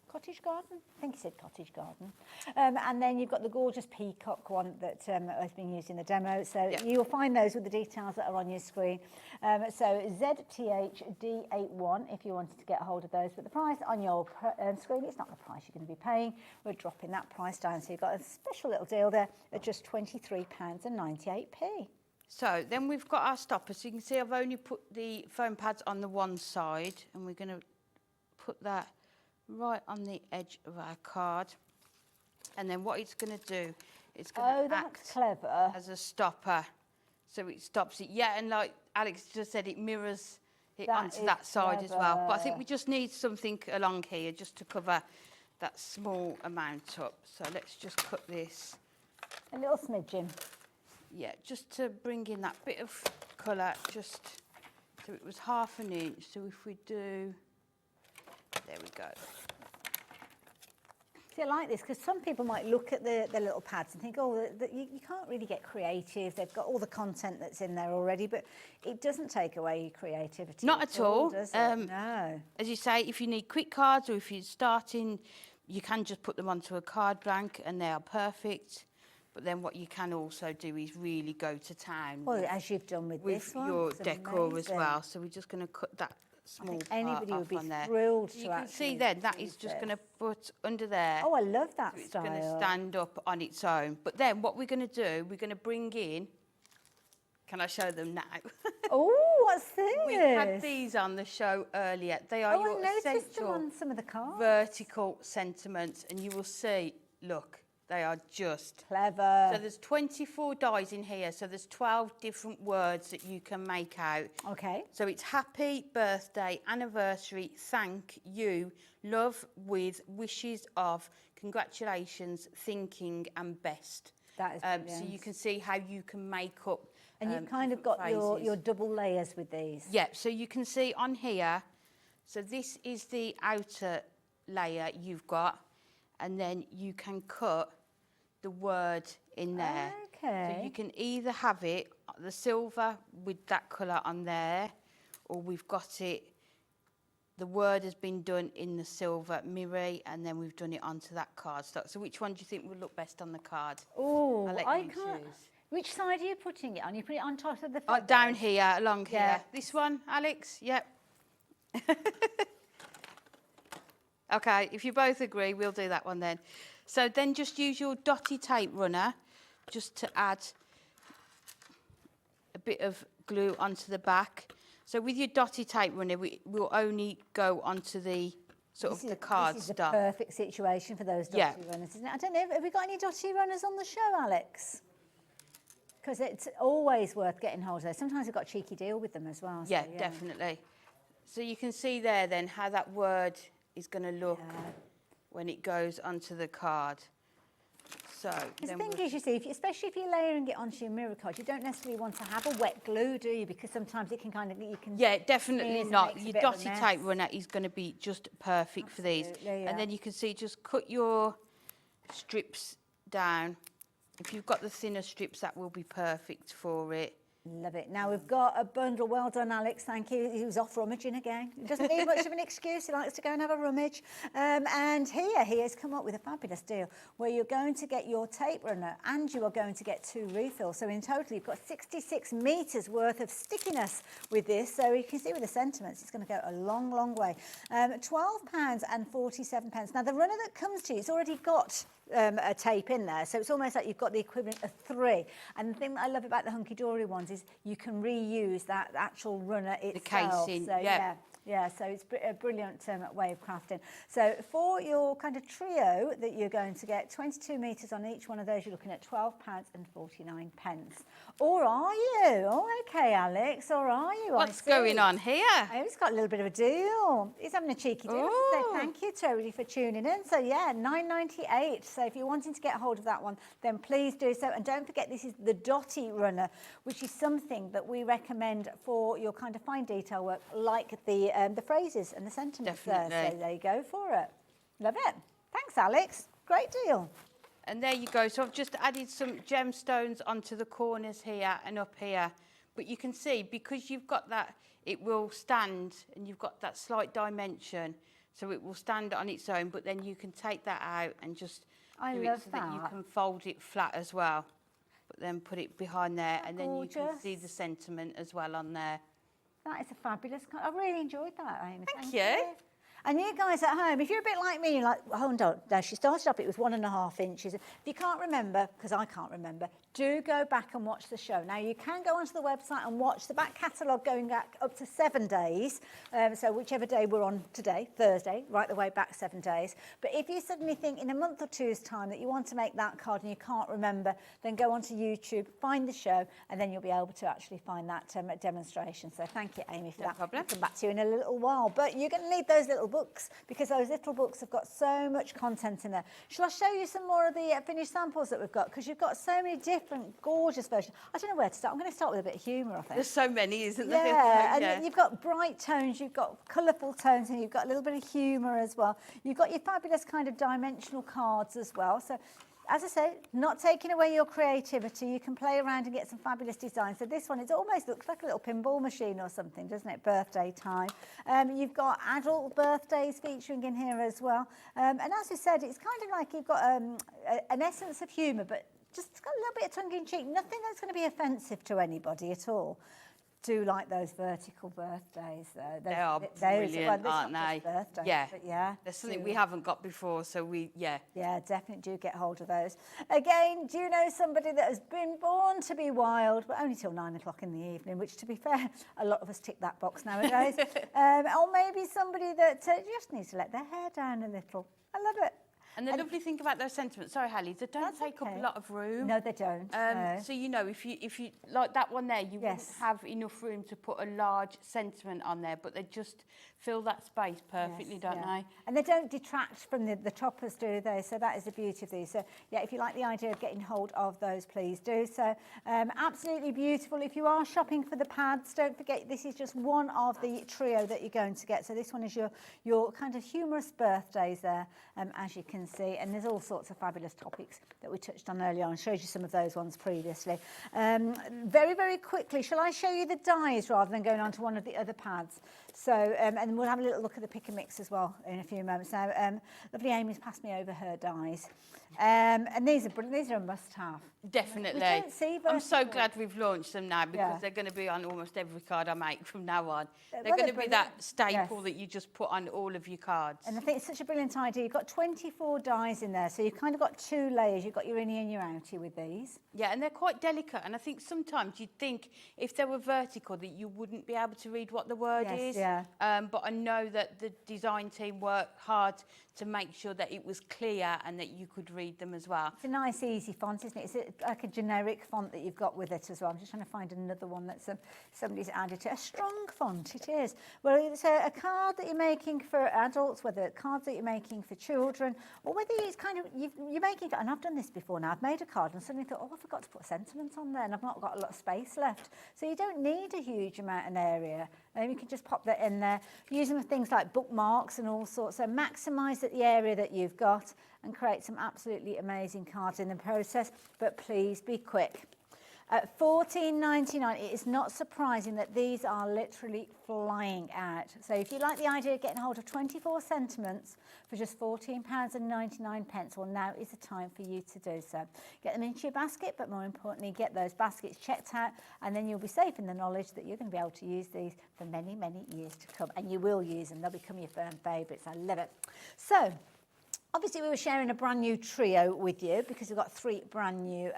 Cottage Garden? I think he said Cottage Garden. And then you've got the gorgeous peacock one that has been used in the demo. So you'll find those with the details that are on your screen. So ZTHD81 if you wanted to get a hold of those. But the price on your screen, it's not the price you're going to be paying. We're dropping that price down. So you've got a special little deal there at just £23.98p. So then we've got our stopper. So you can see I've only put the foam pads on the one side. And we're going to put that right on the edge of our card. And then what it's going to do, it's going to act clever as a stopper. So it stops it. Yeah, and like Alex just said, it mirrors it onto that side as well. But I think we just need something along here just to cover that small amount up. So let's just cut this. A little smidgen. Yeah, just to bring in that bit of colour, just so it was 1/2 inch. So if we do, there we go. See, I like this because some people might look at the little pads and think, oh, you can't really get creative. They've got all the content that's in there already, but it doesn't take away your creativity. Not at all. Does it? No. As you say, if you need quick cards or if you're starting, you can just put them onto a card blank and they are perfect. But then what you can also do is really go to town. Well, as you've done with this one. your It's decor as amazing. well. So we're just going to cut that small part anybody would off be on there. thrilled to You can see actually then that use is just this. going to put under there. Oh, I love that So it's style. going to stand up on its own. But then what we're going to do, we're going to bring in, can I show them now? Oh, what's this? We had these on the show earlier. They are your I noticed them essential on some of the cards. vertical sentiments. And you will see, look, they are just clever. So there's 24 dies in here. So there's 12 different words that you can make out. Okay. So it's happy birthday, anniversary, thank you, love with, wishes of, congratulations, thinking and best. That is so brilliant. you can see how you can make up. And you've kind of got your double layers with these. Yeah, so you can see on here, so this is the outer layer you've got, and then you can cut the word in there. Okay. So you can either have it, the silver with that colour on there, or we've got it, the word has been done in the silver mirror, and then we've done it onto that card stock. So which one do you think would look best on the card? Oh, I'll let I you can't. choose. Which side are you putting it on? You put it on top of the Down here, along Yeah. here. This one, Alex? Yep. Okay, if you both agree, we'll do that one then. So then just use your dotty tape runner just to add a bit of glue onto the back. So with your dotty tape runner, we'll only go onto the the card This is stuff. a perfect situation for those dotty Yeah. runners, isn't it? I don't know, have we got any dotty runners on the show, Alex? because it's always worth getting hold of those. Sometimes we've got a cheeky deal with them as well. So, Yeah, definitely. So you can see there then how that word is going to look when it goes onto the card. So the thing is, you see, especially if you're layering it onto your mirror card, you don't necessarily want to have a wet glue, do you? Because sometimes it can Yeah, definitely not. Your dotty tape runner is going to be just perfect for these. Yeah. And then you can see, just cut your strips down. If you've got the thinner strips, that will be perfect for it. Love it. Now we've got a bundle. Well done, Alex. Thank you. He was off rummaging again. He doesn't need much of an excuse. He likes to go and have a rummage. And he has come up with a fabulous deal where you're going to get your tape runner and you are going to get 2 refills. So in total, you've got 66 metres worth of stickiness with this. So you can see with the sentiments, it's going to go a long, long way. £12.47. Now the runner that comes to you, it's already got a tape in there, so it's almost like you've got the equivalent of 3. And the thing that I love about the Hunkydory ones is you can reuse that actual runner itself. The casing, so, yeah, so it's a brilliant way of crafting. So for your kind of trio that you're going to get 22 metres on each one of those, you're looking at £12.49. Or are you? Oh, okay, Alex, or are you? What's going on here? Oh, he's got a little bit of a deal. He's having a cheeky deal. So thank you, Toby, for tuning in. So yeah, £9.98. So if you're wanting to get hold of that one, then please do so. And don't forget, this is the dotty runner, which is something that we recommend for your kind of fine detail work, like the phrases and the sentiments. Definitely. There. So there you go for it. Love it. Thanks, Alex. Great deal. And there you go. So I've just added some gemstones onto the corners here and up here. But you can see, because you've got that, it will stand, and you've got that slight dimension, so it will stand on its own. But then you can take that out and just do it so that you can fold it flat as well. But then put it behind there, and then you can see the sentiment as well on there. That is a fabulous card. I really enjoyed that, Amy. Thank you. And you guys at home, if you're a bit like me, you're like, hold on, now she started up, it was 1.5 inches. If you can't remember, because I can't remember, do go back and watch the show. Now, you can go onto the website and watch the back catalogue going back up to 7 days. So whichever day we're on today, Thursday, right the way back 7 days. But if you suddenly think in a month or two's time that you want to make that card and you can't remember, then go onto YouTube, find the show, and then you'll be able to actually find that demonstration. So thank you, Amy, for that. No problem. I'll come back to you in a little while. But you're going to need those little books, because those little books have got so much content in there. Shall I show you some more of the finished samples that we've got? Because you've got so many different gorgeous versions. I don't know where to start. I'm going to start with a bit of humour, I think. There's so many, isn't there? Yeah, and you've got bright tones, you've got colourful tones, and you've got a little bit of humour as well. You've got your fabulous kind of dimensional cards as well. So, as I say, not taking away your creativity. You can play around and get some fabulous designs. So this one, it almost looks like a little pinball machine or something, doesn't it? Birthday time. You've got adult birthdays featuring in here as well. And as we said, it's kind of like you've got an essence of humour, but just got a little bit of tongue-in-cheek. Nothing that's going to be offensive to anybody at all. Do like those vertical birthdays, though. They are brilliant, aren't they? Birthdays, yeah. But yeah. There's something we haven't got before, so Yeah, definitely do get hold of those. Again, do you know somebody that has been born to be wild, but only till 9 o'clock in the evening, which, to be fair, a lot of us tick that box nowadays. Or maybe somebody that just needs to let their hair down a little. I love it. And the lovely thing about those sentiments, sorry, Hallie, they don't take up a lot of room. No, they don't. No. So, you know, if you like that one there, you wouldn't have enough room to put a large sentiment on there, but they just fill that space perfectly, don't they? And they don't detract from the toppers, do they? So that is the beauty of these. So, yeah, if you like the idea of getting hold of those, please do. So, absolutely beautiful. If you are shopping for the pads, don't forget this is just one of the trio that you're going to get. So this one is your kind of humorous birthdays there, as you can see. And there's all sorts of fabulous topics that we touched on earlier on. I showed you some of those ones previously. Very, very quickly, shall I show you the dies rather than going on to one of the other pads? So, and we'll have a little look at the pick and mix as well in a few moments. Now, lovely Amy's passed me over her dies. And these are a must-have. Definitely. We don't see I'm so glad we've launched them now, because they're going to be on almost every card I make from now on. They're going to be that staple that you just put on all of your cards. And I think it's such a brilliant idea. You've got 24 dies in there, so you've kind of got 2 layers. You've got your innie and your outie with these. Yeah, and they're quite delicate. And I think sometimes you'd think if they were vertical that you wouldn't be able to read what the word is. Yeah. But I know that the design team worked hard to make sure that it was clear and that you could read them as well. It's a nice, easy font, isn't it? It's like a generic font that you've got with it as well. I'm just trying to find another one that's somebody's added to. A strong font, it is. Well, it's a card that you're making for adults, whether cards that you're making for children, or whether it's kind of, you're making, and I've done this before now, I've made a card and suddenly thought, oh, I forgot to put sentiment on there and I've not got a lot of space left. So you don't need a huge amount of area. You can just pop that in there. Use them for things like bookmarks and all sorts. So maximise the area that you've got and create some absolutely amazing cards in the process. But please be quick. At $14.99, it is not surprising that these are literally flying out. So if you like the idea of getting hold of 24 sentiments for just £14.99, well, now is the time for you to do so. Get them into your basket, but more importantly, get those baskets checked out, and then you'll be safe in the knowledge that you're going to be able to use these for many, many years to come. And you will use them. They'll become your firm favourites. I love it. So, obviously, we were sharing a brand new trio with you because we've got 3 brand new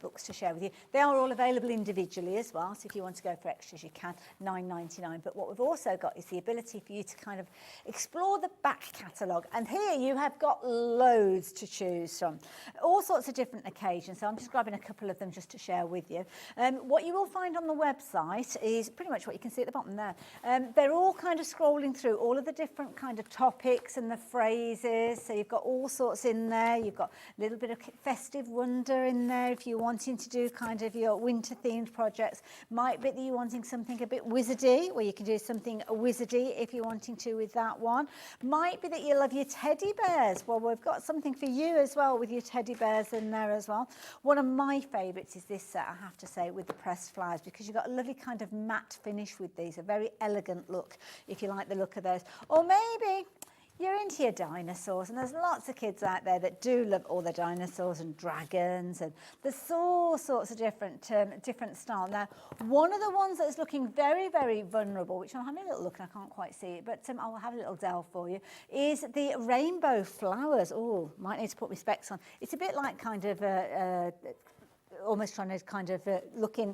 books to share with you. They are all available individually as well, so if you want to go for extras, you can, $9.99. But what we've also got is the ability for you to kind of explore the back catalogue. And here you have got loads to choose from, all sorts of different occasions. So I'm just grabbing a couple of them just to share with you. What you will find on the website is pretty much what you can see at the bottom there. They're all kind of scrolling through all of the different kind of topics and the phrases. So you've got all sorts in there. You've got a little bit of festive wonder in there if you're wanting to do kind of your winter themed projects. Might be that you're wanting something a bit wizardy, where you can do something wizardy if you're wanting to with that one. Might be that you love your teddy bears. Well, we've got something for you as well with your teddy bears in there as well. One of my favourites is this set, I have to say, with the pressed flowers, because you've got a lovely kind of matte finish with these, a very elegant look if you like the look of those. Or maybe you're into your dinosaurs, and there's lots of kids out there that do love all the dinosaurs and dragons, and there's all sorts of different style. Now, one of the ones that's looking very, very vulnerable, which I'm having a little look and I can't quite see it, but I'll have a little delve for you, is the rainbow flowers. Oh, might need to put my specs on. It's a bit like kind of almost trying to kind of look in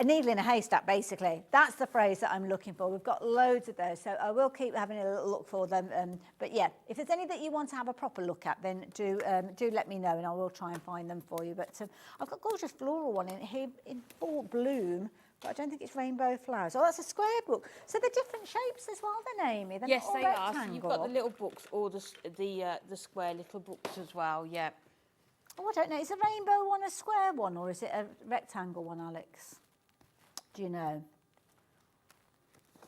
a needle in a haystack, basically. That's the phrase that I'm looking for. We've got loads of those, so I will keep having a little look for them. But yeah, if there's any that you want to have a proper look at, then do let me know, and I will try and find them for you. But I've got a gorgeous floral one in here in full bloom, but I don't think it's rainbow flowers. Oh, that's a square book. So they're different shapes as well, then, Amy? They're yes, not all they are. rectangle. So you've got the little books or the square little books as well, yeah. Oh, I don't know. Is a rainbow one a square one, or is it a rectangle one, Alex? Do you know?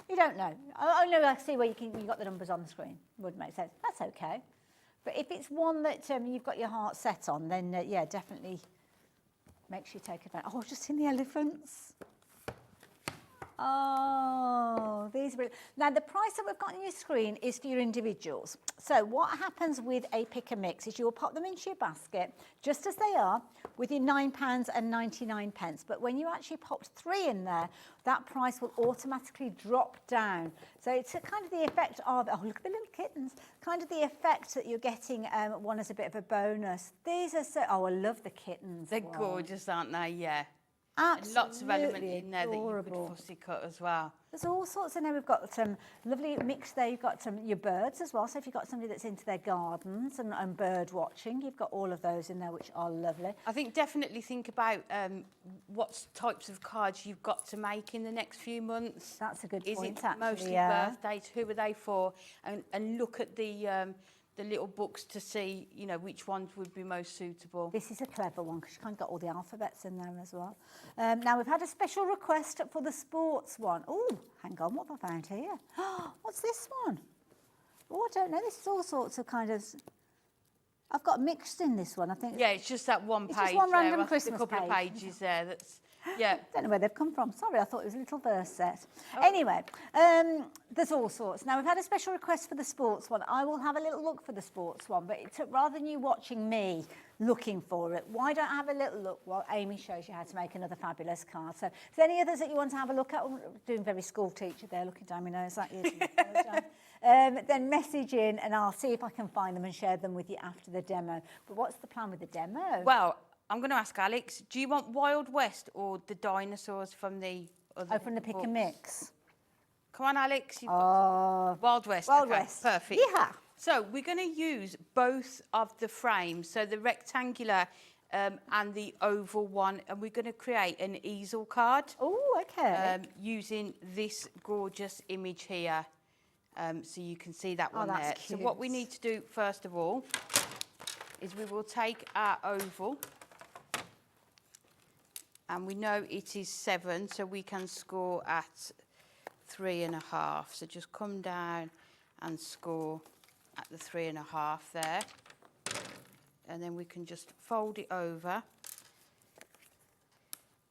You don't know. Oh no, I see where you got the numbers on the screen. Would make sense. That's okay. But if it's one that you've got your heart set on, then yeah, definitely make sure you take advantage. Oh, just in the elephants. Oh, these are... Now, the price that we've got on your screen is for your individuals. So what happens with a pick and mix is you'll pop them into your basket, just as they are, with your £9.99. But when you actually popped 3 in there, that price will automatically drop down. So it's kind of the effect of, oh, look at the little kittens, kind of the effect that you're getting one as a bit of a bonus. These are so... Oh, I love the kittens. They're gorgeous, aren't they? Yeah. Absolutely lots of element in there adorable. that you could fussy cut as well. There's all sorts in there. We've got some lovely mix there. You've got your birds as well. So if you've got somebody that's into their gardens and bird watching, you've got all of those in there, which are lovely. I think definitely think about what types of cards you've got to make in the next few months. That's a good point, point, Is it actually, mostly birthdays? Who are they for? And look at the little books to see, which ones would be most suitable. This is a clever one because you kind of got all the alphabets in there as well. Now, we've had a special request for the sports one. Oh, hang on, what have I found here? What's this one? Oh, I don't know. This is all sorts of kind of... I've got mixed in this one, I think. Yeah, it's just that one page. It's just one random there. Christmas a couple page. of pages there that's... Yeah. Don't know where they've come from. Sorry, I thought it was a little verse set. Anyway, there's all sorts. Now, we've had a special request for the sports one. I will have a little look for the sports one, but rather than you watching me looking for it, why don't I have a little look while Amy shows you how to make another fabulous card? So, if there's any others that you want to have a look at, I'm doing very school teacher there, looking down my nose like you. Then message in and I'll see if I can find them and share them with you after the demo. But what's the plan with the demo? Well, I'm going to ask Alex, do you want Wild West or the dinosaurs from the other from the pick and mix? Come on, Alex. You've got Wild West. Wild okay, West. Perfect. Yeah. So we're going to use both of the frames, so the rectangular and the oval one, and we're going to create an easel card. Oh, okay. Using this gorgeous image here. So you can see that one that's there. cute. So what we need to do first of all is we will take our oval, and we know it is 7, so we can score at 3.5. So just come down and score at the 3.5 there. And then we can just fold it over.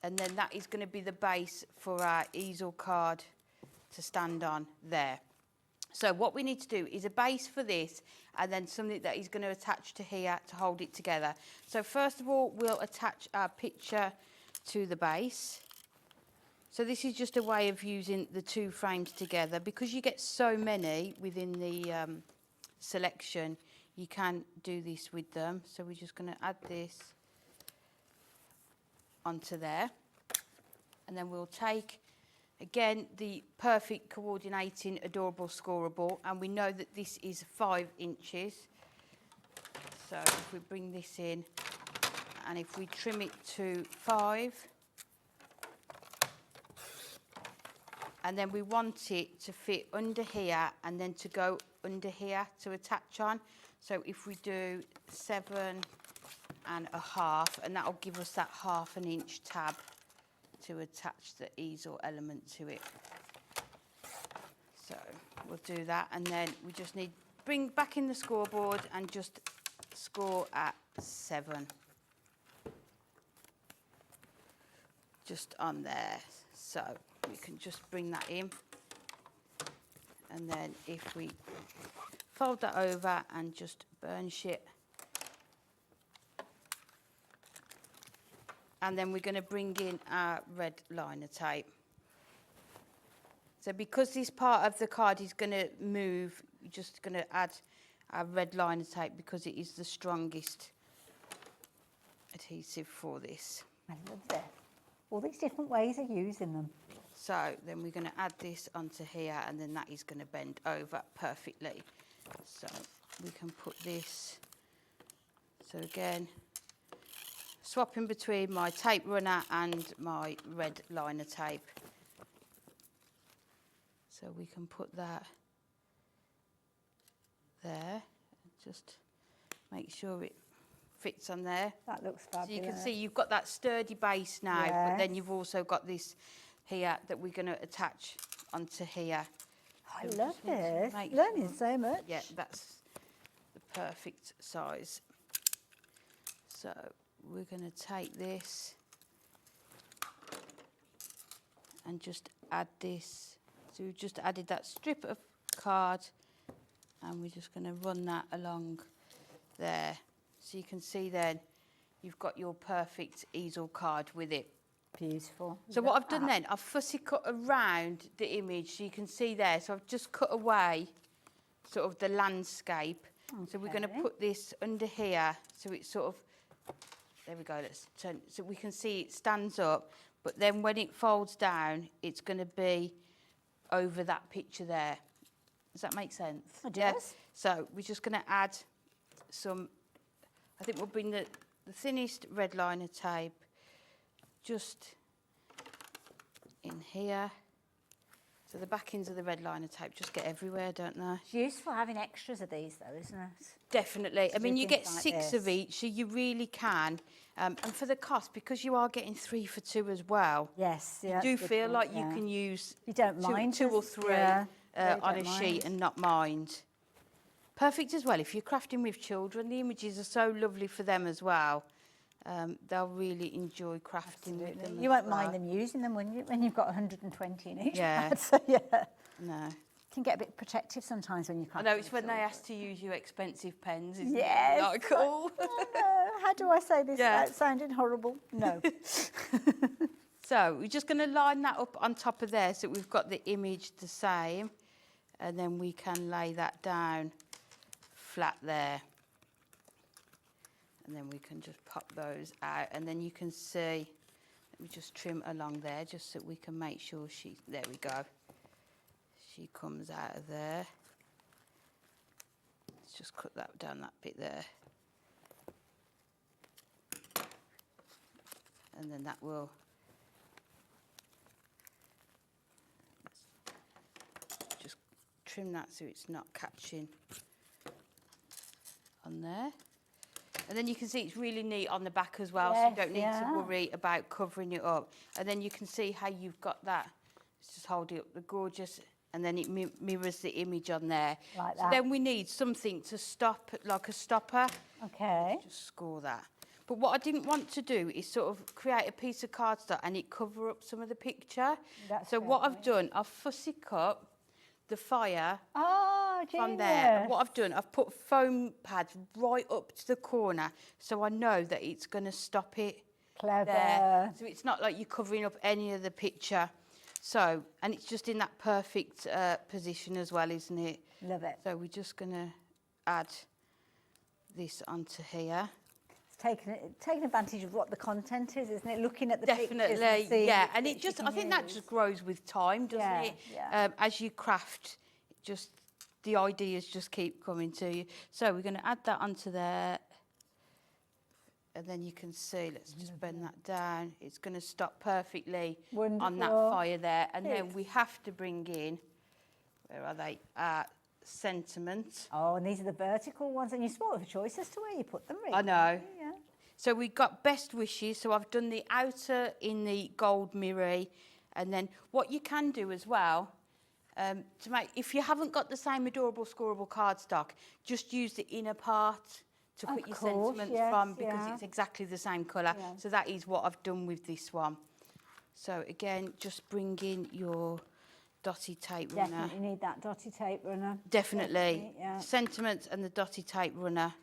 And then that is going to be the base for our easel card to stand on there. So what we need to do is a base for this, and then something that is going to attach to here to hold it together. So first of all, we'll attach our picture to the base. So this is just a way of using the 2 frames together. Because you get so many within the selection, you can do this with them. So we're just going to add this onto there. And then we'll take, again, the perfect coordinating adorable scoreable. And we know that this is 5 inches. So if we bring this in, and if we trim it to 5, and then we want it to fit under here and then to go under here to attach on. So if we do 7.5, and that'll give us that 1/2 inch tab to attach the easel element to it. So we'll do that, and then we just need bring back in the scoreboard and just score at 7. Just on there. So we can just bring that in, and then if we fold that over and just burnish it, and then we're going to bring in our red liner tape. So because this part of the card is going to move, we're just going to add our red liner tape because it is the strongest adhesive for this. I love that. All these different ways of using them. So then we're going to add this onto here, and then that is going to bend over perfectly. So we can put this, so again, swapping between my tape runner and my red liner tape. So we can put that there, just make sure it fits on there. That looks fabulous. So you can see you've got that sturdy base now, but then you've also got this here that we're going to attach onto here. I love this. Learning so much. Yeah, that's the perfect size. So we're going to take this and just add this. So we've just added that strip of card, and we're just going to run that along there. So you can see then you've got your perfect easel card with it. Beautiful. So what I've done then, I've fussy cut around the image, so you can see there. So I've just cut away sort of the landscape. Okay. So we're going to put this under here, so it's sort of, there we go, let's turn, so we can see it stands up, but then when it folds down, it's going to be over that picture there. Does that make sense? It does. Yeah? So we're just going to add some, I think we'll bring the thinnest red liner tape just in here. So the backings of the red liner tape just get everywhere, don't they? It's useful having extras of these though, isn't it? Definitely. I mean, you get like 6 of each, so you really can. And for the cost, because you are getting 3 for 2 as well. Yes, yeah, You do that's a good feel point, like yeah. you can use You don't two, mind 2 or us, 3 yeah, on a don't sheet mind. and not mind. Perfect as well if you're crafting with children. The images are so lovely for them as well. They'll really enjoy crafting with them. You won't mind them using them when you've got 120 in each Yeah. pad, so yeah. No. Can get a bit protective sometimes when you I can't. know, it's when they ask to use your expensive pens, isn't Yes. it? Not cool. Oh no, how do I say this Yeah. without sounding horrible? No. So we're just going to line that up on top of there so we've got the image the same, and then we can lay that down flat there. And then we can just pop those out, and then you can see, let me just trim along there just so we can make sure there we go. She comes out of there. Let's just cut that down, that bit there. And then that will... Just trim that so it's not catching on there. And then you can see it's really neat on the back as well, so you don't need to worry about covering it up. And then you can see how you've got that. Let's just hold it up, the gorgeous, and then it mirrors the image on there. Like so that. then we need something to stop, like a stopper. Okay. Let's just score that. But what I didn't want to do is sort of create a piece of cardstock and it cover up some of the picture. So what I've done, I've fussy cut the fire from there. And what I've done, I've put foam pads right up to the corner so I know that it's going to stop it. Clever. There. So it's not like you're covering up any of the picture. So, and it's just in that perfect position as well, isn't it? Love it. So we're just going to add this onto here. Taking advantage of what the content is, isn't it? Looking at the Definitely, pictures and seeing yeah. which And it bits you just, can I think that use. just grows with time, doesn't it? Yeah. As you craft, just the ideas just keep coming to you. So we're going to add that onto there, and then you can see. Let's just bend that down. It's going to stop perfectly on that fire there, and then we have to bring in. Where are they? Sentiment. Oh, and these are the vertical ones, and you spoiled the choice as to where you put them, really. I know. Yeah. So we've got best wishes. So I've done the outer in the gold mirror, and then what you can do as well, to make, if you haven't got the same adorable scoreable cardstock, just use the inner part to put your sentiments from, because it's exactly the same colour. Yeah. So that is what I've done with this one. So again, just bring in your dotty tape runner. Definitely need that dotty tape runner. Definitely. Yeah. Sentiments and the dotty tape runner.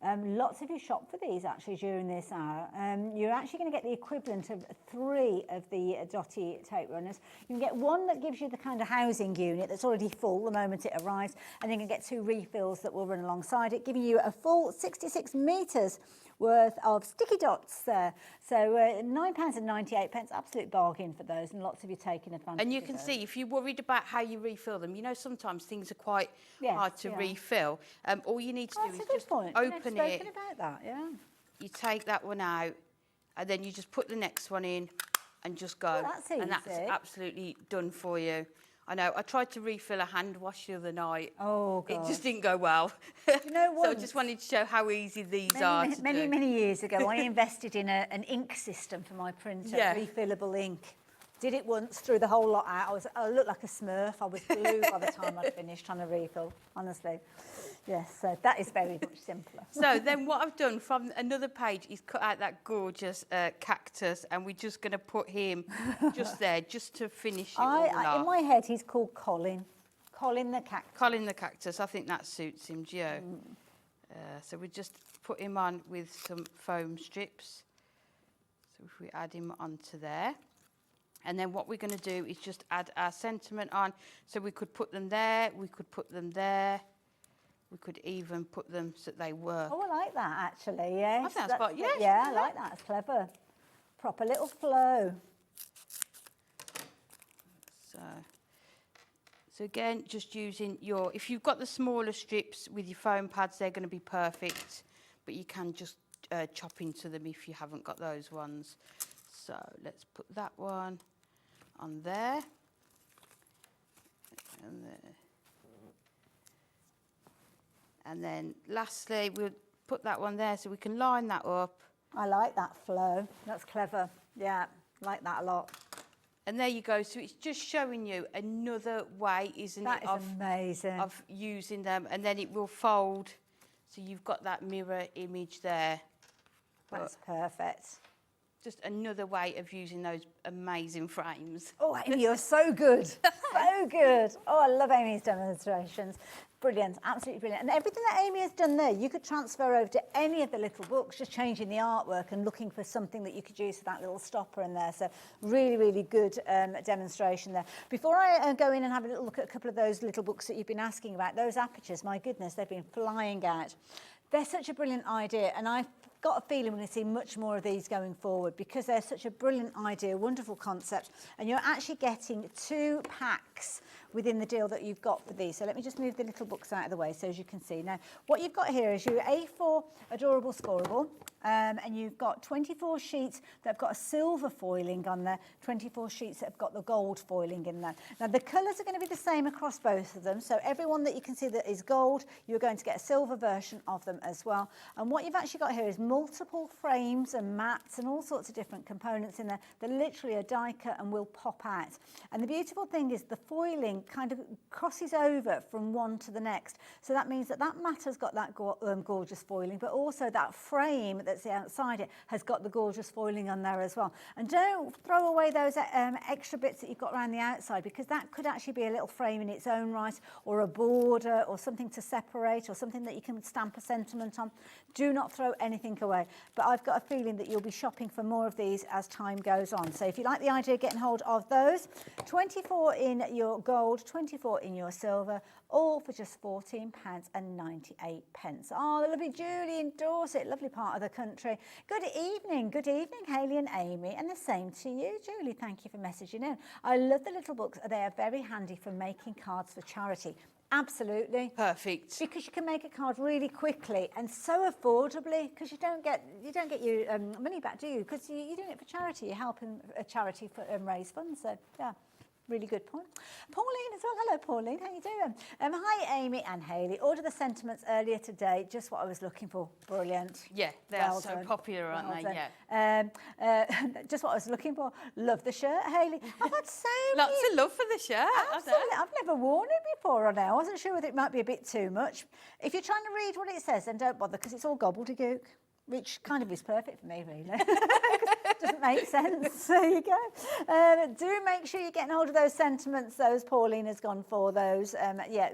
Lots of you shop for these actually during this hour. You're actually going to get the equivalent of 3 of the dotty tape runners. You can get one that gives you the kind of housing unit that's already full the moment it arrives, and then you can get 2 refills that will run alongside it, giving you a full 66 metres worth of sticky dots there. So £9.98, absolute bargain for those, and lots of you taking advantage. And you can see, if you're worried about how you refill them, you know sometimes things are quite hard to yeah. refill. All you need to do is just open it. About that, yeah. You take that one out, and then you just put the next one in, and just go. Oh, that's easy. And that's absolutely done for you. I know. I tried to refill a hand wash the other night. Oh, God. It just didn't go well. You know what? So I just wanted to show how easy these are to do. Many years ago, I invested in an ink system for my printer, refillable ink. Did it once, threw the whole lot out. I looked like a Smurf. I was blue by the time I'd finished trying to refill, honestly. Yes, so that is very much simpler. So then what I've done from another page is cut out that gorgeous cactus, and we're just going to put him just there, just to finish it all off. In my head, he's called Colin. Colin the cactus. Colin the cactus. I think that suits him, Gio. So we just put him on with some foam strips. So if we add him onto there. And then what we're going to do is just add our sentiment on. So we could put them there, we could put them there. We could even put them so that they work. Oh, I like that, actually, yes. I think that's quite, yeah, I like that. It's clever. Proper little flow. So again, just using your... If you've got the smaller strips with your foam pads, they're going to be perfect. But you can just chop into them if you haven't got those ones. So let's put that one on there. And there. And then lastly, we'll put that one there so we can line that up. I like that flow. That's clever. Yeah, like that a lot. And there you go. So it's just showing you another way, isn't it? That is amazing. Of using them. And then it will fold. So you've got that mirror image there. That's perfect. Just another way of using those amazing frames. Oh, Amy, you're so good. So good. Oh, I love Amy's demonstrations. Brilliant, absolutely brilliant. And everything that Amy has done there, you could transfer over to any of the little books, just changing the artwork and looking for something that you could use for that little stopper in there. So really, really good demonstration there. Before I go in and have a little look at a couple of those little books that you've been asking about, those apertures, my goodness, they've been flying out. They're such a brilliant idea, and I've got a feeling we're going to see much more of these going forward because they're such a brilliant idea, wonderful concept, and you're actually getting 2 packs within the deal that you've got for these. So let me just move the little books out of the way so as you can see. Now, what you've got here is your A4 adorable scoreable, and you've got 24 sheets that have got a silver foiling on there, 24 sheets that have got the gold foiling in there. Now, the colours are going to be the same across both of them, so everyone that you can see that is gold, you're going to get a silver version of them as well. And what you've actually got here is multiple frames and mats and all sorts of different components in there that literally are die cut and will pop out. And the beautiful thing is the foiling kind of crosses over from one to the next. So that means that that mat has got that gorgeous foiling, but also that frame that's outside it has got the gorgeous foiling on there as well. And don't throw away those extra bits that you've got around the outside, because that could actually be a little frame in its own right, or a border, or something to separate, or something that you can stamp a sentiment on. Do not throw anything away. But I've got a feeling that you'll be shopping for more of these as time goes on. So if you like the idea of getting hold of those, 24 in your gold, 24 in your silver, all for just £14.98. Oh, the lovely Julie in Dorset, lovely part of the country. Good evening, Hayley and Amy, and the same to you, Julie. Thank you for messaging in. I love the little books. They are very handy for making cards for charity. Absolutely. Perfect. Because you can make a card really quickly and so affordably, because you don't get your money back, do you? Because you're doing it for charity. You're helping a charity raise funds. So, yeah. Really good point. Pauline as well. Hello, Pauline. How you doing? Hi, Amy and Hayley. Ordered the sentiments earlier today. Just what I was looking for. Brilliant. Yeah, they are so popular, aren't they? Yeah. Just what I was looking for. Love the shirt, Hayley. I've had so lots of love for the shirt. Absolutely. I've never worn it before on there. I wasn't sure whether it might be a bit too much. If you're trying to read what it says, then don't bother, because it's all gobbledygook, which kind of is perfect for me, really. Doesn't make sense. There you go. Do make sure you're getting hold of those sentiments. Those Pauline has gone for those. Yeah,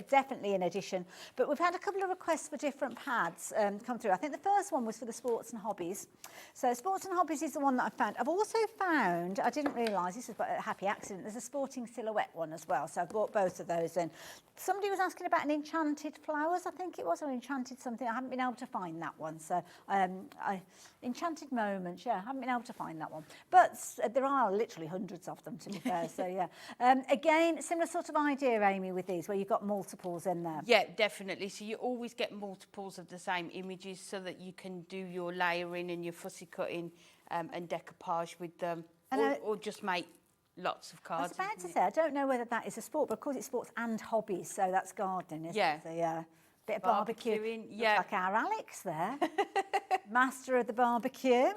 definitely in addition. But we've had a couple of requests for different pads come through. I think the first one was for the sports and hobbies. So sports and hobbies is the one that I found. I've also found, I didn't realise, this was a happy accident, there's a sporting silhouette one as well. So I've bought both of those in. Somebody was asking about an enchanted flowers, I think it was, or enchanted something. I haven't been able to find that one. So enchanted moments, yeah, I haven't been able to find that one. But there are literally hundreds of them, to be fair, so yeah. Again, similar sort of idea, Amy, with these, where you've got multiples in there. Yeah, definitely. So you always get multiples of the same images so that you can do your layering and your fussy cutting and decoupage with them, or just make lots of cards. I was about to say, I don't know whether that is a sport, but of course it's sports and hobbies, so that's gardening, isn't it? So, yeah. Bit of barbecue. Yeah. Looks like our Alex there. Master of the barbecue.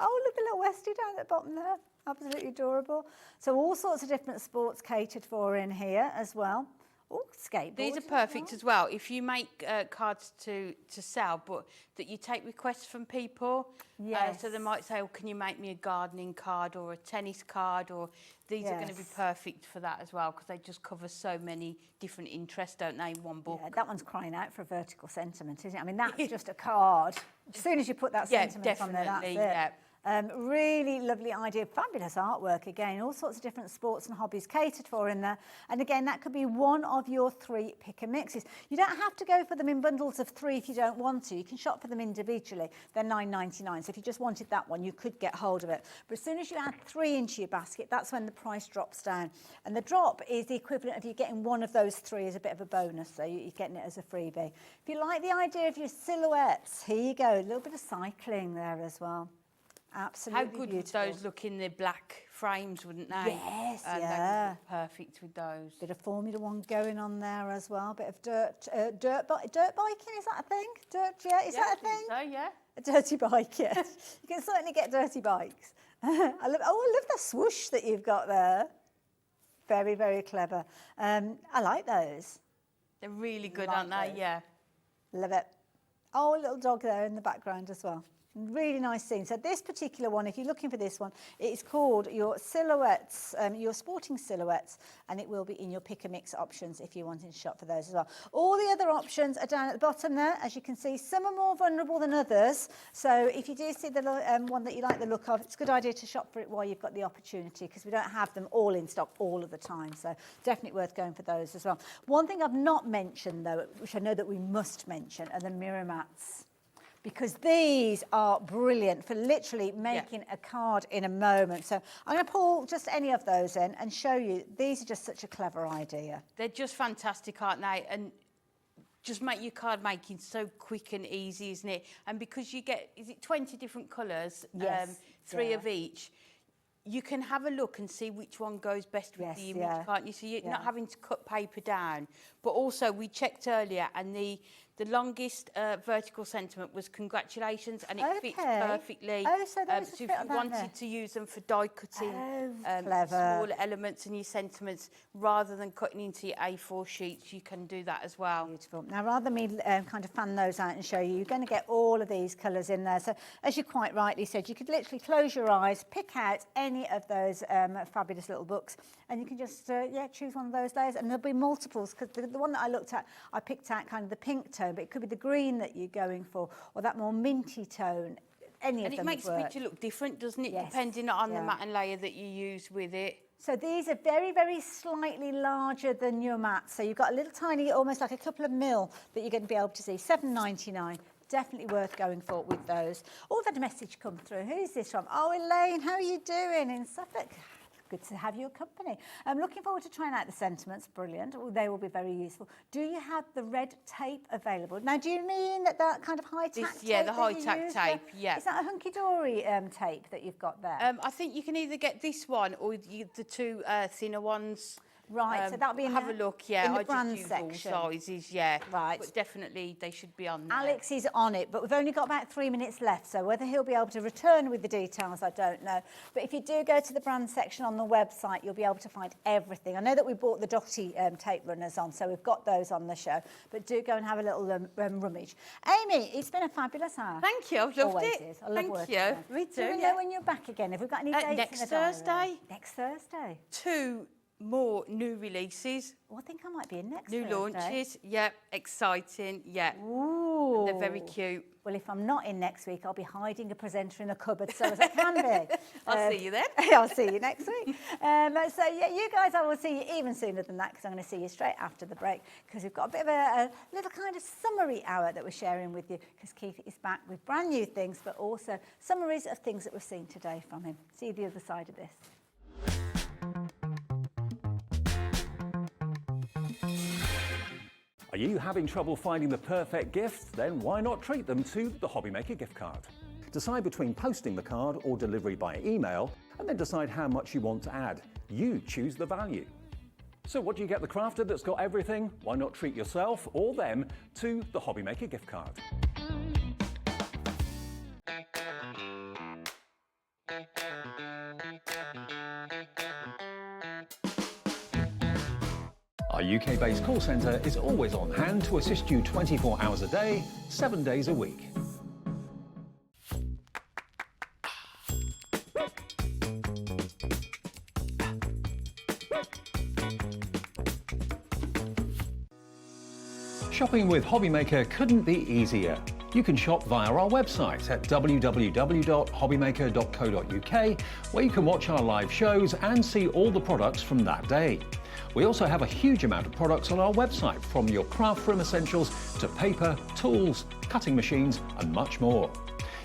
Oh, look, the little Westie down at the bottom there. Absolutely adorable. So all sorts of different sports catered for in here as well. Oh, skateboards. These are perfect as well. If you make cards to sell, but that you take requests from people. Yes. So they might say, oh, can you make me a gardening card or a tennis card? Or these are going to be perfect for that as well, because they just cover so many different interests, don't they, in one book. Yeah, that one's crying out for a vertical sentiment, isn't it? I mean, that's just a card. As soon as you put that sentiment on there, that's it. Yeah. Really lovely idea, fabulous artwork again, all sorts of different sports and hobbies catered for in there. And again, that could be one of your 3 pick and mixes. You don't have to go for them in bundles of 3 if you don't want to. You can shop for them individually. They're £9.99. So if you just wanted that one, you could get hold of it. But as soon as you add 3 into your basket, that's when the price drops down. And the drop is the equivalent of you getting one of those 3 as a bit of a bonus. So you're getting it as a freebie. If you like the idea of your silhouettes, here you go. A little bit of cycling there as well. Absolutely. How good beautiful. would those look in the black frames, wouldn't they? Yes, yeah. yeah. They would look perfect with those. Bit of Formula 1 going on there as well. Bit of dirt biking, is that a thing? Is that a thing? So, yeah. A dirty bike, yes. You can certainly get dirty bikes. I love the swoosh that you've got there. Very, very clever. I like those. They're really good, aren't they? Yeah. Love it. Oh, a little dog there in the background as well. Really nice scene. So this particular one, if you're looking for this one, it's called your silhouettes, your sporting silhouettes, and it will be in your pick and mix options if you're wanting to shop for those as well. All the other options are down at the bottom there, as you can see. Some are more vulnerable than others. So if you do see the one that you like the look of, it's a good idea to shop for it while you've got the opportunity, because we don't have them all in stock all of the time. So definitely worth going for those as well. One thing I've not mentioned though, which I know that we must mention, are the mirror mats, because these are brilliant for literally making a card in a moment. So I'm going to pull just any of those in and show you. These are just such a clever idea. They're just fantastic, aren't they? And just make your card making so quick and easy, isn't it? And because you get, is it 20 different colours? Yes. 3 of each. You can have a look and see which one goes best with the image, can't you? So you're not having to cut paper down. But also, we checked earlier, and the longest vertical sentiment was congratulations, and it fits perfectly. Oh, so those so if you wanted to use them for die cutting clever. smaller elements and your sentiments, rather than cutting into your A4 sheets, you can do that as well. Beautiful. Now, rather than me kind of fan those out and show you, you're going to get all of these colours in there. So, as you quite rightly said, you could literally close your eyes, pick out any of those fabulous little books, and you can just, choose one of those layers. And there'll be multiples, because the one that I looked at, I picked out kind of the pink tone, but it could be the green that you're going for, or that more minty tone. Any of them would work. And it makes the picture look different, doesn't it? Yes. Depending on the mat and layer that you use with it. So these are very, very slightly larger than your mats. So you've got a little tiny, almost like a couple of mil that you're going to be able to see. $7.99. Definitely worth going for with those. Oh, we've had a message come through. Who's this from? Oh, Elaine, how are you doing in Suffolk? Good to have your company. I'm looking forward to trying out the sentiments. Brilliant. They will be very useful. Do you have the red tape available? Now, do you mean that kind of high-tack tape? Yeah, the high-tack tape, yeah. Is that a Hunkydory tape that you've got there? I think you can either get this one or the two thinner ones. Right, so that'll be in have a look, yeah. in the I brand just use section. all sizes, yeah. Right. But definitely they should be on there. Alex is on it, but we've only got about 3 minutes left, so whether he'll be able to return with the details, I don't know. But if you do go to the brand section on the website, you'll be able to find everything. I know that we bought the Dotty tape runners on, so we've got those on the show, but do go and have a little rummage. Amy, it's been a fabulous hour. Thank you, I've loved Always it. Is. I love Thank working you. there. Me too, Do we know when you're back again? Have we got any dates next in the diary? Thursday. Next Thursday. 2 more new releases. Well, I think I might be in next New Thursday. launches, yeah, exciting, yeah. Ooh. And they're very cute. Well, if I'm not in next week, I'll be hiding a presenter in a cupboard so as I can be. I'll see you then. I'll see you next week. So, yeah, you guys, I will see you even sooner than that, because I'm going to see you straight after the break, because we've got a bit of a little kind of summary hour that we're sharing with you, because Keith is back with brand new things, but also summaries of things that we've seen today from him. See you the other side of this. Are you having trouble finding the perfect gift? Then why not treat them to the Hobbymaker gift card? Decide between posting the card or delivery by email, and then decide how much you want to add. You choose the value. So what do you get the crafter that's got everything? Why not treat yourself or them to the Hobbymaker gift card? Our UK-based call centre is always on hand to assist you 24 hours a day, 7 days a week. Shopping with Hobbymaker couldn't be easier. You can shop via our website at www.hobbymaker.co.uk, where you can watch our live shows and see all the products from that day. We also have a huge amount of products on our website, from your craft room essentials to paper, tools, cutting machines and much more.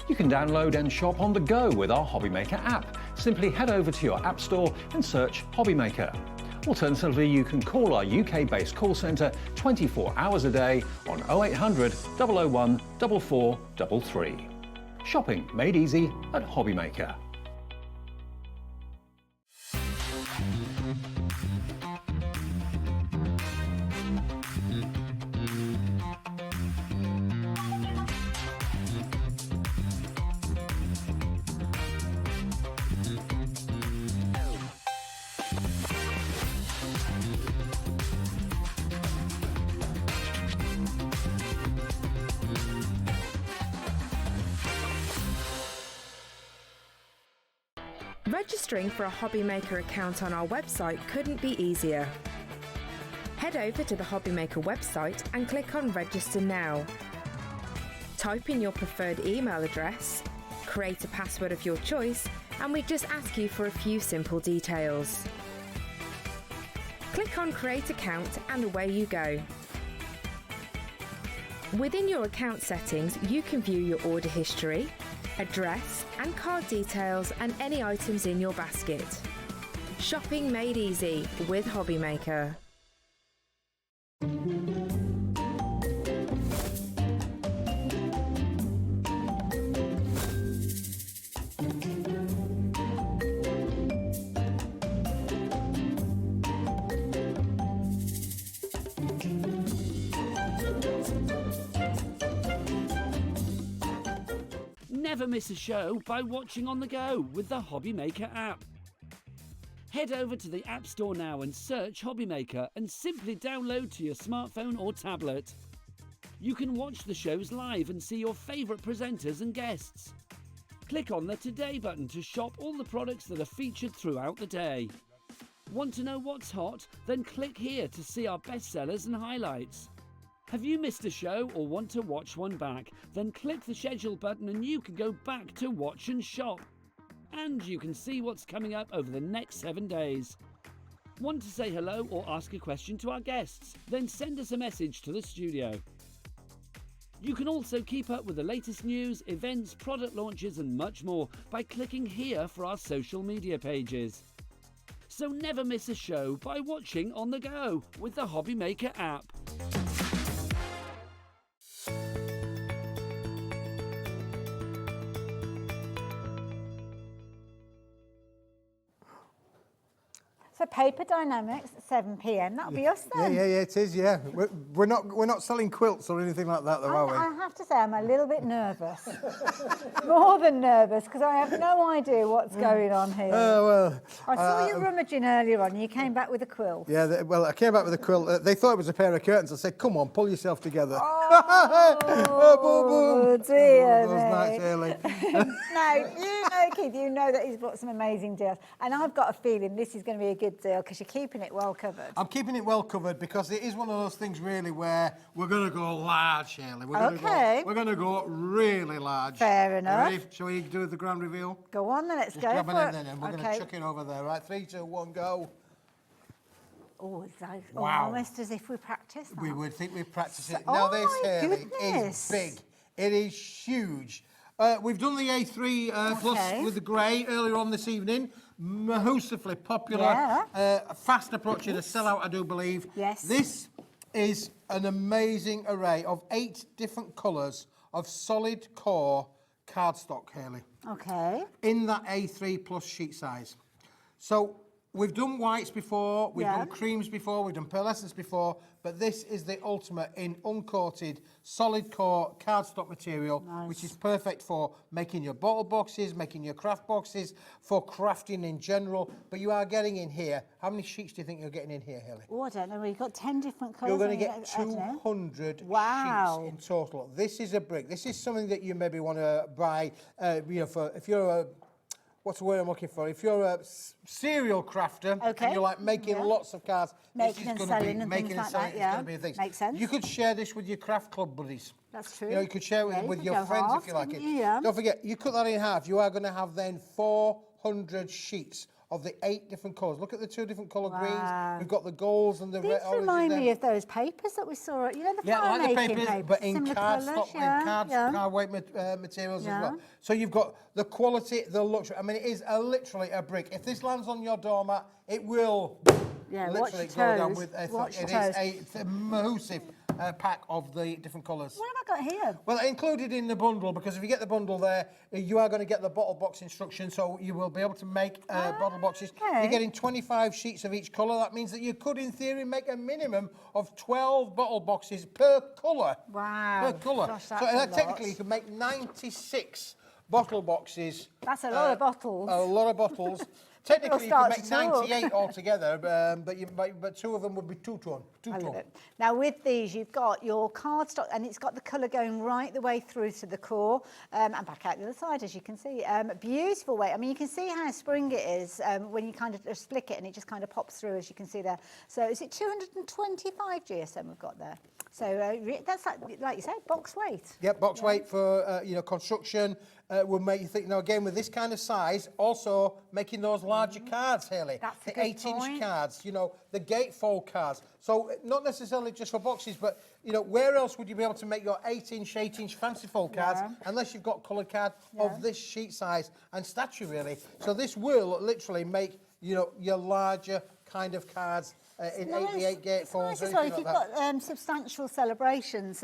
You can download and shop on the go with our Hobbymaker app. Simply head over to your app store and search Hobbymaker. Alternatively, you can call our UK-based call centre 24 hours a day on 0800 001 4433. Shopping made easy at Hobbymaker. Registering for a Hobbymaker account on our website couldn't be easier. Head over to the Hobbymaker website and click on Register Now. Type in your preferred email address, create a password of your choice, and we just ask you for a few simple details. Click on Create Account and away you go. Within your account settings, you can view your order history, address and card details and any items in your basket. Shopping made easy with Hobbymaker. Never miss a show by watching on the go with the Hobbymaker app. Head over to the App Store now and search Hobbymaker and simply download to your smartphone or tablet. You can watch the shows live and see your favourite presenters and guests. Click on the Today button to shop all the products that are featured throughout the day. Want to know what's hot? Then click here to see our bestsellers and highlights. Have you missed a show or want to watch one back? Then click the schedule button and you can go back to watch and shop. And you can see what's coming up over the next 7 days. Want to say hello or ask a question to our guests? Then send us a message to the studio. You can also keep up with the latest news, events, product launches and much more by clicking here for our social media pages. So never miss a show by watching on the go with the Hobbymaker app. So Paper Dynamics, 7 p.m. That'll be us then. Yeah, it is. Yeah, we're not selling quilts or anything like that, though, are we? I have to say, I'm a little bit nervous. More than nervous, because I have no idea what's going on here. Well, I saw you rummaging earlier on. You came back with a quilt. Yeah, well, I came back with a quilt. They thought it was a pair of curtains. I said, "Come on, pull yourself together." Oh, dear That was nice, Haley. Now, you know, Keith, you know that he's got some amazing deals. And I've got a feeling this is going to be a good deal because you're keeping it well covered. I'm keeping it well covered because it is one of those things really where we're going to go large, Haley. We're going to go really large. Fair enough. Ready? Shall we do the grand reveal? Go on then, let's Just go grab for it it. in then, and we're going to chuck it over there. Right, 3, 2, 1, go. Oh, it's like Wow. almost as if we practiced that. We would think we practice it. Oh Now this, my Haley, goodness. is big. It is huge. We've done the A3 Plus with the grey earlier on this evening. Massively popular. Fast approaching a sellout, I do believe. Yes. This is an amazing array of 8 different colours of solid core cardstock, Haley. Okay. In that A3 Plus sheet size. So we've done whites before, we've done creams before, we've done pearlescence before, but this is the ultimate in uncoated solid core cardstock material, which is perfect for making your bottle boxes, making your craft boxes, for crafting in general. But you are getting in here, how many sheets do you think you're getting in here, Haley? Oh, I don't know. We've got 10 different colours. You're going to get 200 sheets in total. This is a brick. This is something that you maybe want to buy, for if you're a what's the word I'm looking for? If you're a serial crafter and you're like making lots of cards, making and selling and things like that, it's going to be a thing. Makes sense. You could share this with your craft club buddies. That's true. You know, you could share it with your go friends half, if you like it. Yeah. Don't forget, you cut that in half, you are going to have then 400 sheets of the 8 different colours. Look at the 2 different colour greens. We've got the golds and the red oranges. These remind me of those papers that we saw, you know, the like the making papers, but in cardstock, card weight materials as well. So you've got the quality, the luxury. I mean, it is literally a brick. If this lands on your doormat, it will literally go down with a massive pack of the different colours. What have I got here? Well, included in the bundle, because if you get the bundle there, you are going to get the bottle box instruction, so you will be able to make bottle boxes. You're getting 25 sheets of each colour. That means that you could, in theory, make a minimum of 12 bottle boxes per colour. Wow. Per colour. Gosh, So that's technically, you can make 96 bottle boxes. That's a lot of bottles. A lot of bottles. Technically, you can start make to talk. 98 altogether, but 2 of them would be two-tone. I love it. Now with these, you've got your cardstock, and it's got the colour going right the way through to the core and back out the other side, as you can see. Beautiful way. I mean, you can see how spring it is when you kind of just flick it, and it just kind of pops through, as you can see there. So is it 225 GSM we've got there? So that's like you said, box weight. Yep, box weight for construction will make you think. Now again, with this kind of size, also making those larger cards, Hayley. That's the a good 8-inch point. cards, the gatefold cards. So not necessarily just for boxes, but where else would you be able to make your 8-inch fancy fold cards unless you've got coloured card of this sheet size and stature, really. So this will literally make your larger kind of cards in 88 gatefolds. It's nice as well if you've got substantial celebrations.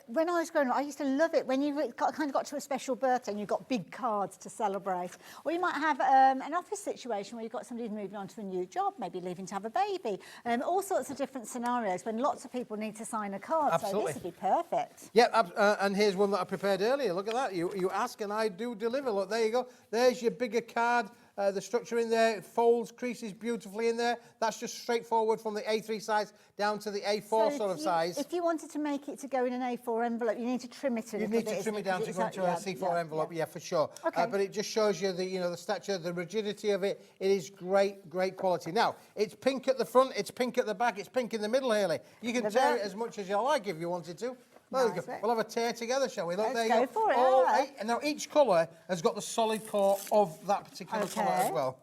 When I was growing up, I used to love it when you got to a special birthday and you've got big cards to celebrate. Or you might have an office situation where you've got somebody moving on to a new job, maybe leaving to have a baby. All sorts of different scenarios when lots of people need to sign a card. Absolutely. So this would be perfect. Yeah, and here's one that I prepared earlier. Look at that. You ask and I do deliver. Look, there you go. There's your bigger card. The structure in there, folds, creases beautifully in there. That's just straightforward from the A3 size down to the A4 sort of size. If you wanted to make it to go in an A4 envelope, you need to trim it a little bit. You need to trim it down to go into a C4 envelope, yeah, for sure. Okay. But it just shows you the stature, the rigidity of it. It is great quality. Now, it's pink at the front, it's pink at the back, it's pink in the middle, Hayley. You can tear it as much as you like if you wanted to. There we go. We'll have a tear together, shall we? Look, Let's there you go for it, All all right. eight. And now each colour has got the solid core of that particular colour as well.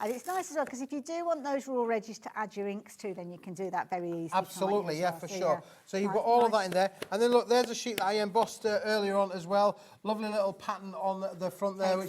And it's nice as well, because if you do want those raw edges to add your inks to, then you can do that very easily. Absolutely, yeah, for sure. So you've got all of that in there. And then look, there's a sheet that I embossed earlier on as well. Lovely little pattern on the front there, which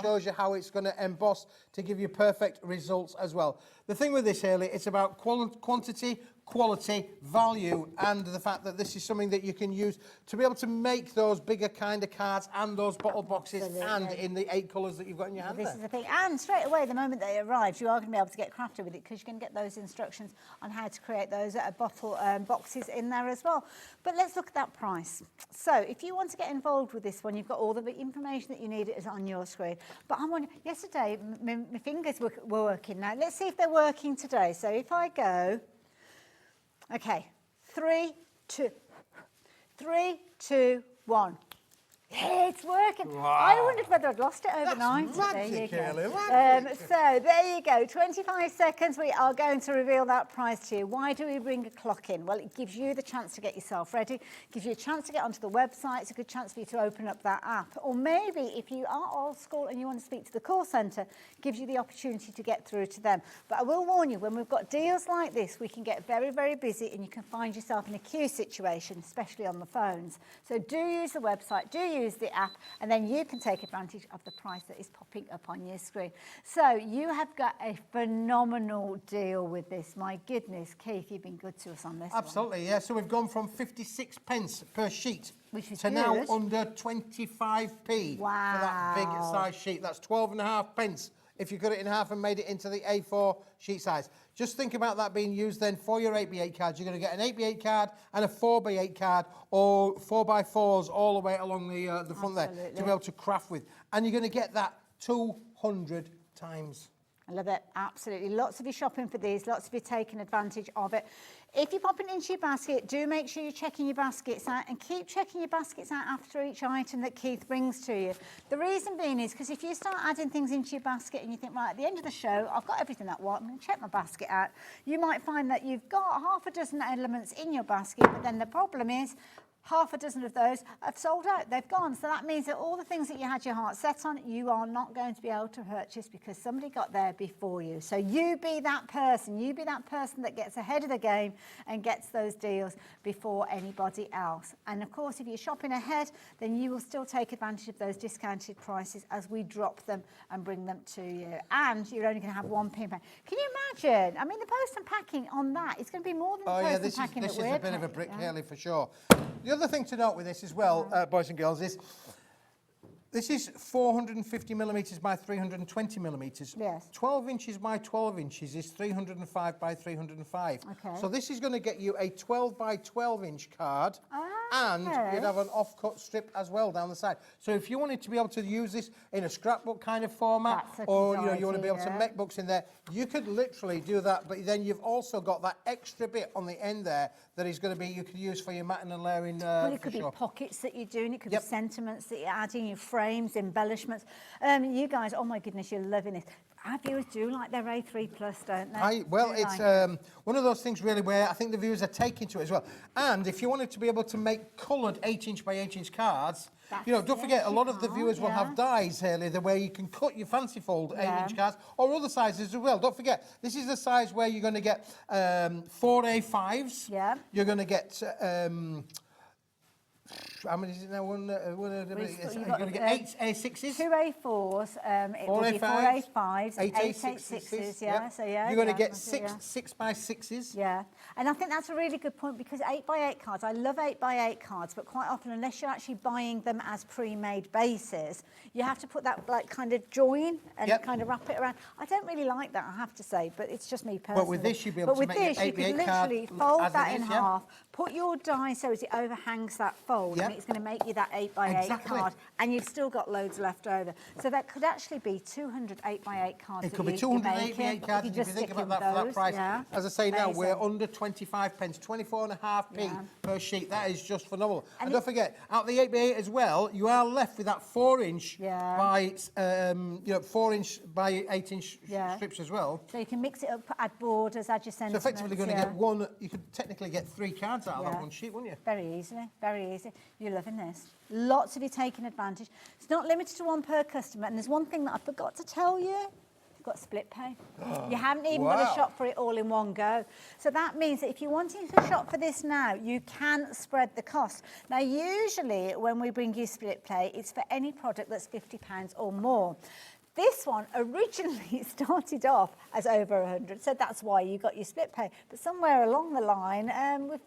shows you how it's going to emboss to give you perfect results as well. The thing with this, Hayley, it's about quantity, quality, value, and the fact that this is something that you can use to be able to make those bigger kind of cards and those bottle boxes and in the 8 colours that you've got in your hand. This is the thing. And straight away, the moment that it arrives, you are going to be able to get crafty with it, because you're going to get those instructions on how to create those bottle boxes in there as well. But let's look at that price. So if you want to get involved with this one, you've got all the information that you need is on your screen. But I'm wondering, yesterday, my fingers were working. Now, let's see if they're working today. So if I go... Okay, 3, 2, 1. Yeah, it's working. Wow. I wondered whether I'd lost it overnight. That's magic, there you go. Hayley, So there you go, 25 seconds. We are going to reveal that price to you. Why do we bring a clock in? Well, it gives you the chance to get yourself ready, gives you a chance to get onto the website. It's a good chance for you to open up that app. Or maybe if you are old school and you want to speak to the call centre, gives you the opportunity to get through to them. But I will warn you, when we've got deals like this, we can get very, very busy and you can find yourself in a queue situation, especially on the phones. So do use the website, do use the app, and then you can take advantage of the price that is popping up on your screen. So you have got a phenomenal deal with this. My goodness, Keith, you've been good to us on this. Absolutely, yeah. So we've gone from 56 pence per sheet to now under 25p for that big size sheet. That's 12.5 pence if you cut it in half and made it into the A4 sheet size. Just think about that being used then for your 8x8 cards. You're going to get an 8x8 card and a 4x8 card, or 4x4s all the way along the front there to be able to craft with. And you're going to get that 200 times. I love it, absolutely. Lots of you shopping for these, lots of you taking advantage of it. If you're popping it into your basket, do make sure you're checking your baskets out, and keep checking your baskets out after each item that Keith brings to you. The reason being is because if you start adding things into your basket and you think, right, at the end of the show, I've got everything that I want, I'm going to check my basket out, you might find that you've got half a dozen elements in your basket, but then the problem is half a dozen of those have sold out, they've gone. So that means that all the things that you had your heart set on, you are not going to be able to purchase because somebody got there before you. So you be that person that gets ahead of the game and gets those deals before anybody else. And of course, if you're shopping ahead, then you will still take advantage of those discounted prices as we drop them and bring them to you. And you're only going to have one pin pack. Can you imagine? I mean, the post and packing on that is going to be more than the post and packing that we're paying. This is a bit of a brick, Hayley, for sure. The other thing to note with this as well, boys and girls, is this is 450 millimetres by 320 millimetres. Yes. 12 inches by 12 inches is 305 by 305. Okay. So this is going to get you a 12 by 12 inch card and you'd have an off-cut strip as well down the side. So if you wanted to be able to use this in a scrapbook kind of format, or you know, you want to be able to make books in there, you could literally do that. But then you've also got that extra bit on the end there that is going to be, you could use for your matting and layering. Well, it could be pockets that you're doing. It could be sentiments that you're adding, your frames, embellishments. You guys, oh my goodness, you're loving this. Our viewers do like their A3+, don't they? Well, it's one of those things really where I think the viewers are taking to it as well. And if you wanted to be able to make coloured 8-inch by 8-inch cards, you know, don't forget, a lot of the viewers will have dies here, the way you can cut your fancy fold 8-inch cards, or other sizes as well. Don't forget, this is the size where you're going to get 4 A5s. Yeah. You're going to get... how many is it now? You're going to get 8 A6s. 2 A4s, it will be 4 A5s, 8 A6s, yeah. So yeah, you're going to get 6 6x6s. Yeah, and I think that's a really good point, because 8x8 cards, I love 8x8 cards, but quite often, unless you're actually buying them as pre-made bases, you have to put that like kind of join and kind of wrap it around. I don't really like that, I have to say, but it's just me personally. But with this, you'd be able to make an 8x8 card. You could literally fold that in half, put your die so as it overhangs that fold, and it's going to make you that 8x8 card, and you've still got loads left over. So that could actually be 200 8x8 cards. It could be 200 8x8 cards if you think about that for that price. Yeah. As I say now, we're under 25 pence, 24.5p per sheet. That is just phenomenal. And don't forget, out the 8x8 as well, you are left with that 4-inch by 4-inch by 8-inch strips as well. So you can mix it up, add borders, add your sentiments. So effectively going to get one. You could technically get 3 cards out of that one sheet, wouldn't you? Very easily, very easy. You're loving this. Lots of you taking advantage. It's not limited to one per customer, and there's one thing that I forgot to tell you. You've got split pay. You haven't even got to shop for it all in one go. So that means that if you're wanting to shop for this now, you can spread the cost. Now, usually when we bring you split pay, it's for any product that's £50 or more. This one originally started off as over 100, so that's why you got your split pay. But somewhere along the line, we've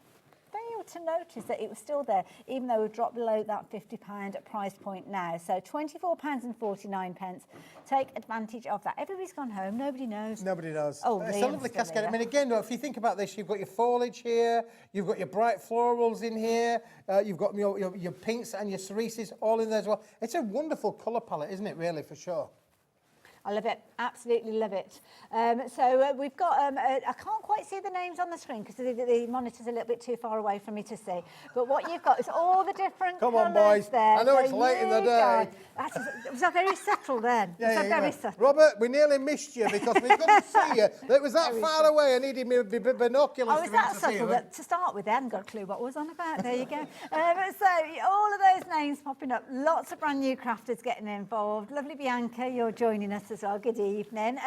failed to notice that it was still there, even though we've dropped below that £50 price point now. So £24.49. Take advantage of that. Everybody's gone home. Nobody knows. Nobody knows. Oh, it's a lovely cascade. I mean, again, if you think about this, you've got your foliage here, you've got your bright florals in here, you've got your pinks and your cerises all in there as well. It's a wonderful colour palette, isn't it, really, for sure? I love it, absolutely love it. So we've got, I can't quite see the names on the screen because the monitor's a little bit too far away for me to see. But what you've got is all the different colours boys. There. I know it's late in the day. Was that very subtle then? Very subtle? Robert, we nearly missed you because we couldn't see you. It was that far away. I needed my binoculars to be able to see you. To start with, I hadn't got a clue what I was on about. There you go. So all of those names popping up. Lots of brand new crafters getting involved. Lovely Bianca, you're joining us as well. Good evening.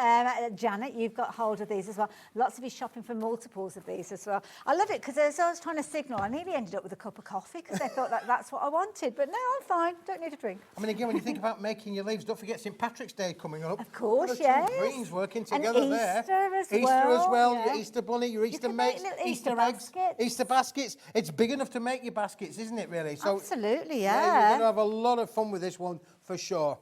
Janet, you've got hold of these as well. Lots of you shopping for multiples of these as well. I love it because as I was trying to signal, I nearly ended up with a cup of coffee because I thought that's what I wanted. But no, I'm fine. Don't need a drink. I mean, again, when you think about making your leaves, don't forget St Patrick's Day coming up. Of course, yes. Two greens working together there. Easter as well. Your Easter bunny, your Easter mates, Easter eggs, Easter baskets. It's big enough to make your baskets, isn't it, really? So, absolutely, yeah. You're going to have a lot of fun with this one for sure.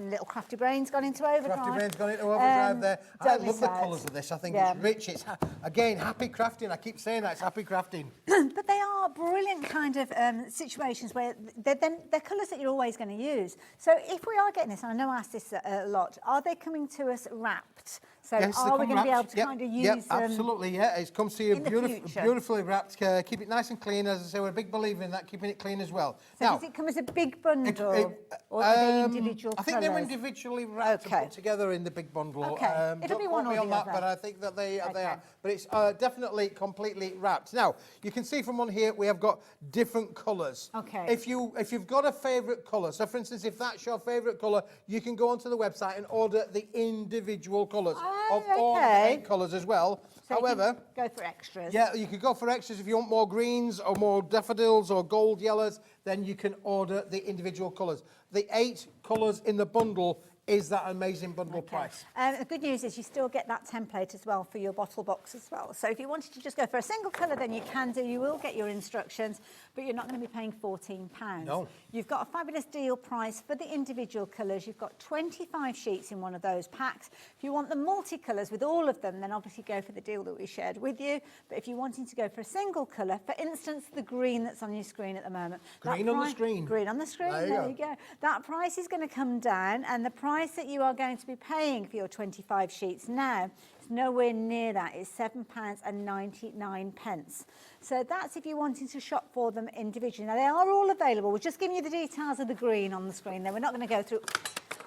Little Crafty Brain's gone into overdrive. Crafty Brain's gone into overdrive there. I love the colours of this. I think it's rich. It's, again, happy crafting. I keep saying that. It's happy crafting. But they are brilliant kind of situations where they're colours that you're always going to use. So if we are getting this, and I know I ask this a lot, are they coming to us wrapped? So yes, are we going to be able to kind of use them? Absolutely, yeah. It comes to you beautifully wrapped. Keep it nice and clean. As I say, we're a big believer in that, keeping it clean as well. So now, does it come as a big bundle or are they individual I think they're individually wrapped and put together in the big bundle. Okay, it'll be one or the other. But I think that they are. But it's definitely completely wrapped. Now, you can see from on here, we have got different colours. Okay. If you've got a favourite colour, so for instance, if that's your favourite colour, you can go onto the website and order the individual colours of all the 8 colours as well. So however, go for extras. Yeah, you could go for extras if you want more greens or more daffodils or gold yellows, then you can order the individual colours. The 8 colours in the bundle is that amazing bundle price. The good news is you still get that template as well for your bottle box as well. So if you wanted to just go for a single colour, then you can do. You will get your instructions, but you're not going to be paying £14. No. You've got a fabulous deal price for the individual colours. You've got 25 sheets in one of those packs. If you want the multicolours with all of them, then obviously go for the deal that we shared with you. But if you're wanting to go for a single colour, for instance, the green that's on your screen at the moment. Green on the screen. Green on the screen, there you go. That price is going to come down, and the price that you are going to be paying for your 25 sheets now is nowhere near that. It's £7.99. So that's if you're wanting to shop for them individually. Now, they are all available. We're just giving you the details of the green on the screen there. We're not going to go through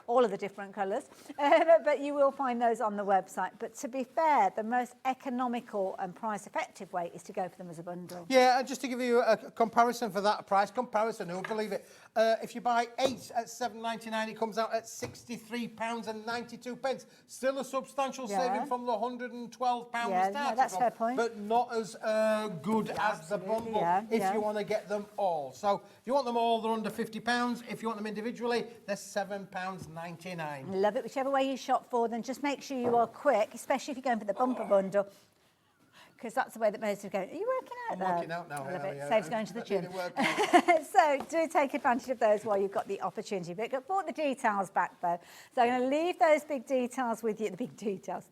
all of the different colours, but you will find those on the website. But to be fair, the most economical and price-effective way is to go for them as a bundle. Yeah, and just to give you a comparison for that price, comparison, who'll believe it, if you buy 8 at £7.99, it comes out at £63.92. Still a substantial saving from the £112 Yeah, start. no, that's a fair point. But not as good as the bundle if you want to get them all. So if you want them all, they're under £50. If you want them individually, they're £7.99. Love it. Whichever way you shop for them, just make sure you are quick, especially if you're going for the bumper bundle, because that's the way that most are going. Are you working out I'm working out now. I love it. Yeah, Saves going to the gym. So do take advantage of those while you've got the opportunity. But brought the details back though. So I'm going to leave those big details with you, the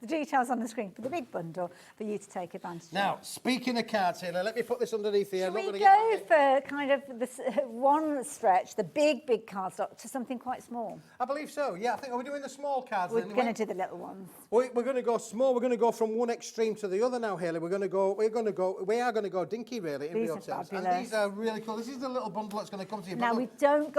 details on the screen for the big bundle for you to take advantage Now, of. speaking of cards here, let me put this underneath here. Should we go for kind of this one stretch, the big cardstock, to something quite small? I believe so, yeah. I think, are we doing the small cards We're then? going to do the little ones. We're going to go small. We're going to go from one extreme to the other now, Haley. We are going to go dinky, really, in These real are terms. fabulous. And these are really cool. This is the little bundle that's going to come to you. Now, but we don't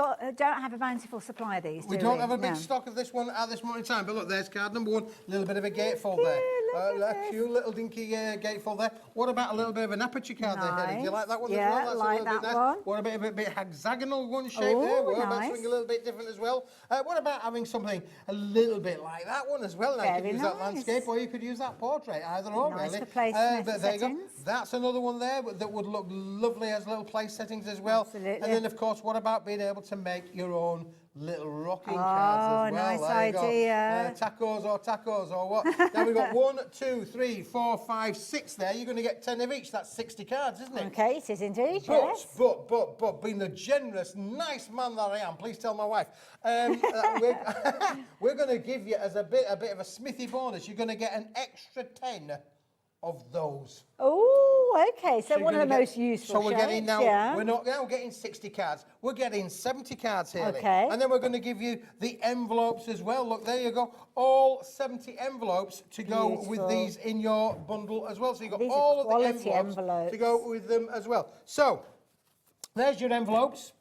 have a bountiful supply of these, we do don't have a big No. stock of this one at this moment in time. But look, there's card number one. A little bit of a gatefold there. A cute little dinky gatefold there. What about a little bit of an aperture card there, Haley? Do you like that one as well? That's like a little that bit nice. one. What about a bit hexagonal one shape there? What about something a little bit different as well? What about having something a little bit like that one as well? Now, you could use that landscape or you could use that portrait, either or, Nice really. for place But there you go. settings. That's another one there that would look lovely as little place settings as well. Absolutely. And then, of course, what about being able to make your own little rocking cards as well? Nice there you idea. Go. Tacos or what? Now we've got 1, 2, 3, 4, 5, 6 there. You're going to get 10 of each. That's 60 cards, isn't it? Okay, it is indeed, But, yes. but, being the generous, nice man that I am, please tell my wife, we're going to give you as a bit of a smithy bonus. You're going to get an extra 10 of those. Oh, okay. So you're one of the gonna most useful So we're getting shapes, now, yeah. we're not now getting 60 cards, we're getting 70 cards here. Okay. And then we're going to give you the envelopes as well. Look, there you go. All 70 envelopes to go with these in your bundle as well. So you've got These are all of the quality envelopes to go with them as well. So, there's your envelopes.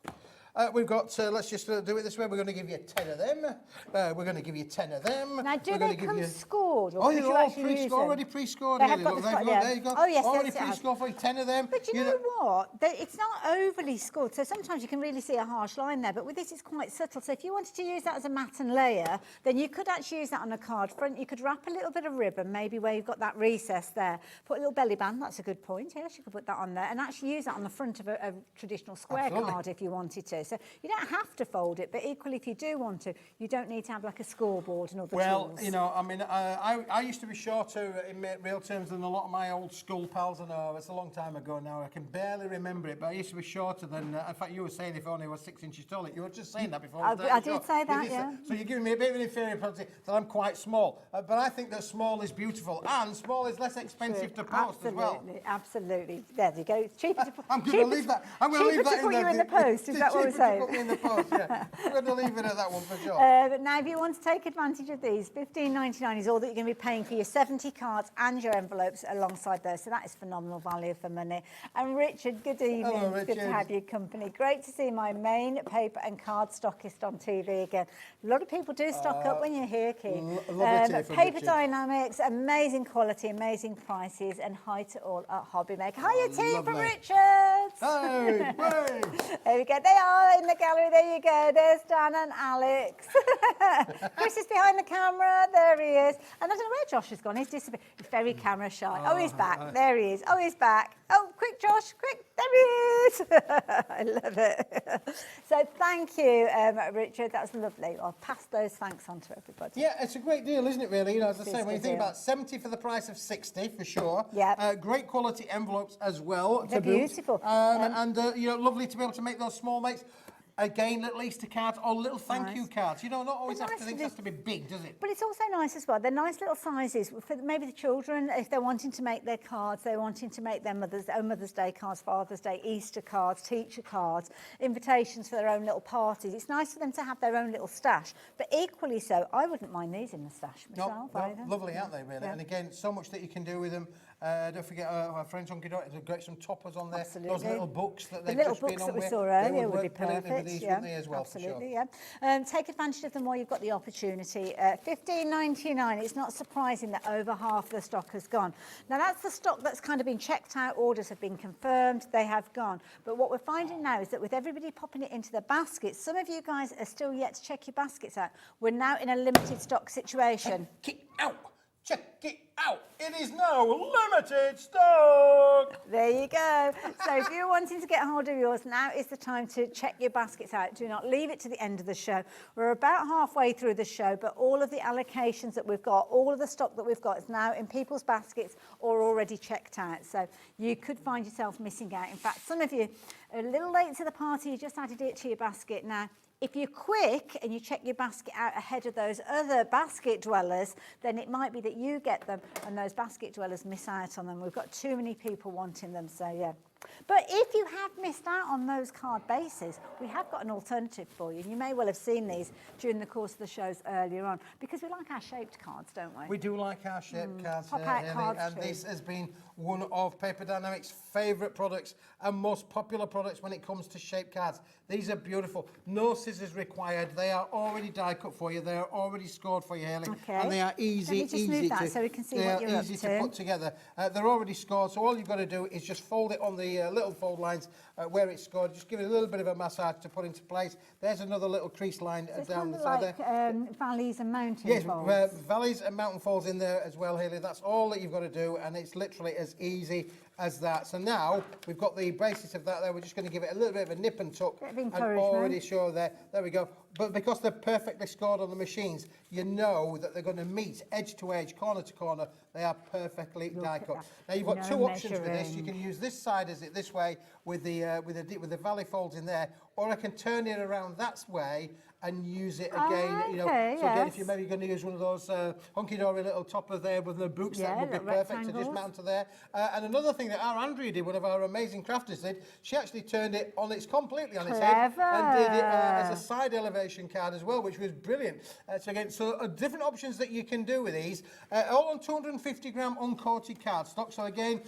We've got, let's just do it this way. We're going to give you 10 of them. We're going to give you 10 of them. Now, do we're they going to give come you... scored? Or Oh, could they're you all actually use pre-scored, them? already pre-scored. They have Haley. got Look, the there you go. yeah. There you go. Oh, yes, already yes, it has. pre-scored for you, 10 of them. But you know what? It's not overly scored, so sometimes you can really see a harsh line there, but with this it's quite subtle. So if you wanted to use that as a mat and layer, then you could actually use that on a card front. You could wrap a little bit of ribbon, maybe where you've got that recess there. Put a little belly band, that's a good point. Yes, you could put that on there, and actually use that on the front of a traditional square card if you wanted to. So you don't have to fold it, but equally if you do want to, you don't need to have like a scoreboard and all the tools. You know, I mean, I used to be shorter in real terms than a lot of my old school pals. I know it's a long time ago now. I can barely remember it, but I used to be shorter than. In fact, you were saying if only I was 6 inches taller. You were just saying that before. I did say that, yeah. So you're giving me a bit of an inferiority that I'm quite small, but I think that small is beautiful and small is less expensive to post as well. Absolutely. There you go. It's cheaper to I'm going to leave that. I'm going to leave that put you in the post. Is that what we're saying? Put me in the post. Yeah, I'm going to leave it at that one for sure. But now, if you want to take advantage of these, $15.99 is all that you're going to be paying for your 70 cards and your envelopes alongside those. So that is phenomenal value for money. And Richard, good evening. Hello, It's good to Richard. have your company. Great to see my main paper and card stockist on TV again. A lot of people do stock up when you're here, Keith. Lovely But Paper Richard. Dynamics, amazing quality, amazing prices, and hi to all at Hobby Maker. Hiya, team from lovely. Richard. birds. Hey, hey. There we go. They are in the gallery. There you go. There's Dan and Alex. Chris is behind the camera. There he is. And I don't know where Josh has gone. He's disappeared. He's very camera shy. Oh, he's back. There he is. Oh, he's back. Oh, quick, Josh. Quick. There he is. I love it. So thank you, Richard. That's lovely. I'll pass those thanks on to everybody. Yeah, it's a great deal, isn't it, really? You know, as I It say, is when you a think deal. about 70 for the price of 60, for sure. Yeah. Great quality envelopes as well. They're to boot. beautiful. You know, lovely to be able to make those small mates. Again, little Easter cards or little thank you cards. You know, not always They're have to nice think to it has to be big, does it? But it's also nice as well. They're nice little sizes for maybe the children, if they're wanting to make their cards, they're wanting to make their Mother's Day cards, Father's Day, Easter cards, teacher cards, invitations for their own little parties. It's nice for them to have their own little stash. But equally so, I wouldn't mind these in the stash myself either. Lovely, aren't they, really? Yeah. And again, so much that you can do with them. Don't forget our friends Hunkydory, they've got some toppers on there. Absolutely. Those little books that The they've little just been books on that we with, saw they earlier would be work brilliantly with perfect. these, Yeah, wouldn't they, as well, for absolutely, sure. yeah. Take advantage of them while you've got the opportunity. $15.99. It's not surprising that over half the stock has gone. Now that's the stock that's kind of been checked out. Orders have been confirmed. They have gone. But what we're finding now is that with everybody popping it into the baskets, some of you guys are still yet to check your baskets out. We're now in a limited stock situation. Check it out. Check it out. It is now limited stock. There you go. So if you're wanting to get hold of yours, now is the time to check your baskets out. Do not leave it to the end of the show. We're about halfway through the show, but all of the allocations that we've got, all of the stock that we've got is now in people's baskets or already checked out. So you could find yourself missing out. In fact, some of you are a little late to the party. You just added it to your basket now. If you're quick and you check your basket out ahead of those other basket dwellers, then it might be that you get them and those basket dwellers miss out on them. We've got too many people wanting them, so yeah. But if you have missed out on those card bases, we have got an alternative for you. And you may well have seen these during the course of the shows earlier on, because we like our shaped cards, don't we? We do like our shaped cards, Pop-out cards and too. this has been one of Paper Dynamics' favourite products and most popular products when it comes to shaped cards. These are beautiful. No scissors required. They are already die cut for you. They are already scored for you, Hayley. Okay. And they are easy, Let me just move that to, so we can see they what are you're up easy to. put together. They're already scored, so all you've got to do is just fold it on the little fold lines where it's scored. Just give it a little bit of a massage to put into place. There's another little crease line So it's down kind the of side like there. valleys and mountains. Yes, folds. valleys and mountain falls in there as well, Hayley. That's all that you've got to do, and it's literally as easy as that. So now we've got the basis of that there. We're just going to give it a little bit of a nip and tuck. Bit of And encouragement. already sure there. There we go. But because they're perfectly scored on the machines, you know that they're going to meet edge to edge, corner to corner. They are perfectly die cut. Now you've got No two options for this. You measuring. can use this side as it this way with the valley folds in there, or I can turn it around that way and use it again. You know, okay, so again, if yes. you're maybe going to use one of those Hunkydory little topper there with the books, Yeah, that would be little perfect to just rectangles. mount to there. And another thing that our Andrea did, one of our amazing crafters did, she actually turned it on its completely on its head and did it as a side elevation card as well, which was brilliant. So again, different options that you can do with these, all on 250 gram uncoated cardstock. So again,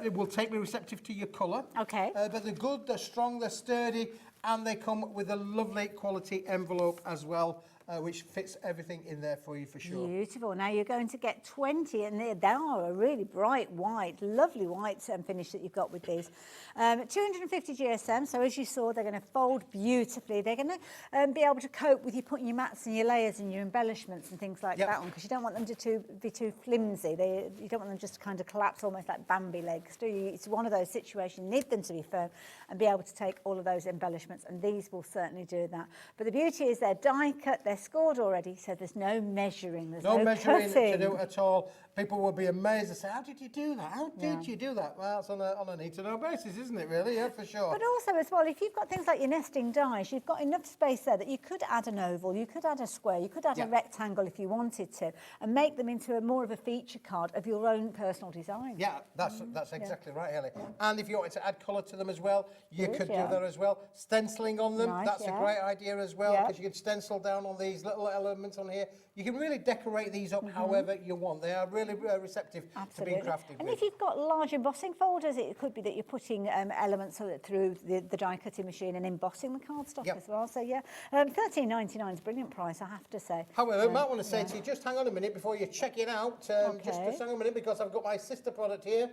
it will take me receptive to your colour. Okay. But they're good, they're strong, they're sturdy, and they come with a lovely quality envelope as well, which fits everything in there for you for sure. Beautiful. Now you're going to get 20, and they are a really bright white, lovely white finish that you've got with these. 250 GSM, so as you saw, they're going to fold beautifully. They're going to be able to cope with you putting your mats and your layers and your embellishments and things like that on, because you don't want them to be too flimsy. You don't want them just to kind of collapse almost like Bambi legs, do you? It's one of those situations, you need them to be firm and be able to take all of those embellishments, and these will certainly do that. But the beauty is they're die cut, they're scored already, so there's no measuring, there's no measuring cutting. to do at all. People will be amazed and say, how did you do that? How did you do that? Well, it's on a need-to-know basis, isn't it, really? Yeah, for sure. But also as well, if you've got things like your nesting dies, you've got enough space there that you could add an oval, you could add a square, you could add a rectangle if you wanted to, and make them into more of a feature card of your own personal design. Yeah, that's exactly right, Ellie. And if you wanted to add colour to them as well, you could do that as well. Stenciling on them, that's a great idea as well, because you can stencil down on these little elements on here. You can really decorate these up however you want. They are really receptive to being crafted And with. if you've got large embossing folders, it could be that you're putting elements through the die cutting machine and embossing the cardstock as well. So yeah, £13.99 is a brilliant price, I have to say. However, I might want to say to you, just hang on a minute before you check it out. Just hang on a minute, because I've got my sister product here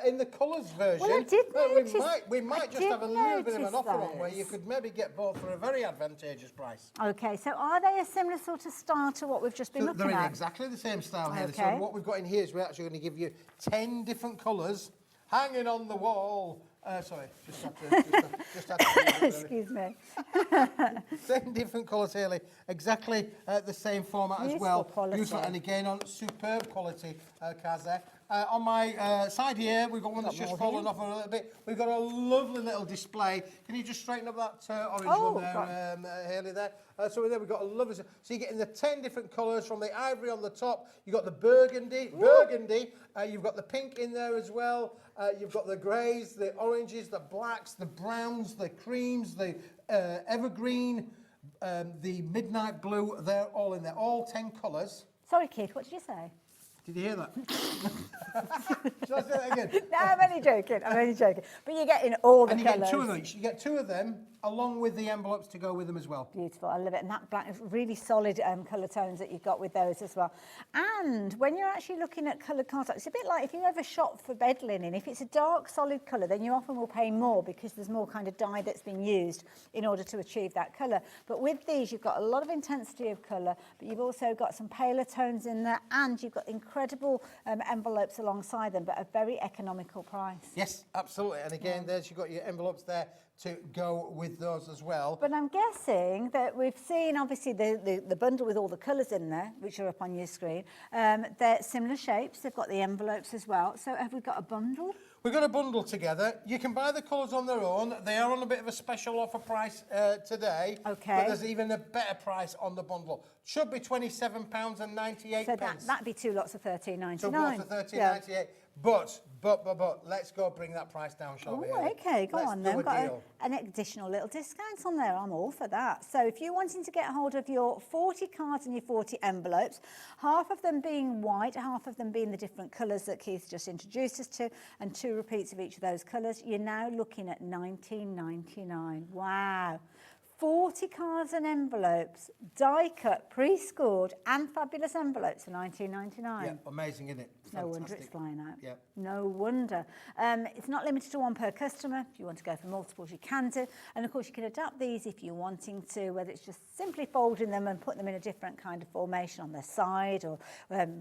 in the colours version. Well, I did notice. We might just have a little bit of an offer on where you could maybe get both for a very advantageous price. Okay, so are they a similar sort of style to what we've just been looking They're in at? exactly the same style here. Okay. So what we've got in here is we're actually going to give you 10 different colours hanging on the wall. Sorry, just had to excuse me. 10 different colours here, exactly the same format as well. Beautiful, and again on superb quality cards there. On my side here, we've got one that's just fallen off a little bit. We've got a lovely little display. Can you just straighten up that orange one there, Hayley, there? So there we've got a lovely... So you're getting the 10 different colours, from the ivory on the top. You've got the burgundy. You've got the pink in there as well. You've got the greys, the oranges, the blacks, the browns, the creams, the evergreen, the midnight blue. They're all in there, all 10 colours. Sorry, Keith, what did you say? Did you hear that? Shall I say that again? No, I'm only joking. But you're getting all the colours. And you get 2 of each. You get 2 of them, along with the envelopes to go with them as well. Beautiful, I love it. And that black is really solid colour tones that you've got with those as well. And when you're actually looking at coloured cards, it's a bit like if you ever shop for bed linen, if it's a dark solid colour, then you often will pay more because there's more kind of dye that's been used in order to achieve that colour. But with these, you've got a lot of intensity of colour, but you've also got some paler tones in there, and you've got incredible envelopes alongside them, but a very economical price. Yes, absolutely. And again, there's you've got your envelopes there to go with those as well. But I'm guessing that we've seen, obviously, the bundle with all the colours in there, which are up on your screen. They're similar shapes. They've got the envelopes as well. So have we got a bundle? We've got a bundle together. You can buy the colours on their own. They are on a bit of a special offer price today. Okay. But there's even a better price on the bundle. Should be £27.98. So that'd be 2 lots of £13.99. So both for £13.98. But let's go bring that price down, shall we? Okay, go on then. We've got an additional little discount on there. I'm all for that. So if you're wanting to get hold of your 40 cards and your 40 envelopes, half of them being white, half of them being the different colours that Keith just introduced us to, and 2 repeats of each of those colours, you're now looking at £19.99. Wow. 40 cards and envelopes, die-cut, pre-scored, and fabulous envelopes for £19.99. Yeah, amazing, isn't it? No wonder it's flying out. Yep. No wonder. It's not limited to 1 per customer. If you want to go for multiples, you can do. And of course, you can adapt these if you're wanting to, whether it's just simply folding them and putting them in a different kind of formation on their side or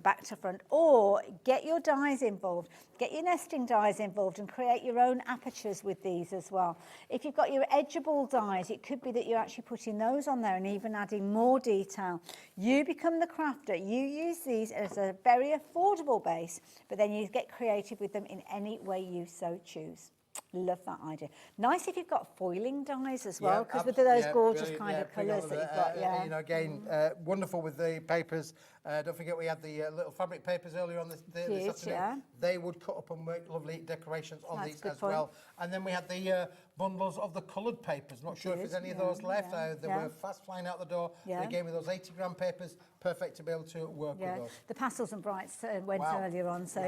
back to front, or get your dies involved, get your nesting dies involved and create your own apertures with these as well. If you've got your edgeable dies, it could be that you're actually putting those on there and even adding more detail. You become the crafter. You use these as a very affordable base, but then you get creative with them in any way you so choose. Love that idea. Nice if you've got foiling dies as well, because with those gorgeous kind of colours that you've got, you know, again, wonderful with the papers. Don't forget we had the little fabric papers earlier on this afternoon. Yeah. They would cut up and make lovely decorations on these as well. And then we had the bundles of the coloured papers. Not sure if there's any of those left. They were fast flying out the door. But again, with those 80-gram papers, perfect to be able to work with those. The pastels and brights went earlier on, so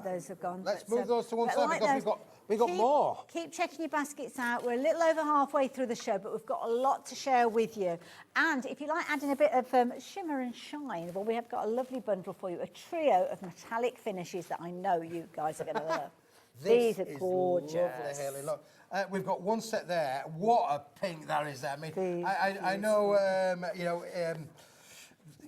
those have gone. Let's move those to one side because we've got more. Keep checking your baskets out. We're a little over halfway through the show, but we've got a lot to share with you. And if you like adding a bit of shimmer and shine, well, we have got a lovely bundle for you, a trio of metallic finishes that I know you guys are going to love. These are gorgeous. Lovely, Hayley. Look, we've got one set there. What a pink that is there. I mean, I know,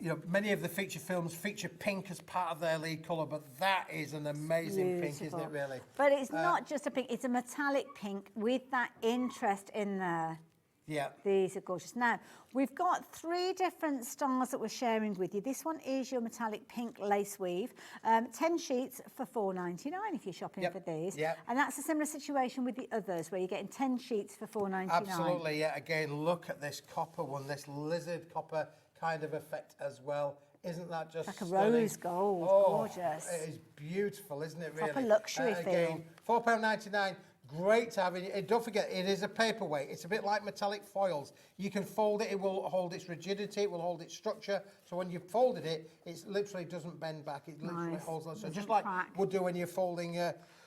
you know, many of the feature films feature pink as part of their lead colour, but that is an amazing pink, isn't it, really? But it's not just a pink, it's a metallic pink with that interest in there. Yeah. These are gorgeous. Now, we've got 3 different styles that we're sharing with you. This one is your metallic pink lace weave. 10 sheets for £4.99 if you're shopping for these. Yep. And that's a similar situation with the others, where you're getting 10 sheets for £4.99. Absolutely, yeah. Again, look at this copper one, this lizard copper kind of effect as well. Isn't that just like a stunning? Rose gold, gorgeous. It is beautiful, isn't it, really? Proper luxury feel. Again, £4.99. Great to have it. And don't forget, it is a paperweight. It's a bit like metallic foils. You can fold it. It will hold its rigidity. It will hold its structure. So when you've folded it, it literally doesn't bend back. It literally holds on. So just like would do when you're folding.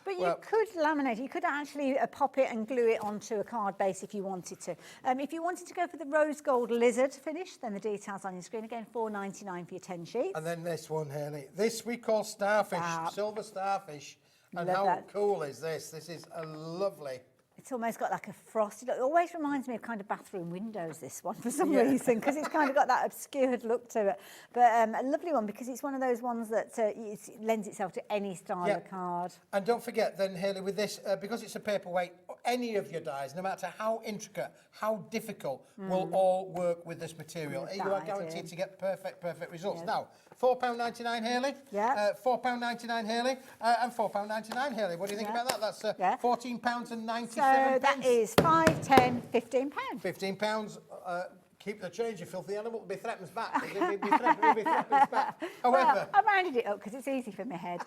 But you could laminate it. You could actually pop it and glue it onto a card base if you wanted to. If you wanted to go for the rose gold lizard finish, then the details on your screen. Again, $4.99 for your 10 sheets. And then this one, Hayley. This we call starfish, silver starfish. And how cool is this? This is a lovely. It's almost got like a frosted look. It always reminds me of kind of bathroom windows, this one, for some reason, because it's kind of got that obscured look to it. But a lovely one, because it's one of those ones that it lends itself to any style of card. And don't forget then, Hayley, with this, because it's a paperweight, any of your dies, no matter how intricate, how difficult, will all work with this material. You are guaranteed to get perfect results. Now, £4.99, Hayley. Yeah. £4.99, Hayley. And £4.99, Hayley. What do you think about that? That's £14.97. So that is £5, £10, £15. £15. Keep the change, you filthy animal. Be threatened back. Be threatened back. However, I rounded it up because it's easy for my head.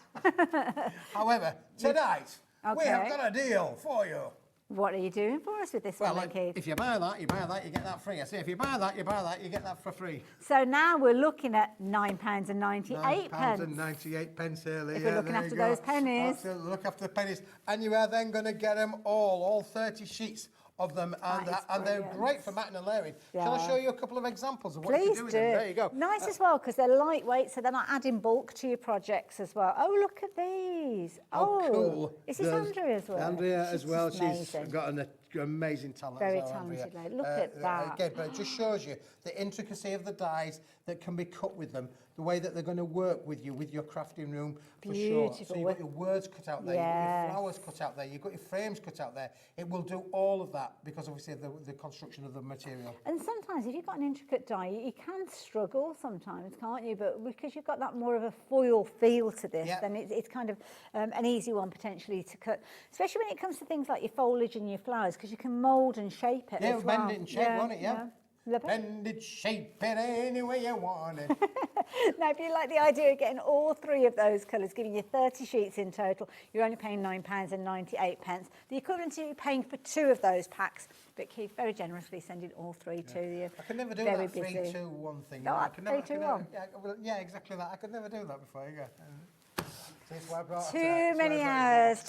However, tonight we have got a deal for you. What are you doing for us with this one, Keith? If you buy that, you get that free. I say if you buy that, you get that for free. So now we're looking at £9.98. £9.98, Hayley. If we're looking after those pennies. Absolutely, look after the pennies. And you are then going to get them all 30 sheets of them, and they're great for matting and layering. Shall I show you a couple of examples of what you can do with them? There you go. Nice as well, because they're lightweight, so they're not adding bulk to your projects as well. Oh, look at these. Oh, cool. Is this Andrea as well? Andrea as well. She's got an amazing talent. Very talented lady. Look at that. Again, but it just shows you the intricacy of the dies that can be cut with them, the way that they're going to work with you, with your crafting room, for sure. So you've got your words cut out there, you've got your flowers cut out there, you've got your frames cut out there. It will do all of that because obviously of the construction of the material. And sometimes if you've got an intricate die, you can struggle sometimes, can't you? But because you've got that more of a foil feel to this, then it's kind of an easy one potentially to cut, especially when it comes to things like your foliage and your flowers, because you can mould and shape it as well. Bend it and shape, won't it? Bend it, shape it any way you want it. Now, if you like the idea of getting all 3 of those colours, giving you 30 sheets in total, you're only paying £9.98. The equivalent to paying for 2 of those packs, but Keith very generously sending all 3 to you. I could never do that 3-2-1 thing. No, 3-2-1. Yeah, exactly that. I could never do that before. Too many hours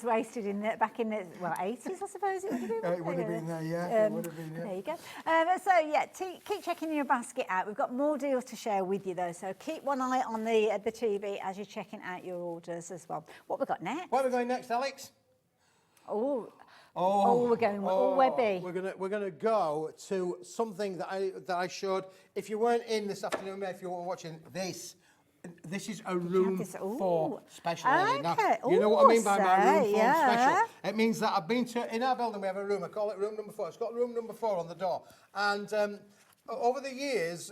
wasted in the, back in the 80s, I suppose it would have been. It would have been there, it would have been, There you go. Keep checking your basket out. We've got more deals to share with you though, so keep one eye on the TV as you're checking out your orders as well. What we got next? Where are we going next, Alex? We're going Webby. We're gonna go to something that I showed. If you weren't in this afternoon, if you were watching this. This is a room 4 special. Now, you know what I mean by my room 4 special? It means that I've been to, in our building we have a room, I call it room number 4. It's got room number 4 on the door. And over the years,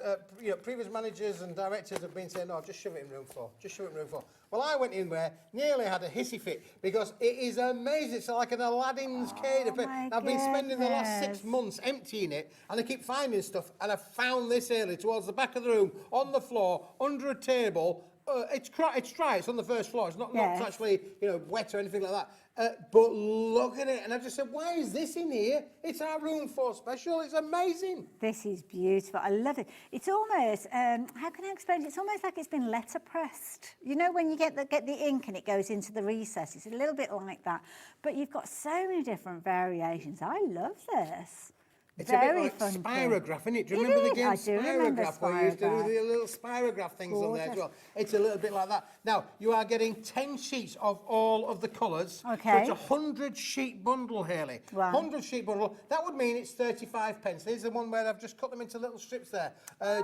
previous managers and directors have been saying, no, just shove it in room 4. Just shove it in room 4. Well, I went in there, nearly had a hissy fit, because it is amazing. It's like an Aladdin's cave. I've been spending the last 6 months emptying it, and I keep finding stuff, and I found this early towards the back of the room, on the floor, under a table. It's dry, it's on the first floor. It's not actually wet or anything like that. But look at it, and I just said, why is this in here? It's our room 4 special. It's amazing. This is beautiful. I love it. It's almost, how can I explain it? It's almost like it's been letterpressed. You know when you get the ink and it goes into the recess? It's a little bit like that. But you've got so many different variations. I love this. It's very a bit like Spirograph, isn't it? Do you remember the game Spirograph, where you used to do the little Spirograph things on there as well? It's a little bit like that. Now, you are getting 10 sheets of all of the colours. Okay. So it's a 100-sheet bundle, Hayley. Wow. 100-sheet bundle. That would mean it's 35 pence. Here's the one where I've just cut them into little strips there,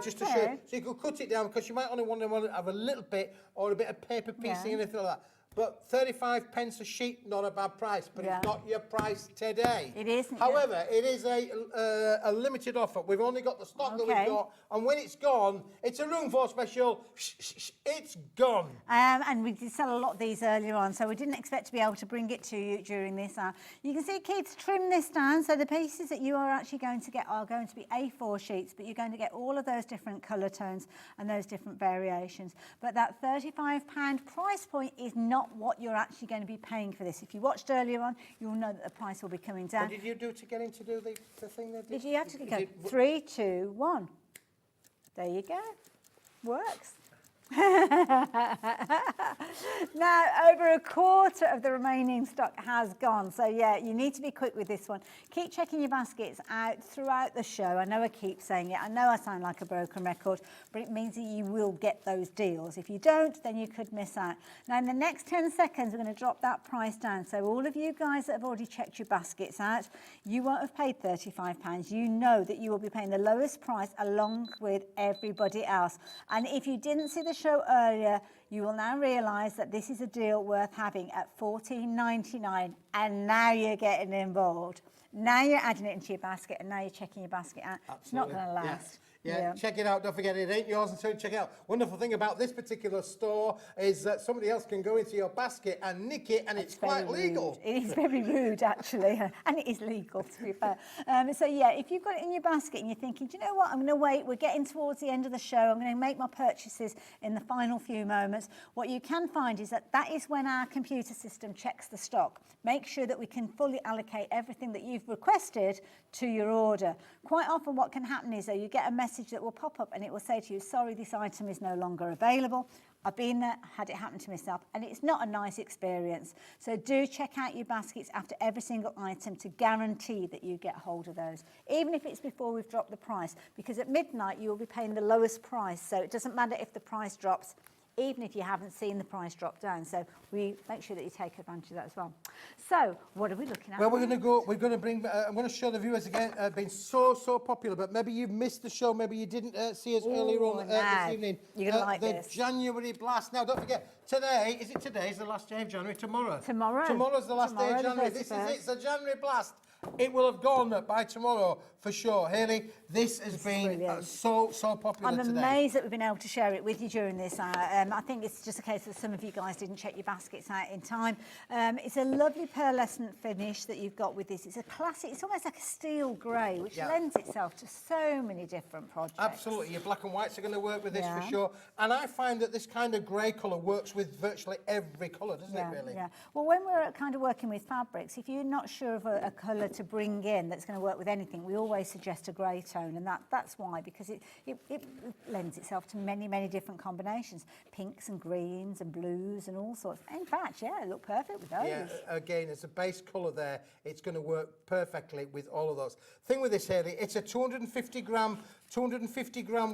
just to show you. So you could cut it down, because you might only want to have a little bit, or a bit of paper piecing, anything like that. But 35 pence a sheet, not a bad price, but it's not your price today. It isn't. However, it is a limited offer. We've only got the stock that we've got, and when it's gone, it's a room 4 special. It's gone. And we did sell a lot of these earlier on, so we didn't expect to be able to bring it to you during this hour. You can see Keith's trimmed this down, so the pieces that you are actually going to get are going to be A4 sheets, but you're going to get all of those different colour tones and those different variations. But that £35 price point is not not what you're actually going to be paying for this. If you watched earlier on, you'll know that the price will be coming down. What did you do to get him to do the thing there? Did you actually go 3, 2, 1? There you go. Works. Now, over a quarter of the remaining stock has gone. So, yeah, you need to be quick with this one. Keep checking your baskets out throughout the show. I know I keep saying it. I know I sound like a broken record, but it means that you will get those deals. If you don't, then you could miss out. Now, in the next 10 seconds, we're going to drop that price down. So all of you guys that have already checked your baskets out, you won't have paid £35. You know that you will be paying the lowest price along with everybody else. And if you didn't see the show earlier, you will now realise that this is a deal worth having at $14.99, and now you're getting involved. Now you're adding it into your basket, and now you're checking your basket out. Absolutely. It's not going to last. Yeah, check it out. Don't forget, it ain't yours until you check it out. Wonderful thing about this particular store is that somebody else can go into your basket and nick it, and it's quite legal. It is very rude, actually, and it is legal, to be fair. So, yeah, if you've got it in your basket and you're thinking, do you know what, I'm going to wait, we're getting towards the end of the show, I'm going to make my purchases in the final few moments, what you can find is that is when our computer system checks the stock. Make sure that we can fully allocate everything that you've requested to your order. Quite often what can happen is that you get a message that will pop up and it will say to you, sorry, this item is no longer available. I've been there, had it happen to myself, and it's not a nice experience. So do check out your baskets after every single item to guarantee that you get hold of those, even if it's before we've dropped the price, because at midnight you will be paying the lowest price, so it doesn't matter if the price drops, even if you haven't seen the price drop down. So we make sure that you take advantage of that as well. So what are we looking at? Well, we're going to bring, I'm going to show the viewers again, been so popular, but maybe you've missed the show, maybe you didn't see us earlier on this evening. You're going to like the this. January blast. Now, don't forget, today, is it today? Is the last day of January? Tomorrow? Tomorrow. Tomorrow's the last day of January. This is it, it's the January blast. It will have gone by tomorrow for sure. Haley, this has been so popular today. I'm amazed that we've been able to share it with you during this hour. I think it's just a case that some of you guys didn't check your baskets out in time. It's a lovely pearlescent finish that you've got with this. It's a classic, it's almost like a steel grey, which lends itself to so many different projects. Absolutely, your black and whites are going to work with this for sure. And I find that this kind of grey colour works with virtually every colour, doesn't it, really? Yeah. Well, when we're kind of working with fabrics, if you're not sure of a colour to bring in that's going to work with anything, we always suggest a grey tone, and that's why, because it lends itself to many different combinations, pinks and greens and blues and all sorts. In fact, it look perfect with those. Yeah, again, it's a base colour there. It's going to work perfectly with all of those. Thing with this, Haley, it's a 250 gram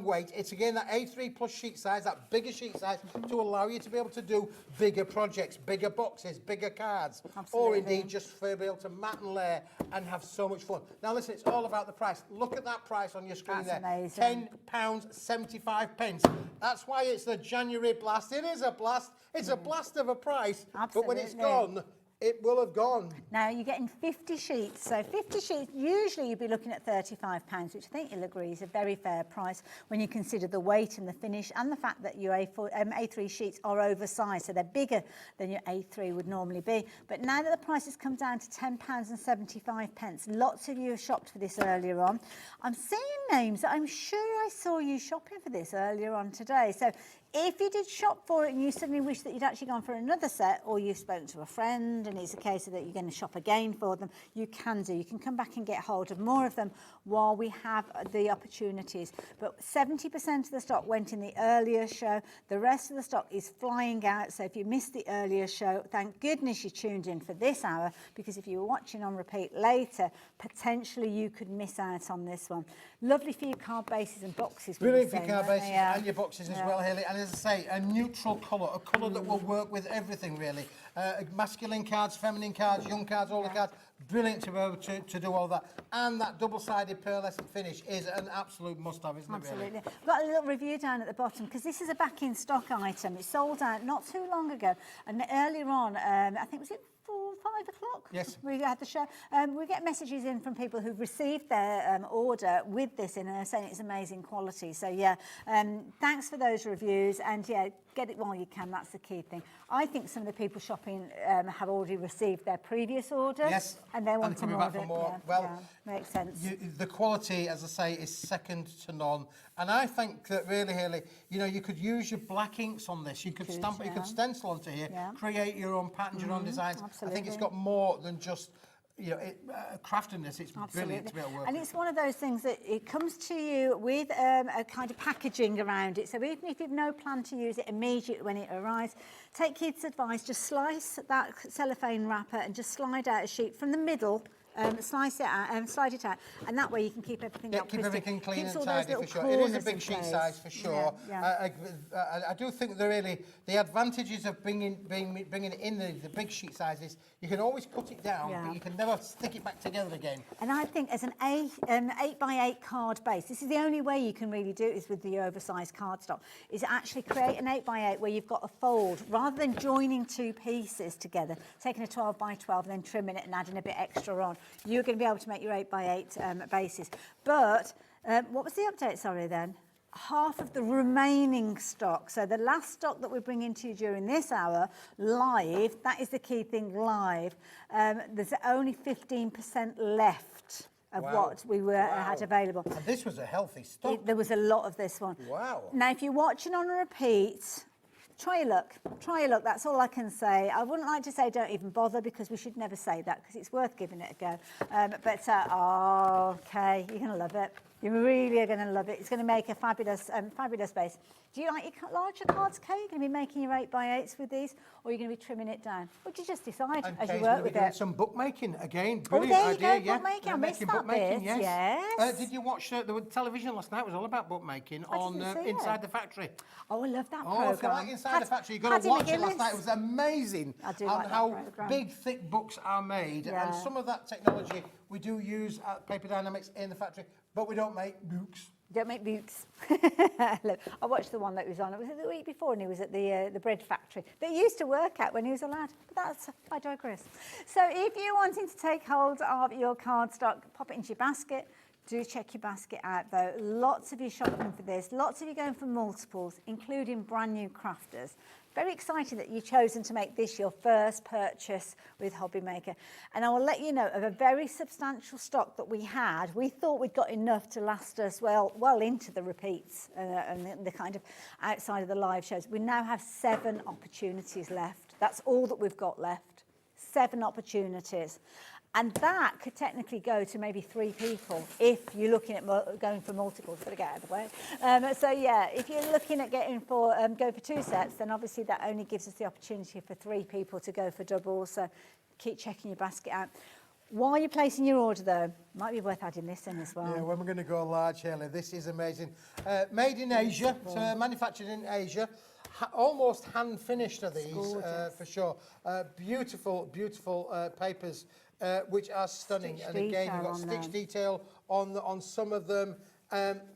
weight. It's again that A3 plus sheet size, that bigger sheet size, to allow you to be able to do bigger projects, bigger boxes, bigger cards, or indeed just for be able to mat and layer and have so much fun. Now listen, it's all about the price. Look at that price on your screen there. Amazing. £10.75. That's why it's the January blast. It is a blast. It's a blast of a price. But when it's gone, it will have gone. Now, you're getting 50 sheets. So 50 sheets, usually you'd be looking at £35, which I think you'll agree is a very fair price when you consider the weight and the finish and the fact that your A3 sheets are oversized, so they're bigger than your A3 would normally be. But now that the price has come down to £10.75, lots of you have shopped for this earlier on. I'm seeing names that I'm sure I saw you shopping for this earlier on today. So if you did shop for it and you suddenly wish that you'd actually gone for another set, or you've spoken to a friend and it's a case of that you're going to shop again for them, you can do. You can come back and get hold of more of them while we have the opportunities. But 70% of the stock went in the earlier show. The rest of the stock is flying out. So if you missed the earlier show, thank goodness you tuned in for this hour, because if you were watching on repeat later, potentially you could miss out on this one. Lovely for your card bases and boxes. Brilliant for your card bases and your boxes as well, Haley. And as I say, a neutral colour, a colour that will work with everything, really. Masculine cards, feminine cards, young cards, all the cards. Brilliant to be able to do all that. And that double-sided pearlescent finish is an absolute must-have, isn't it, really? Absolutely. I've got a little review down at the bottom, because this is a back-in-stock item. It sold out not too long ago. And earlier on, I think, was it 5 o'clock. Yes. We had the show. We get messages in from people who've received their order with this in and saying it's amazing quality. So yeah, thanks for those reviews, and yeah, get it while you can. That's the key thing. I think some of the people shopping have already received their previous orders. Yes. And they want to coming order. back for more. Yeah, Well, yeah, makes sense. The quality, as I say, is second to none. And I think that really, Haley, you know, you could use your black inks on this. You could stamp, you could stencil onto here, create your own patterns, your own designs. Absolutely. I think it's got more than just, you know, craftiness. It's brilliant to be able to work And with. it's one of those things that it comes to you with a kind of packaging around it. So even if you've no plan to use it immediately when it arrives, take kids' advice, just slice that cellophane wrapper and just slide out a sheet from the middle. Slice it out and slide it out, and that way you can keep everything up. Keep everything clean Keeps and all those tidy for little sure. It is a corners big in sheet place. size for sure. Yeah, I do think that really the advantages of bringing it in the big sheet sizes, you can always put it down, but you can never stick it back together again. And I think as an 8x8 card base, this is the only way you can really do it is with the oversized cardstock, is actually create an 8x8 where you've got a fold, rather than joining two pieces together, taking a 12x12 and then trimming it and adding a bit extra on. You're going to be able to make your 8x8 bases. But what was the update, sorry, then? Half of the remaining stock. So the last stock that we're bringing to you during this hour, live, that is the key thing, live. There's only 15% left of what we had available. And this was a healthy stock. There was a lot of this one. Wow. Now, if you're watching on a repeat, try your luck. Try your luck. That's all I can say. I wouldn't like to say don't even bother, because we should never say that, because it's worth giving it a go. Okay, you're going to love it. You really are going to love it. It's going to make a fabulous base. Do you like your larger cards, Kay? You're going to be making your 8x8s with these, or you're going to be trimming it down? What do you just decide as you work with it? Some bookmaking again. Oh, Brilliant there you idea. go, Yeah. bookmaking. I missed that bookmaking, bit. Yes. Yes. Did you watch the television last night? It was all about bookmaking on Inside the Factory. Oh, I love that Oh, programme. if you like Inside the Factory, you've got to watch it last night. It was amazing I do on like that how programme. big, thick books are made. Yeah. And some of that technology we do use at Paper Dynamics in the factory, but we don't make books. Don't make boots. Look, I watched the one that was on. It was the week before, and he was at the bread factory that he used to work at when he was a lad. But I digress. So if you're wanting to take hold of your cardstock, pop it into your basket. Do check your basket out, though. Lots of you shopping for this. Lots of you going for multiples, including brand new crafters. Very excited that you've chosen to make this your first purchase with Hobbymaker. And I will let you know of a very substantial stock that we had. We thought we'd got enough to last us well into the repeats and the kind of outside of the live shows. We now have 7 opportunities left. That's all that we've got left. 7 opportunities. And that could technically go to maybe 3 people if you're looking at going for multiples. Got to get out of the way. So yeah, if you're looking at going for 2 sets, then obviously that only gives us the opportunity for 3 people to go for doubles. So keep checking your basket out. While you're placing your order, though, might be worth adding this in as well. Yeah, when we're going to go large, Haley, this is amazing. Made in Asia, so manufactured in Asia. Almost hand finished are these, for sure. Beautiful, beautiful papers. Which are stunning, and again you've got stitch detail on some of them,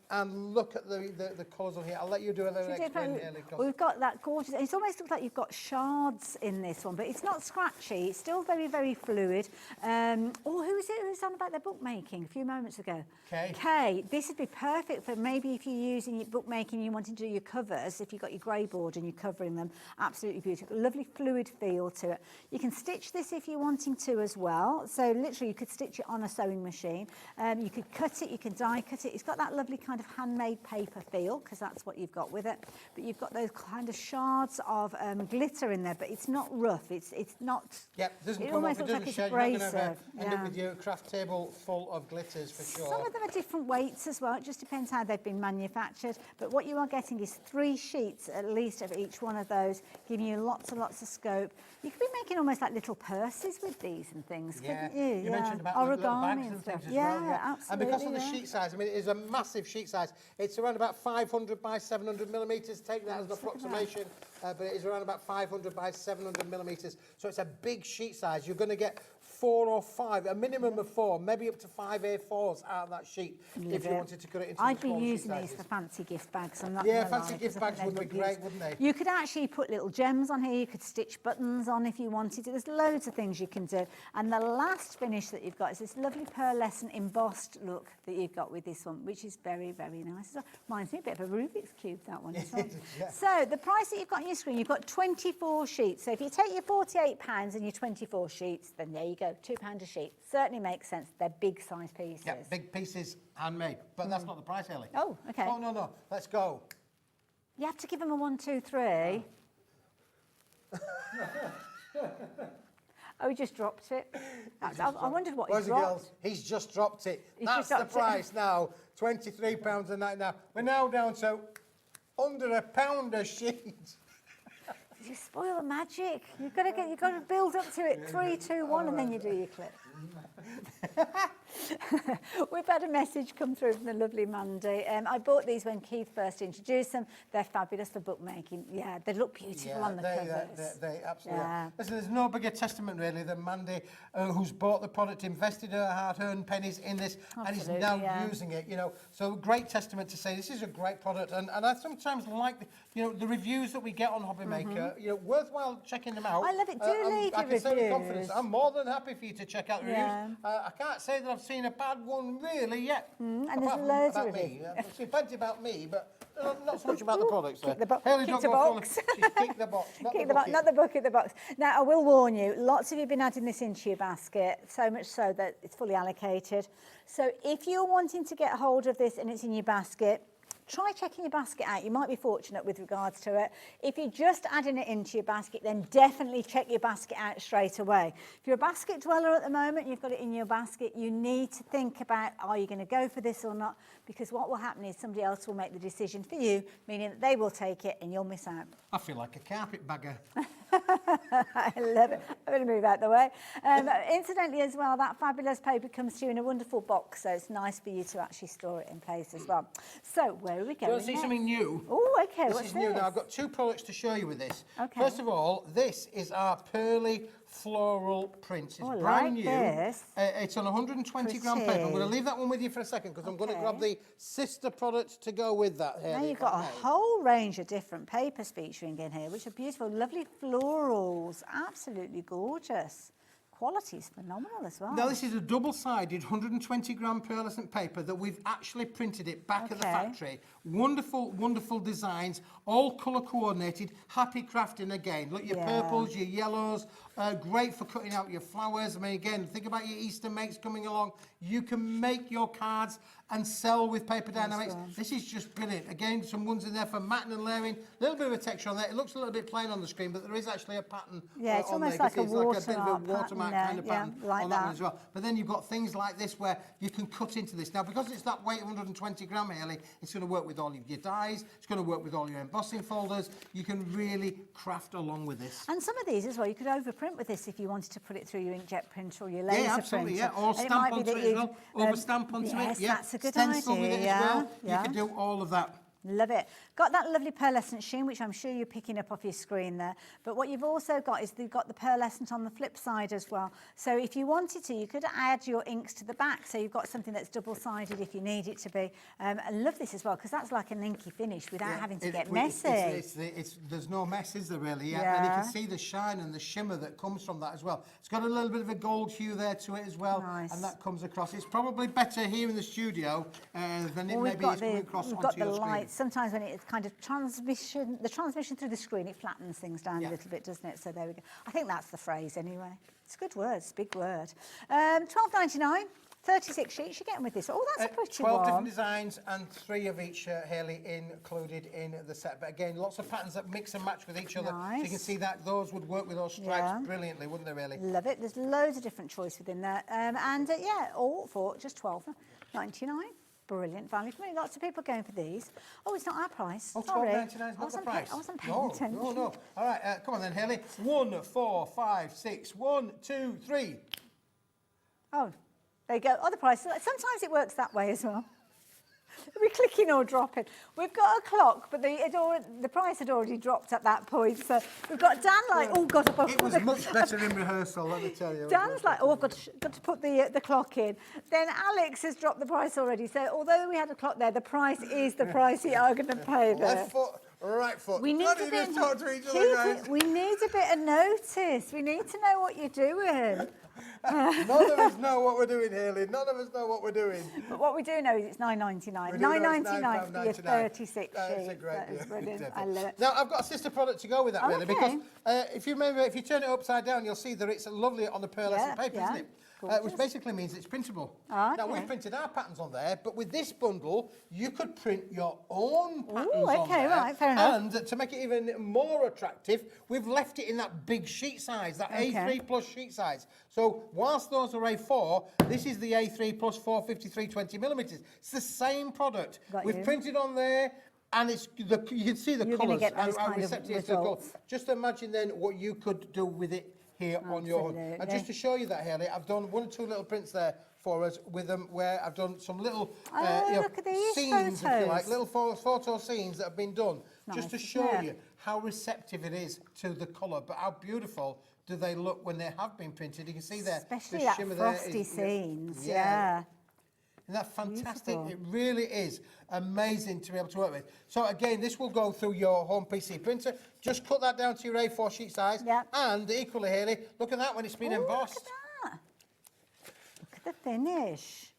and look at the colours on here. I'll let you do a little explain. We've got that gorgeous. It almost looks like you've got shards in this one, but it's not scratchy. It's still very, very fluid. Who was it who was on about their bookmaking a few moments ago? Kay. This would be perfect for maybe if you're using your bookmaking, you wanting to do your covers. If you've got your grey board and you're covering them, absolutely beautiful. Lovely fluid feel to it. You can stitch this if you're wanting to as well. So literally, you could stitch it on a sewing machine. You could cut it. You can die cut it. It's got that lovely kind of handmade paper feel, because that's what you've got with it. But you've got those kind of shards of glitter in there, but it's not rough. It's not. Yep, doesn't it come almost off. looks It like it's doesn't shed. You're not abrasive. going to end up with your craft table full of glitters for sure. Some of them are different weights as well. It just depends how they've been manufactured. But what you are getting is 3 sheets at least of each one of those, giving you lots and lots of scope. You could be making almost like little purses with these and things, couldn't you? You mentioned about origami little bags and and stuff. things as well. Yeah, absolutely. And because of the sheet size, I mean, it is a massive sheet size. It's around about 500 by 700 millimetres. Take that as an approximation. but it is around about 500 by 700 millimetres. So it's a big sheet size. You're going to get 4 or 5, a minimum of 4, maybe up to 5 A4s out of that sheet if you wanted to cut it into I'd the be small sheet using sizes. these for fancy gift bags. I'm not Yeah, gonna fancy lie, gift 'cause I think bags would they be look great, beautiful. wouldn't they? You could actually put little gems on here. You could stitch buttons on if you wanted to. There's loads of things you can do. And the last finish that you've got is this lovely pearlescent embossed look that you've got with this one, which is very, very nice. So, reminds me a bit of a Rubik's Cube, that one as well. Yeah. So the price that you've got on your screen, you've got 24 sheets. So if you take your £48 and your 24 sheets, then there you go, £2 a sheet. Certainly makes sense. They're big size pieces. Yeah, big pieces, handmade. But that's not the price, Ellie. Oh, okay. Oh, no. Let's go. You have to give them a 1, 2, 3. Oh, he just dropped it. I wondered what he Boys and dropped. girls, he's just dropped it. He's That's just the dropped it. price now. £23.99. We're now down to under £1 a sheet. You spoil the magic. You've got to build up to it. 3, 2, 1, and then you do your clip. We've had a message come through from the lovely Mandy. I bought these when Keith first introduced them. They're fabulous for bookmaking. Yeah, they look beautiful on the covers. They absolutely are. Listen, there's no bigger testament really than Mandy, who's bought the product, invested her hard-earned pennies in this, and is now using it. You know, so great testament to say this is a great product. And I sometimes like the reviews that we get on Hobby Maker. You know, worthwhile checking them out. I love it. Do leave I your can say with reviews. confidence, I'm more than happy for you to check out the Yeah. reviews. I can't say that I've seen a bad one really yet. And Apart there's from loads about of me. reviews. I've seen plenty about me, but not so much about the products. Kick the box. Haley's Kick not the going box. full. She's kicked the box, not the bucket. Not the bucket, the box. Now, I will warn you, lots of you have been adding this into your basket, so much so that it's fully allocated. So if you're wanting to get hold of this and it's in your basket, try checking your basket out. You might be fortunate with regards to it. If you're just adding it into your basket, then definitely check your basket out straight away. If you're a basket dweller at the moment and you've got it in your basket, you need to think about, are you going to go for this or not? Because what will happen is somebody else will make the decision for you, meaning that they will take it and you'll miss out. I feel like a carpetbagger. I love it. I'm going to move out the way. Incidentally as well, that fabulous paper comes to you in a wonderful box, so it's nice for you to actually store it in place as well. So where are we going? Do you want to see something new? Oh, okay. This is new now. I've got 2 products to show you with this. Okay. First of all, this is our pearly floral prints. It's brand new. This. It's on 120 gram paper. I'm going to leave that one with you for a second because I'm going to grab the sister products to go with that. Now you've got a whole range of different papers featuring in here, which are beautiful, lovely florals, absolutely gorgeous. Quality is phenomenal as well. Now this is a double-sided 120 gram pearlescent paper that we've actually printed it back at the factory. Wonderful, wonderful designs, all colour coordinated, happy crafting again. Look, your purples, your yellows, great for cutting out your flowers. I mean, again, think about your Easter makes coming along. You can make your cards and sell with Paper Dynamics. This is just brilliant. Again, some ones in there for matting and layering. A little bit of a texture on there. It looks a little bit plain on the screen, but there is actually a pattern it's on almost there. like a watermark kind of pattern like on that one as well. But then you've got things like this where you can cut into this. Now, because it's that weight of 120 gram, Haley, it's going to work with all of your dies. It's going to work with all your embossing folders. You can really craft along with this. And some of these as well, you could overprint with this if you wanted to put it through your inkjet printer or your laser printer. Yeah, absolutely, or stamp onto it as well. Overstamp onto it. Yeah, that's a good stencil idea. with it as well. You can do all of that. Love it. Got that lovely pearlescent sheen, which I'm sure you're picking up off your screen there. But what you've also got is you've got the pearlescent on the flip side as well. So if you wanted to, you could add your inks to the back. So you've got something that's double-sided if you need it to be. I love this as well, because that's like an inky finish without having to get messy. There's no mess, is there really? And you can see the shine and the shimmer that comes from that as well. It's got a little bit of a gold hue there to it as well. Nice. And that comes across. It's probably better here in the studio than it maybe is coming across onto your screen. Sometimes when it's kind of the transmission through the screen, it flattens things down a little bit, doesn't it? So there we go. I think that's the phrase anyway. It's a good word, it's a big word. £12.99, 36 sheets you're getting with this. Oh, that's a pretty 12 one. different designs and 3 of each, Haley, included in the set. But again, lots of patterns that mix and match with each other. So you can see that those would work with those stripes brilliantly, wouldn't they, really? Love it. There's loads of different choice within there. All for just £12.99. Brilliant value for money. Lots of people going for these. Oh, it's not our price. Oh, sorry. £12.99 is not the price. I wasn't paying attention. No. All right, come on then, Haley. 1, 4, 5, 6. 1, 2, 3. Oh, there you go. Other prices. Sometimes it works that way as well. Are we clicking or dropping? We've got a clock, but the price had already dropped at that point. So we've got Dan like, oh God, it was much better in rehearsal, let me tell you. Dan's like, oh, I've got to put the clock in. Then Alex has dropped the price already. So although we had a clock there, the price is the price you are going to pay there. Left foot, right foot. We need talk to each other, guys. We need a bit of notice. We need to know what you're doing. None of us know what we're doing, Hayley. None of us know what we're doing. But what we do know is it's $9.99. $9.99 for your 36 sheets. That's a great That is deal. brilliant. I love it. Now, I've got a sister product to go with that, really, Okay. because if you remember, if you turn it upside down, you'll see that it's lovely on the pearlescent paper, isn't it? Which basically means it's printable. Oh, Now, okay. we've printed our patterns on there, but with this bundle, you could print your own patterns Ooh, on okay, there. right, fair enough. And to make it even more attractive, we've left it in that big sheet size, that A3 plus sheet size. So whilst those are A4, this is the A3 plus 453 20 millimetres. It's the same product. We've printed on there. And it's you can see the colours, how receptive it is to the colour. Just imagine then what you could do with it here on your own. And just to show you that, Hayley, I've done 1 or 2 little prints there for us with them, where I've done some little look at these scenes, if you like, photos. little photo scenes that have been done, just to Nice, show isn't it? you how receptive it is to the colour, but how beautiful do they look when they have been printed. You can see there, Especially the that shimmer frosty there is, scenes, yeah. Isn't that fantastic? Beautiful. It really is amazing to be able to work with. So again, this will go through your home PC printer. Just cut that down to your A4 sheet size. Yeah. And equally, Hayley, look at that when it's been embossed. Look at that. Look at the finish.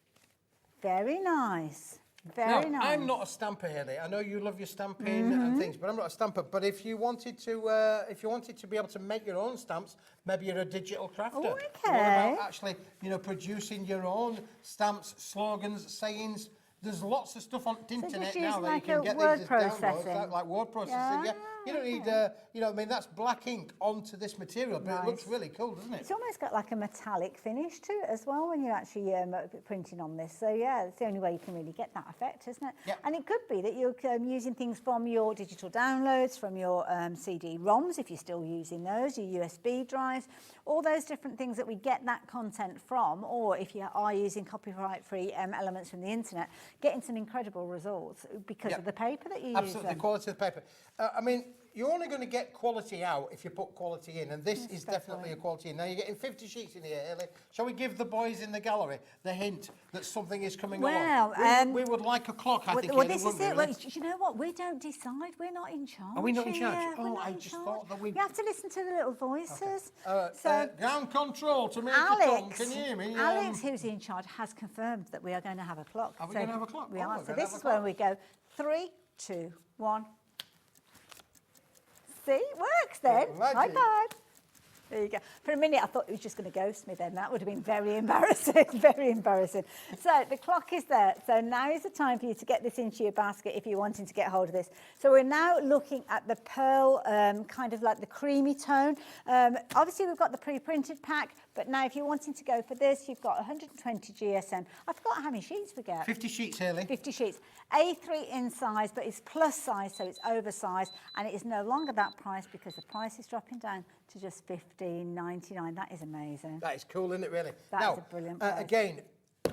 Very nice. Very now, nice. I'm not a stamper, Hayley. I know you love your stamping and things, but I'm not a stamper. But if you wanted to be able to make your own stamps, maybe you're a digital crafter. Oh, okay. What about actually, producing your own stamps, slogans, sayings? There's lots of stuff on the internet now that you can get word these as processing. downloads, like word processing. Yeah. You don't need, that's black ink onto this material, but it looks really cool, doesn't it? It's almost got like a metallic finish to it as well when you're actually printing on this. So yeah, it's the only way you can really get that effect, isn't it? Yeah. And it could be that you're using things from your digital downloads, from your CD-ROMs, if you're still using those, your USB drives, all those different things that we get that content from, or if you are using copyright-free elements from the internet, getting some incredible results because of the paper that you use. Absolutely, the quality of the paper. I mean, you're only going to get quality out if you put quality in, and this is definitely a quality in. Now, you're getting 50 sheets in here, Hayley. Shall we give the boys in the gallery the hint that something is coming along? We would like a clock, I think, well, Hayley, this is it. Well, you know what? We don't decide. We're not in charge. Are we not in charge? here. Oh, We're not I in just charge. thought that we... You have to listen to the little voices. So, ground control to Major Tom. Can you hear me? Alex, who's in charge, has confirmed that we are going to have a clock. Are we going to have a clock? We Oh, are. we're So gonna this have is a when clock. we go 3, 2, 1. See, it works then. High Magic. five. There you go. For a minute, I thought it was just going to ghost me then. That would have been very embarrassing, very embarrassing. So the clock is there. So now is the time for you to get this into your basket if you're wanting to get hold of this. So we're now looking at the pearl, kind of like the creamy tone. Obviously, we've got the pre-printed pack, but now if you're wanting to go for this, you've got 120 GSM. I forgot how many sheets we get. 50 sheets, Hayley. 50 sheets. A3 in size, but it's plus size, so it's oversized, and it is no longer that price because the price is dropping down to just $15.99. That is amazing. That is cool, isn't it, really? That is a brilliant price. Again,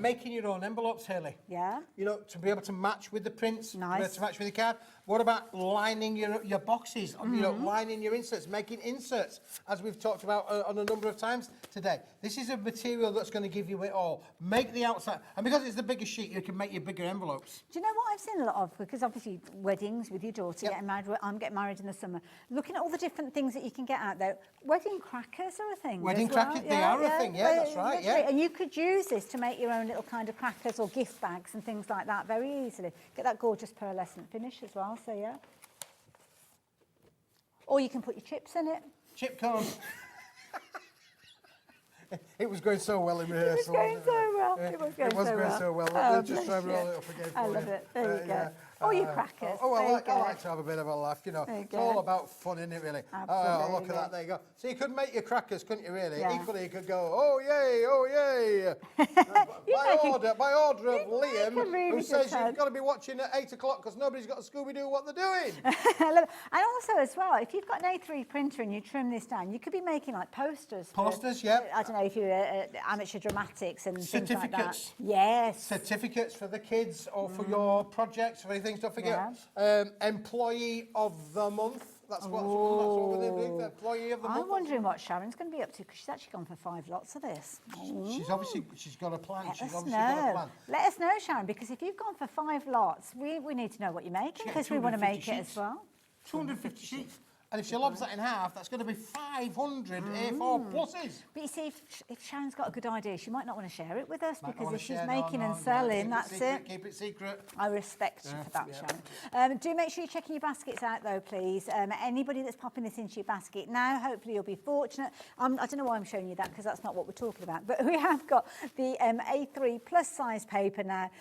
making your own envelopes, Hayley. Yeah. To be able to match with the prints, to be able Nice. to match with the card. What about lining your boxes, lining your inserts, making inserts, as we've talked about on a number of times today. This is a material that's going to give you it all. Make the outside, and because it's the bigger sheet, you can make your bigger envelopes. Do you know what I've seen a lot of? Because obviously weddings with your daughter, getting married, I'm getting married in the summer. Looking at all the different things that you can get out there. Wedding crackers are a thing. Wedding as well. crackers, they are a thing, that's right, literally. And you could use this to make your own little kind of crackers or gift bags and things like that very easily. Get that gorgeous pearlescent finish as well, so yeah. Or you can put your chips in it. Chip cones. It was going so well in rehearsal. It was going so well. It was going so well. Oh, We'll just try and bless roll you. it up again for I you. love it. There you go. Or your crackers. Oh, There you I go. like to have a bit of a laugh, There you It's go. all about fun, isn't it, really? Absolutely. Oh, look at that, there you go. So you could make your crackers, couldn't you, really? Yeah. Equally, you could go, oh, yay. by order of Liam, really who good says time. you've got to be watching at 8 o'clock because nobody's got a Scooby-Doo what they're doing. I love it. And also as well, if you've got an A3 printer and you trim this down, you could be making like posters. Posters, yeah. I don't know if you amateur dramatics and things like that. Certificates. Yes. Certificates for the kids or for your projects or anything. Don't forget. Employee of the month. That's what we're going to do. Employee of the month. I'm wondering what Sharon's going to be up to because she's actually gone for 5 lots of this. She's got a plan. Let us know, Sharon, because if you've gone for 5 lots, we need to know what you're making because we want to make it as well. 250 sheets. And if she lobs that in half, that's going to be 500 A4 pluses. But you see, if Sharon's got a good idea, she might not want to share it with us because if she's making and selling, that's it. Keep it secret. I respect you for that, Sharon. Do make sure you're checking your baskets out, though, please. Anybody that's popping this into your basket now, hopefully you'll be fortunate. I don't know why I'm showing you that because that's not what we're talking about. But we have got the A3 plus size paper now.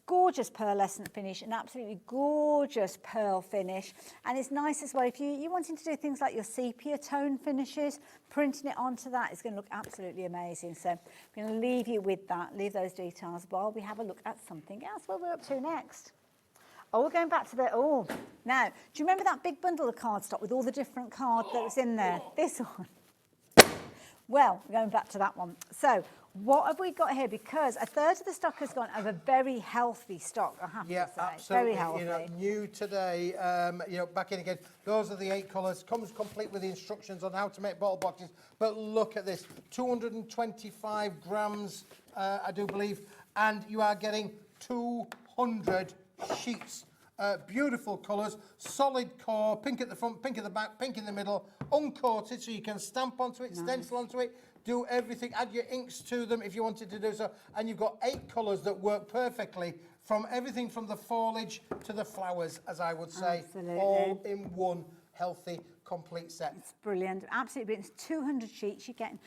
Gorgeous pearlescent finish, an absolutely gorgeous pearl finish, and it's nice as well if you're wanting to do things like your sepia tone finishes, printing it onto that is going to look absolutely amazing. So I'm going to leave you with that, leave those details while we have a look at something else. What we're up to next? Oh, we're going back to now, do you remember that big bundle of cardstock with all the different cards that was in there? This one. Well, we're going back to that one. So what have we got here? Because a third of the stock has gone of a very healthy stock, I have to say. Absolutely. Very healthy. New today, back in again. Those are the 8 colours. Comes complete with the instructions on how to make bottle boxes. But look at this, 225 grams, I do believe, and you are getting 200 sheets. Beautiful colours, solid core, pink at the front, pink at the back, pink in the middle, uncoated so you can stamp onto it, stencil onto it, do everything, add your inks to them if you wanted to do so, and you've got 8 colours that work perfectly from everything from the foliage to the flowers, as I would say, all in one healthy, complete set. It's brilliant, absolutely brilliant. It's 200 sheets you're getting.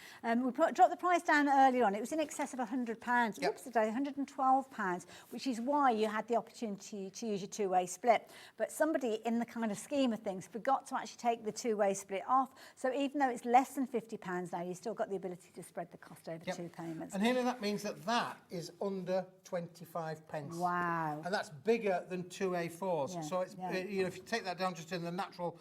We dropped the price down earlier on. It was in excess of £100. Whoops, today, £112, which is why you had the opportunity to use your two-way split. But somebody in the kind of scheme of things forgot to actually take the two-way split off. So even though it's less than £50 now, you've still got the ability to spread the cost over 2 payments. And here that means that is under 25 pence. Wow. And that's bigger than 2 A4s. Yeah, So it's, if you take that down just in the natural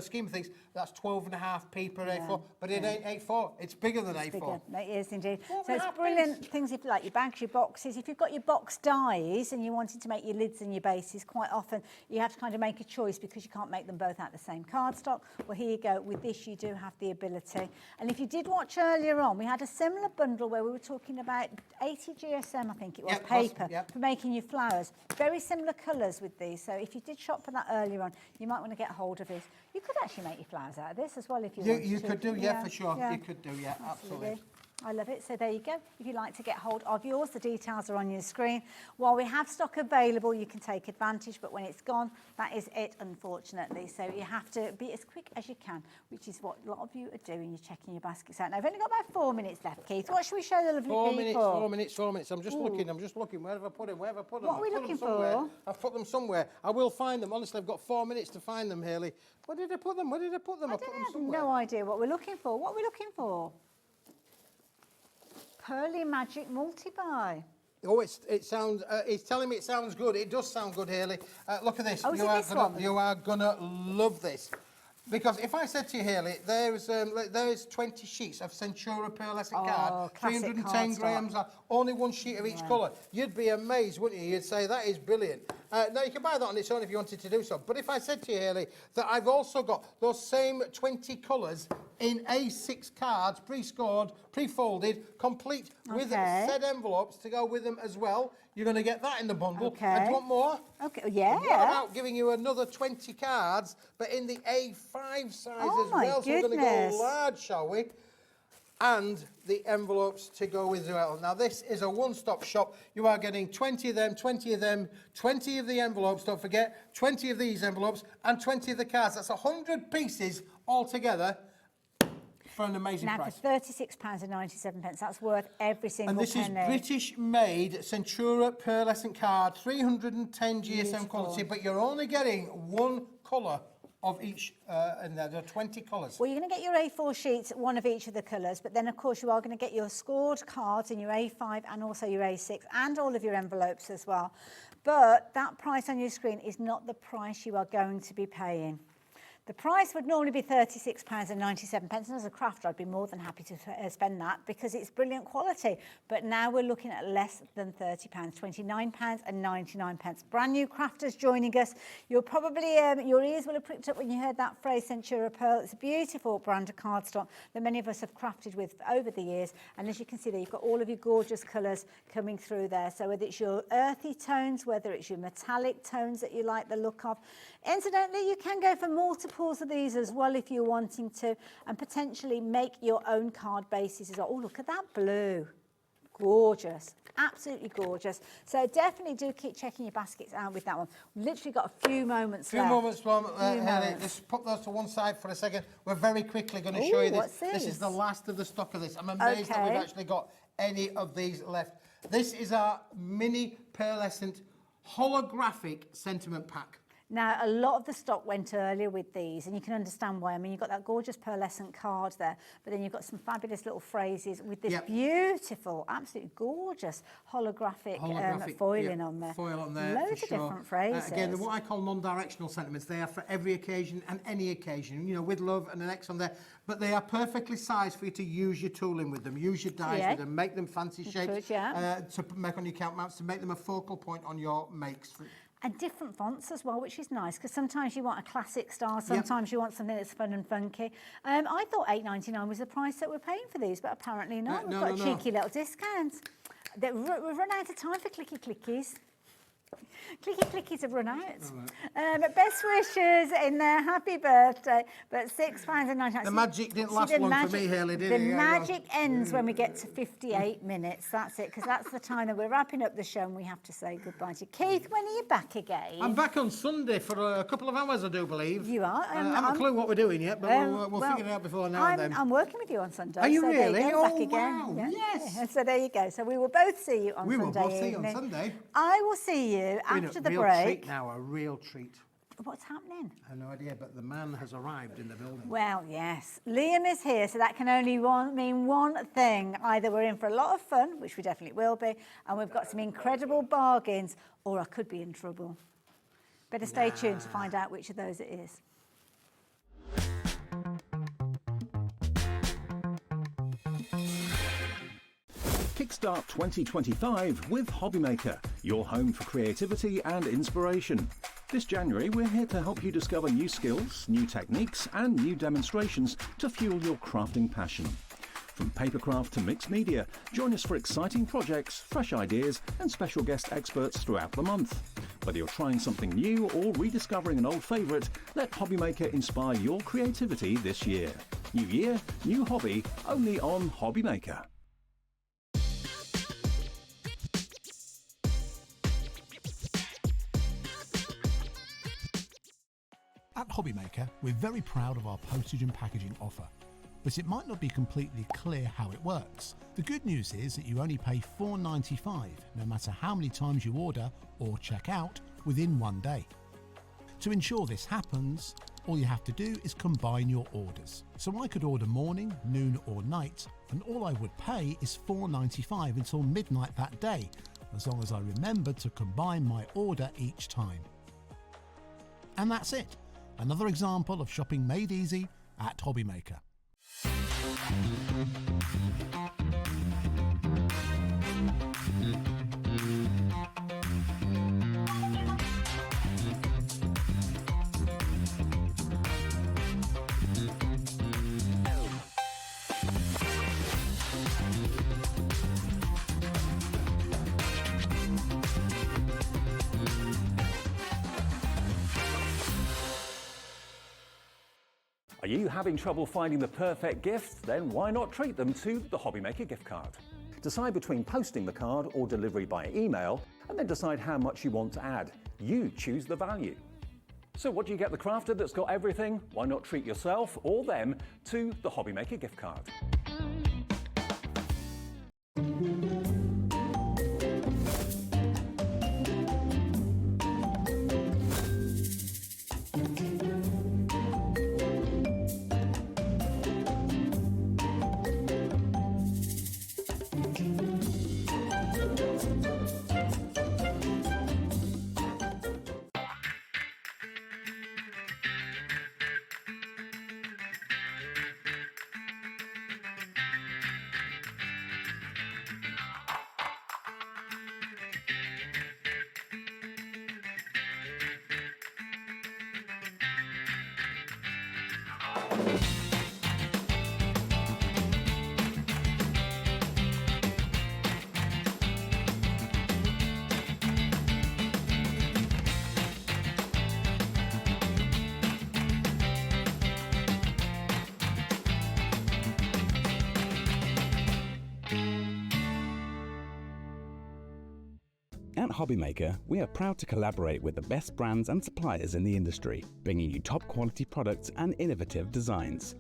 scheme of things, that's 12.5p per A4. But it ain't A4. It's bigger than A4. Bigger. It is indeed. So it's brilliant things if you like your bags, your boxes. If you've got your box dies and you wanted to make your lids and your bases, quite often you have to kind of make a choice because you can't make them both out the same cardstock. Well, here you go. With this, you do have the ability. And if you did watch earlier on, we had a similar bundle where we were talking about 80 GSM, I think it was, paper for making your flowers. Very similar colours with these. So if you did shop for that earlier on, you might want to get hold of this. You could actually make your flowers out of this as well if you wanted to. You could do, for sure. You could do, absolutely. I love it. So there you go. If you'd like to get hold of yours, the details are on your screen. While we have stock available, you can take advantage, but when it's gone, that is it, unfortunately. So you have to be as quick as you can, which is what a lot of you are doing. You're checking your baskets out. Now, I've only got about 4 minutes left, Keith. What should we show the lovely people? 4 minutes. I'm just looking. Where have I put them? What are we looking for? I've put them somewhere. I will find them. Honestly, I've got 4 minutes to find them, Hayley. Where did I put them? I put them somewhere. No idea what we're looking for. What are we looking for? Pearly Magic Multi-Buy. Oh, it's telling me it sounds good. It does sound good, Hayley. Look at this. You are gonna love this. Because if I said to you, Hayley, there's 20 sheets of Centura pearlescent card, 310 grams, only 1 sheet of each colour, you'd be amazed, wouldn't you? You'd say, that is brilliant. Now, you can buy that on its own if you wanted to do so. But if I said to you, Hayley, that I've also got those same 20 colours in A6 cards, pre-scored, pre-folded, complete with said envelopes to go with them as well, you're going to get that in the bundle. Okay. And do you want more? Okay, yeah. What about giving you another 20 cards, but in the A5 size as well? So we're going to go large, shall we? And the envelopes to go with as well. Now, this is a one-stop shop. You are getting 20 of them, 20 of them, 20 of the envelopes, don't forget, 20 of these envelopes, and 20 of the cards. That's 100 pieces altogether for an amazing price. Now, for £36.97, that's worth every single penny. And this is British-made Centura pearlescent card, 310 GSM quality, but you're only getting 1 colour of each, and there are 20 colours. Well, you're going to get your A4 sheets, 1 of each of the colours, but then, of course, you are going to get your scored cards in your A5 and also your A6 and all of your envelopes as well. But that price on your screen is not the price you are going to be paying. The price would normally be £36.97, and as a crafter I'd be more than happy to spend that because it's brilliant quality. But now we're looking at less than £30, £29.99. Brand new crafters joining us. You'll probably, your ears will have pricked up when you heard that phrase, Centura Pearl. It's a beautiful brand of cardstock that many of us have crafted with over the years. And as you can see there, you've got all of your gorgeous colours coming through there. So whether it's your earthy tones, whether it's your metallic tones that you like the look of. Incidentally, you can go for multiples of these as well if you're wanting to, and potentially make your own card bases as well. Oh, look at that blue. Gorgeous, absolutely gorgeous. So definitely do keep checking your baskets out with that one. We've literally got a few moments left. Haley, just put those to one side for a second. We're very quickly going to show you this. This is the last of the stock of this. I'm amazed that we've actually got any of these left. This is our mini pearlescent holographic sentiment pack. Now, a lot of the stock went earlier with these, and you can understand why. I mean, you've got that gorgeous pearlescent card there, but then you've got some fabulous little phrases with this beautiful, absolutely gorgeous holographic foiling on there. Foil on there, loads of different phrases. Again, what I call non-directional sentiments. They are for every occasion and any occasion, you know, with love and an X on there. But they are perfectly sized for you to use your tooling with them, use your dies with them, make them fancy shapes to make on your count maps, to make them a focal point on your makes. And different fonts as well, which is nice, because sometimes you want a classic style, sometimes you want something that's fun and funky. I thought $8.99 was the price that we're paying for these, but apparently not. We've got a cheeky little discount. We've run out of time for clicky clickies. Clicky clickies have run out. But best wishes in there, happy birthday. But £6.99. The magic didn't last long for me, Haley, did it? The magic ends when we get to 58 minutes. That's it, because that's the time that we're wrapping up the show and we have to say goodbye to Keith. When are you back again? I'm back on Sunday for a couple of hours, I do believe. You are? I haven't a clue what we're doing yet, but we'll figure it out before now and then. I'm working with you on Sunday. Are you really? Back again. Wow, yes. So there you go. So we will both see you on Sunday We will both see you evening. on Sunday. I will see you after the break. Treat now, a real treat. What's happening? I have no idea, but the man has arrived in the building. Well, yes. Liam is here, so that can only mean one thing. Either we're in for a lot of fun, which we definitely will be, and we've got some incredible bargains, or I could be in trouble. Better stay tuned to find out which of those it is. Kickstart 2025 with Hobbymaker, your home for creativity and inspiration. This January, we're here to help you discover new skills, new techniques, and new demonstrations to fuel your crafting passion. From papercraft to mixed media, join us for exciting projects, fresh ideas, and special guest experts throughout the month. Whether you're trying something new or rediscovering an old favourite, let Hobbymaker inspire your creativity this year. New year, new hobby, only on Hobbymaker. At Hobbymaker, we're very proud of our postage and packaging offer, but it might not be completely clear how it works. The good news is that you only pay $4.95 no matter how many times you order or check out within one day. To ensure this happens, all you have to do is combine your orders. So I could order morning, noon or night, and all I would pay is $4.95 until midnight that day, as long as I remember to combine my order each time. And that's it. Another example of shopping made easy at Hobbymaker. Are you having trouble finding the perfect gift? Then why not treat them to the Hobbymaker gift card? Decide between posting the card or delivery by email, and then decide how much you want to add. You choose the value. So what do you get the crafter that's got everything? Why not treat yourself or them to the Hobbymaker gift card? Hobbymaker, we are proud to collaborate with the best brands and suppliers in the industry, bringing you top quality products and innovative designs.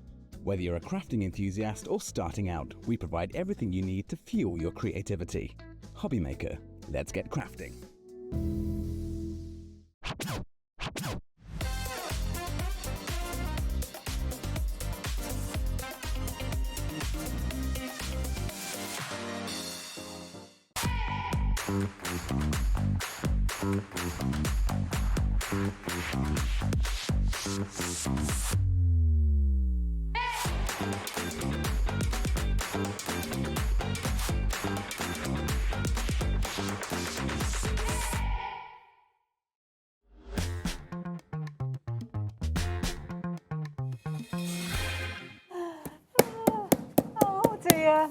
Whether you're a crafting enthusiast or starting out, we provide everything you need to fuel your creativity. Hobbymaker, let's get crafting. Oh dear.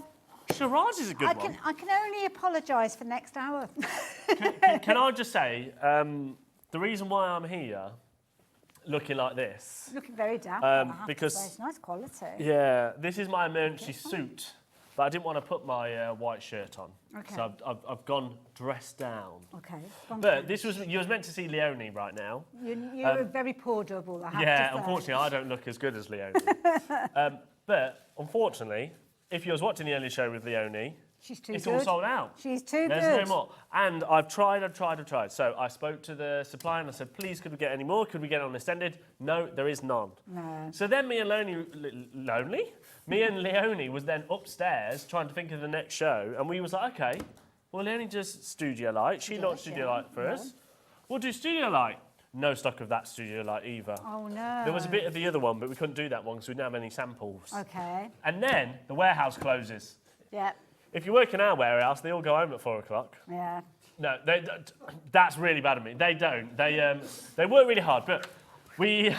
Shiraz is a good one. I can only apologise for next hour. Can I just say, the reason why I'm here looking like this... Looking very damp, because it's nice quality. Yeah, this is my emergency suit, but I didn't want to put my white shirt on. Okay. So I've gone dressed down. Okay. But you was meant to see Leonie right now. You're a very poor double, I have to Yeah, say. unfortunately, I don't look as good as Leonie. But unfortunately, if you was watching the early show with Leonie, She's too it's good. all sold out. She's too There's good. no more. And I've tried. So I spoke to the supplier and I said, please, could we get any more? Could we get it on extended? No, there is none. No. So then me and Leonie was then upstairs trying to think of the next show. And we was like, okay, well, Leonie does Studio Light. She launched Studio Light for us. We'll do Studio Light. No stock of that Studio Light either. Oh, no. There was a bit of the other one, but we couldn't do that one because we didn't have any samples. Okay. And then the warehouse closes. Yeah. If you work in our warehouse, they all go home at 4 o'clock. Yeah. No, that's really bad of me. They don't. They work really hard, but we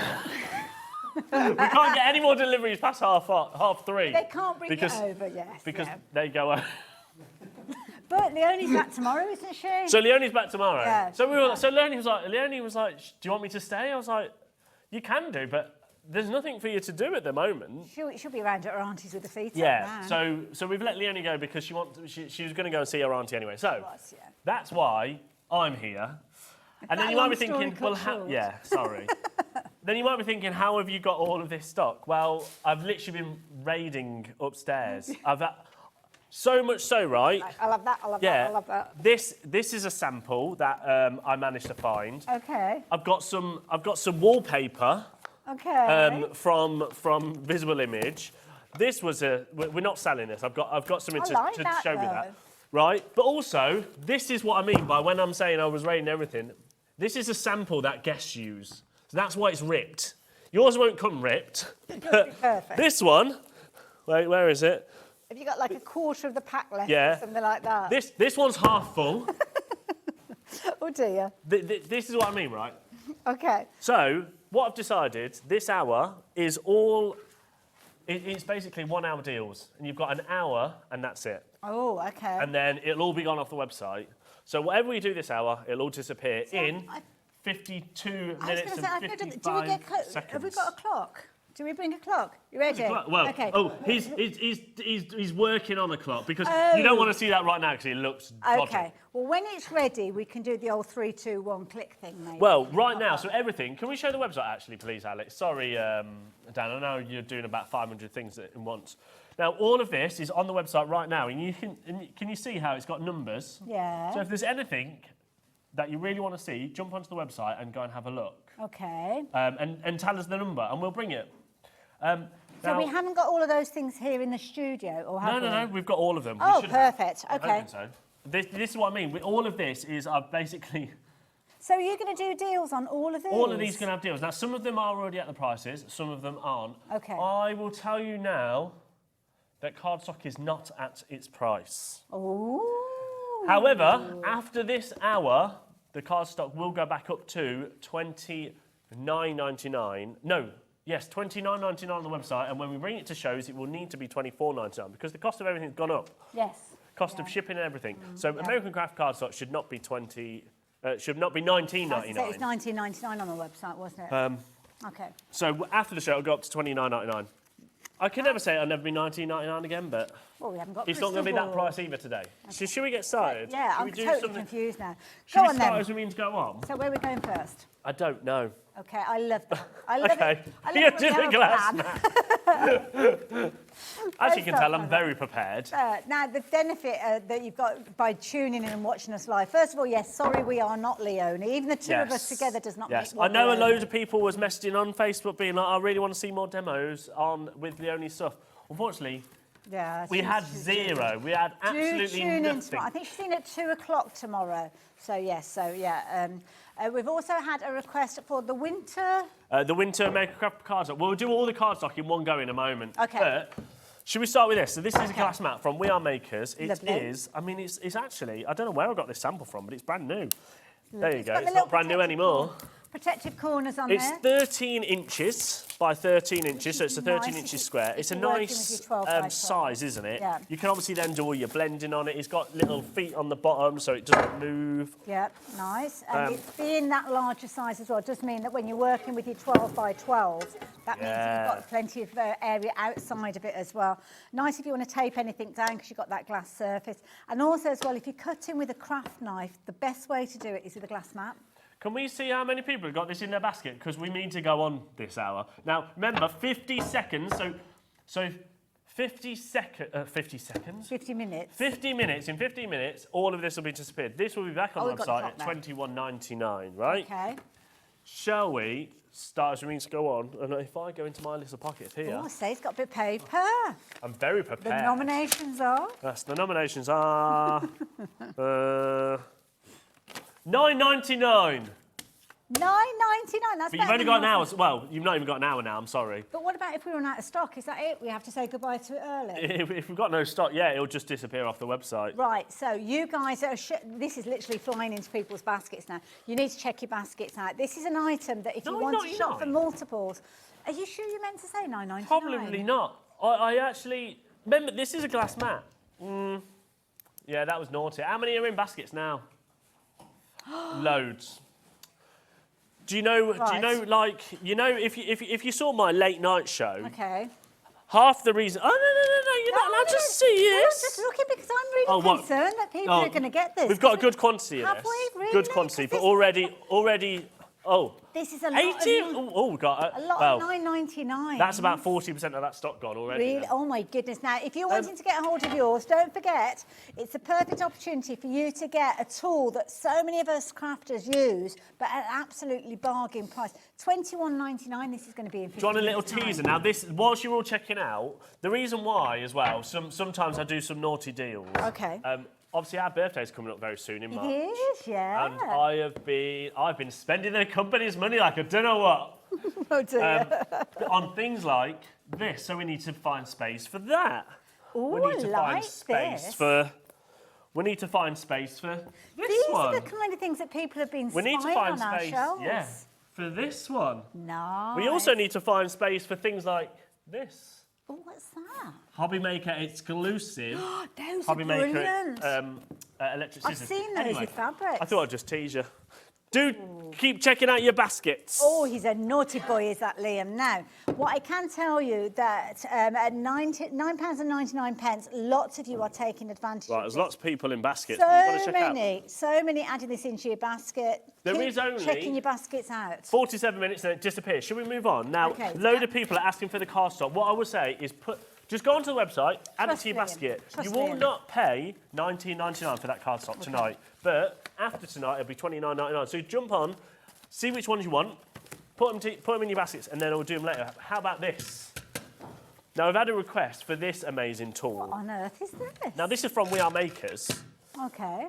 can't get any more deliveries past half 3. They can't bring it over, yes. Because they go home. But Leonie's back tomorrow, isn't she? So Leonie's back tomorrow. Yeah. So Leonie was like, do you want me to stay? I was like, you can do, but there's nothing for you to do at the moment. She'll be around at her auntie's with the feet up Yeah. now. So we've let Leonie go because she was going to go and see her auntie anyway. So that's why I'm here. And then you might be thinking, well, sorry. Then you might be thinking, how have you got all of this stock? Well, I've literally been raiding upstairs. So much so, right? I love that, I love that, I love that. This is a sample that I managed to find. Okay. I've got some wallpaper. Okay. From Visible Image. This was we're not selling this. I've got something to show me that. Right? But also, this is what I mean by when I'm saying I was rating everything. This is a sample that guests use. So that's why it's ripped. Yours won't come ripped. Perfect. This one, wait, where is it? Have you got like a quarter of the pack left Yeah. or something like that? This one's half full. Oh dear. This is what I mean, right? Okay. So, what I've decided, this hour is all... It's basically 1 hour deals. And you've got an hour, and that's it. Oh, okay. And then it'll all be gone off the website. So whatever we do this hour, it'll all disappear in 52 minutes and 55 seconds. Have we got a clock? Do we bring a clock? You ready? Well, okay. he's working on the clock because you don't want to see that right now because it looks dodgy. Okay. Well, when it's ready, we can do the old 3, 2, 1 click thing, maybe. Well, right now, so everything. Can we show the website actually, please, Alex? Sorry, Dan. I know you're doing about 500 things at once. Now, all of this is on the website right now, and can you see how it's got numbers? Yeah. So if there's anything that you really want to see, jump onto the website and go and have a look. Okay. And tell us the number, and we'll bring it. So we haven't got all of those things here in the studio, or have we? No, we've got all of them. Oh, perfect. Okay. I don't think so. This is what I mean. All of this is I've basically... So you're going to do deals on all of these? All of these can have deals. Now, some of them are already at the prices, some of them aren't. Okay. I will tell you now that cardstock is not at its price. Oh. However, after this hour, the cardstock will go back up to $29.99. No. Yes, $29.99 on the website, and when we bring it to shows, it will need to be $24.99 because the cost of everything's gone up. Yes. Cost of shipping and everything. So American Craft cardstock should not be $19.99. It's $19.99 on the website, wasn't it? Okay. So after the show, it'll go up to $29.99. I can never say it'll never be $19.99 again, but Well, we haven't got it's not going to be that crystal ball. price either today. So should we get started? Yeah, Should I'm we do totally something? confused now. Should Go we on start then. as we mean to go on? So where are we going first? I don't know. Okay, I love that. I love Okay. it. I love You're it when we doing have a glass plan. As you can First tell, off, I'm very prepared. Now, the benefit that you've got by tuning in and watching us live, first of all, yes, sorry we are not Leone. Even the two of us together does not Yes, make I one know a Leone. load of people was messaging on Facebook being like, I really want to see more demos on with Leone stuff. Unfortunately, Yeah, we had zero. We had absolutely tune in nothing. tomorrow. I think she's in at 2 o'clock tomorrow. So, yes, we've also had a request for the winter. The winter Maker card stock. We'll do all the card stock in one go in a moment. Okay. But should we start with this? So this is a glass mat from We Are Makers. It Lovely. is, I mean, it's actually, I don't know where I got this sample from, but it's brand new. There you It's go. got the It's little not brand new anymore. Protective corners on It's there. 13 inches by 13 inches, so it's a 13 nice inches if square. if It's a you're working with nice your 12 by 12. size, isn't it? Yeah. You can obviously then do all your blending on it. It's got little feet on the bottom, so it doesn't move. Yeah, nice. And it being that larger size as well does mean that when you're working with your 12 by 12, that means that you've got plenty of area outside of it as well. Nice if you want to tape anything down because you've got that glass surface. And also as well, if you're cutting with a craft knife, the best way to do it is with a glass mat. Can we see how many people have got this in their basket? Because we need to go on this hour. Now, remember, 50 seconds, so 50 seconds. 50 minutes. 50 minutes. In 50 minutes, all of this will be disappeared. This will be back on the we've got the website top at now. $21.99, right? Okay. Shall we start as we mean to go on? And if I go into my little pocket here, Oh, say it's got a bit of paper. I'm very The prepared. nominations are? Yes, the nominations are $9.99. $9.99. That's But you've only got an hour. Well, you've not even got an hour now. I'm sorry. But what about if we run out of stock? Is that it? We have to say goodbye to it early? If we've got no stock, yeah, it'll just disappear off the website. Right, so you guys are... this is literally flying into people's baskets now. You need to check your baskets out. This is an item that if you want to shop for multiples... Are you sure you meant to say $9.99? Probably not. I actually... Remember, this is a glass mat. Yeah, that was naughty. How many are in baskets now? Loads. Do you know, if you saw my late night show, Okay. half the reason... Oh, no, you're not allowed to see No, I'm this. just looking because I'm really concerned that people are going to get this. We've got a good quantity of Have this. we? Really? Good quantity, but already... Oh, This is a lot 80? of... Oh, we've got... A lot of $9.99. That's about 40% of that stock gone already. Really? then. Oh my goodness. Now, if you're wanting to get a hold of yours, don't forget, it's a perfect opportunity for you to get a tool that so many of us crafters use, but at an absolutely bargain price. $21.99, this is going to be in 50 Do you want a little minutes' time. teaser? Now, this, whilst you're all checking out, the reason why as well, sometimes I do some naughty deals. Okay. Obviously, our birthday's coming up very soon in March. It is, yeah. And I've been spending the company's money like I don't know what. Oh dear. On things like this, so we need to find space for that. Ooh, we need to I find like space this. for. We need to find space for this These one. are the kind of things that people have been We need to spying find on our space, shelves. yeah, for this one. Nice. We also need to find space for things like this. Oh, what's that? Hobby Maker exclusive. Those Hobby are Maker brilliant. electric I've scissors. seen those Anyway, with fabrics. I thought I'd just tease you. Do keep checking out your baskets. Oh, he's a naughty boy, is that Liam? Now, what I can tell you that at £9.99, lots of you are taking advantage Right, of there's this. lots of people in baskets. You've got to check So many adding this into your basket. There Keep is only- checking your baskets out. out. 47 minutes and it disappears. Should we move on? Now, Okay, load of people are asking for the card stock. What I would say is just go onto the website, add it Trust to your Liam. basket. Trust You will Liam. not pay $19.99 for that card stock tonight, but after tonight it'll be $29.99. So jump on, see which ones you want, put them in your baskets, and then we'll do them later. How about this? Now, I've had a request for this amazing tool. What on earth is this? Now, this is from We Are Makers. Okay.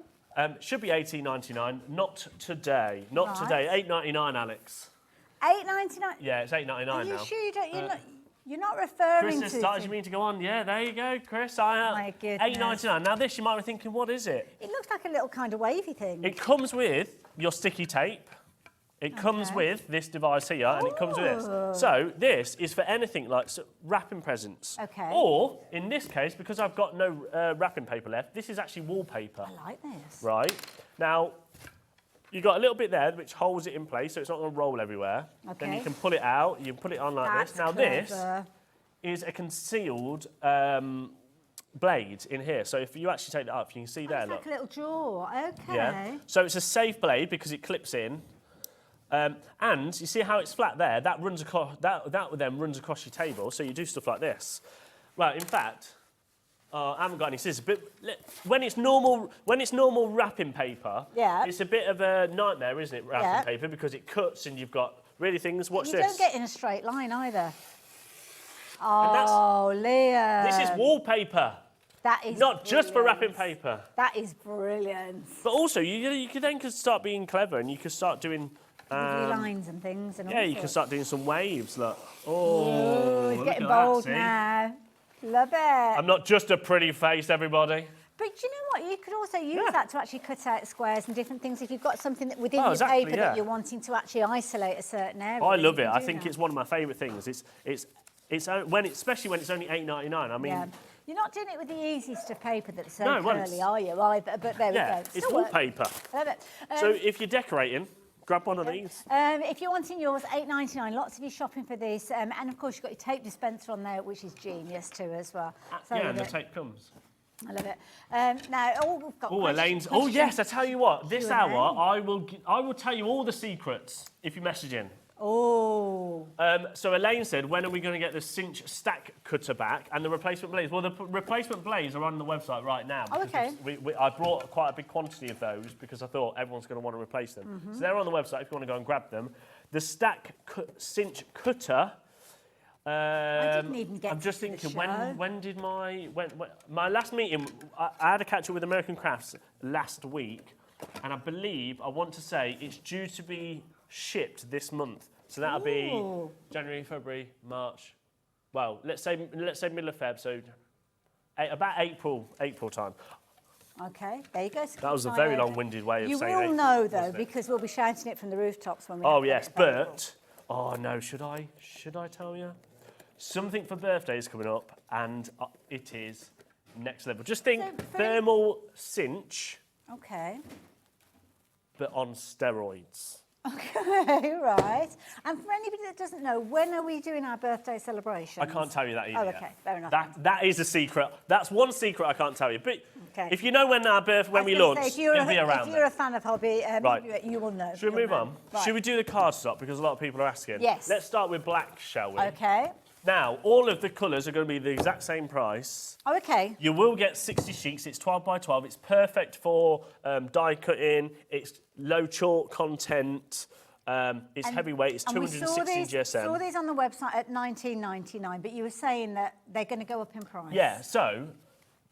Should be $18.99. Not today. Not Right. today. $8.99, Alex. $8.99. Yeah, it's $8.99 Are you now. sure you're not referring Chris to? has started you mean to go on. Yeah, there you go, Chris. My goodness. $8.99. Now, this you might be thinking, what is it? It looks like a little kind of wavy thing. It comes with your sticky tape. It comes with this device here, and it comes with this. So this is for anything like wrapping presents. Okay. Or, in this case, because I've got no wrapping paper left, this is actually wallpaper. I like this. Right. Now, you've got a little bit there which holds it in place so it's not going to roll everywhere. Then Okay. you can pull it out, you can put it on like That's this. Now clever. this is a concealed blade in here. So if you actually take that up, you can see there, It's look. like a little drawer. Okay. Yeah. So it's a safe blade because it clips in. And you see how it's flat there? That runs across. That then runs across your table. So you do stuff like this. Well, in fact, I haven't got any scissors. But when it's normal wrapping paper, it's a bit of a nightmare, isn't it? Wrapping paper because it cuts and you've got really things. Watch this. You don't get in a straight line either. Oh, Leah. This is wallpaper. That is not just for brilliant. wrapping paper. That is brilliant. But also, you could start being clever and you could start doing. Lines and things. And all you can sorts. start doing some waves. Look. Oh, it's look getting at that, bold see? now. Love it. I'm not just a pretty face, everybody. But do you know what? You could also use that to actually cut out squares and different things if you've got something that within your exactly, paper that you're wanting to actually isolate a certain area. I love you it. can I do think that. it's one of my favourite things. Especially when it's only $8.99. I mean, You're not doing it with the easy stuff paper that's so No, well, curly, are you? Either, but there we go. it's Still works. wallpaper. Love it. So if you're decorating, grab one of these. If you're wanting yours, $8.99. Lots of you shopping for this, and of course you've got your tape dispenser on there, which is genius too as well. So I Yeah, love and the it. tape comes. I love it. Now, we've got. Elaine's. questions. Yes, I tell you what. This Q&A. hour, I will tell you all the secrets if you message in. Oh. So Elaine said, when are we going to get the cinch stack cutter back and the replacement blades? Well, the replacement blades are on the website right now. Oh, okay. I brought quite a big quantity of those because I thought everyone's going to want to replace them. Mm-hmm. So they're on the website if you want to go and grab them. The stack cinch cutter. I didn't even get I'm just to the thinking, show. when did my last meeting? I had a catch up with American Crafts last week, and I want to say it's due to be shipped this month. So that'll be January, February, March. Well, let's say middle of Feb. So about April time. Okay, there you go. That was a very long-winded way of you saying will April, know though, wasn't it? because we'll be shouting it from the rooftops when we. Oh have yes, it available. but no, should I tell you? Something for birthdays coming up, and it is next level. Just think thermal cinch, Okay. but on steroids. Okay, right. And for anybody that doesn't know, when are we doing our birthday celebration? I can't tell you that either. Oh, yet. okay, fair enough. That is a secret. That's one secret I can't tell you. But Okay. if you know when we I launch, was gonna say, it'll be around. If you're a fan of hobby, Right. you will know. Should we move on? Right. Should we do the card stock because a lot of people are asking? Yes. Let's start with black, shall we? Okay. Now, all of the colours are going to be the exact same price. Oh, okay. You will get 60 sheets. It's 12 by 12. It's perfect for die cutting. It's low chalk content. It's heavyweight. It's 260 GSM. Saw these on the website at $19.99, but you were saying that they're going to go up in price. Yeah. So,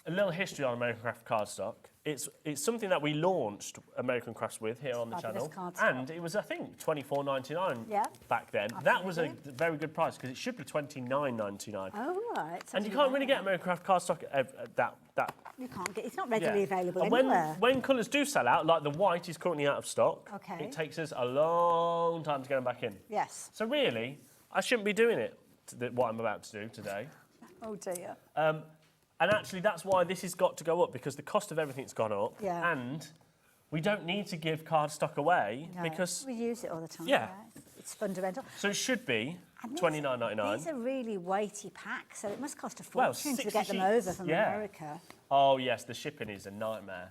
a little history on American Craft cardstock. It's something that we launched American Crafts with here on the Fabulous channel, cardstock. and it was, I think, $24.99 Yeah. back then. That was a very good price because it should be $29.99. Oh, right. So And you can't really get American Craft cardstock at that. You can't get. It's not readily available And anywhere. when colours do sell out, like the white is currently out of stock, Okay. it takes us a long time to get them back in. Yes. So really, I shouldn't be doing it, what I'm about to do today. Oh dear. And actually, that's why this has got to go up, because the cost of everything's gone up. Yeah. And we don't need to give cardstock away No, because... we use it all the time. Yeah. Right? It's fundamental. So it should be And $29.99. These are really weighty packs, so it must cost a Well, fortune to 60 get them sheets, over from yeah. America. Oh, yes, the shipping is a nightmare.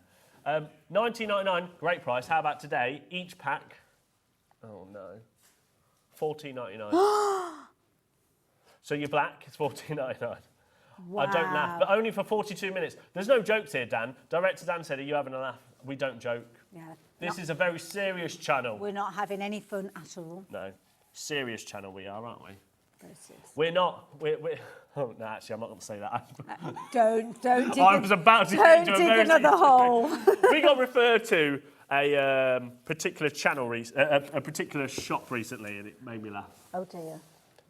$19.99, great price. How about today? Each pack... Oh, no. $14.99. So you're black, it's $14.99. Wow. I don't laugh, but only for 42 minutes. There's no jokes here, Dan. Director Dan said, are you having a laugh? We don't joke. Yeah. This is a very serious channel. We're not having any fun at all. No, serious channel we are, aren't we? Very serious. We're not. We're oh, no, actually, I'm not going to say that. Don't dig. I was about to Don't get into a dig very another serious hole. We got referred to a particular channel, a particular shop recently, and it made me laugh. Oh dear.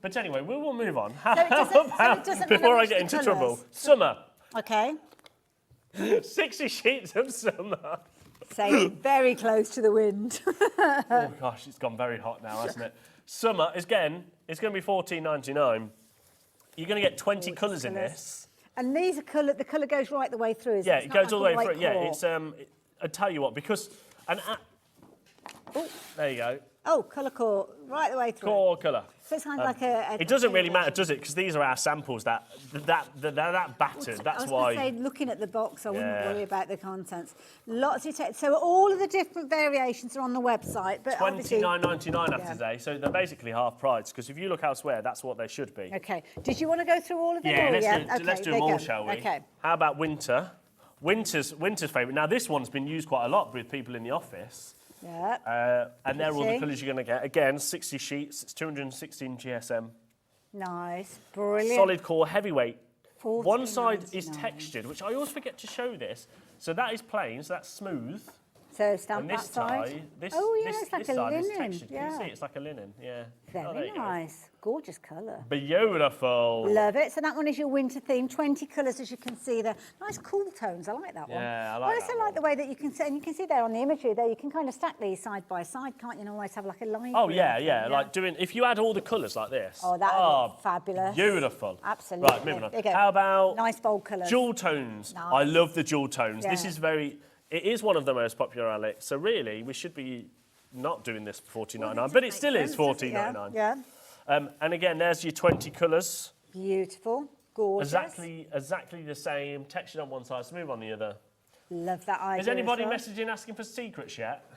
But anyway, we will move on. it doesn't Before I match get the into colours. trouble, summer. Okay. 60 sheets of summer. Say very close to the wind. Oh gosh, it's gone very hot now, hasn't it? Summer, again, it's going to be $14.99. You're going to get 20 colours in this. And these are colour. The colour goes right the way through. Is Yeah, it? it It's goes not all the like way a through. white Yeah, core. it's. I tell you what, because oh, there you go. Oh, colour core, right the way through. Core colour. So it's kind of like a... It doesn't really matter, does it? Because these are our samples that battered. That's why. I was going to say, looking at the box, I wouldn't worry about the contents. Lots of text. So all of the different variations are on the website. But $29.99 after today, so they're basically half price. Because if you look elsewhere, that's what they should be. Okay. Did you want to go through all of them? Yeah, let's do them all, shall we? Okay. How about winter? Winter's favourite. Now this one's been used quite a lot with people in the office. Yeah. And they're all the colours you're going to get. Again, 60 sheets. It's 216 GSM. Nice. Brilliant. Solid core, heavyweight. One side is textured, which I always forget to show this. So that is plain, so that's smooth. So stamp and that this side. side, it's like this a side linen. is textured. Yeah. Can you see? It's like a linen. Yeah. Very nice. Gorgeous colour. Beautiful. Love it. So that one is your winter theme. 20 colours, as you can see there. Nice cool tones. I like that one. Yeah, I like also like the way that you can see, and you can see there on the imagery there, you can kind of stack these side by side, can't you? And always have like a line. Oh, yeah. Like doing, if you add all the colours like this. Oh, that would be fabulous. Beautiful. Absolutely. Right, moving on. There you go. How about nice bold colours? Jewel tones. Nice. I love the jewel tones. Yeah. This is it is one of the most popular, Alex. So really, we should be not doing this for $14.99, but it still is $14.99. Yeah. And again, there's your 20 colours. Beautiful. Gorgeous. Exactly the same. Textured on one side, smooth on the other. Love that idea. Is anybody as well. messaging asking for secrets yet?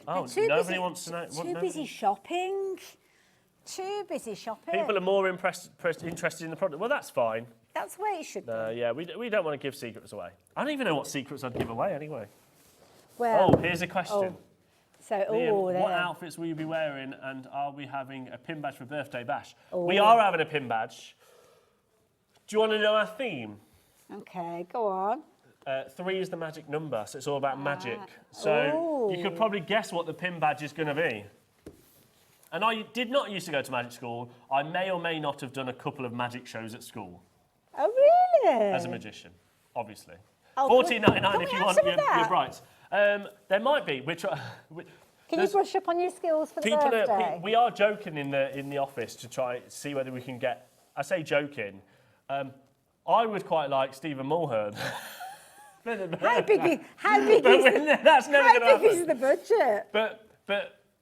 They're Nobody wants to know. Too busy shopping. Too busy shopping. People are more interested in the product. Well, that's fine. That's the way it should be. Yeah, we don't want to give secrets away. I don't even know what secrets I'd give away anyway. Well, here's a question. Liam, what outfits will you be wearing, and are we having a pin badge for birthday bash? Oh. We are having a pin badge. Do you want to know our theme? Okay, go on. 3 is the magic number, so it's all about magic. So you could probably guess what the pin badge is going to be. And I did not used to go to magic school. I may or may not have done a couple of magic shows at school. Oh, really? As a magician, obviously. Oh, $14.99 if you want your brights. There might be. Can you brush up on your skills for the birthday? We are joking in the office to try see whether we can get. I say joking. I would quite like Stephen Mulhern. How big is the budget?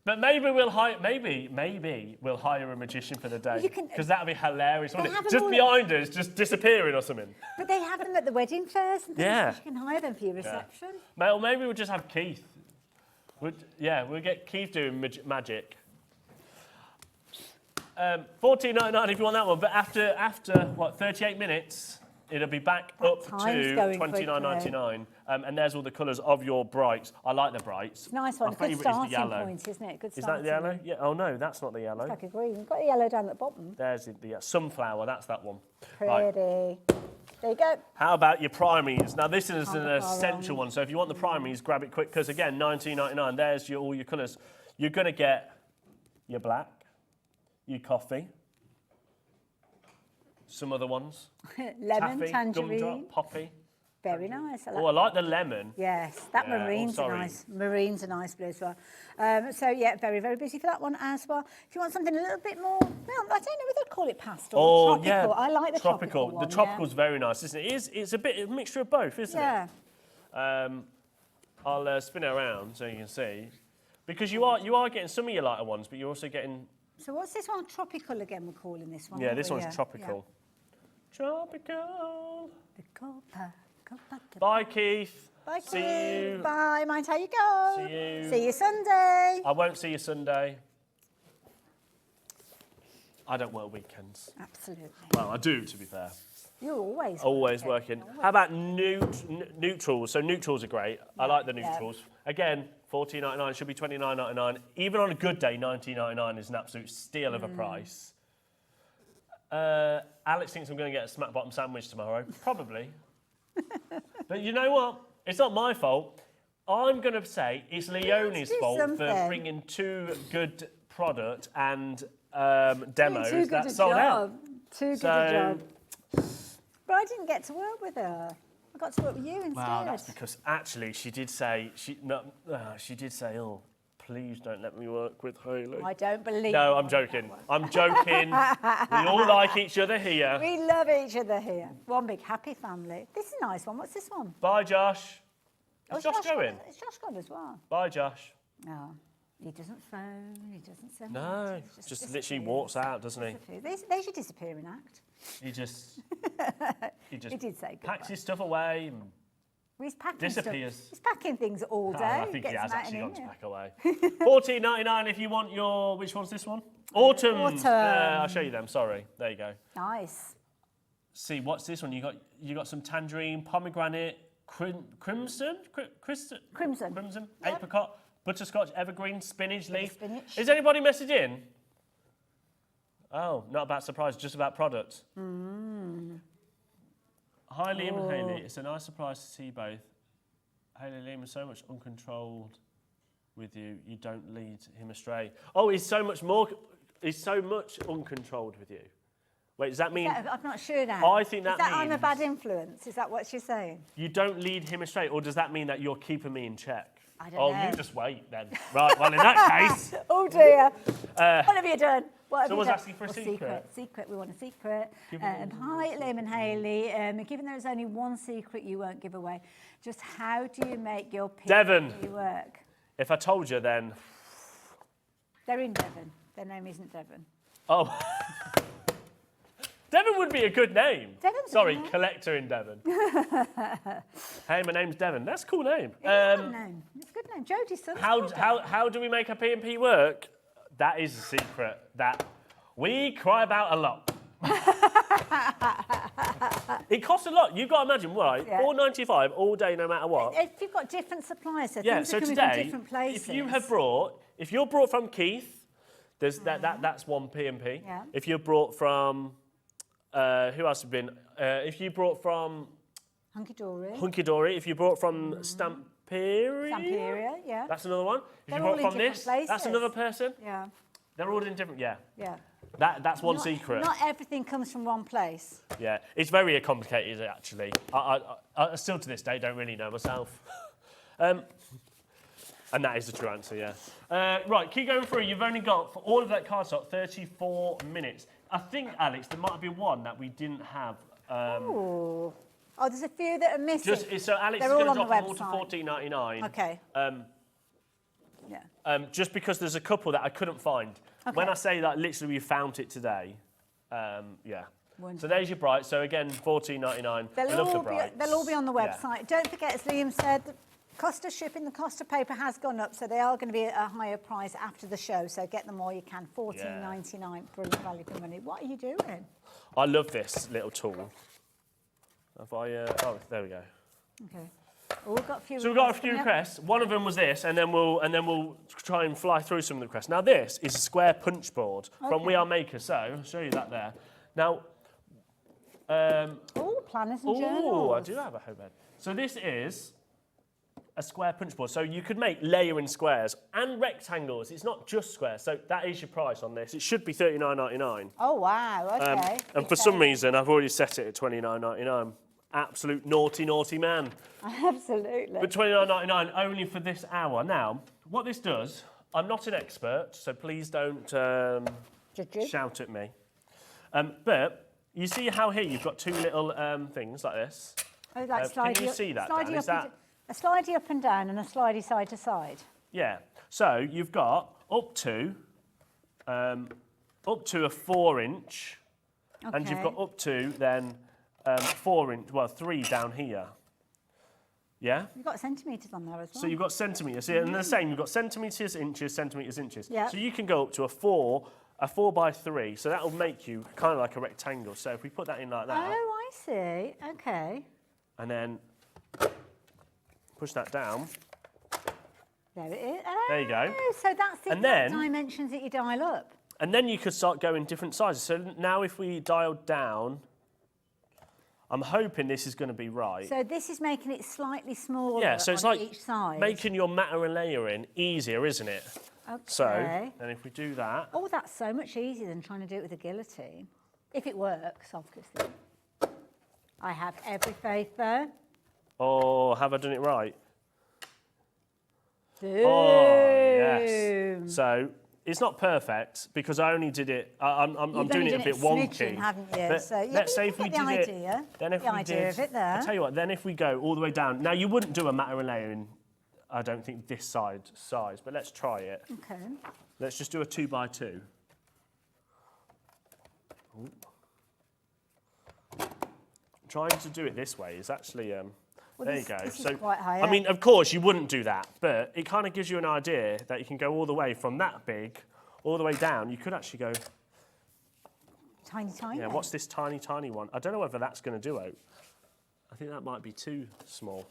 But maybe we'll hire. Maybe we'll hire a magician for the day because that'd be hilarious. Wouldn't it? Just behind us, just disappearing or something. But they have them at the wedding fairs. And yeah. You can hire them for your reception. Yeah. Well, maybe we'll just have Keith. We'll get Keith doing magic. $14.99 if you want that one. But after what 38 minutes, it'll be back up to $29.99. And there's all the colours of your brights. I like the brights. It's a nice one. My favourite is the yellow. Point, isn't it? Good is that the yellow? Yeah. Oh no, that's not the yellow. It's like a green. You've got the yellow down at the bottom. There's the sunflower. That's that one. Pretty. Right. There you go. How about your primaries? Now this is an essential one. So if you want the primaries, grab it quick because again, $19.99. There's all your colours. You're going to get your black, your coffee, some other ones. Lemon, taffy, tangerine, gumdrop, poppy. Very nice. I like the lemon. Yes, that marine's a nice. Marine's a nice blue as well. So yeah, very, very busy for that one as well. If you want something a little bit more, well, I don't know whether I'd call it pastel or tropical. Yeah, I like the tropical one. The tropical's very nice, isn't it? It's a mixture of both, isn't it? Yeah. I'll spin it around so you can see, because you are getting some of your lighter ones, but you're also getting. So what's this one? Tropical again? We're calling this one. Yeah, this one's tropical. Yeah. Tropical. Bye, Keith. Bye, See Keith. you. Bye. Mind how you go. See you. See you Sunday. I won't see you Sunday. I don't work weekends. Absolutely. Well, I do, to be fair. You're always working. How about neutrals? So neutrals are great. I like the neutrals. Yeah. Again, $14.99 should be $29.99. Even on a good day, $19.99 is an absolute steal of a price. Alex thinks I'm going to get a smack bottom sandwich tomorrow. Probably. But you know what? It's not my fault. I'm going to say it's Leonie's fault for bringing 2 good product and demos that sold out. Too good a job. But I didn't get to work with her. I got to work with you instead. Wow, that's because actually she did say, oh, please don't let me work with Hayley. I don't believe. No, I'm joking. I'm joking. We all like each other here. We love each other here. One big happy family. This is a nice one. What's this one? Bye, Josh. Is Josh going? Is Josh gone as well? Bye, Josh. No. He doesn't phone, he doesn't send No, letters, just literally walks out, doesn't he? There's your disappearing act. He just He did say packs his stuff away and well, he's packing disappears. Stuff. He's packing things all day. I think he Gets has them out actually and gone to in, pack away. $14.99 if you want your. Which one's this one? Autumn. I'll show you them. Sorry. There you go. Nice. See, what's this one? You got some tangerine, pomegranate, crimson, apricot, butterscotch, evergreen, spinach, leaf. Is anybody messaging? Oh, not about surprise, just about product. Hi, Liam and Hayley. It's a nice surprise to see both. Hayley and Liam are so much uncontrolled with you. You don't lead him astray. Oh, he's so much uncontrolled with you. Wait, does that mean? I'm not sure now. I think that means I'm a bad influence. Is that what she's saying? You don't lead him astray, or does that mean that you're keeping me in check? I don't know. Oh, you just wait then. Right. Well, in that case. Oh dear. What have you done? Someone's asking for a secret. Secret. We want a secret. Hi, Liam and Hayley. Given there is only one secret you won't give away, just how do you make your Devon. work? If I told you, then. They're in Devon. Their name isn't Devon. Oh. Devon would be a good name. Devon's Sorry, a good name. collector in Devon. Hey, my name's Devon. That's a cool name. It's a good name. It's a good name. Jodie's son. How do we make a P&P work? That is a secret that we cry about a lot. It costs a lot. You've got to imagine, right? Yeah. $4.95 all day, no matter what. If you've got different suppliers, so Yeah. things So are coming today, from different places. if you're brought from Keith, there's that's one P&P. Yeah. If you're brought from, who else have been? If you brought from Hunkydory. If you brought from Stamperia, yeah. that's another one. If They're you brought all in from this, different that's places. another person. Yeah. They're all in different. Yeah. Yeah. That's one secret. Not everything comes from one place. Yeah, it's very complicated actually. I still to this day don't really know myself. And that is the true answer, yeah. Right, keep going through. You've only got, for all of that card stock, 34 minutes. I think, Alex, there might be one that we didn't have. Oh, there's a few that are missing. So Alex They're is going all to on drop the them all to website. $14.99. Okay. Just because there's a couple that I couldn't find. Okay. When I say that, literally we found it today. Yeah. Wonderful. So there's your brights. So again, $14.99. I love the brights. They'll all be on the Yeah. website. Don't forget, as Liam said, the cost of shipping, the cost of paper has gone up, so they are going to be at a higher price after the show. So get them while you can. $14.99, brilliant value for money. What are you doing? I love this little tool. Have I? Oh, there we go. Okay. Oh, we've got a few. So we've got a few requests. One of them was this, and then we'll try and fly through some of the requests. Now this is a square punch board from We Are Makers. So I'll show you that there. Now. Planners and journals. Oh, I do have a home ed. So this is a square punch board. So you could make layering squares and rectangles. It's not just squares. So that is your price on this. It should be $39.99. Oh wow! Okay. And for some reason, I've already set it at $29.99. Absolute naughty, naughty man. Absolutely. But $29.99 only for this hour. Now, what this does, I'm not an expert, so please don't shout at me. But you see how here you've got two little things like this. Oh, like can you see that, Dan? Is that... A slidey up and down and a slidey side to side. Yeah. So you've got up to a 4-inch, and you've got up to then 4-inch, well, 3 down here. Yeah? You've got centimetres on there as well. So you've got centimetres, and the same, you've got centimetres, inches, centimetres, inches. Yeah. So you can go up to a 4 by 3, so that will make you kind of like a rectangle. So if we put that in like that. Oh, I see. Okay. And then push that down. There it is. Oh, there you go. So that's the exact dimensions that you dial up. And then you could start going different sizes. So now if we dial down, I'm hoping this is going to be right. So this is making it slightly smaller yeah, so it's on like each side. Making your matter and layering easier, isn't it? Okay. So, and if we do that... Oh, that's so much easier than trying to do it with a guillotine. If it works, obviously. I have every faith, though. Oh, have I done it right? Boom. Oh, yes. So, it's not perfect because I only did it... I'm doing it a bit wonky. Haven't you? But so, yeah, let's say if we did it... Idea. Then if the we idea did, of it there. I'll tell you what, then if we go all the way down... Now, you wouldn't do a matter and layering I don't think this size, but let's try it. Okay. Let's just do a 2x2. Ooh. Trying to do it this way is actually, there you go. This is quite high I mean, up. of course, you wouldn't do that, but it kind of gives you an idea that you can go all the way from that big, all the way down. You could actually go... Tiny, tiny. Yeah, what's this tiny, tiny one? I don't know whether that's going to do it. I think that might be too small.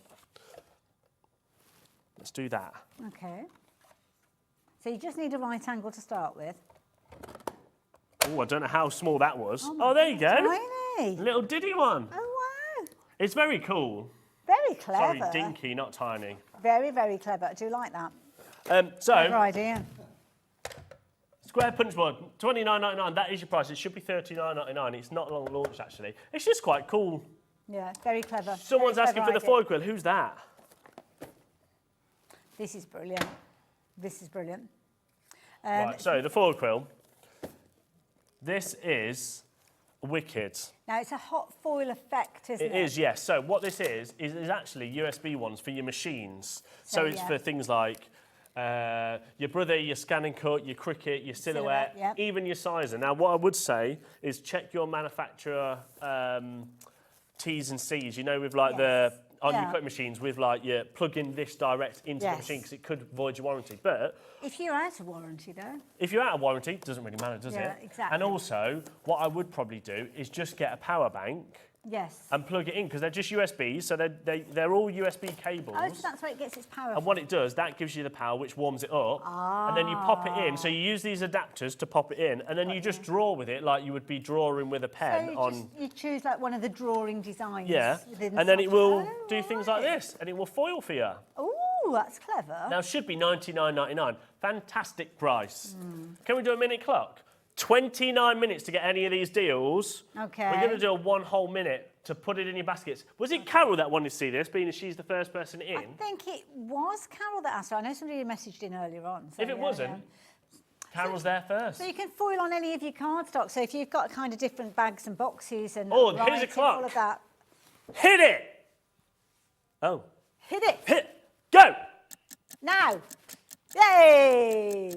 Let's do that. Okay. So you just need a right angle to start with. Oh, I don't know how small that was. Oh, there you go. Tiny. Little diddy one. Oh, wow. It's very cool. Very clever. Sorry, dinky, not tiny. Very, very clever. I do like that. So, Clever idea. square punch board, $29.99. That is your price. It should be $39.99. It's not long launch, actually. It's just quite cool. Yeah, very clever. Someone's Very asking for clever the idea. foil quill. Who's that? This is brilliant. This is brilliant. Right, so the foil quill. This is wicked. Now, it's a hot foil effect, isn't it? It is, yes. So what this is actually USB ones for your machines. So it's yeah. for things like your brother, your scan and cut, your Cricut, your silhouette, yep. even your sizer. Now, what I would say is check your manufacturer T's and C's, you know, with like on your cutting machines with like you plug in this direct into the machine because it could void your warranty. But if you're out of warranty, though. if you're out of warranty, it doesn't really matter, does it? Yeah, exactly. And also, what I would probably do is just get a power bank. Yes. And plug it in because they're just USBs, so they're all USB cables. Oh, so that's where it gets its power And what it does, that gives you the power, which warms it up, and then you pop it in. So you use these adapters to pop it in, and then you just draw with it like you would be drawing with a pen so you choose like one of the drawing designs. Yeah, within and then it software. will do things like this, and it will foil for you. Oh, that's clever. Now, it should be $99.99. Fantastic price. Can we do a minute clock? 29 minutes to get any of these deals. Okay. We're going to do a 1 whole minute to put it in your baskets. Was it Carol that wanted to see this, being as she's the first person in? I think it was Carol that asked her. I know somebody messaged in earlier on. So If it wasn't, Carol's there first. So you can foil on any of your cardstock. So if you've got kind of different bags and boxes and Oh, here's a writing, clock. all of that. Hit it! Oh. Hit it. Hit. Go! Now. Yay!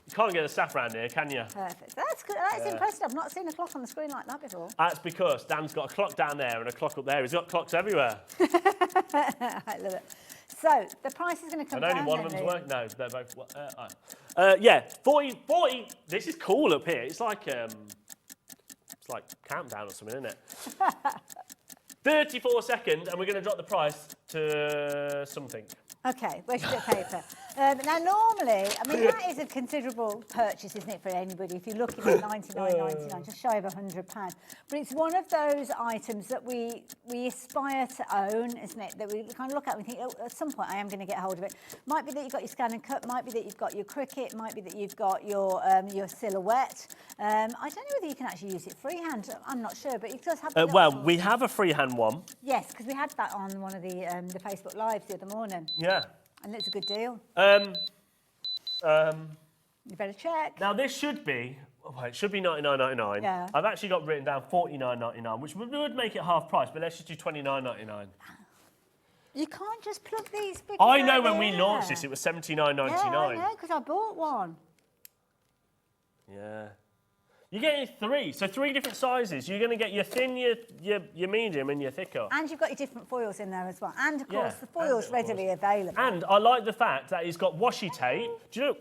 You can't get a staff round here, can you? Perfect. That's good. That's impressive. I've not seen a clock on the screen like that before. That's because Dan's got a clock down there and a clock up there. He's got clocks everywhere. I love it. So the price is going to come And down. only one of then, them's Lou. working. No, they're both. Yeah, 40. This is cool up here. It's like countdown or something, isn't it? 34 seconds, and we're going to drop the price to something. Okay, where's your bit of paper? Now, normally, I mean, that is a considerable purchase, isn't it, for anybody? If you're looking at $99.99, just shy of £100. But it's one of those items that we aspire to own, isn't it? That we kind of look at and we think, oh, at some point I am going to get hold of it. Might be that you've got your scan and cut, might be that you've got your Cricut, might be that you've got your silhouette. I don't know whether you can actually use it freehand. I'm not sure, but it does have. Well, we have a freehand one. Yes, because we had that on one of the Facebook Lives the other morning. Yeah. And it's a good deal. You better check. Now this should be. Oh, it should be $99.99. Yeah. I've actually got written down $49.99, which would make it half price, but let's just do $29.99. You can't just plug these big. I know when we launched this, it was $79.99. Yeah, I know, because I bought one. Yeah. You're getting 3, so 3 different sizes. You're going to get your thin, your medium, and your thicker. And you've got your different foils in there as well. And, of course, Yeah, the foil's readily available. And I like the fact that it's got washi tape. Do you know?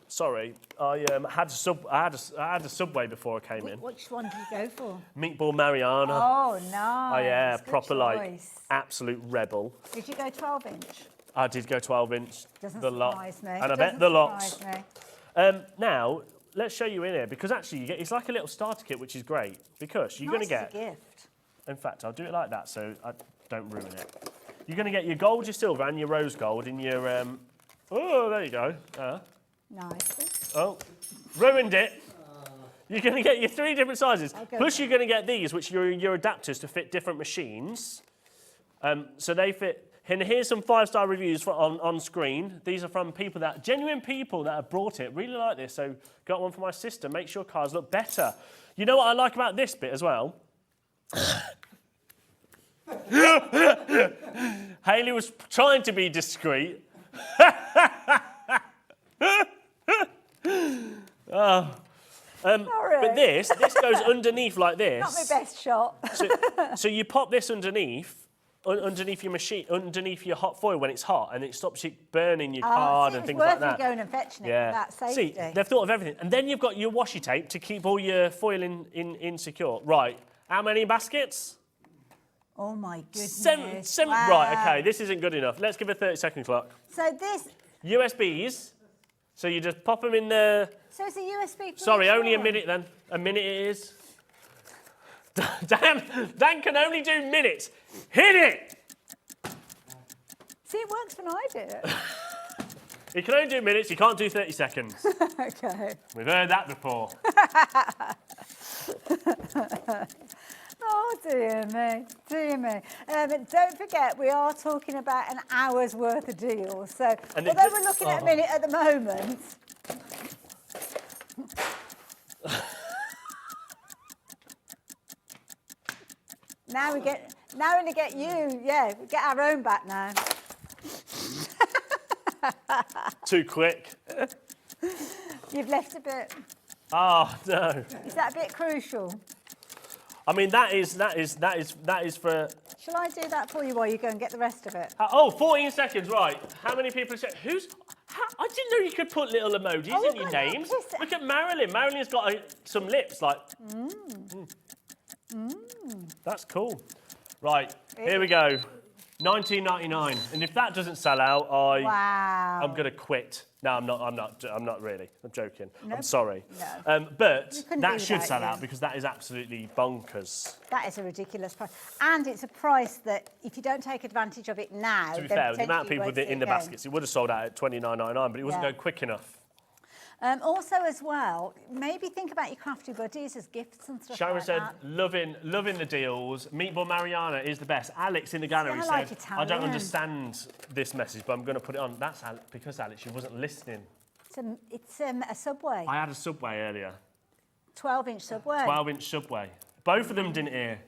Sorry, I had a Subway before I came in. Which one did you go for? Meatball Mariana. Oh, nice. Oh yeah, Good proper choice. like absolute rebel. Did you go 12-inch? I did go 12-inch. Doesn't the lot. surprise me. And I bet the lots. Now, let's show you in here, because actually it's like a little starter kit, which is great, because you're going to get... Nice as a gift. In fact, I'll do it like that so I don't ruin it. You're going to get your gold, your silver, and your rose gold in your... Oh, there you go. Nice. Oh, ruined it. You're going to get your 3 different sizes. Plus, you're going to get these, which are your adapters to fit different machines. So they fit... And here's some 5-star reviews on screen. These are from people genuine people that have brought it. Really like this. So got one for my sister. Make sure cars look better. You know what I like about this bit as well? Hayley was trying to be discreet. But this goes underneath like this. Not my best shot. So you pop this underneath your machine, underneath your hot foil when it's hot, and it stops it burning your card and things like that. It's worth me going and fetching it for that safety. See, they've thought of everything. And then you've got your washi tape to keep all your foil in secure. Right, how many baskets? Oh my goodness. Seven. Wow. Right, okay, this isn't good enough. Let's give a 30-second clock. So this... USBs. So you just pop them in the... So it's a USB... Sorry, only a minute then. A minute it is. Dan can only do minutes. Hit it! See, it works when I do it. He can only do minutes, he can't do 30 seconds. Okay. We've heard that before. Oh, dear me, dear me. Don't forget, we are talking about an hour's worth of deals. So, although we're looking at a minute at the moment... Now we only get you, yeah, we get our own back now. Too quick. You've left a bit. Oh, no. Is that a bit crucial? I mean, that is for... Shall I do that for you while you go and get the rest of it? 14 seconds, right. How many people have said... I didn't know you could put little emojis in your names. Look at Marilyn. Marilyn's got some lips, like... That's cool. Right, here we go. $19.99. And if that doesn't sell out, I'm going to quit. No, I'm not really. I'm joking. Nope. I'm sorry. No. But that should sell out because that is absolutely bonkers. That is a ridiculous price. And it's a price that if you don't take advantage of it now... To be fair, the amount of people in the baskets, it would have sold out at $29.99, but it wasn't going quick enough. Also, as well, maybe think about your crafty buddies as gifts and stuff Sharon like said, that. loving the deals. Meatball Mariana is the best. Alex in the gallery said, I don't understand this message, but I'm going to put it on. That's because, Alex, you wasn't listening. It's a Subway. I had a Subway earlier. 12-inch Subway. 12-inch Subway. Both of them didn't hear.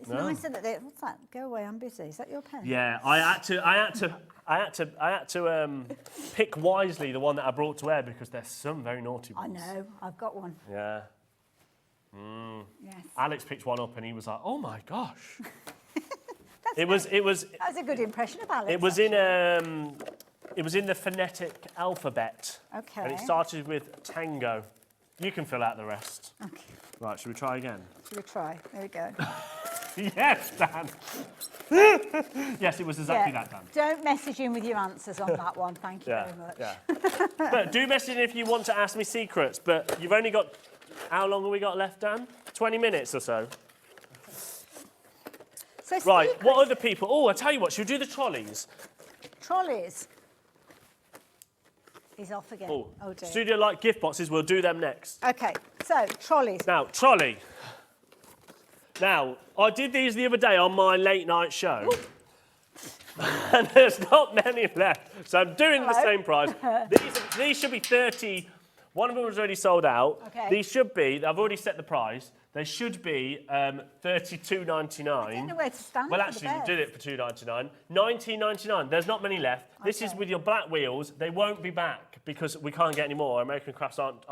It's nicer that they... What's that? Go away, I'm busy. Is that your pen? Yeah, I had to pick wisely the one that I brought to air because there's some very naughty ones. I know. I've got one. Yeah. Yes. Alex picked one up and he was like, "Oh my gosh." It was. That was a good impression of Alex. It was in the phonetic alphabet. Okay. And it started with tango. You can fill out the rest. Okay. Right. Should we try again? Should we try? There we go. Yes, Dan. Yes, it was exactly that, Dan. Don't message in with your answers on that one. Thank you very much. Yeah. But do message in if you want to ask me secrets. But you've only got... How long have we got left, Dan? 20 minutes or so. Right, what other people... Oh, I tell you what, should we do the trolleys? Trolleys? He's off again. Oh dear. Studio Light gift boxes, we'll do them next. OK, so, trolleys. Now, trolley. Now, I did these the other day on my late night show. And there's not many left. So I'm doing the same price. These should be 30. One of them was already sold out. Okay. These should be, I've already set the price. They should be $32.99. I don't know where to stand. Well, actually, we did it for $2.99. $19.99. There's not many left. Okay. This is with your black wheels. They won't be back because we can't get any more. American Crafts aren't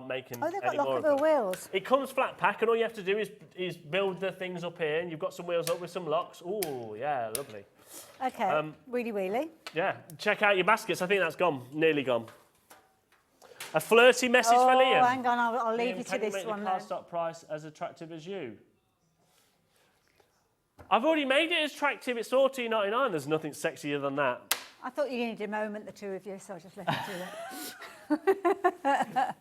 making any more. Oh, they've got lockable wheels. It comes flat pack, and all you have to do is build the things up here, and you've got some wheels up with some locks. Oh, yeah, lovely. Okay, wheelie wheelie. Yeah, check out your baskets. I think that's gone, nearly gone. A flirty message for Liam. Oh, hang on, I'll leave you to this make one the car then. stock price as attractive as you. I've already made it as attractive. It's $14.99. There's nothing sexier than that. I thought you needed a moment, the two of you, so I just left you to it.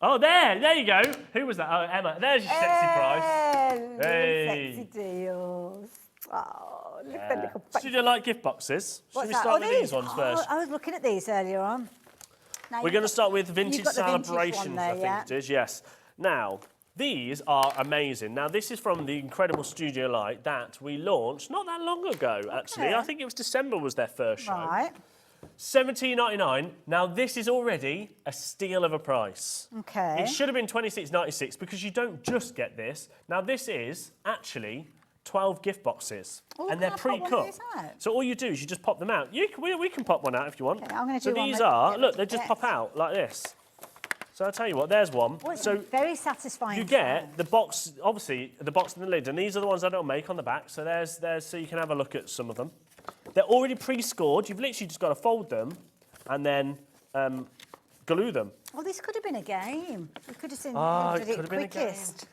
Oh, there you go. Who was that? Oh, Emma. There's your sexy price. Hey. Sexy deals. Oh, look at the little... Studio Light gift boxes. Should we start with these ones first? I was looking at these earlier on. Now We're going to start with Vintage Celebrations, there, I think it is, yes. Now, these are amazing. Now, this is from the incredible Studio Light that we launched not that long ago, actually. I think it was December was their first show. Right. £17.99. Now, this is already a steal of a price. Okay. It should have been £26.96 because you don't just get this. Now, this is actually 12 gift boxes, and they're pre-cut. So all you do is you just pop them out. We can pop one out if you want. Okay, I'm going to so do these one are, look, they just pop out like this. So I'll tell you what, there's one. Oh, it's so very satisfying. you get the box, obviously, the box and the lid, and these are the ones I don't make on the back. So there's so you can have a look at some of them. They're already pre-scored. You've literally just got to fold them and then glue them. Oh, this could have been a game. We could have seen it it could have been a quickest.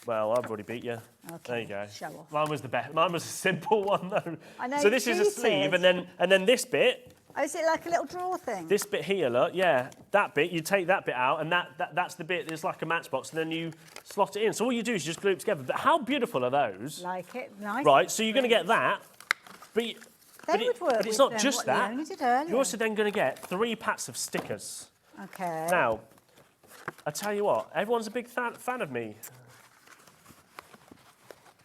Well, I've already beat you. Okay, there you go. show off. Mine was the best. Mine was a simple one though. I know, so this is a sleeve, and then this bit. Oh, is it like a little drawer thing? This bit here, look, yeah, that bit. You take that bit out, and that's the bit that's like a matchbox, and then you slot it in. So all you do is just glue it together. But how beautiful are those? Like it, nice. Right. So you're going to get that, but but it's not just that. Leonie did earlier. You're also then going to get 3 packs of stickers. Okay. Now, I tell you what, everyone's a big fan of me.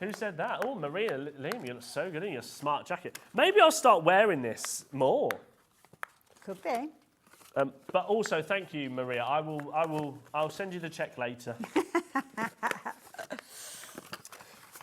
Who said that? Oh, Maria, Liam, you look so good in your smart jacket. Maybe I'll start wearing this more. Could be. But also, thank you, Maria. I'll send you the check later.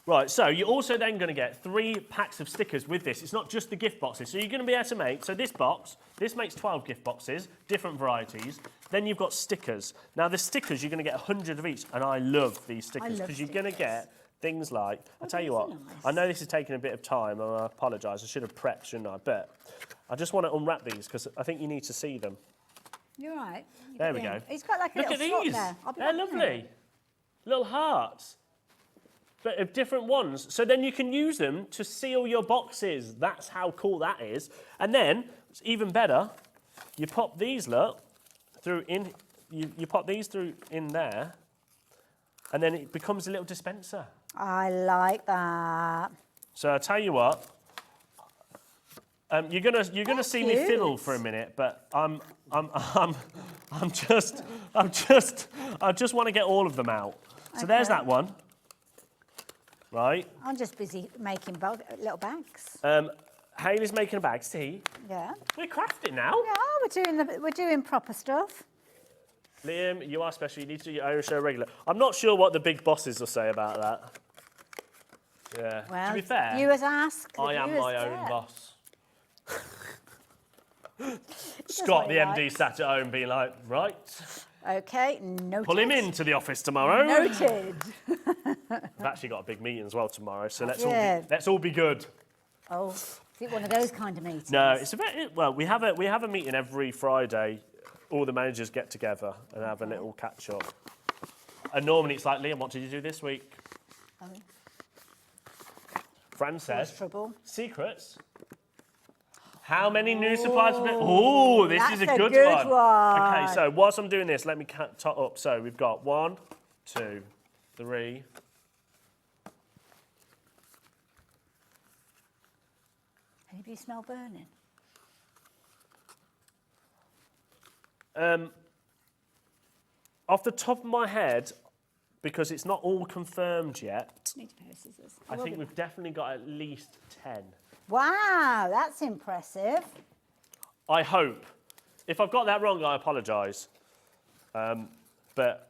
Right, so you're also then going to get 3 packs of stickers with this. It's not just the gift boxes. So you're going to be able to make, so this box, this makes 12 gift boxes, different varieties. Then you've got stickers. Now, the stickers, you're going to get 100 of each. And I love these stickers because you're going to get things like, I'll tell you what, nice. I know this is taking a bit of time, and I apologise, I should have prepped, shouldn't I? But I just want to unwrap these because I think you need to see them. You're right. There we go. He's got like a Look little at slot these. there. They're lovely. Little hearts. But of different ones. So then you can use them to seal your boxes. That's how cool that is. And then, it's even better, you pop these, look, through in, you pop these through in there, and then it becomes a little dispenser. I like that. So I'll tell you what, you're gonna see me fiddle for a minute, but I just want to get all of them out. So there's that one, right? I'm just busy making little bags. Hayley's making a bag. See? Yeah. We're crafting now. Yeah, we're doing proper stuff. Liam, you are special. You need to do your own show regular. I'm not sure what the big bosses will say about that. Yeah. Well, to be fair, viewers ask. I am my own boss. Scott, the MD, sat at home being like, right. Okay, noted. Pull him into the office tomorrow. Noted. I've actually got a big meeting as well tomorrow, so let's all be good. Oh, is it one of those kind of meetings? No, it's a bit. Well, we have a meeting every Friday. All the managers get together and have a little catch up. And normally it's like, Liam, what did you do this week? Oh. Fran says, trouble. Secrets. How many new supplies? Oh, this is a good one. Okay, so whilst I'm doing this, let me tot up. So we've got 1, 2, 3. Anybody smell burning? Off the top of my head, because it's not all confirmed yet, Need a pair of scissors. I think we've definitely got at least 10. Wow, that's impressive. I hope. If I've got that wrong, I apologise. But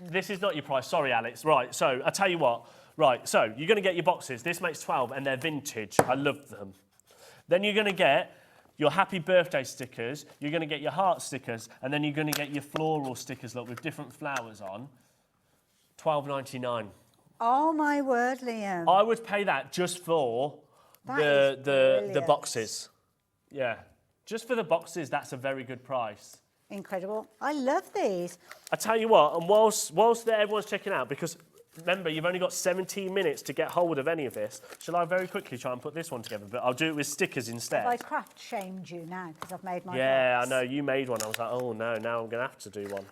this is not your price. Sorry, Alex. Right, so I tell you what. Right, so you're going to get your boxes. This makes 12, and they're vintage. I love them. Then you're going to get your happy birthday stickers, you're going to get your heart stickers, and then you're going to get your floral stickers, look, with different flowers on. $12.99. Oh, my word, Liam. I would pay that just for the boxes. Yeah. Just for the boxes, that's a very good price. Incredible. I love these. I tell you what, and whilst everyone's checking out, because remember, you've only got 17 minutes to get hold of any of this. Shall I very quickly try and put this one together? But I'll do it with stickers instead. Have I craft shamed you now because I've made my Yeah, box? I know. You made one. I was like, oh, no, now I'm going to have to do one.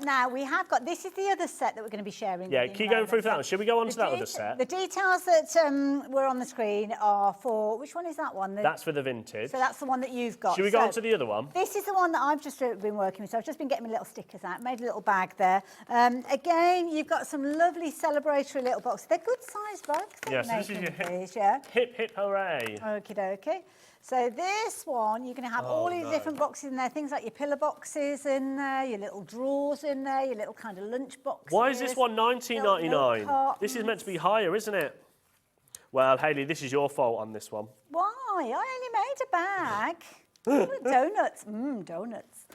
Now, we have got... This is the other set that we're going to be sharing. Yeah, keep going through that one. Should we go on to that other set? The details that were on the screen are for... Which one is that one? That's for the vintage. So that's the one that you've got. Should we go on to the other one? This is the one that I've just been working with. So I've just been getting my little stickers out, made a little bag there. Again, you've got some lovely celebrations celebratory little box. They're good sized bags. Yeah, so this is your these, yeah. hip, hip, hooray. Okie dokie. So this one, you're going to have all these different boxes in there. Things like your pillar boxes in there, your little drawers in there, your little kind of lunch boxes. Why is this one $19.99? This is meant to be higher, isn't it? Well, Hayley, this is your fault on this one. Why? I only made a bag. Donuts. Donuts.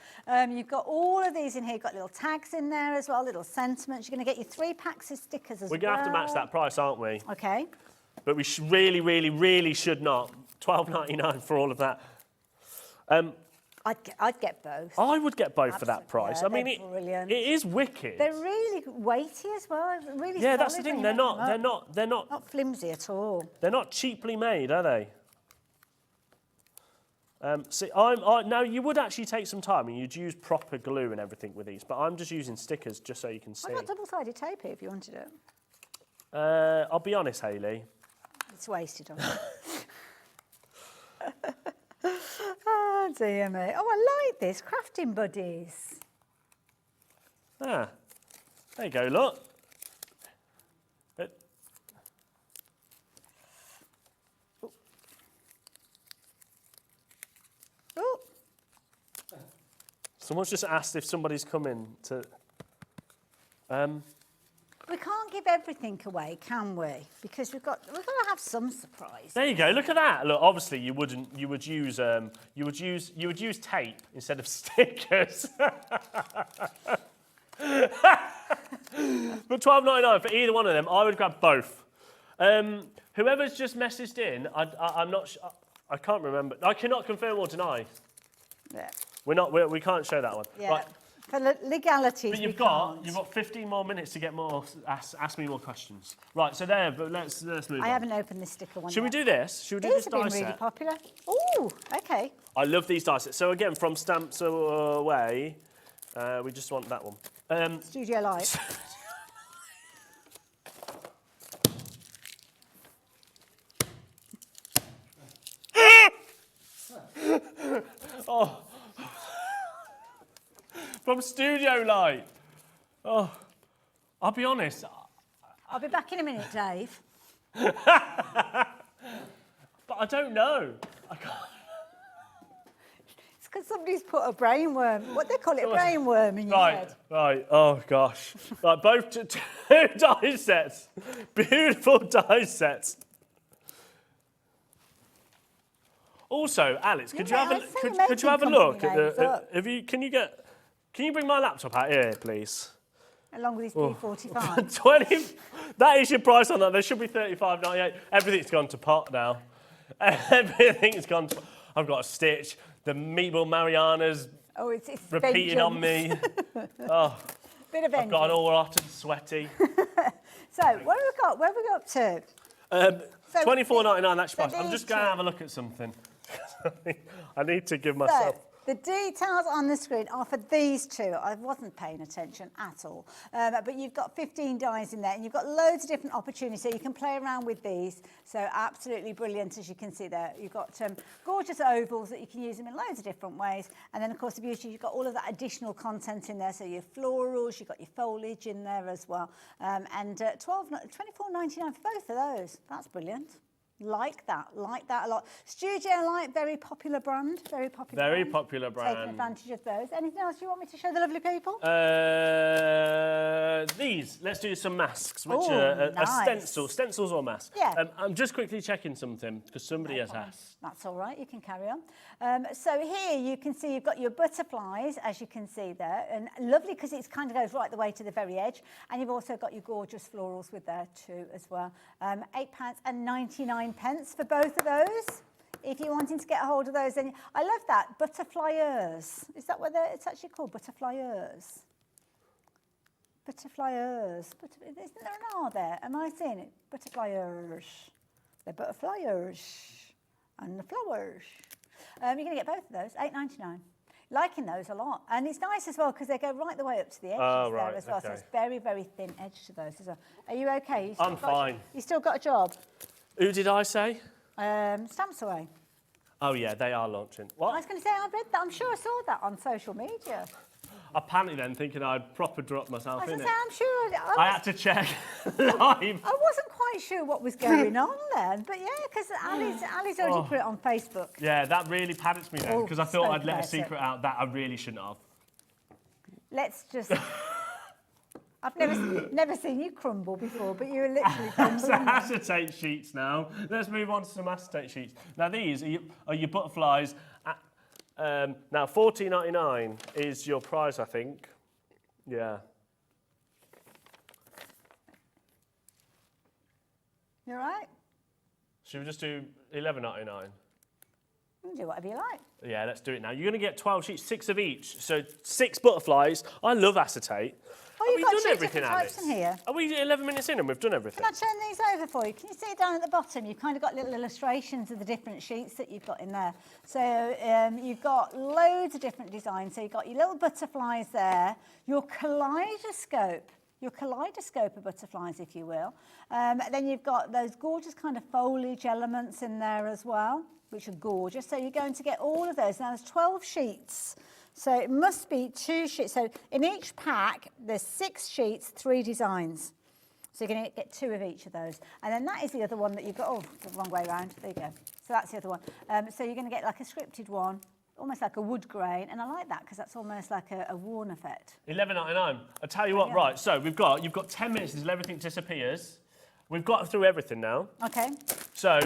You've got all of these in here. You've got little tags in there as well, little sentiments. You're going to get you 3 packs of stickers as well. We're going to have to match that price, aren't we? Okay. But we really, really, really should not. $12.99 for all of that. I'd get both. I would get both for that price. Yeah, I mean, it is wicked. They're really weighty as well. Really yeah, that's the solid thing. when They're you make not not flimsy at all. They're not cheaply made, are they? See, now you would actually take some time and you'd use proper glue and everything with these, but I'm just using stickers just so you can see. I've got double-sided tape here if you wanted it. I'll be honest, Hayley. It's wasted on it. Oh, dear me. Oh, I like this. Crafting buddies. Ah, there you go, look. Oh. Someone's just asked if somebody's coming to... We can't give everything away, can we? Because we've got to have some surprise. There you go. Look at that. Look, obviously you would use tape instead of stickers. But $12.99 for either one of them. I would grab both. Whoever's just messaged in, I'm not. I can't remember. I cannot confirm or deny. Yeah. We can't show that one. Yeah. Right. For legalities, But you've got 15 more minutes to get more. Ask me more questions. Right. So there. But let's move on. I haven't opened this sticker one. Should we do this? Should we do These this have die been really set? popular. Oh, okay. I love these die sets. So again, from Stamps Away, we just want that one. Studio Light. Oh. From Studio Light. Oh, I'll be honest. I'll be back in a minute, Dave. But I don't know. I can't. It's because somebody's put a brainworm, what they call it, a brainworm in your head. Right. Oh, gosh. Right, both two die sets. Beautiful die sets. Also, Alex, could you have a look at the? Can you bring my laptop out here, please? Along with his P45. 20. That is your price on that. There should be $35.98. Everything's gone to pot now. Everything's gone to pot. I've got a stitch. The Meatball Mariana's it's repeating on me. Oh, bit of I've got all hot and sweaty. So, what have we got up to? $24.99, that's your price. I'm just going to have a look at something. I need to give myself... So, the details on the screen are for these two. I wasn't paying attention at all. But you've got 15 dies in there and you've got loads of different opportunities. So you can play around with these. So absolutely brilliant, as you can see there. You've got gorgeous ovals that you can use them in loads of different ways. And then, of course, the beauty, you've got all of that additional content in there. So your florals, you've got your foliage in there as well. And $24.99 for both of those. That's brilliant. Like that a lot. Studio Light, very popular brand. Very popular brand. Taking advantage of those. Anything else you want me to show the lovely people? These. Let's do some masks, which nice. are stencils. Stencils or masks? Yeah. I'm just quickly checking something because somebody has asked. That's all right. You can carry on. So here you can see you've got your butterflies, as you can see there, and lovely because it kind of goes right the way to the very edge. And you've also got your gorgeous florals with there too as well. £8.99 for both of those. If you're wanting to get a hold of those, then I love that. Butterflyers. Is that what it's actually called? Butterflyers. Butterflyers. Isn't there an R there? Am I saying it? Butterflyers. They're butterflyers. And the flowers. You're going to get both of those, $8.99. Liking those a lot. And it's nice as well because they go right the way up to the edges there as well. Okay. So it's very, very thin edge to those as well. Are you okay? I'm fine. You still got a job? Who did I say? Stamps Away. Oh, yeah, they are launching. What? I was going to say, I read that. I'm sure I saw that on social media. I panicked then, thinking I'd proper dropped myself in it. I'm sure. I had to check live. I wasn't quite sure what was going on then, but yeah, because Ali's already put it on Facebook. Yeah, that really panicked me then, because I thought I'd let a about secret out that I really shouldn't have. Let's just. I've never seen you crumble before, but you're literally crumbling. Acetate sheets now. Let's move on to some acetate sheets. Now these are your butterflies. Now $14.99 is your price, I think. Yeah. You all right? Should we just do $11.99? You can do whatever you like. Yeah, let's do it now. You're going to get 12 sheets, 6 of each. So 6 butterflies. I love acetate. Oh, you've got done 2 everything, different types Alice? in here. Are we 11 minutes in and we've done everything? Can I turn these over for you? Can you see down at the bottom? You've kind of got little illustrations of the different sheets that you've got in there. So you've got loads of different designs. So you've got your little butterflies there, your kaleidoscope of butterflies, if you will. Then you've got those gorgeous kind of foliage elements in there as well, which are gorgeous. So you're going to get all of those. Now there's 12 sheets. So it must be 2 sheets. So in each pack, there's 6 sheets, 3 designs. So you're going to get 2 of each of those. And then that is the other one that you've got. Oh, the wrong way around. There you go. So that's the other one. So you're going to get like a scripted one, almost like a wood grain. And I like that because that's almost like a worn effect. $11.99. I'll tell you what, right, so you've got 10 minutes until everything disappears. We've got through everything now. Okay. So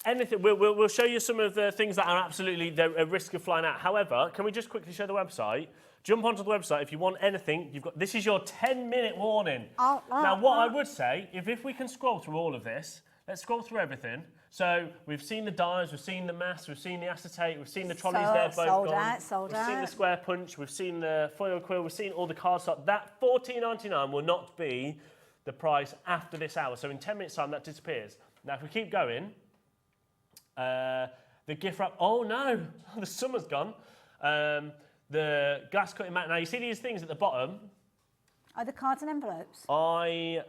anything, we'll show you some of the things that are absolutely a risk of flying out. However, can we just quickly show the website? Jump onto the website if you want anything. This is your 10-minute warning. Now, what I would say, if we can scroll through all of this, let's scroll through everything. So we've seen the dies, we've seen the mass, we've seen the acetate, we've seen the trolleys there both sold gone. out, sold we've out. seen the square punch, we've seen the foil quill, we've seen all the cardstock. That $14.99 will not be the price after this hour. So in 10 minutes time, that disappears. Now, if we keep going, the gift wrap, oh no, the summer's gone. The glass cutting mat. Now, you see these things at the bottom? Are the cards and envelopes? I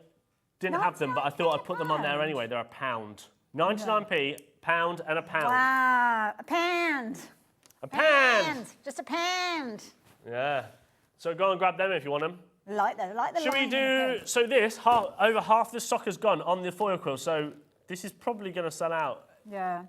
didn't have them, but I thought I'd put them on there anyway. They're £1. 99p, £1 and £1. Wow, a pound. A pound. Just a pound. Yeah. So go and grab them if you want them. Like the Should we do, so this, over half the stock has gone on the foil quill, so this is probably going to sell out Yeah.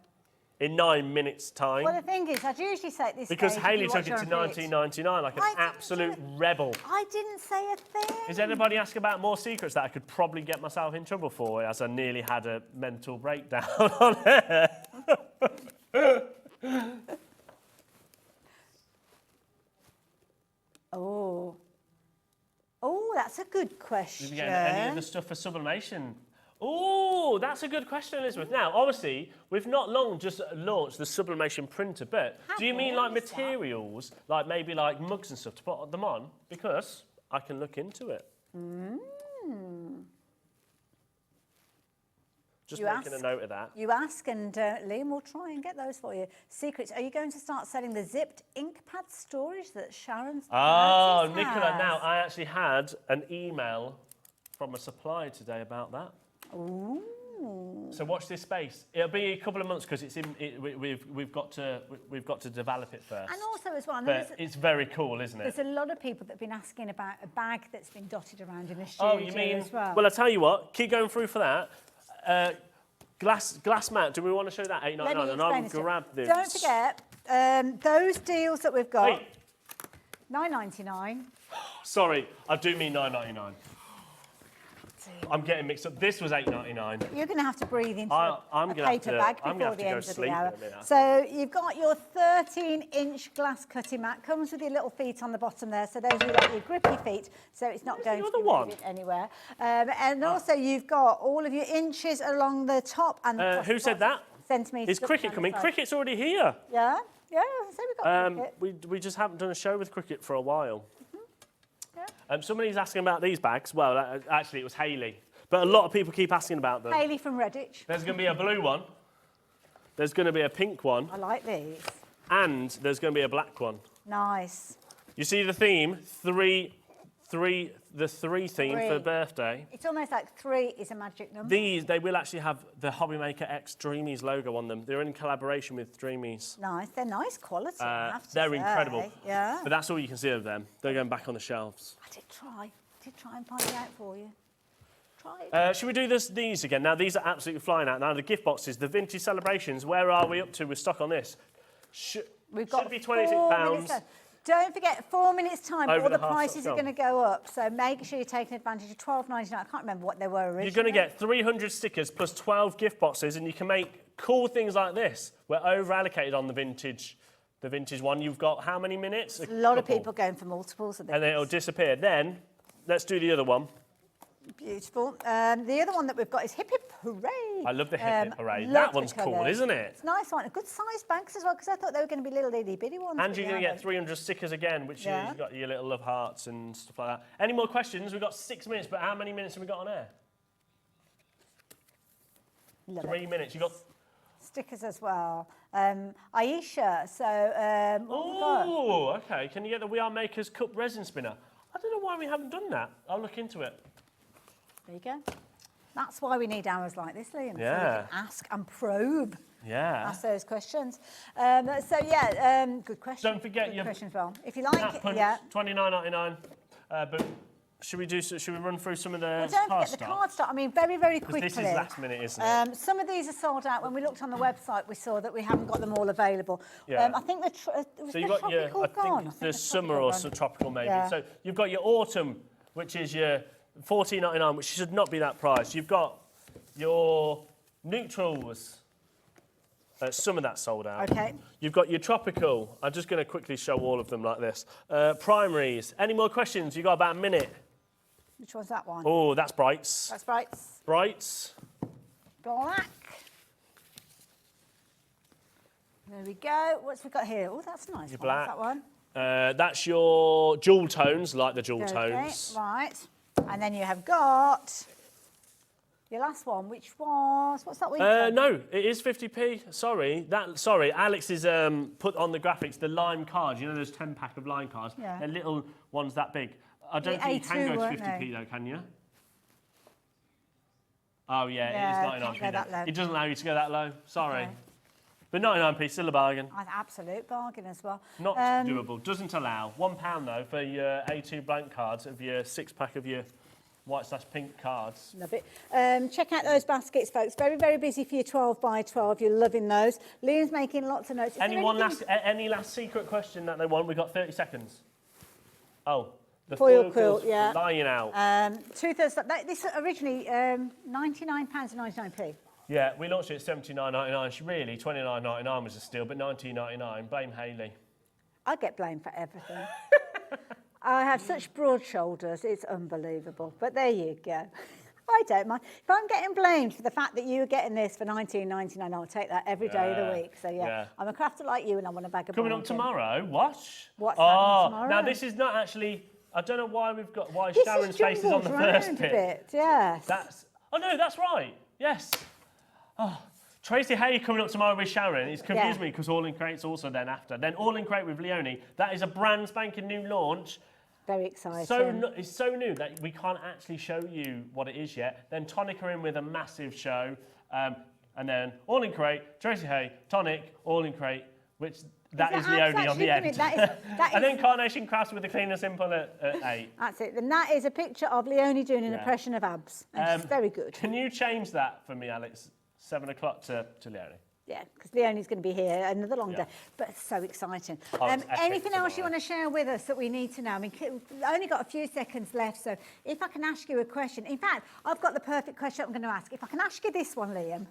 in 9 minutes' time. Well, the thing is, I'd usually say at this Because stage, Hayley if you took it watch to on Fit, $19.99 like an absolute rebel. I didn't say a thing. Is anybody asking about more secrets that I could probably get myself in trouble for, as I nearly had a mental breakdown on it? Oh, that's a good question. Did you get any of the stuff for sublimation? Oh, that's a good question, Elizabeth. Now, obviously, we've not long just launched the sublimation printer, but do you mean like materials, like maybe like mugs and stuff to put them on? Because I can look into it. Just making a note of that. You ask, and Liam will try and get those for you. Secrets. Are you going to start selling the zipped ink pad storage that Sharon's Oh, has? Nicola, now, I actually had an email from a supplier today about that. Ooh. So watch this space. It'll be a couple of months because we've got to develop it first. And also as well, But it's very cool, isn't it? there's a lot of people that have been asking about a bag that's been dotted around in the studio Oh, you mean? as well. Well, I tell you what. Keep going through for that. Glass mat. Do we want to show that $8.99? And I'll grab this. Don't forget those deals that we've got. $9.99. Sorry, I do mean $9.99. I'm getting mixed up. This was $8.99. You're going to have to breathe into I'm a gonna have paper to- bag I'm before gonna have the to go end of the sleep in hour. a minute. So you've got your 13-inch glass cutting mat. Comes with your little feet on the bottom there. So those are like your grippy feet. So it's not going to be moving anywhere. And also you've got all of your inches along the top and the Who said that? centimetres. Is cricket coming? Cricket's already here. Yeah, yeah. So we've got cricket. We just haven't done a show with cricket for a while. Somebody's asking about these bags. Well, actually, it was Hayley. But a lot of people keep asking about them. Hayley from Redditch. There's going to be a blue one. There's going to be a pink one. I like these. And there's going to be a black one. Nice. You see the theme? Three the three theme for birthday. It's almost like 3 is a magic number. These, they will actually have the Hobbymaker X Dreamies logo on them. They're in collaboration with Dreamies. Nice. They're nice quality, I have to They're say. incredible. Yeah. But that's all you can see of them. They're going back on the shelves. I did try and find it out for you. Try it. Should we do these again? Now, these are absolutely flying out. Now, the gift boxes, the vintage celebrations, where are we up to? We're stuck on this. We've got should be £4 £26. Don't forget, 4 minutes time, Over all the the half prices shop are going to go up. So make sure you're taking advantage of £12.99. I can't remember what they were originally. You're going to get 300 stickers plus 12 gift boxes, and you can make cool things like this. We're over-allocated on the vintage one. You've got how many minutes? A lot of people going for multiples of these. And then it'll disappear. Then, let's do the other one. Beautiful. The other one that we've got is Hip Hip Hooray. I love the Hip Hip Hooray. love That the one's cool, colours. isn't it? It's a nice one. A good sized bags as well, because I thought they were going to be little itty bitty ones. And you're going to get 300 stickers again, which you've got your little love hearts and stuff like that. Any more questions? We've got 6 minutes, but how many minutes have we got on air? Love 3 minutes. You got. Stickers as well. Aisha, so what have we got? Oh, okay. Can you get the We Are Makers Cup resin spinner? I don't know why we haven't done that. I'll look into it. There you go. That's why we need hours like this, Liam. So Yeah. we can ask and probe. Yeah. Ask those questions. Good question. Don't forget good your question as well. If you like Nap it, punch, yeah. $29.99. But should we run through some of the Well, don't card forget the stock? card stock. I mean, very, very 'Cause quickly. this is last minute, isn't it? Some of these are sold out. When we looked on the website, we saw that we haven't got them all available. Yeah. I think So the you've got your, tropical I gone. think the summer or subtropical maybe. Yeah. So you've got your autumn, which is your $14.99, which should not be that price. You've got your neutrals. Some of that sold out. Okay. You've got your tropical. I'm just going to quickly show all of them like this. Primaries. Any more questions? You've got about a minute. Which one's that one? Oh, that's Brights. That's Brights. Brights. Black. There we go. What's we got here? Oh, that's a nice Your one. black. What's that one? That's your jewel tones, like the jewel Okay, tones. right. And then you have got your last one, which was, what's that one? No, it is 50p. Sorry, Alex is put on the graphics the lime cards. You know those 10-pack of lime cards? Yeah. They're little ones that big. I don't The think you can A2, go to weren't 50p they? though, can you? Oh yeah, Yeah, it is can't 99p. go that now. low. It doesn't allow you to go that low. Sorry. Okay. But 99p, still a bargain. An absolute bargain as well. Not doable. Doesn't allow. £1 though for your A2 blank cards of your 6-pack of your white/pink cards. Love it. Check out those baskets, folks. Very, very busy for your 12 by 12. You're loving those. Liam's making lots of notes. Is there Any last secret question that they want? We've got 30 seconds. Oh, the Foil foil quilt, quilt's yeah. lying out. Two-thirds. This originally £99.99p. Yeah, we launched it at $79.99. Really, $29.99 was a steal, but $19.99. Blame Hayley. I get blamed for everything. I have such broad shoulders, it's unbelievable. But there you go. I don't mind. If I'm getting blamed for the fact that you're getting this for $19.99, I'll take that every day of the week. So yeah, I'm a crafter like you and I want a bag of Coming up tomorrow, what? What's happening tomorrow? Now this is not actually, I don't know why This Sharon's face is on the jumbled first round bit. a bit, yes. Oh no, that's right, yes. Oh, Tracy Hay coming up tomorrow with Sharon. It's confused me because All in Crate's also then after. Then All in Crate with Leonie. That is a brand spanking new launch. Very exciting. It's so new that we can't actually show you what it is yet. Then Tonic are in with a massive show. And then All in Crate, Tracy Hay, Tonic, All in Crate, which that is Leonie on the end. And then Carnation Crafts with the Clean and Simple at 8. That's it. And that is a picture of Leonie doing an impression of abs. And it's very good. Can you change that for me, Alex? 7 o'clock to Leonie. Yeah, because Leonie's going to be here another long day. But it's so exciting. It's epic Anything else you tomorrow. want to share with us that we need to know? I mean, we've only got a few seconds left, so if I can ask you a question. In fact, I've got the perfect question I'm going to ask. If I can ask you this one, Liam.